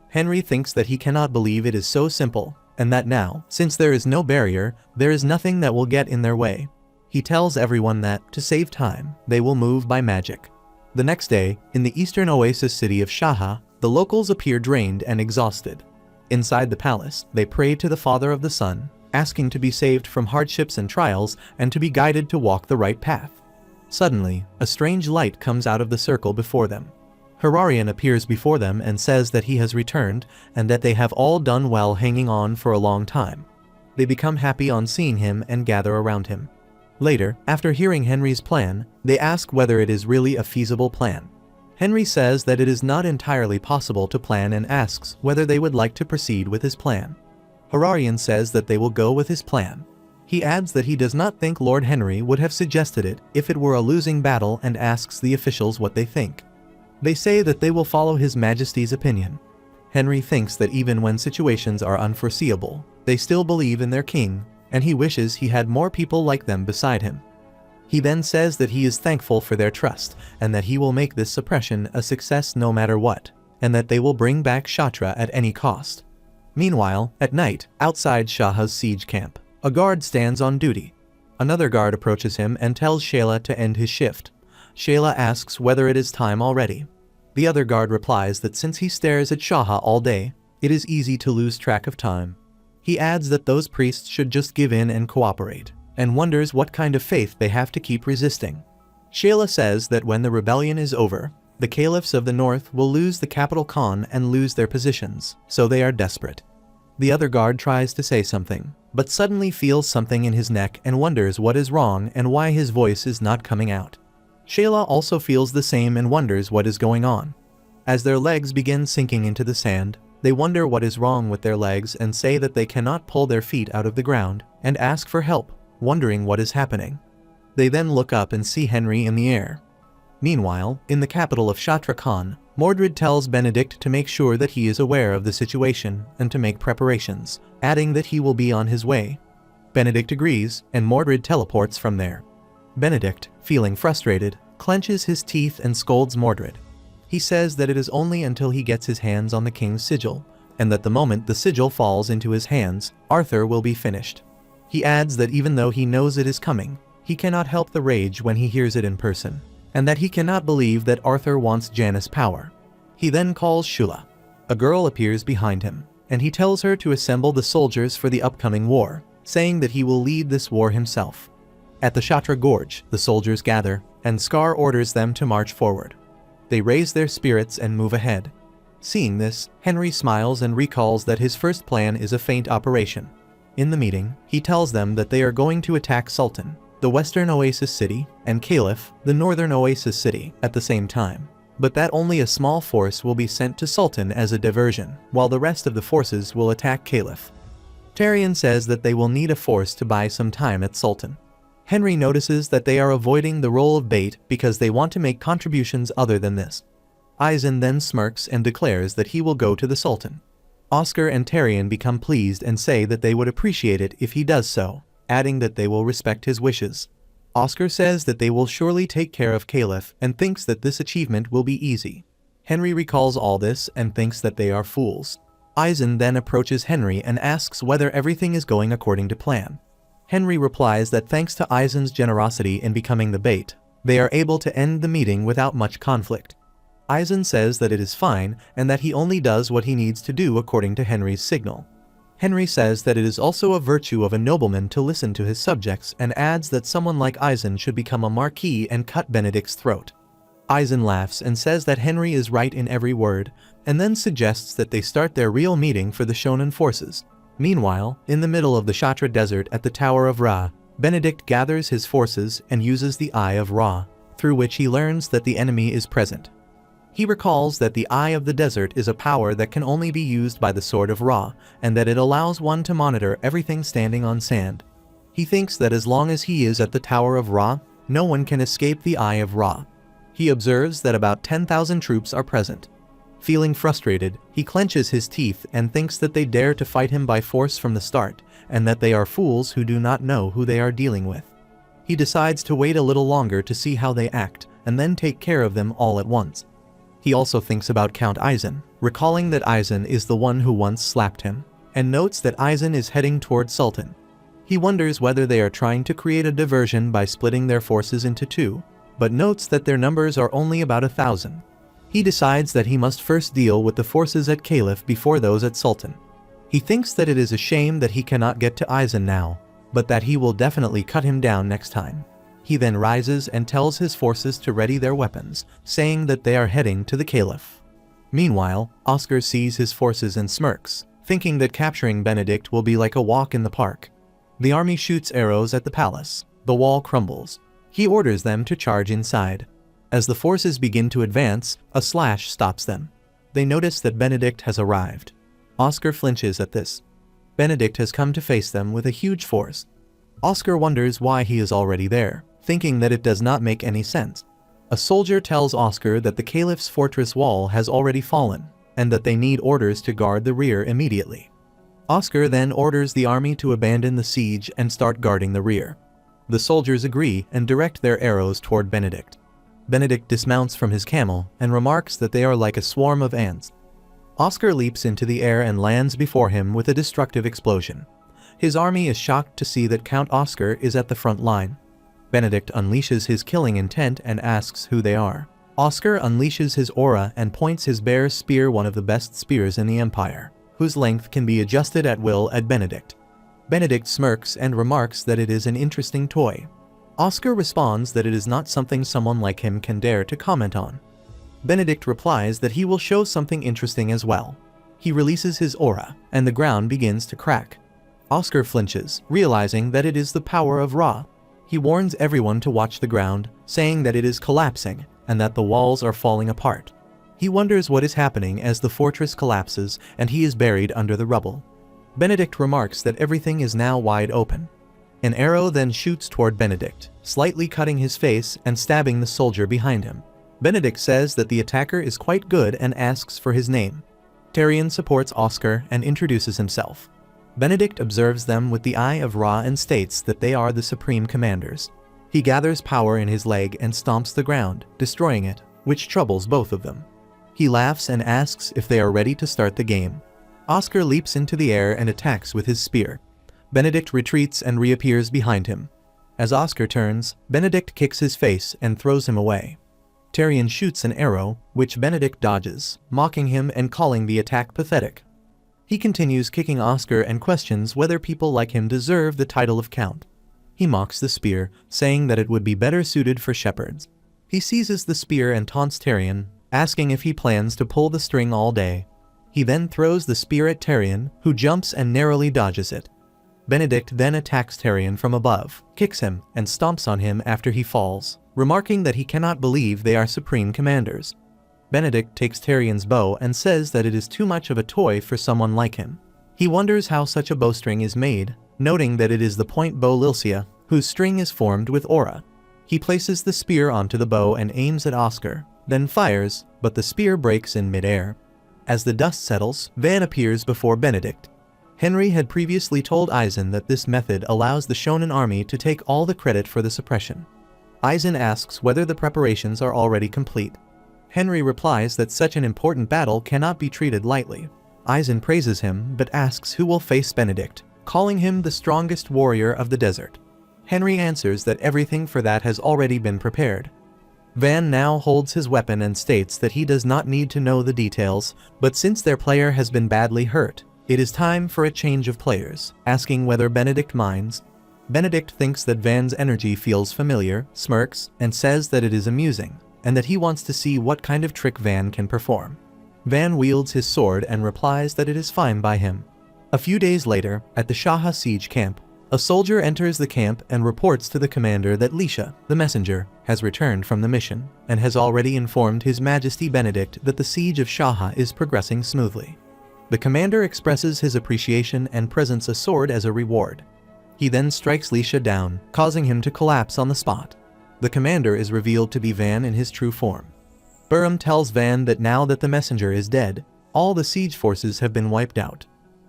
Henry thinks that he cannot believe it is so simple, and that now, since there is no barrier, there is nothing that will get in their way. He tells everyone that, to save time, they will move by magic. The next day, in the eastern oasis city of Shaha, the locals appear drained and exhausted. Inside the palace, they pray to the Father of the Sun, asking to be saved from hardships and trials and to be guided to walk the right path. Suddenly, a strange light comes out of the circle before them. Hirarian appears before them and says that he has returned and that they have all done well hanging on for a long time. They become happy on seeing him and gather around him. Later, after hearing Henry's plan, they ask whether it is really a feasible plan. Henry says that it is not entirely possible to plan and asks whether they would like to proceed with his plan. Hirarian says that they will go with his plan. He adds that he does not think Lord Henry would have suggested it if it were a losing battle and asks the officials what they think. They say that they will follow His Majesty's opinion. Henry thinks that even when situations are unforeseeable, they still believe in their king, and he wishes he had more people like them beside him. He then says that he is thankful for their trust, and that he will make this suppression a success no matter what, and that they will bring back Shatra at any cost. Meanwhile, at night, outside Shaha's siege camp, a guard stands on duty. Another guard approaches him and tells Shayla to end his shift. Shayla asks whether it is time already. The other guard replies that since he stares at Shaha all day, it is easy to lose track of time. He adds that those priests should just give in and cooperate, and wonders what kind of faith they have to keep resisting. Shayla says that when the rebellion is over, the caliphs of the north will lose the capital Khan and lose their positions, so they are desperate. The other guard tries to say something, but suddenly feels something in his neck and wonders what is wrong and why his voice is not coming out. Shayla also feels the same and wonders what is going on. As their legs begin sinking into the sand, they wonder what is wrong with their legs and say that they cannot pull their feet out of the ground, and ask for help, wondering what is happening. They then look up and see Henry in the air. Meanwhile, in the capital of Shatra Khan, Mordred tells Benedict to make sure that he is aware of the situation and to make preparations, adding that he will be on his way. Benedict agrees, and Mordred teleports from there. Benedict, feeling frustrated, clenches his teeth and scolds Mordred. He says that it is only until he gets his hands on the king's sigil, and that the moment the sigil falls into his hands, Arthur will be finished. He adds that even though he knows it is coming, he cannot help the rage when he hears it in person, and that he cannot believe that Arthur wants Janus' power. He then calls Shula. A girl appears behind him, and he tells her to assemble the soldiers for the upcoming war, saying that he will lead this war himself. At the Shatra Gorge, the soldiers gather, and Scar orders them to march forward. They raise their spirits and move ahead. Seeing this, Henry smiles and recalls that his first plan is a feint operation. In the meeting, he tells them that they are going to attack Sultan, the western oasis city, and Caliph, the northern oasis city, at the same time, but that only a small force will be sent to Sultan as a diversion, while the rest of the forces will attack Caliph. Tarion says that they will need a force to buy some time at Sultan. Henry notices that they are avoiding the role of bait because they want to make contributions other than this. Eisen then smirks and declares that he will go to the Sultan. Oscar and Tarion become pleased and say that they would appreciate it if he does so, adding that they will respect his wishes. Oscar says that they will surely take care of Caliph and thinks that this achievement will be easy. Henry recalls all this and thinks that they are fools. Eisen then approaches Henry and asks whether everything is going according to plan. Henry replies that thanks to Eisen's generosity in becoming the bait, they are able to end the meeting without much conflict. Eisen says that it is fine and that he only does what he needs to do according to Henry's signal. Henry says that it is also a virtue of a nobleman to listen to his subjects and adds that someone like Eisen should become a marquis and cut Benedict's throat. Eisen laughs and says that Henry is right in every word, and then suggests that they start their real meeting for the Shonen forces. Meanwhile, in the middle of the Shatra desert at the Tower of Ra, Benedict gathers his forces and uses the Eye of Ra, through which he learns that the enemy is present. He recalls that the Eye of the Desert is a power that can only be used by the Sword of Ra, and that it allows one to monitor everything standing on sand. He thinks that as long as he is at the Tower of Ra, no one can escape the Eye of Ra. He observes that about 10,000 troops are present. Feeling frustrated, he clenches his teeth and thinks that they dare to fight him by force from the start, and that they are fools who do not know who they are dealing with. He decides to wait a little longer to see how they act, and then take care of them all at once. He also thinks about Count Aizen, recalling that Aizen is the one who once slapped him, and notes that Aizen is heading toward Sultan. He wonders whether they are trying to create a diversion by splitting their forces into two, but notes that their numbers are only about 1,000. He decides that he must first deal with the forces at Caliph before those at Sultan. He thinks that it is a shame that he cannot get to Aizen now, but that he will definitely cut him down next time. He then rises and tells his forces to ready their weapons, saying that they are heading to the Caliph. Meanwhile, Oscar sees his forces and smirks, thinking that capturing Benedict will be like a walk in the park. The army shoots arrows at the palace. The wall crumbles. He orders them to charge inside. As the forces begin to advance, a slash stops them. They notice that Benedict has arrived. Oscar flinches at this. Benedict has come to face them with a huge force. Oscar wonders why he is already there, thinking that it does not make any sense. A soldier tells Oscar that the Caliph's fortress wall has already fallen, and that they need orders to guard the rear immediately. Oscar then orders the army to abandon the siege and start guarding the rear. The soldiers agree and direct their arrows toward Benedict. Benedict dismounts from his camel and remarks that they are like a swarm of ants. Oscar leaps into the air and lands before him with a destructive explosion. His army is shocked to see that Count Oscar is at the front line. Benedict unleashes his killing intent and asks who they are. Oscar unleashes his aura and points his bare spear, one of the best spears in the Empire, whose length can be adjusted at will, at Benedict. Benedict smirks and remarks that it is an interesting toy. Oscar responds that it is not something someone like him can dare to comment on. Benedict replies that he will show something interesting as well. He releases his aura, and the ground begins to crack. Oscar flinches, realizing that it is the power of Ra. He warns everyone to watch the ground, saying that it is collapsing, and that the walls are falling apart. He wonders what is happening as the fortress collapses and he is buried under the rubble. Benedict remarks that everything is now wide open. An arrow then shoots toward Benedict, slightly cutting his face and stabbing the soldier behind him. Benedict says that the attacker is quite good and asks for his name. Tyrion supports Oscar and introduces himself. Benedict observes them with the eye of Ra and states that they are the supreme commanders. He gathers power in his leg and stomps the ground, destroying it, which troubles both of them. He laughs and asks if they are ready to start the game. Oscar leaps into the air and attacks with his spear. Benedict retreats and reappears behind him. As Oscar turns, Benedict kicks his face and throws him away. Tyrion shoots an arrow, which Benedict dodges, mocking him and calling the attack pathetic. He continues kicking Oscar and questions whether people like him deserve the title of Count. He mocks the spear, saying that it would be better suited for shepherds. He seizes the spear and taunts Tyrion, asking if he plans to pull the string all day. He then throws the spear at Tyrion, who jumps and narrowly dodges it. Benedict then attacks Tyrion from above, kicks him, and stomps on him after he falls, remarking that he cannot believe they are supreme commanders. Benedict takes Tyrion's bow and says that it is too much of a toy for someone like him. He wonders how such a bowstring is made, noting that it is the point bow Lilcia, whose string is formed with aura. He places the spear onto the bow and aims at Oscar, then fires, but the spear breaks in midair. As the dust settles, Van appears before Benedict. Henry had previously told Aizen that this method allows the Shonen army to take all the credit for the suppression. Aizen asks whether the preparations are already complete. Henry replies that such an important battle cannot be treated lightly. Aizen praises him but asks who will face Benedict, calling him the strongest warrior of the desert. Henry answers that everything for that has already been prepared. Van now holds his weapon and states that he does not need to know the details, but since their player has been badly hurt, it is time for a change of players, asking whether Benedict minds. Benedict thinks that Van's energy feels familiar, smirks, and says that it is amusing, and that he wants to see what kind of trick Van can perform. Van wields his sword and replies that it is fine by him. A few days later, at the Shaha siege camp, a soldier enters the camp and reports to the commander that Lisha, the messenger, has returned from the mission, and has already informed His Majesty Benedict that the siege of Shaha is progressing smoothly. The commander expresses his appreciation and presents a sword as a reward. He then strikes Lisha down, causing him to collapse on the spot. The commander is revealed to be Van in his true form. Burham tells Van that now that the messenger is dead, all the siege forces have been wiped out.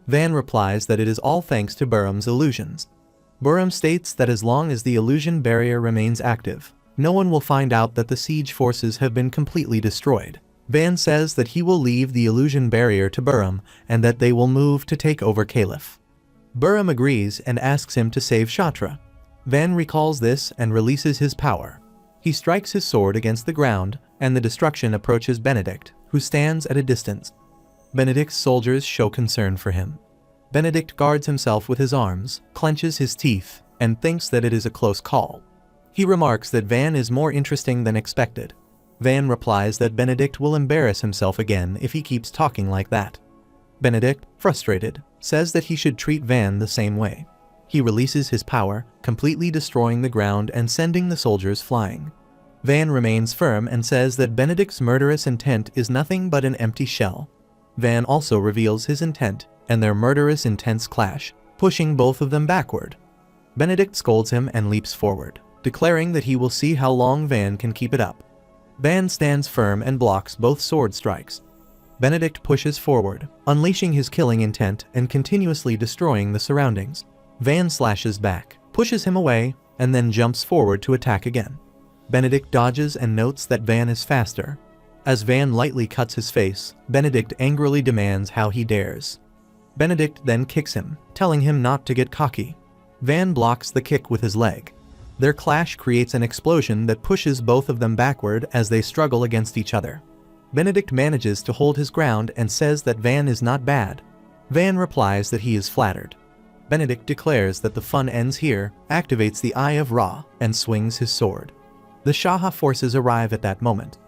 Van replies that it is all thanks to Burham's illusions. Burham states that as long as the illusion barrier remains active, no one will find out that the siege forces have been completely destroyed. Van says that he will leave the illusion barrier to Burham and that they will move to take over Caliph. Burham agrees and asks him to save Shatra. Van recalls this and releases his power. He strikes his sword against the ground, and the destruction approaches Benedict, who stands at a distance. Benedict's soldiers show concern for him. Benedict guards himself with his arms, clenches his teeth, and thinks that it is a close call. He remarks that Van is more interesting than expected. Van replies that Benedict will embarrass himself again if he keeps talking like that. Benedict, frustrated, says that he should treat Van the same way. He releases his power, completely destroying the ground and sending the soldiers flying. Van remains firm and says that Benedict's murderous intent is nothing but an empty shell. Van also reveals his intent, and their murderous intents clash, pushing both of them backward. Benedict scolds him and leaps forward, declaring that he will see how long Van can keep it up. Van stands firm and blocks both sword strikes. Benedict pushes forward, unleashing his killing intent and continuously destroying the surroundings. Van slashes back, pushes him away, and then jumps forward to attack again. Benedict dodges and notes that Van is faster. As Van lightly cuts his face, Benedict angrily demands how he dares. Benedict then kicks him, telling him not to get cocky. Van blocks the kick with his leg. Their clash creates an explosion that pushes both of them backward as they struggle against each other. Benedict manages to hold his ground and says that Van is not bad. Van replies that he is flattered. Benedict declares that the fun ends here, activates the Eye of Ra, and swings his sword. The Shaha forces arrive at that moment.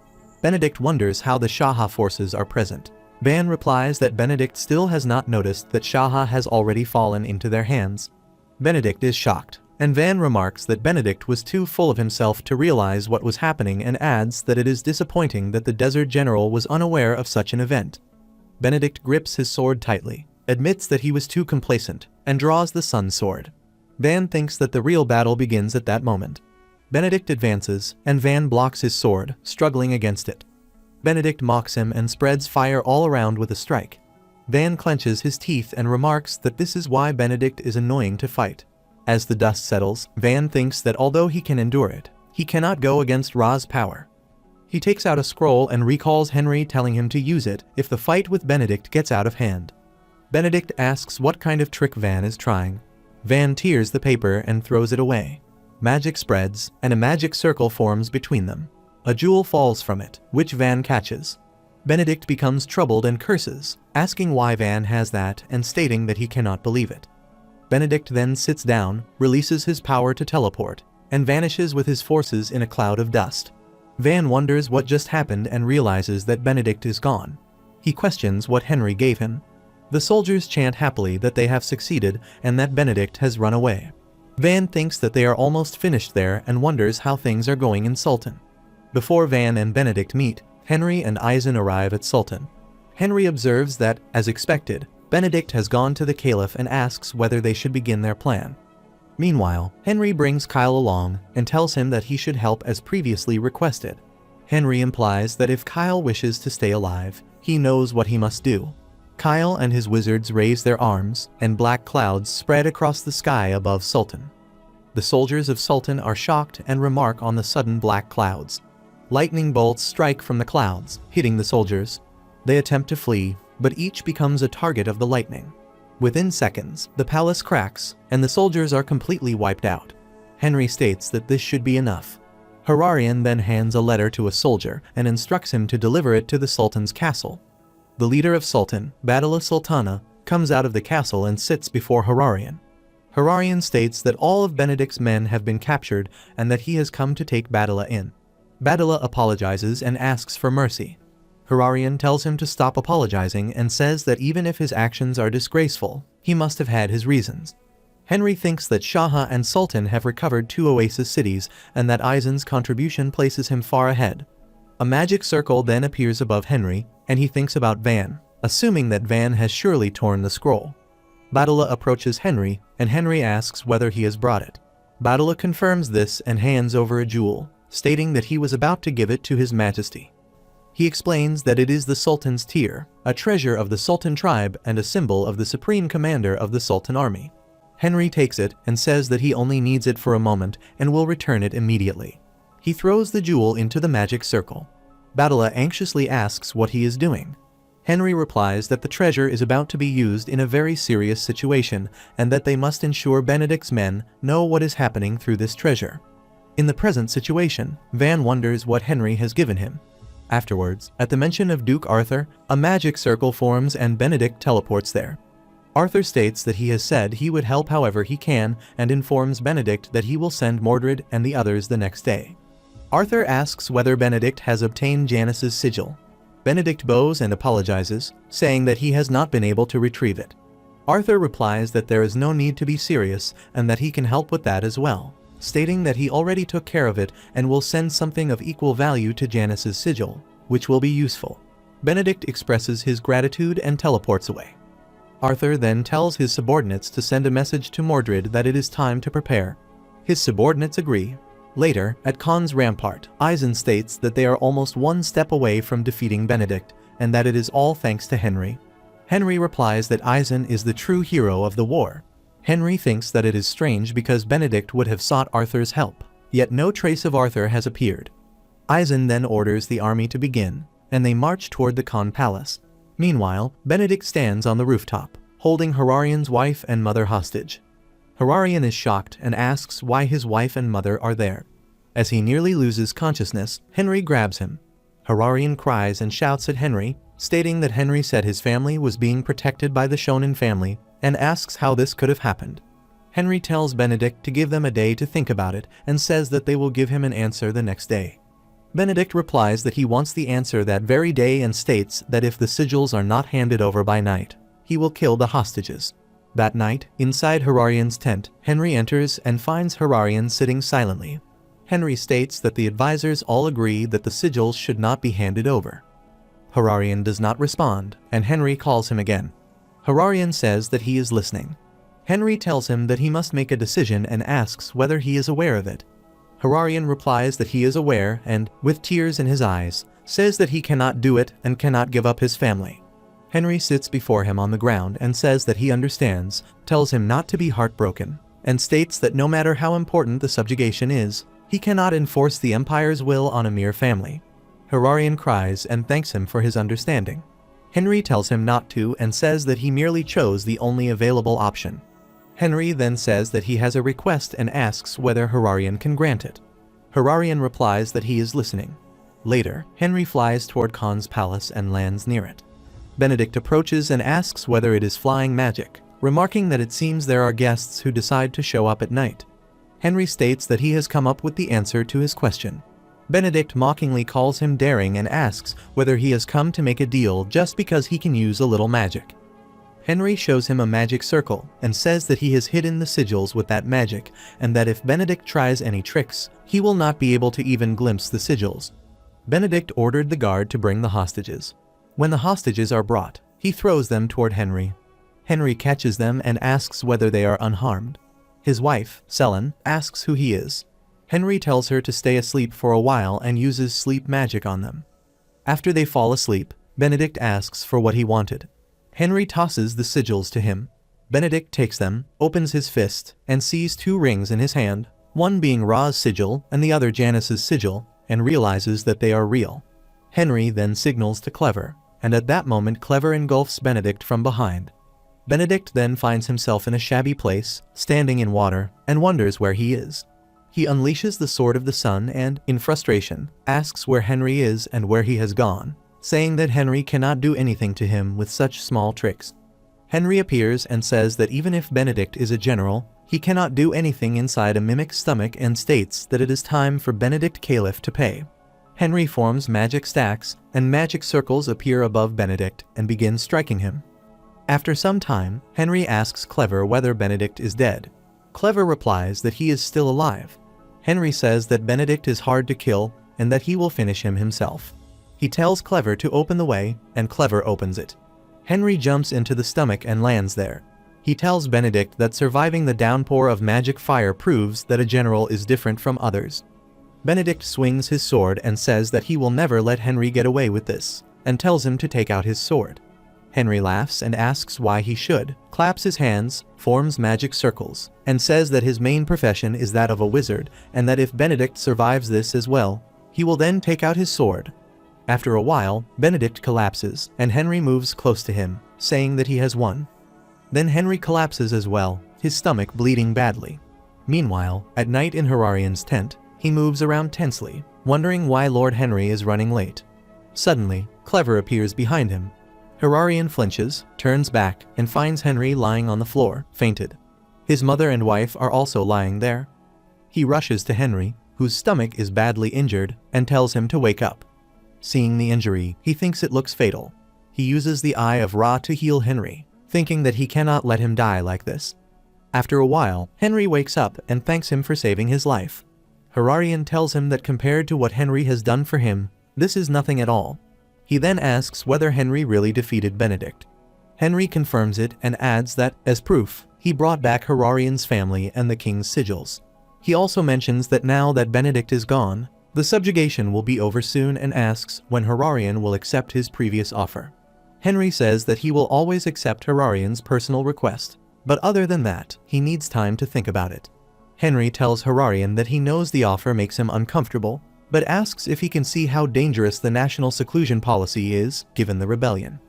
Benedict wonders how the Shaha forces are present. Van replies that Benedict still has not noticed that Shaha has already fallen into their hands. Benedict is shocked, and Van remarks that Benedict was too full of himself to realize what was happening and adds that it is disappointing that the Desert General was unaware of such an event. Benedict grips his sword tightly, admits that he was too complacent, and draws the Sun Sword. Van thinks that the real battle begins at that moment. Benedict advances, and Van blocks his sword, struggling against it. Benedict mocks him and spreads fire all around with a strike. Van clenches his teeth and remarks that this is why Benedict is annoying to fight. As the dust settles, Van thinks that although he can endure it, he cannot go against Ra's power. He takes out a scroll and recalls Henry telling him to use it if the fight with Benedict gets out of hand. Benedict asks what kind of trick Van is trying. Van tears the paper and throws it away. Magic spreads, and a magic circle forms between them. A jewel falls from it, which Van catches. Benedict becomes troubled and curses, asking why Van has that and stating that he cannot believe it. Benedict then sits down, releases his power to teleport, and vanishes with his forces in a cloud of dust. Van wonders what just happened and realizes that Benedict is gone. He questions what Henry gave him. The soldiers chant happily that they have succeeded and that Benedict has run away. Van thinks that they are almost finished there and wonders how things are going in Sultan. Before Van and Benedict meet, Henry and Eisen arrive at Sultan. Henry observes that, as expected, Benedict has gone to the Caliph and asks whether they should begin their plan. Meanwhile, Henry brings Kyle along and tells him that he should help as previously requested. Henry implies that if Kyle wishes to stay alive, he knows what he must do. Kyle and his wizards raise their arms, and black clouds spread across the sky above Sultan. The soldiers of Sultan are shocked and remark on the sudden black clouds. Lightning bolts strike from the clouds, hitting the soldiers. They attempt to flee, but each becomes a target of the lightning. Within seconds, the palace cracks, and the soldiers are completely wiped out. Henry states that this should be enough. Hararian then hands a letter to a soldier and instructs him to deliver it to the Sultan's castle. The leader of Sultan, Badala Sultana, comes out of the castle and sits before Hararian. Hararian states that all of Benedict's men have been captured and that he has come to take Badala in. Badala apologizes and asks for mercy. Hararian tells him to stop apologizing and says that even if his actions are disgraceful, he must have had his reasons. Henry thinks that Shaha and Sultan have recovered 2 oasis cities and that Eisen's contribution places him far ahead. A magic circle then appears above Henry, and he thinks about Van, assuming that Van has surely torn the scroll. Badala approaches Henry, and Henry asks whether he has brought it. Badala confirms this and hands over a jewel, stating that he was about to give it to His Majesty. He explains that it is the Sultan's tear, a treasure of the Sultan tribe and a symbol of the supreme commander of the Sultan army. Henry takes it and says that he only needs it for a moment and will return it immediately. He throws the jewel into the magic circle. Badola anxiously asks what he is doing. Henry replies that the treasure is about to be used in a very serious situation and that they must ensure Benedict's men know what is happening through this treasure. In the present situation, Van wonders what Henry has given him. Afterwards, at the mention of Duke Arthur, a magic circle forms and Benedict teleports there. Arthur states that he has said he would help however he can and informs Benedict that he will send Mordred and the others the next day. Arthur asks whether Benedict has obtained Janice's sigil. Benedict bows and apologizes, saying that he has not been able to retrieve it. Arthur replies that there is no need to be serious and that he can help with that as well, stating that he already took care of it and will send something of equal value to Janice's sigil, which will be useful. Benedict expresses his gratitude and teleports away. Arthur then tells his subordinates to send a message to Mordred that it is time to prepare. His subordinates agree. Later, at Khan's rampart, Eisen states that they are almost one step away from defeating Benedict, and that it is all thanks to Henry. Henry replies that Eisen is the true hero of the war. Henry thinks that it is strange because Benedict would have sought Arthur's help, yet no trace of Arthur has appeared. Eisen then orders the army to begin, and they march toward the Khan palace. Meanwhile, Benedict stands on the rooftop, holding Hararian's wife and mother hostage. Hararian is shocked and asks why his wife and mother are there. As he nearly loses consciousness, Henry grabs him. Hararian cries and shouts at Henry, stating that Henry said his family was being protected by the Shonen family, and asks how this could have happened. Henry tells Benedict to give them a day to think about it and says that they will give him an answer the next day. Benedict replies that he wants the answer that very day and states that if the sigils are not handed over by night, he will kill the hostages. That night, inside Hararian's tent, Henry enters and finds Hararian sitting silently. Henry states that the advisors all agree that the sigils should not be handed over. Hararian does not respond, and Henry calls him again. Hararian says that he is listening. Henry tells him that he must make a decision and asks whether he is aware of it. Hararian replies that he is aware and, with tears in his eyes, says that he cannot do it and cannot give up his family. Henry sits before him on the ground and says that he understands, tells him not to be heartbroken, and states that no matter how important the subjugation is, he cannot enforce the Empire's will on a mere family. Hararian cries and thanks him for his understanding. Henry tells him not to and says that he merely chose the only available option. Henry then says that he has a request and asks whether Hararian can grant it. Hararian replies that he is listening. Later, Henry flies toward Khan's palace and lands near it. Benedict approaches and asks whether it is flying magic, remarking that it seems there are guests who decide to show up at night. Henry states that he has come up with the answer to his question. Benedict mockingly calls him daring and asks whether he has come to make a deal just because he can use a little magic. Henry shows him a magic circle and says that he has hidden the sigils with that magic and that if Benedict tries any tricks, he will not be able to even glimpse the sigils. Benedict ordered the guard to bring the hostages. When the hostages are brought, he throws them toward Henry. Henry catches them and asks whether they are unharmed. His wife, Selen, asks who he is. Henry tells her to stay asleep for a while and uses sleep magic on them. After they fall asleep, Benedict asks for what he wanted. Henry tosses the sigils to him. Benedict takes them, opens his fist, and sees two rings in his hand, one being Ra's sigil and the other Janice's sigil, and realizes that they are real. Henry then signals to Clever, and at that moment Clever engulfs Benedict from behind. Benedict then finds himself in a shabby place, standing in water, and wonders where he is. He unleashes the Sword of the Sun and, in frustration, asks where Henry is and where he has gone, saying that Henry cannot do anything to him with such small tricks. Henry appears and says that even if Benedict is a general, he cannot do anything inside a mimic's stomach and states that it is time for Benedict Caliph to pay. Henry forms magic stacks, and magic circles appear above Benedict and begin striking him. After some time, Henry asks Clever whether Benedict is dead. Clever replies that he is still alive. Henry says that Benedict is hard to kill and that he will finish him himself. He tells Clever to open the way, and Clever opens it. Henry jumps into the stomach and lands there. He tells Benedict that surviving the downpour of magic fire proves that a general is different from others. Benedict swings his sword and says that he will never let Henry get away with this, and tells him to take out his sword. Henry laughs and asks why he should, claps his hands, forms magic circles, and says that his main profession is that of a wizard, and that if Benedict survives this as well, he will then take out his sword. After a while, Benedict collapses, and Henry moves close to him, saying that he has won. Then Henry collapses as well, his stomach bleeding badly. Meanwhile, at night in Hararian's tent, he moves around tensely, wondering why Lord Henry is running late. Suddenly, Clever appears behind him. Hararian flinches, turns back, and finds Henry lying on the floor, fainted. His mother and wife are also lying there. He rushes to Henry, whose stomach is badly injured, and tells him to wake up. Seeing the injury, he thinks it looks fatal. He uses the Eye of Ra to heal Henry, thinking that he cannot let him die like this. After a while, Henry wakes up and thanks him for saving his life. Hararian tells him that compared to what Henry has done for him, this is nothing at all. He then asks whether Henry really defeated Benedict. Henry confirms it and adds that, as proof, he brought back Hararian's family and the king's sigils. He also mentions that now that Benedict is gone, the subjugation will be over soon and asks when Hararian will accept his previous offer. Henry says that he will always accept Hararian's personal request, but other than that, he needs time to think about it. Henry tells Hararian that he knows the offer makes him uncomfortable, but asks if he can see how dangerous the national seclusion policy is, given the rebellion.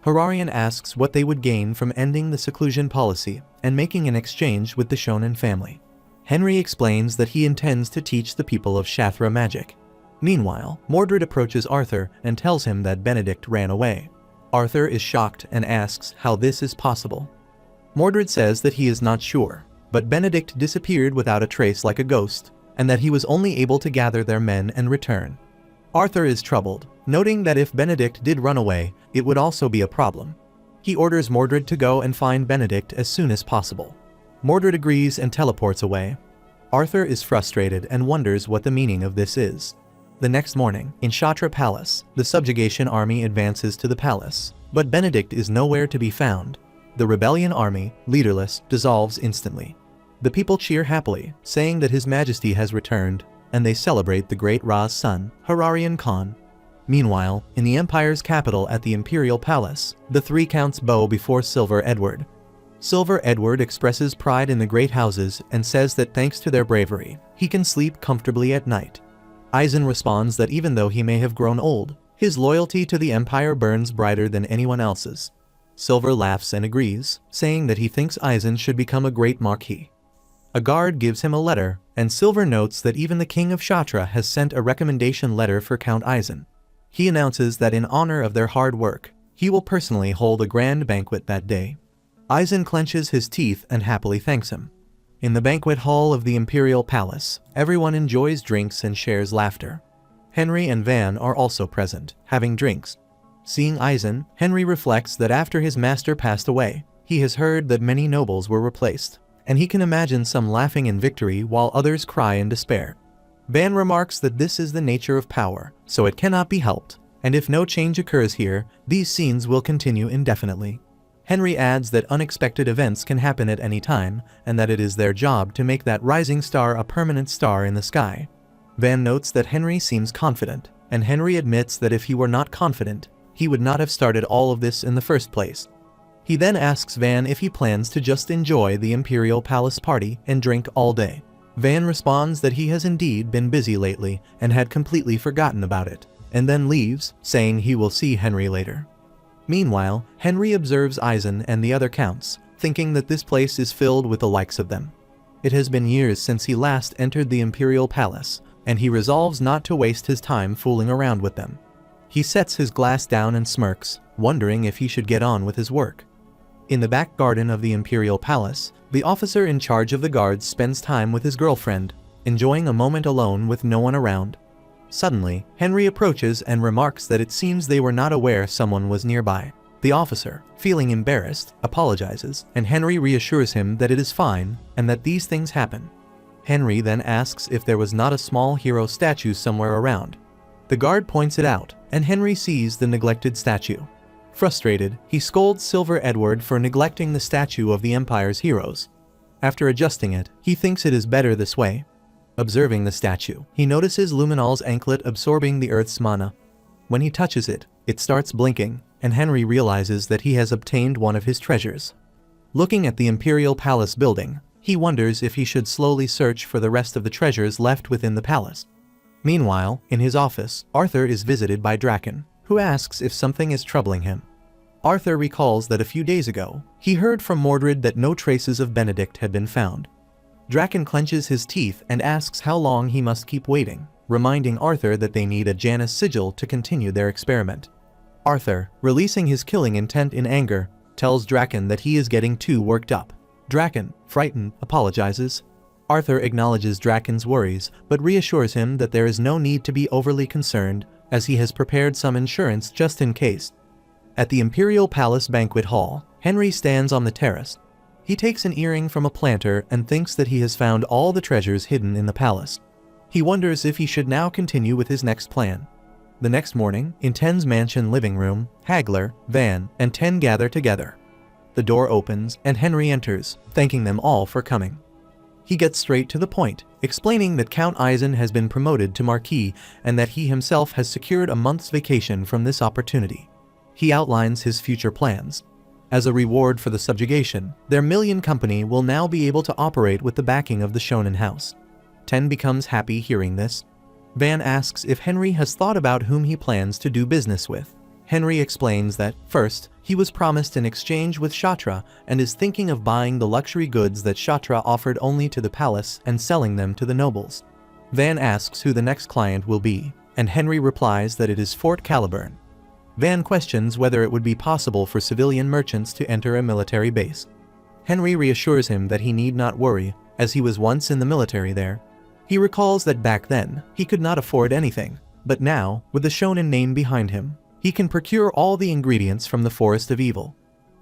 Hararian asks what they would gain from ending the seclusion policy and making an exchange with the Shonen family. Henry explains that he intends to teach the people of Shathra magic. Meanwhile, Mordred approaches Arthur and tells him that Benedict ran away. Arthur is shocked and asks how this is possible. Mordred says that he is not sure, but Benedict disappeared without a trace like a ghost, and that he was only able to gather their men and return. Arthur is troubled, noting that if Benedict did run away, it would also be a problem. He orders Mordred to go and find Benedict as soon as possible. Mordred agrees and teleports away. Arthur is frustrated and wonders what the meaning of this is. The next morning, in Shatra Palace, the subjugation army advances to the palace, but Benedict is nowhere to be found. The rebellion army, leaderless, dissolves instantly. The people cheer happily, saying that His Majesty has returned, and they celebrate the great Ra's son, Hararian Khan. Meanwhile, in the Empire's capital at the Imperial Palace, the three counts bow before Silver Edward. Silver Edward expresses pride in the great houses and says that thanks to their bravery, he can sleep comfortably at night. Eisen responds that even though he may have grown old, his loyalty to the Empire burns brighter than anyone else's. Silver laughs and agrees, saying that he thinks Eisen should become a great marquis. A guard gives him a letter, and Silver notes that even the King of Shatra has sent a recommendation letter for Count Eisen. He announces that in honor of their hard work, he will personally hold a grand banquet that day. Eisen clenches his teeth and happily thanks him. In the banquet hall of the Imperial Palace, everyone enjoys drinks and shares laughter. Henry and Van are also present, having drinks. Seeing Eisen, Henry reflects that after his master passed away, he has heard that many nobles were replaced, and he can imagine some laughing in victory while others cry in despair. Van remarks that this is the nature of power, so it cannot be helped, and if no change occurs here, these scenes will continue indefinitely. Henry adds that unexpected events can happen at any time, and that it is their job to make that rising star a permanent star in the sky. Van notes that Henry seems confident, and Henry admits that if he were not confident, he would not have started all of this in the first place. He then asks Van if he plans to just enjoy the Imperial Palace party and drink all day. Van responds that he has indeed been busy lately and had completely forgotten about it, and then leaves, saying he will see Henry later. Meanwhile, Henry observes Eisen and the other counts, thinking that this place is filled with the likes of them. It has been years since he last entered the Imperial Palace, and he resolves not to waste his time fooling around with them. He sets his glass down and smirks, wondering if he should get on with his work. In the back garden of the Imperial Palace, the officer in charge of the guards spends time with his girlfriend, enjoying a moment alone with no one around. Suddenly, Henry approaches and remarks that it seems they were not aware someone was nearby. The officer, feeling embarrassed, apologizes, and Henry reassures him that it is fine and that these things happen. Henry then asks if there was not a small hero statue somewhere around. The guard points it out, and Henry sees the neglected statue. Frustrated, he scolds Silver Edward for neglecting the statue of the Empire's heroes. After adjusting it, he thinks it is better this way. Observing the statue, he notices Luminal's anklet absorbing the Earth's mana. When he touches it, it starts blinking, and Henry realizes that he has obtained one of his treasures. Looking at the Imperial Palace building, he wonders if he should slowly search for the rest of the treasures left within the palace. Meanwhile, in his office, Arthur is visited by Draken, who asks if something is troubling him. Arthur recalls that a few days ago, he heard from Mordred that no traces of Benedict had been found. Draken clenches his teeth and asks how long he must keep waiting, reminding Arthur that they need a Janus sigil to continue their experiment. Arthur, releasing his killing intent in anger, tells Draken that he is getting too worked up. Draken, frightened, apologizes. Arthur acknowledges Draken's worries, but reassures him that there is no need to be overly concerned, as he has prepared some insurance just in case. At the Imperial Palace banquet hall, Henry stands on the terrace. He takes an earring from a planter and thinks that he has found all the treasures hidden in the palace. He wonders if he should now continue with his next plan. The next morning, in Ten's mansion living room, Hagler, Van, and Ten gather together. The door opens and Henry enters, thanking them all for coming. He gets straight to the point, explaining that Count Eisen has been promoted to Marquis and that he himself has secured a month's vacation from this opportunity. He outlines his future plans. As a reward for the subjugation, their million company will now be able to operate with the backing of the Shonen House. Ten becomes happy hearing this. Van asks if Henry has thought about whom he plans to do business with. Henry explains that, first, he was promised an exchange with Shatra and is thinking of buying the luxury goods that Shatra offered only to the palace and selling them to the nobles. Van asks who the next client will be, and Henry replies that it is Fort Caliburn. Van questions whether it would be possible for civilian merchants to enter a military base. Henry reassures him that he need not worry, as he was once in the military there. He recalls that back then, he could not afford anything, but now, with the Shonen name behind him, he can procure all the ingredients from the Forest of Evil.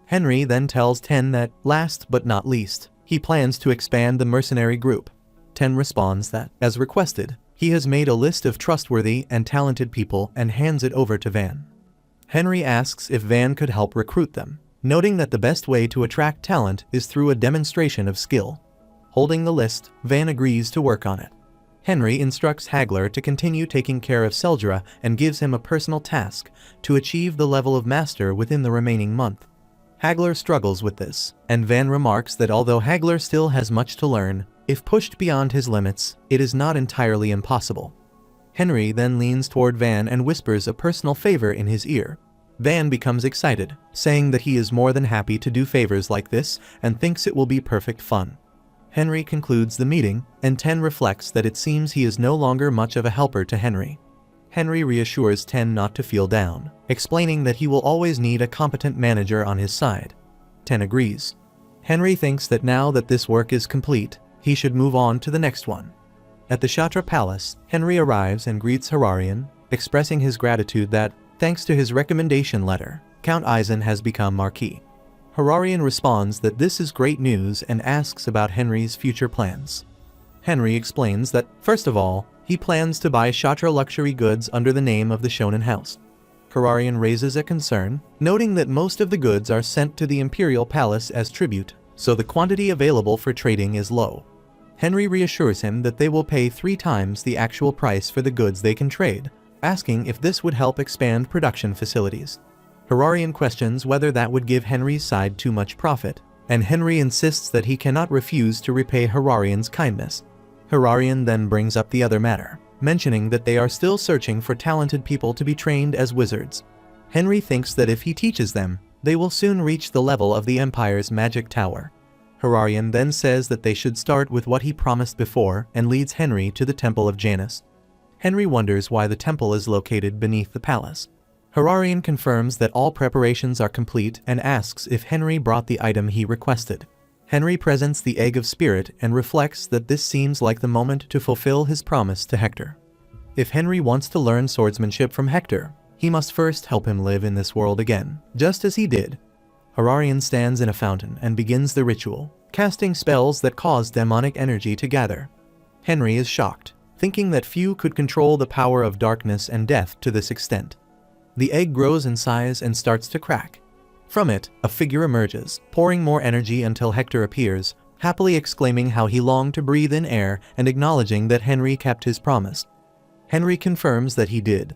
Henry then tells Ten that, last but not least, he plans to expand the mercenary group. Ten responds that, as requested, he has made a list of trustworthy and talented people and hands it over to Van. Henry asks if Van could help recruit them, noting that the best way to attract talent is through a demonstration of skill. Holding the list, Van agrees to work on it. Henry instructs Hagler to continue taking care of Seldra and gives him a personal task to achieve the level of master within the remaining month. Hagler struggles with this, and Van remarks that although Hagler still has much to learn, if pushed beyond his limits, it is not entirely impossible. Henry then leans toward Van and whispers a personal favor in his ear. Van becomes excited, saying that he is more than happy to do favors like this and thinks it will be perfect fun. Henry concludes the meeting, and Ten reflects that it seems he is no longer much of a helper to Henry. Henry reassures Ten not to feel down, explaining that he will always need a competent manager on his side. Ten agrees. Henry thinks that now that this work is complete, he should move on to the next one. At the Shatra Palace, Henry arrives and greets Hararian, expressing his gratitude that, thanks to his recommendation letter, Count Eisen has become Marquis. Hararian responds that this is great news and asks about Henry's future plans. Henry explains that, first of all, he plans to buy Shatra luxury goods under the name of the Shonen House. Hararian raises a concern, noting that most of the goods are sent to the Imperial Palace as tribute, so the quantity available for trading is low. Henry reassures him that they will pay 3 times the actual price for the goods they can trade, asking if this would help expand production facilities. Hararian questions whether that would give Henry's side too much profit, and Henry insists that he cannot refuse to repay Hararian's kindness. Hararian then brings up the other matter, mentioning that they are still searching for talented people to be trained as wizards. Henry thinks that if he teaches them, they will soon reach the level of the Empire's magic tower. Hararian then says that they should start with what he promised before and leads Henry to the Temple of Janus. Henry wonders why the temple is located beneath the palace. Hararian confirms that all preparations are complete and asks if Henry brought the item he requested. Henry presents the Egg of Spirit and reflects that this seems like the moment to fulfill his promise to Hector. If Henry wants to learn swordsmanship from Hector, he must first help him live in this world again, just as he did. Hararian stands in a fountain and begins the ritual, casting spells that cause demonic energy to gather. Henry is shocked, thinking that few could control the power of darkness and death to this extent. The egg grows in size and starts to crack. From it, a figure emerges, pouring more energy until Hector appears, happily exclaiming how he longed to breathe in air and acknowledging that Henry kept his promise. Henry confirms that he did.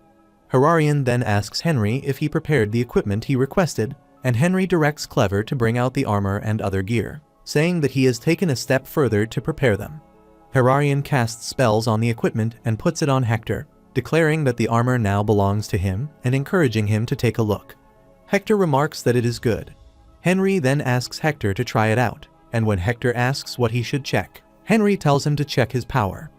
Hararian then asks Henry if he prepared the equipment he requested, and Henry directs Clever to bring out the armor and other gear, saying that he has taken a step further to prepare them. Hararian casts spells on the equipment and puts it on Hector, declaring that the armor now belongs to him and encouraging him to take a look. Hector remarks that it is good. Henry then asks Hector to try it out, and when Hector asks what he should check, Henry tells him to check his power.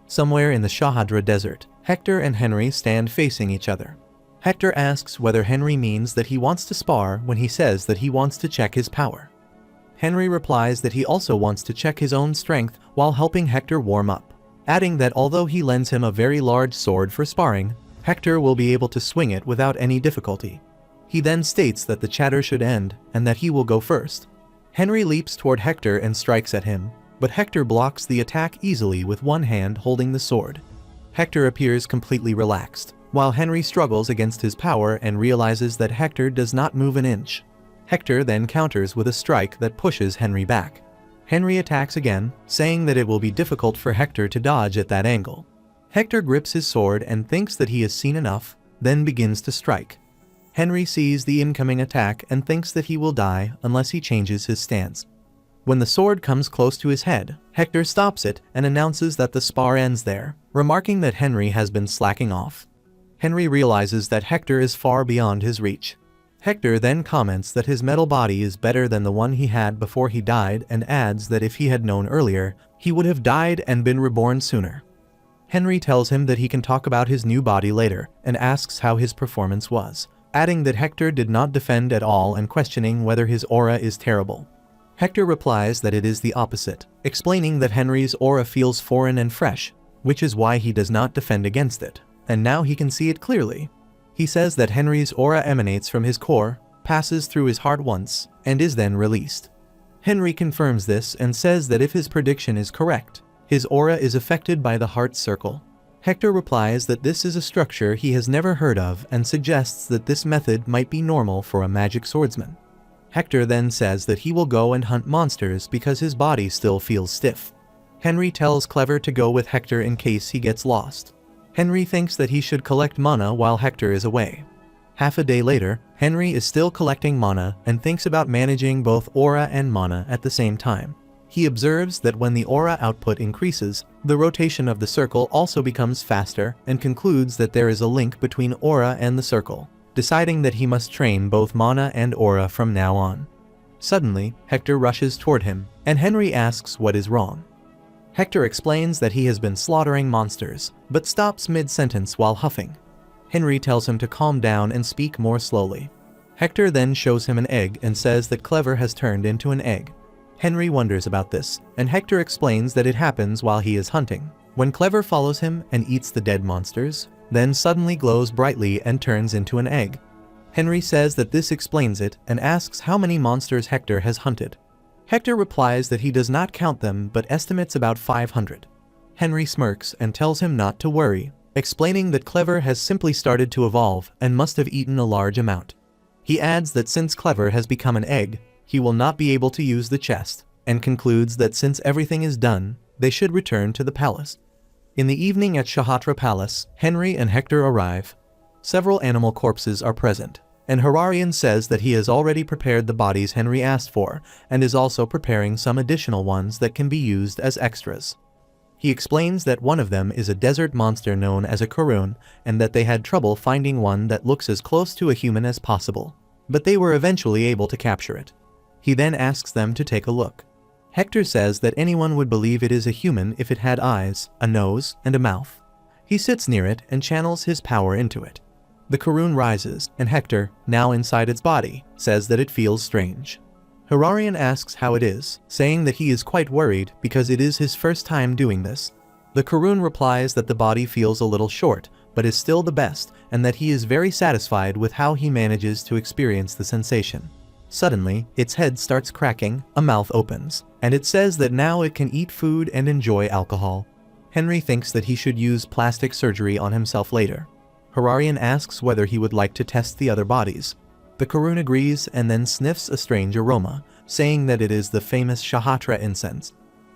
Somewhere in the Shahadra desert, Hector and Henry stand facing each other. Hector asks whether Henry means that he wants to spar when he says that he wants to check his power. Henry replies that he also wants to check his own strength while helping Hector warm up, adding that although he lends him a very large sword for sparring, Hector will be able to swing it without any difficulty. He then states that the chatter should end and that he will go first. Henry leaps toward Hector and strikes at him, but Hector blocks the attack easily with one hand holding the sword. Hector appears completely relaxed, while Henry struggles against his power and realizes that Hector does not move an inch. Hector then counters with a strike that pushes Henry back. Henry attacks again, saying that it will be difficult for Hector to dodge at that angle. Hector grips his sword and thinks that he has seen enough, then begins to strike. Henry sees the incoming attack and thinks that he will die unless he changes his stance. When the sword comes close to his head, Hector stops it and announces that the spar ends there, remarking that Henry has been slacking off. Henry realizes that Hector is far beyond his reach. Hector then comments that his metal body is better than the one he had before he died and adds that if he had known earlier, he would have died and been reborn sooner. Henry tells him that he can talk about his new body later and asks how his performance was, adding that Hector did not defend at all and questioning whether his aura is terrible. Hector replies that it is the opposite, explaining that Henry's aura feels foreign and fresh, which is why he does not defend against it, and now he can see it clearly. He says that Henry's aura emanates from his core, passes through his heart once, and is then released. Henry confirms this and says that if his prediction is correct, his aura is affected by the heart circle. Hector replies that this is a structure he has never heard of and suggests that this method might be normal for a magic swordsman. Hector then says that he will go and hunt monsters because his body still feels stiff. Henry tells Clever to go with Hector in case he gets lost. Henry thinks that he should collect mana while Hector is away. Half a day later, Henry is still collecting mana and thinks about managing both aura and mana at the same time. He observes that when the aura output increases, the rotation of the circle also becomes faster and concludes that there is a link between aura and the circle, deciding that he must train both mana and aura from now on. Suddenly, Hector rushes toward him, and Henry asks what is wrong. Hector explains that he has been slaughtering monsters, but stops mid-sentence while huffing. Henry tells him to calm down and speak more slowly. Hector then shows him an egg and says that Clever has turned into an egg. Henry wonders about this, and Hector explains that it happens while he is hunting, when Clever follows him and eats the dead monsters, then suddenly glows brightly and turns into an egg. Henry says that this explains it and asks how many monsters Hector has hunted. Hector replies that he does not count them but estimates about 500. Henry smirks and tells him not to worry, explaining that Clever has simply started to evolve and must have eaten a large amount. He adds that since Clever has become an egg, he will not be able to use the chest, and concludes that since everything is done, they should return to the palace. In the evening at Shahatra Palace, Henry and Hector arrive. Several animal corpses are present, and Hararian says that he has already prepared the bodies Henry asked for, and is also preparing some additional ones that can be used as extras. He explains that one of them is a desert monster known as a Karun, and that they had trouble finding one that looks as close to a human as possible, but they were eventually able to capture it. He then asks them to take a look. Hector says that anyone would believe it is a human if it had eyes, a nose, and a mouth. He sits near it and channels his power into it. The Karun rises, and Hector, now inside its body, says that it feels strange. Hararian asks how it is, saying that he is quite worried because it is his first time doing this. The Karun replies that the body feels a little short, but is still the best, and that he is very satisfied with how he manages to experience the sensation. Suddenly, its head starts cracking, a mouth opens, and it says that now it can eat food and enjoy alcohol. Henry thinks that he should use plastic surgery on himself later. Hararian asks whether he would like to test the other bodies. The Karun agrees and then sniffs a strange aroma, saying that it is the famous Shahatra incense.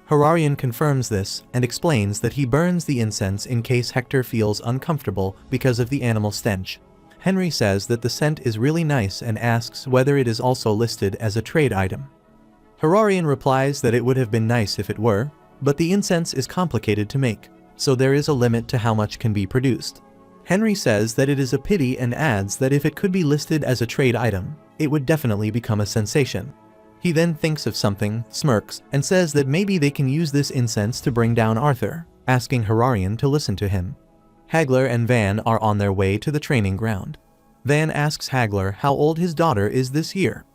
Hararian confirms this and explains that he burns the incense in case Hector feels uncomfortable because of the animal stench. Henry says that the scent is really nice and asks whether it is also listed as a trade item. Hararian replies that it would have been nice if it were, but the incense is complicated to make, so there is a limit to how much can be produced. Henry says that it is a pity and adds that if it could be listed as a trade item, it would definitely become a sensation. He then thinks of something, smirks, and says that maybe they can use this incense to bring down Arthur, asking Hararian to listen to him. Hagler and Van are on their way to the training ground. Van asks Hagler how old his daughter is this year.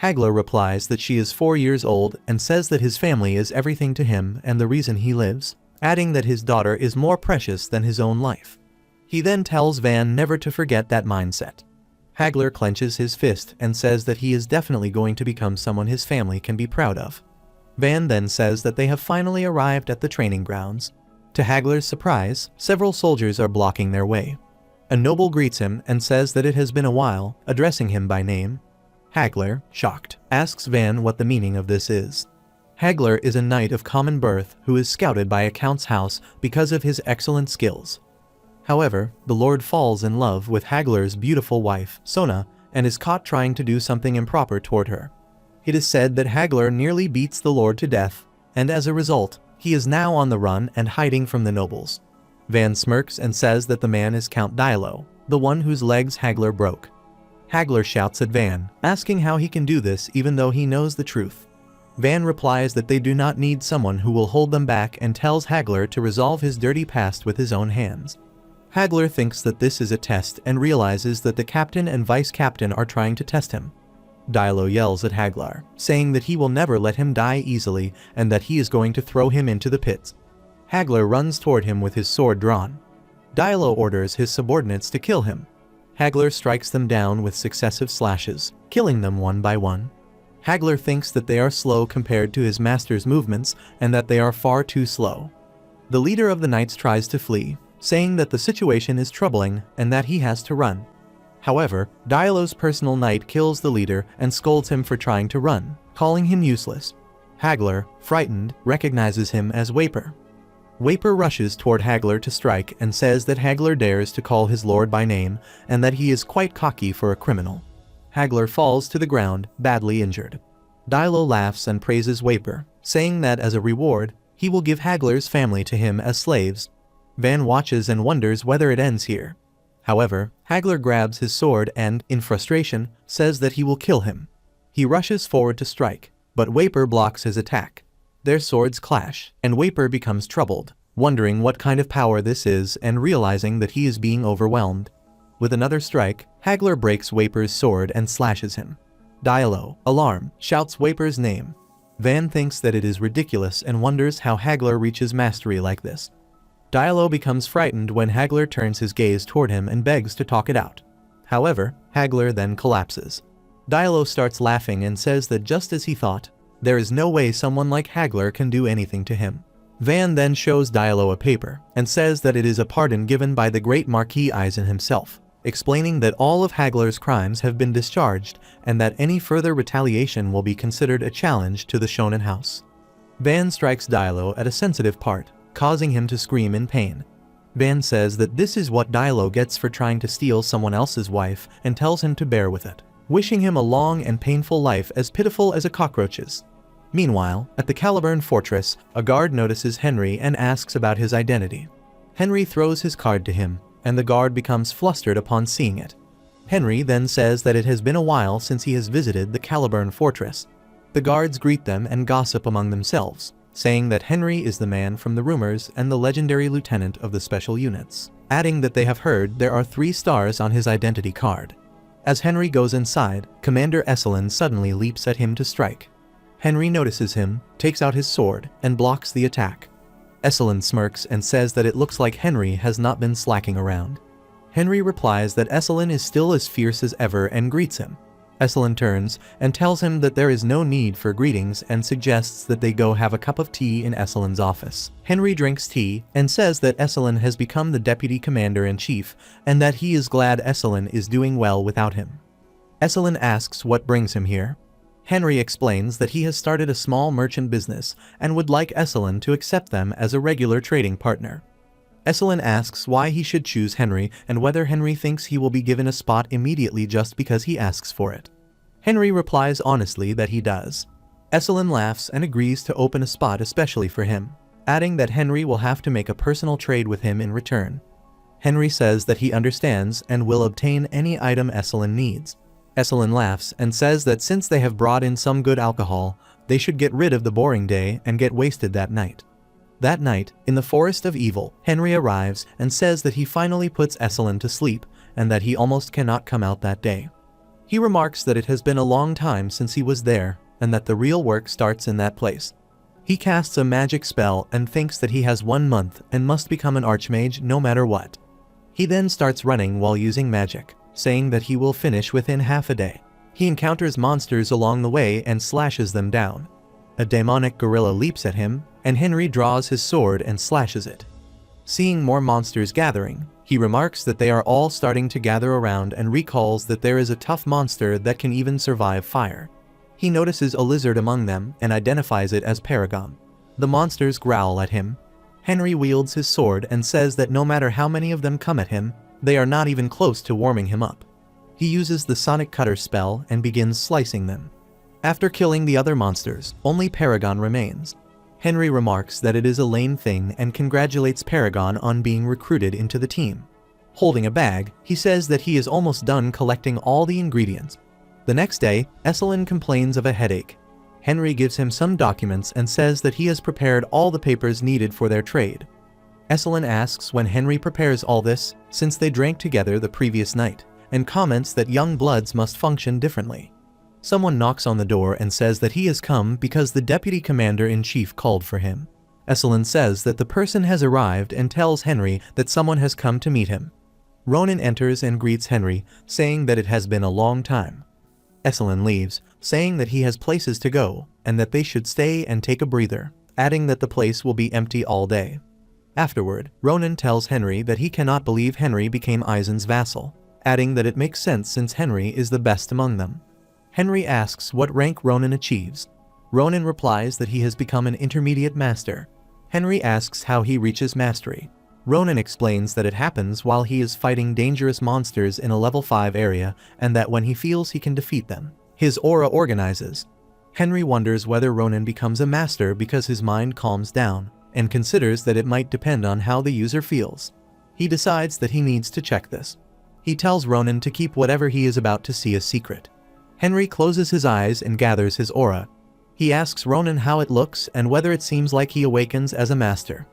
Hagler replies that she is 4 years old and says that his family is everything to him and the reason he lives, adding that his daughter is more precious than his own life. He then tells Van never to forget that mindset. Hagler clenches his fist and says that he is definitely going to become someone his family can be proud of. Van then says that they have finally arrived at the training grounds. To Hagler's surprise, several soldiers are blocking their way. A noble greets him and says that it has been a while, addressing him by name. Hagler, shocked, asks Van what the meaning of this is. Hagler is a knight of common birth who is scouted by a count's house because of his excellent skills. However, the lord falls in love with Hagler's beautiful wife, Sona, and is caught trying to do something improper toward her. It is said that Hagler nearly beats the lord to death, and as a result, he is now on the run and hiding from the nobles. Van smirks and says that the man is Count Dialo, the one whose legs Hagler broke. Hagler shouts at Van, asking how he can do this even though he knows the truth. Van replies that they do not need someone who will hold them back and tells Hagler to resolve his dirty past with his own hands. Hagler thinks that this is a test and realizes that the captain and vice captain are trying to test him. Dialo yells at Hagler, saying that he will never let him die easily and that he is going to throw him into the pits. Hagler runs toward him with his sword drawn. Dialo orders his subordinates to kill him. Hagler strikes them down with successive slashes, killing them one by one. Hagler thinks that they are slow compared to his master's movements and that they are far too slow. The leader of the knights tries to flee, saying that the situation is troubling and that he has to run. However, Dialo's personal knight kills the leader and scolds him for trying to run, calling him useless. Hagler, frightened, recognizes him as Waper. Waper rushes toward Hagler to strike and says that Hagler dares to call his lord by name and that he is quite cocky for a criminal. Hagler falls to the ground, badly injured. Dialo laughs and praises Waper, saying that as a reward, he will give Hagler's family to him as slaves. Van watches and wonders whether it ends here. However, Hagler grabs his sword and, in frustration, says that he will kill him. He rushes forward to strike, but Waper blocks his attack. Their swords clash, and Waper becomes troubled, wondering what kind of power this is and realizing that he is being overwhelmed. With another strike, Hagler breaks Waper's sword and slashes him. Dialo, alarmed, shouts Waper's name. Van thinks that it is ridiculous and wonders how Hagler reaches mastery like this. Dialo becomes frightened when Hagler turns his gaze toward him and begs to talk it out. However, Hagler then collapses. Dialo starts laughing and says that just as he thought, there is no way someone like Hagler can do anything to him. Van then shows Dialo a paper and says that it is a pardon given by the great Marquis Eisen himself, explaining that all of Hagler's crimes have been discharged and that any further retaliation will be considered a challenge to the Shonen House. Van strikes Dialo at a sensitive part, causing him to scream in pain. Van says that this is what Dialo gets for trying to steal someone else's wife and tells him to bear with it, wishing him a long and painful life as pitiful as a cockroach's. Meanwhile, at the Caliburn Fortress, a guard notices Henry and asks about his identity. Henry throws his card to him, and the guard becomes flustered upon seeing it. Henry then says that it has been a while since he has visited the Caliburn Fortress. The guards greet them and gossip among themselves, saying that Henry is the man from the rumors and the legendary lieutenant of the special units, adding that they have heard there are 3 stars on his identity card. As Henry goes inside, Commander Esselin suddenly leaps at him to strike. Henry notices him, takes out his sword, and blocks the attack. Esselin smirks and says that it looks like Henry has not been slacking around. Henry replies that Esselin is still as fierce as ever and greets him. Esselin turns and tells him that there is no need for greetings and suggests that they go have a cup of tea in Esselin's office. Henry drinks tea and says that Esselin has become the deputy commander-in-chief and that he is glad Esselin is doing well without him. Esselin asks what brings him here. Henry explains that he has started a small merchant business and would like Esselin to accept them as a regular trading partner. Esselin asks why he should choose Henry and whether Henry thinks he will be given a spot immediately just because he asks for it. Henry replies honestly that he does. Esselin laughs and agrees to open a spot especially for him, adding that Henry will have to make a personal trade with him in return. Henry says that he understands and will obtain any item Esselin needs. Esselin laughs and says that since they have brought in some good alcohol, they should get rid of the boring day and get wasted that night. That night, in the Forest of Evil, Henry arrives and says that he finally puts Esselin to sleep and that he almost cannot come out that day. He remarks that it has been a long time since he was there and that the real work starts in that place. He casts a magic spell and thinks that he has 1 month and must become an archmage no matter what. He then starts running while using magic, saying that he will finish within half a day. He encounters monsters along the way and slashes them down. A demonic gorilla leaps at him, and Henry draws his sword and slashes it. Seeing more monsters gathering, he remarks that they are all starting to gather around and recalls that there is a tough monster that can even survive fire. He notices a lizard among them and identifies it as Paragon. The monsters growl at him. Henry wields his sword and says that no matter how many of them come at him, they are not even close to warming him up. He uses the Sonic Cutter spell and begins slicing them. After killing the other monsters, only Paragon remains. Henry remarks that it is a lame thing and congratulates Paragon on being recruited into the team. Holding a bag, he says that he is almost done collecting all the ingredients. The next day, Esselin complains of a headache. Henry gives him some documents and says that he has prepared all the papers needed for their trade. Esselin asks when Henry prepares all this, since they drank together the previous night, and comments that young bloods must function differently. Someone knocks on the door and says that he has come because the deputy commander-in-chief called for him. Esselin says that the person has arrived and tells Henry that someone has come to meet him. Ronan enters and greets Henry, saying that it has been a long time. Esselin leaves, saying that he has places to go, and that they should stay and take a breather, adding that the place will be empty all day. Afterward, Ronan tells Henry that he cannot believe Henry became Eisen's vassal, adding that it makes sense since Henry is the best among them. Henry asks what rank Ronan achieves. Ronan replies that he has become an intermediate master. Henry asks how he reaches mastery. Ronan explains that it happens while he is fighting dangerous monsters in a level 5 area and that when he feels he can defeat them, his aura organizes. Henry wonders whether Ronan becomes a master because his mind calms down, and considers that it might depend on how the user feels. He decides that he needs to check this. He tells Ronan to keep whatever he is about to see a secret. Henry closes his eyes and gathers his aura. He asks Ronan how it looks and whether it seems like he awakens as a master.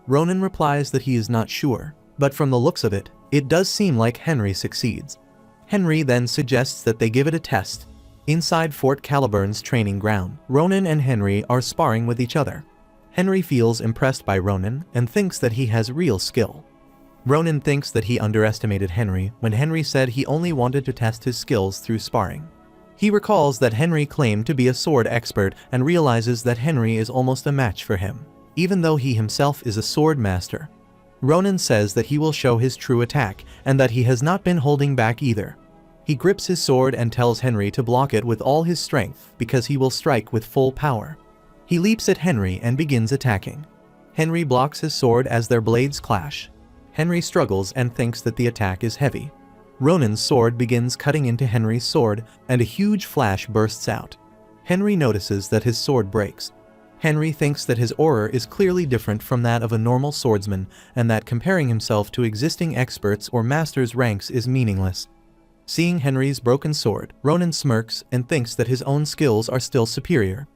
Ronan replies that he is not sure, but from the looks of it, it does seem like Henry succeeds. Henry then suggests that they give it a test. Inside Fort Caliburn's training ground, Ronan and Henry are sparring with each other. Henry feels impressed by Ronan and thinks that he has real skill. Ronan thinks that he underestimated Henry when Henry said he only wanted to test his skills through sparring. He recalls that Henry claimed to be a sword expert and realizes that Henry is almost a match for him, even though he himself is a sword master. Ronan says that he will show his true attack and that he has not been holding back either. He grips his sword and tells Henry to block it with all his strength because he will strike with full power. He leaps at Henry and begins attacking. Henry blocks his sword as their blades clash. Henry struggles and thinks that the attack is heavy. Ronan's sword begins cutting into Henry's sword and a huge flash bursts out. Henry notices that his sword breaks. Henry thinks that his aura is clearly different from that of a normal swordsman and that comparing himself to existing experts or masters' ranks is meaningless. Seeing Henry's broken sword, Ronan smirks and thinks that his own skills are still superior.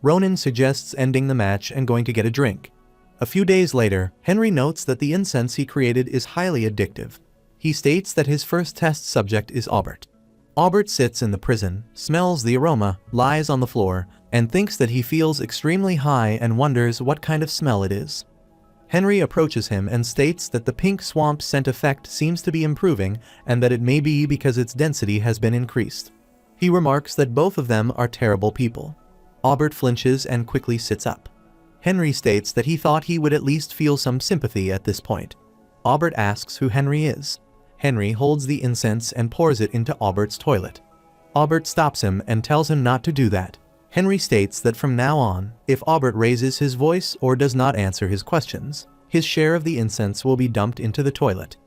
Ronan suggests ending the match and going to get a drink. A few days later, Henry notes that the incense he created is highly addictive. He states that his first test subject is Aubert. Aubert sits in the prison, smells the aroma, lies on the floor, and thinks that he feels extremely high and wonders what kind of smell it is. Henry approaches him and states that the pink swamp scent effect seems to be improving and that it may be because its density has been increased. He remarks that both of them are terrible people. Aubert flinches and quickly sits up. Henry states that he thought he would at least feel some sympathy at this point. Aubert asks who Henry is. Henry holds the incense and pours it into Aubert's toilet. Aubert stops him and tells him not to do that. Henry states that from now on, if Aubert raises his voice or does not answer his questions, his share of the incense will be dumped into the toilet.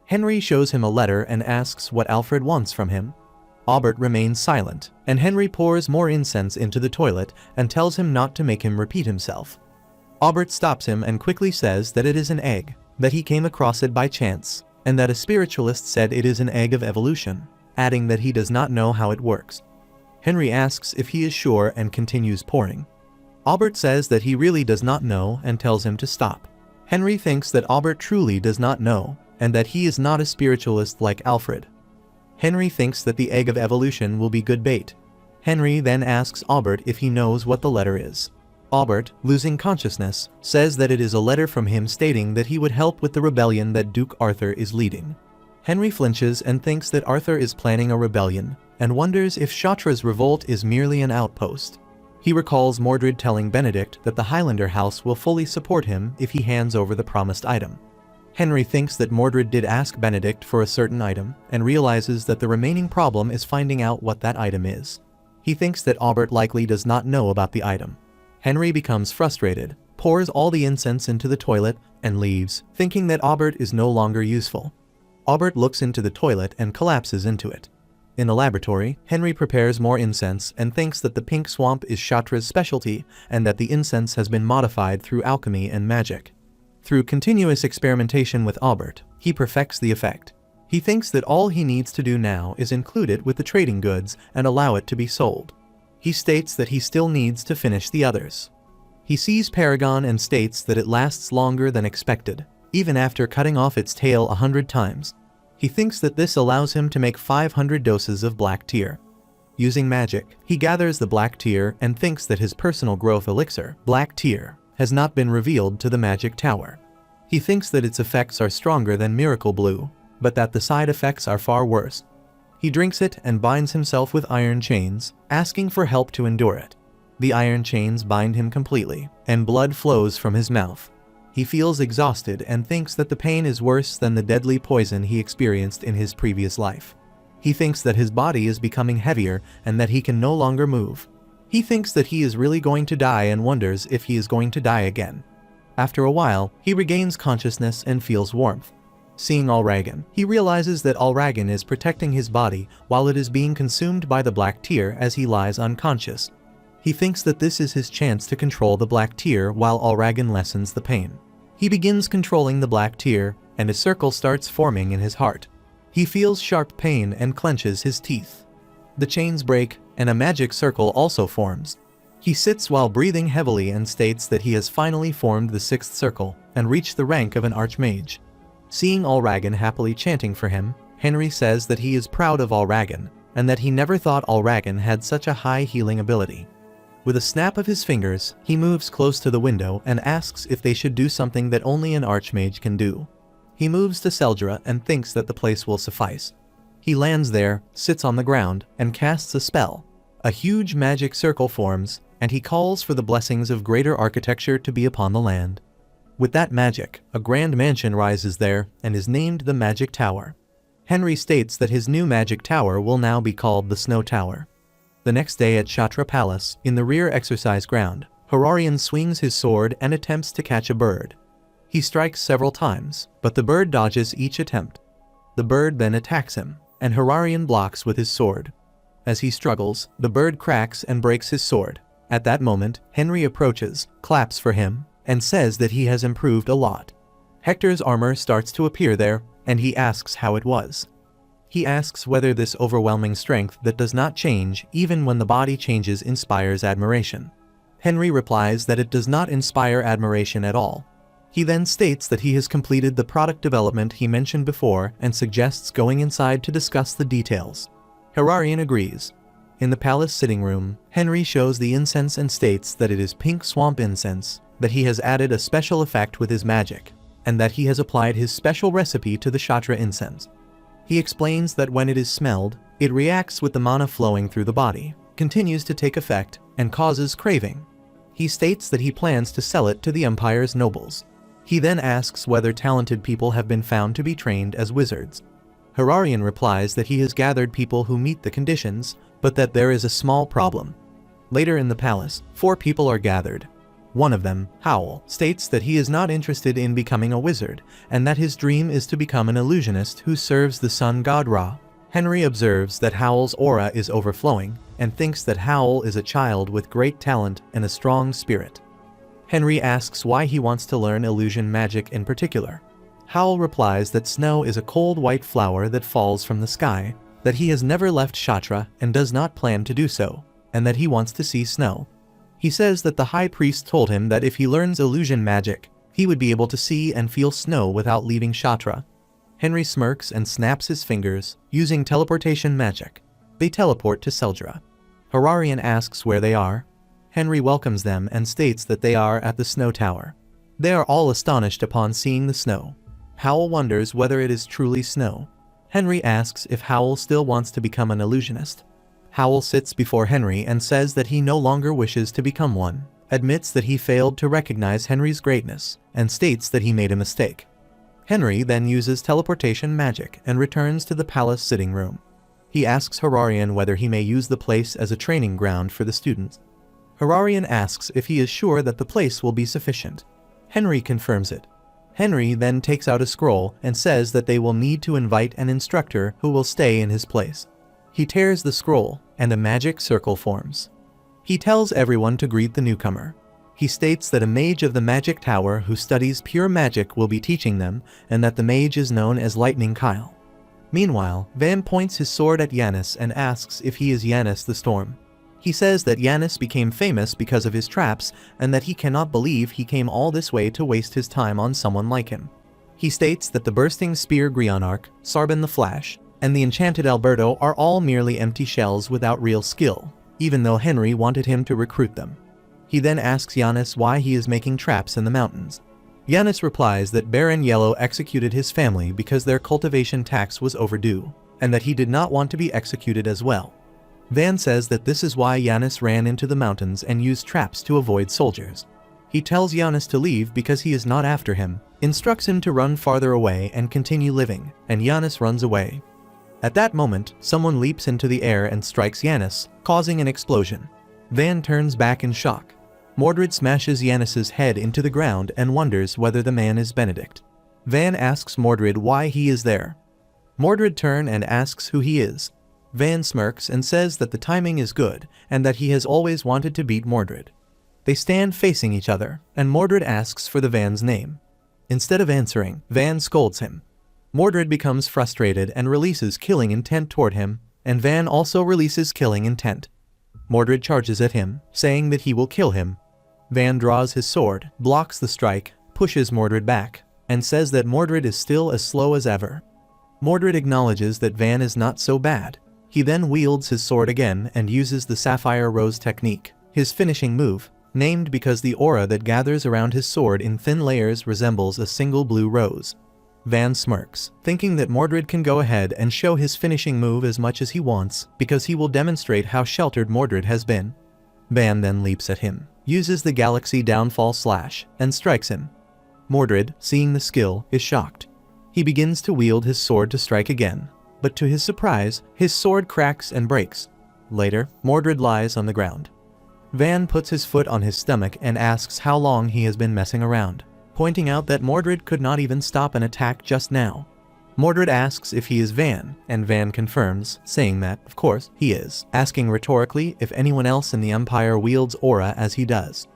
Henry shows him a letter and asks what Alfred wants from him. Aubert remains silent, and Henry pours more incense into the toilet and tells him not to make him repeat himself. Aubert stops him and quickly says that it is an egg, that he came across it by chance, and that a spiritualist said it is an egg of evolution, adding that he does not know how it works. Henry asks if he is sure and continues pouring. Aubert says that he really does not know and tells him to stop. Henry thinks that Aubert truly does not know, and that he is not a spiritualist like Alfred. Henry thinks that the egg of evolution will be good bait. Henry then asks Aubert if he knows what the letter is. Aubert, losing consciousness, says that it is a letter from him stating that he would help with the rebellion that Duke Arthur is leading. Henry flinches and thinks that Arthur is planning a rebellion, and wonders if Kshatra's revolt is merely an outpost. He recalls Mordred telling Benedict that the Highlander house will fully support him if he hands over the promised item. Henry thinks that Mordred did ask Benedict for a certain item, and realizes that the remaining problem is finding out what that item is. He thinks that Aubert likely does not know about the item. Henry becomes frustrated, pours all the incense into the toilet, and leaves, thinking that Aubert is no longer useful. Aubert looks into the toilet and collapses into it. In the laboratory, Henry prepares more incense and thinks that the pink swamp is Kshatra's specialty and that the incense has been modified through alchemy and magic. Through continuous experimentation with Aubert, he perfects the effect. He thinks that all he needs to do now is include it with the trading goods and allow it to be sold. He states that he still needs to finish the others. He sees Paragon and states that it lasts longer than expected, even after cutting off its tail 100 times. He thinks that this allows him to make 500 doses of black tear. Using magic, he gathers the black tear and thinks that his personal growth elixir, black tear, has not been revealed to the magic tower. He thinks that its effects are stronger than Miracle Blue, but that the side effects are far worse. He drinks it and binds himself with iron chains, asking for help to endure it. The iron chains bind him completely, and blood flows from his mouth. He feels exhausted and thinks that the pain is worse than the deadly poison he experienced in his previous life. He thinks that his body is becoming heavier and that he can no longer move. He thinks that he is really going to die and wonders if he is going to die again. After a while, he regains consciousness and feels warmth. Seeing Allragan, he realizes that Allragan is protecting his body while it is being consumed by the black tear as he lies unconscious. He thinks that this is his chance to control the black tear while Allragan lessens the pain. He begins controlling the black tear, and a circle starts forming in his heart. He feels sharp pain and clenches his teeth. The chains break, and a magic circle also forms. He sits while breathing heavily and states that he has finally formed the 6th circle and reached the rank of an archmage. Seeing Allragan happily chanting for him, Henry says that he is proud of Allragan and that he never thought Allragan had such a high healing ability. With a snap of his fingers, he moves close to the window and asks if they should do something that only an archmage can do. He moves to Seldra and thinks that the place will suffice. He lands there, sits on the ground, and casts a spell. A huge magic circle forms, and he calls for the blessings of greater architecture to be upon the land. With that magic, a grand mansion rises there and is named the Magic Tower. Henry states that his new magic tower will now be called the Snow Tower. The next day at Kshatra Palace, in the rear exercise ground, Horarian swings his sword and attempts to catch a bird. He strikes several times, but the bird dodges each attempt. The bird then attacks him, and Horarian blocks with his sword. As he struggles, the bird cracks and breaks his sword. At that moment, Henry approaches, claps for him, and says that he has improved a lot. Hector's armor starts to appear there, and he asks how it was. He asks whether this overwhelming strength that does not change even when the body changes inspires admiration. Henry replies that it does not inspire admiration at all. He then states that he has completed the product development he mentioned before and suggests going inside to discuss the details. Horarian agrees. In the palace sitting room, Henry shows the incense and states that it is pink swamp incense, that he has added a special effect with his magic, and that he has applied his special recipe to the Kshatra incense. He explains that when it is smelled, it reacts with the mana flowing through the body, continues to take effect, and causes craving. He states that he plans to sell it to the Empire's nobles. He then asks whether talented people have been found to be trained as wizards. Hararian replies that he has gathered people who meet the conditions, but that there is a small problem. Later in the palace, 4 people are gathered. One of them, Howl, states that he is not interested in becoming a wizard, and that his dream is to become an illusionist who serves the sun god Ra. Henry observes that Howl's aura is overflowing, and thinks that Howl is a child with great talent and a strong spirit. Henry asks why he wants to learn illusion magic in particular. Howl replies that snow is a cold white flower that falls from the sky, that he has never left Shatra and does not plan to do so, and that he wants to see snow. He says that the high priest told him that if he learns illusion magic, he would be able to see and feel snow without leaving Shatra. Henry smirks and snaps his fingers, using teleportation magic. They teleport to Seldra. Hararian asks where they are. Henry welcomes them and states that they are at the snow tower. They are all astonished upon seeing the snow. Howl wonders whether it is truly snow. Henry asks if Howl still wants to become an illusionist. Howl sits before Henry and says that he no longer wishes to become one, admits that he failed to recognize Henry's greatness, and states that he made a mistake. Henry then uses teleportation magic and returns to the palace sitting room. He asks Hararian whether he may use the place as a training ground for the students. Hararian asks if he is sure that the place will be sufficient. Henry confirms it. Henry then takes out a scroll and says that they will need to invite an instructor who will stay in his place. He tears the scroll, and a magic circle forms. He tells everyone to greet the newcomer. He states that a mage of the magic tower who studies pure magic will be teaching them, and that the mage is known as Lightning Kyle. Meanwhile, Van points his sword at Yanis and asks if he is Yanis the Storm. He says that Yanis became famous because of his traps, and that he cannot believe he came all this way to waste his time on someone like him. He states that the Bursting Spear Grionarch, Sarban the Flash, and the Enchanted Alberto are all merely empty shells without real skill, even though Henry wanted him to recruit them. He then asks Yanis why he is making traps in the mountains. Yanis replies that Baron Yellow executed his family because their cultivation tax was overdue, and that he did not want to be executed as well. Van says that this is why Yanis ran into the mountains and used traps to avoid soldiers. He tells Yanis to leave because he is not after him, instructs him to run farther away and continue living, and Yanis runs away. At that moment, someone leaps into the air and strikes Yanis, causing an explosion. Van turns back in shock. Mordred smashes Yanis's head into the ground and wonders whether the man is Benedict. Van asks Mordred why he is there. Mordred turns and asks who he is. Van smirks and says that the timing is good and that he has always wanted to beat Mordred. They stand facing each other, and Mordred asks for the Van's name. Instead of answering, Van scolds him. Mordred becomes frustrated and releases Killing Intent toward him, and Van also releases Killing Intent. Mordred charges at him, saying that he will kill him. Van draws his sword, blocks the strike, pushes Mordred back, and says that Mordred is still as slow as ever. Mordred acknowledges that Van is not so bad. He then wields his sword again and uses the Sapphire Rose technique, his finishing move, named because the aura that gathers around his sword in thin layers resembles a single blue rose. Van smirks, thinking that Mordred can go ahead and show his finishing move as much as he wants, because he will demonstrate how sheltered Mordred has been. Van then leaps at him, uses the Galaxy Downfall Slash, and strikes him. Mordred, seeing the skill, is shocked. He begins to wield his sword to strike again, but to his surprise, his sword cracks and breaks. Later, Mordred lies on the ground. Van puts his foot on his stomach and asks how long he has been messing around, pointing out that Mordred could not even stop an attack just now. Mordred asks if he is Van, and Van confirms, saying that, of course, he is, asking rhetorically if anyone else in the Empire wields aura as he does.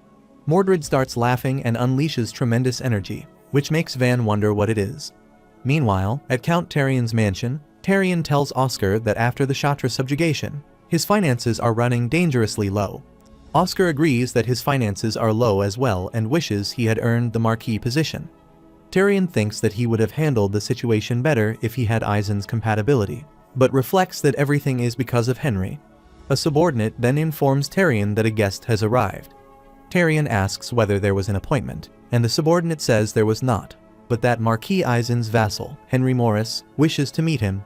Mordred starts laughing and unleashes tremendous energy, which makes Van wonder what it is. Meanwhile, at Count Tarian's mansion, Tarian tells Oscar that after the Shatra subjugation, his finances are running dangerously low. Oscar agrees that his finances are low as well and wishes he had earned the marquis position. Tarian thinks that he would have handled the situation better if he had Eisen's compatibility, but reflects that everything is because of Henry. A subordinate then informs Tarian that a guest has arrived. Tarian asks whether there was an appointment, and the subordinate says there was not, but that Marquis Eisen's vassal, Henry Morris, wishes to meet him.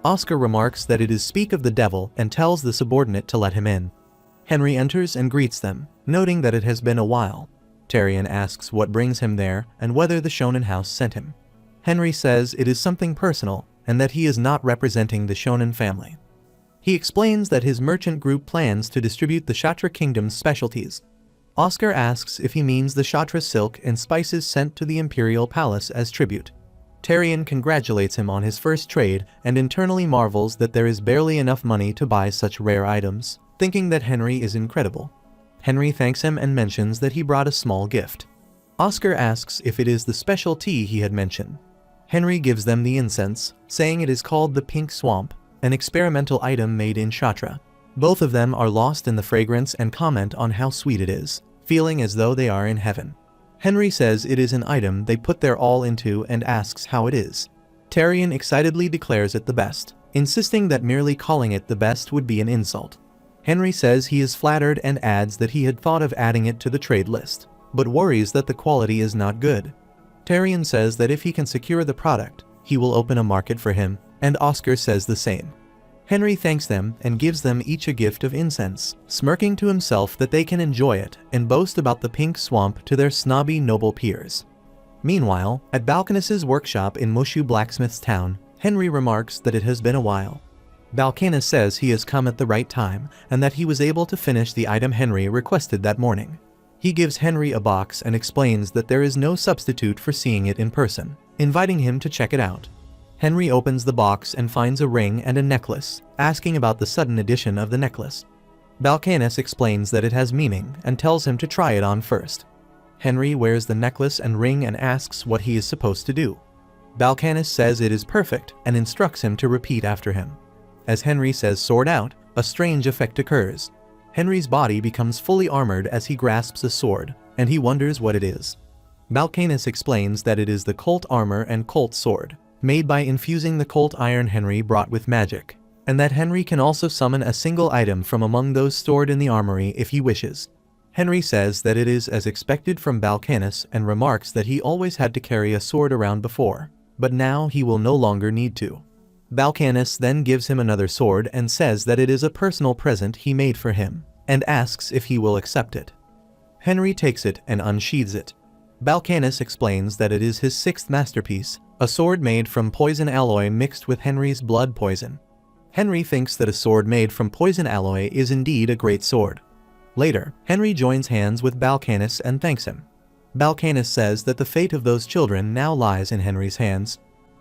Oscar remarks that it is speak of the devil and tells the subordinate to let him in. Henry enters and greets them, noting that it has been a while. Tarian asks what brings him there and whether the Shonen house sent him. Henry says it is something personal, and that he is not representing the shonen family. He explains that his merchant group plans to distribute the Kshatriya kingdom's specialties. Oscar asks if he means the Kshatriya silk and spices sent to the imperial palace as tribute. Tyrion congratulates him on his first trade and internally marvels that there is barely enough money to buy such rare items, thinking that Henry is incredible. Henry thanks him and mentions that he brought a small gift. Oscar asks if it is the special tea he had mentioned. Henry gives them the incense, saying it is called the Pink Swamp, an experimental item made in Kshatriya. Both of them are lost in the fragrance and comment on how sweet it is, feeling as though they are in heaven. Henry says it is an item they put their all into and asks how it is. Tyrion excitedly declares it the best, insisting that merely calling it the best would be an insult. Henry says he is flattered and adds that he had thought of adding it to the trade list, but worries that the quality is not good. Tyrion says that if he can secure the product, he will open a market for him, and Oscar says the same. Henry thanks them and gives them each a gift of incense, smirking to himself that they can enjoy it and boast about the pink swamp to their snobby noble peers. Meanwhile, at Balkanus's workshop in Mushu Blacksmith's town, Henry remarks that it has been a while. Balkanus says he has come at the right time and that he was able to finish the item Henry requested that morning. He gives Henry a box and explains that there is no substitute for seeing it in person, inviting him to check it out. Henry opens the box and finds a ring and a necklace, asking about the sudden addition of the necklace. Balkanus explains that it has meaning and tells him to try it on first. Henry wears the necklace and ring and asks what he is supposed to do. Balkanus says it is perfect and instructs him to repeat after him. As Henry says sword out, a strange effect occurs. Henry's body becomes fully armored as he grasps a sword, and he wonders what it is. Balkanus explains that it is the Colt armor and Colt sword, made by infusing the Colt iron Henry brought with magic, and that Henry can also summon a single item from among those stored in the armory if he wishes. Henry says that it is as expected from Balkanus and remarks that he always had to carry a sword around before, but now he will no longer need to. Balkanus then gives him another sword and says that it is a personal present he made for him, and asks if he will accept it. Henry takes it and unsheathes it. Balkanus explains that it is his sixth masterpiece, a sword made from poison alloy mixed with Henry's blood poison. Henry thinks that a sword made from poison alloy is indeed a great sword. Later, Henry joins hands with Balkanus and thanks him. Balkanus says that the fate of those children now lies in Henry's hands.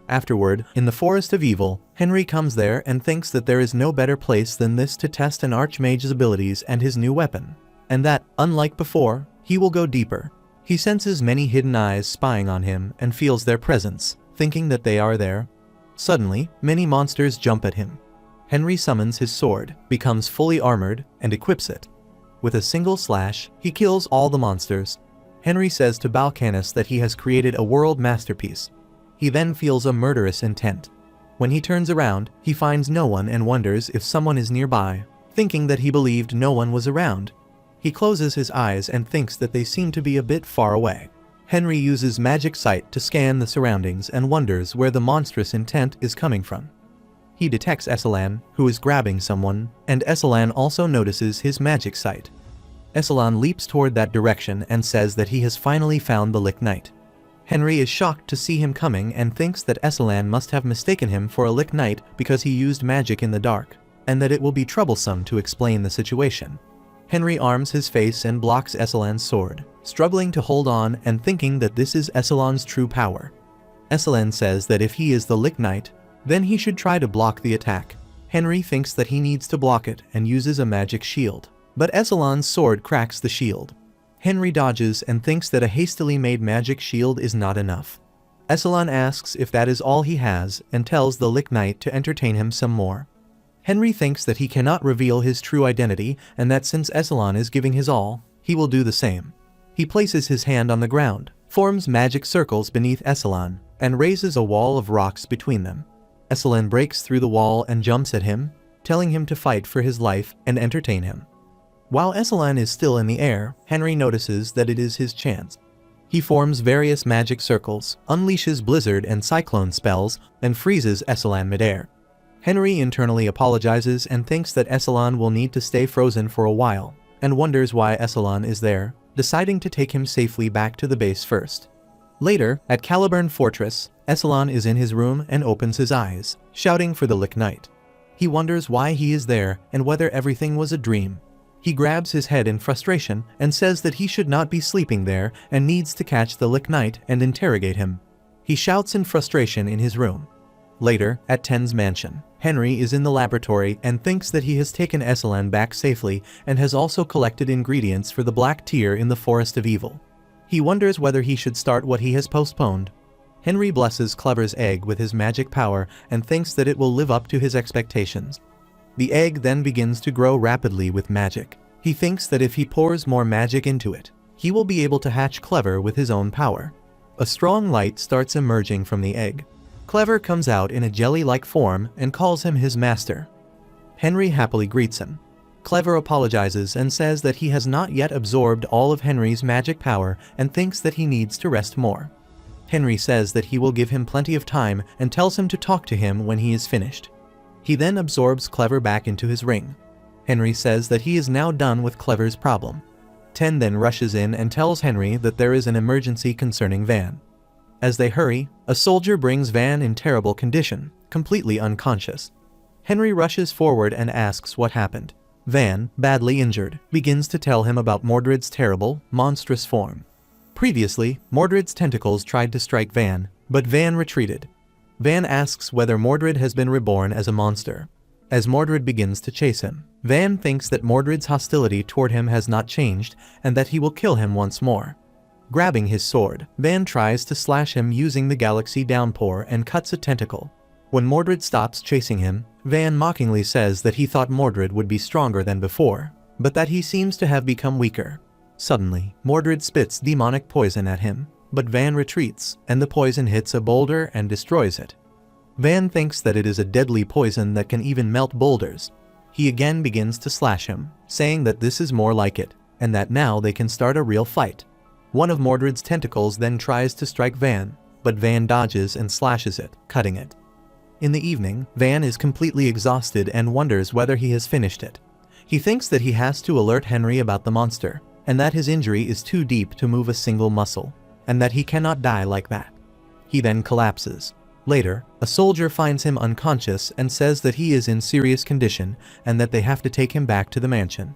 Afterward, in the Forest of Evil, Henry comes there and thinks that there is no better place than this to test an archmage's abilities and his new weapon, and that, unlike before, he will go deeper. He senses many hidden eyes spying on him and feels their presence, thinking that they are there. Suddenly, many monsters jump at him. Henry summons his sword, becomes fully armored, and equips it. With a single slash, he kills all the monsters. Henry says to Balkanus that he has created a world masterpiece. He then feels a murderous intent. When he turns around, he finds no one and wonders if someone is nearby, thinking that he believed no one was around. He closes his eyes and thinks that they seem to be a bit far away. Henry uses magic sight to scan the surroundings and wonders where the monstrous intent is coming from. He detects Esselan, who is grabbing someone, and Esselan also notices his magic sight. Esselan leaps toward that direction and says that he has finally found the Lick Knight. Henry is shocked to see him coming and thinks that Esselan must have mistaken him for a Lick Knight because he used magic in the dark, and that it will be troublesome to explain the situation. Henry arms his face and blocks Esselan's sword, struggling to hold on and thinking that this is Esselan's true power. Esselan says that if he is the Lick Knight, then he should try to block the attack. Henry thinks that he needs to block it and uses a magic shield, but Esselan's sword cracks the shield. Henry dodges and thinks that a hastily made magic shield is not enough. Esselan asks if that is all he has and tells the Lick Knight to entertain him some more. Henry thinks that he cannot reveal his true identity and that since Esselan is giving his all, he will do the same. He places his hand on the ground, forms magic circles beneath Esselan, and raises a wall of rocks between them. Esselan breaks through the wall and jumps at him, telling him to fight for his life and entertain him. While Esselan is still in the air, Henry notices that it is his chance. He forms various magic circles, unleashes blizzard and cyclone spells, and freezes Esselan midair. Henry internally apologizes and thinks that Esselan will need to stay frozen for a while, and wonders why Esselan is there, deciding to take him safely back to the base first. Later, at Caliburn Fortress, Esalon is in his room and opens his eyes, shouting for the Lick Knight. He wonders why he is there and whether everything was a dream. He grabs his head in frustration and says that he should not be sleeping there and needs to catch the Lick Knight and interrogate him. He shouts in frustration in his room. Later, at Ten's mansion, Henry is in the laboratory and thinks that he has taken Esalon back safely and has also collected ingredients for the Black Tear in the Forest of Evil. He wonders whether he should start what he has postponed. Henry blesses Clever's egg with his magic power and thinks that it will live up to his expectations. The egg then begins to grow rapidly with magic. He thinks that if he pours more magic into it, he will be able to hatch Clever with his own power. A strong light starts emerging from the egg. Clever comes out in a jelly-like form and calls him his master. Henry happily greets him. Clever apologizes and says that he has not yet absorbed all of Henry's magic power and thinks that he needs to rest more. Henry says that he will give him plenty of time and tells him to talk to him when he is finished. He then absorbs Clever back into his ring. Henry says that he is now done with Clever's problem. Ten then rushes in and tells Henry that there is an emergency concerning Van. As they hurry, a soldier brings Van in terrible condition, completely unconscious. Henry rushes forward and asks what happened. Van, badly injured, begins to tell him about Mordred's terrible, monstrous form. Previously, Mordred's tentacles tried to strike Van, but Van retreated. Van asks whether Mordred has been reborn as a monster. As Mordred begins to chase him, Van thinks that Mordred's hostility toward him has not changed and that he will kill him once more. Grabbing his sword, Van tries to slash him using the Galaxy Downpour and cuts a tentacle. When Mordred stops chasing him, Van mockingly says that he thought Mordred would be stronger than before, but that he seems to have become weaker. Suddenly, Mordred spits demonic poison at him, but Van retreats, and the poison hits a boulder and destroys it. Van thinks that it is a deadly poison that can even melt boulders. He again begins to slash him, saying that this is more like it, and that now they can start a real fight. One of Mordred's tentacles then tries to strike Van, but Van dodges and slashes it, cutting it. In the evening, Van is completely exhausted and wonders whether he has finished it. He thinks that he has to alert Henry about the monster, and that his injury is too deep to move a single muscle, and that he cannot die like that. He then collapses. Later, a soldier finds him unconscious and says that he is in serious condition and that they have to take him back to the mansion.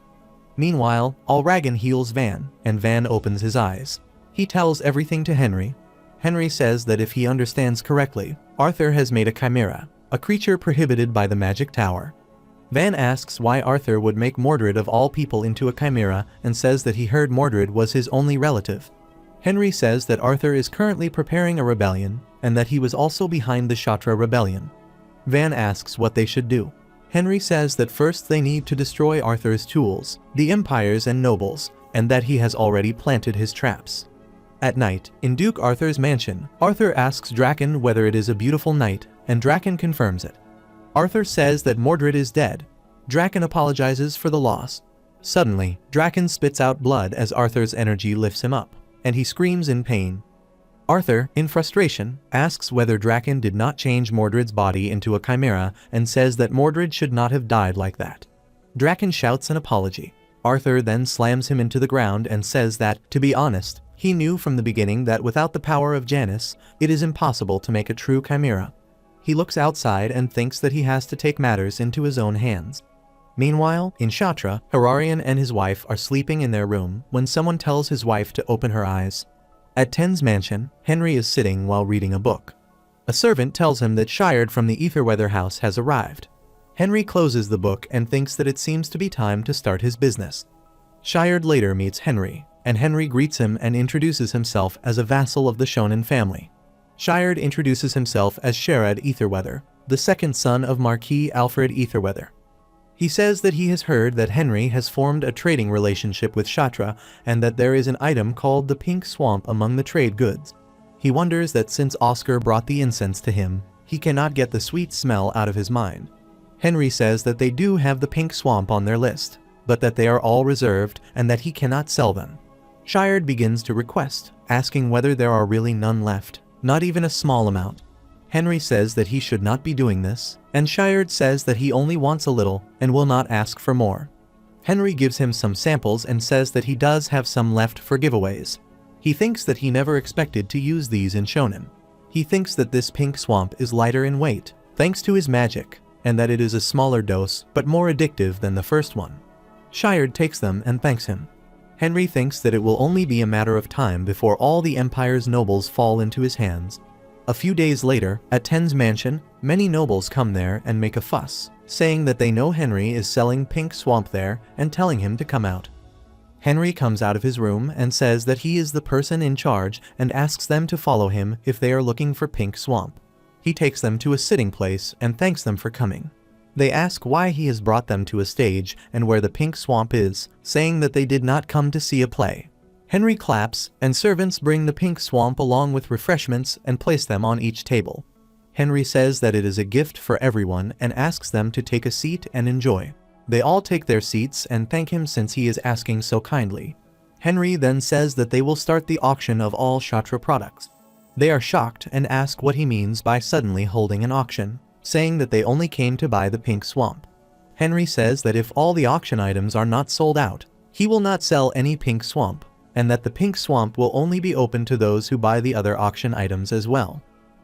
Meanwhile, Allragan heals Van, and Van opens his eyes. He tells everything to Henry. Henry says that if he understands correctly, Arthur has made a chimera, a creature prohibited by the magic tower. Van asks why Arthur would make Mordred of all people into a chimera and says that he heard Mordred was his only relative. Henry says that Arthur is currently preparing a rebellion and that he was also behind the Shatra rebellion. Van asks what they should do. Henry says that first they need to destroy Arthur's tools, the empires and nobles, and that he has already planted his traps. At night, in Duke Arthur's mansion, Arthur asks Draken whether it is a beautiful night, and Draken confirms it. Arthur says that Mordred is dead. Draken apologizes for the loss. Suddenly, Draken spits out blood as Arthur's energy lifts him up, and he screams in pain. Arthur, in frustration, asks whether Draken did not change Mordred's body into a chimera and says that Mordred should not have died like that. Draken shouts an apology. Arthur then slams him into the ground and says that, to be honest, he knew from the beginning that without the power of Janus, it is impossible to make a true chimera. He looks outside and thinks that he has to take matters into his own hands. Meanwhile, in Shatra, Hararian and his wife are sleeping in their room when someone tells his wife to open her eyes. At Ten's mansion, Henry is sitting while reading a book. A servant tells him that Shired from the Etherweather house has arrived. Henry closes the book and thinks that it seems to be time to start his business. Shired later meets Henry, and Henry greets him and introduces himself as a vassal of the Shonen family. Shired introduces himself as Sherad Etherweather, the second son of Marquis Alfred Etherweather. He says that he has heard that Henry has formed a trading relationship with Shatra and that there is an item called the Pink Swamp among the trade goods. He wonders that since Oscar brought the incense to him, he cannot get the sweet smell out of his mind. Henry says that they do have the Pink Swamp on their list, but that they are all reserved and that he cannot sell them. Shired begins to request, asking whether there are really none left, not even a small amount. Henry says that he should not be doing this, and Shired says that he only wants a little and will not ask for more. Henry gives him some samples and says that he does have some left for giveaways. He thinks that he never expected to use these in Shonen. He thinks that this pink swamp is lighter in weight, thanks to his magic, and that it is a smaller dose but more addictive than the first one. Shired takes them and thanks him. Henry thinks that it will only be a matter of time before all the Empire's nobles fall into his hands. A few days later, at Ten's mansion, many nobles come there and make a fuss, saying that they know Henry is selling pink swamp there and telling him to come out. Henry comes out of his room and says that he is the person in charge and asks them to follow him if they are looking for pink swamp. He takes them to a sitting place and thanks them for coming. They ask why he has brought them to a stage and where the pink swamp is, saying that they did not come to see a play. Henry claps, and servants bring the pink swamp along with refreshments and place them on each table. Henry says that it is a gift for everyone and asks them to take a seat and enjoy. They all take their seats and thank him since he is asking so kindly. Henry then says that they will start the auction of all Shatra products. They are shocked and ask what he means by suddenly holding an auction, saying that they only came to buy the pink swamp. Henry says that if all the auction items are not sold out, he will not sell any pink swamp, and that the pink swamp will only be open to those who buy the other auction items as well.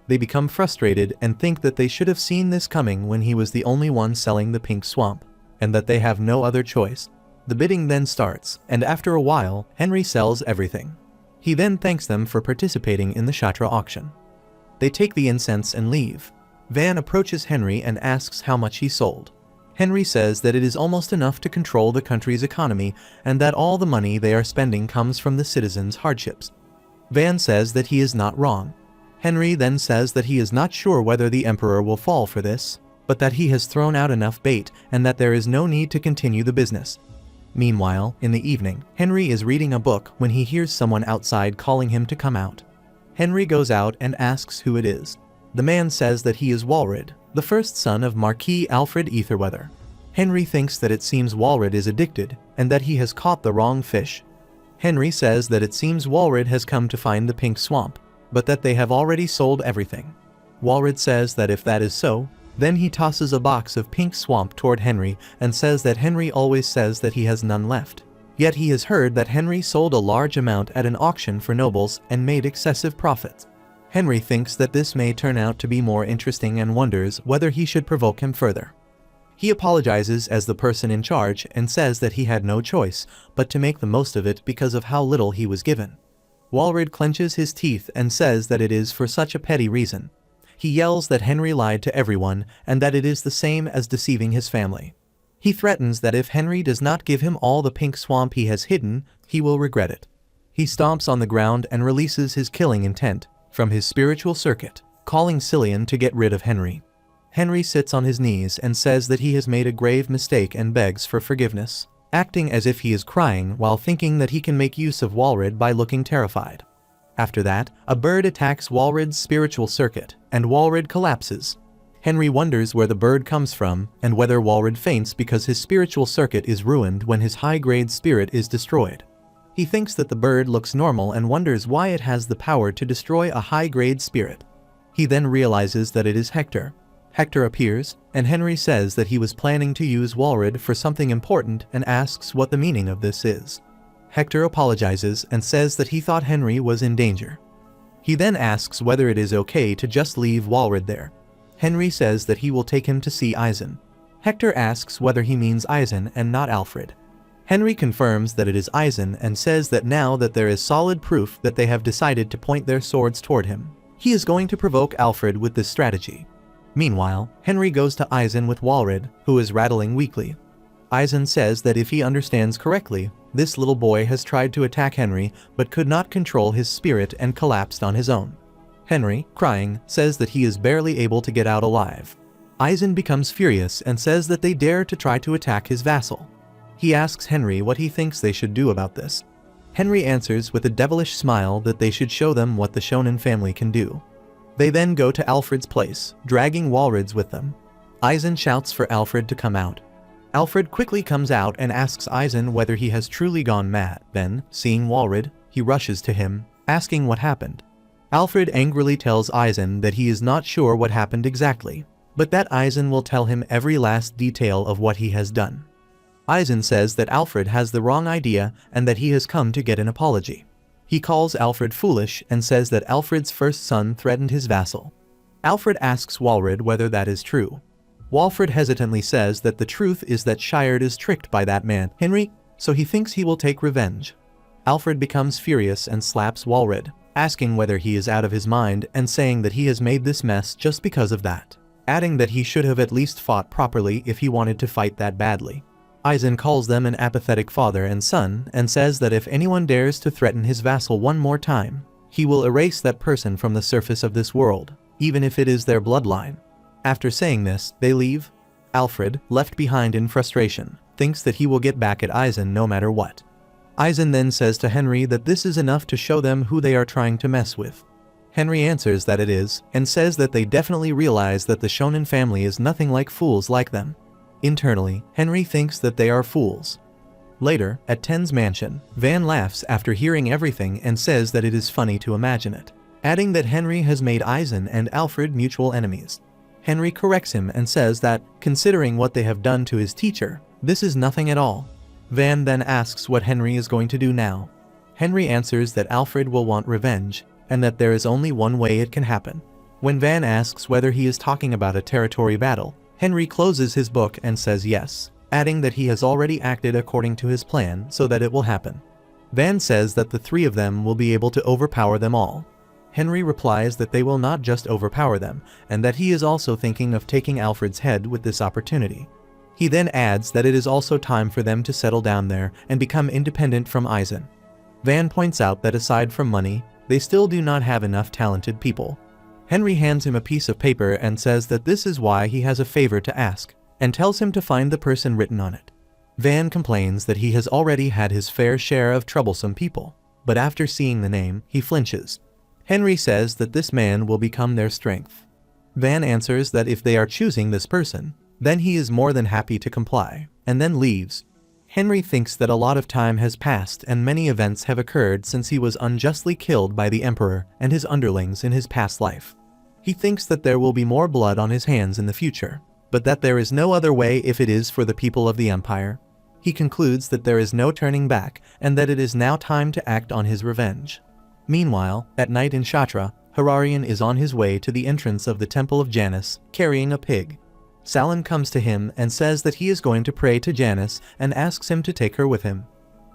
They become frustrated and think that they should have seen this coming when he was the only one selling the pink swamp, and that they have no other choice. The bidding then starts, and after a while, Henry sells everything. He then thanks them for participating in the Shatra auction. They take the incense and leave. Van approaches Henry and asks how much he sold. Henry says that it is almost enough to control the country's economy and that all the money they are spending comes from the citizens' hardships. Van says that he is not wrong. Henry then says that he is not sure whether the Emperor will fall for this, but that he has thrown out enough bait and that there is no need to continue the business. Meanwhile, in the evening, Henry is reading a book when he hears someone outside calling him to come out. Henry goes out and asks who it is. The man says that he is Walred, the first son of Marquis Alfred Etherweather. Henry thinks that it seems Walred is addicted, and that he has caught the wrong fish. Henry says that it seems Walred has come to find the pink swamp, but that they have already sold everything. Walred says that if that is so, then he tosses a box of pink swamp toward Henry and says that Henry always says that he has none left. Yet he has heard that Henry sold a large amount at an auction for nobles and made excessive profits. Henry thinks that this may turn out to be more interesting and wonders whether he should provoke him further. He apologizes as the person in charge and says that he had no choice but to make the most of it because of how little he was given. Walred clenches his teeth and says that it is for such a petty reason. He yells that Henry lied to everyone and that it is the same as deceiving his family. He threatens that if Henry does not give him all the pink swamp he has hidden, he will regret it. He stomps on the ground and releases his killing intent from his spiritual circuit, calling Cillian to get rid of Henry. Henry sits on his knees and says that he has made a grave mistake and begs for forgiveness, acting as if he is crying while thinking that he can make use of Walred by looking terrified. After that, a bird attacks Walred's spiritual circuit, and Walred collapses. Henry wonders where the bird comes from and whether Walred faints because his spiritual circuit is ruined when his high-grade spirit is destroyed. He thinks that the bird looks normal and wonders why it has the power to destroy a high-grade spirit. He then realizes that it is Hector. Hector appears, and Henry says that he was planning to use Walred for something important and asks what the meaning of this is. Hector apologizes and says that he thought Henry was in danger. He then asks whether it is okay to just leave Walred there. Henry says that he will take him to see Eisen. Hector asks whether he means Eisen and not Alfred. Henry confirms that it is Eisen and says that now that there is solid proof that they have decided to point their swords toward him, he is going to provoke Alfred with this strategy. Meanwhile, Henry goes to Eisen with Walred, who is rattling weakly. Eisen says that if he understands correctly, this little boy has tried to attack Henry but could not control his spirit and collapsed on his own. Henry, crying, says that he is barely able to get out alive. Eisen becomes furious and says that they dare to try to attack his vassal. He asks Henry what he thinks they should do about this. Henry answers with a devilish smile that they should show them what the Shonen family can do. They then go to Alfred's place, dragging Walred's with them. Eisen shouts for Alfred to come out. Alfred quickly comes out and asks Eisen whether he has truly gone mad. Then, seeing Walred, he rushes to him, asking what happened. Alfred angrily tells Eisen that he is not sure what happened exactly, but that Eisen will tell him every last detail of what he has done. Eisen says that Alfred has the wrong idea and that he has come to get an apology. He calls Alfred foolish and says that Alfred's first son threatened his vassal. Alfred asks Walred whether that is true. Walfred hesitantly says that the truth is that Shired is tricked by that man, Henry, so he thinks he will take revenge. Alfred becomes furious and slaps Walred, asking whether he is out of his mind and saying that he has made this mess just because of that, adding that he should have at least fought properly if he wanted to fight that badly. Eisen calls them an apathetic father and son and says that if anyone dares to threaten his vassal one more time, he will erase that person from the surface of this world, even if it is their bloodline. After saying this, they leave. Alfred, left behind in frustration, thinks that he will get back at Eisen no matter what. Eisen then says to Henry that this is enough to show them who they are trying to mess with. Henry answers that it is, and says that they definitely realize that the Shonen family is nothing like fools like them. Internally, Henry thinks that they are fools. Later, at Ten's mansion, Van laughs after hearing everything and says that it is funny to imagine it, adding that Henry has made Eisen and Alfred mutual enemies. Henry corrects him and says that, considering what they have done to his teacher, this is nothing at all. Van then asks what Henry is going to do now. Henry answers that Alfred will want revenge, and that there is only one way it can happen. When Van asks whether he is talking about a territory battle, Henry closes his book and says yes, adding that he has already acted according to his plan so that it will happen. Van says that the three of them will be able to overpower them all. Henry replies that they will not just overpower them, and that he is also thinking of taking Alfred's head with this opportunity. He then adds that it is also time for them to settle down there and become independent from Eisen. Van points out that aside from money, they still do not have enough talented people. Henry hands him a piece of paper and says that this is why he has a favor to ask, and tells him to find the person written on it. Van complains that he has already had his fair share of troublesome people, but after seeing the name, he flinches. Henry says that this man will become their strength. Van answers that if they are choosing this person, then he is more than happy to comply, and then leaves. Henry thinks that a lot of time has passed and many events have occurred since he was unjustly killed by the Emperor and his underlings in his past life. He thinks that there will be more blood on his hands in the future, but that there is no other way if it is for the people of the Empire. He concludes that there is no turning back and that it is now time to act on his revenge. Meanwhile, at night in Shatra, Hararian is on his way to the entrance of the Temple of Janus, carrying a pig. Salin comes to him and says that he is going to pray to Janus and asks him to take her with him.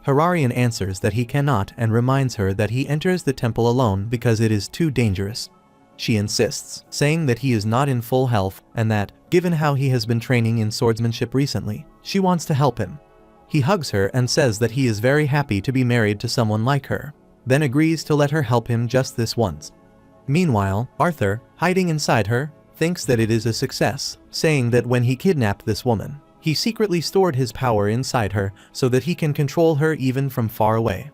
Hararian answers that he cannot and reminds her that he enters the temple alone because it is too dangerous. She insists, saying that he is not in full health and that, given how he has been training in swordsmanship recently, she wants to help him. He hugs her and says that he is very happy to be married to someone like her, then agrees to let her help him just this once. Meanwhile, Arthur, hiding inside her, thinks that it is a success, saying that when he kidnapped this woman, he secretly stored his power inside her so that he can control her even from far away.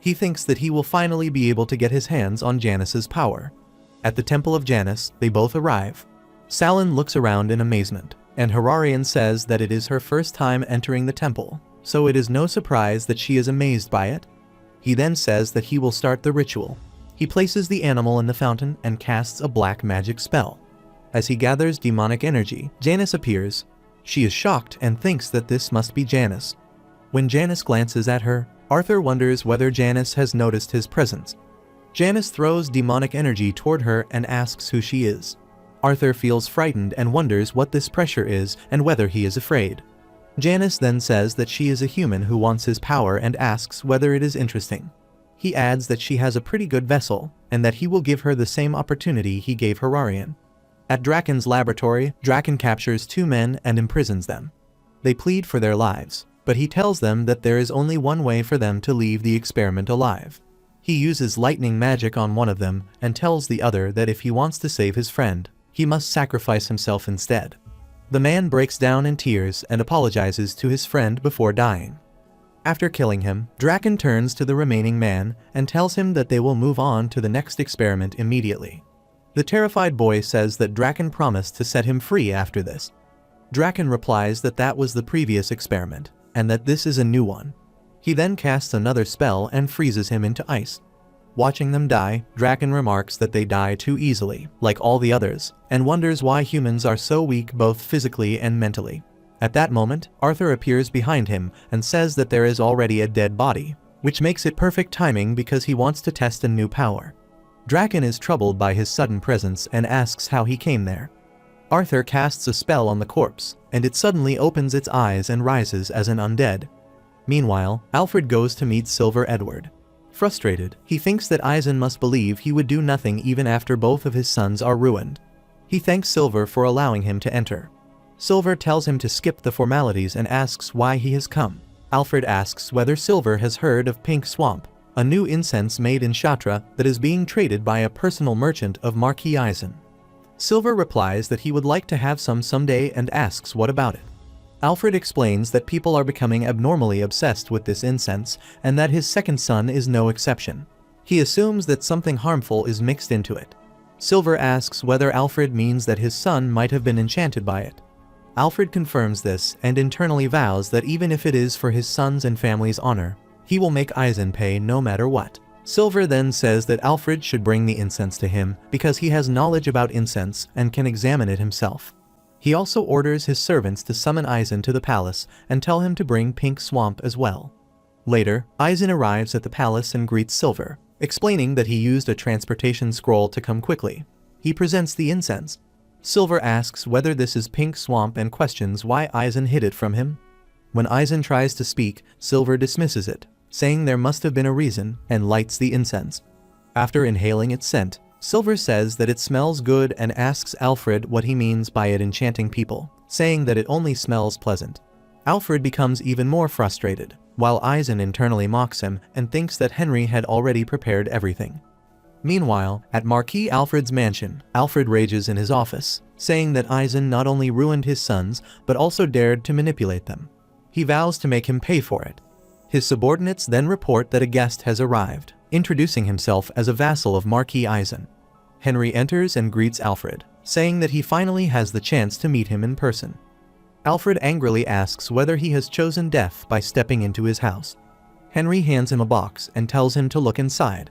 He thinks that he will finally be able to get his hands on Janus's power. At the Temple of Janus, they both arrive. Salin looks around in amazement, and Hararian says that it is her first time entering the temple, so it is no surprise that she is amazed by it. He then says that he will start the ritual. He places the animal in the fountain and casts a black magic spell. As he gathers demonic energy, Janus appears. She is shocked and thinks that this must be Janus. When Janus glances at her, Arthur wonders whether Janus has noticed his presence. Janus throws demonic energy toward her and asks who she is. Arthur feels frightened and wonders what this pressure is and whether he is afraid. Janus then says that she is a human who wants his power and asks whether it is interesting. He adds that she has a pretty good vessel, and that he will give her the same opportunity he gave Hararian. At Draken's laboratory, Draken captures two men and imprisons them. They plead for their lives, but he tells them that there is only one way for them to leave the experiment alive. He uses lightning magic on one of them and tells the other that if he wants to save his friend, he must sacrifice himself instead. The man breaks down in tears and apologizes to his friend before dying. After killing him, Draken turns to the remaining man and tells him that they will move on to the next experiment immediately. The terrified boy says that Draken promised to set him free after this. Draken replies that that was the previous experiment, and that this is a new one. He then casts another spell and freezes him into ice. Watching them die, Draken remarks that they die too easily, like all the others, and wonders why humans are so weak both physically and mentally. At that moment, Arthur appears behind him and says that there is already a dead body. which makes it perfect timing because he wants to test a new power. Draken is troubled by his sudden presence and asks how he came there. Arthur casts a spell on the corpse, and it suddenly opens its eyes and rises as an undead. Meanwhile, Alfred goes to meet Silver Edward. Frustrated, he thinks that Eisen must believe he would do nothing even after both of his sons are ruined. He thanks Silver for allowing him to enter. Silver tells him to skip the formalities and asks why he has come. Alfred asks whether Silver has heard of Pink Swamp, a new incense made in Shatra that is being traded by a personal merchant of Marquis Eisen. Silver replies that he would like to have some someday and asks what about it. Alfred explains that people are becoming abnormally obsessed with this incense and that his second son is no exception. He assumes that something harmful is mixed into it. Silver asks whether Alfred means that his son might have been enchanted by it. Alfred confirms this and internally vows that even if it is for his son's and family's honor, he will make Eisen pay no matter what. Silver then says that Alfred should bring the incense to him because he has knowledge about incense and can examine it himself. He also orders his servants to summon Eisen to the palace and tell him to bring Pink Swamp as well. Later, Eisen arrives at the palace and greets Silver, explaining that he used a transportation scroll to come quickly. He presents the incense. Silver asks whether this is Pink Swamp and questions why Eisen hid it from him. When Eisen tries to speak, Silver dismisses it, saying there must have been a reason, and lights the incense. After inhaling its scent, Silver says that it smells good and asks Alfred what he means by it enchanting people, saying that it only smells pleasant. Alfred becomes even more frustrated, while Eisen internally mocks him and thinks that Henry had already prepared everything. Meanwhile, at Marquis Alfred's mansion, Alfred rages in his office, saying that Eisen not only ruined his sons, but also dared to manipulate them. He vows to make him pay for it. His subordinates then report that a guest has arrived, introducing himself as a vassal of Marquis Eisen. Henry enters and greets Alfred, saying that he finally has the chance to meet him in person. Alfred angrily asks whether he has chosen death by stepping into his house. Henry hands him a box and tells him to look inside.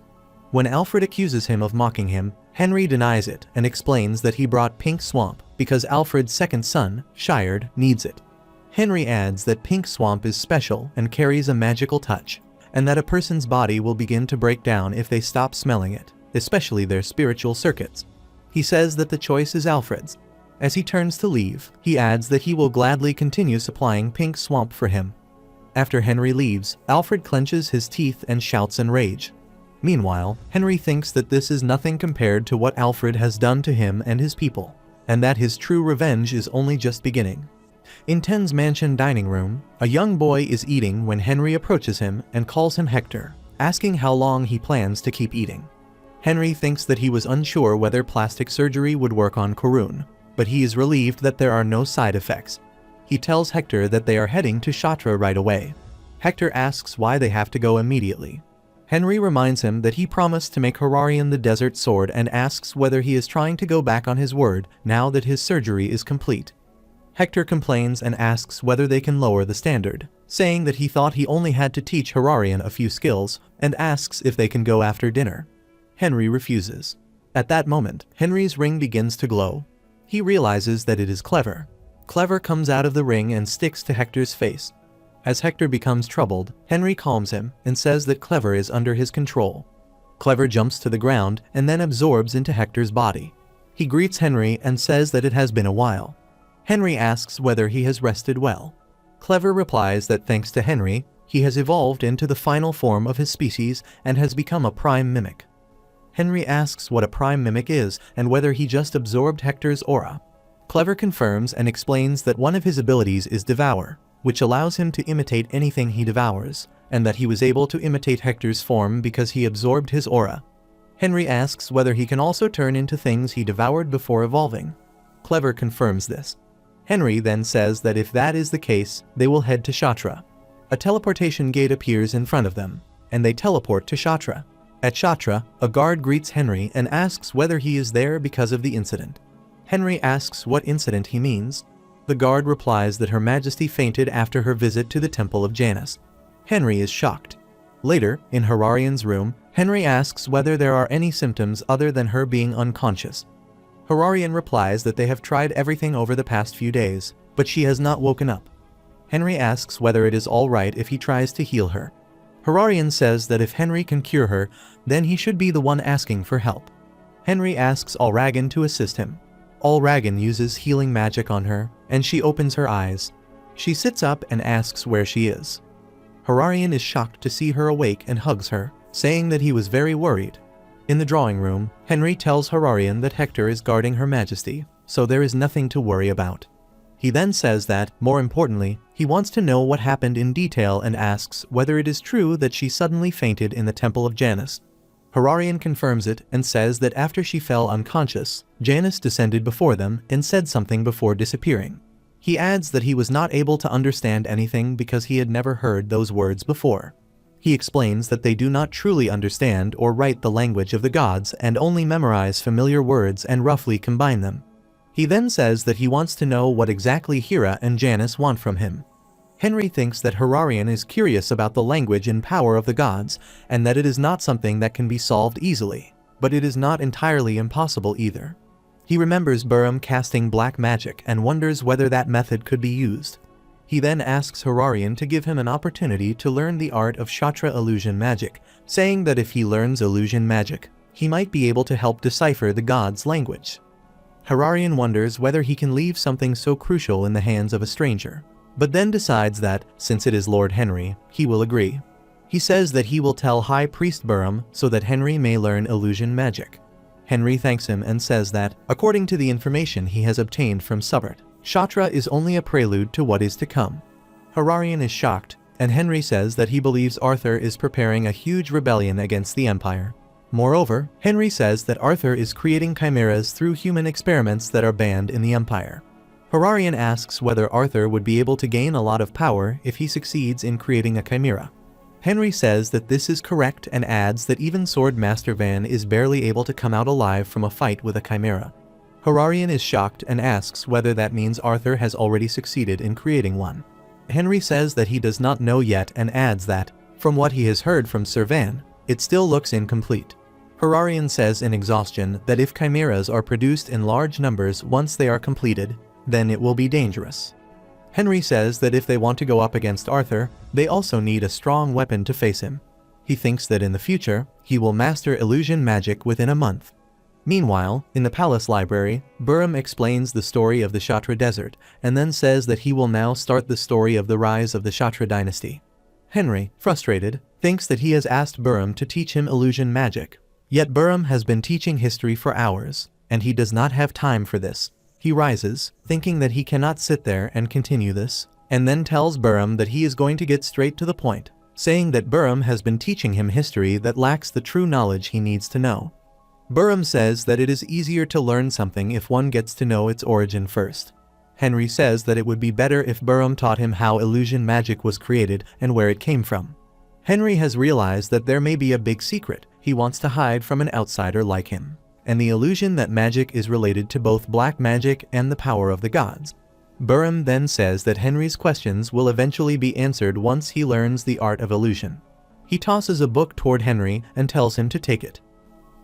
When Alfred accuses him of mocking him, Henry denies it and explains that he brought Pink Swamp because Alfred's second son, Shired, needs it. Henry adds that Pink Swamp is special and carries a magical touch, and that a person's body will begin to break down if they stop smelling it, especially their spiritual circuits. He says that the choice is Alfred's. As he turns to leave, he adds that he will gladly continue supplying Pink Swamp for him. After Henry leaves, Alfred clenches his teeth and shouts in rage. Meanwhile, Henry thinks that this is nothing compared to what Alfred has done to him and his people, and that his true revenge is only just beginning. In Ten's mansion dining room, a young boy is eating when Henry approaches him and calls him Hector, asking how long he plans to keep eating. Henry thinks that he was unsure whether plastic surgery would work on Karun, but he is relieved that there are no side effects. He tells Hector that they are heading to Shatra right away. Hector asks why they have to go immediately. Henry reminds him that he promised to make Hararian the Desert Sword and asks whether he is trying to go back on his word now that his surgery is complete. Hector complains and asks whether they can lower the standard, saying that he thought he only had to teach Hararian a few skills, and asks if they can go after dinner. Henry refuses. At that moment, Henry's ring begins to glow. He realizes that it is Clever. Clever comes out of the ring and sticks to Hector's face. As Hector becomes troubled, Henry calms him and says that Clever is under his control. Clever jumps to the ground and then absorbs into Hector's body. He greets Henry and says that it has been a while. Henry asks whether he has rested well. Clever replies that thanks to Henry, he has evolved into the final form of his species and has become a prime mimic. Henry asks what a prime mimic is and whether he just absorbed Hector's aura. Clever confirms and explains that one of his abilities is Devour, which allows him to imitate anything he devours, and that he was able to imitate Hector's form because he absorbed his aura. Henry asks whether he can also turn into things he devoured before evolving. Clever confirms this. Henry then says that if that is the case, they will head to Shatra. A teleportation gate appears in front of them, and they teleport to Shatra. At Shatra, a guard greets Henry and asks whether he is there because of the incident. Henry asks what incident he means. The guard replies that Her Majesty fainted after her visit to the Temple of Janus. Henry is shocked. Later, in Hararian's room, Henry asks whether there are any symptoms other than her being unconscious. Hararian replies that they have tried everything over the past few days, but she has not woken up. Henry asks whether it is all right if he tries to heal her. Hararian says that if Henry can cure her, then he should be the one asking for help. Henry asks Allragan to assist him. Allragan uses healing magic on her, and she opens her eyes. She sits up and asks where she is. Hararian is shocked to see her awake and hugs her, saying that he was very worried. In the drawing room, Henry tells Hararian that Hector is guarding Her Majesty, so there is nothing to worry about. He then says that, more importantly, he wants to know what happened in detail and asks whether it is true that she suddenly fainted in the Temple of Janus. Hararian confirms it and says that after she fell unconscious, Janus descended before them and said something before disappearing. He adds that he was not able to understand anything because he had never heard those words before. He explains that they do not truly understand or write the language of the gods and only memorize familiar words and roughly combine them. He then says that he wants to know what exactly Hera and Janus want from him. Henry thinks that Hararian is curious about the language and power of the gods, and that it is not something that can be solved easily, but it is not entirely impossible either. He remembers Burum casting black magic and wonders whether that method could be used. He then asks Hararian to give him an opportunity to learn the art of Kshatriya illusion magic, saying that if he learns illusion magic, he might be able to help decipher the gods' language. Hararian wonders whether he can leave something so crucial in the hands of a stranger, but then decides that, since it is Lord Henry, he will agree. He says that he will tell High Priest Burum so that Henry may learn illusion magic. Henry thanks him and says that, according to the information he has obtained from Subert, Kshatriya is only a prelude to what is to come. Hararian is shocked, and Henry says that he believes Arthur is preparing a huge rebellion against the Empire. Moreover, Henry says that Arthur is creating chimeras through human experiments that are banned in the Empire. Hararian asks whether Arthur would be able to gain a lot of power if he succeeds in creating a chimera. Henry says that this is correct and adds that even Sword Master Van is barely able to come out alive from a fight with a chimera. Hararian is shocked and asks whether that means Arthur has already succeeded in creating one. Henry says that he does not know yet and adds that, from what he has heard from Sir Van, it still looks incomplete. Hararian says in exhaustion that if chimeras are produced in large numbers once they are completed, then it will be dangerous. Henry says that if they want to go up against Arthur, they also need a strong weapon to face him. He thinks that in the future, he will master illusion magic within a month. Meanwhile, in the palace library, Burum explains the story of the Kshatriya desert, and then says that he will now start the story of the rise of the Kshatriya dynasty. Henry, frustrated, thinks that he has asked Burum to teach him illusion magic. Yet Burum has been teaching history for hours, and he does not have time for this. He rises, thinking that he cannot sit there and continue this, and then tells Burum that he is going to get straight to the point, saying that Burum has been teaching him history that lacks the true knowledge he needs to know. Burum says that it is easier to learn something if one gets to know its origin first. Henry says that it would be better if Burum taught him how illusion magic was created and where it came from. Henry has realized that there may be a big secret he wants to hide from an outsider like him, and the illusion that magic is related to both black magic and the power of the gods. Burum then says that Henry's questions will eventually be answered once he learns the art of illusion. He tosses a book toward Henry and tells him to take it.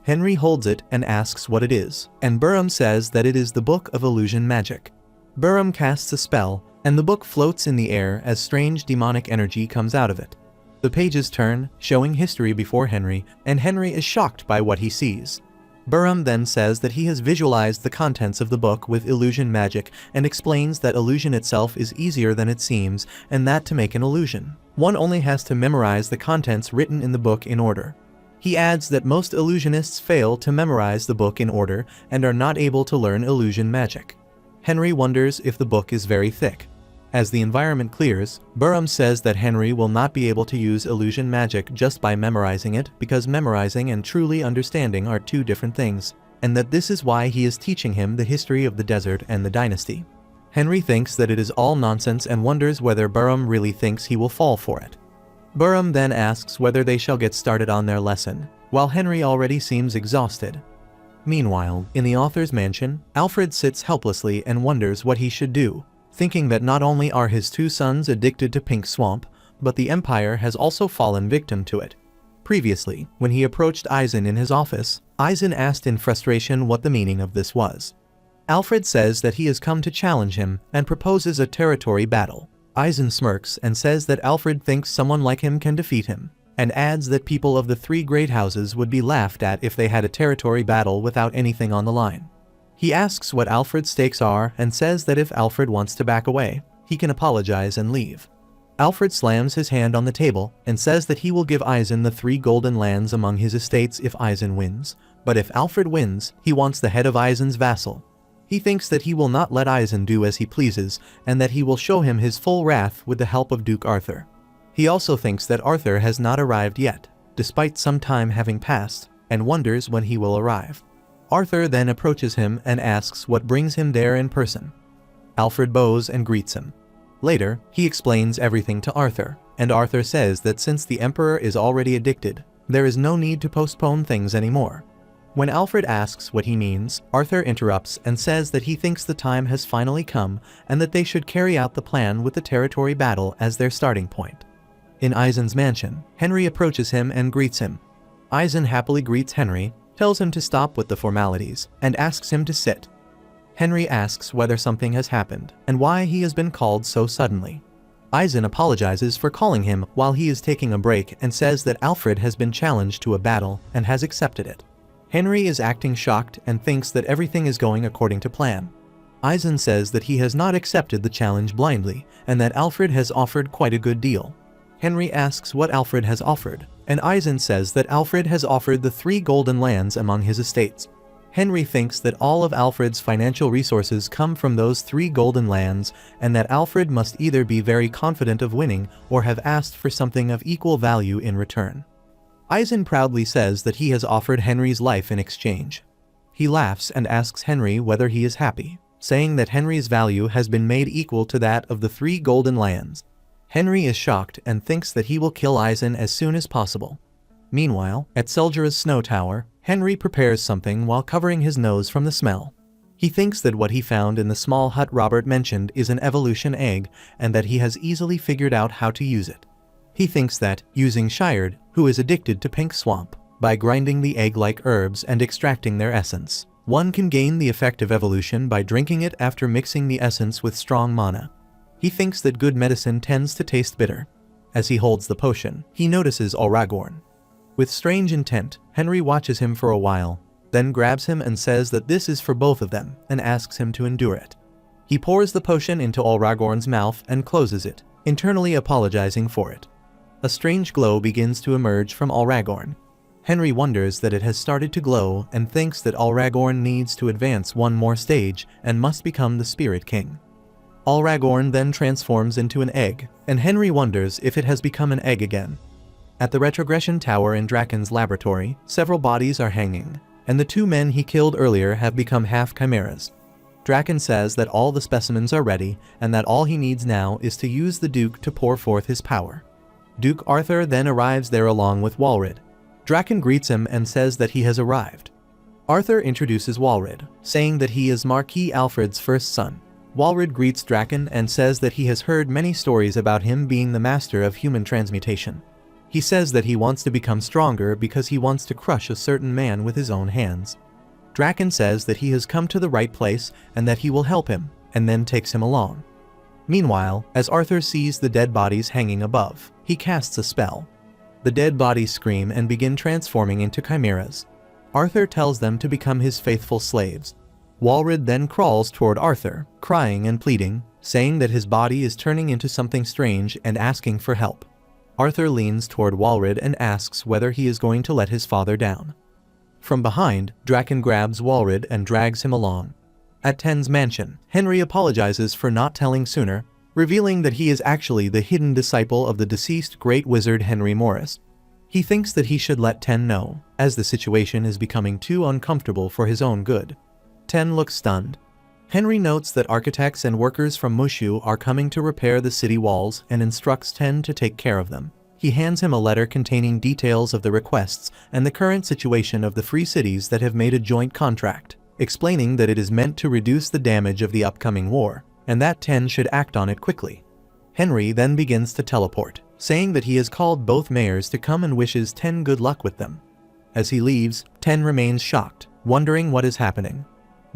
Henry holds it and asks what it is, and Burum says that it is the Book of Illusion Magic. Burum casts a spell, and the book floats in the air as strange demonic energy comes out of it. The pages turn, showing history before Henry, and Henry is shocked by what he sees. Burum then says that he has visualized the contents of the book with illusion magic and explains that illusion itself is easier than it seems, and that to make an illusion, one only has to memorize the contents written in the book in order. He adds that most illusionists fail to memorize the book in order and are not able to learn illusion magic. Henry wonders if the book is very thick. As the environment clears, Burum says that Henry will not be able to use illusion magic just by memorizing it because memorizing and truly understanding are two different things, and that this is why he is teaching him the history of the desert and the dynasty. Henry thinks that it is all nonsense and wonders whether Burum really thinks he will fall for it. Burum then asks whether they shall get started on their lesson, while Henry already seems exhausted. Meanwhile, in the author's mansion, Alfred sits helplessly and wonders what he should do, thinking that not only are his two sons addicted to pink swamp, but the Empire has also fallen victim to it. Previously, when he approached Eisen in his office, Eisen asked in frustration what the meaning of this was. Alfred says that he has come to challenge him and proposes a territory battle. Eisen smirks and says that Alfred thinks someone like him can defeat him, and adds that people of the three great houses would be laughed at if they had a territory battle without anything on the line. He asks what Alfred's stakes are and says that if Alfred wants to back away, he can apologize and leave. Alfred slams his hand on the table and says that he will give Eisen the 3 golden lands among his estates if Eisen wins, but if Alfred wins, he wants the head of Eisen's vassal. He thinks that he will not let Eisen do as he pleases and that he will show him his full wrath with the help of Duke Arthur. He also thinks that Arthur has not arrived yet, despite some time having passed, and wonders when he will arrive. Arthur then approaches him and asks what brings him there in person. Alfred bows and greets him. Later, he explains everything to Arthur, and Arthur says that since the Emperor is already addicted, there is no need to postpone things anymore. When Alfred asks what he means, Arthur interrupts and says that he thinks the time has finally come and that they should carry out the plan with the territory battle as their starting point. In Eisen's mansion, Henry approaches him and greets him. Eisen happily greets Henry, tells him to stop with the formalities, and asks him to sit. Henry asks whether something has happened and why he has been called so suddenly. Eisen apologizes for calling him while he is taking a break and says that Alfred has been challenged to a battle and has accepted it. Henry is acting shocked and thinks that everything is going according to plan. Eisen says that he has not accepted the challenge blindly and that Alfred has offered quite a good deal. Henry asks what Alfred has offered, and Eisen says that Alfred has offered the 3 golden lands among his estates. Henry thinks that all of Alfred's financial resources come from those 3 golden lands and that Alfred must either be very confident of winning or have asked for something of equal value in return. Eisen proudly says that he has offered Henry's life in exchange. He laughs and asks Henry whether he is happy, saying that Henry's value has been made equal to that of the 3 golden lands. Henry is shocked and thinks that he will kill Eisen as soon as possible. Meanwhile, at Seljara's snow tower, Henry prepares something while covering his nose from the smell. He thinks that what he found in the small hut Robert mentioned is an evolution egg and that he has easily figured out how to use it. He thinks that, using Shired, who is addicted to pink swamp, by grinding the egg-like herbs and extracting their essence, one can gain the effect of evolution by drinking it after mixing the essence with strong mana. He thinks that good medicine tends to taste bitter. As he holds the potion, he notices Aragorn. With strange intent, Henry watches him for a while, then grabs him and says that this is for both of them and asks him to endure it. He pours the potion into Aragorn's mouth and closes it, internally apologizing for it. A strange glow begins to emerge from Aragorn. Henry wonders that it has started to glow and thinks that Aragorn needs to advance one more stage and must become the Spirit King. Aragorn then transforms into an egg, and Henry wonders if it has become an egg again. At the retrogression tower in Draken's laboratory, several bodies are hanging, and the 2 men he killed earlier have become half chimeras. Draken says that all the specimens are ready, and that all he needs now is to use the Duke to pour forth his power. Duke Arthur then arrives there along with Walred. Draken greets him and says that he has arrived. Arthur introduces Walred, saying that he is Marquis Alfred's first son. Walred greets Draken and says that he has heard many stories about him being the master of human transmutation. He says that he wants to become stronger because he wants to crush a certain man with his own hands. Draken says that he has come to the right place and that he will help him, and then takes him along. Meanwhile, as Arthur sees the dead bodies hanging above, he casts a spell. The dead bodies scream and begin transforming into chimeras. Arthur tells them to become his faithful slaves. Walred then crawls toward Arthur, crying and pleading, saying that his body is turning into something strange and asking for help. Arthur leans toward Walred and asks whether he is going to let his father down. From behind, Draken grabs Walred and drags him along. At Ten's mansion, Henry apologizes for not telling sooner, revealing that he is actually the hidden disciple of the deceased great wizard Henry Morris. He thinks that he should let Ten know, as the situation is becoming too uncomfortable for his own good. Ten looks stunned. Henry notes that architects and workers from Mushu are coming to repair the city walls and instructs Ten to take care of them. He hands him a letter containing details of the requests and the current situation of the free cities that have made a joint contract, explaining that it is meant to reduce the damage of the upcoming war, and that Ten should act on it quickly. Henry then begins to teleport, saying that he has called both mayors to come and wishes Ten good luck with them. As he leaves, Ten remains shocked, wondering what is happening.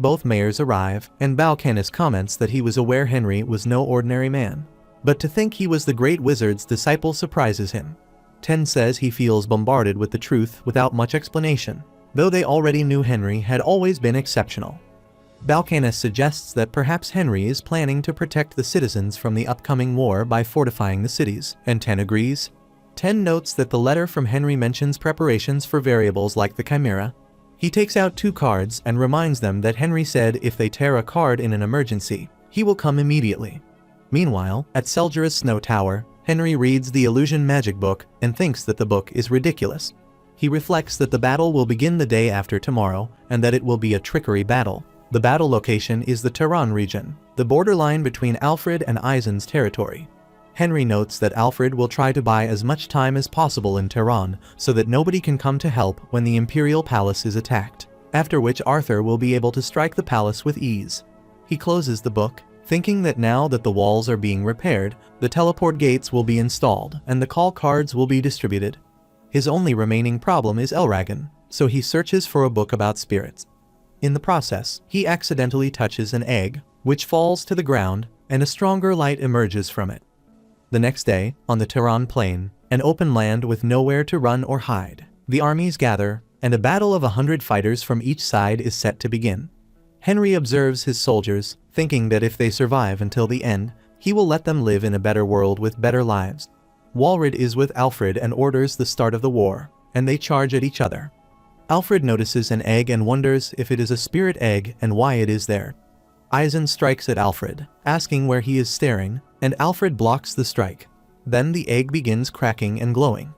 Both mayors arrive, and Balkanis comments that he was aware Henry was no ordinary man, but to think he was the great wizard's disciple surprises him. Ten says he feels bombarded with the truth without much explanation, though they already knew Henry had always been exceptional. Balkanus suggests that perhaps Henry is planning to protect the citizens from the upcoming war by fortifying the cities, and Ten agrees. Ten notes that the letter from Henry mentions preparations for variables like the Chimera. He takes out 2 cards and reminds them that Henry said if they tear a card in an emergency, he will come immediately. Meanwhile, at Seljura's Snow Tower, Henry reads the illusion magic book and thinks that the book is ridiculous. He reflects that the battle will begin the day after tomorrow and that it will be a trickery battle. The battle location is the Tehran region, the borderline between Alfred and Eisen's territory. Henry notes that Alfred will try to buy as much time as possible in Tehran so that nobody can come to help when the Imperial Palace is attacked, after which Arthur will be able to strike the palace with ease. He closes the book, thinking that now that the walls are being repaired, the teleport gates will be installed and the call cards will be distributed. His only remaining problem is Elragon, so he searches for a book about spirits. In the process, he accidentally touches an egg, which falls to the ground, and a stronger light emerges from it. The next day, on the Tehran plain, an open land with nowhere to run or hide, the armies gather, and a battle of 100 fighters from each side is set to begin. Henry observes his soldiers, thinking that if they survive until the end, he will let them live in a better world with better lives. Walred is with Alfred and orders the start of the war, and they charge at each other. Alfred notices an egg and wonders if it is a spirit egg and why it is there. Eisen strikes at Alfred, asking where he is staring, and Alfred blocks the strike. Then the egg begins cracking and glowing.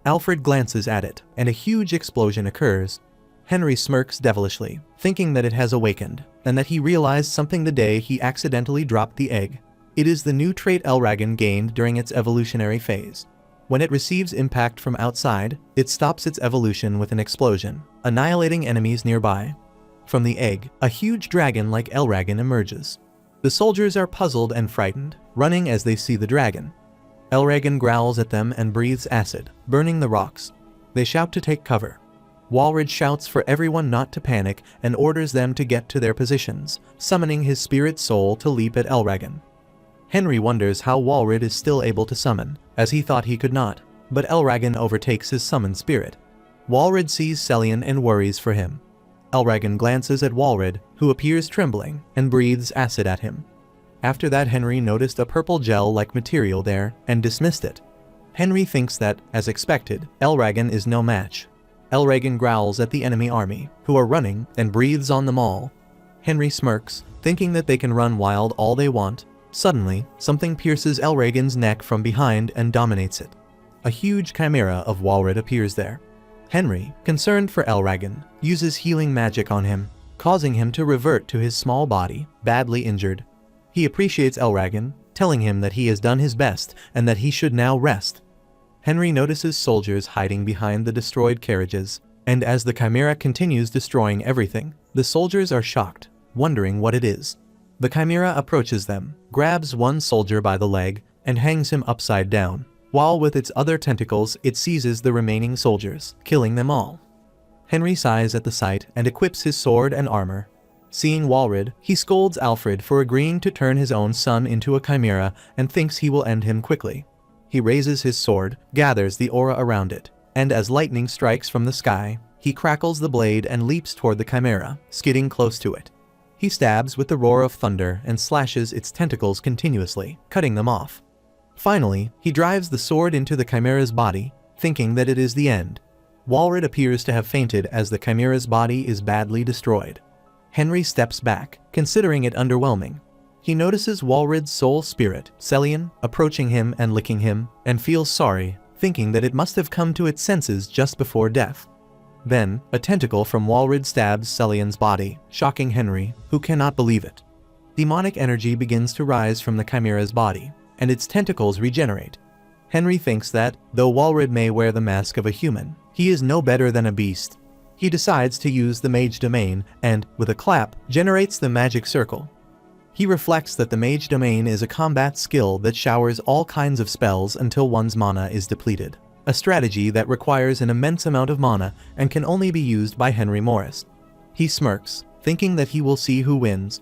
Alfred glances at it, and a huge explosion occurs. Henry smirks devilishly, thinking that it has awakened, and that he realized something the day he accidentally dropped the egg. It is the new trait Elragon gained during its evolutionary phase. When it receives impact from outside, it stops its evolution with an explosion, annihilating enemies nearby. From the egg, a huge dragon like Elragon emerges. The soldiers are puzzled and frightened, running as they see the dragon. Elragon growls at them and breathes acid, burning the rocks. They shout to take cover. Walred shouts for everyone not to panic and orders them to get to their positions, summoning his spirit soul to leap at Elragon. Henry wonders how Walred is still able to summon, as he thought he could not, but Elragon overtakes his summoned spirit. Walred sees Celian and worries for him. Elragon glances at Walred, who appears trembling, and breathes acid at him. After that, Henry noticed a purple gel-like material there and dismissed it. Henry thinks that, as expected, Elragon is no match. Elragon growls at the enemy army, who are running, and breathes on them all. Henry smirks, thinking that they can run wild all they want. Suddenly, something pierces Elragon's neck from behind and dominates it. A huge chimera of Walred appears there. Henry, concerned for Elragon, uses healing magic on him, causing him to revert to his small body, badly injured. He appreciates Elragon, telling him that he has done his best and that he should now rest. Henry notices soldiers hiding behind the destroyed carriages, and as the chimera continues destroying everything, the soldiers are shocked, wondering what it is. The chimera approaches them, grabs one soldier by the leg, and hangs him upside down, while with its other tentacles it seizes the remaining soldiers, killing them all. Henry sighs at the sight and equips his sword and armor. Seeing Walred, he scolds Alfred for agreeing to turn his own son into a chimera and thinks he will end him quickly. He raises his sword, gathers the aura around it, and as lightning strikes from the sky, he crackles the blade and leaps toward the chimera, skidding close to it. He stabs with the roar of thunder and slashes its tentacles continuously, cutting them off. Finally, he drives the sword into the chimera's body, thinking that it is the end. Walred appears to have fainted as the chimera's body is badly destroyed. Henry steps back, considering it underwhelming. He notices Walred's soul spirit, Celian, approaching him and licking him, and feels sorry, thinking that it must have come to its senses just before death. Then, a tentacle from Walred stabs Celian's body, shocking Henry, who cannot believe it. Demonic energy begins to rise from the chimera's body, and its tentacles regenerate. Henry thinks that, though Walred may wear the mask of a human, he is no better than a beast. He decides to use the Mage Domain and, with a clap, generates the magic circle. He reflects that the Mage Domain is a combat skill that showers all kinds of spells until one's mana is depleted, a strategy that requires an immense amount of mana and can only be used by Henry Morris. He smirks, thinking that he will see who wins.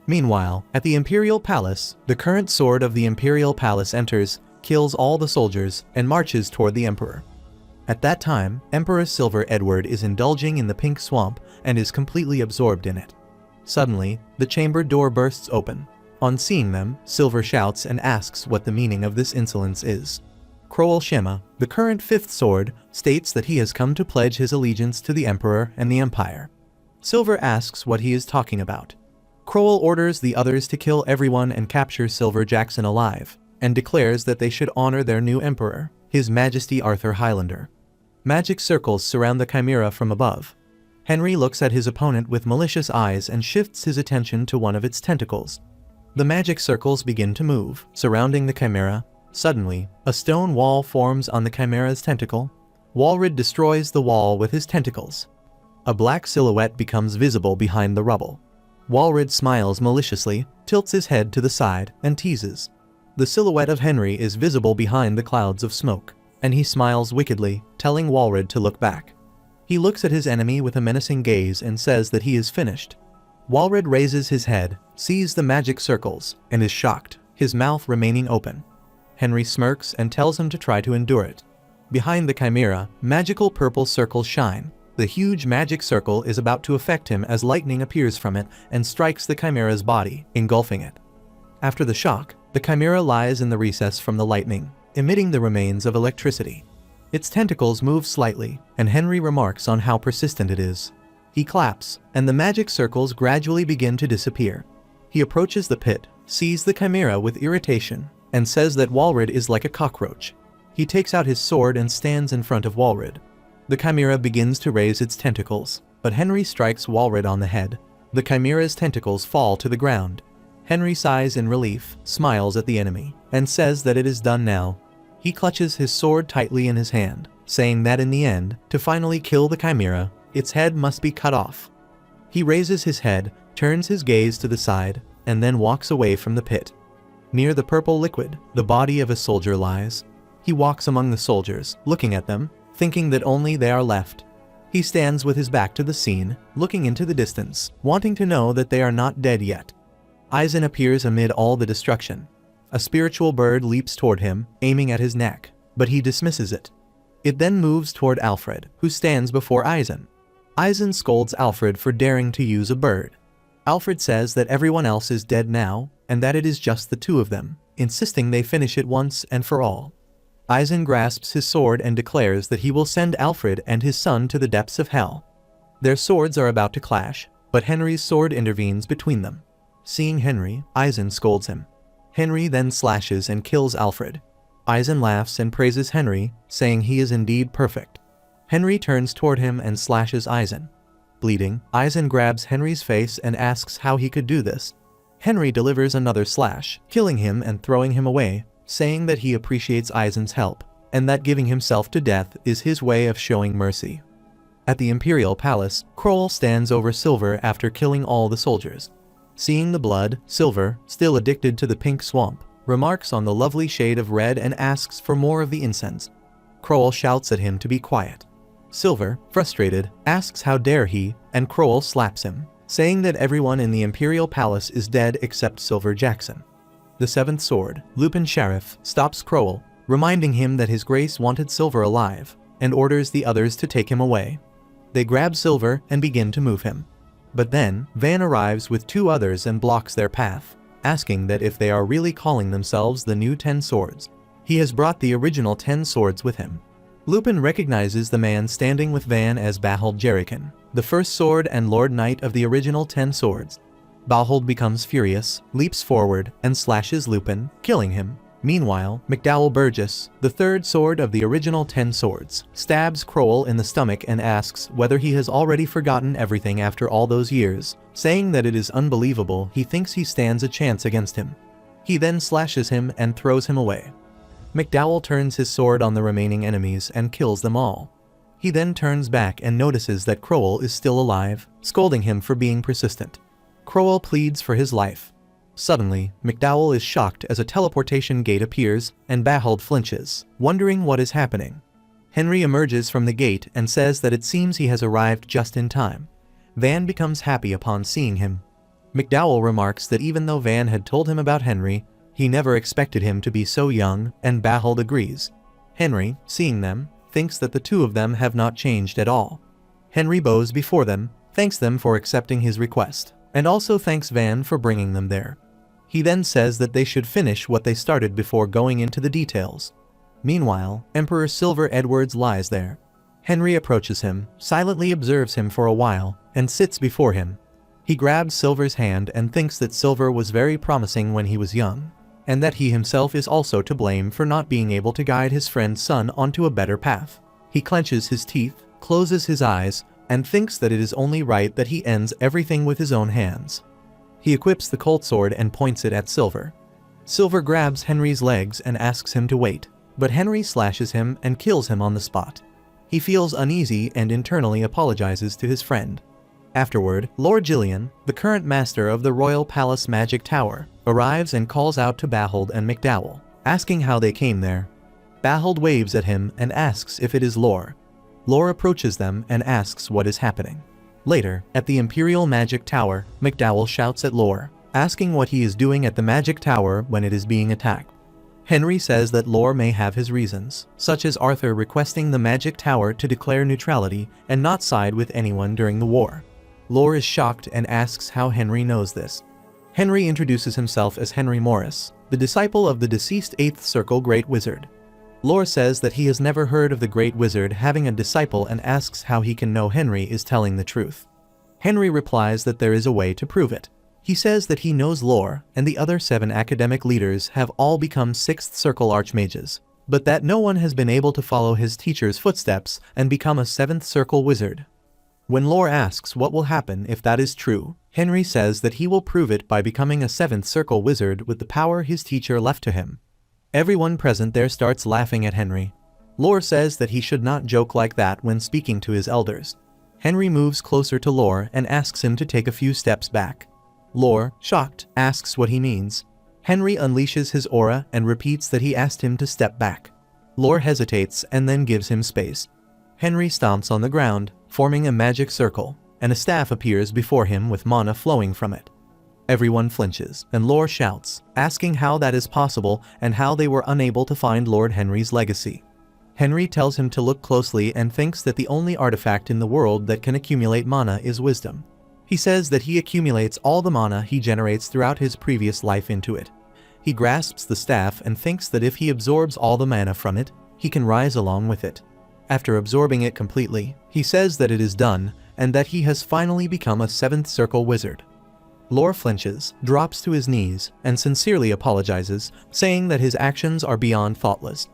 Meanwhile, at the Imperial Palace, the current sword of the Imperial Palace enters, kills all the soldiers, and marches toward the Emperor. At that time, Emperor Silver Edward is indulging in the pink swamp and is completely absorbed in it. Suddenly, the chamber door bursts open. On seeing them, Silver shouts and asks what the meaning of this insolence is. Crowell Shema, the current 5th sword, states that he has come to pledge his allegiance to the Emperor and the Empire. Silver asks what he is talking about. Crowell orders the others to kill everyone and capture Silver Jackson alive, and declares that they should honor their new Emperor, His Majesty Arthur Highlander. Magic circles surround the Chimera from above. Henry looks at his opponent with malicious eyes and shifts his attention to one of its tentacles. The magic circles begin to move, surrounding the Chimera. Suddenly, a stone wall forms on the Chimera's tentacle. Walrid destroys the wall with his tentacles. A black silhouette becomes visible behind the rubble. Walrid smiles maliciously, tilts his head to the side, and teases. The silhouette of Henry is visible behind the clouds of smoke, and he smiles wickedly, telling Walrid to look back. He looks at his enemy with a menacing gaze and says that he is finished. Walrid raises his head, sees the magic circles, and is shocked, his mouth remaining open. Henry smirks and tells him to try to endure it. Behind the Chimera, magical purple circles shine. The huge magic circle is about to affect him as lightning appears from it and strikes the Chimera's body, engulfing it. After the shock, the Chimera lies in the recess from the lightning, emitting the remains of electricity. Its tentacles move slightly, and Henry remarks on how persistent it is. He claps, and the magic circles gradually begin to disappear. He approaches the pit, sees the Chimera with irritation, and says that Walrid is like a cockroach. He takes out his sword and stands in front of Walrid. The Chimera begins to raise its tentacles, but Henry strikes Walrid on the head. The Chimera's tentacles fall to the ground. Henry sighs in relief, smiles at the enemy, and says that it is done now. He clutches his sword tightly in his hand, saying that in the end, to finally kill the Chimera, its head must be cut off. He raises his head, turns his gaze to the side, and then walks away from the pit. Near the purple liquid, the body of a soldier lies. He walks among the soldiers, looking at them, thinking that only they are left. He stands with his back to the scene, looking into the distance, wanting to know that they are not dead yet. Eisen appears amid all the destruction. A spiritual bird leaps toward him, aiming at his neck, but he dismisses it. It then moves toward Alfred, who stands before Eisen. Eisen scolds Alfred for daring to use a bird. Alfred says that everyone else is dead now, and that it is just the two of them, insisting they finish it once and for all. Eisen grasps his sword and declares that he will send Alfred and his son to the depths of hell. Their swords are about to clash, but Henry's sword intervenes between them. Seeing Henry, Eisen scolds him. Henry then slashes and kills Alfred. Eisen laughs and praises Henry, saying he is indeed perfect. Henry turns toward him and slashes Eisen. Bleeding, Eisen grabs Henry's face and asks how he could do this. Henry delivers another slash, killing him and throwing him away, saying that he appreciates Eisen's help, and that giving himself to death is his way of showing mercy. At the Imperial Palace, Crowell stands over Silver after killing all the soldiers. Seeing the blood, Silver, still addicted to the pink swamp, remarks on the lovely shade of red and asks for more of the incense. Crowell shouts at him to be quiet. Silver, frustrated, asks how dare he, and Crowell slaps him, saying that everyone in the Imperial Palace is dead except Silver Jackson. The 7th Sword, Lupin Sheriff, stops Crowell, reminding him that His Grace wanted Silver alive, and orders the others to take him away. They grab Silver and begin to move him. But then, Van arrives with 2 others and blocks their path, asking that if they are really calling themselves the new 10 Swords. He has brought the original 10 Swords with him. Lupin recognizes the man standing with Van as Bahold Jerrican, the first sword and Lord Knight of the original 10 Swords. Bahold becomes furious, leaps forward, and slashes Lupin, killing him. Meanwhile, McDowell Burgess, the 3rd sword of the original 10 Swords, stabs Crowell in the stomach and asks whether he has already forgotten everything after all those years, saying that it is unbelievable he thinks he stands a chance against him. He then slashes him and throws him away. McDowell turns his sword on the remaining enemies and kills them all. He then turns back and notices that Crowell is still alive, scolding him for being persistent. Crowell pleads for his life. Suddenly, McDowell is shocked as a teleportation gate appears, and Bahold flinches, wondering what is happening. Henry emerges from the gate and says that it seems he has arrived just in time. Van becomes happy upon seeing him. McDowell remarks that even though Van had told him about Henry, he never expected him to be so young, and Bahold agrees. Henry, seeing them, thinks that the two of them have not changed at all. Henry bows before them, thanks them for accepting his request, and also thanks Van for bringing them there. He then says that they should finish what they started before going into the details. Meanwhile, Emperor Silver Edwards lies there. Henry approaches him, silently observes him for a while, and sits before him. He grabs Silver's hand and thinks that Silver was very promising when he was young, and that he himself is also to blame for not being able to guide his friend's son onto a better path. He clenches his teeth, closes his eyes, and thinks that it is only right that he ends everything with his own hands. He equips the Colt sword and points it at Silver. Silver grabs Henry's legs and asks him to wait, but Henry slashes him and kills him on the spot. He feels uneasy and internally apologizes to his friend. Afterward, Lord Gillian, the current master of the Royal Palace Magic Tower, arrives and calls out to Bahold and McDowell, asking how they came there. Bahold waves at him and asks if it is Lore. Lore approaches them and asks what is happening. Later, at the Imperial Magic Tower, McDowell shouts at Lore, asking what he is doing at the Magic Tower when it is being attacked. Henry says that Lore may have his reasons, such as Arthur requesting the Magic Tower to declare neutrality and not side with anyone during the war. Lore is shocked and asks how Henry knows this. Henry introduces himself as Henry Morris, the disciple of the deceased 8th Circle Great Wizard. Lore says that he has never heard of the Great Wizard having a disciple and asks how he can know Henry is telling the truth. Henry replies that there is a way to prove it. He says that he knows Lore and the other 7 academic leaders have all become 6th Circle Archmages, but that no one has been able to follow his teacher's footsteps and become a 7th Circle Wizard. When Lore asks what will happen if that is true, Henry says that he will prove it by becoming a 7th Circle Wizard with the power his teacher left to him. Everyone present there starts laughing at Henry. Lore says that he should not joke like that when speaking to his elders. Henry moves closer to Lore and asks him to take a few steps back. Lore, shocked, asks what he means. Henry unleashes his aura and repeats that he asked him to step back. Lore hesitates and then gives him space. Henry stomps on the ground, forming a magic circle, and a staff appears before him with mana flowing from it. Everyone flinches, and Lore shouts, asking how that is possible and how they were unable to find Lord Henry's legacy. Henry tells him to look closely and thinks that the only artifact in the world that can accumulate mana is wisdom. He says that he accumulates all the mana he generates throughout his previous life into it. He grasps the staff and thinks that if he absorbs all the mana from it, he can rise along with it. After absorbing it completely, he says that it is done, and that he has finally become a 7th Circle Wizard. Lore flinches, drops to his knees, and sincerely apologizes, saying that his actions are beyond thoughtless.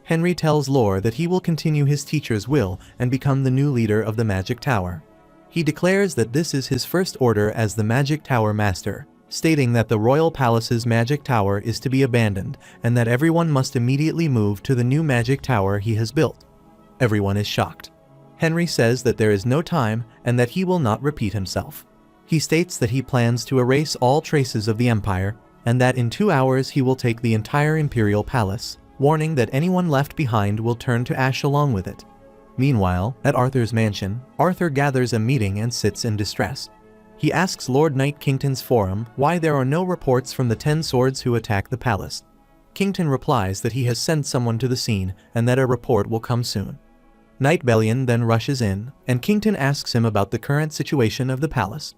Henry tells Lore that he will continue his teacher's will and become the new leader of the Magic Tower. He declares that this is his first order as the Magic Tower Master, stating that the Royal Palace's Magic Tower is to be abandoned and that everyone must immediately move to the new Magic Tower he has built. Everyone is shocked. Henry says that there is no time and that he will not repeat himself. He states that he plans to erase all traces of the Empire and that in 2 hours he will take the entire Imperial Palace, warning that anyone left behind will turn to ash along with it. Meanwhile, at Arthur's mansion, Arthur gathers a meeting and sits in distress. He asks Lord Knight Kington's forum why there are no reports from the 10 swords who attack the palace. Kington replies that he has sent someone to the scene and that a report will come soon. Knight Bellion then rushes in, and Kington asks him about the current situation of the palace.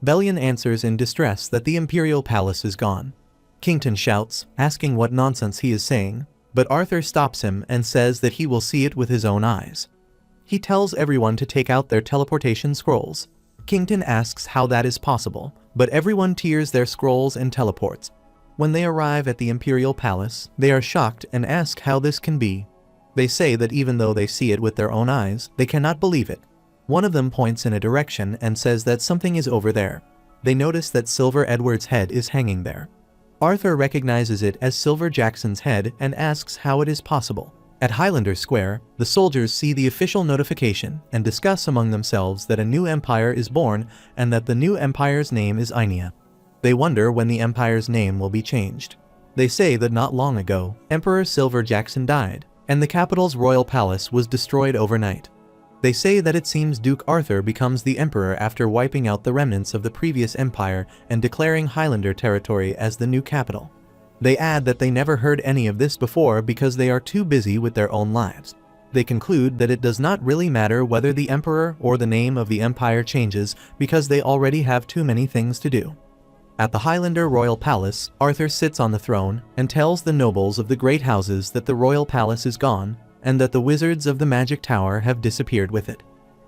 Bellion answers in distress that the Imperial Palace is gone. Kington shouts, asking what nonsense he is saying, but Arthur stops him and says that he will see it with his own eyes. He tells everyone to take out their teleportation scrolls. Kington asks how that is possible, but everyone tears their scrolls and teleports. When they arrive at the Imperial Palace, they are shocked and ask how this can be. They say that even though they see it with their own eyes, they cannot believe it. One of them points in a direction and says that something is over there. They notice that Silver Edward's head is hanging there. Arthur recognizes it as Silver Jackson's head and asks how it is possible. At Highlander Square, the soldiers see the official notification and discuss among themselves that a new empire is born and that the new empire's name is Ainea. They wonder when the empire's name will be changed. They say that not long ago, Emperor Silver Jackson died, and the capital's royal palace was destroyed overnight. They say that it seems Duke Arthur becomes the emperor after wiping out the remnants of the previous empire and declaring Highlander territory as the new capital. They add that they never heard any of this before because they are too busy with their own lives. They conclude that it does not really matter whether the emperor or the name of the empire changes because they already have too many things to do. At the Highlander royal palace, Arthur sits on the throne and tells the nobles of the great houses that the royal palace is gone and that the wizards of the magic tower have disappeared with it.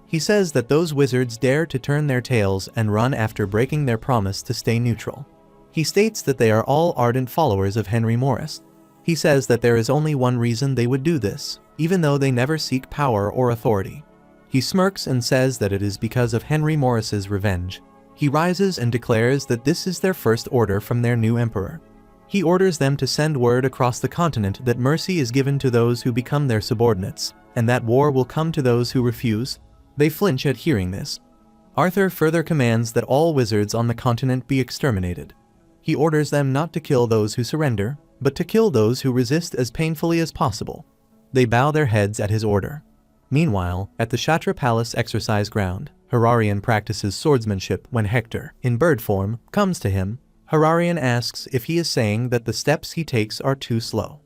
He says that those wizards dare to turn their tails and run after breaking their promise to stay neutral. He states that they are all ardent followers of Henry Morris. He says that there is only one reason they would do this, even though they never seek power or authority. He smirks and says that it is because of Henry Morris's revenge. He rises and declares that this is their first order from their new emperor. He orders them to send word across the continent that mercy is given to those who become their subordinates, and that war will come to those who refuse. They flinch at hearing this. Arthur further commands that all wizards on the continent be exterminated. He orders them not to kill those who surrender, but to kill those who resist as painfully as possible. They bow their heads at his order. Meanwhile, at the Shatra Palace exercise ground, Hararian practices swordsmanship when Hector, in bird form, comes to him. Hararian asks if he is saying that the steps he takes are too slow.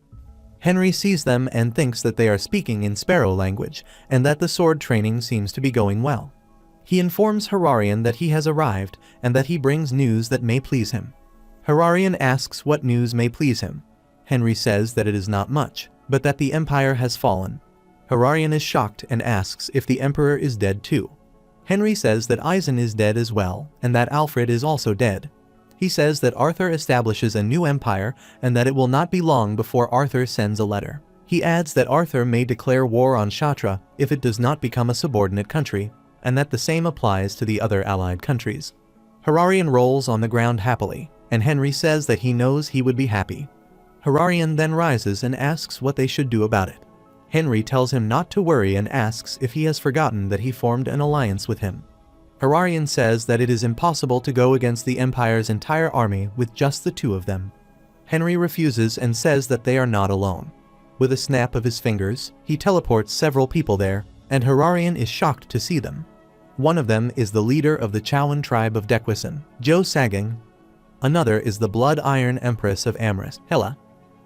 Henry sees them and thinks that they are speaking in sparrow language and that the sword training seems to be going well. He informs Hararian that he has arrived and that he brings news that may please him. Hararian asks what news may please him. Henry says that it is not much, but that the empire has fallen. Hararian is shocked and asks if the emperor is dead too. Henry says that Eisen is dead as well, and that Alfred is also dead. He says that Arthur establishes a new empire and that it will not be long before Arthur sends a letter. He adds that Arthur may declare war on Shatra if it does not become a subordinate country, and that the same applies to the other allied countries. Hararian rolls on the ground happily, and Henry says that he knows he would be happy. Hararian then rises and asks what they should do about it. Henry tells him not to worry and asks if he has forgotten that he formed an alliance with him. Hararian says that it is impossible to go against the Empire's entire army with just the two of them. Henry refuses and says that they are not alone. With a snap of his fingers, he teleports several people there, and Hararian is shocked to see them. One of them is the leader of the Chowan tribe of Dequison, Jo Sagang. Another is the Blood Iron Empress of Amrys, Hela.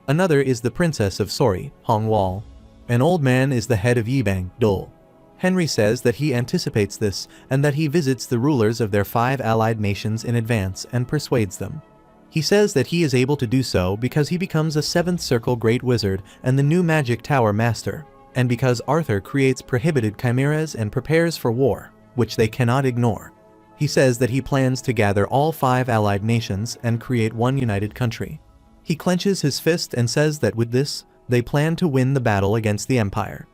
Another is the Princess of Sori, Hong Wall. An old man is the head of Yibang, Dole. Henry says that he anticipates this and that he visits the rulers of their 5 allied nations in advance and persuades them. He says that he is able to do so because he becomes a 7th Circle Great Wizard and the new Magic Tower Master, and because Arthur creates prohibited chimeras and prepares for war, which they cannot ignore. He says that he plans to gather all 5 allied nations and create one united country. He clenches his fist and says that with this, they plan to win the battle against the Empire.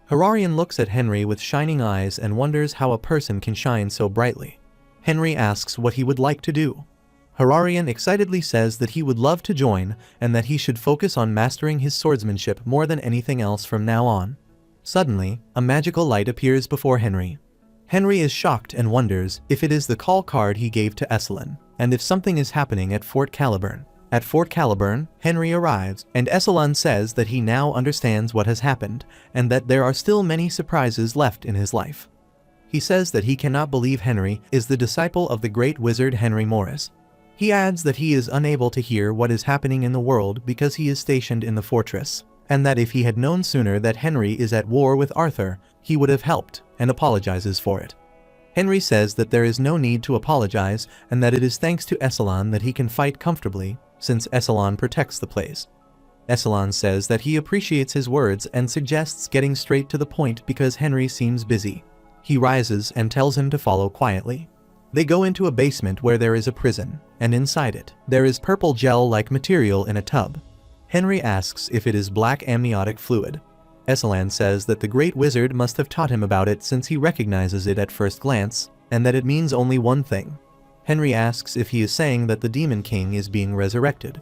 Hararian looks at Henry with shining eyes and wonders how a person can shine so brightly. Henry asks what he would like to do. Hararian excitedly says that he would love to join and that he should focus on mastering his swordsmanship more than anything else from now on. Suddenly, a magical light appears before Henry. Henry is shocked and wonders if it is the call card he gave to Esselin, and if something is happening at Fort Caliburn. At Fort Caliburn, Henry arrives, and Esselin says that he now understands what has happened, and that there are still many surprises left in his life. He says that he cannot believe Henry is the disciple of the great wizard Henry Morris. He adds that he is unable to hear what is happening in the world because he is stationed in the fortress, and that if he had known sooner that Henry is at war with Arthur, he would have helped, and apologizes for it. Henry says that there is no need to apologize, and that it is thanks to Esselin that he can fight comfortably, since Esselin protects the place. Esselin says that he appreciates his words and suggests getting straight to the point because Henry seems busy. He rises and tells him to follow quietly. They go into a basement where there is a prison, and inside it, there is purple gel-like material in a tub. Henry asks if it is black amniotic fluid. Esselin says that the great wizard must have taught him about it since he recognizes it at first glance, and that it means only one thing. Henry asks if he is saying that the Demon King is being resurrected.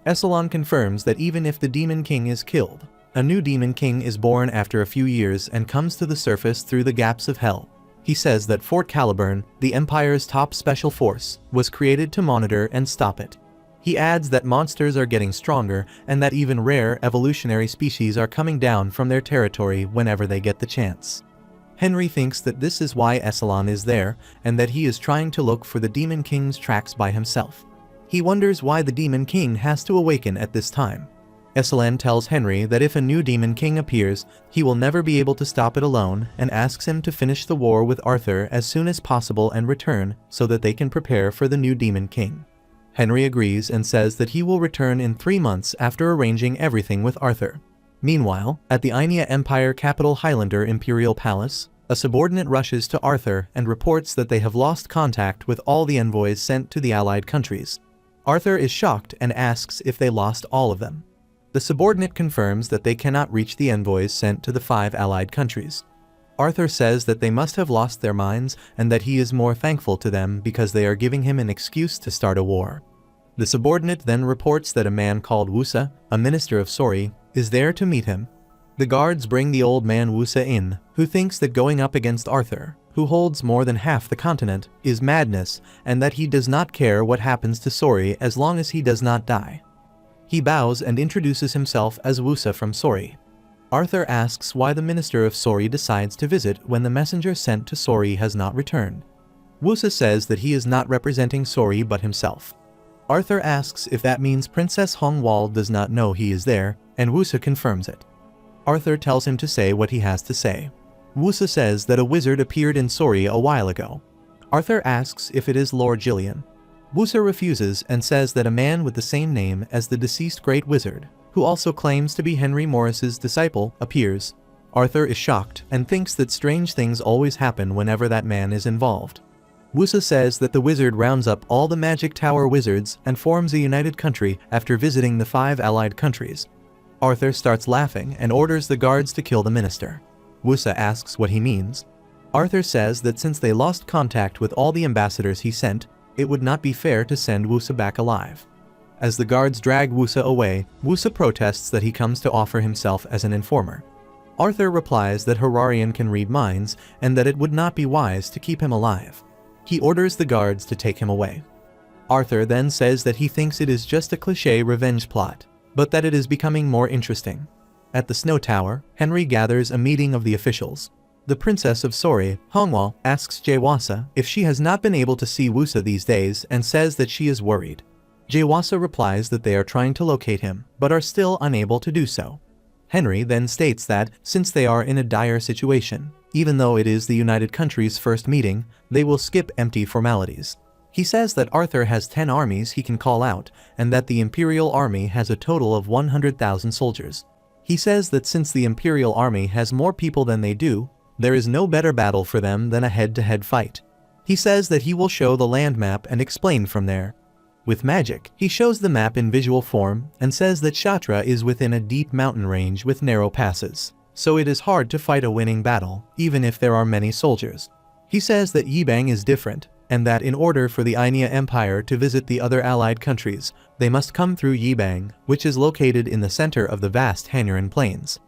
Esselin confirms that even if the Demon King is killed, a new Demon King is born after a few years and comes to the surface through the gaps of hell. He says that Fort Caliburn, the Empire's top special force, was created to monitor and stop it. He adds that monsters are getting stronger and that even rare evolutionary species are coming down from their territory whenever they get the chance. Henry thinks that this is why Esselin is there, and that he is trying to look for the Demon King's tracks by himself. He wonders why the Demon King has to awaken at this time. Esalen tells Henry that if a new demon king appears, he will never be able to stop it alone, and asks him to finish the war with Arthur as soon as possible and return so that they can prepare for the new demon king. Henry agrees and says that he will return in 3 months after arranging everything with Arthur. Meanwhile, at the Ainea Empire capital Highlander Imperial Palace, a subordinate rushes to Arthur and reports that they have lost contact with all the envoys sent to the allied countries. Arthur is shocked and asks if they lost all of them. The subordinate confirms that they cannot reach the envoys sent to the 5 allied countries. Arthur says that they must have lost their minds and that he is more thankful to them because they are giving him an excuse to start a war. The subordinate then reports that a man called Wusa, a minister of Sori, is there to meet him. The guards bring the old man Wusa in, who thinks that going up against Arthur, who holds more than half the continent, is madness, and that he does not care what happens to Sori as long as he does not die. He bows and introduces himself as Wusa from Sori. Arthur asks why the minister of Sori decides to visit when the messenger sent to Sori has not returned. Wusa says that he is not representing Sori but himself. Arthur asks if that means Princess Hongwal does not know he is there, and Wusa confirms it. Arthur tells him to say what he has to say. Wusa says that a wizard appeared in Sori a while ago. Arthur asks if it is Lord Jillian. Wusa refuses and says that a man with the same name as the deceased great wizard, who also claims to be Henry Morris's disciple, appears. Arthur is shocked and thinks that strange things always happen whenever that man is involved. Wusa says that the wizard rounds up all the Magic Tower wizards and forms a united country after visiting the 5 allied countries. Arthur starts laughing and orders the guards to kill the minister. Wusa asks what he means. Arthur says that since they lost contact with all the ambassadors he sent, it would not be fair to send Wusa back alive. As the guards drag Wusa away, Wusa protests that he comes to offer himself as an informer. Arthur replies that Hararian can read minds and that it would not be wise to keep him alive. He orders the guards to take him away. Arthur then says that he thinks it is just a cliché revenge plot, but that it is becoming more interesting. At the Snow Tower, Henry gathers a meeting of the officials. The Princess of Sori, Hongwal, asks Jaewasa if she has not been able to see Wusa these days and says that she is worried. Jaewasa replies that they are trying to locate him, but are still unable to do so. Henry then states that, since they are in a dire situation, even though it is the United Countries' first meeting, they will skip empty formalities. He says that Arthur has 10 armies he can call out, and that the Imperial Army has a total of 100,000 soldiers. He says that since the Imperial Army has more people than they do, there is no better battle for them than a head-to-head fight. He says that he will show the land map and explain from there. With magic, he shows the map in visual form and says that Shatra is within a deep mountain range with narrow passes, so it is hard to fight a winning battle, even if there are many soldiers. He says that Yibang is different, and that in order for the Ainea Empire to visit the other allied countries, they must come through Yibang, which is located in the center of the vast Hanuran Plains.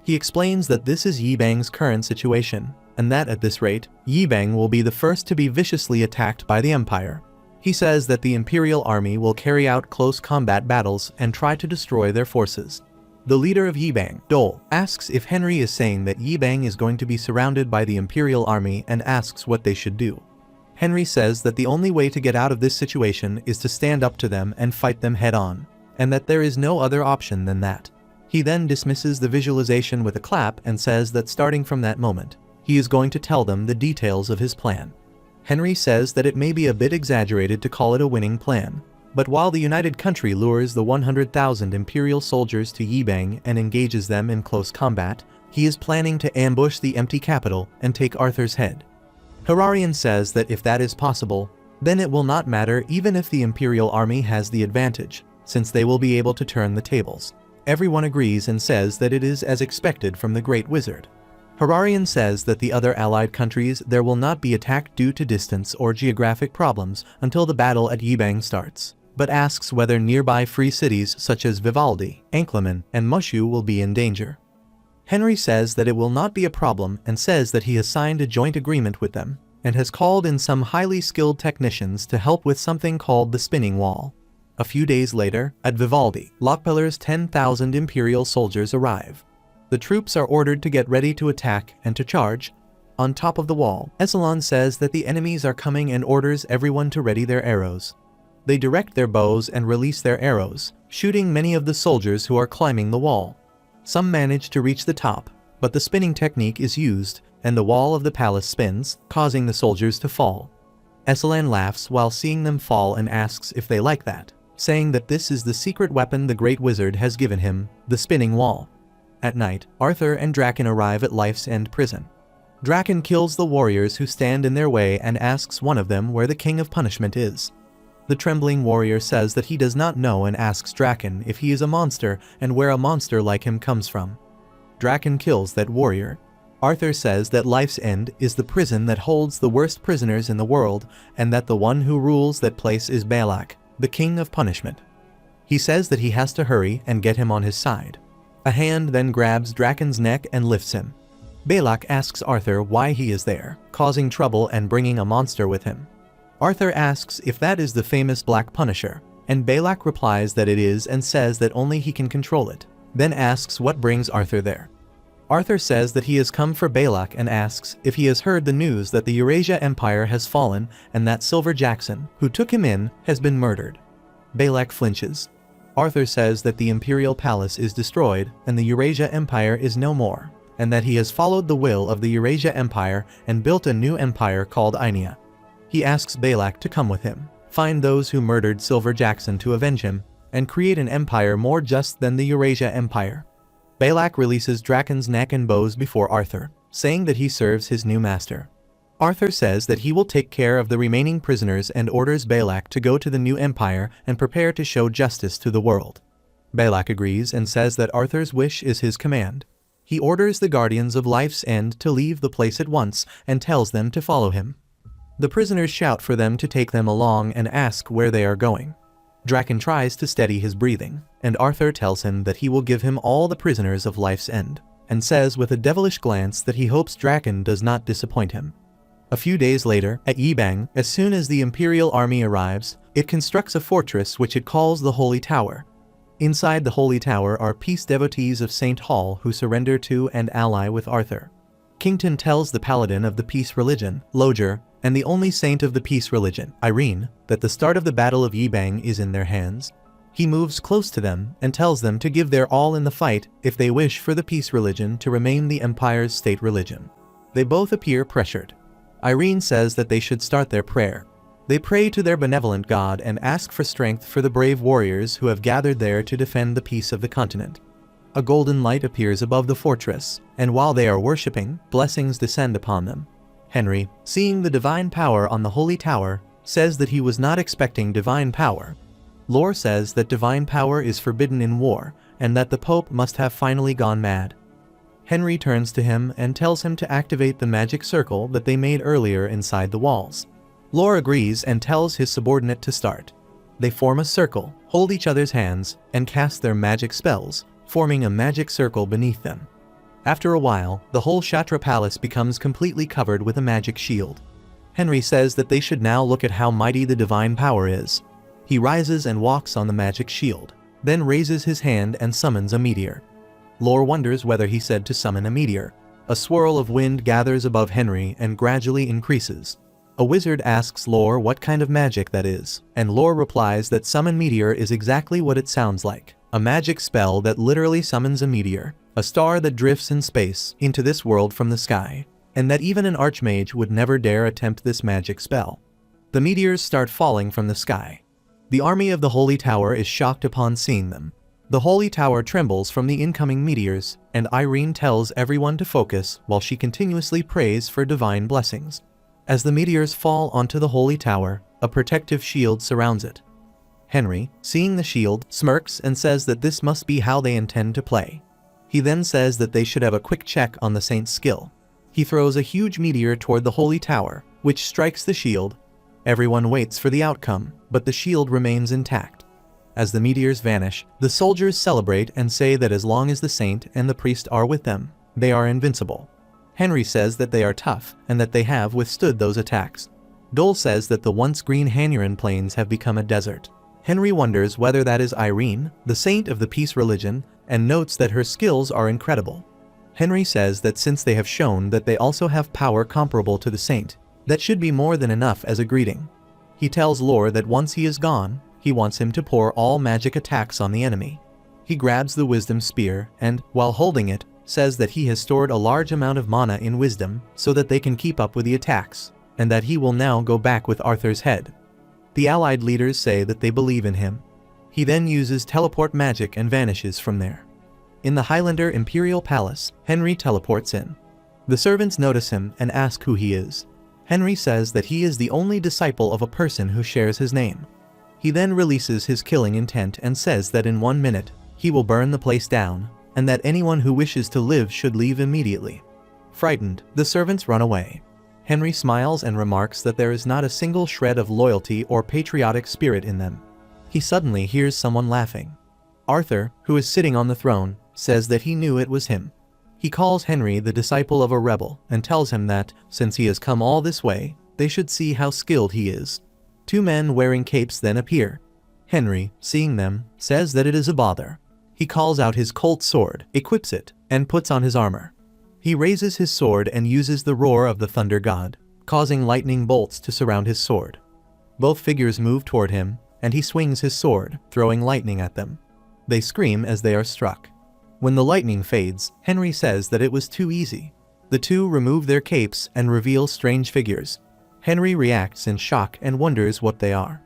He explains that this is Yibang's current situation, and that at this rate, Yibang will be the first to be viciously attacked by the Empire. He says that the Imperial Army will carry out close combat battles and try to destroy their forces. The leader of Yibang, Dole, asks if Henry is saying that Yibang is going to be surrounded by the Imperial Army and asks what they should do. Henry says that the only way to get out of this situation is to stand up to them and fight them head-on, and that there is no other option than that. He then dismisses the visualization with a clap and says that starting from that moment, he is going to tell them the details of his plan. Henry says that it may be a bit exaggerated to call it a winning plan, but while the United Country lures the 100,000 Imperial soldiers to Yibang and engages them in close combat, he is planning to ambush the empty capital and take Arthur's head. Hararian says that if that is possible, then it will not matter even if the Imperial Army has the advantage, since they will be able to turn the tables. Everyone agrees and says that it is as expected from the Great Wizard. Hararian says that the other allied countries there will not be attacked due to distance or geographic problems until the battle at Yibang starts, but asks whether nearby free cities such as Vivaldi, Ankleman, and Mushu will be in danger. Henry says that it will not be a problem and says that he has signed a joint agreement with them and has called in some highly skilled technicians to help with something called the spinning wall. A few days later, at Vivaldi, Lockpillar's 10,000 Imperial soldiers arrive. The troops are ordered to get ready to attack and to charge. On top of the wall, Esalen says that the enemies are coming and orders everyone to ready their arrows. They direct their bows and release their arrows, shooting many of the soldiers who are climbing the wall. Some manage to reach the top, but the spinning technique is used, and the wall of the palace spins, causing the soldiers to fall. Esalan laughs while seeing them fall and asks if they like that, saying that this is the secret weapon the Great Wizard has given him, the spinning wall. At night, Arthur and Draken arrive at Life's End prison. Draken kills the warriors who stand in their way and asks one of them where the King of Punishment is. The trembling warrior says that he does not know and asks Draken if he is a monster and where a monster like him comes from. Draken kills that warrior. Arthur says that Life's End is the prison that holds the worst prisoners in the world and that the one who rules that place is Balak, the King of Punishment. He says that he has to hurry and get him on his side. A hand then grabs Draken's neck and lifts him. Balak asks Arthur why he is there, causing trouble and bringing a monster with him. Arthur asks if that is the famous Black Punisher, and Balak replies that it is and says that only he can control it, then asks what brings Arthur there. Arthur says that he has come for Balak and asks if he has heard the news that the Eurasia Empire has fallen and that Silver Jackson, who took him in, has been murdered. Balak flinches. Arthur says that the Imperial Palace is destroyed and the Eurasia Empire is no more, and that he has followed the will of the Eurasia Empire and built a new empire called Ainea. He asks Balak to come with him, find those who murdered Silver Jackson to avenge him, and create an empire more just than the Eurasia Empire. Balak releases Draken's neck and bows before Arthur, saying that he serves his new master. Arthur says that he will take care of the remaining prisoners and orders Balak to go to the new empire and prepare to show justice to the world. Balak agrees and says that Arthur's wish is his command. He orders the guardians of Life's End to leave the place at once and tells them to follow him. The prisoners shout for them to take them along and ask where they are going. Draken tries to steady his breathing, and Arthur tells him that he will give him all the prisoners of Life's End, and says with a devilish glance that he hopes Draken does not disappoint him. A few days later, at Yibang, as soon as the Imperial army arrives, it constructs a fortress which it calls the Holy Tower. Inside the Holy Tower are peace devotees of St. Hall who surrender to and ally with Arthur. Kington tells the paladin of the peace religion, Loger, and the only saint of the peace religion, Irene, that the start of the Battle of Yibang is in their hands. He moves close to them and tells them to give their all in the fight if they wish for the peace religion to remain the empire's state religion. They both appear pressured. Irene says that they should start their prayer. They pray to their benevolent god and ask for strength for the brave warriors who have gathered there to defend the peace of the continent. A golden light appears above the fortress, and while they are worshipping, blessings descend upon them. Henry, seeing the divine power on the Holy Tower, says that he was not expecting divine power. Lore says that divine power is forbidden in war, and that the Pope must have finally gone mad. Henry turns to him and tells him to activate the magic circle that they made earlier inside the walls. Lore agrees and tells his subordinate to start. They form a circle, hold each other's hands, and cast their magic spells, forming a magic circle beneath them. After a while, the whole Shatra Palace becomes completely covered with a magic shield. Henry says that they should now look at how mighty the divine power is. He rises and walks on the magic shield, then raises his hand and summons a meteor. Lore wonders whether he said to summon a meteor. A swirl of wind gathers above Henry and gradually increases. A wizard asks Lore what kind of magic that is, and Lore replies that summon meteor is exactly what it sounds like. A magic spell that literally summons a meteor, a star that drifts in space, into this world from the sky, and that even an archmage would never dare attempt this magic spell. The meteors start falling from the sky. The army of the Holy Tower is shocked upon seeing them. The Holy Tower trembles from the incoming meteors, and Irene tells everyone to focus while she continuously prays for divine blessings. As the meteors fall onto the Holy Tower, a protective shield surrounds it. Henry, seeing the shield, smirks and says that this must be how they intend to play. He then says that they should have a quick check on the saint's skill. He throws a huge meteor toward the Holy Tower, which strikes the shield. Everyone waits for the outcome, but the shield remains intact. As the meteors vanish, the soldiers celebrate and say that as long as the saint and the priest are with them, they are invincible. Henry says that they are tough and that they have withstood those attacks. Dole says that the once green Hanuran plains have become a desert. Henry wonders whether that is Irene, the saint of the peace religion, and notes that her skills are incredible. Henry says that since they have shown that they also have power comparable to the saint, that should be more than enough as a greeting. He tells Lore that once he is gone, he wants him to pour all magic attacks on the enemy. He grabs the wisdom spear and, while holding it, says that he has stored a large amount of mana in wisdom so that they can keep up with the attacks, and that he will now go back with Arthur's head. The allied leaders say that they believe in him. He then uses teleport magic and vanishes from there. In the Highlander Imperial Palace, Henry teleports in. The servants notice him and ask who he is. Henry says that he is the only disciple of a person who shares his name. He then releases his killing intent and says that in 1 minute, he will burn the place down, and that anyone who wishes to live should leave immediately. Frightened, the servants run away. Henry smiles and remarks that there is not a single shred of loyalty or patriotic spirit in them. He suddenly hears someone laughing. Arthur, who is sitting on the throne, says that he knew it was him. He calls Henry the disciple of a rebel and tells him that, since he has come all this way, they should see how skilled he is. 2 men wearing capes then appear. Henry, seeing them, says that it is a bother. He calls out his Colt sword, equips it, and puts on his armor. He raises his sword and uses the roar of the thunder god, causing lightning bolts to surround his sword. Both figures move toward him, and he swings his sword, throwing lightning at them. They scream as they are struck. When the lightning fades, Henry says that it was too easy. The two remove their capes and reveal strange figures. Henry reacts in shock and wonders what they are.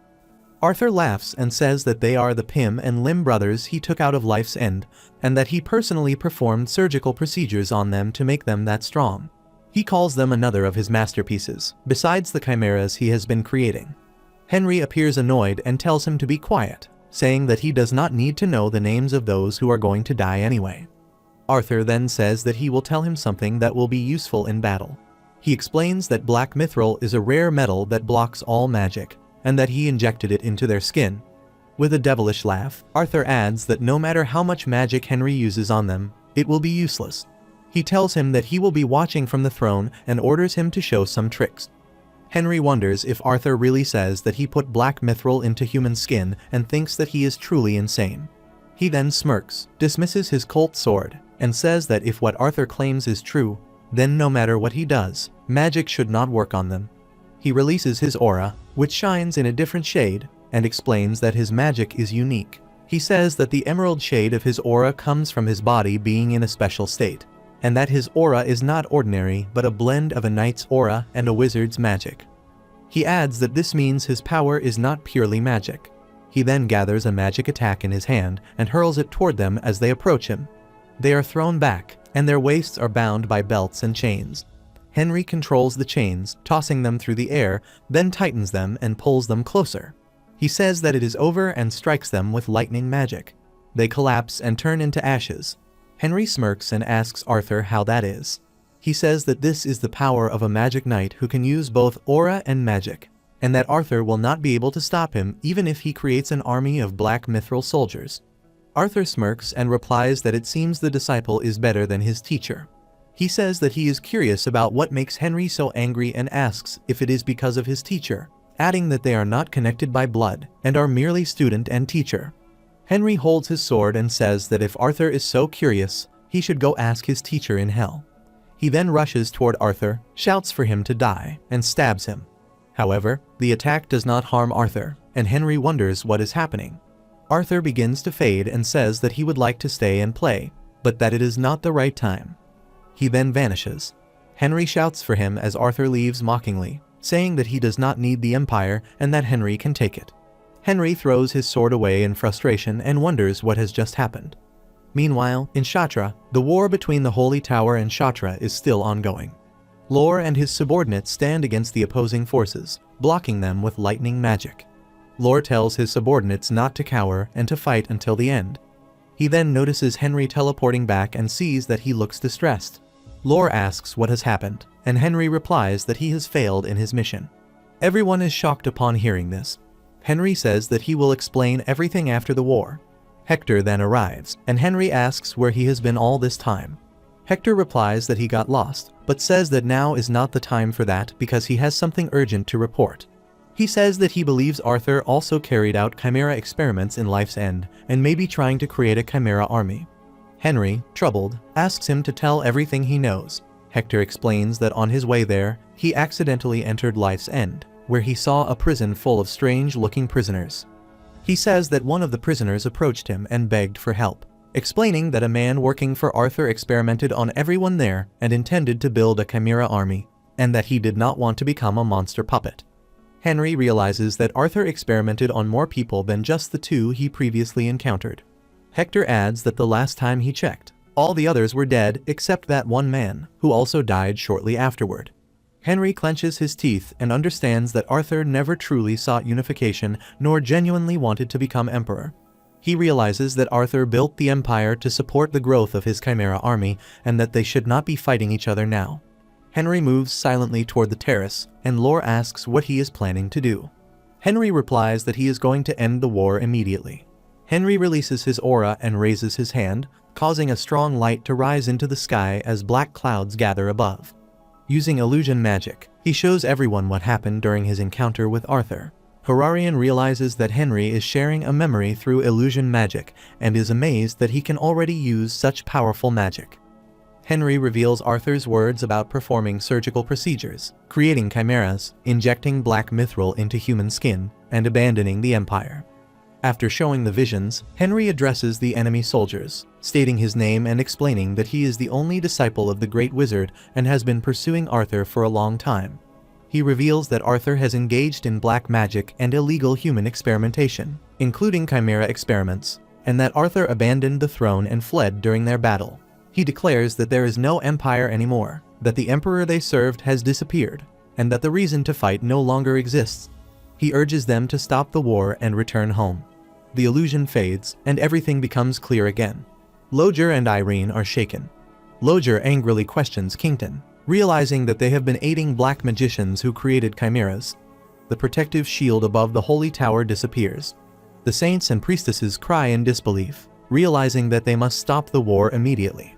Arthur laughs and says that they are the Pym and Lim brothers he took out of life's end, and that he personally performed surgical procedures on them to make them that strong. He calls them another of his masterpieces, besides the chimeras he has been creating. Henry appears annoyed and tells him to be quiet, saying that he does not need to know the names of those who are going to die anyway. Arthur then says that he will tell him something that will be useful in battle. He explains that black mithril is a rare metal that blocks all magic, and that he injected it into their skin. With a devilish laugh, Arthur adds that no matter how much magic Henry uses on them, it will be useless. He tells him that he will be watching from the throne and orders him to show some tricks. Henry wonders if Arthur really says that he put black mithril into human skin and thinks that he is truly insane. He then smirks, dismisses his Colt sword, and says that if what Arthur claims is true, then no matter what he does, magic should not work on them. He releases his aura, which shines in a different shade, and explains that his magic is unique. He says that the emerald shade of his aura comes from his body being in a special state, and that his aura is not ordinary but a blend of a knight's aura and a wizard's magic. He adds that this means his power is not purely magic. He then gathers a magic attack in his hand and hurls it toward them as they approach him. They are thrown back, and their waists are bound by belts and chains. Henry controls the chains, tossing them through the air, then tightens them and pulls them closer. He says that it is over and strikes them with lightning magic. They collapse and turn into ashes. Henry smirks and asks Arthur how that is. He says that this is the power of a magic knight who can use both aura and magic, and that Arthur will not be able to stop him even if he creates an army of black mithril soldiers. Arthur smirks and replies that it seems the disciple is better than his teacher. He says that he is curious about what makes Henry so angry and asks if it is because of his teacher, adding that they are not connected by blood and are merely student and teacher. Henry holds his sword and says that if Arthur is so curious, he should go ask his teacher in hell. He then rushes toward Arthur, shouts for him to die, and stabs him. However, the attack does not harm Arthur, and Henry wonders what is happening. Arthur begins to fade and says that he would like to stay and play, but that it is not the right time. He then vanishes. Henry shouts for him as Arthur leaves mockingly, saying that he does not need the Empire and that Henry can take it. Henry throws his sword away in frustration and wonders what has just happened. Meanwhile, in Shatra, the war between the Holy Tower and Shatra is still ongoing. Lore and his subordinates stand against the opposing forces, blocking them with lightning magic. Lore tells his subordinates not to cower and to fight until the end. He then notices Henry teleporting back and sees that he looks distressed. Lore asks what has happened, and Henry replies that he has failed in his mission. Everyone is shocked upon hearing this. Henry says that he will explain everything after the war. Hector then arrives, and Henry asks where he has been all this time. Hector replies that he got lost, but says that now is not the time for that because he has something urgent to report. He says that he believes Arthur also carried out chimera experiments in Life's End and may be trying to create a chimera army. Henry, troubled, asks him to tell everything he knows. Hector explains that on his way there, he accidentally entered Life's End, where he saw a prison full of strange-looking prisoners. He says that one of the prisoners approached him and begged for help, explaining that a man working for Arthur experimented on everyone there and intended to build a chimera army, and that he did not want to become a monster puppet. Henry realizes that Arthur experimented on more people than just the two he previously encountered. Hector adds that the last time he checked, all the others were dead except that one man, who also died shortly afterward. Henry clenches his teeth and understands that Arthur never truly sought unification nor genuinely wanted to become emperor. He realizes that Arthur built the empire to support the growth of his chimera army and that they should not be fighting each other now. Henry moves silently toward the terrace, and Lore asks what he is planning to do. Henry replies that he is going to end the war immediately. Henry releases his aura and raises his hand, causing a strong light to rise into the sky as black clouds gather above. Using illusion magic, he shows everyone what happened during his encounter with Arthur. Hararian realizes that Henry is sharing a memory through illusion magic and is amazed that he can already use such powerful magic. Henry reveals Arthur's words about performing surgical procedures, creating chimeras, injecting black mithril into human skin, and abandoning the empire. After showing the visions, Henry addresses the enemy soldiers, stating his name and explaining that he is the only disciple of the Great Wizard and has been pursuing Arthur for a long time. He reveals that Arthur has engaged in black magic and illegal human experimentation, including chimera experiments, and that Arthur abandoned the throne and fled during their battle. He declares that there is no empire anymore, that the emperor they served has disappeared, and that the reason to fight no longer exists. He urges them to stop the war and return home. The illusion fades, and everything becomes clear again. Loger and Irene are shaken. Loger angrily questions Kington, realizing that they have been aiding black magicians who created chimeras. The protective shield above the holy tower disappears. The saints and priestesses cry in disbelief, realizing that they must stop the war immediately.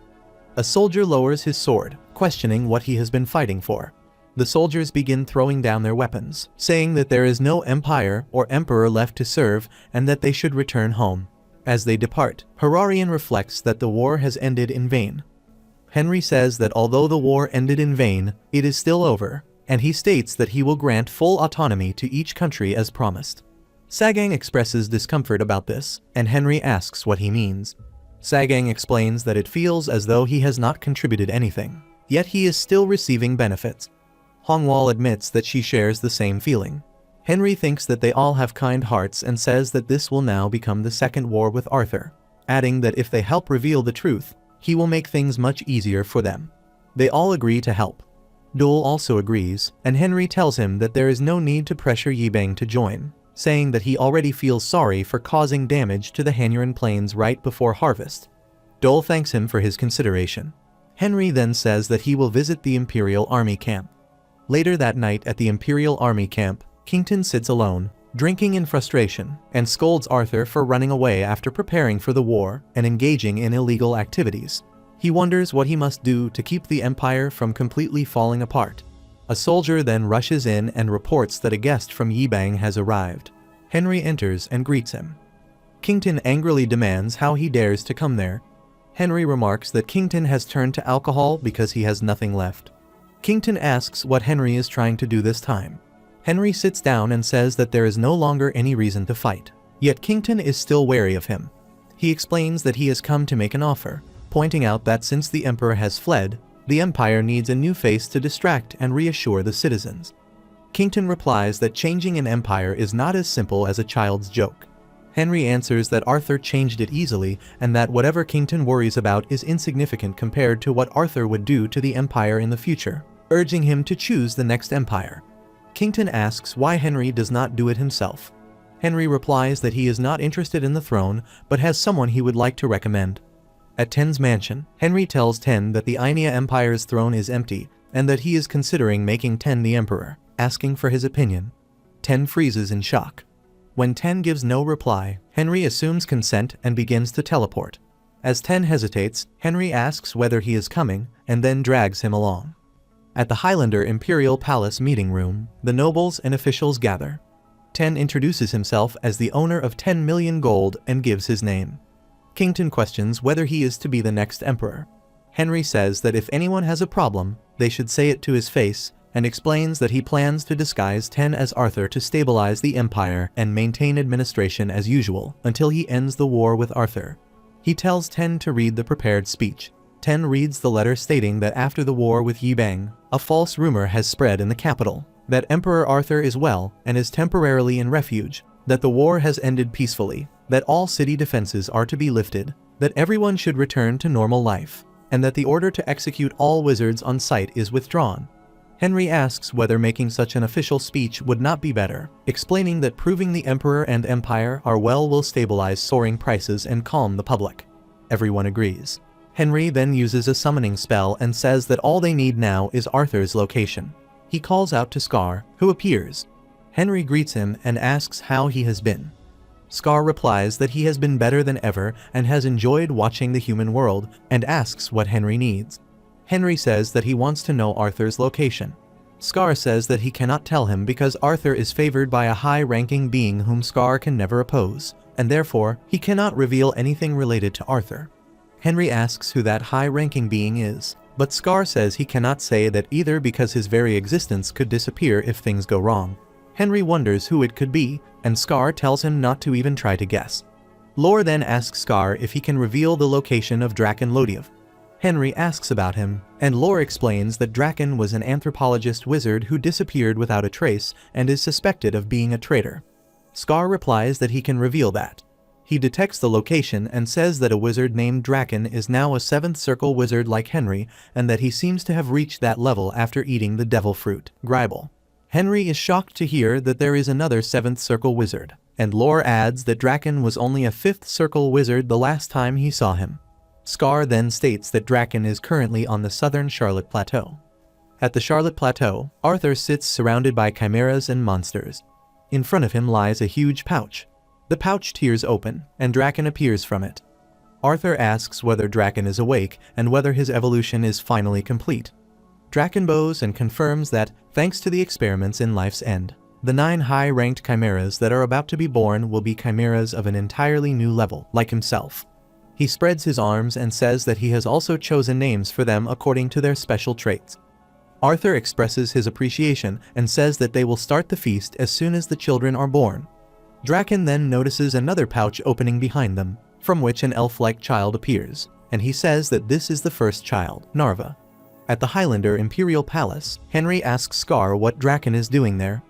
A soldier lowers his sword, questioning what he has been fighting for. The soldiers begin throwing down their weapons, saying that there is no empire or emperor left to serve and that they should return home. As they depart, Hararian reflects that the war has ended in vain. Henry says that although the war ended in vain, it is still over, and he states that he will grant full autonomy to each country as promised. Sagang expresses discomfort about this, and Henry asks what he means. Sagang explains that it feels as though he has not contributed anything, yet he is still receiving benefits. Hongwall admits that she shares the same feeling. Henry thinks that they all have kind hearts and says that this will now become the second war with Arthur, adding that if they help reveal the truth, he will make things much easier for them. They all agree to help. Dole also agrees, and Henry tells him that there is no need to pressure Yibang to join, saying that he already feels sorry for causing damage to the Hanyuan Plains right before harvest. Dole thanks him for his consideration. Henry then says that he will visit the Imperial Army camp. Later that night at the Imperial Army camp, Kington sits alone, drinking in frustration, and scolds Arthur for running away after preparing for the war and engaging in illegal activities. He wonders what he must do to keep the empire from completely falling apart. A soldier then rushes in and reports that a guest from Yibang has arrived. Henry enters and greets him. Kington angrily demands how he dares to come there. Henry remarks that Kington has turned to alcohol because he has nothing left. Kington asks what Henry is trying to do this time. Henry sits down and says that there is no longer any reason to fight, yet Kington is still wary of him. He explains that he has come to make an offer, pointing out that since the emperor has fled, the empire needs a new face to distract and reassure the citizens. Kington replies that changing an empire is not as simple as a child's joke. Henry answers that Arthur changed it easily and that whatever Kington worries about is insignificant compared to what Arthur would do to the empire in the future, urging him to choose the next empire. Kington asks why Henry does not do it himself. Henry replies that he is not interested in the throne but has someone he would like to recommend. At Ten's mansion, Henry tells Ten that the Ainea Empire's throne is empty and that he is considering making Ten the emperor, asking for his opinion. Ten freezes in shock. When Ten gives no reply, Henry assumes consent and begins to teleport. As Ten hesitates, Henry asks whether he is coming and then drags him along. At the Highlander Imperial Palace meeting room, the nobles and officials gather. Ten introduces himself as the owner of 10 million gold and gives his name. Kington questions whether he is to be the next emperor. Henry says that if anyone has a problem, they should say it to his face, and explains that he plans to disguise Ten as Arthur to stabilize the empire and maintain administration as usual until he ends the war with Arthur. He tells Ten to read the prepared speech. Ten reads the letter stating that after the war with Yi Bang, a false rumor has spread in the capital, that Emperor Arthur is well and is temporarily in refuge, that the war has ended peacefully, that all city defenses are to be lifted, that everyone should return to normal life, and that the order to execute all wizards on sight is withdrawn. Henry asks whether making such an official speech would not be better, explaining that proving the emperor and empire are well will stabilize soaring prices and calm the public. Everyone agrees. Henry then uses a summoning spell and says that all they need now is Arthur's location. He calls out to Scar, who appears. Henry greets him and asks how he has been. Scar replies that he has been better than ever and has enjoyed watching the human world, and asks what Henry needs. Henry says that he wants to know Arthur's location. Scar says that he cannot tell him because Arthur is favored by a high-ranking being whom Scar can never oppose, and therefore he cannot reveal anything related to Arthur. Henry asks who that high-ranking being is, but Scar says he cannot say that either because his very existence could disappear if things go wrong. Henry wonders who it could be, and Scar tells him not to even try to guess. Lore then asks Scar if he can reveal the location of Draken Lodiev. Henry asks about him, and Lore explains that Draken was an anthropologist wizard who disappeared without a trace and is suspected of being a traitor. Scar replies that he can reveal that. He detects the location and says that a wizard named Draken is now a 7th circle wizard like Henry, and that he seems to have reached that level after eating the devil fruit, Gribble. Henry is shocked to hear that there is another 7th circle wizard, and Lore adds that Draken was only a 5th circle wizard the last time he saw him. Scar then states that Draken is currently on the southern Charlotte Plateau. At the Charlotte Plateau, Arthur sits surrounded by chimeras and monsters. In front of him lies a huge pouch. The pouch tears open, and Draken appears from it. Arthur asks whether Draken is awake and whether his evolution is finally complete. Draken bows and confirms that, thanks to the experiments in Life's End, the 9 high-ranked chimeras that are about to be born will be chimeras of an entirely new level, like himself. He spreads his arms and says that he has also chosen names for them according to their special traits. Arthur expresses his appreciation and says that they will start the feast as soon as the children are born. Draken then notices another pouch opening behind them, from which an elf-like child appears, and he says that this is the first child, Narva. At the Highlander Imperial Palace, Henry asks Scar what Draken is doing there.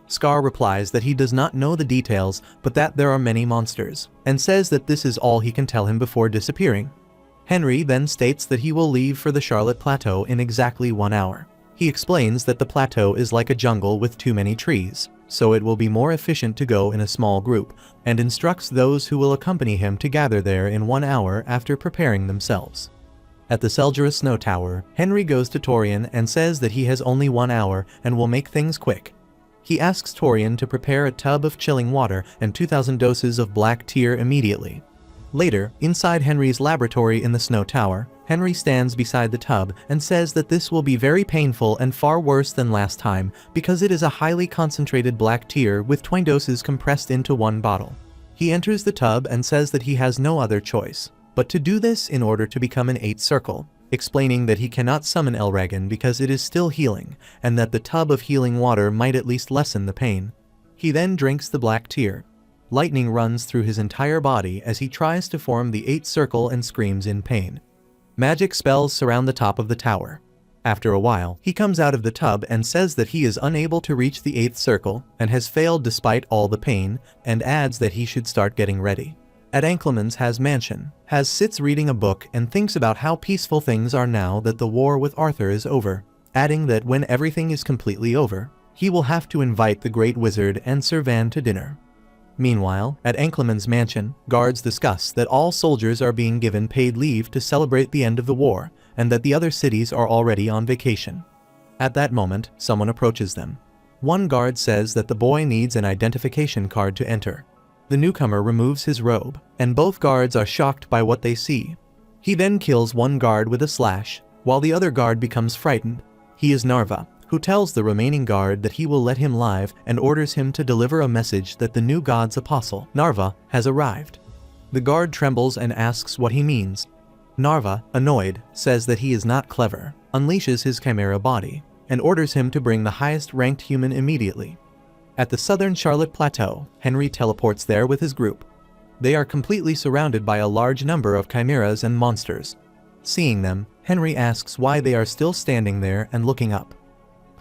Scar replies that he does not know the details, but that there are many monsters, and says that this is all he can tell him before disappearing. Henry then states that he will leave for the Charlotte Plateau in exactly 1 hour. He explains that the plateau is like a jungle with too many trees, so it will be more efficient to go in a small group, and instructs those who will accompany him to gather there in 1 hour after preparing themselves. At the Selgira Snow Tower, Henry goes to Torian and says that he has only 1 hour and will make things quick. He asks Torian to prepare a tub of chilling water and 2,000 doses of black tear immediately. Later, inside Henry's laboratory in the Snow Tower, Henry stands beside the tub and says that this will be very painful and far worse than last time because it is a highly concentrated black tear with 20 doses compressed into 1 bottle. He enters the tub and says that he has no other choice but to do this in order to become an 8th circle, explaining that he cannot summon Elragon because it is still healing, and that the tub of healing water might at least lessen the pain. He then drinks the black tear. Lightning runs through his entire body as he tries to form the 8th circle and screams in pain. Magic spells surround the top of the tower. After a while, he comes out of the tub and says that he is unable to reach the 8th circle and has failed despite all the pain, and adds that he should start getting ready. At Ankleman's mansion, Has sits reading a book and thinks about how peaceful things are now that the war with Arthur is over, adding that when everything is completely over, he will have to invite the Great Wizard and Sir Van to dinner. Meanwhile, at Ankleman's mansion, guards discuss that all soldiers are being given paid leave to celebrate the end of the war, and that the other cities are already on vacation. At that moment, someone approaches them. One guard says that the boy needs an identification card to enter. The newcomer removes his robe, and both guards are shocked by what they see. He then kills one guard with a slash, while the other guard becomes frightened. He is Narva, who tells the remaining guard that he will let him live and orders him to deliver a message that the new god's apostle, Narva, has arrived. The guard trembles and asks what he means. Narva, annoyed, says that he is not clever, unleashes his chimera body. and orders him to bring the highest-ranked human immediately. At the southern Charlotte Plateau, Henry teleports there with his group. They are completely surrounded by a large number of chimeras and monsters. Seeing them, Henry asks why they are still standing there and looking up.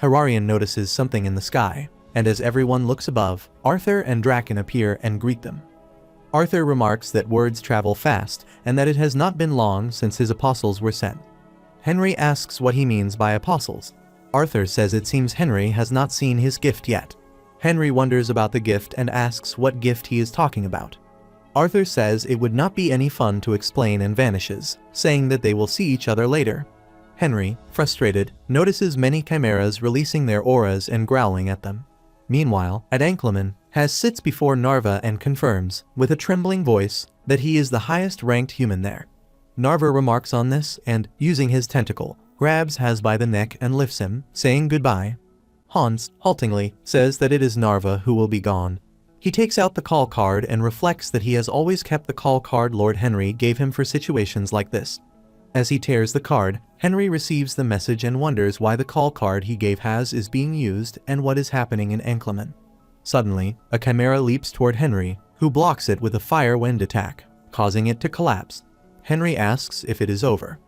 Hararian notices something in the sky, and as everyone looks above, Arthur and Draken appear and greet them. Arthur remarks that words travel fast and that it has not been long since his apostles were sent. Henry asks what he means by apostles. Arthur says it seems Henry has not seen his gift yet. Henry wonders about the gift and asks what gift he is talking about. Arthur says it would not be any fun to explain and vanishes, saying that they will see each other later. Henry, frustrated, notices many chimeras releasing their auras and growling at them. Meanwhile, at Ankleman, Has sits before Narva and confirms, with a trembling voice, that he is the highest-ranked human there. Narva remarks on this and, using his tentacle, grabs Has by the neck and lifts him, saying goodbye. Hans, haltingly, says that it is Narva who will be gone. He takes out the call card and reflects that he has always kept the call card Lord Henry gave him for situations like this. As he tears the card, Henry receives the message and wonders why the call card he gave Has is being used and what is happening in Ankleman. Suddenly, a chimera leaps toward Henry, who blocks it with a fire wind attack, causing it to collapse. Henry asks if it is over.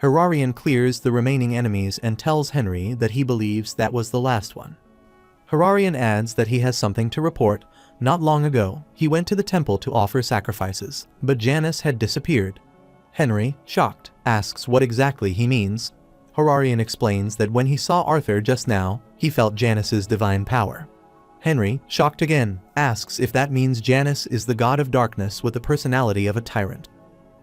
Hararian clears the remaining enemies and tells Henry that he believes that was the last one. Hararian adds that he has something to report. Not long ago, he went to the temple to offer sacrifices, but Janus had disappeared. Henry, shocked, asks what exactly he means. Hararian explains that when he saw Arthur just now, he felt Janus's divine power. Henry, shocked again, asks if that means Janus is the god of darkness with the personality of a tyrant.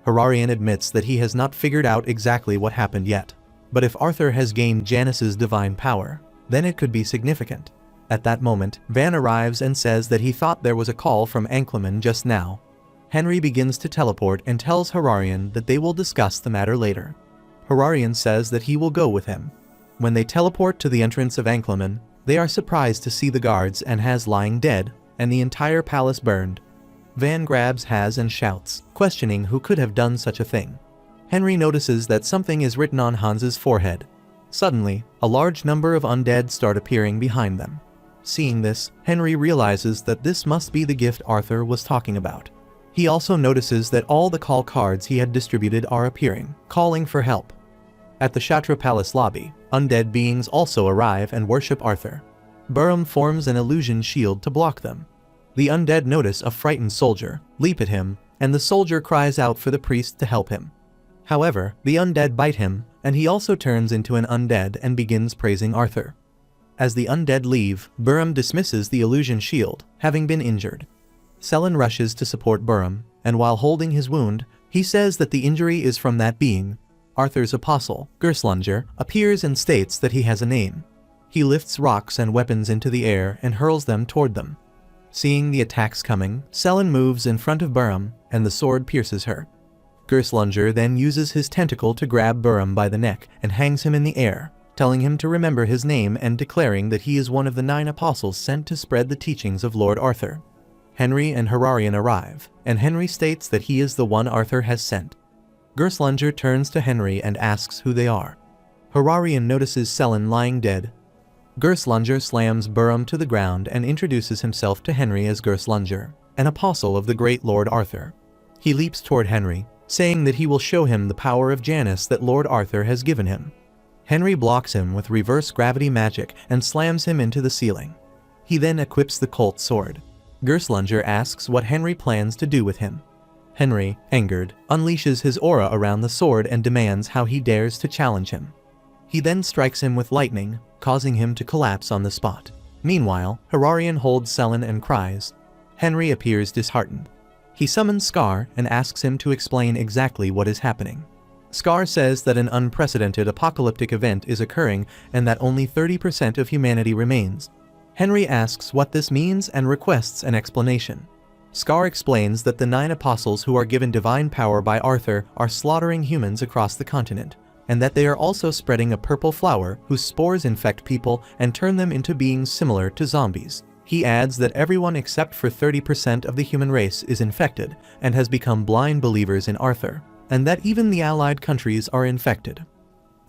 Hararian admits that he has not figured out exactly what happened yet, but if Arthur has gained Janus's divine power, then it could be significant. At that moment, Van arrives and says that he thought there was a call from Ankleman just now. Henry begins to teleport and tells Hararian that they will discuss the matter later. Hararian says that he will go with him. When they teleport to the entrance of Ankleman, they are surprised to see the guards and Has lying dead, and the entire palace burned. Van grabs Has and shouts, questioning who could have done such a thing. Henry notices that something is written on Hans's forehead. Suddenly, a large number of undead start appearing behind them. Seeing this, Henry realizes that this must be the gift Arthur was talking about. He also notices that all the call cards he had distributed are appearing, calling for help. At the Shatra Palace lobby, undead beings also arrive and worship Arthur. Burham forms an illusion shield to block them. The undead notice a frightened soldier, leap at him, and the soldier cries out for the priest to help him. However, the undead bite him, and he also turns into an undead and begins praising Arthur. As the undead leave, Burham dismisses the illusion shield, having been injured. Selen rushes to support Burham, and while holding his wound, he says that the injury is from that being. Arthur's apostle, Gerslunger, appears and states that he has a name. He lifts rocks and weapons into the air and hurls them toward them. Seeing the attacks coming, Selen moves in front of Burham, and the sword pierces her. Gerslunger then uses his tentacle to grab Burham by the neck and hangs him in the air, telling him to remember his name and declaring that he is one of the 9 apostles sent to spread the teachings of Lord Arthur. Henry and Hararian arrive, and Henry states that he is the one Arthur has sent. Gerslunger turns to Henry and asks who they are. Hararian notices Selen lying dead. Gerslunger slams Burham to the ground and introduces himself to Henry as Gerslunger, an apostle of the great Lord Arthur. He leaps toward Henry, saying that he will show him the power of Janus that Lord Arthur has given him. Henry blocks him with reverse gravity magic and slams him into the ceiling. He then equips the Colt sword. Gerslunger asks what Henry plans to do with him. Henry, angered, unleashes his aura around the sword and demands how he dares to challenge him. He then strikes him with lightning, causing him to collapse on the spot. Meanwhile, Hararian holds Selen and cries. Henry appears disheartened. He summons Scar and asks him to explain exactly what is happening. Scar says that an unprecedented apocalyptic event is occurring and that only 30% of humanity remains. Henry asks what this means and requests an explanation. Scar explains that the 9 apostles who are given divine power by Arthur are slaughtering humans across the continent, and that they are also spreading a purple flower whose spores infect people and turn them into beings similar to zombies. He adds that everyone except for 30% of the human race is infected and has become blind believers in Arthur, and that even the allied countries are infected.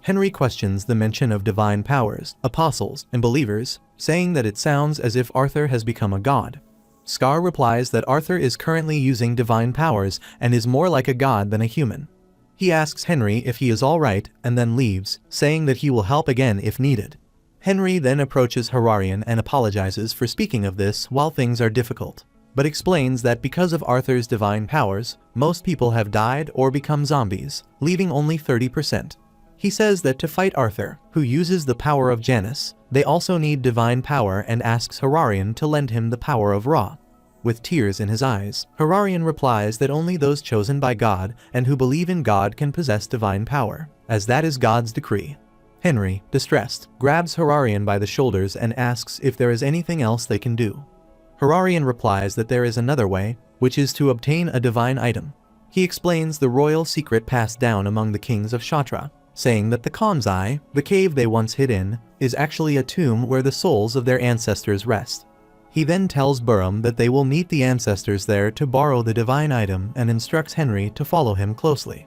Henry questions the mention of divine powers, apostles, and believers, saying that it sounds as if Arthur has become a god. Scar replies that Arthur is currently using divine powers and is more like a god than a human. He asks Henry if he is alright and then leaves, saying that he will help again if needed. Henry then approaches Hararian and apologizes for speaking of this while things are difficult, but explains that because of Arthur's divine powers, most people have died or become zombies, leaving only 30%. He says that to fight Arthur, who uses the power of Janus, they also need divine power and asks Hararian to lend him the power of Ra. With tears in his eyes, Hararian replies that only those chosen by God and who believe in God can possess divine power, as that is God's decree. Henry, distressed, grabs Hararian by the shoulders and asks if there is anything else they can do. Hararian replies that there is another way, which is to obtain a divine item. He explains the royal secret passed down among the kings of Kshatriya, saying that the Khan's Eye, the cave they once hid in, is actually a tomb where the souls of their ancestors rest. He then tells Burham that they will meet the ancestors there to borrow the divine item and instructs Henry to follow him closely.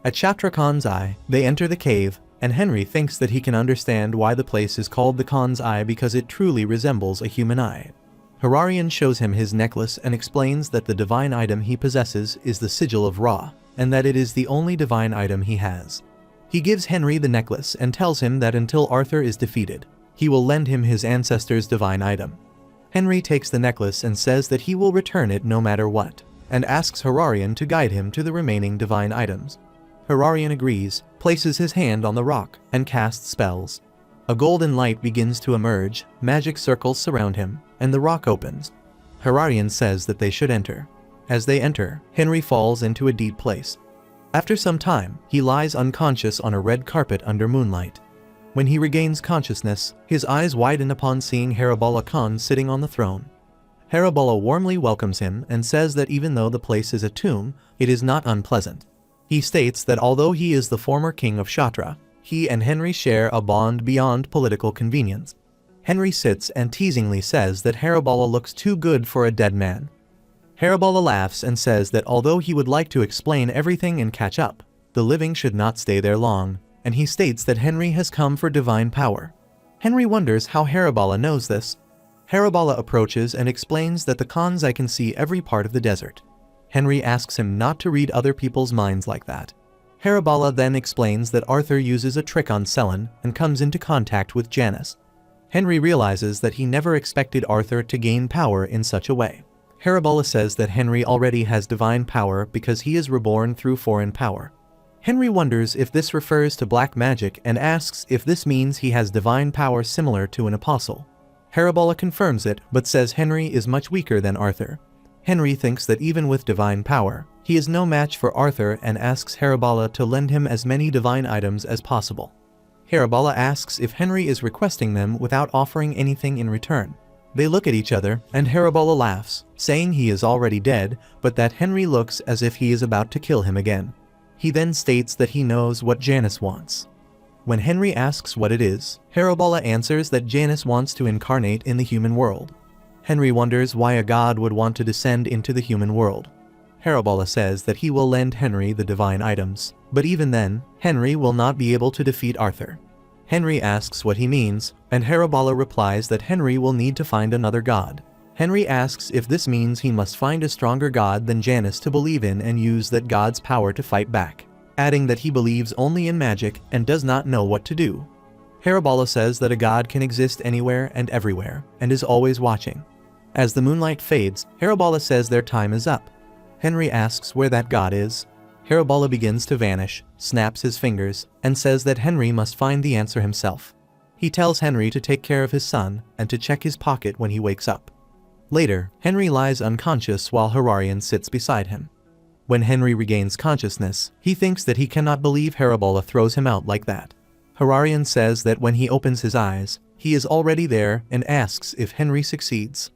At Kshatriya Khan's Eye, they enter the cave, and Henry thinks that he can understand why the place is called the Khan's Eye because it truly resembles a human eye. Hararian shows him his necklace and explains that the divine item he possesses is the sigil of Ra, and that it is the only divine item he has. He gives Henry the necklace and tells him that until Arthur is defeated, he will lend him his ancestor's divine item. Henry takes the necklace and says that he will return it no matter what, and asks Hararian to guide him to the remaining divine items. Hararian agrees, places his hand on the rock, and casts spells. A golden light begins to emerge, magic circles surround him, and the rock opens. Hararian says that they should enter. As they enter, Henry falls into a deep place. After some time, he lies unconscious on a red carpet under moonlight. When he regains consciousness, his eyes widen upon seeing Haribala Khan sitting on the throne. Haribala warmly welcomes him and says that even though the place is a tomb, it is not unpleasant. He states that although he is the former king of Kshatriya, he and Henry share a bond beyond political convenience. Henry sits and teasingly says that Haribala looks too good for a dead man. Haribala laughs and says that although he would like to explain everything and catch up, the living should not stay there long, and he states that Henry has come for divine power. Henry wonders how Haribala knows this. Haribala approaches and explains that the Khan's Eye can see every part of the desert. Henry asks him not to read other people's minds like that. Haribala then explains that Arthur uses a trick on Selin and comes into contact with Janus. Henry realizes that he never expected Arthur to gain power in such a way. Haribala says that Henry already has divine power because he is reborn through foreign power. Henry wonders if this refers to black magic and asks if this means he has divine power similar to an apostle. Haribala confirms it but says Henry is much weaker than Arthur. Henry thinks that even with divine power, he is no match for Arthur and asks Haribala to lend him as many divine items as possible. Haribala asks if Henry is requesting them without offering anything in return. They look at each other, and Haribala laughs, saying he is already dead, but that Henry looks as if he is about to kill him again. He then states that he knows what Janus wants. When Henry asks what it is, Haribala answers that Janus wants to incarnate in the human world. Henry wonders why a god would want to descend into the human world. Haribala says that he will lend Henry the divine items, but even then, Henry will not be able to defeat Arthur. Henry asks what he means, and Haribala replies that Henry will need to find another god. Henry asks if this means he must find a stronger god than Janus to believe in and use that god's power to fight back, adding that he believes only in magic and does not know what to do. Haribala says that a god can exist anywhere and everywhere, and is always watching. As the moonlight fades, Haribala says their time is up. Henry asks where that god is. Haribala begins to vanish, snaps his fingers, and says that Henry must find the answer himself. He tells Henry to take care of his son and to check his pocket when he wakes up. Later, Henry lies unconscious while Hararian sits beside him. When Henry regains consciousness, he thinks that he cannot believe Haribala throws him out like that. Hararian says that when he opens his eyes, he is already there and asks if Henry succeeds.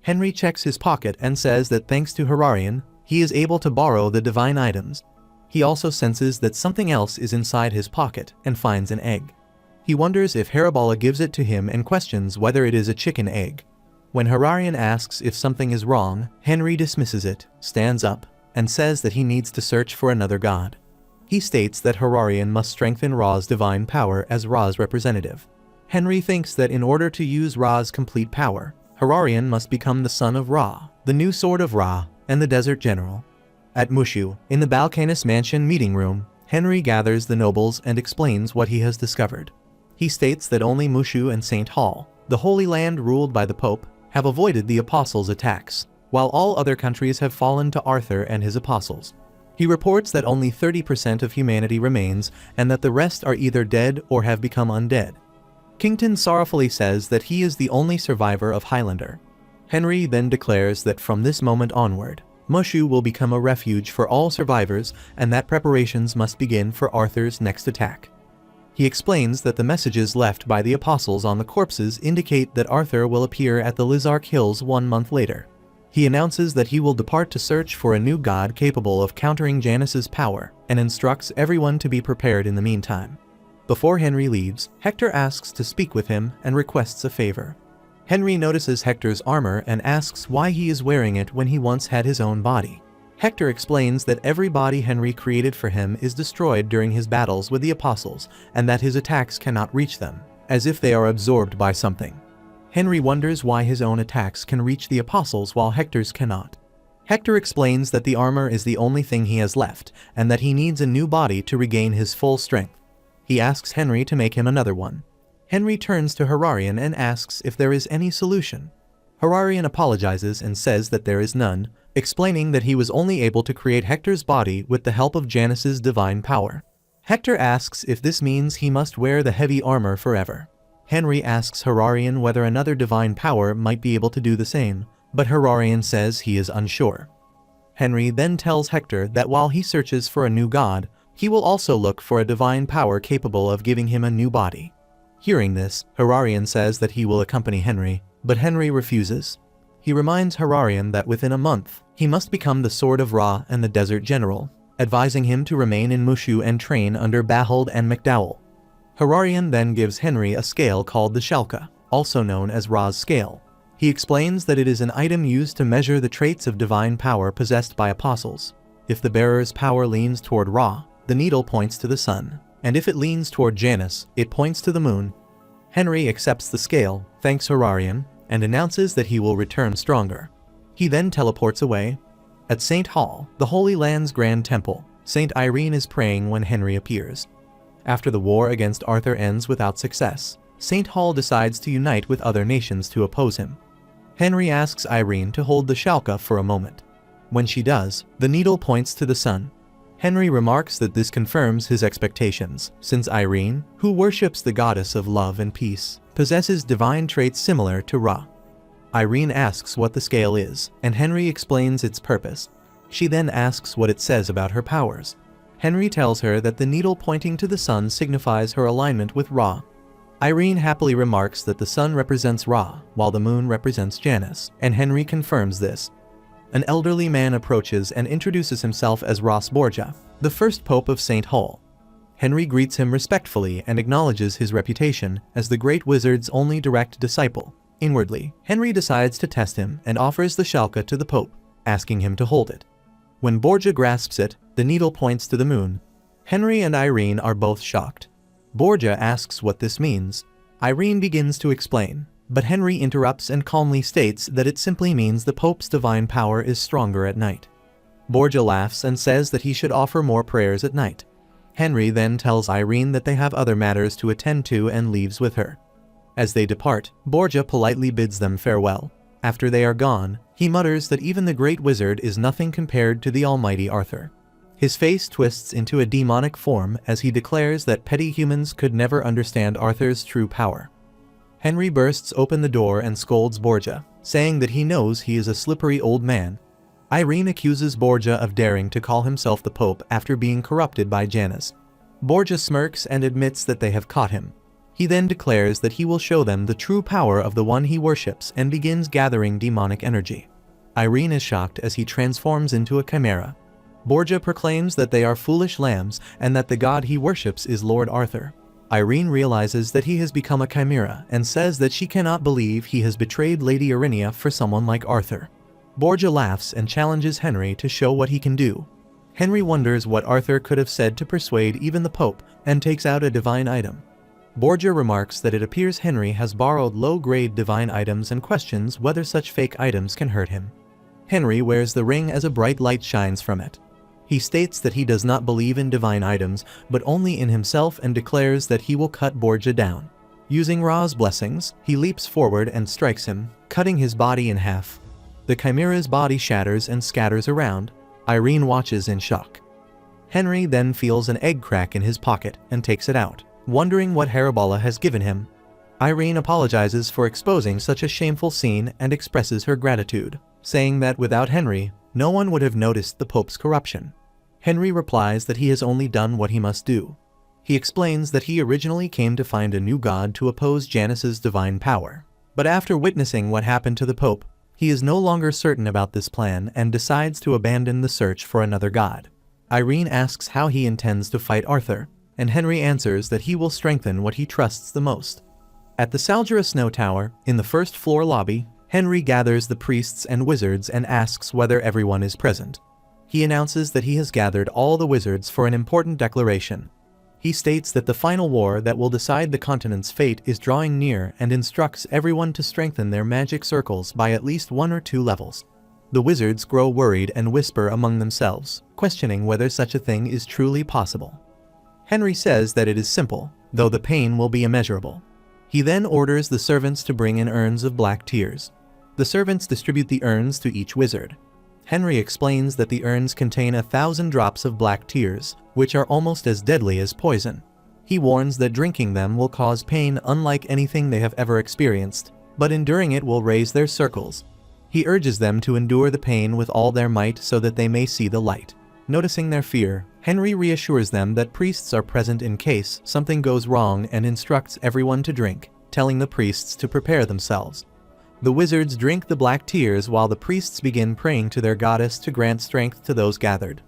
Henry checks his pocket and says that thanks to Hararian, he is able to borrow the divine items. He also senses that something else is inside his pocket and finds an egg. He wonders if Haribala gives it to him and questions whether it is a chicken egg. When Hararian asks if something is wrong, Henry dismisses it, stands up, and says that he needs to search for another god. He states that Hararian must strengthen Ra's divine power as Ra's representative. Henry thinks that in order to use Ra's complete power, Hararian must become the son of Ra, the new sword of Ra, and the desert general. At Mushu, in the Balkanus mansion meeting room, Henry gathers the nobles and explains what he has discovered. He states that only Mushu and St. Hall, the Holy Land ruled by the Pope, have avoided the apostles' attacks, while all other countries have fallen to Arthur and his apostles. He reports that only 30% of humanity remains and that the rest are either dead or have become undead. Kington sorrowfully says that he is the only survivor of Highlander. Henry then declares that from this moment onward, Mushu will become a refuge for all survivors and that preparations must begin for Arthur's next attack. He explains that the messages left by the apostles on the corpses indicate that Arthur will appear at the Lizark Hills 1 month later. He announces that he will depart to search for a new god capable of countering Janus's power and instructs everyone to be prepared in the meantime. Before Henry leaves, Hector asks to speak with him and requests a favor. Henry notices Hector's armor and asks why he is wearing it when he once had his own body. Hector explains that every body Henry created for him is destroyed during his battles with the apostles and that his attacks cannot reach them, as if they are absorbed by something. Henry wonders why his own attacks can reach the apostles while Hector's cannot. Hector explains that the armor is the only thing he has left and that he needs a new body to regain his full strength. He asks Henry to make him another one. Henry turns to Hararian and asks if there is any solution. Hararian apologizes and says that there is none, explaining that he was only able to create Hector's body with the help of Janus's divine power. Hector asks if this means he must wear the heavy armor forever. Henry asks Hararian whether another divine power might be able to do the same, but Hararian says he is unsure. Henry then tells Hector that while he searches for a new god, he will also look for a divine power capable of giving him a new body. Hearing this, Hararian says that he will accompany Henry, but Henry refuses. He reminds Hararian that within a month, he must become the Sword of Ra and the Desert General, advising him to remain in Mushu and train under Bahold and McDowell. Hararian then gives Henry a scale called the Shalka, also known as Ra's scale. He explains that it is an item used to measure the traits of divine power possessed by apostles. If the bearer's power leans toward Ra, the needle points to the sun, and if it leans toward Janus, it points to the moon. Henry accepts the scale, thanks Hararian, and announces that he will return stronger. He then teleports away. At St. Hall, the Holy Land's Grand Temple, St. Irene is praying when Henry appears. After the war against Arthur ends without success, St. Hall decides to unite with other nations to oppose him. Henry asks Irene to hold the Shalka for a moment. When she does, the needle points to the sun. Henry remarks that this confirms his expectations, since Irene, who worships the goddess of love and peace, possesses divine traits similar to Ra. Irene asks what the scale is, and Henry explains its purpose. She then asks what it says about her powers. Henry tells her that the needle pointing to the sun signifies her alignment with Ra. Irene happily remarks that the sun represents Ra, while the moon represents Janus, and Henry confirms this. An elderly man approaches and introduces himself as Ras Borgia, the first pope of St. Hall. Henry greets him respectfully and acknowledges his reputation as the great wizard's only direct disciple. Inwardly, Henry decides to test him and offers the Shalka to the pope, asking him to hold it. When Borgia grasps it, the needle points to the moon. Henry and Irene are both shocked. Borgia asks what this means. Irene begins to explain, but Henry interrupts and calmly states that it simply means the Pope's divine power is stronger at night. Borgia laughs and says that he should offer more prayers at night. Henry then tells Irene that they have other matters to attend to and leaves with her. As they depart, Borgia politely bids them farewell. After they are gone, he mutters that even the great wizard is nothing compared to the almighty Arthur. His face twists into a demonic form as he declares that petty humans could never understand Arthur's true power. Henry bursts open the door and scolds Borgia, saying that he knows he is a slippery old man. Irene accuses Borgia of daring to call himself the Pope after being corrupted by Janus. Borgia smirks and admits that they have caught him. He then declares that he will show them the true power of the one he worships and begins gathering demonic energy. Irene is shocked as he transforms into a chimera. Borgia proclaims that they are foolish lambs and that the god he worships is Lord Arthur. Irene realizes that he has become a chimera and says that she cannot believe he has betrayed Lady Arinia for someone like Arthur. Borgia laughs and challenges Henry to show what he can do. Henry wonders what Arthur could have said to persuade even the Pope, and takes out a divine item. Borgia remarks that it appears Henry has borrowed low-grade divine items and questions whether such fake items can hurt him. Henry wears the ring as a bright light shines from it. He states that he does not believe in divine items, but only in himself, and declares that he will cut Borgia down. Using Ra's blessings, he leaps forward and strikes him, cutting his body in half. The Chimera's body shatters and scatters around. Irene watches in shock. Henry then feels an egg crack in his pocket and takes it out, wondering what Haribala has given him. Irene apologizes for exposing such a shameful scene and expresses her gratitude, saying that without Henry, no one would have noticed the Pope's corruption. Henry replies that he has only done what he must do. He explains that he originally came to find a new god to oppose Janus's divine power. But after witnessing what happened to the Pope, he is no longer certain about this plan and decides to abandon the search for another god. Irene asks how he intends to fight Arthur, and Henry answers that he will strengthen what he trusts the most. At the Salgera Snow Tower, in the first floor lobby, Henry gathers the priests and wizards and asks whether everyone is present. He announces that he has gathered all the wizards for an important declaration. He states that the final war that will decide the continent's fate is drawing near and instructs everyone to strengthen their magic circles by at least 1 or 2 levels. The wizards grow worried and whisper among themselves, questioning whether such a thing is truly possible. Henry says that it is simple, though the pain will be immeasurable. He then orders the servants to bring in urns of black tears. The servants distribute the urns to each wizard. Henry explains that the urns contain 1,000 drops of black tears, which are almost as deadly as poison. He warns that drinking them will cause pain unlike anything they have ever experienced, but enduring it will raise their circles. He urges them to endure the pain with all their might so that they may see the light. Noticing their fear, Henry reassures them that priests are present in case something goes wrong and instructs everyone to drink, telling the priests to prepare themselves. The wizards drink the black tears while the priests begin praying to their goddess to grant strength to those gathered.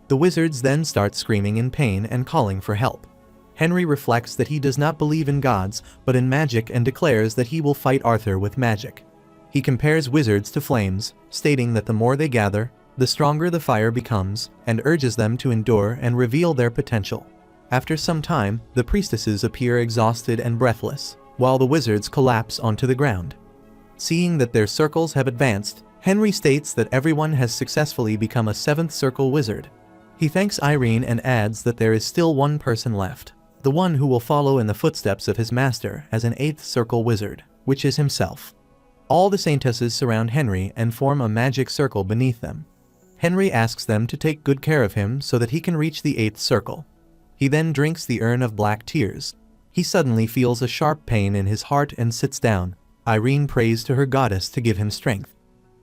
The wizards then start screaming in pain and calling for help. Henry reflects that he does not believe in gods, but in magic, and declares that he will fight Arthur with magic. He compares wizards to flames, stating that the more they gather, the stronger the fire becomes, and urges them to endure and reveal their potential. After some time, the priestesses appear exhausted and breathless, while the wizards collapse onto the ground. Seeing that their circles have advanced, Henry states that everyone has successfully become a 7th circle wizard. He thanks Irene and adds that there is still one person left, the one who will follow in the footsteps of his master as an 8th circle wizard, which is himself. All the saintesses surround Henry and form a magic circle beneath them. Henry asks them to take good care of him so that he can reach the 8th circle. He then drinks the urn of black tears. He suddenly feels a sharp pain in his heart and sits down. Irene prays to her goddess to give him strength.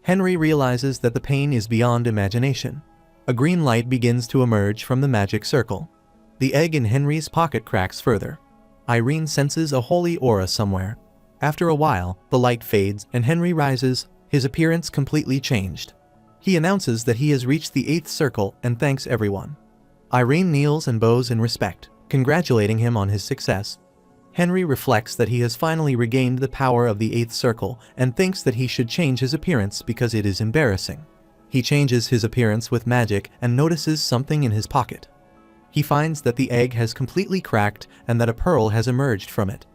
Henry realizes that the pain is beyond imagination. A green light begins to emerge from the magic circle. The egg in Henry's pocket cracks further. Irene senses a holy aura somewhere. After a while, the light fades and Henry rises, his appearance completely changed. He announces that he has reached the 8th circle and thanks everyone. Irene kneels and bows in respect, congratulating him on his success. Henry reflects that he has finally regained the power of the 8th circle and thinks that he should change his appearance because it is embarrassing. He changes his appearance with magic and notices something in his pocket. He finds that the egg has completely cracked and that a pearl has emerged from it.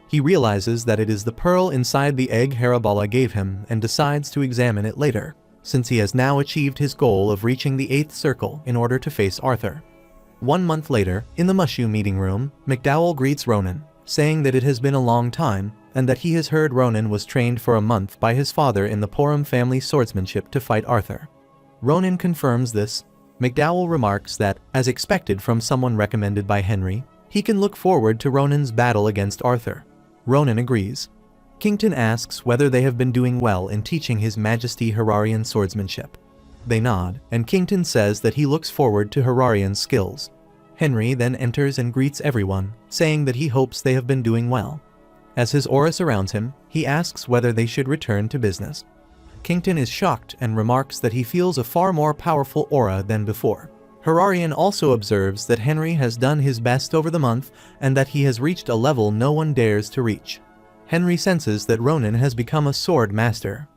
He realizes that it is the pearl inside the egg Haribala gave him and decides to examine it later, since he has now achieved his goal of reaching the 8th circle in order to face Arthur. 1 month later, in the Mushu meeting room, McDowell greets Ronan, saying that it has been a long time, and that he has heard Ronan was trained for a month by his father in the Porum family swordsmanship to fight Arthur. Ronan confirms this. McDowell remarks that, as expected from someone recommended by Henry, he can look forward to Ronan's battle against Arthur. Ronan agrees. Kington asks whether they have been doing well in teaching His Majesty Hararian swordsmanship. They nod, and Kington says that he looks forward to Hararian's skills. Henry then enters and greets everyone, saying that he hopes they have been doing well. As his aura surrounds him, he asks whether they should return to business. Kington is shocked and remarks that he feels a far more powerful aura than before. Hararian also observes that Henry has done his best over the month and that he has reached a level no one dares to reach. Henry senses that Ronan has become a sword master.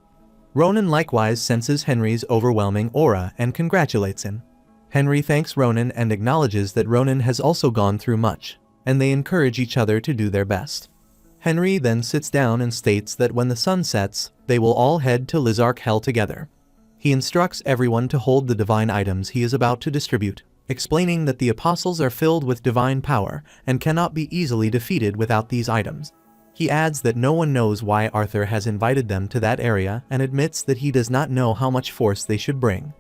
Ronan likewise senses Henry's overwhelming aura and congratulates him. Henry thanks Ronan and acknowledges that Ronan has also gone through much, and they encourage each other to do their best. Henry then sits down and states that when the sun sets, they will all head to Lizark Hell together. He instructs everyone to hold the divine items he is about to distribute, explaining that the apostles are filled with divine power and cannot be easily defeated without these items. He adds that no one knows why Arthur has invited them to that area and admits that he does not know how much force they should bring.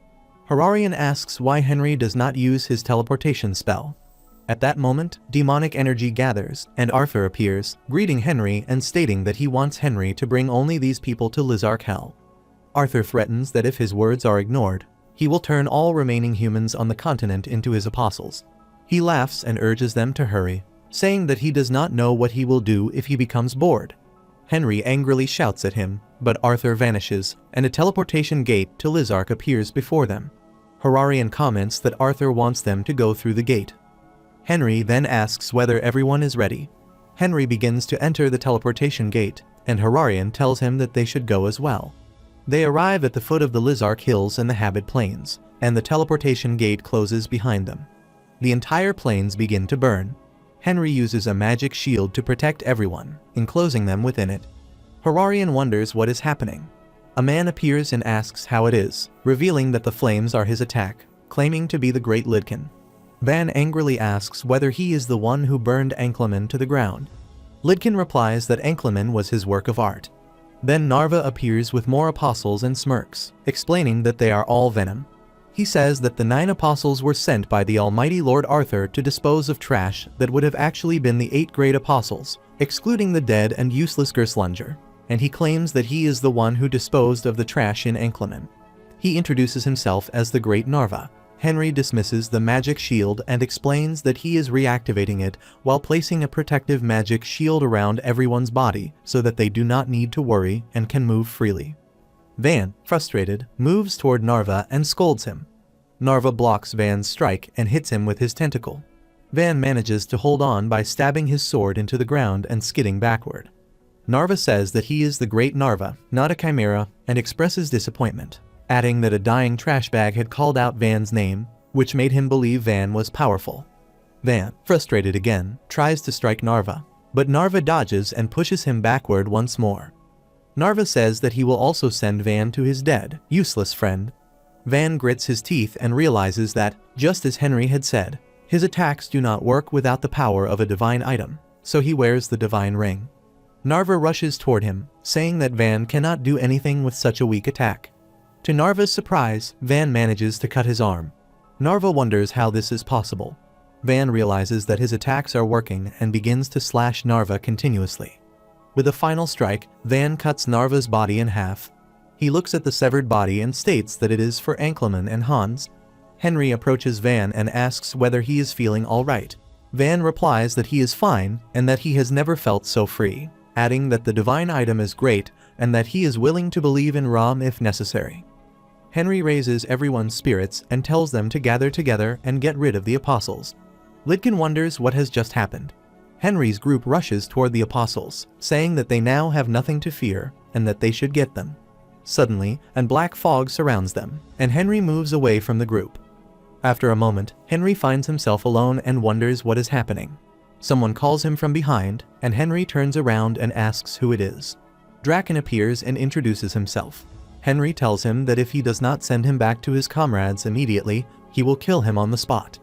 Hararian asks why Henry does not use his teleportation spell. At that moment, demonic energy gathers, and Arthur appears, greeting Henry and stating that he wants Henry to bring only these people to Lizark Hell. Arthur threatens that if his words are ignored, he will turn all remaining humans on the continent into his apostles. He laughs and urges them to hurry, saying that he does not know what he will do if he becomes bored. Henry angrily shouts at him, but Arthur vanishes, and a teleportation gate to Lizark appears before them. Hararian comments that Arthur wants them to go through the gate. Henry then asks whether everyone is ready. Henry begins to enter the teleportation gate, and Hararian tells him that they should go as well. They arrive at the foot of the Lizark Hills and the Habit Plains, and the teleportation gate closes behind them. The entire plains begin to burn. Henry uses a magic shield to protect everyone, enclosing them within it. Hararian wonders what is happening. A man appears and asks how it is, revealing that the flames are his attack, claiming to be the Great Lidkin. Van angrily asks whether he is the one who burned Ankleman to the ground. Lidkin replies that Ankleman was his work of art. Then Narva appears with more apostles and smirks, explaining that they are all venom. He says that the 9 apostles were sent by the almighty Lord Arthur to dispose of trash that would have actually been the 8 great apostles, excluding the dead and useless Gerslunger, and he claims that he is the one who disposed of the trash in Ankleman. He introduces himself as the Great Narva. Henry dismisses the magic shield and explains that he is reactivating it while placing a protective magic shield around everyone's body so that they do not need to worry and can move freely. Van, frustrated, moves toward Narva and scolds him. Narva blocks Van's strike and hits him with his tentacle. Van manages to hold on by stabbing his sword into the ground and skidding backward. Narva says that he is the Great Narva, not a chimera, and expresses disappointment, adding that a dying trash bag had called out Van's name, which made him believe Van was powerful. Van, frustrated again, tries to strike Narva, but Narva dodges and pushes him backward once more. Narva says that he will also send Van to his dead, useless friend. Van grits his teeth and realizes that, just as Henry had said, his attacks do not work without the power of a divine item, so he wears the divine ring. Narva rushes toward him, saying that Van cannot do anything with such a weak attack. To Narva's surprise, Van manages to cut his arm. Narva wonders how this is possible. Van realizes that his attacks are working and begins to slash Narva continuously. With a final strike, Van cuts Narva's body in half. He looks at the severed body and states that it is for Ankleman and Hans. Henry approaches Van and asks whether he is feeling alright. Van replies that he is fine and that he has never felt so free, adding that the divine item is great and that he is willing to believe in Ram if necessary. Henry raises everyone's spirits and tells them to gather together and get rid of the apostles. Lidkin wonders what has just happened. Henry's group rushes toward the apostles, saying that they now have nothing to fear and that they should get them. Suddenly, a black fog surrounds them, and Henry moves away from the group. After a moment, Henry finds himself alone and wonders what is happening. Someone calls him from behind, and Henry turns around and asks who it is. Draken appears and introduces himself. Henry tells him that if he does not send him back to his comrades immediately, he will kill him on the spot.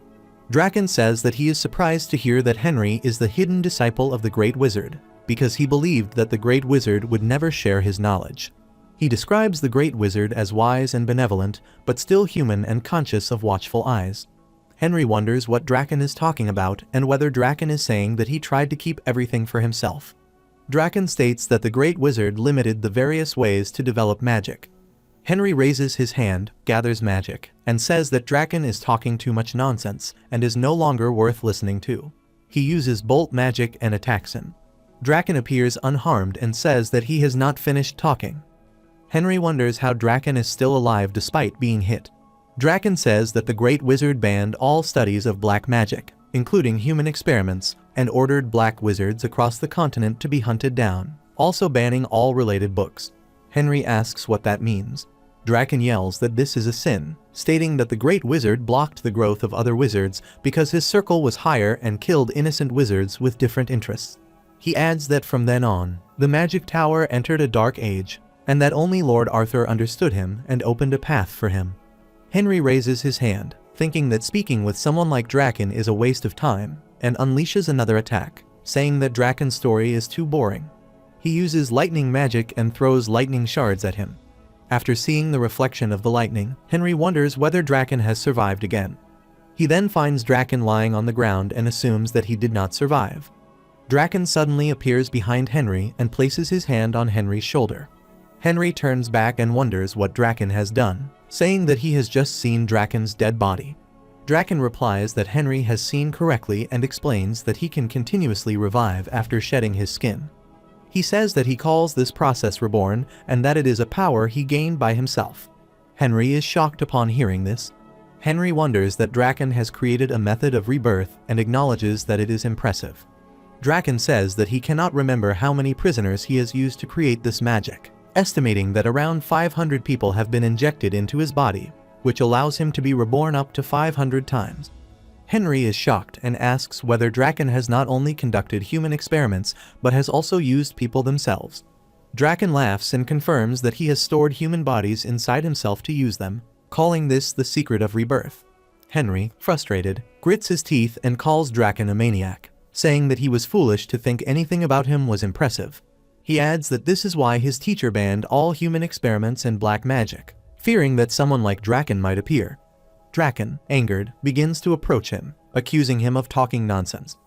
Draken says that he is surprised to hear that Henry is the hidden disciple of the Great Wizard, because he believed that the Great Wizard would never share his knowledge. He describes the Great Wizard as wise and benevolent, but still human and conscious of watchful eyes. Henry wonders what Draken is talking about and whether Draken is saying that he tried to keep everything for himself. Draken states that the Great Wizard limited the various ways to develop magic. Henry raises his hand, gathers magic, and says that Draken is talking too much nonsense and is no longer worth listening to. He uses bolt magic and attacks him. Draken appears unharmed and says that he has not finished talking. Henry wonders how Draken is still alive despite being hit. Draken says that the Great Wizard banned all studies of black magic, including human experiments, and ordered black wizards across the continent to be hunted down, also banning all related books. Henry asks what that means. Draken yells that this is a sin, stating that the great wizard blocked the growth of other wizards because his circle was higher and killed innocent wizards with different interests. He adds that from then on, the magic tower entered a dark age, and that only Lord Arthur understood him and opened a path for him. Henry raises his hand, thinking that speaking with someone like Draken is a waste of time, and unleashes another attack, saying that Draken's story is too boring. He uses lightning magic and throws lightning shards at him. After seeing the reflection of the lightning, Henry wonders whether Draken has survived again. He then finds Draken lying on the ground and assumes that he did not survive. Draken suddenly appears behind Henry and places his hand on Henry's shoulder. Henry turns back and wonders what Draken has done, saying that he has just seen Draken's dead body. Draken replies that Henry has seen correctly and explains that he can continuously revive after shedding his skin. He says that he calls this process reborn and that it is a power he gained by himself. Henry is shocked upon hearing this. Henry wonders that Draken has created a method of rebirth and acknowledges that it is impressive. Draken says that he cannot remember how many prisoners he has used to create this magic, estimating that around 500 people have been injected into his body, which allows him to be reborn up to 500 times. Henry is shocked and asks whether Draken has not only conducted human experiments but has also used people themselves. Draken laughs and confirms that he has stored human bodies inside himself to use them, calling this the secret of rebirth. Henry, frustrated, grits his teeth and calls Draken a maniac, saying that he was foolish to think anything about him was impressive. He adds that this is why his teacher banned all human experiments and black magic, fearing that someone like Draken might appear. Draken, angered, begins to approach him, accusing him of talking nonsense.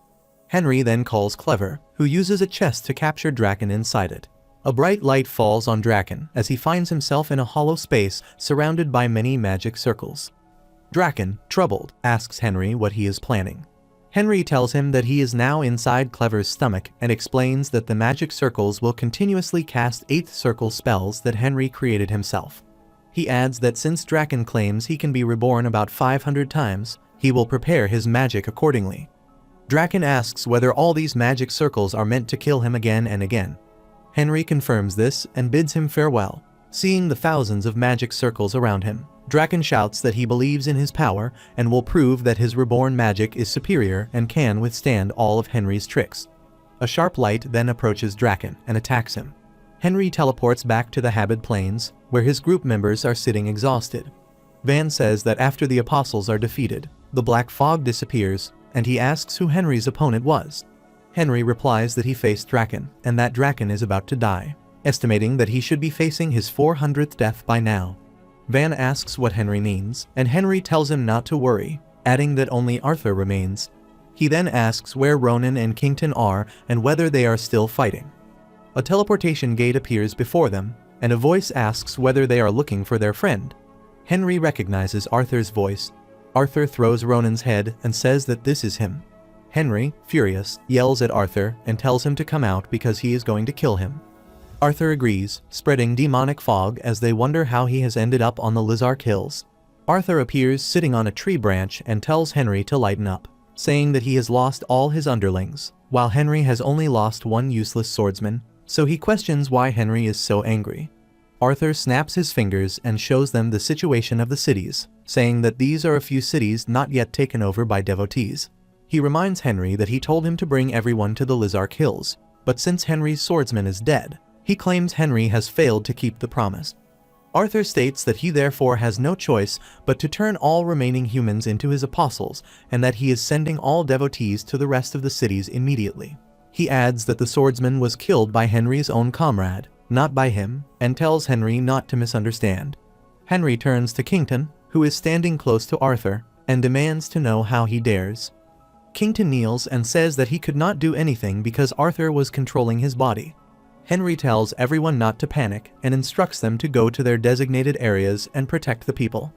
Henry then calls Clever, who uses a chest to capture Draken inside it. A bright light falls on Draken as he finds himself in a hollow space surrounded by many magic circles. Draken, troubled, asks Henry what he is planning. Henry tells him that he is now inside Clever's stomach and explains that the magic circles will continuously cast 8th circle spells that Henry created himself. He adds that since Draken claims he can be reborn about 500 times, he will prepare his magic accordingly. Draken asks whether all these magic circles are meant to kill him again and again. Henry confirms this and bids him farewell. Seeing the thousands of magic circles around him, Draken shouts that he believes in his power and will prove that his reborn magic is superior and can withstand all of Henry's tricks. A sharp light then approaches Draken and attacks him. Henry teleports back to the Habit Plains, where his group members are sitting exhausted. Van says that after the apostles are defeated, the black fog disappears, and he asks who Henry's opponent was. Henry replies that he faced Draken, and that Draken is about to die, estimating that he should be facing his 400th death by now. Van asks what Henry means, and Henry tells him not to worry, adding that only Arthur remains. He then asks where Ronan and Kington are and whether they are still fighting. A teleportation gate appears before them, and a voice asks whether they are looking for their friend. Henry recognizes Arthur's voice. Arthur throws Ronan's head and says that this is him. Henry, furious, yells at Arthur and tells him to come out because he is going to kill him. Arthur agrees, spreading demonic fog as they wonder how he has ended up on the Lizark Hills. Arthur appears sitting on a tree branch and tells Henry to lighten up, saying that he has lost all his underlings, while Henry has only lost one useless swordsman, so he questions why Henry is so angry. Arthur snaps his fingers and shows them the situation of the cities, saying that these are a few cities not yet taken over by devotees. He reminds Henry that he told him to bring everyone to the Lizark Hills, but since Henry's swordsman is dead, he claims Henry has failed to keep the promise. Arthur states that he therefore has no choice but to turn all remaining humans into his apostles, and that he is sending all devotees to the rest of the cities immediately. He adds that the swordsman was killed by Henry's own comrade, not by him, and tells Henry not to misunderstand. Henry turns to Kington, who is standing close to Arthur, and demands to know how he dares. Kington kneels and says that he could not do anything because Arthur was controlling his body. Henry tells everyone not to panic and instructs them to go to their designated areas and protect the people.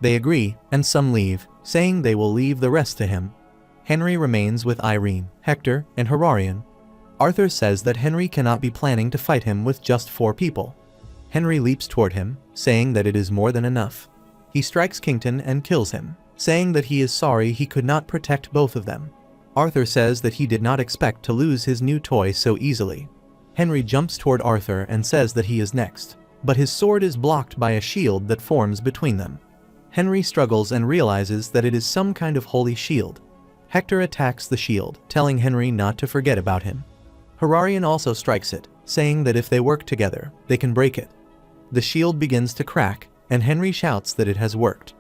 They agree, and some leave, saying they will leave the rest to him. Henry remains with Irene, Hector, and Horarion. Arthur says that Henry cannot be planning to fight him with just 4 people. Henry leaps toward him, saying that it is more than enough. He strikes Kington and kills him, saying that he is sorry he could not protect both of them. Arthur says that he did not expect to lose his new toy so easily. Henry jumps toward Arthur and says that he is next. but his sword is blocked by a shield that forms between them. Henry struggles and realizes that it is some kind of holy shield. Hector attacks the shield, telling Henry not to forget about him. Hirarian also strikes it, saying that if they work together, they can break it. The shield begins to crack, and Henry shouts that it has worked.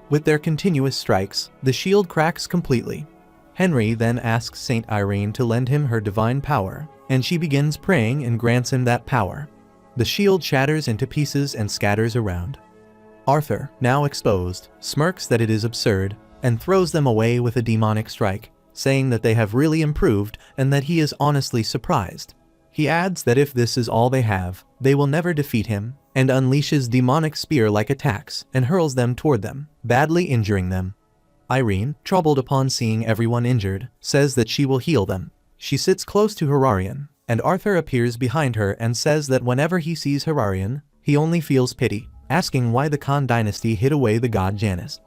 With their continuous strikes, the shield cracks completely. Henry then asks Saint Irene to lend him her divine power, and she begins praying and grants him that power. The shield shatters into pieces and scatters around. Arthur, now exposed, smirks that it is absurd, and throws them away with a demonic strike, saying that they have really improved and that he is honestly surprised. He adds that if this is all they have, they will never defeat him, and unleashes demonic spear-like attacks and hurls them toward them, badly injuring them. Irene, troubled upon seeing everyone injured, says that she will heal them. She sits close to Hirarian, and Arthur appears behind her and says that whenever he sees Hirarian, he only feels pity, asking why the Khan dynasty hid away the god Janus.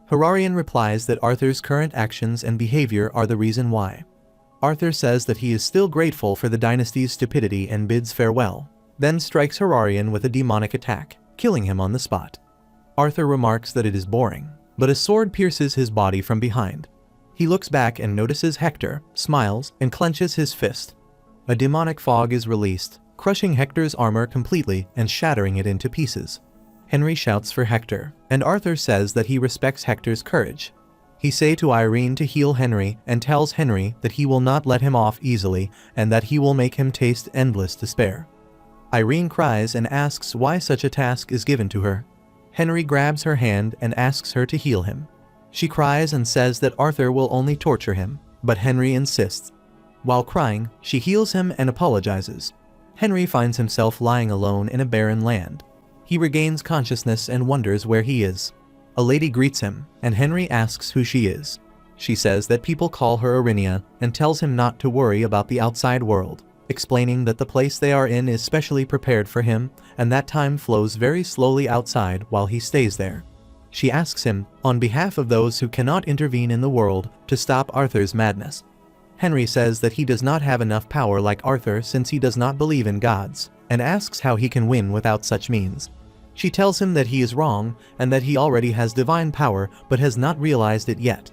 Hirarian replies that Arthur's current actions and behavior are the reason why. Arthur says that he is still grateful for the dynasty's stupidity and bids farewell, then strikes Hirarian with a demonic attack, killing him on the spot. Arthur remarks that it is boring, but a sword pierces his body from behind. He looks back and notices Hector, smiles, and clenches his fist. A demonic fog is released, crushing Hector's armor completely and shattering it into pieces. Henry shouts for Hector, and Arthur says that he respects Hector's courage. He says to Irene to heal Henry and tells Henry that he will not let him off easily and that he will make him taste endless despair. Irene cries and asks why such a task is given to her. Henry grabs her hand and asks her to heal him. She cries and says that Arthur will only torture him, but Henry insists. While crying, she heals him and apologizes. Henry finds himself lying alone in a barren land. He regains consciousness and wonders where he is. A lady greets him, and Henry asks who she is. She says that people call her Arinia and tells him not to worry about the outside world, explaining that the place they are in is specially prepared for him and that time flows very slowly outside while he stays there. She asks him, on behalf of those who cannot intervene in the world, to stop Arthur's madness. Henry says that he does not have enough power like Arthur since he does not believe in gods, and asks how he can win without such means. She tells him that he is wrong and that he already has divine power but has not realized it yet.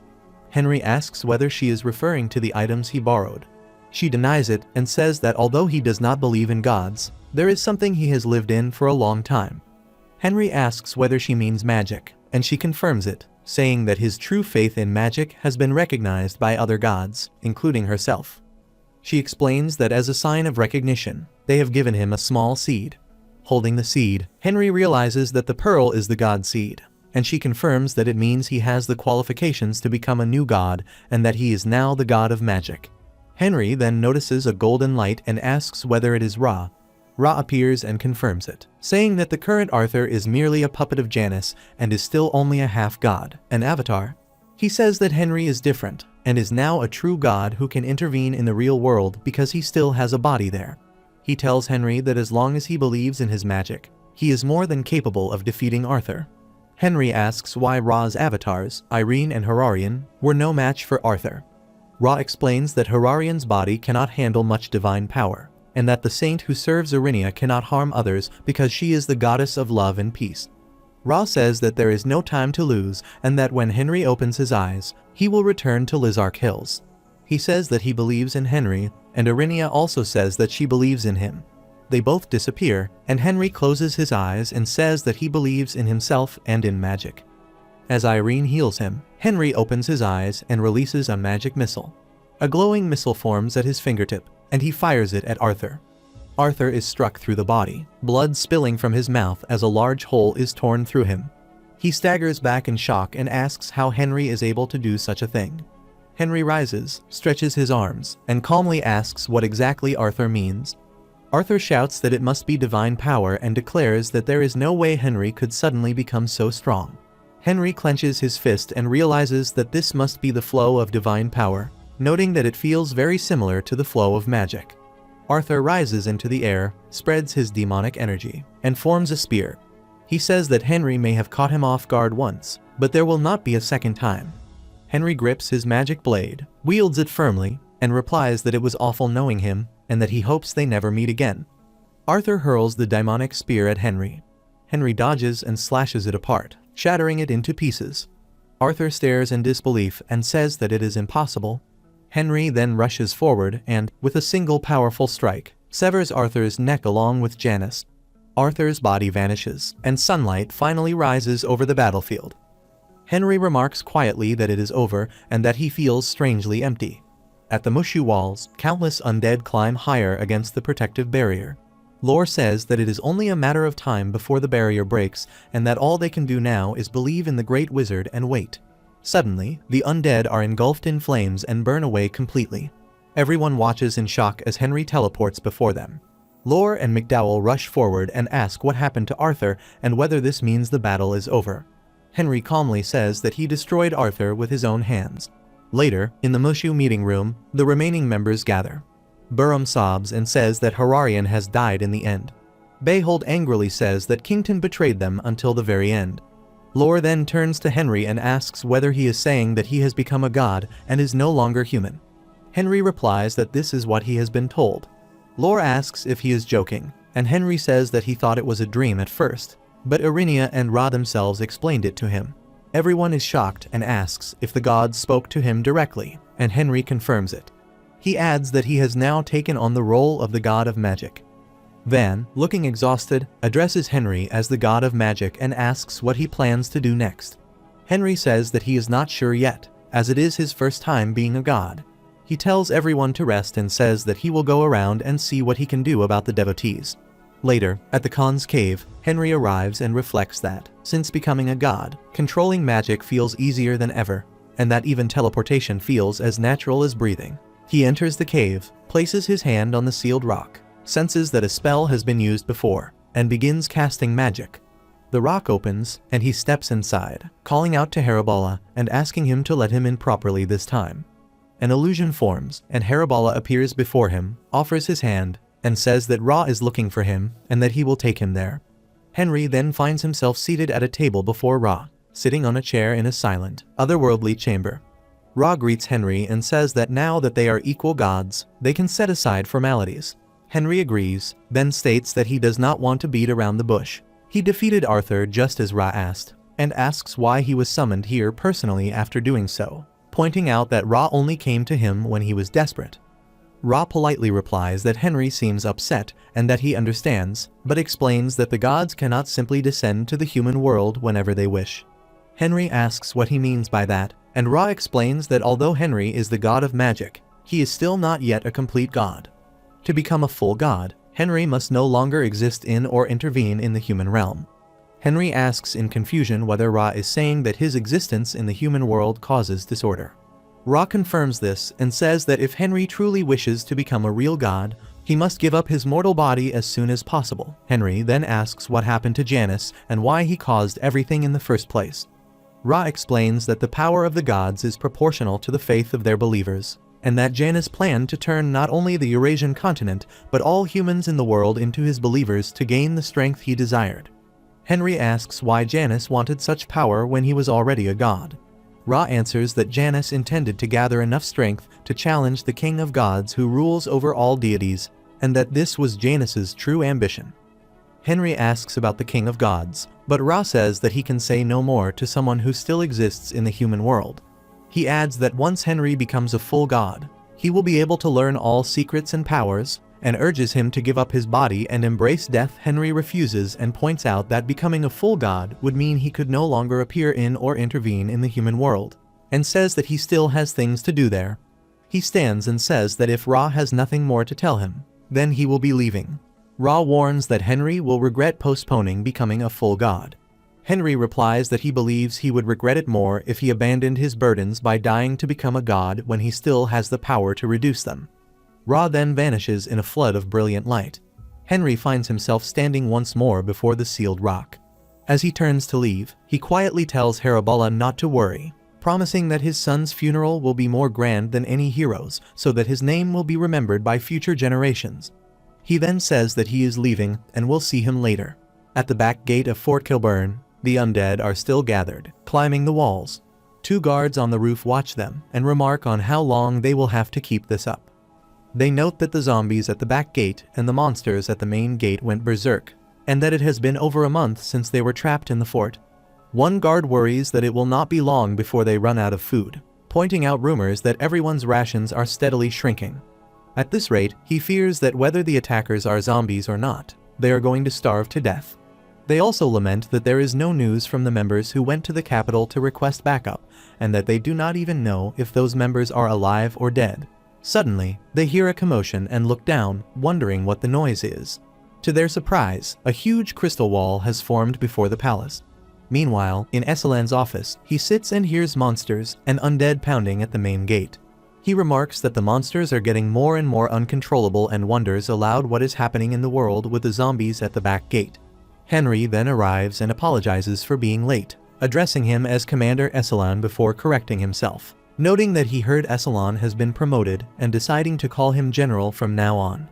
Henry asks whether she is referring to the items he borrowed. She denies it and says that although he does not believe in gods, there is something he has lived in for a long time. Henry asks whether she means magic, and she confirms it, saying that his true faith in magic has been recognized by other gods, including herself. She explains that as a sign of recognition, they have given him a small seed. Holding the seed, Henry realizes that the pearl is the god seed, and she confirms that it means he has the qualifications to become a new god and that he is now the god of magic. Henry then notices a golden light and asks whether it is Ra. Ra appears and confirms it, saying that the current Arthur is merely a puppet of Janus and is still only a half-god, an avatar. He says that Henry is different and is now a true god who can intervene in the real world because he still has a body there. He tells Henry that as long as he believes in his magic, he is more than capable of defeating Arthur. Henry asks why Ra's avatars, Irene and Hirarian, were no match for Arthur. Ra explains that Hirarian's body cannot handle much divine power, and that the saint who serves Arinia cannot harm others because she is the goddess of love and peace. Ra says that there is no time to lose and that when Henry opens his eyes, he will return to Lizark Hills. He says that he believes in Henry, and Arinia also says that she believes in him. They both disappear, and Henry closes his eyes and says that he believes in himself and in magic. As Irene heals him, Henry opens his eyes and releases a magic missile. A glowing missile forms at his fingertip, and he fires it at Arthur. Arthur is struck through the body, blood spilling from his mouth as a large hole is torn through him. He staggers back in shock and asks how Henry is able to do such a thing. Henry rises, stretches his arms, and calmly asks what exactly Arthur means. Arthur shouts that it must be divine power and declares that there is no way Henry could suddenly become so strong. Henry clenches his fist and realizes that this must be the flow of divine power, noting that it feels very similar to the flow of magic. Arthur rises into the air, spreads his demonic energy, and forms a spear. He says that Henry may have caught him off guard once, but there will not be a second time. Henry grips his magic blade, wields it firmly, and replies that it was awful knowing him, and that he hopes they never meet again. Arthur hurls the demonic spear at Henry. Henry dodges and slashes it apart, shattering it into pieces. Arthur stares in disbelief and says that it is impossible. Henry then rushes forward and, with a single powerful strike, severs Arthur's neck along with Janice. Arthur's body vanishes, and sunlight finally rises over the battlefield. Henry remarks quietly that it is over and that he feels strangely empty. At the Mushu walls, countless undead climb higher against the protective barrier. Lore says that it is only a matter of time before the barrier breaks, and that all they can do now is believe in the Great Wizard and wait. Suddenly, the undead are engulfed in flames and burn away completely. Everyone watches in shock as Henry teleports before them. Lore and McDowell rush forward and ask what happened to Arthur and whether this means the battle is over. Henry calmly says that he destroyed Arthur with his own hands. Later, in the Mushu meeting room, the remaining members gather. Burham sobs and says that Hararian has died in the end. Behold angrily says that Kington betrayed them until the very end. Lore then turns to Henry and asks whether he is saying that he has become a god and is no longer human. Henry replies that this is what he has been told. Lore asks if he is joking, and Henry says that he thought it was a dream at first, but Irinia and Ra themselves explained it to him. Everyone is shocked and asks if the gods spoke to him directly, and Henry confirms it. He adds that he has now taken on the role of the god of magic. Van, looking exhausted, addresses Henry as the god of magic and asks what he plans to do next. Henry says that he is not sure yet, as it is his first time being a god. He tells everyone to rest and says that he will go around and see what he can do about the devotees. Later, at the Khan's cave, Henry arrives and reflects that, since becoming a god, controlling magic feels easier than ever, and that even teleportation feels as natural as breathing. He enters the cave, places his hand on the sealed rock, senses that a spell has been used before, and begins casting magic. The rock opens, and he steps inside, calling out to Harabala and asking him to let him in properly this time. An illusion forms, and Harabala appears before him, offers his hand, and says that Ra is looking for him and that he will take him there. Henry then finds himself seated at a table before Ra, sitting on a chair in a silent, otherworldly chamber. Ra greets Henry and says that now that they are equal gods, they can set aside formalities. Henry agrees, then states that he does not want to beat around the bush. He defeated Arthur just as Ra asked, and asks why he was summoned here personally after doing so, pointing out that Ra only came to him when he was desperate. Ra politely replies that Henry seems upset and that he understands, but explains that the gods cannot simply descend to the human world whenever they wish. Henry asks what he means by that, and Ra explains that although Henry is the god of magic, he is still not yet a complete god. To become a full god, Henry must no longer exist in or intervene in the human realm. Henry asks in confusion whether Ra is saying that his existence in the human world causes disorder. Ra confirms this and says that if Henry truly wishes to become a real god, he must give up his mortal body as soon as possible. Henry then asks what happened to Janice and why he caused everything in the first place. Ra explains that the power of the gods is proportional to the faith of their believers, and that Janus planned to turn not only the Eurasian continent, but all humans in the world into his believers to gain the strength he desired. Henry asks why Janus wanted such power when he was already a god. Ra answers that Janus intended to gather enough strength to challenge the king of gods who rules over all deities, and that this was Janus's true ambition. Henry asks about the king of gods, but Ra says that he can say no more to someone who still exists in the human world. He adds that once Henry becomes a full god, he will be able to learn all secrets and powers, and urges him to give up his body and embrace death. Henry refuses and points out that becoming a full god would mean he could no longer appear in or intervene in the human world, and says that he still has things to do there. He stands and says that if Ra has nothing more to tell him, then he will be leaving. Ra warns that Henry will regret postponing becoming a full god. Henry replies that he believes he would regret it more if he abandoned his burdens by dying to become a god when he still has the power to reduce them. Ra then vanishes in a flood of brilliant light. Henry finds himself standing once more before the sealed rock. As he turns to leave, he quietly tells Harabala not to worry, promising that his son's funeral will be more grand than any hero's, so that his name will be remembered by future generations. He then says that he is leaving and will see him later. At the back gate of Fort Kilburn, the undead are still gathered, climbing the walls. 2 guards on the roof watch them and remark on how long they will have to keep this up. They note that the zombies at the back gate and the monsters at the main gate went berserk, and that it has been over a month since they were trapped in the fort. One guard worries that it will not be long before they run out of food, pointing out rumors that everyone's rations are steadily shrinking. At this rate, he fears that whether the attackers are zombies or not, they are going to starve to death. They also lament that there is no news from the members who went to the capital to request backup, and that they do not even know if those members are alive or dead. Suddenly, they hear a commotion and look down, wondering what the noise is. To their surprise, a huge crystal wall has formed before the palace. Meanwhile, in Esalan's office, he sits and hears monsters and undead pounding at the main gate. He remarks that the monsters are getting more and more uncontrollable and wonders aloud what is happening in the world with the zombies at the back gate. Henry then arrives and apologizes for being late, addressing him as Commander Esalan before correcting himself, noting that he heard Esalan has been promoted and deciding to call him General from now on.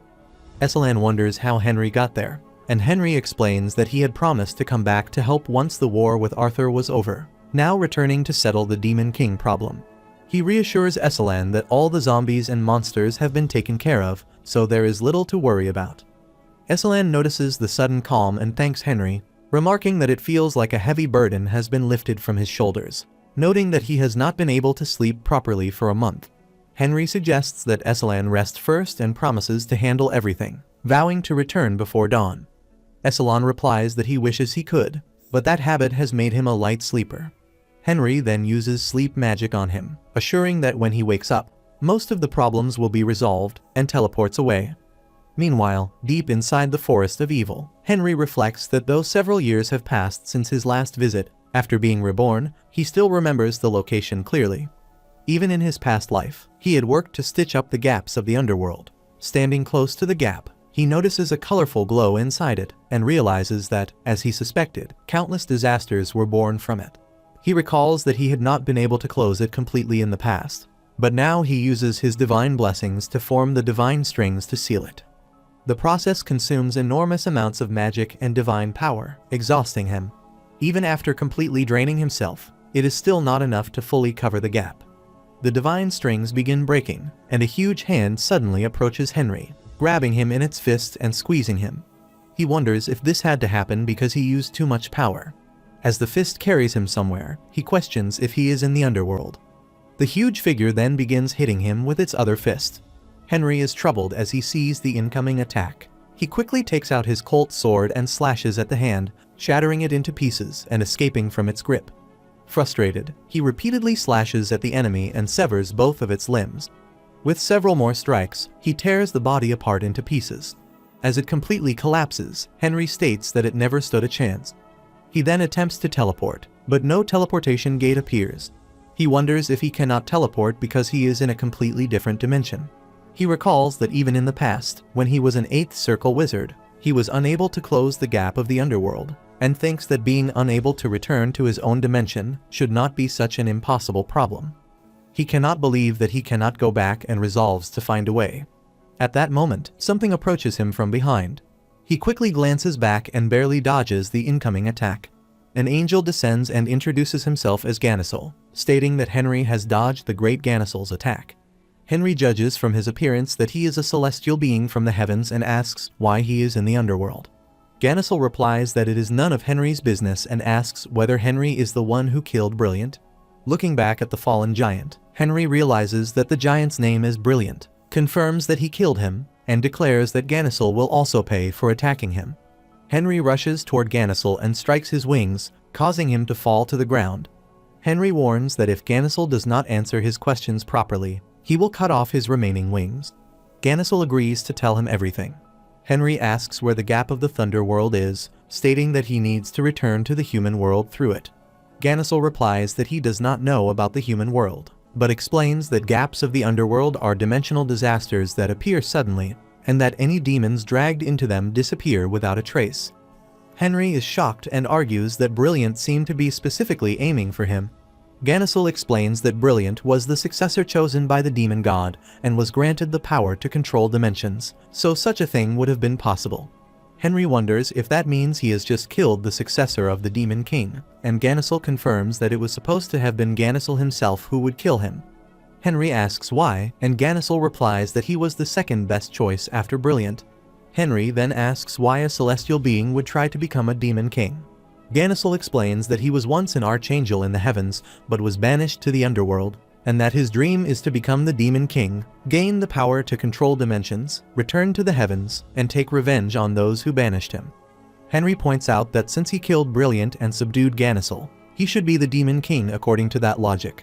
Esalan wonders how Henry got there, and Henry explains that he had promised to come back to help once the war with Arthur was over, now returning to settle the Demon King problem. He reassures Esalan that all the zombies and monsters have been taken care of, so there is little to worry about. Esalan notices the sudden calm and thanks Henry, remarking that it feels like a heavy burden has been lifted from his shoulders, noting that he has not been able to sleep properly for a month. Henry suggests that Esalan rest first and promises to handle everything, vowing to return before dawn. Esalan replies that he wishes he could, but that habit has made him a light sleeper. Henry then uses sleep magic on him, assuring that when he wakes up, most of the problems will be resolved, and teleports away. Meanwhile, deep inside the Forest of Evil, Henry reflects that though several years have passed since his last visit, after being reborn, he still remembers the location clearly. Even in his past life, he had worked to stitch up the gaps of the underworld. Standing close to the gap, he notices a colorful glow inside it and realizes that, as he suspected, countless disasters were born from it. He recalls that he had not been able to close it completely in the past, but now he uses his divine blessings to form the divine strings to seal it. The process consumes enormous amounts of magic and divine power, exhausting him. Even after completely draining himself, it is still not enough to fully cover the gap. The divine strings begin breaking, and a huge hand suddenly approaches Henry, grabbing him in its fist and squeezing him. He wonders if this had to happen because he used too much power. As the fist carries him somewhere, he questions if he is in the underworld. The huge figure then begins hitting him with its other fist. Henry is troubled as he sees the incoming attack. He quickly takes out his Colt sword and slashes at the hand, shattering it into pieces and escaping from its grip. Frustrated, he repeatedly slashes at the enemy and severs both of its limbs. With several more strikes, he tears the body apart into pieces. As it completely collapses, Henry states that it never stood a chance. He then attempts to teleport, but no teleportation gate appears. He wonders if he cannot teleport because he is in a completely different dimension. He recalls that even in the past, when he was an 8th circle wizard, he was unable to close the gap of the underworld, and thinks that being unable to return to his own dimension should not be such an impossible problem. He cannot believe that he cannot go back and resolves to find a way. At that moment, something approaches him from behind. He quickly glances back and barely dodges the incoming attack. An angel descends and introduces himself as Ganasol, stating that Henry has dodged the great Ganasol's attack. Henry judges from his appearance that he is a celestial being from the heavens and asks why he is in the underworld. Ganasol replies that it is none of Henry's business and asks whether Henry is the one who killed Brilliant. Looking back at the fallen giant, Henry realizes that the giant's name is Brilliant, confirms that he killed him, and declares that Ganasol will also pay for attacking him. Henry rushes toward Ganasol and strikes his wings, causing him to fall to the ground. Henry warns that if Ganasol does not answer his questions properly, he will cut off his remaining wings. Ganasol agrees to tell him everything. Henry asks where the gap of the Thunder World is, stating that he needs to return to the human world through it. Ganasol replies that he does not know about the human world, but explains that gaps of the underworld are dimensional disasters that appear suddenly, and that any demons dragged into them disappear without a trace. Henry is shocked and argues that Brilliant seemed to be specifically aiming for him. Ganasol explains that Brilliant was the successor chosen by the demon god and was granted the power to control dimensions, so such a thing would have been possible. Henry wonders if that means he has just killed the successor of the Demon King, and Ganasol confirms that it was supposed to have been Ganasol himself who would kill him. Henry asks why, and Ganasel replies that he was the second best choice after Brilliant. Henry then asks why a celestial being would try to become a demon king. Ganasel explains that he was once an archangel in the heavens, but was banished to the underworld, and that his dream is to become the demon king, gain the power to control dimensions, return to the heavens, and take revenge on those who banished him. Henry points out that since he killed Brilliant and subdued Ganasel, he should be the demon king according to that logic.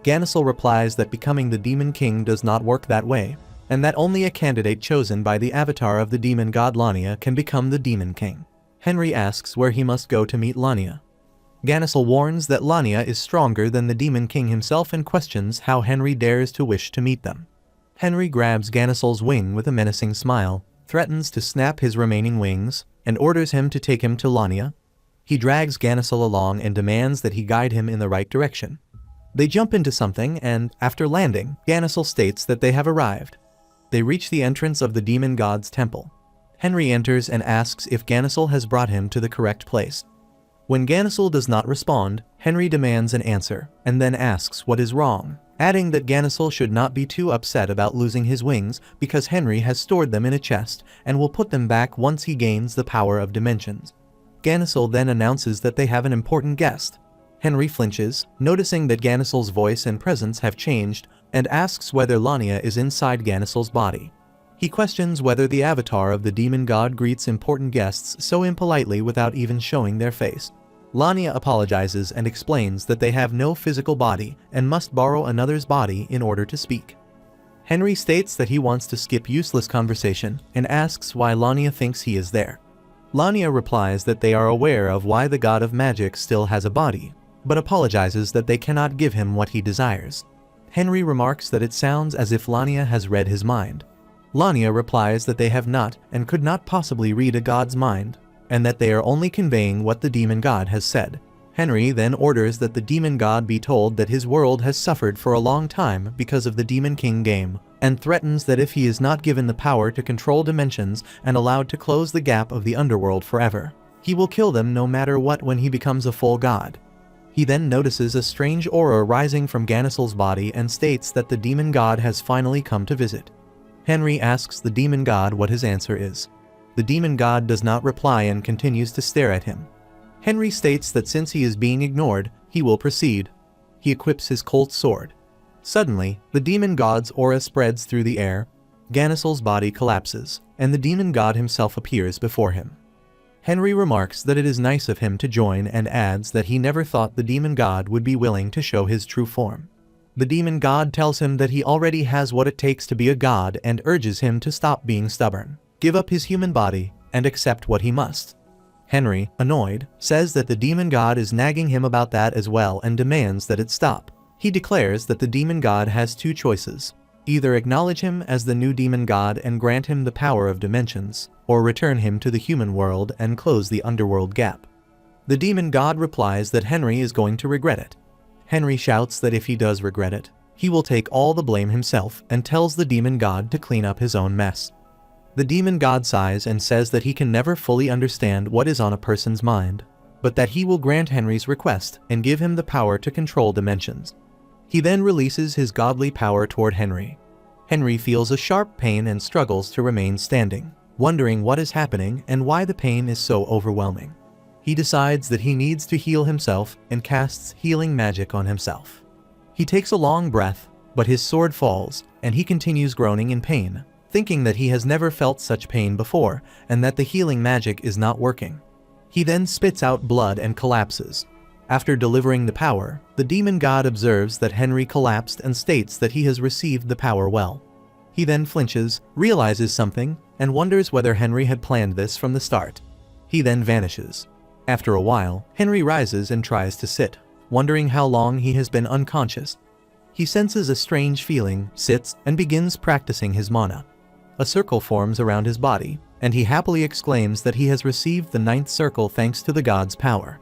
Ganasel replies that becoming the demon king does not work that way, and that only a candidate chosen by the avatar of the demon god Lamia can become the demon king. Henry asks where he must go to meet Lamia. Ganasel warns that Lamia is stronger than the demon king himself and questions how Henry dares to wish to meet them. Henry grabs Ganasel's wing with a menacing smile, threatens to snap his remaining wings, and orders him to take him to Lamia. He drags Ganasel along and demands that he guide him in the right direction. They jump into something and, after landing, Ganasel states that they have arrived. They reach the entrance of the demon god's temple. Henry enters and asks if Ganasel has brought him to the correct place. When Ganasel does not respond, Henry demands an answer, and then asks what is wrong, adding that Ganasel should not be too upset about losing his wings because Henry has stored them in a chest and will put them back once he gains the power of dimensions. Ganasel then announces that they have an important guest. Henry flinches, noticing that Ganasel's voice and presence have changed, and asks whether Lamia is inside Ganasel's body. He questions whether the avatar of the demon god greets important guests so impolitely without even showing their face. Lamia apologizes and explains that they have no physical body and must borrow another's body in order to speak. Henry states that he wants to skip useless conversation and asks why Lamia thinks he is there. Lamia replies that they are aware of why the god of magic still has a body, but apologizes that they cannot give him what he desires. Henry remarks that it sounds as if Lamia has read his mind. Lamia replies that they have not and could not possibly read a god's mind, and that they are only conveying what the demon god has said. Henry then orders that the demon god be told that his world has suffered for a long time because of the Demon King game, and threatens that if he is not given the power to control dimensions and allowed to close the gap of the underworld forever, he will kill them no matter what when he becomes a full god. He then notices a strange aura rising from Ganasel's body and states that the demon god has finally come to visit. Henry asks the demon god what his answer is. The demon god does not reply and continues to stare at him. Henry states that since he is being ignored, he will proceed. He equips his Colt sword. Suddenly, the demon god's aura spreads through the air, Ganasel's body collapses, and the demon god himself appears before him. Henry remarks that it is nice of him to join and adds that he never thought the demon god would be willing to show his true form. The demon god tells him that he already has what it takes to be a god and urges him to stop being stubborn, give up his human body, and accept what he must. Henry, annoyed, says that the demon god is nagging him about that as well and demands that it stop. He declares that the demon god has two choices: either acknowledge him as the new demon god and grant him the power of dimensions, or return him to the human world and close the underworld gap. The demon god replies that Henry is going to regret it. Henry shouts that if he does regret it, he will take all the blame himself and tells the demon god to clean up his own mess. The demon god sighs and says that he can never fully understand what is on a person's mind, but that he will grant Henry's request and give him the power to control dimensions. He then releases his godly power toward Henry. Henry feels a sharp pain and struggles to remain standing, wondering what is happening and why the pain is so overwhelming. He decides that he needs to heal himself and casts healing magic on himself. He takes a long breath, but his sword falls, and he continues groaning in pain, thinking that he has never felt such pain before and that the healing magic is not working. He then spits out blood and collapses. After delivering the power, the demon god observes that Henry collapsed and states that he has received the power well. He then flinches, realizes something, and wonders whether Henry had planned this from the start. He then vanishes. After a while, Henry rises and tries to sit, wondering how long he has been unconscious. He senses a strange feeling, sits, and begins practicing his mana. A circle forms around his body, and he happily exclaims that he has received the 9th circle thanks to the god's power.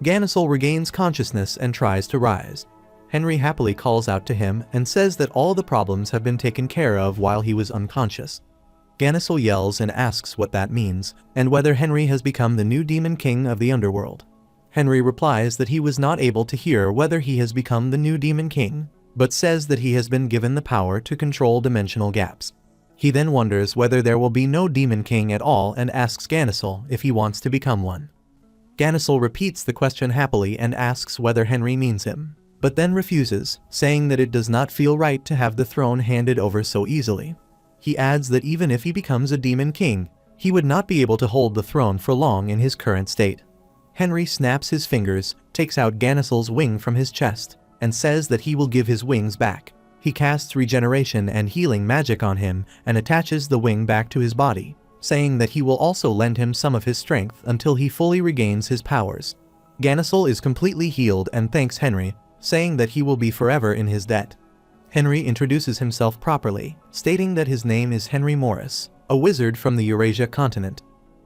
Ganasel regains consciousness and tries to rise. Henry happily calls out to him and says that all the problems have been taken care of while he was unconscious. Ganasel yells and asks what that means, and whether Henry has become the new demon king of the underworld. Henry replies that he was not able to hear whether he has become the new demon king, but says that he has been given the power to control dimensional gaps. He then wonders whether there will be no Demon King at all and asks Ganassil if he wants to become one. Ganassil repeats the question happily and asks whether Henry means him, but then refuses, saying that it does not feel right to have the throne handed over so easily. He adds that even if he becomes a Demon King, he would not be able to hold the throne for long in his current state. Henry snaps his fingers, takes out Ganassil's wing from his chest, and says that he will give his wings back. He casts regeneration and healing magic on him and attaches the wing back to his body, saying that he will also lend him some of his strength until he fully regains his powers. Ganassil is completely healed and thanks Henry, saying that he will be forever in his debt. Henry introduces himself properly, stating that his name is Henry Morris, a wizard from the Eurasia continent.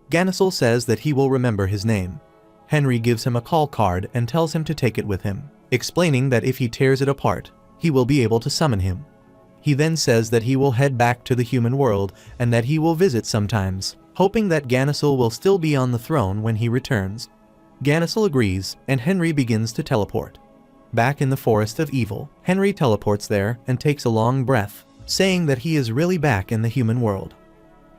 Ganassil says that he will remember his name. Henry gives him a call card and tells him to take it with him, explaining that if he tears it apart, he will be able to summon him. He then says that he will head back to the human world and that he will visit sometimes, hoping that Ganassil will still be on the throne when he returns. Ganassil agrees, and Henry begins to teleport. Back in the Forest of Evil, Henry teleports there and takes a long breath, saying that he is really back in the human world.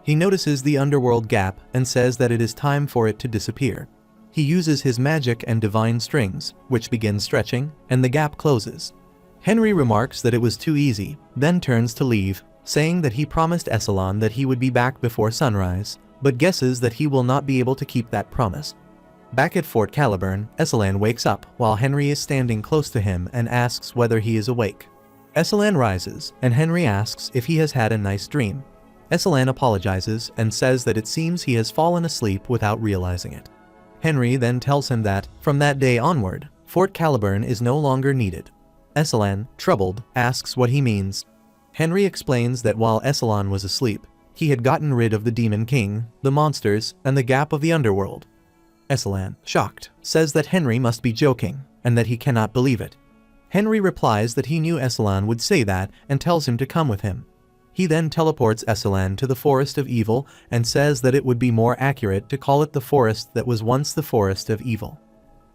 He notices the underworld gap and says that it is time for it to disappear. He uses his magic and divine strings, which begin stretching, and the gap closes. Henry remarks that it was too easy, then turns to leave, saying that he promised Essalon that he would be back before sunrise, but guesses that he will not be able to keep that promise. Back at Fort Caliburn, Essalon wakes up while Henry is standing close to him and asks whether he is awake. Essalon rises, and Henry asks if he has had a nice dream. Essalon apologizes and says that it seems he has fallen asleep without realizing it. Henry then tells him that, from that day onward, Fort Caliburn is no longer needed. Essalon, troubled, asks what he means. Henry explains that while Essalon was asleep, he had gotten rid of the Demon King, the monsters, and the gap of the underworld. Essalon, shocked, says that Henry must be joking, and that he cannot believe it. Henry replies that he knew Essalon would say that and tells him to come with him. He then teleports Essalon to the Forest of Evil and says that it would be more accurate to call it the forest that was once the Forest of Evil.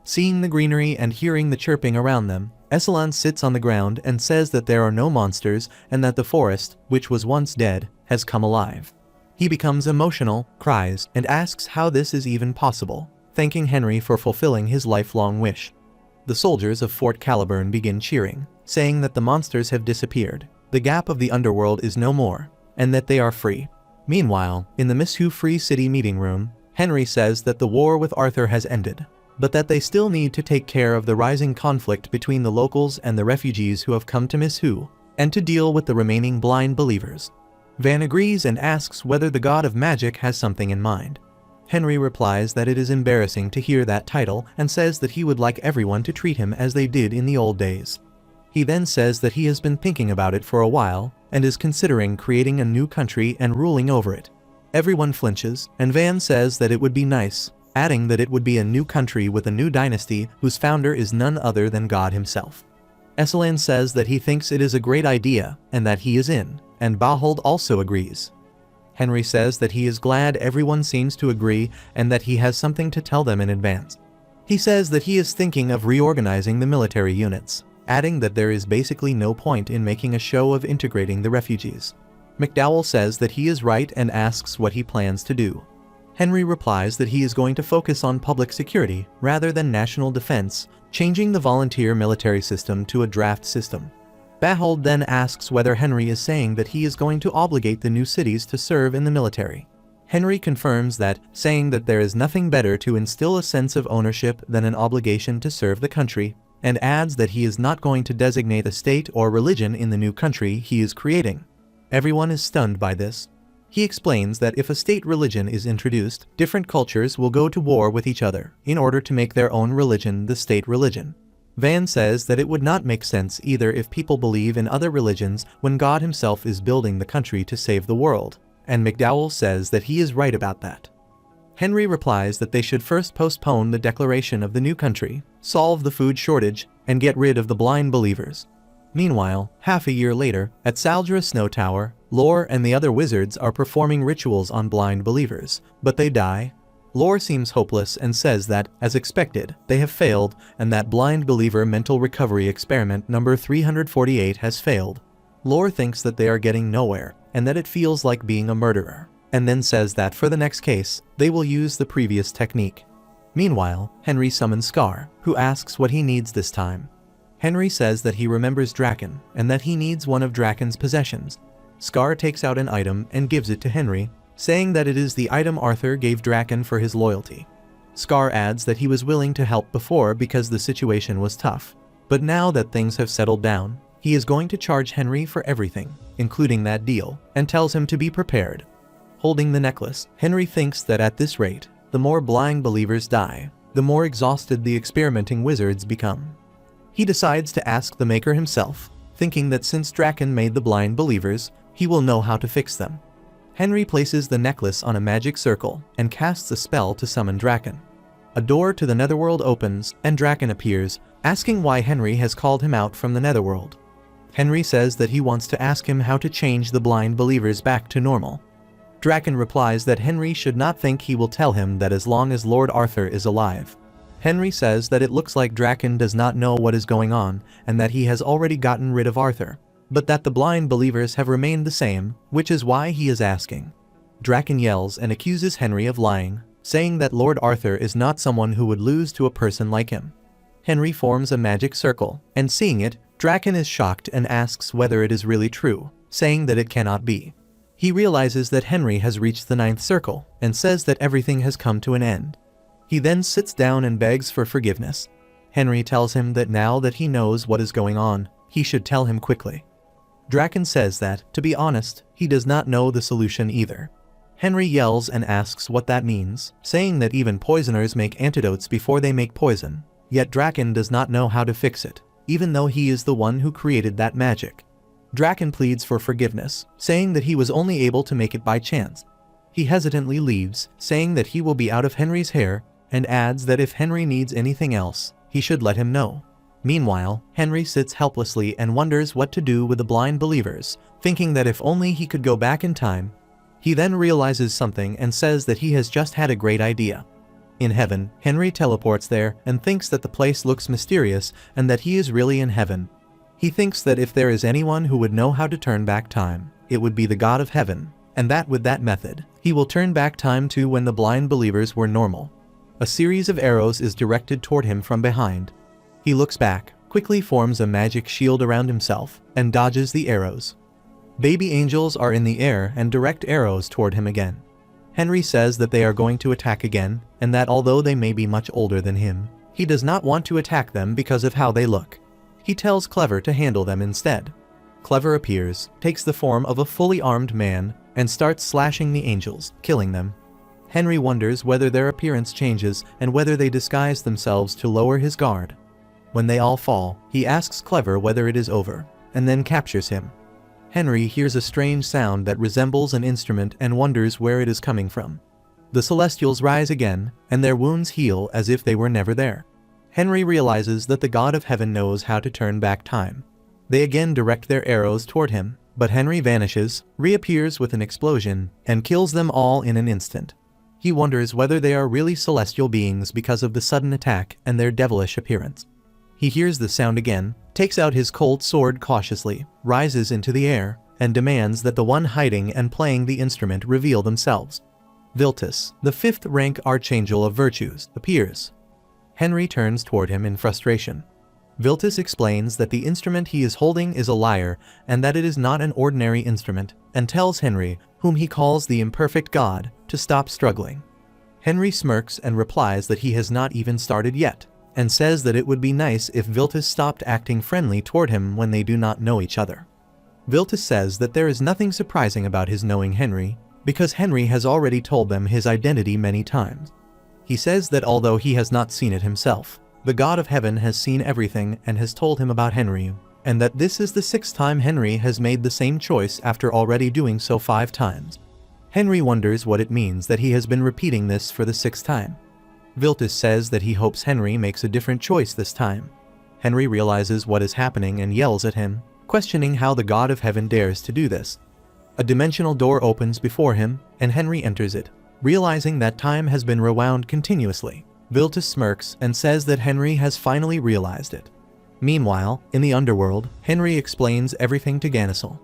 Seeing the greenery and hearing the chirping around them, Essalon sits on the ground and says that there are no monsters and that the forest, which was once dead, has come alive. He becomes emotional, cries, and asks how this is even possible, thanking Henry for fulfilling his lifelong wish. The soldiers of Fort Caliburn begin cheering, saying that the monsters have disappeared, the gap of the underworld is no more, and that they are free. Meanwhile, in the Miss Who Free City meeting room, Henry says that the war with Arthur has ended, but that they still need to take care of the rising conflict between the locals and the refugees who have come to Miss Who, and to deal with the remaining blind believers. Van agrees and asks whether the god of magic has something in mind. Henry replies that it is embarrassing to hear that title and says that he would like everyone to treat him as they did in the old days. He then says that he has been thinking about it for a while and is considering creating a new country and ruling over it. Everyone flinches, and Van says that it would be nice, adding that it would be a new country with a new dynasty whose founder is none other than God himself. Essalon says that he thinks it is a great idea and that he is in, and Bahold also agrees. Henry says that he is glad everyone seems to agree and that he has something to tell them in advance. He says that he is thinking of reorganizing the military units, adding that there is basically no point in making a show of integrating the refugees. McDowell says that he is right and asks what he plans to do. Henry replies that he is going to focus on public security rather than national defense, changing the volunteer military system to a draft system. Bahold then asks whether Henry is saying that he is going to obligate the new cities to serve in the military. Henry confirms that, saying that there is nothing better to instill a sense of ownership than an obligation to serve the country, and adds that he is not going to designate a state or religion in the new country he is creating. Everyone is stunned by this. He explains that if a state religion is introduced, different cultures will go to war with each other in order to make their own religion the state religion. Van says that it would not make sense either if people believe in other religions when God himself is building the country to save the world, and McDowell says that he is right about that. Henry replies that they should first postpone the declaration of the new country, solve the food shortage, and get rid of the blind believers. Meanwhile, half a year later, at Saldra Snow Tower, Lore and the other wizards are performing rituals on blind believers, but they die. Lore seems hopeless and says that, as expected, they have failed, and that blind believer mental recovery experiment number 348 has failed. Lore thinks that they are getting nowhere, and that it feels like being a murderer, and then says that for the next case, they will use the previous technique. Meanwhile, Henry summons Scar, who asks what he needs this time. Henry says that he remembers Draken, and that he needs one of Draken's possessions. Scar takes out an item and gives it to Henry, saying that it is the item Arthur gave Draken for his loyalty. Scar adds that he was willing to help before because the situation was tough, but now that things have settled down, he is going to charge Henry for everything, including that deal, and tells him to be prepared. Holding the necklace, Henry thinks that at this rate, the more blind believers die, the more exhausted the experimenting wizards become. He decides to ask the maker himself, thinking that since Draken made the blind believers, he will know how to fix them. Henry places the necklace on a magic circle and casts a spell to summon Draken. A door to the netherworld opens and Draken appears, asking why Henry has called him out from the netherworld. Henry says that he wants to ask him how to change the blind believers back to normal. Draken replies that Henry should not think he will tell him that as long as Lord Arthur is alive. Henry says that it looks like Draken does not know what is going on and that he has already gotten rid of Arthur, but that the blind believers have remained the same, which is why he is asking. Draken yells and accuses Henry of lying, saying that Lord Arthur is not someone who would lose to a person like him. Henry forms a magic circle, and seeing it, Draken is shocked and asks whether it is really true, saying that it cannot be. He realizes that Henry has reached the 9th circle, and says that everything has come to an end. He then sits down and begs for forgiveness. Henry tells him that now that he knows what is going on, he should tell him quickly. Draken says that, to be honest, he does not know the solution either. Henry yells and asks what that means, saying that even poisoners make antidotes before they make poison, yet Draken does not know how to fix it, even though he is the one who created that magic. Draken pleads for forgiveness, saying that he was only able to make it by chance. He hesitantly leaves, saying that he will be out of Henry's hair, and adds that if Henry needs anything else, he should let him know. Meanwhile, Henry sits helplessly and wonders what to do with the blind believers, thinking that if only he could go back in time. He then realizes something and says that he has just had a great idea. In heaven, Henry teleports there and thinks that the place looks mysterious and that he is really in heaven. He thinks that if there is anyone who would know how to turn back time, it would be the God of heaven, and that with that method, he will turn back time to when the blind believers were normal. A series of arrows is directed toward him from behind. He looks back, quickly forms a magic shield around himself, and dodges the arrows. Baby angels are in the air and direct arrows toward him again. Henry says that they are going to attack again, and that although they may be much older than him, he does not want to attack them because of how they look. He tells Clever to handle them instead. Clever appears, takes the form of a fully armed man, and starts slashing the angels, killing them. Henry wonders whether their appearance changes and whether they disguise themselves to lower his guard. When they all fall, he asks Clever whether it is over, and then captures him. Henry hears a strange sound that resembles an instrument and wonders where it is coming from. The Celestials rise again, and their wounds heal as if they were never there. Henry realizes that the God of Heaven knows how to turn back time. They again direct their arrows toward him, but Henry vanishes, reappears with an explosion, and kills them all in an instant. He wonders whether they are really celestial beings because of the sudden attack and their devilish appearance. He hears the sound again, takes out his cold sword cautiously, rises into the air, and demands that the one hiding and playing the instrument reveal themselves. Viltus, the 5th rank Archangel of Virtues, appears. Henry turns toward him in frustration. Viltus explains that the instrument he is holding is a lyre and that it is not an ordinary instrument, and tells Henry, whom he calls the imperfect God, to stop struggling. Henry smirks and replies that he has not even started yet, and says that it would be nice if Viltus stopped acting friendly toward him when they do not know each other. Viltus says that there is nothing surprising about his knowing Henry, because Henry has already told them his identity many times. He says that although he has not seen it himself, the God of Heaven has seen everything and has told him about Henry, and that this is the 6th time Henry has made the same choice after already doing so 5 times. Henry wonders what it means that he has been repeating this for the 6th time. Viltus says that he hopes Henry makes a different choice this time. Henry realizes what is happening and yells at him, questioning how the God of Heaven dares to do this. A dimensional door opens before him, and Henry enters it. Realizing that time has been rewound continuously, Viltus smirks and says that Henry has finally realized it. Meanwhile, in the underworld, Henry explains everything to Ganassil.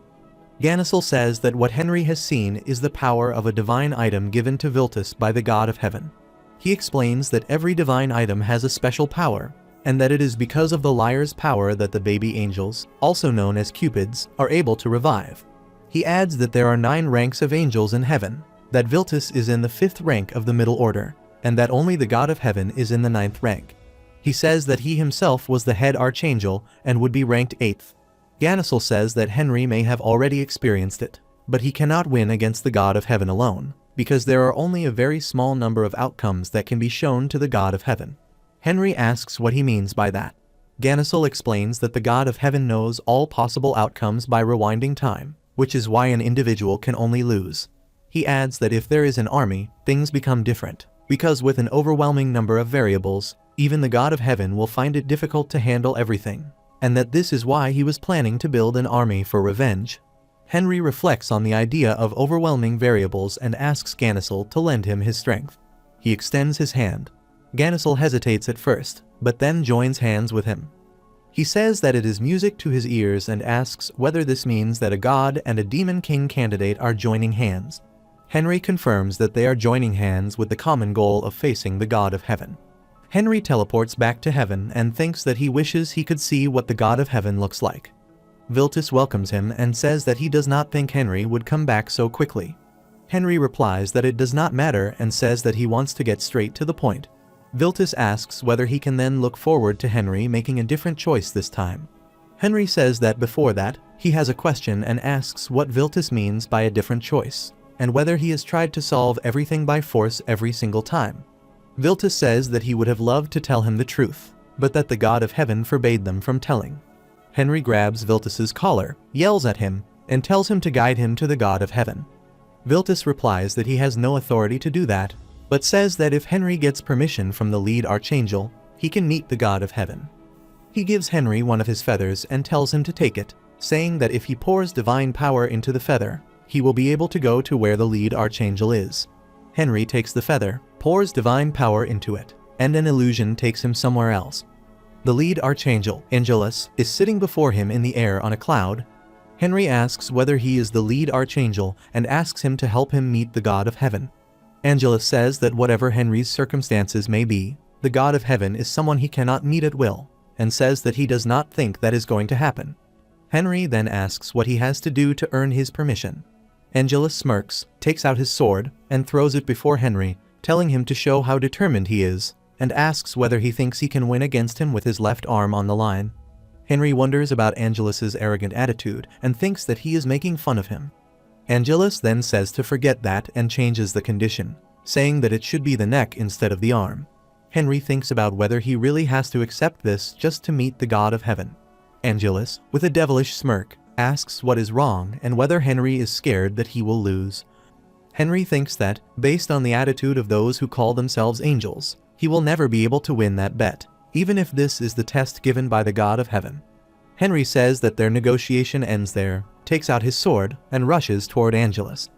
Ganassil says that what Henry has seen is the power of a divine item given to Viltus by the god of heaven. He explains that every divine item has a special power, and that it is because of the liar's power that the baby angels, also known as cupids, are able to revive. He adds that there are 9 ranks of angels in heaven, that Viltus is in the 5th rank of the middle order, and that only the god of heaven is in the 9th rank. He says that he himself was the head archangel and would be ranked 8th. Ganassil says that Henry may have already experienced it, but he cannot win against the god of heaven alone, because there are only a very small number of outcomes that can be shown to the god of heaven. Henry asks what he means by that. Ganassil explains that the god of heaven knows all possible outcomes by rewinding time, which is why an individual can only lose. He adds that if there is an army, things become different, because with an overwhelming number of variables, even the god of heaven will find it difficult to handle everything, and that this is why he was planning to build an army for revenge. Henry reflects on the idea of overwhelming variables and asks Ganassil to lend him his strength. He extends his hand. Ganassil hesitates at first, but then joins hands with him. He says that it is music to his ears and asks whether this means that a god and a demon king candidate are joining hands. Henry confirms that they are joining hands with the common goal of facing the god of heaven. Henry teleports back to heaven and thinks that he wishes he could see what the god of heaven looks like. Viltus welcomes him and says that he does not think Henry would come back so quickly. Henry replies that it does not matter and says that he wants to get straight to the point. Viltus asks whether he can then look forward to Henry making a different choice this time. Henry says that before that, he has a question and asks what Viltus means by a different choice, and whether he has tried to solve everything by force every single time. Viltus says that he would have loved to tell him the truth, but that the god of heaven forbade them from telling. Henry grabs Viltus's collar, yells at him, and tells him to guide him to the god of heaven. Viltus replies that he has no authority to do that, but says that if Henry gets permission from the lead archangel, he can meet the god of heaven. He gives Henry one of his feathers and tells him to take it, saying that if he pours divine power into the feather, he will be able to go to where the lead archangel is. Henry takes the feather, pours divine power into it, and an illusion takes him somewhere else. The lead archangel, Angelus, is sitting before him in the air on a cloud. Henry asks whether he is the lead archangel and asks him to help him meet the god of heaven. Angelus says that whatever Henry's circumstances may be, the god of heaven is someone he cannot meet at will, and says that he does not think that is going to happen. Henry then asks what he has to do to earn his permission. Angelus smirks, takes out his sword, and throws it before Henry, telling him to show how determined he is, and asks whether he thinks he can win against him with his left arm on the line. Henry wonders about Angelus's arrogant attitude and thinks that he is making fun of him. Angelus then says to forget that and changes the condition, saying that it should be the neck instead of the arm. Henry thinks about whether he really has to accept this just to meet the god of heaven. Angelus, with a devilish smirk, asks what is wrong and whether Henry is scared that he will lose. Henry thinks that, based on the attitude of those who call themselves angels, he will never be able to win that bet, even if this is the test given by the god of heaven. Henry says that their negotiation ends there, takes out his sword, and rushes toward Angelus.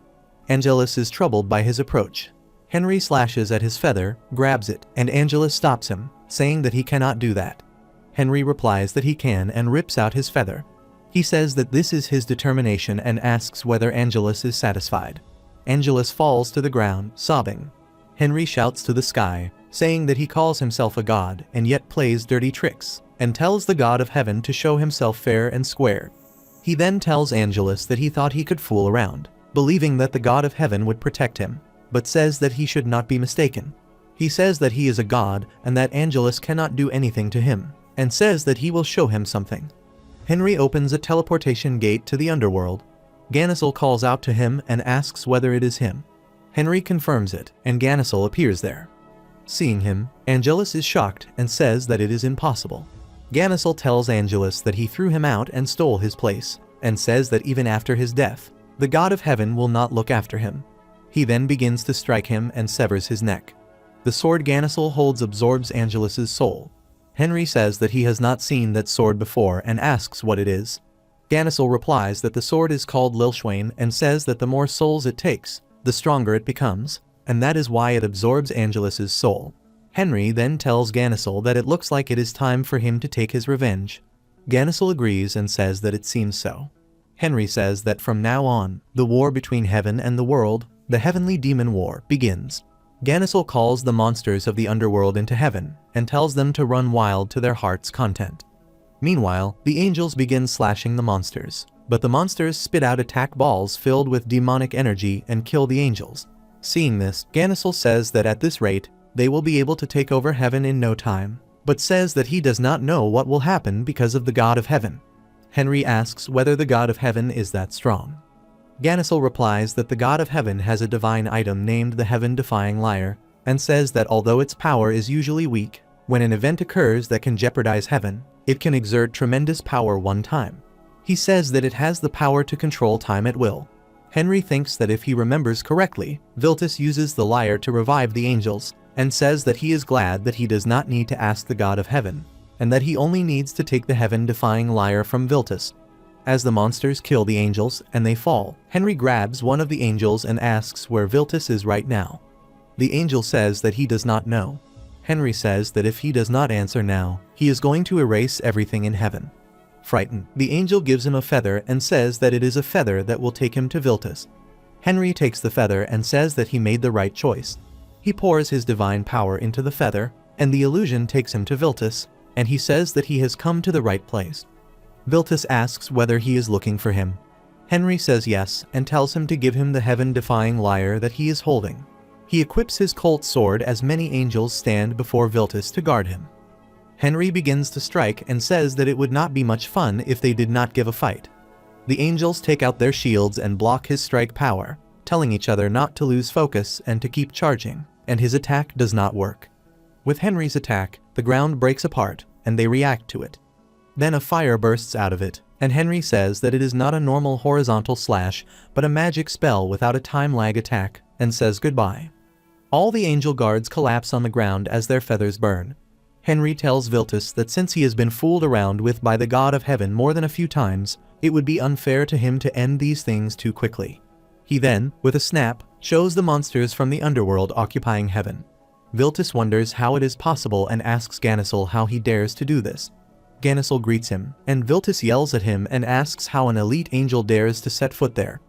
Angelus is troubled by his approach. Henry slashes at his feather, grabs it, and Angelus stops him, saying that he cannot do that. Henry replies that he can and rips out his feather. He says that this is his determination and asks whether Angelus is satisfied. Angelus falls to the ground, sobbing. Henry shouts to the sky, saying that he calls himself a god and yet plays dirty tricks, and tells the god of heaven to show himself fair and square. He then tells Angelus that he thought he could fool around, believing that the god of heaven would protect him, but says that he should not be mistaken. He says that he is a god and that Angelus cannot do anything to him, and says that he will show him something. Henry opens a teleportation gate to the underworld. Ganassil calls out to him and asks whether it is him. Henry confirms it, and Ganassil appears there. Seeing him, Angelus is shocked and says that it is impossible. Ganassil tells Angelus that he threw him out and stole his place, and says that even after his death, the god of heaven will not look after him. He then begins to strike him and severs his neck. The sword Ganassil holds absorbs Angelus's soul. Henry says that he has not seen that sword before and asks what it is. Ganassil replies that the sword is called Lilshwain and says that the more souls it takes, the stronger it becomes, and that is why it absorbs Angelus's soul. Henry then tells Ganasel that it looks like it is time for him to take his revenge. Ganasel agrees and says that it seems so. Henry says that from now on, the war between heaven and the world, the Heavenly Demon War, begins. Ganasel calls the monsters of the underworld into heaven, and tells them to run wild to their heart's content. Meanwhile, the angels begin slashing the monsters, but the monsters spit out attack balls filled with demonic energy and kill the angels. Seeing this, Ganasel says that at this rate, they will be able to take over heaven in no time, but says that he does not know what will happen because of the God of Heaven. Henry asks whether the God of Heaven is that strong. Ganasel replies that the God of Heaven has a divine item named the Heaven-Defying Lyre, and says that although its power is usually weak, when an event occurs that can jeopardize heaven, it can exert tremendous power one time. He says that it has the power to control time at will. Henry thinks that if he remembers correctly, Viltus uses the lyre to revive the angels, and says that he is glad that he does not need to ask the God of Heaven, and that he only needs to take the heaven-defying lyre from Viltus. As the monsters kill the angels and they fall, Henry grabs one of the angels and asks where Viltus is right now. The angel says that he does not know. Henry says that if he does not answer now, he is going to erase everything in heaven. Frightened, the angel gives him a feather and says that it is a feather that will take him to Viltus. Henry takes the feather and says that he made the right choice. He pours his divine power into the feather, and the illusion takes him to Viltus, and he says that he has come to the right place. Viltus asks whether he is looking for him. Henry says yes and tells him to give him the heaven-defying lyre that he is holding. He equips his Colt sword as many angels stand before Viltus to guard him. Henry begins to strike and says that it would not be much fun if they did not give a fight. The angels take out their shields and block his strike power, telling each other not to lose focus and to keep charging, and his attack does not work. With Henry's attack, the ground breaks apart, and they react to it. Then a fire bursts out of it, and Henry says that it is not a normal horizontal slash, but a magic spell without a time lag attack, and says goodbye. All the angel guards collapse on the ground as their feathers burn. Henry tells Viltus that since he has been fooled around with by the God of Heaven more than a few times, it would be unfair to him to end these things too quickly. He then, with a snap, shows the monsters from the underworld occupying heaven. Viltus wonders how it is possible and asks Ganasel how he dares to do this. Ganasel greets him, and Viltus yells at him and asks how an elite angel dares to set foot there.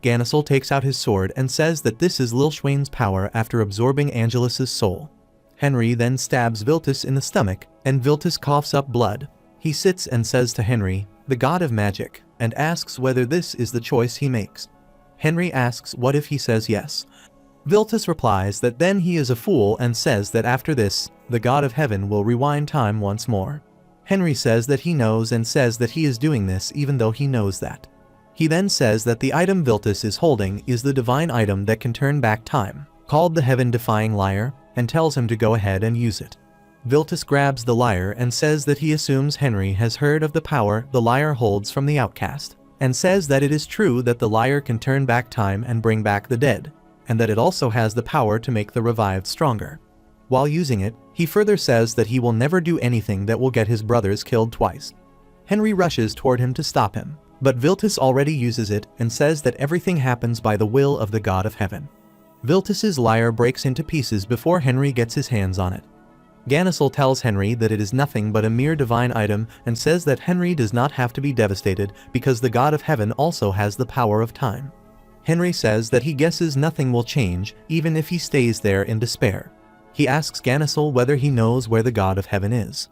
Ganasel takes out his sword and says that this is Lil Schwain's power after absorbing Angelus's soul. Henry then stabs Viltus in the stomach, and Viltus coughs up blood. He sits and says to Henry, the god of magic, and asks whether this is the choice he makes. Henry asks what if he says yes. Viltus replies that then he is a fool and says that after this, the God of Heaven will rewind time once more. Henry says that he knows and says that he is doing this even though he knows that. He then says that the item Viltus is holding is the divine item that can turn back time, called the Heaven-Defying Lyre, and tells him to go ahead and use it. Viltus grabs the lyre and says that he assumes Henry has heard of the power the lyre holds from the outcast, and says that it is true that the lyre can turn back time and bring back the dead, and that it also has the power to make the revived stronger. While using it, he further says that he will never do anything that will get his brothers killed twice. Henry rushes toward him to stop him, but Viltus already uses it and says that everything happens by the will of the God of Heaven. Viltus's lyre breaks into pieces before Henry gets his hands on it. Ganasel tells Henry that it is nothing but a mere divine item and says that Henry does not have to be devastated because the God of Heaven also has the power of time. Henry says that he guesses nothing will change even if he stays there in despair. He asks Ganasel whether he knows where the God of Heaven is.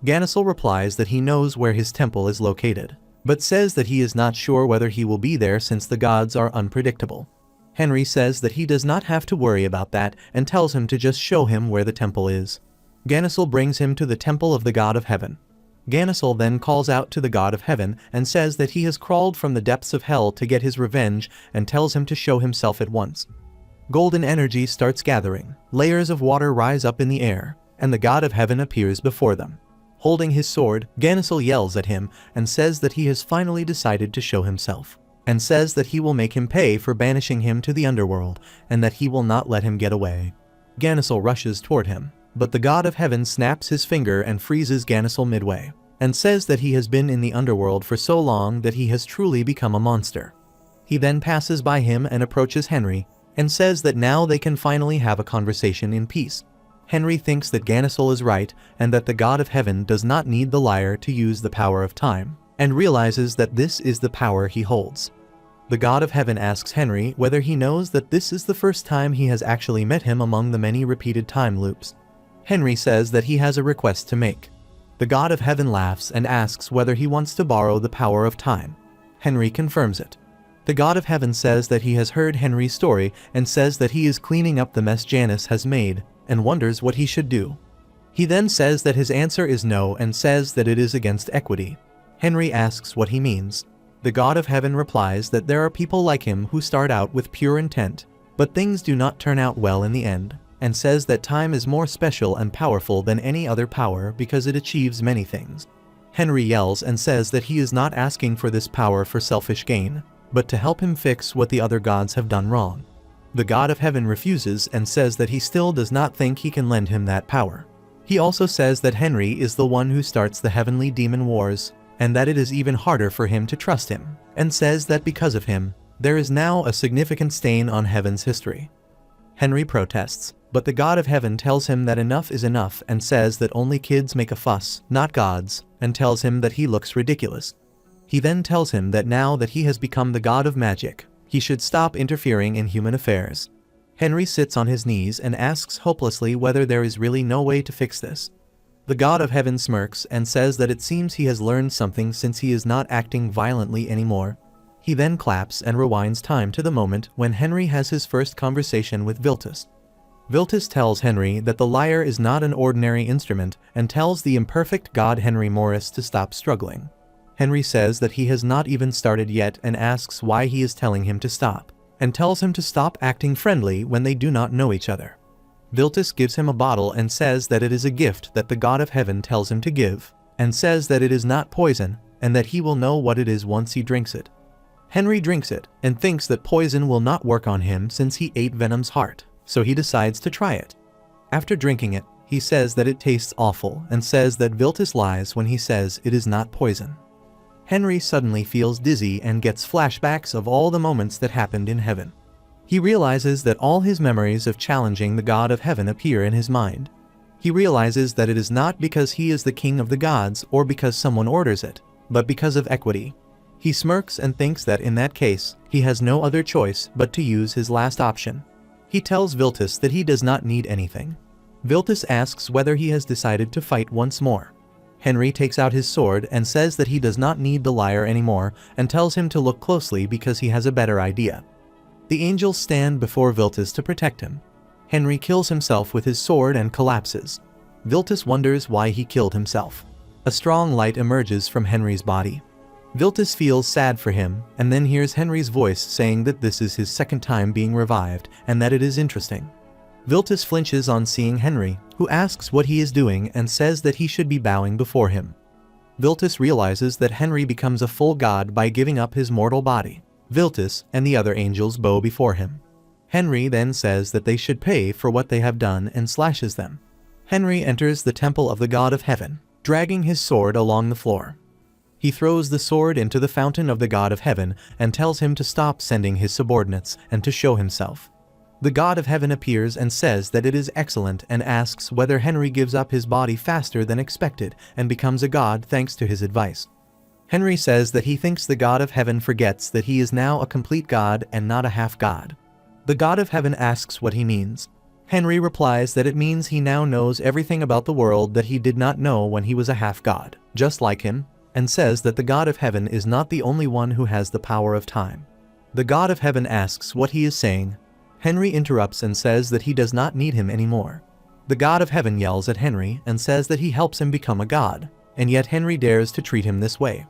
Ganasel replies that he knows where his temple is located, but says that he is not sure whether he will be there since the gods are unpredictable. Henry says that he does not have to worry about that and tells him to just show him where the temple is. Ganasel brings him to the temple of the God of Heaven. Ganasel then calls out to the God of Heaven and says that he has crawled from the depths of hell to get his revenge and tells him to show himself at once. Golden energy starts gathering, layers of water rise up in the air, and the God of Heaven appears before them. Holding his sword, Ganasel yells at him and says that he has finally decided to show himself, and says that he will make him pay for banishing him to the underworld and that he will not let him get away. Ganasel rushes toward him, but the God of Heaven snaps his finger and freezes Ganasel midway, and says that he has been in the underworld for so long that he has truly become a monster. He then passes by him and approaches Henry, and says that now they can finally have a conversation in peace. Henry thinks that Ganasol is right and that the God of Heaven does not need the liar to use the power of time, and realizes that this is the power he holds. The God of Heaven asks Henry whether he knows that this is the first time he has actually met him among the many repeated time loops. Henry says that he has a request to make. The God of Heaven laughs and asks whether he wants to borrow the power of time. Henry confirms it. The God of Heaven says that he has heard Henry's story and says that he is cleaning up the mess Janice has made, and wonders what he should do. He then says that his answer is no and says that it is against equity. Henry asks what he means. The God of Heaven replies that there are people like him who start out with pure intent, but things do not turn out well in the end, and says that time is more special and powerful than any other power because it achieves many things. Henry yells and says that he is not asking for this power for selfish gain, but to help him fix what the other gods have done wrong. The God of Heaven refuses and says that he still does not think he can lend him that power. He also says that Henry is the one who starts the heavenly demon wars, and that it is even harder for him to trust him, and says that because of him, there is now a significant stain on Heaven's history. Henry protests, but the God of Heaven tells him that enough is enough and says that only kids make a fuss, not gods, and tells him that he looks ridiculous. He then tells him that now that he has become the god of magic, he should stop interfering in human affairs. Henry sits on his knees and asks hopelessly whether there is really no way to fix this. The God of Heaven smirks and says that it seems he has learned something since he is not acting violently anymore. He then claps and rewinds time to the moment when Henry has his first conversation with Viltus. Viltus tells Henry that the lyre is not an ordinary instrument and tells the imperfect god Henry Morris to stop struggling. Henry says that he has not even started yet and asks why he is telling him to stop, and tells him to stop acting friendly when they do not know each other. Viltus gives him a bottle and says that it is a gift that the God of Heaven tells him to give, and says that it is not poison, and that he will know what it is once he drinks it. Henry drinks it, and thinks that poison will not work on him since he ate Venom's heart, so he decides to try it. After drinking it, he says that it tastes awful, and says that Viltus lies when he says it is not poison. Henry suddenly feels dizzy and gets flashbacks of all the moments that happened in heaven. He realizes that all his memories of challenging the God of Heaven appear in his mind. He realizes that it is not because he is the king of the gods or because someone orders it, but because of equity. He smirks and thinks that in that case, he has no other choice but to use his last option. He tells Viltus that he does not need anything. Viltus asks whether he has decided to fight once more. Henry takes out his sword and says that he does not need the lyre anymore and tells him to look closely because he has a better idea. The angels stand before Viltus to protect him. Henry kills himself with his sword and collapses. Viltus wonders why he killed himself. A strong light emerges from Henry's body. Viltus feels sad for him, and then hears Henry's voice saying that this is his second time being revived, and that it is interesting. Viltus flinches on seeing Henry, who asks what he is doing and says that he should be bowing before him. Viltus realizes that Henry becomes a full god by giving up his mortal body. Viltus and the other angels bow before him. Henry then says that they should pay for what they have done and slashes them. Henry enters the temple of the God of Heaven, dragging his sword along the floor. He throws the sword into the fountain of the God of Heaven and tells him to stop sending his subordinates and to show himself. The God of Heaven appears and says that it is excellent and asks whether Henry gives up his body faster than expected and becomes a god thanks to his advice. Henry says that he thinks the God of Heaven forgets that he is now a complete god and not a half-god. The God of Heaven asks what he means. Henry replies that it means he now knows everything about the world that he did not know when he was a half-god, just like him, and says that the God of Heaven is not the only one who has the power of time. The God of Heaven asks what he is saying. Henry interrupts and says that he does not need him anymore. The God of Heaven yells at Henry and says that he helps him become a god, and yet Henry dares to treat him this way.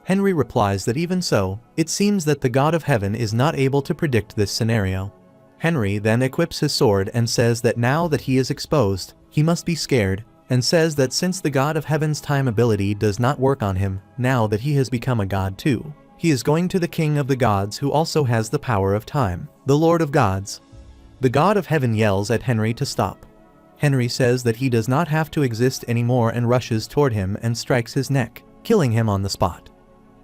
Henry replies that even so, it seems that the God of Heaven is not able to predict this scenario. Henry then equips his sword and says that now that he is exposed, he must be scared, and says that since the God of Heaven's time ability does not work on him, now that he has become a god too, he is going to the King of the Gods who also has the power of time, the Lord of Gods. The God of Heaven yells at Henry to stop. Henry says that he does not have to exist anymore and rushes toward him and strikes his neck, killing him on the spot.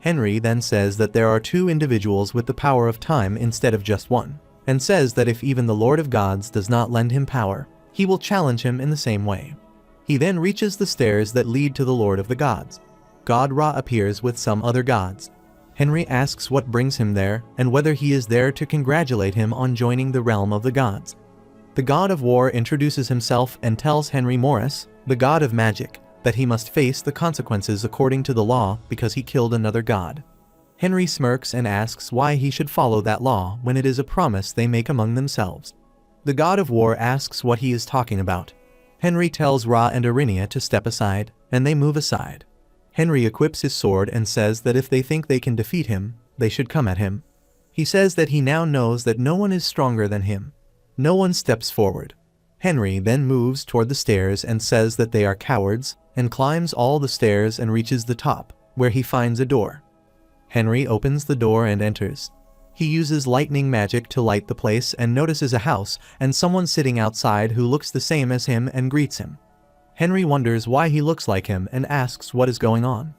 Henry then says that there are two individuals with the power of time instead of just one. and says that if even the Lord of Gods does not lend him power, he will challenge him in the same way. He then reaches the stairs that lead to the Lord of the Gods. God Ra appears with some other gods. Henry asks what brings him there and whether he is there to congratulate him on joining the realm of the gods. The god of war introduces himself and tells Henry Morris, the god of magic, that he must face the consequences according to the law because he killed another god. Henry smirks and asks why he should follow that law when it is a promise they make among themselves. The god of war asks what he is talking about. Henry tells Ra and Arinia to step aside, and they move aside. Henry equips his sword and says that if they think they can defeat him, they should come at him. He says that he now knows that no one is stronger than him. No one steps forward. Henry then moves toward the stairs and says that they are cowards, and climbs all the stairs and reaches the top, where he finds a door. Henry opens the door and enters. He uses lightning magic to light the place and notices a house and someone sitting outside who looks the same as him and greets him. Henry wonders why he looks like him and asks what is going on.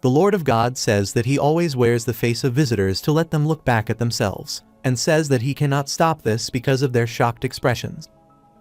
The Lord of God says that he always wears the face of visitors to let them look back at themselves, and says that he cannot stop this because of their shocked expressions.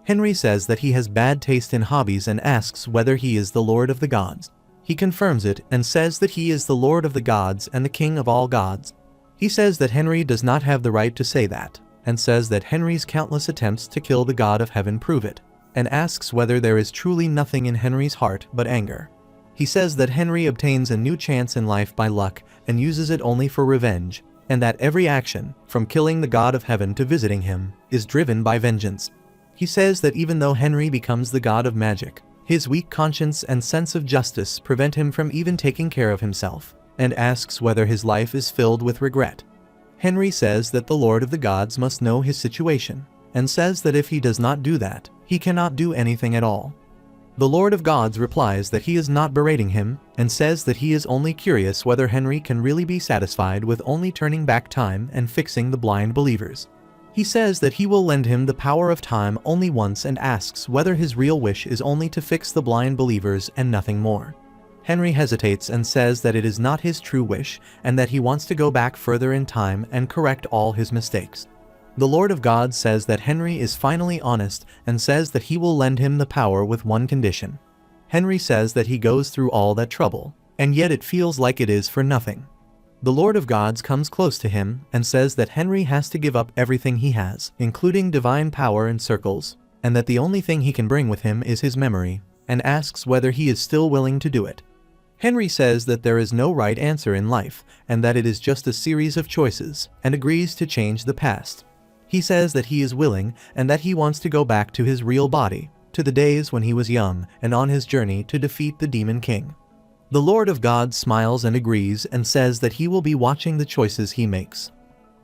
Henry says that he has bad taste in hobbies and asks whether he is the Lord of the Gods. He confirms it and says that he is the Lord of the Gods and the King of all gods. He says that Henry does not have the right to say that, and says that Henry's countless attempts to kill the God of Heaven prove it, and asks whether there is truly nothing in Henry's heart but anger. He says that Henry obtains a new chance in life by luck and uses it only for revenge, and that every action, from killing the God of Heaven to visiting him, is driven by vengeance. He says that even though Henry becomes the god of magic, his weak conscience and sense of justice prevent him from even taking care of himself, and asks whether his life is filled with regret. Henry says that the Lord of the Gods must know his situation, and says that if he does not do that, he cannot do anything at all. The Lord of Gods replies that he is not berating him, and says that he is only curious whether Henry can really be satisfied with only turning back time and fixing the blind believers. He says that he will lend him the power of time only once and asks whether his real wish is only to fix the blind believers and nothing more. Henry hesitates and says that it is not his true wish and that he wants to go back further in time and correct all his mistakes. The Lord of God says that Henry is finally honest and says that he will lend him the power with one condition. Henry says that he goes through all that trouble, and yet it feels like it is for nothing. The Lord of Gods comes close to him and says that Henry has to give up everything he has, including divine power and circles, and that the only thing he can bring with him is his memory, and asks whether he is still willing to do it. Henry says that there is no right answer in life, and that it is just a series of choices, and agrees to change the past. He says that he is willing and that he wants to go back to his real body, to the days when he was young and on his journey to defeat the Demon King. The Lord of God smiles and agrees and says that he will be watching the choices he makes.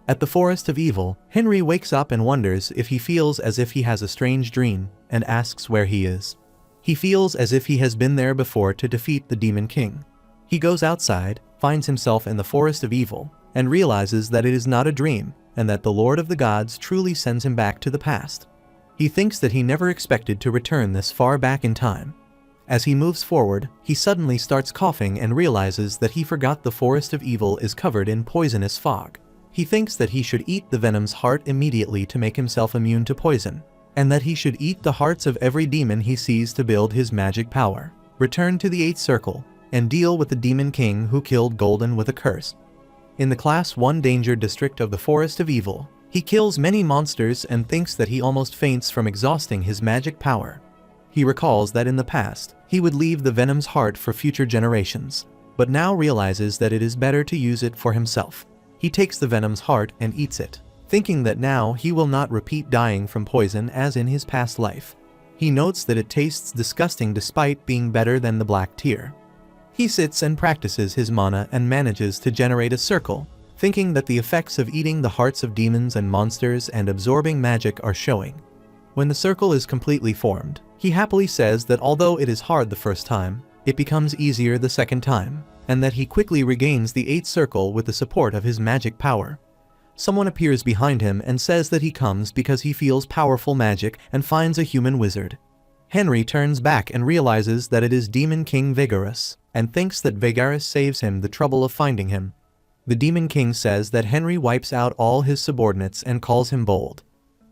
At the Forest of Evil, Henry wakes up and wonders if he feels as if he has a strange dream and asks where he is. He feels as if he has been there before to defeat the Demon King. He goes outside, finds himself in the Forest of Evil, and realizes that it is not a dream, and that the Lord of the Gods truly sends him back to the past. He thinks that he never expected to return this far back in time. As he moves forward, he suddenly starts coughing and realizes that he forgot the Forest of Evil is covered in poisonous fog. He thinks that he should eat the venom's heart immediately to make himself immune to poison, and that he should eat the hearts of every demon he sees to build his magic power, return to the 8th Circle, and deal with the Demon King who killed Golden with a curse. In the Class 1 Danger District of the Forest of Evil, he kills many monsters and thinks that he almost faints from exhausting his magic power. He recalls that in the past, he would leave the venom's heart for future generations, but now realizes that it is better to use it for himself. He takes the venom's heart and eats it, thinking that now he will not repeat dying from poison as in his past life. He notes that it tastes disgusting despite being better than the black tear. He sits and practices his mana and manages to generate a circle, thinking that the effects of eating the hearts of demons and monsters and absorbing magic are showing. When the circle is completely formed, he happily says that although it is hard the first time, it becomes easier the second time, and that he quickly regains the 8th Circle with the support of his magic power. Someone appears behind him and says that he comes because he feels powerful magic and finds a human wizard. Henry turns back and realizes that it is Demon King Vigorous, and thinks that Vigorous saves him the trouble of finding him. The Demon King says that Henry wipes out all his subordinates and calls him bold,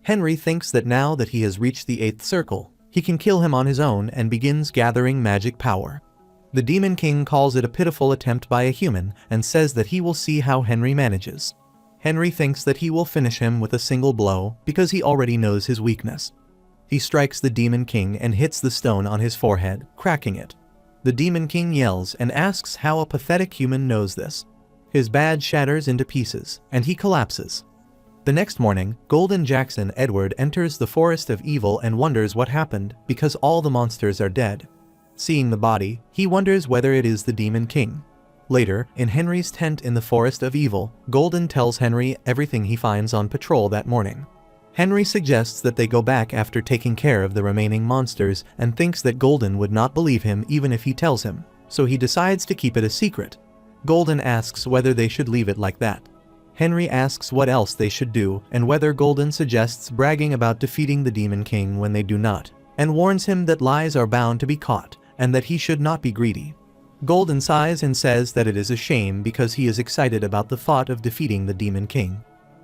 Henry thinks that now that he has reached the 8th circle, he can kill him on his own and begins gathering magic power. The Demon King calls it a pitiful attempt by a human and says that he will see how Henry manages. Henry thinks that he will finish him with a single blow because he already knows his weakness. He strikes the Demon King and hits the stone on his forehead, cracking it. The Demon King yells and asks how a pathetic human knows this. His badge shatters into pieces, and he collapses. The next morning, Golden Jackson Edward enters the Forest of Evil and wonders what happened because all the monsters are dead. Seeing the body, he wonders whether it is the Demon King. Later, in Henry's tent in the Forest of Evil, Golden tells Henry everything he finds on patrol that morning. Henry suggests that they go back after taking care of the remaining monsters and thinks that Golden would not believe him even if he tells him, so he decides to keep it a secret. Golden asks whether they should leave it like that. Henry asks what else they should do and whether Golden suggests bragging about defeating the Demon King when they do not, and warns him that lies are bound to be caught and that he should not be greedy. Golden sighs and says that it is a shame because he is excited about the thought of defeating the Demon King.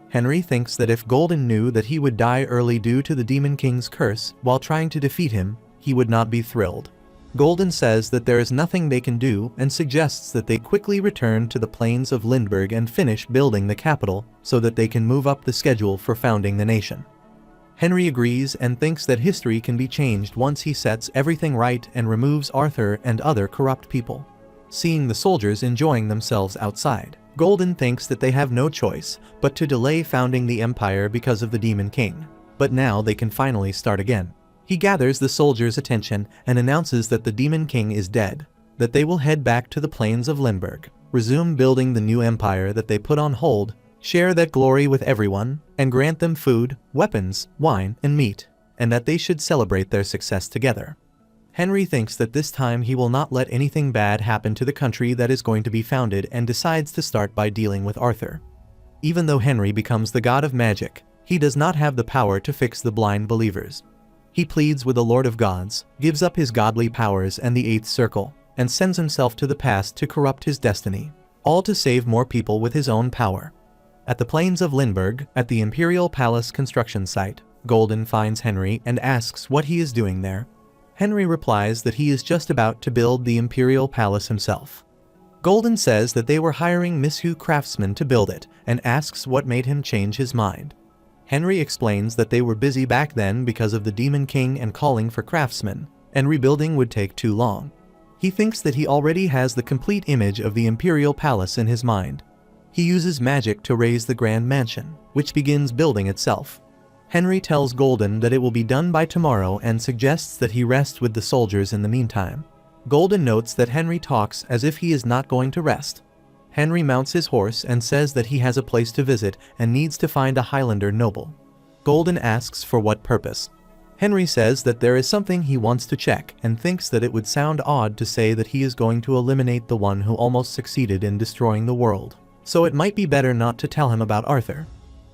Henry thinks that if Golden knew that he would die early due to the Demon King's curse while trying to defeat him, he would not be thrilled. Golden says that there is nothing they can do and suggests that they quickly return to the plains of Lindbergh and finish building the capital so that they can move up the schedule for founding the nation. Henry agrees and thinks that history can be changed once he sets everything right and removes Arthur and other corrupt people. Seeing the soldiers enjoying themselves outside, Golden thinks that they have no choice but to delay founding the empire because of the Demon King. But now they can finally start again. He gathers the soldiers' attention and announces that the Demon King is dead, that they will head back to the plains of Lindbergh, resume building the new empire that they put on hold, share that glory with everyone, and grant them food, weapons, wine, and meat, and that they should celebrate their success together. Henry thinks that this time he will not let anything bad happen to the country that is going to be founded and decides to start by dealing with Arthur. Even though Henry becomes the god of magic, he does not have the power to fix the blind believers. He pleads with the Lord of Gods, gives up his godly powers and the 8th circle, and sends himself to the past to corrupt his destiny, all to save more people with his own power. At the plains of Lindbergh, at the Imperial Palace construction site, Golden finds Henry and asks what he is doing there. Henry replies that he is just about to build the Imperial Palace himself. Golden says that they were hiring Mishu craftsmen to build it and asks what made him change his mind. Henry explains that they were busy back then because of the Demon King and calling for craftsmen, and rebuilding would take too long. He thinks that he already has the complete image of the Imperial Palace in his mind. He uses magic to raise the Grand Mansion, which begins building itself. Henry tells Golden that it will be done by tomorrow and suggests that he rest with the soldiers in the meantime. Golden notes that Henry talks as if he is not going to rest. Henry mounts his horse and says that he has a place to visit and needs to find a Highlander noble. Golden asks for what purpose. Henry says that there is something he wants to check and thinks that it would sound odd to say that he is going to eliminate the one who almost succeeded in destroying the world, so it might be better not to tell him about Arthur.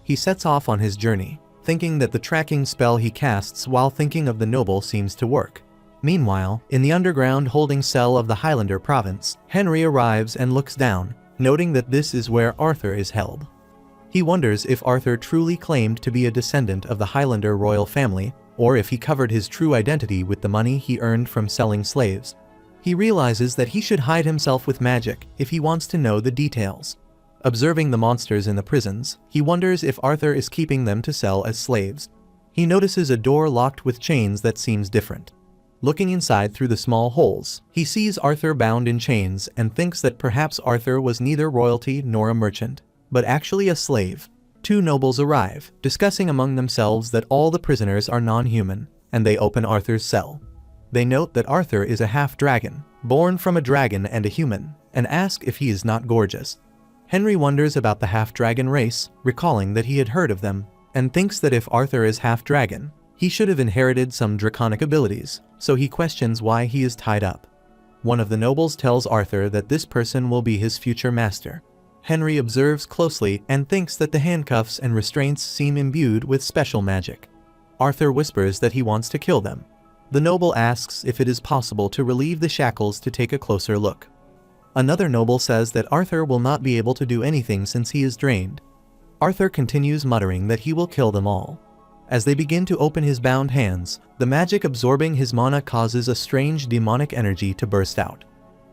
He sets off on his journey, thinking that the tracking spell he casts while thinking of the noble seems to work. Meanwhile, in the underground holding cell of the Highlander province, Henry arrives and looks down, noting that this is where Arthur is held. He wonders if Arthur truly claimed to be a descendant of the Highlander royal family, or if he covered his true identity with the money he earned from selling slaves. He realizes that he should hide himself with magic if he wants to know the details. Observing the monsters in the prisons, he wonders if Arthur is keeping them to sell as slaves. He notices a door locked with chains that seems different. Looking inside through the small holes, he sees Arthur bound in chains and thinks that perhaps Arthur was neither royalty nor a merchant, but actually a slave. Two nobles arrive, discussing among themselves that all the prisoners are non-human, and they open Arthur's cell. They note that Arthur is a half-dragon, born from a dragon and a human, and ask if he is not gorgeous. Henry wonders about the half-dragon race, recalling that he had heard of them, and thinks that if Arthur is half-dragon, he should have inherited some draconic abilities, so he questions why he is tied up. One of the nobles tells Arthur that this person will be his future master. Henry observes closely and thinks that the handcuffs and restraints seem imbued with special magic. Arthur whispers that he wants to kill them. The noble asks if it is possible to relieve the shackles to take a closer look. Another noble says that Arthur will not be able to do anything since he is drained. Arthur continues muttering that he will kill them all. As they begin to open his bound hands, the magic absorbing his mana causes a strange demonic energy to burst out.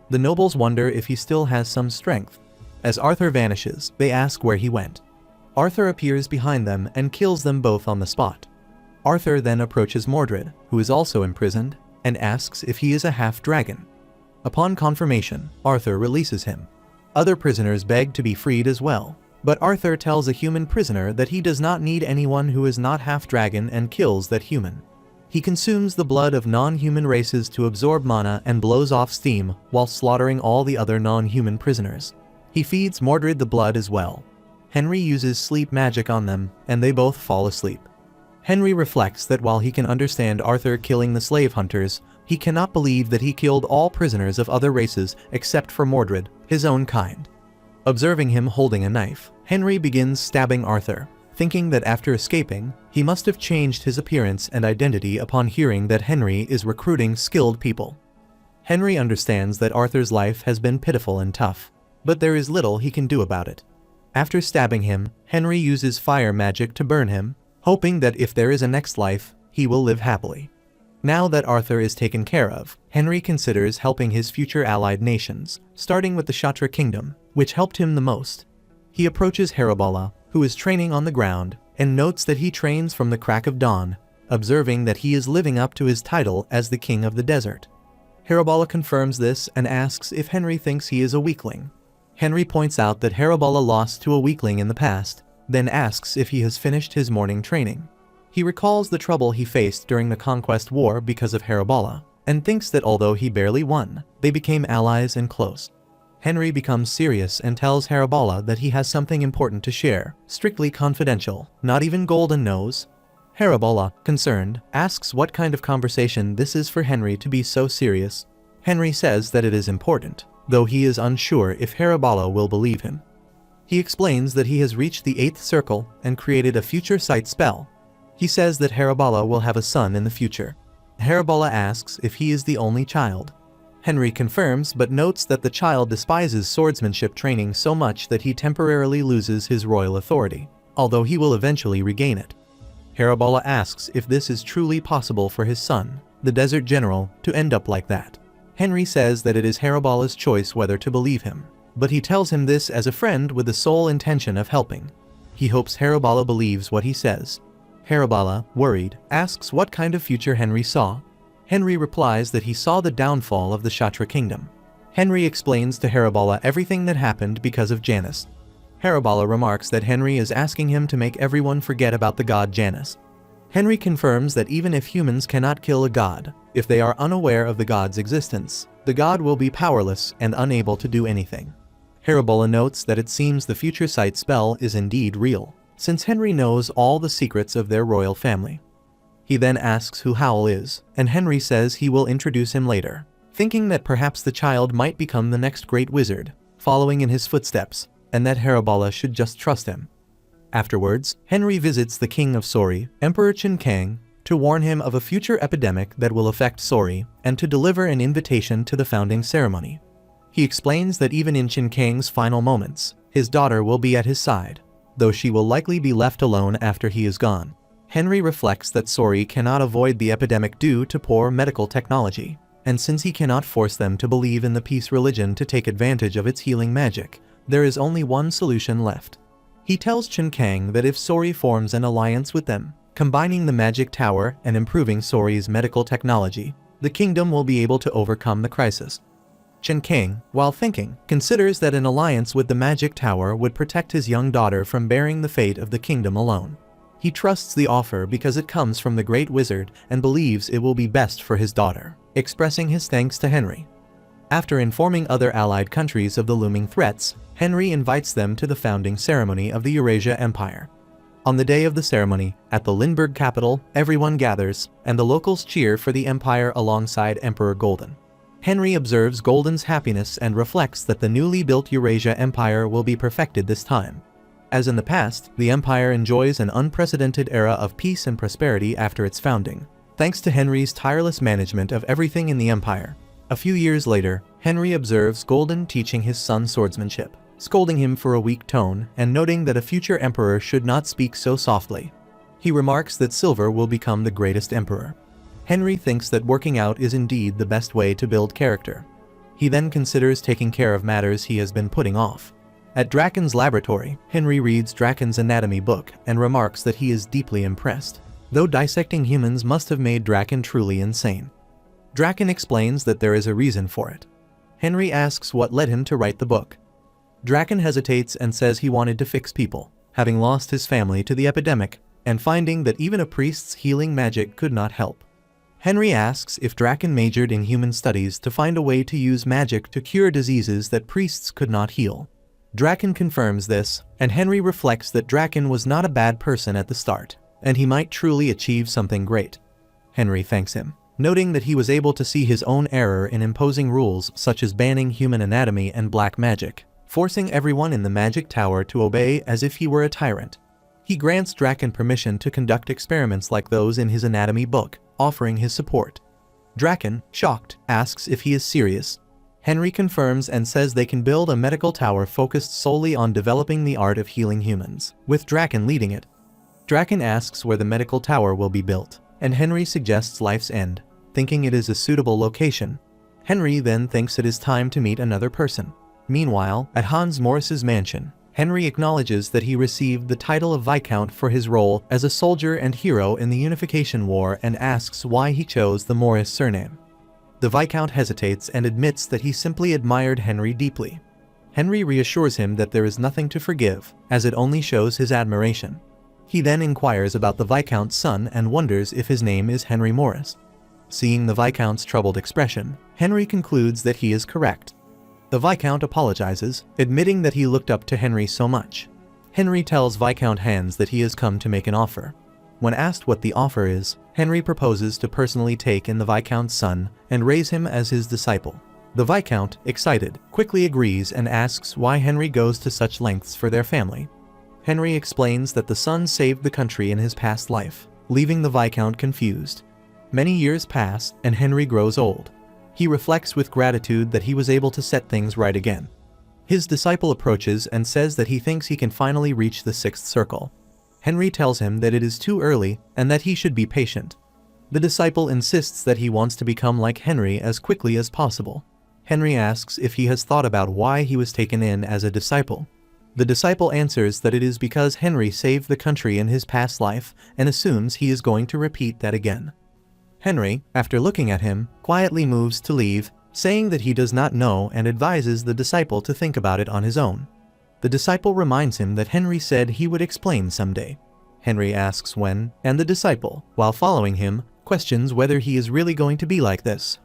The nobles wonder if he still has some strength. As Arthur vanishes, they ask where he went. Arthur appears behind them and kills them both on the spot. Arthur then approaches Mordred, who is also imprisoned, and asks if he is a half-dragon. Upon confirmation, Arthur releases him. Other prisoners beg to be freed as well, but Arthur tells a human prisoner that he does not need anyone who is not half-dragon and kills that human. He consumes the blood of non-human races to absorb mana and blows off steam while slaughtering all the other non-human prisoners. He feeds Mordred the blood as well. Henry uses sleep magic on them, and they both fall asleep. Henry reflects that while he can understand Arthur killing the slave hunters, he cannot believe that he killed all prisoners of other races except for Mordred, his own kind. Observing him holding a knife, Henry begins stabbing Arthur, thinking that after escaping, he must have changed his appearance and identity upon hearing that Henry is recruiting skilled people. Henry understands that Arthur's life has been pitiful and tough, but there is little he can do about it. After stabbing him, Henry uses fire magic to burn him, hoping that if there is a next life, he will live happily. Now that Arthur is taken care of, Henry considers helping his future allied nations, starting with the Kshatriya kingdom, which helped him the most. He approaches Haribala, who is training on the ground, and notes that he trains from the crack of dawn, observing that he is living up to his title as the king of the desert. Haribala confirms this and asks if Henry thinks he is a weakling. Henry points out that Haribala lost to a weakling in the past, then asks if he has finished his morning training. He recalls the trouble he faced during the Conquest War because of Haribala, and thinks that although he barely won, they became allies and close. Henry becomes serious and tells Haribala that he has something important to share, strictly confidential, not even Golden knows. Haribala, concerned, asks what kind of conversation this is for Henry to be so serious. Henry says that it is important, though he is unsure if Haribala will believe him. He explains that he has reached the 8th circle and created a future sight spell. He says that Haribala will have a son in the future. Haribala asks if he is the only child. Henry confirms but notes that the child despises swordsmanship training so much that he temporarily loses his royal authority, although he will eventually regain it. Haribala asks if this is truly possible for his son, the desert general, to end up like that. Henry says that it is Haribala's choice whether to believe him, but he tells him this as a friend with the sole intention of helping. He hopes Haribala believes what he says. Haribala, worried, asks what kind of future Henry saw. Henry replies that he saw the downfall of the Kshatriya kingdom. Henry explains to Haribala everything that happened because of Janus. Haribala remarks that Henry is asking him to make everyone forget about the god Janus. Henry confirms that even if humans cannot kill a god, if they are unaware of the god's existence, the god will be powerless and unable to do anything. Haribala notes that it seems the future sight spell is indeed real, since Henry knows all the secrets of their royal family. He then asks who Howl is, and Henry says he will introduce him later, thinking that perhaps the child might become the next great wizard, following in his footsteps, and that Haribala should just trust him. Afterwards, Henry visits the king of Sori, Emperor Chen Kang, to warn him of a future epidemic that will affect Sori, and to deliver an invitation to the founding ceremony. He explains that even in Chen Kang's final moments, his daughter will be at his side, though she will likely be left alone after he is gone. Henry reflects that Sori cannot avoid the epidemic due to poor medical technology, and since he cannot force them to believe in the peace religion to take advantage of its healing magic, there is only one solution left. He tells Chen Kang that if Sori forms an alliance with them, combining the magic tower and improving Sori's medical technology, the kingdom will be able to overcome the crisis. Chen Kang, while thinking, considers that an alliance with the magic tower would protect his young daughter from bearing the fate of the kingdom alone. He trusts the offer because it comes from the great wizard and believes it will be best for his daughter, expressing his thanks to Henry. After informing other allied countries of the looming threats, Henry invites them to the founding ceremony of the Eurasia Empire. On the day of the ceremony, at the Lindbergh capital, everyone gathers, and the locals cheer for the empire alongside Emperor Golden. Henry observes Golden's happiness and reflects that the newly built Eurasia Empire will be perfected this time. As in the past, the empire enjoys an unprecedented era of peace and prosperity after its founding, thanks to Henry's tireless management of everything in the empire. A few years later, Henry observes Golden teaching his son swordsmanship, scolding him for a weak tone and noting that a future emperor should not speak so softly. He remarks that silver will become the greatest emperor. Henry thinks that working out is indeed the best way to build character. He then considers taking care of matters he has been putting off. At Draken's laboratory, Henry reads Draken's anatomy book and remarks that he is deeply impressed, though dissecting humans must have made Draken truly insane. Draken explains that there is a reason for it. Henry asks what led him to write the book. Draken hesitates and says he wanted to fix people, having lost his family to the epidemic, and finding that even a priest's healing magic could not help. Henry asks if Draken majored in human studies to find a way to use magic to cure diseases that priests could not heal. Draken confirms this, and Henry reflects that Draken was not a bad person at the start, and he might truly achieve something great. Henry thanks him, noting that he was able to see his own error in imposing rules such as banning human anatomy and black magic, forcing everyone in the magic tower to obey as if he were a tyrant. He grants Draken permission to conduct experiments like those in his anatomy book, offering his support. Draken, shocked, asks if he is serious. Henry confirms and says they can build a medical tower focused solely on developing the art of healing humans, with Draken leading it. Draken asks where the medical tower will be built, and Henry suggests Life's End, thinking it is a suitable location. Henry then thinks it is time to meet another person. Meanwhile, at Hans Morris's mansion, Henry acknowledges that he received the title of Viscount for his role as a soldier and hero in the Unification War and asks why he chose the Morris surname. The Viscount hesitates and admits that he simply admired Henry deeply. Henry reassures him that there is nothing to forgive, as it only shows his admiration. He then inquires about the Viscount's son and wonders if his name is Henry Morris. Seeing the Viscount's troubled expression, Henry concludes that he is correct. The Viscount apologizes, admitting that he looked up to Henry so much. Henry tells Viscount Hans that he has come to make an offer. When asked what the offer is, Henry proposes to personally take in the Viscount's son and raise him as his disciple. The Viscount, excited, quickly agrees and asks why Henry goes to such lengths for their family. Henry explains that the son saved the country in his past life, leaving the Viscount confused. Many years pass, and Henry grows old. He reflects with gratitude that he was able to set things right again. His disciple approaches and says that he thinks he can finally reach the sixth circle. Henry tells him that it is too early and that he should be patient. The disciple insists that he wants to become like Henry as quickly as possible. Henry asks if he has thought about why he was taken in as a disciple. The disciple answers that it is because Henry saved the country in his past life and assumes he is going to repeat that again. Henry, after looking at him, quietly moves to leave, saying that he does not know and advises the disciple to think about it on his own. The disciple reminds him that Henry said he would explain someday. Henry asks when, and the disciple, while following him, questions whether he is really going to be like this.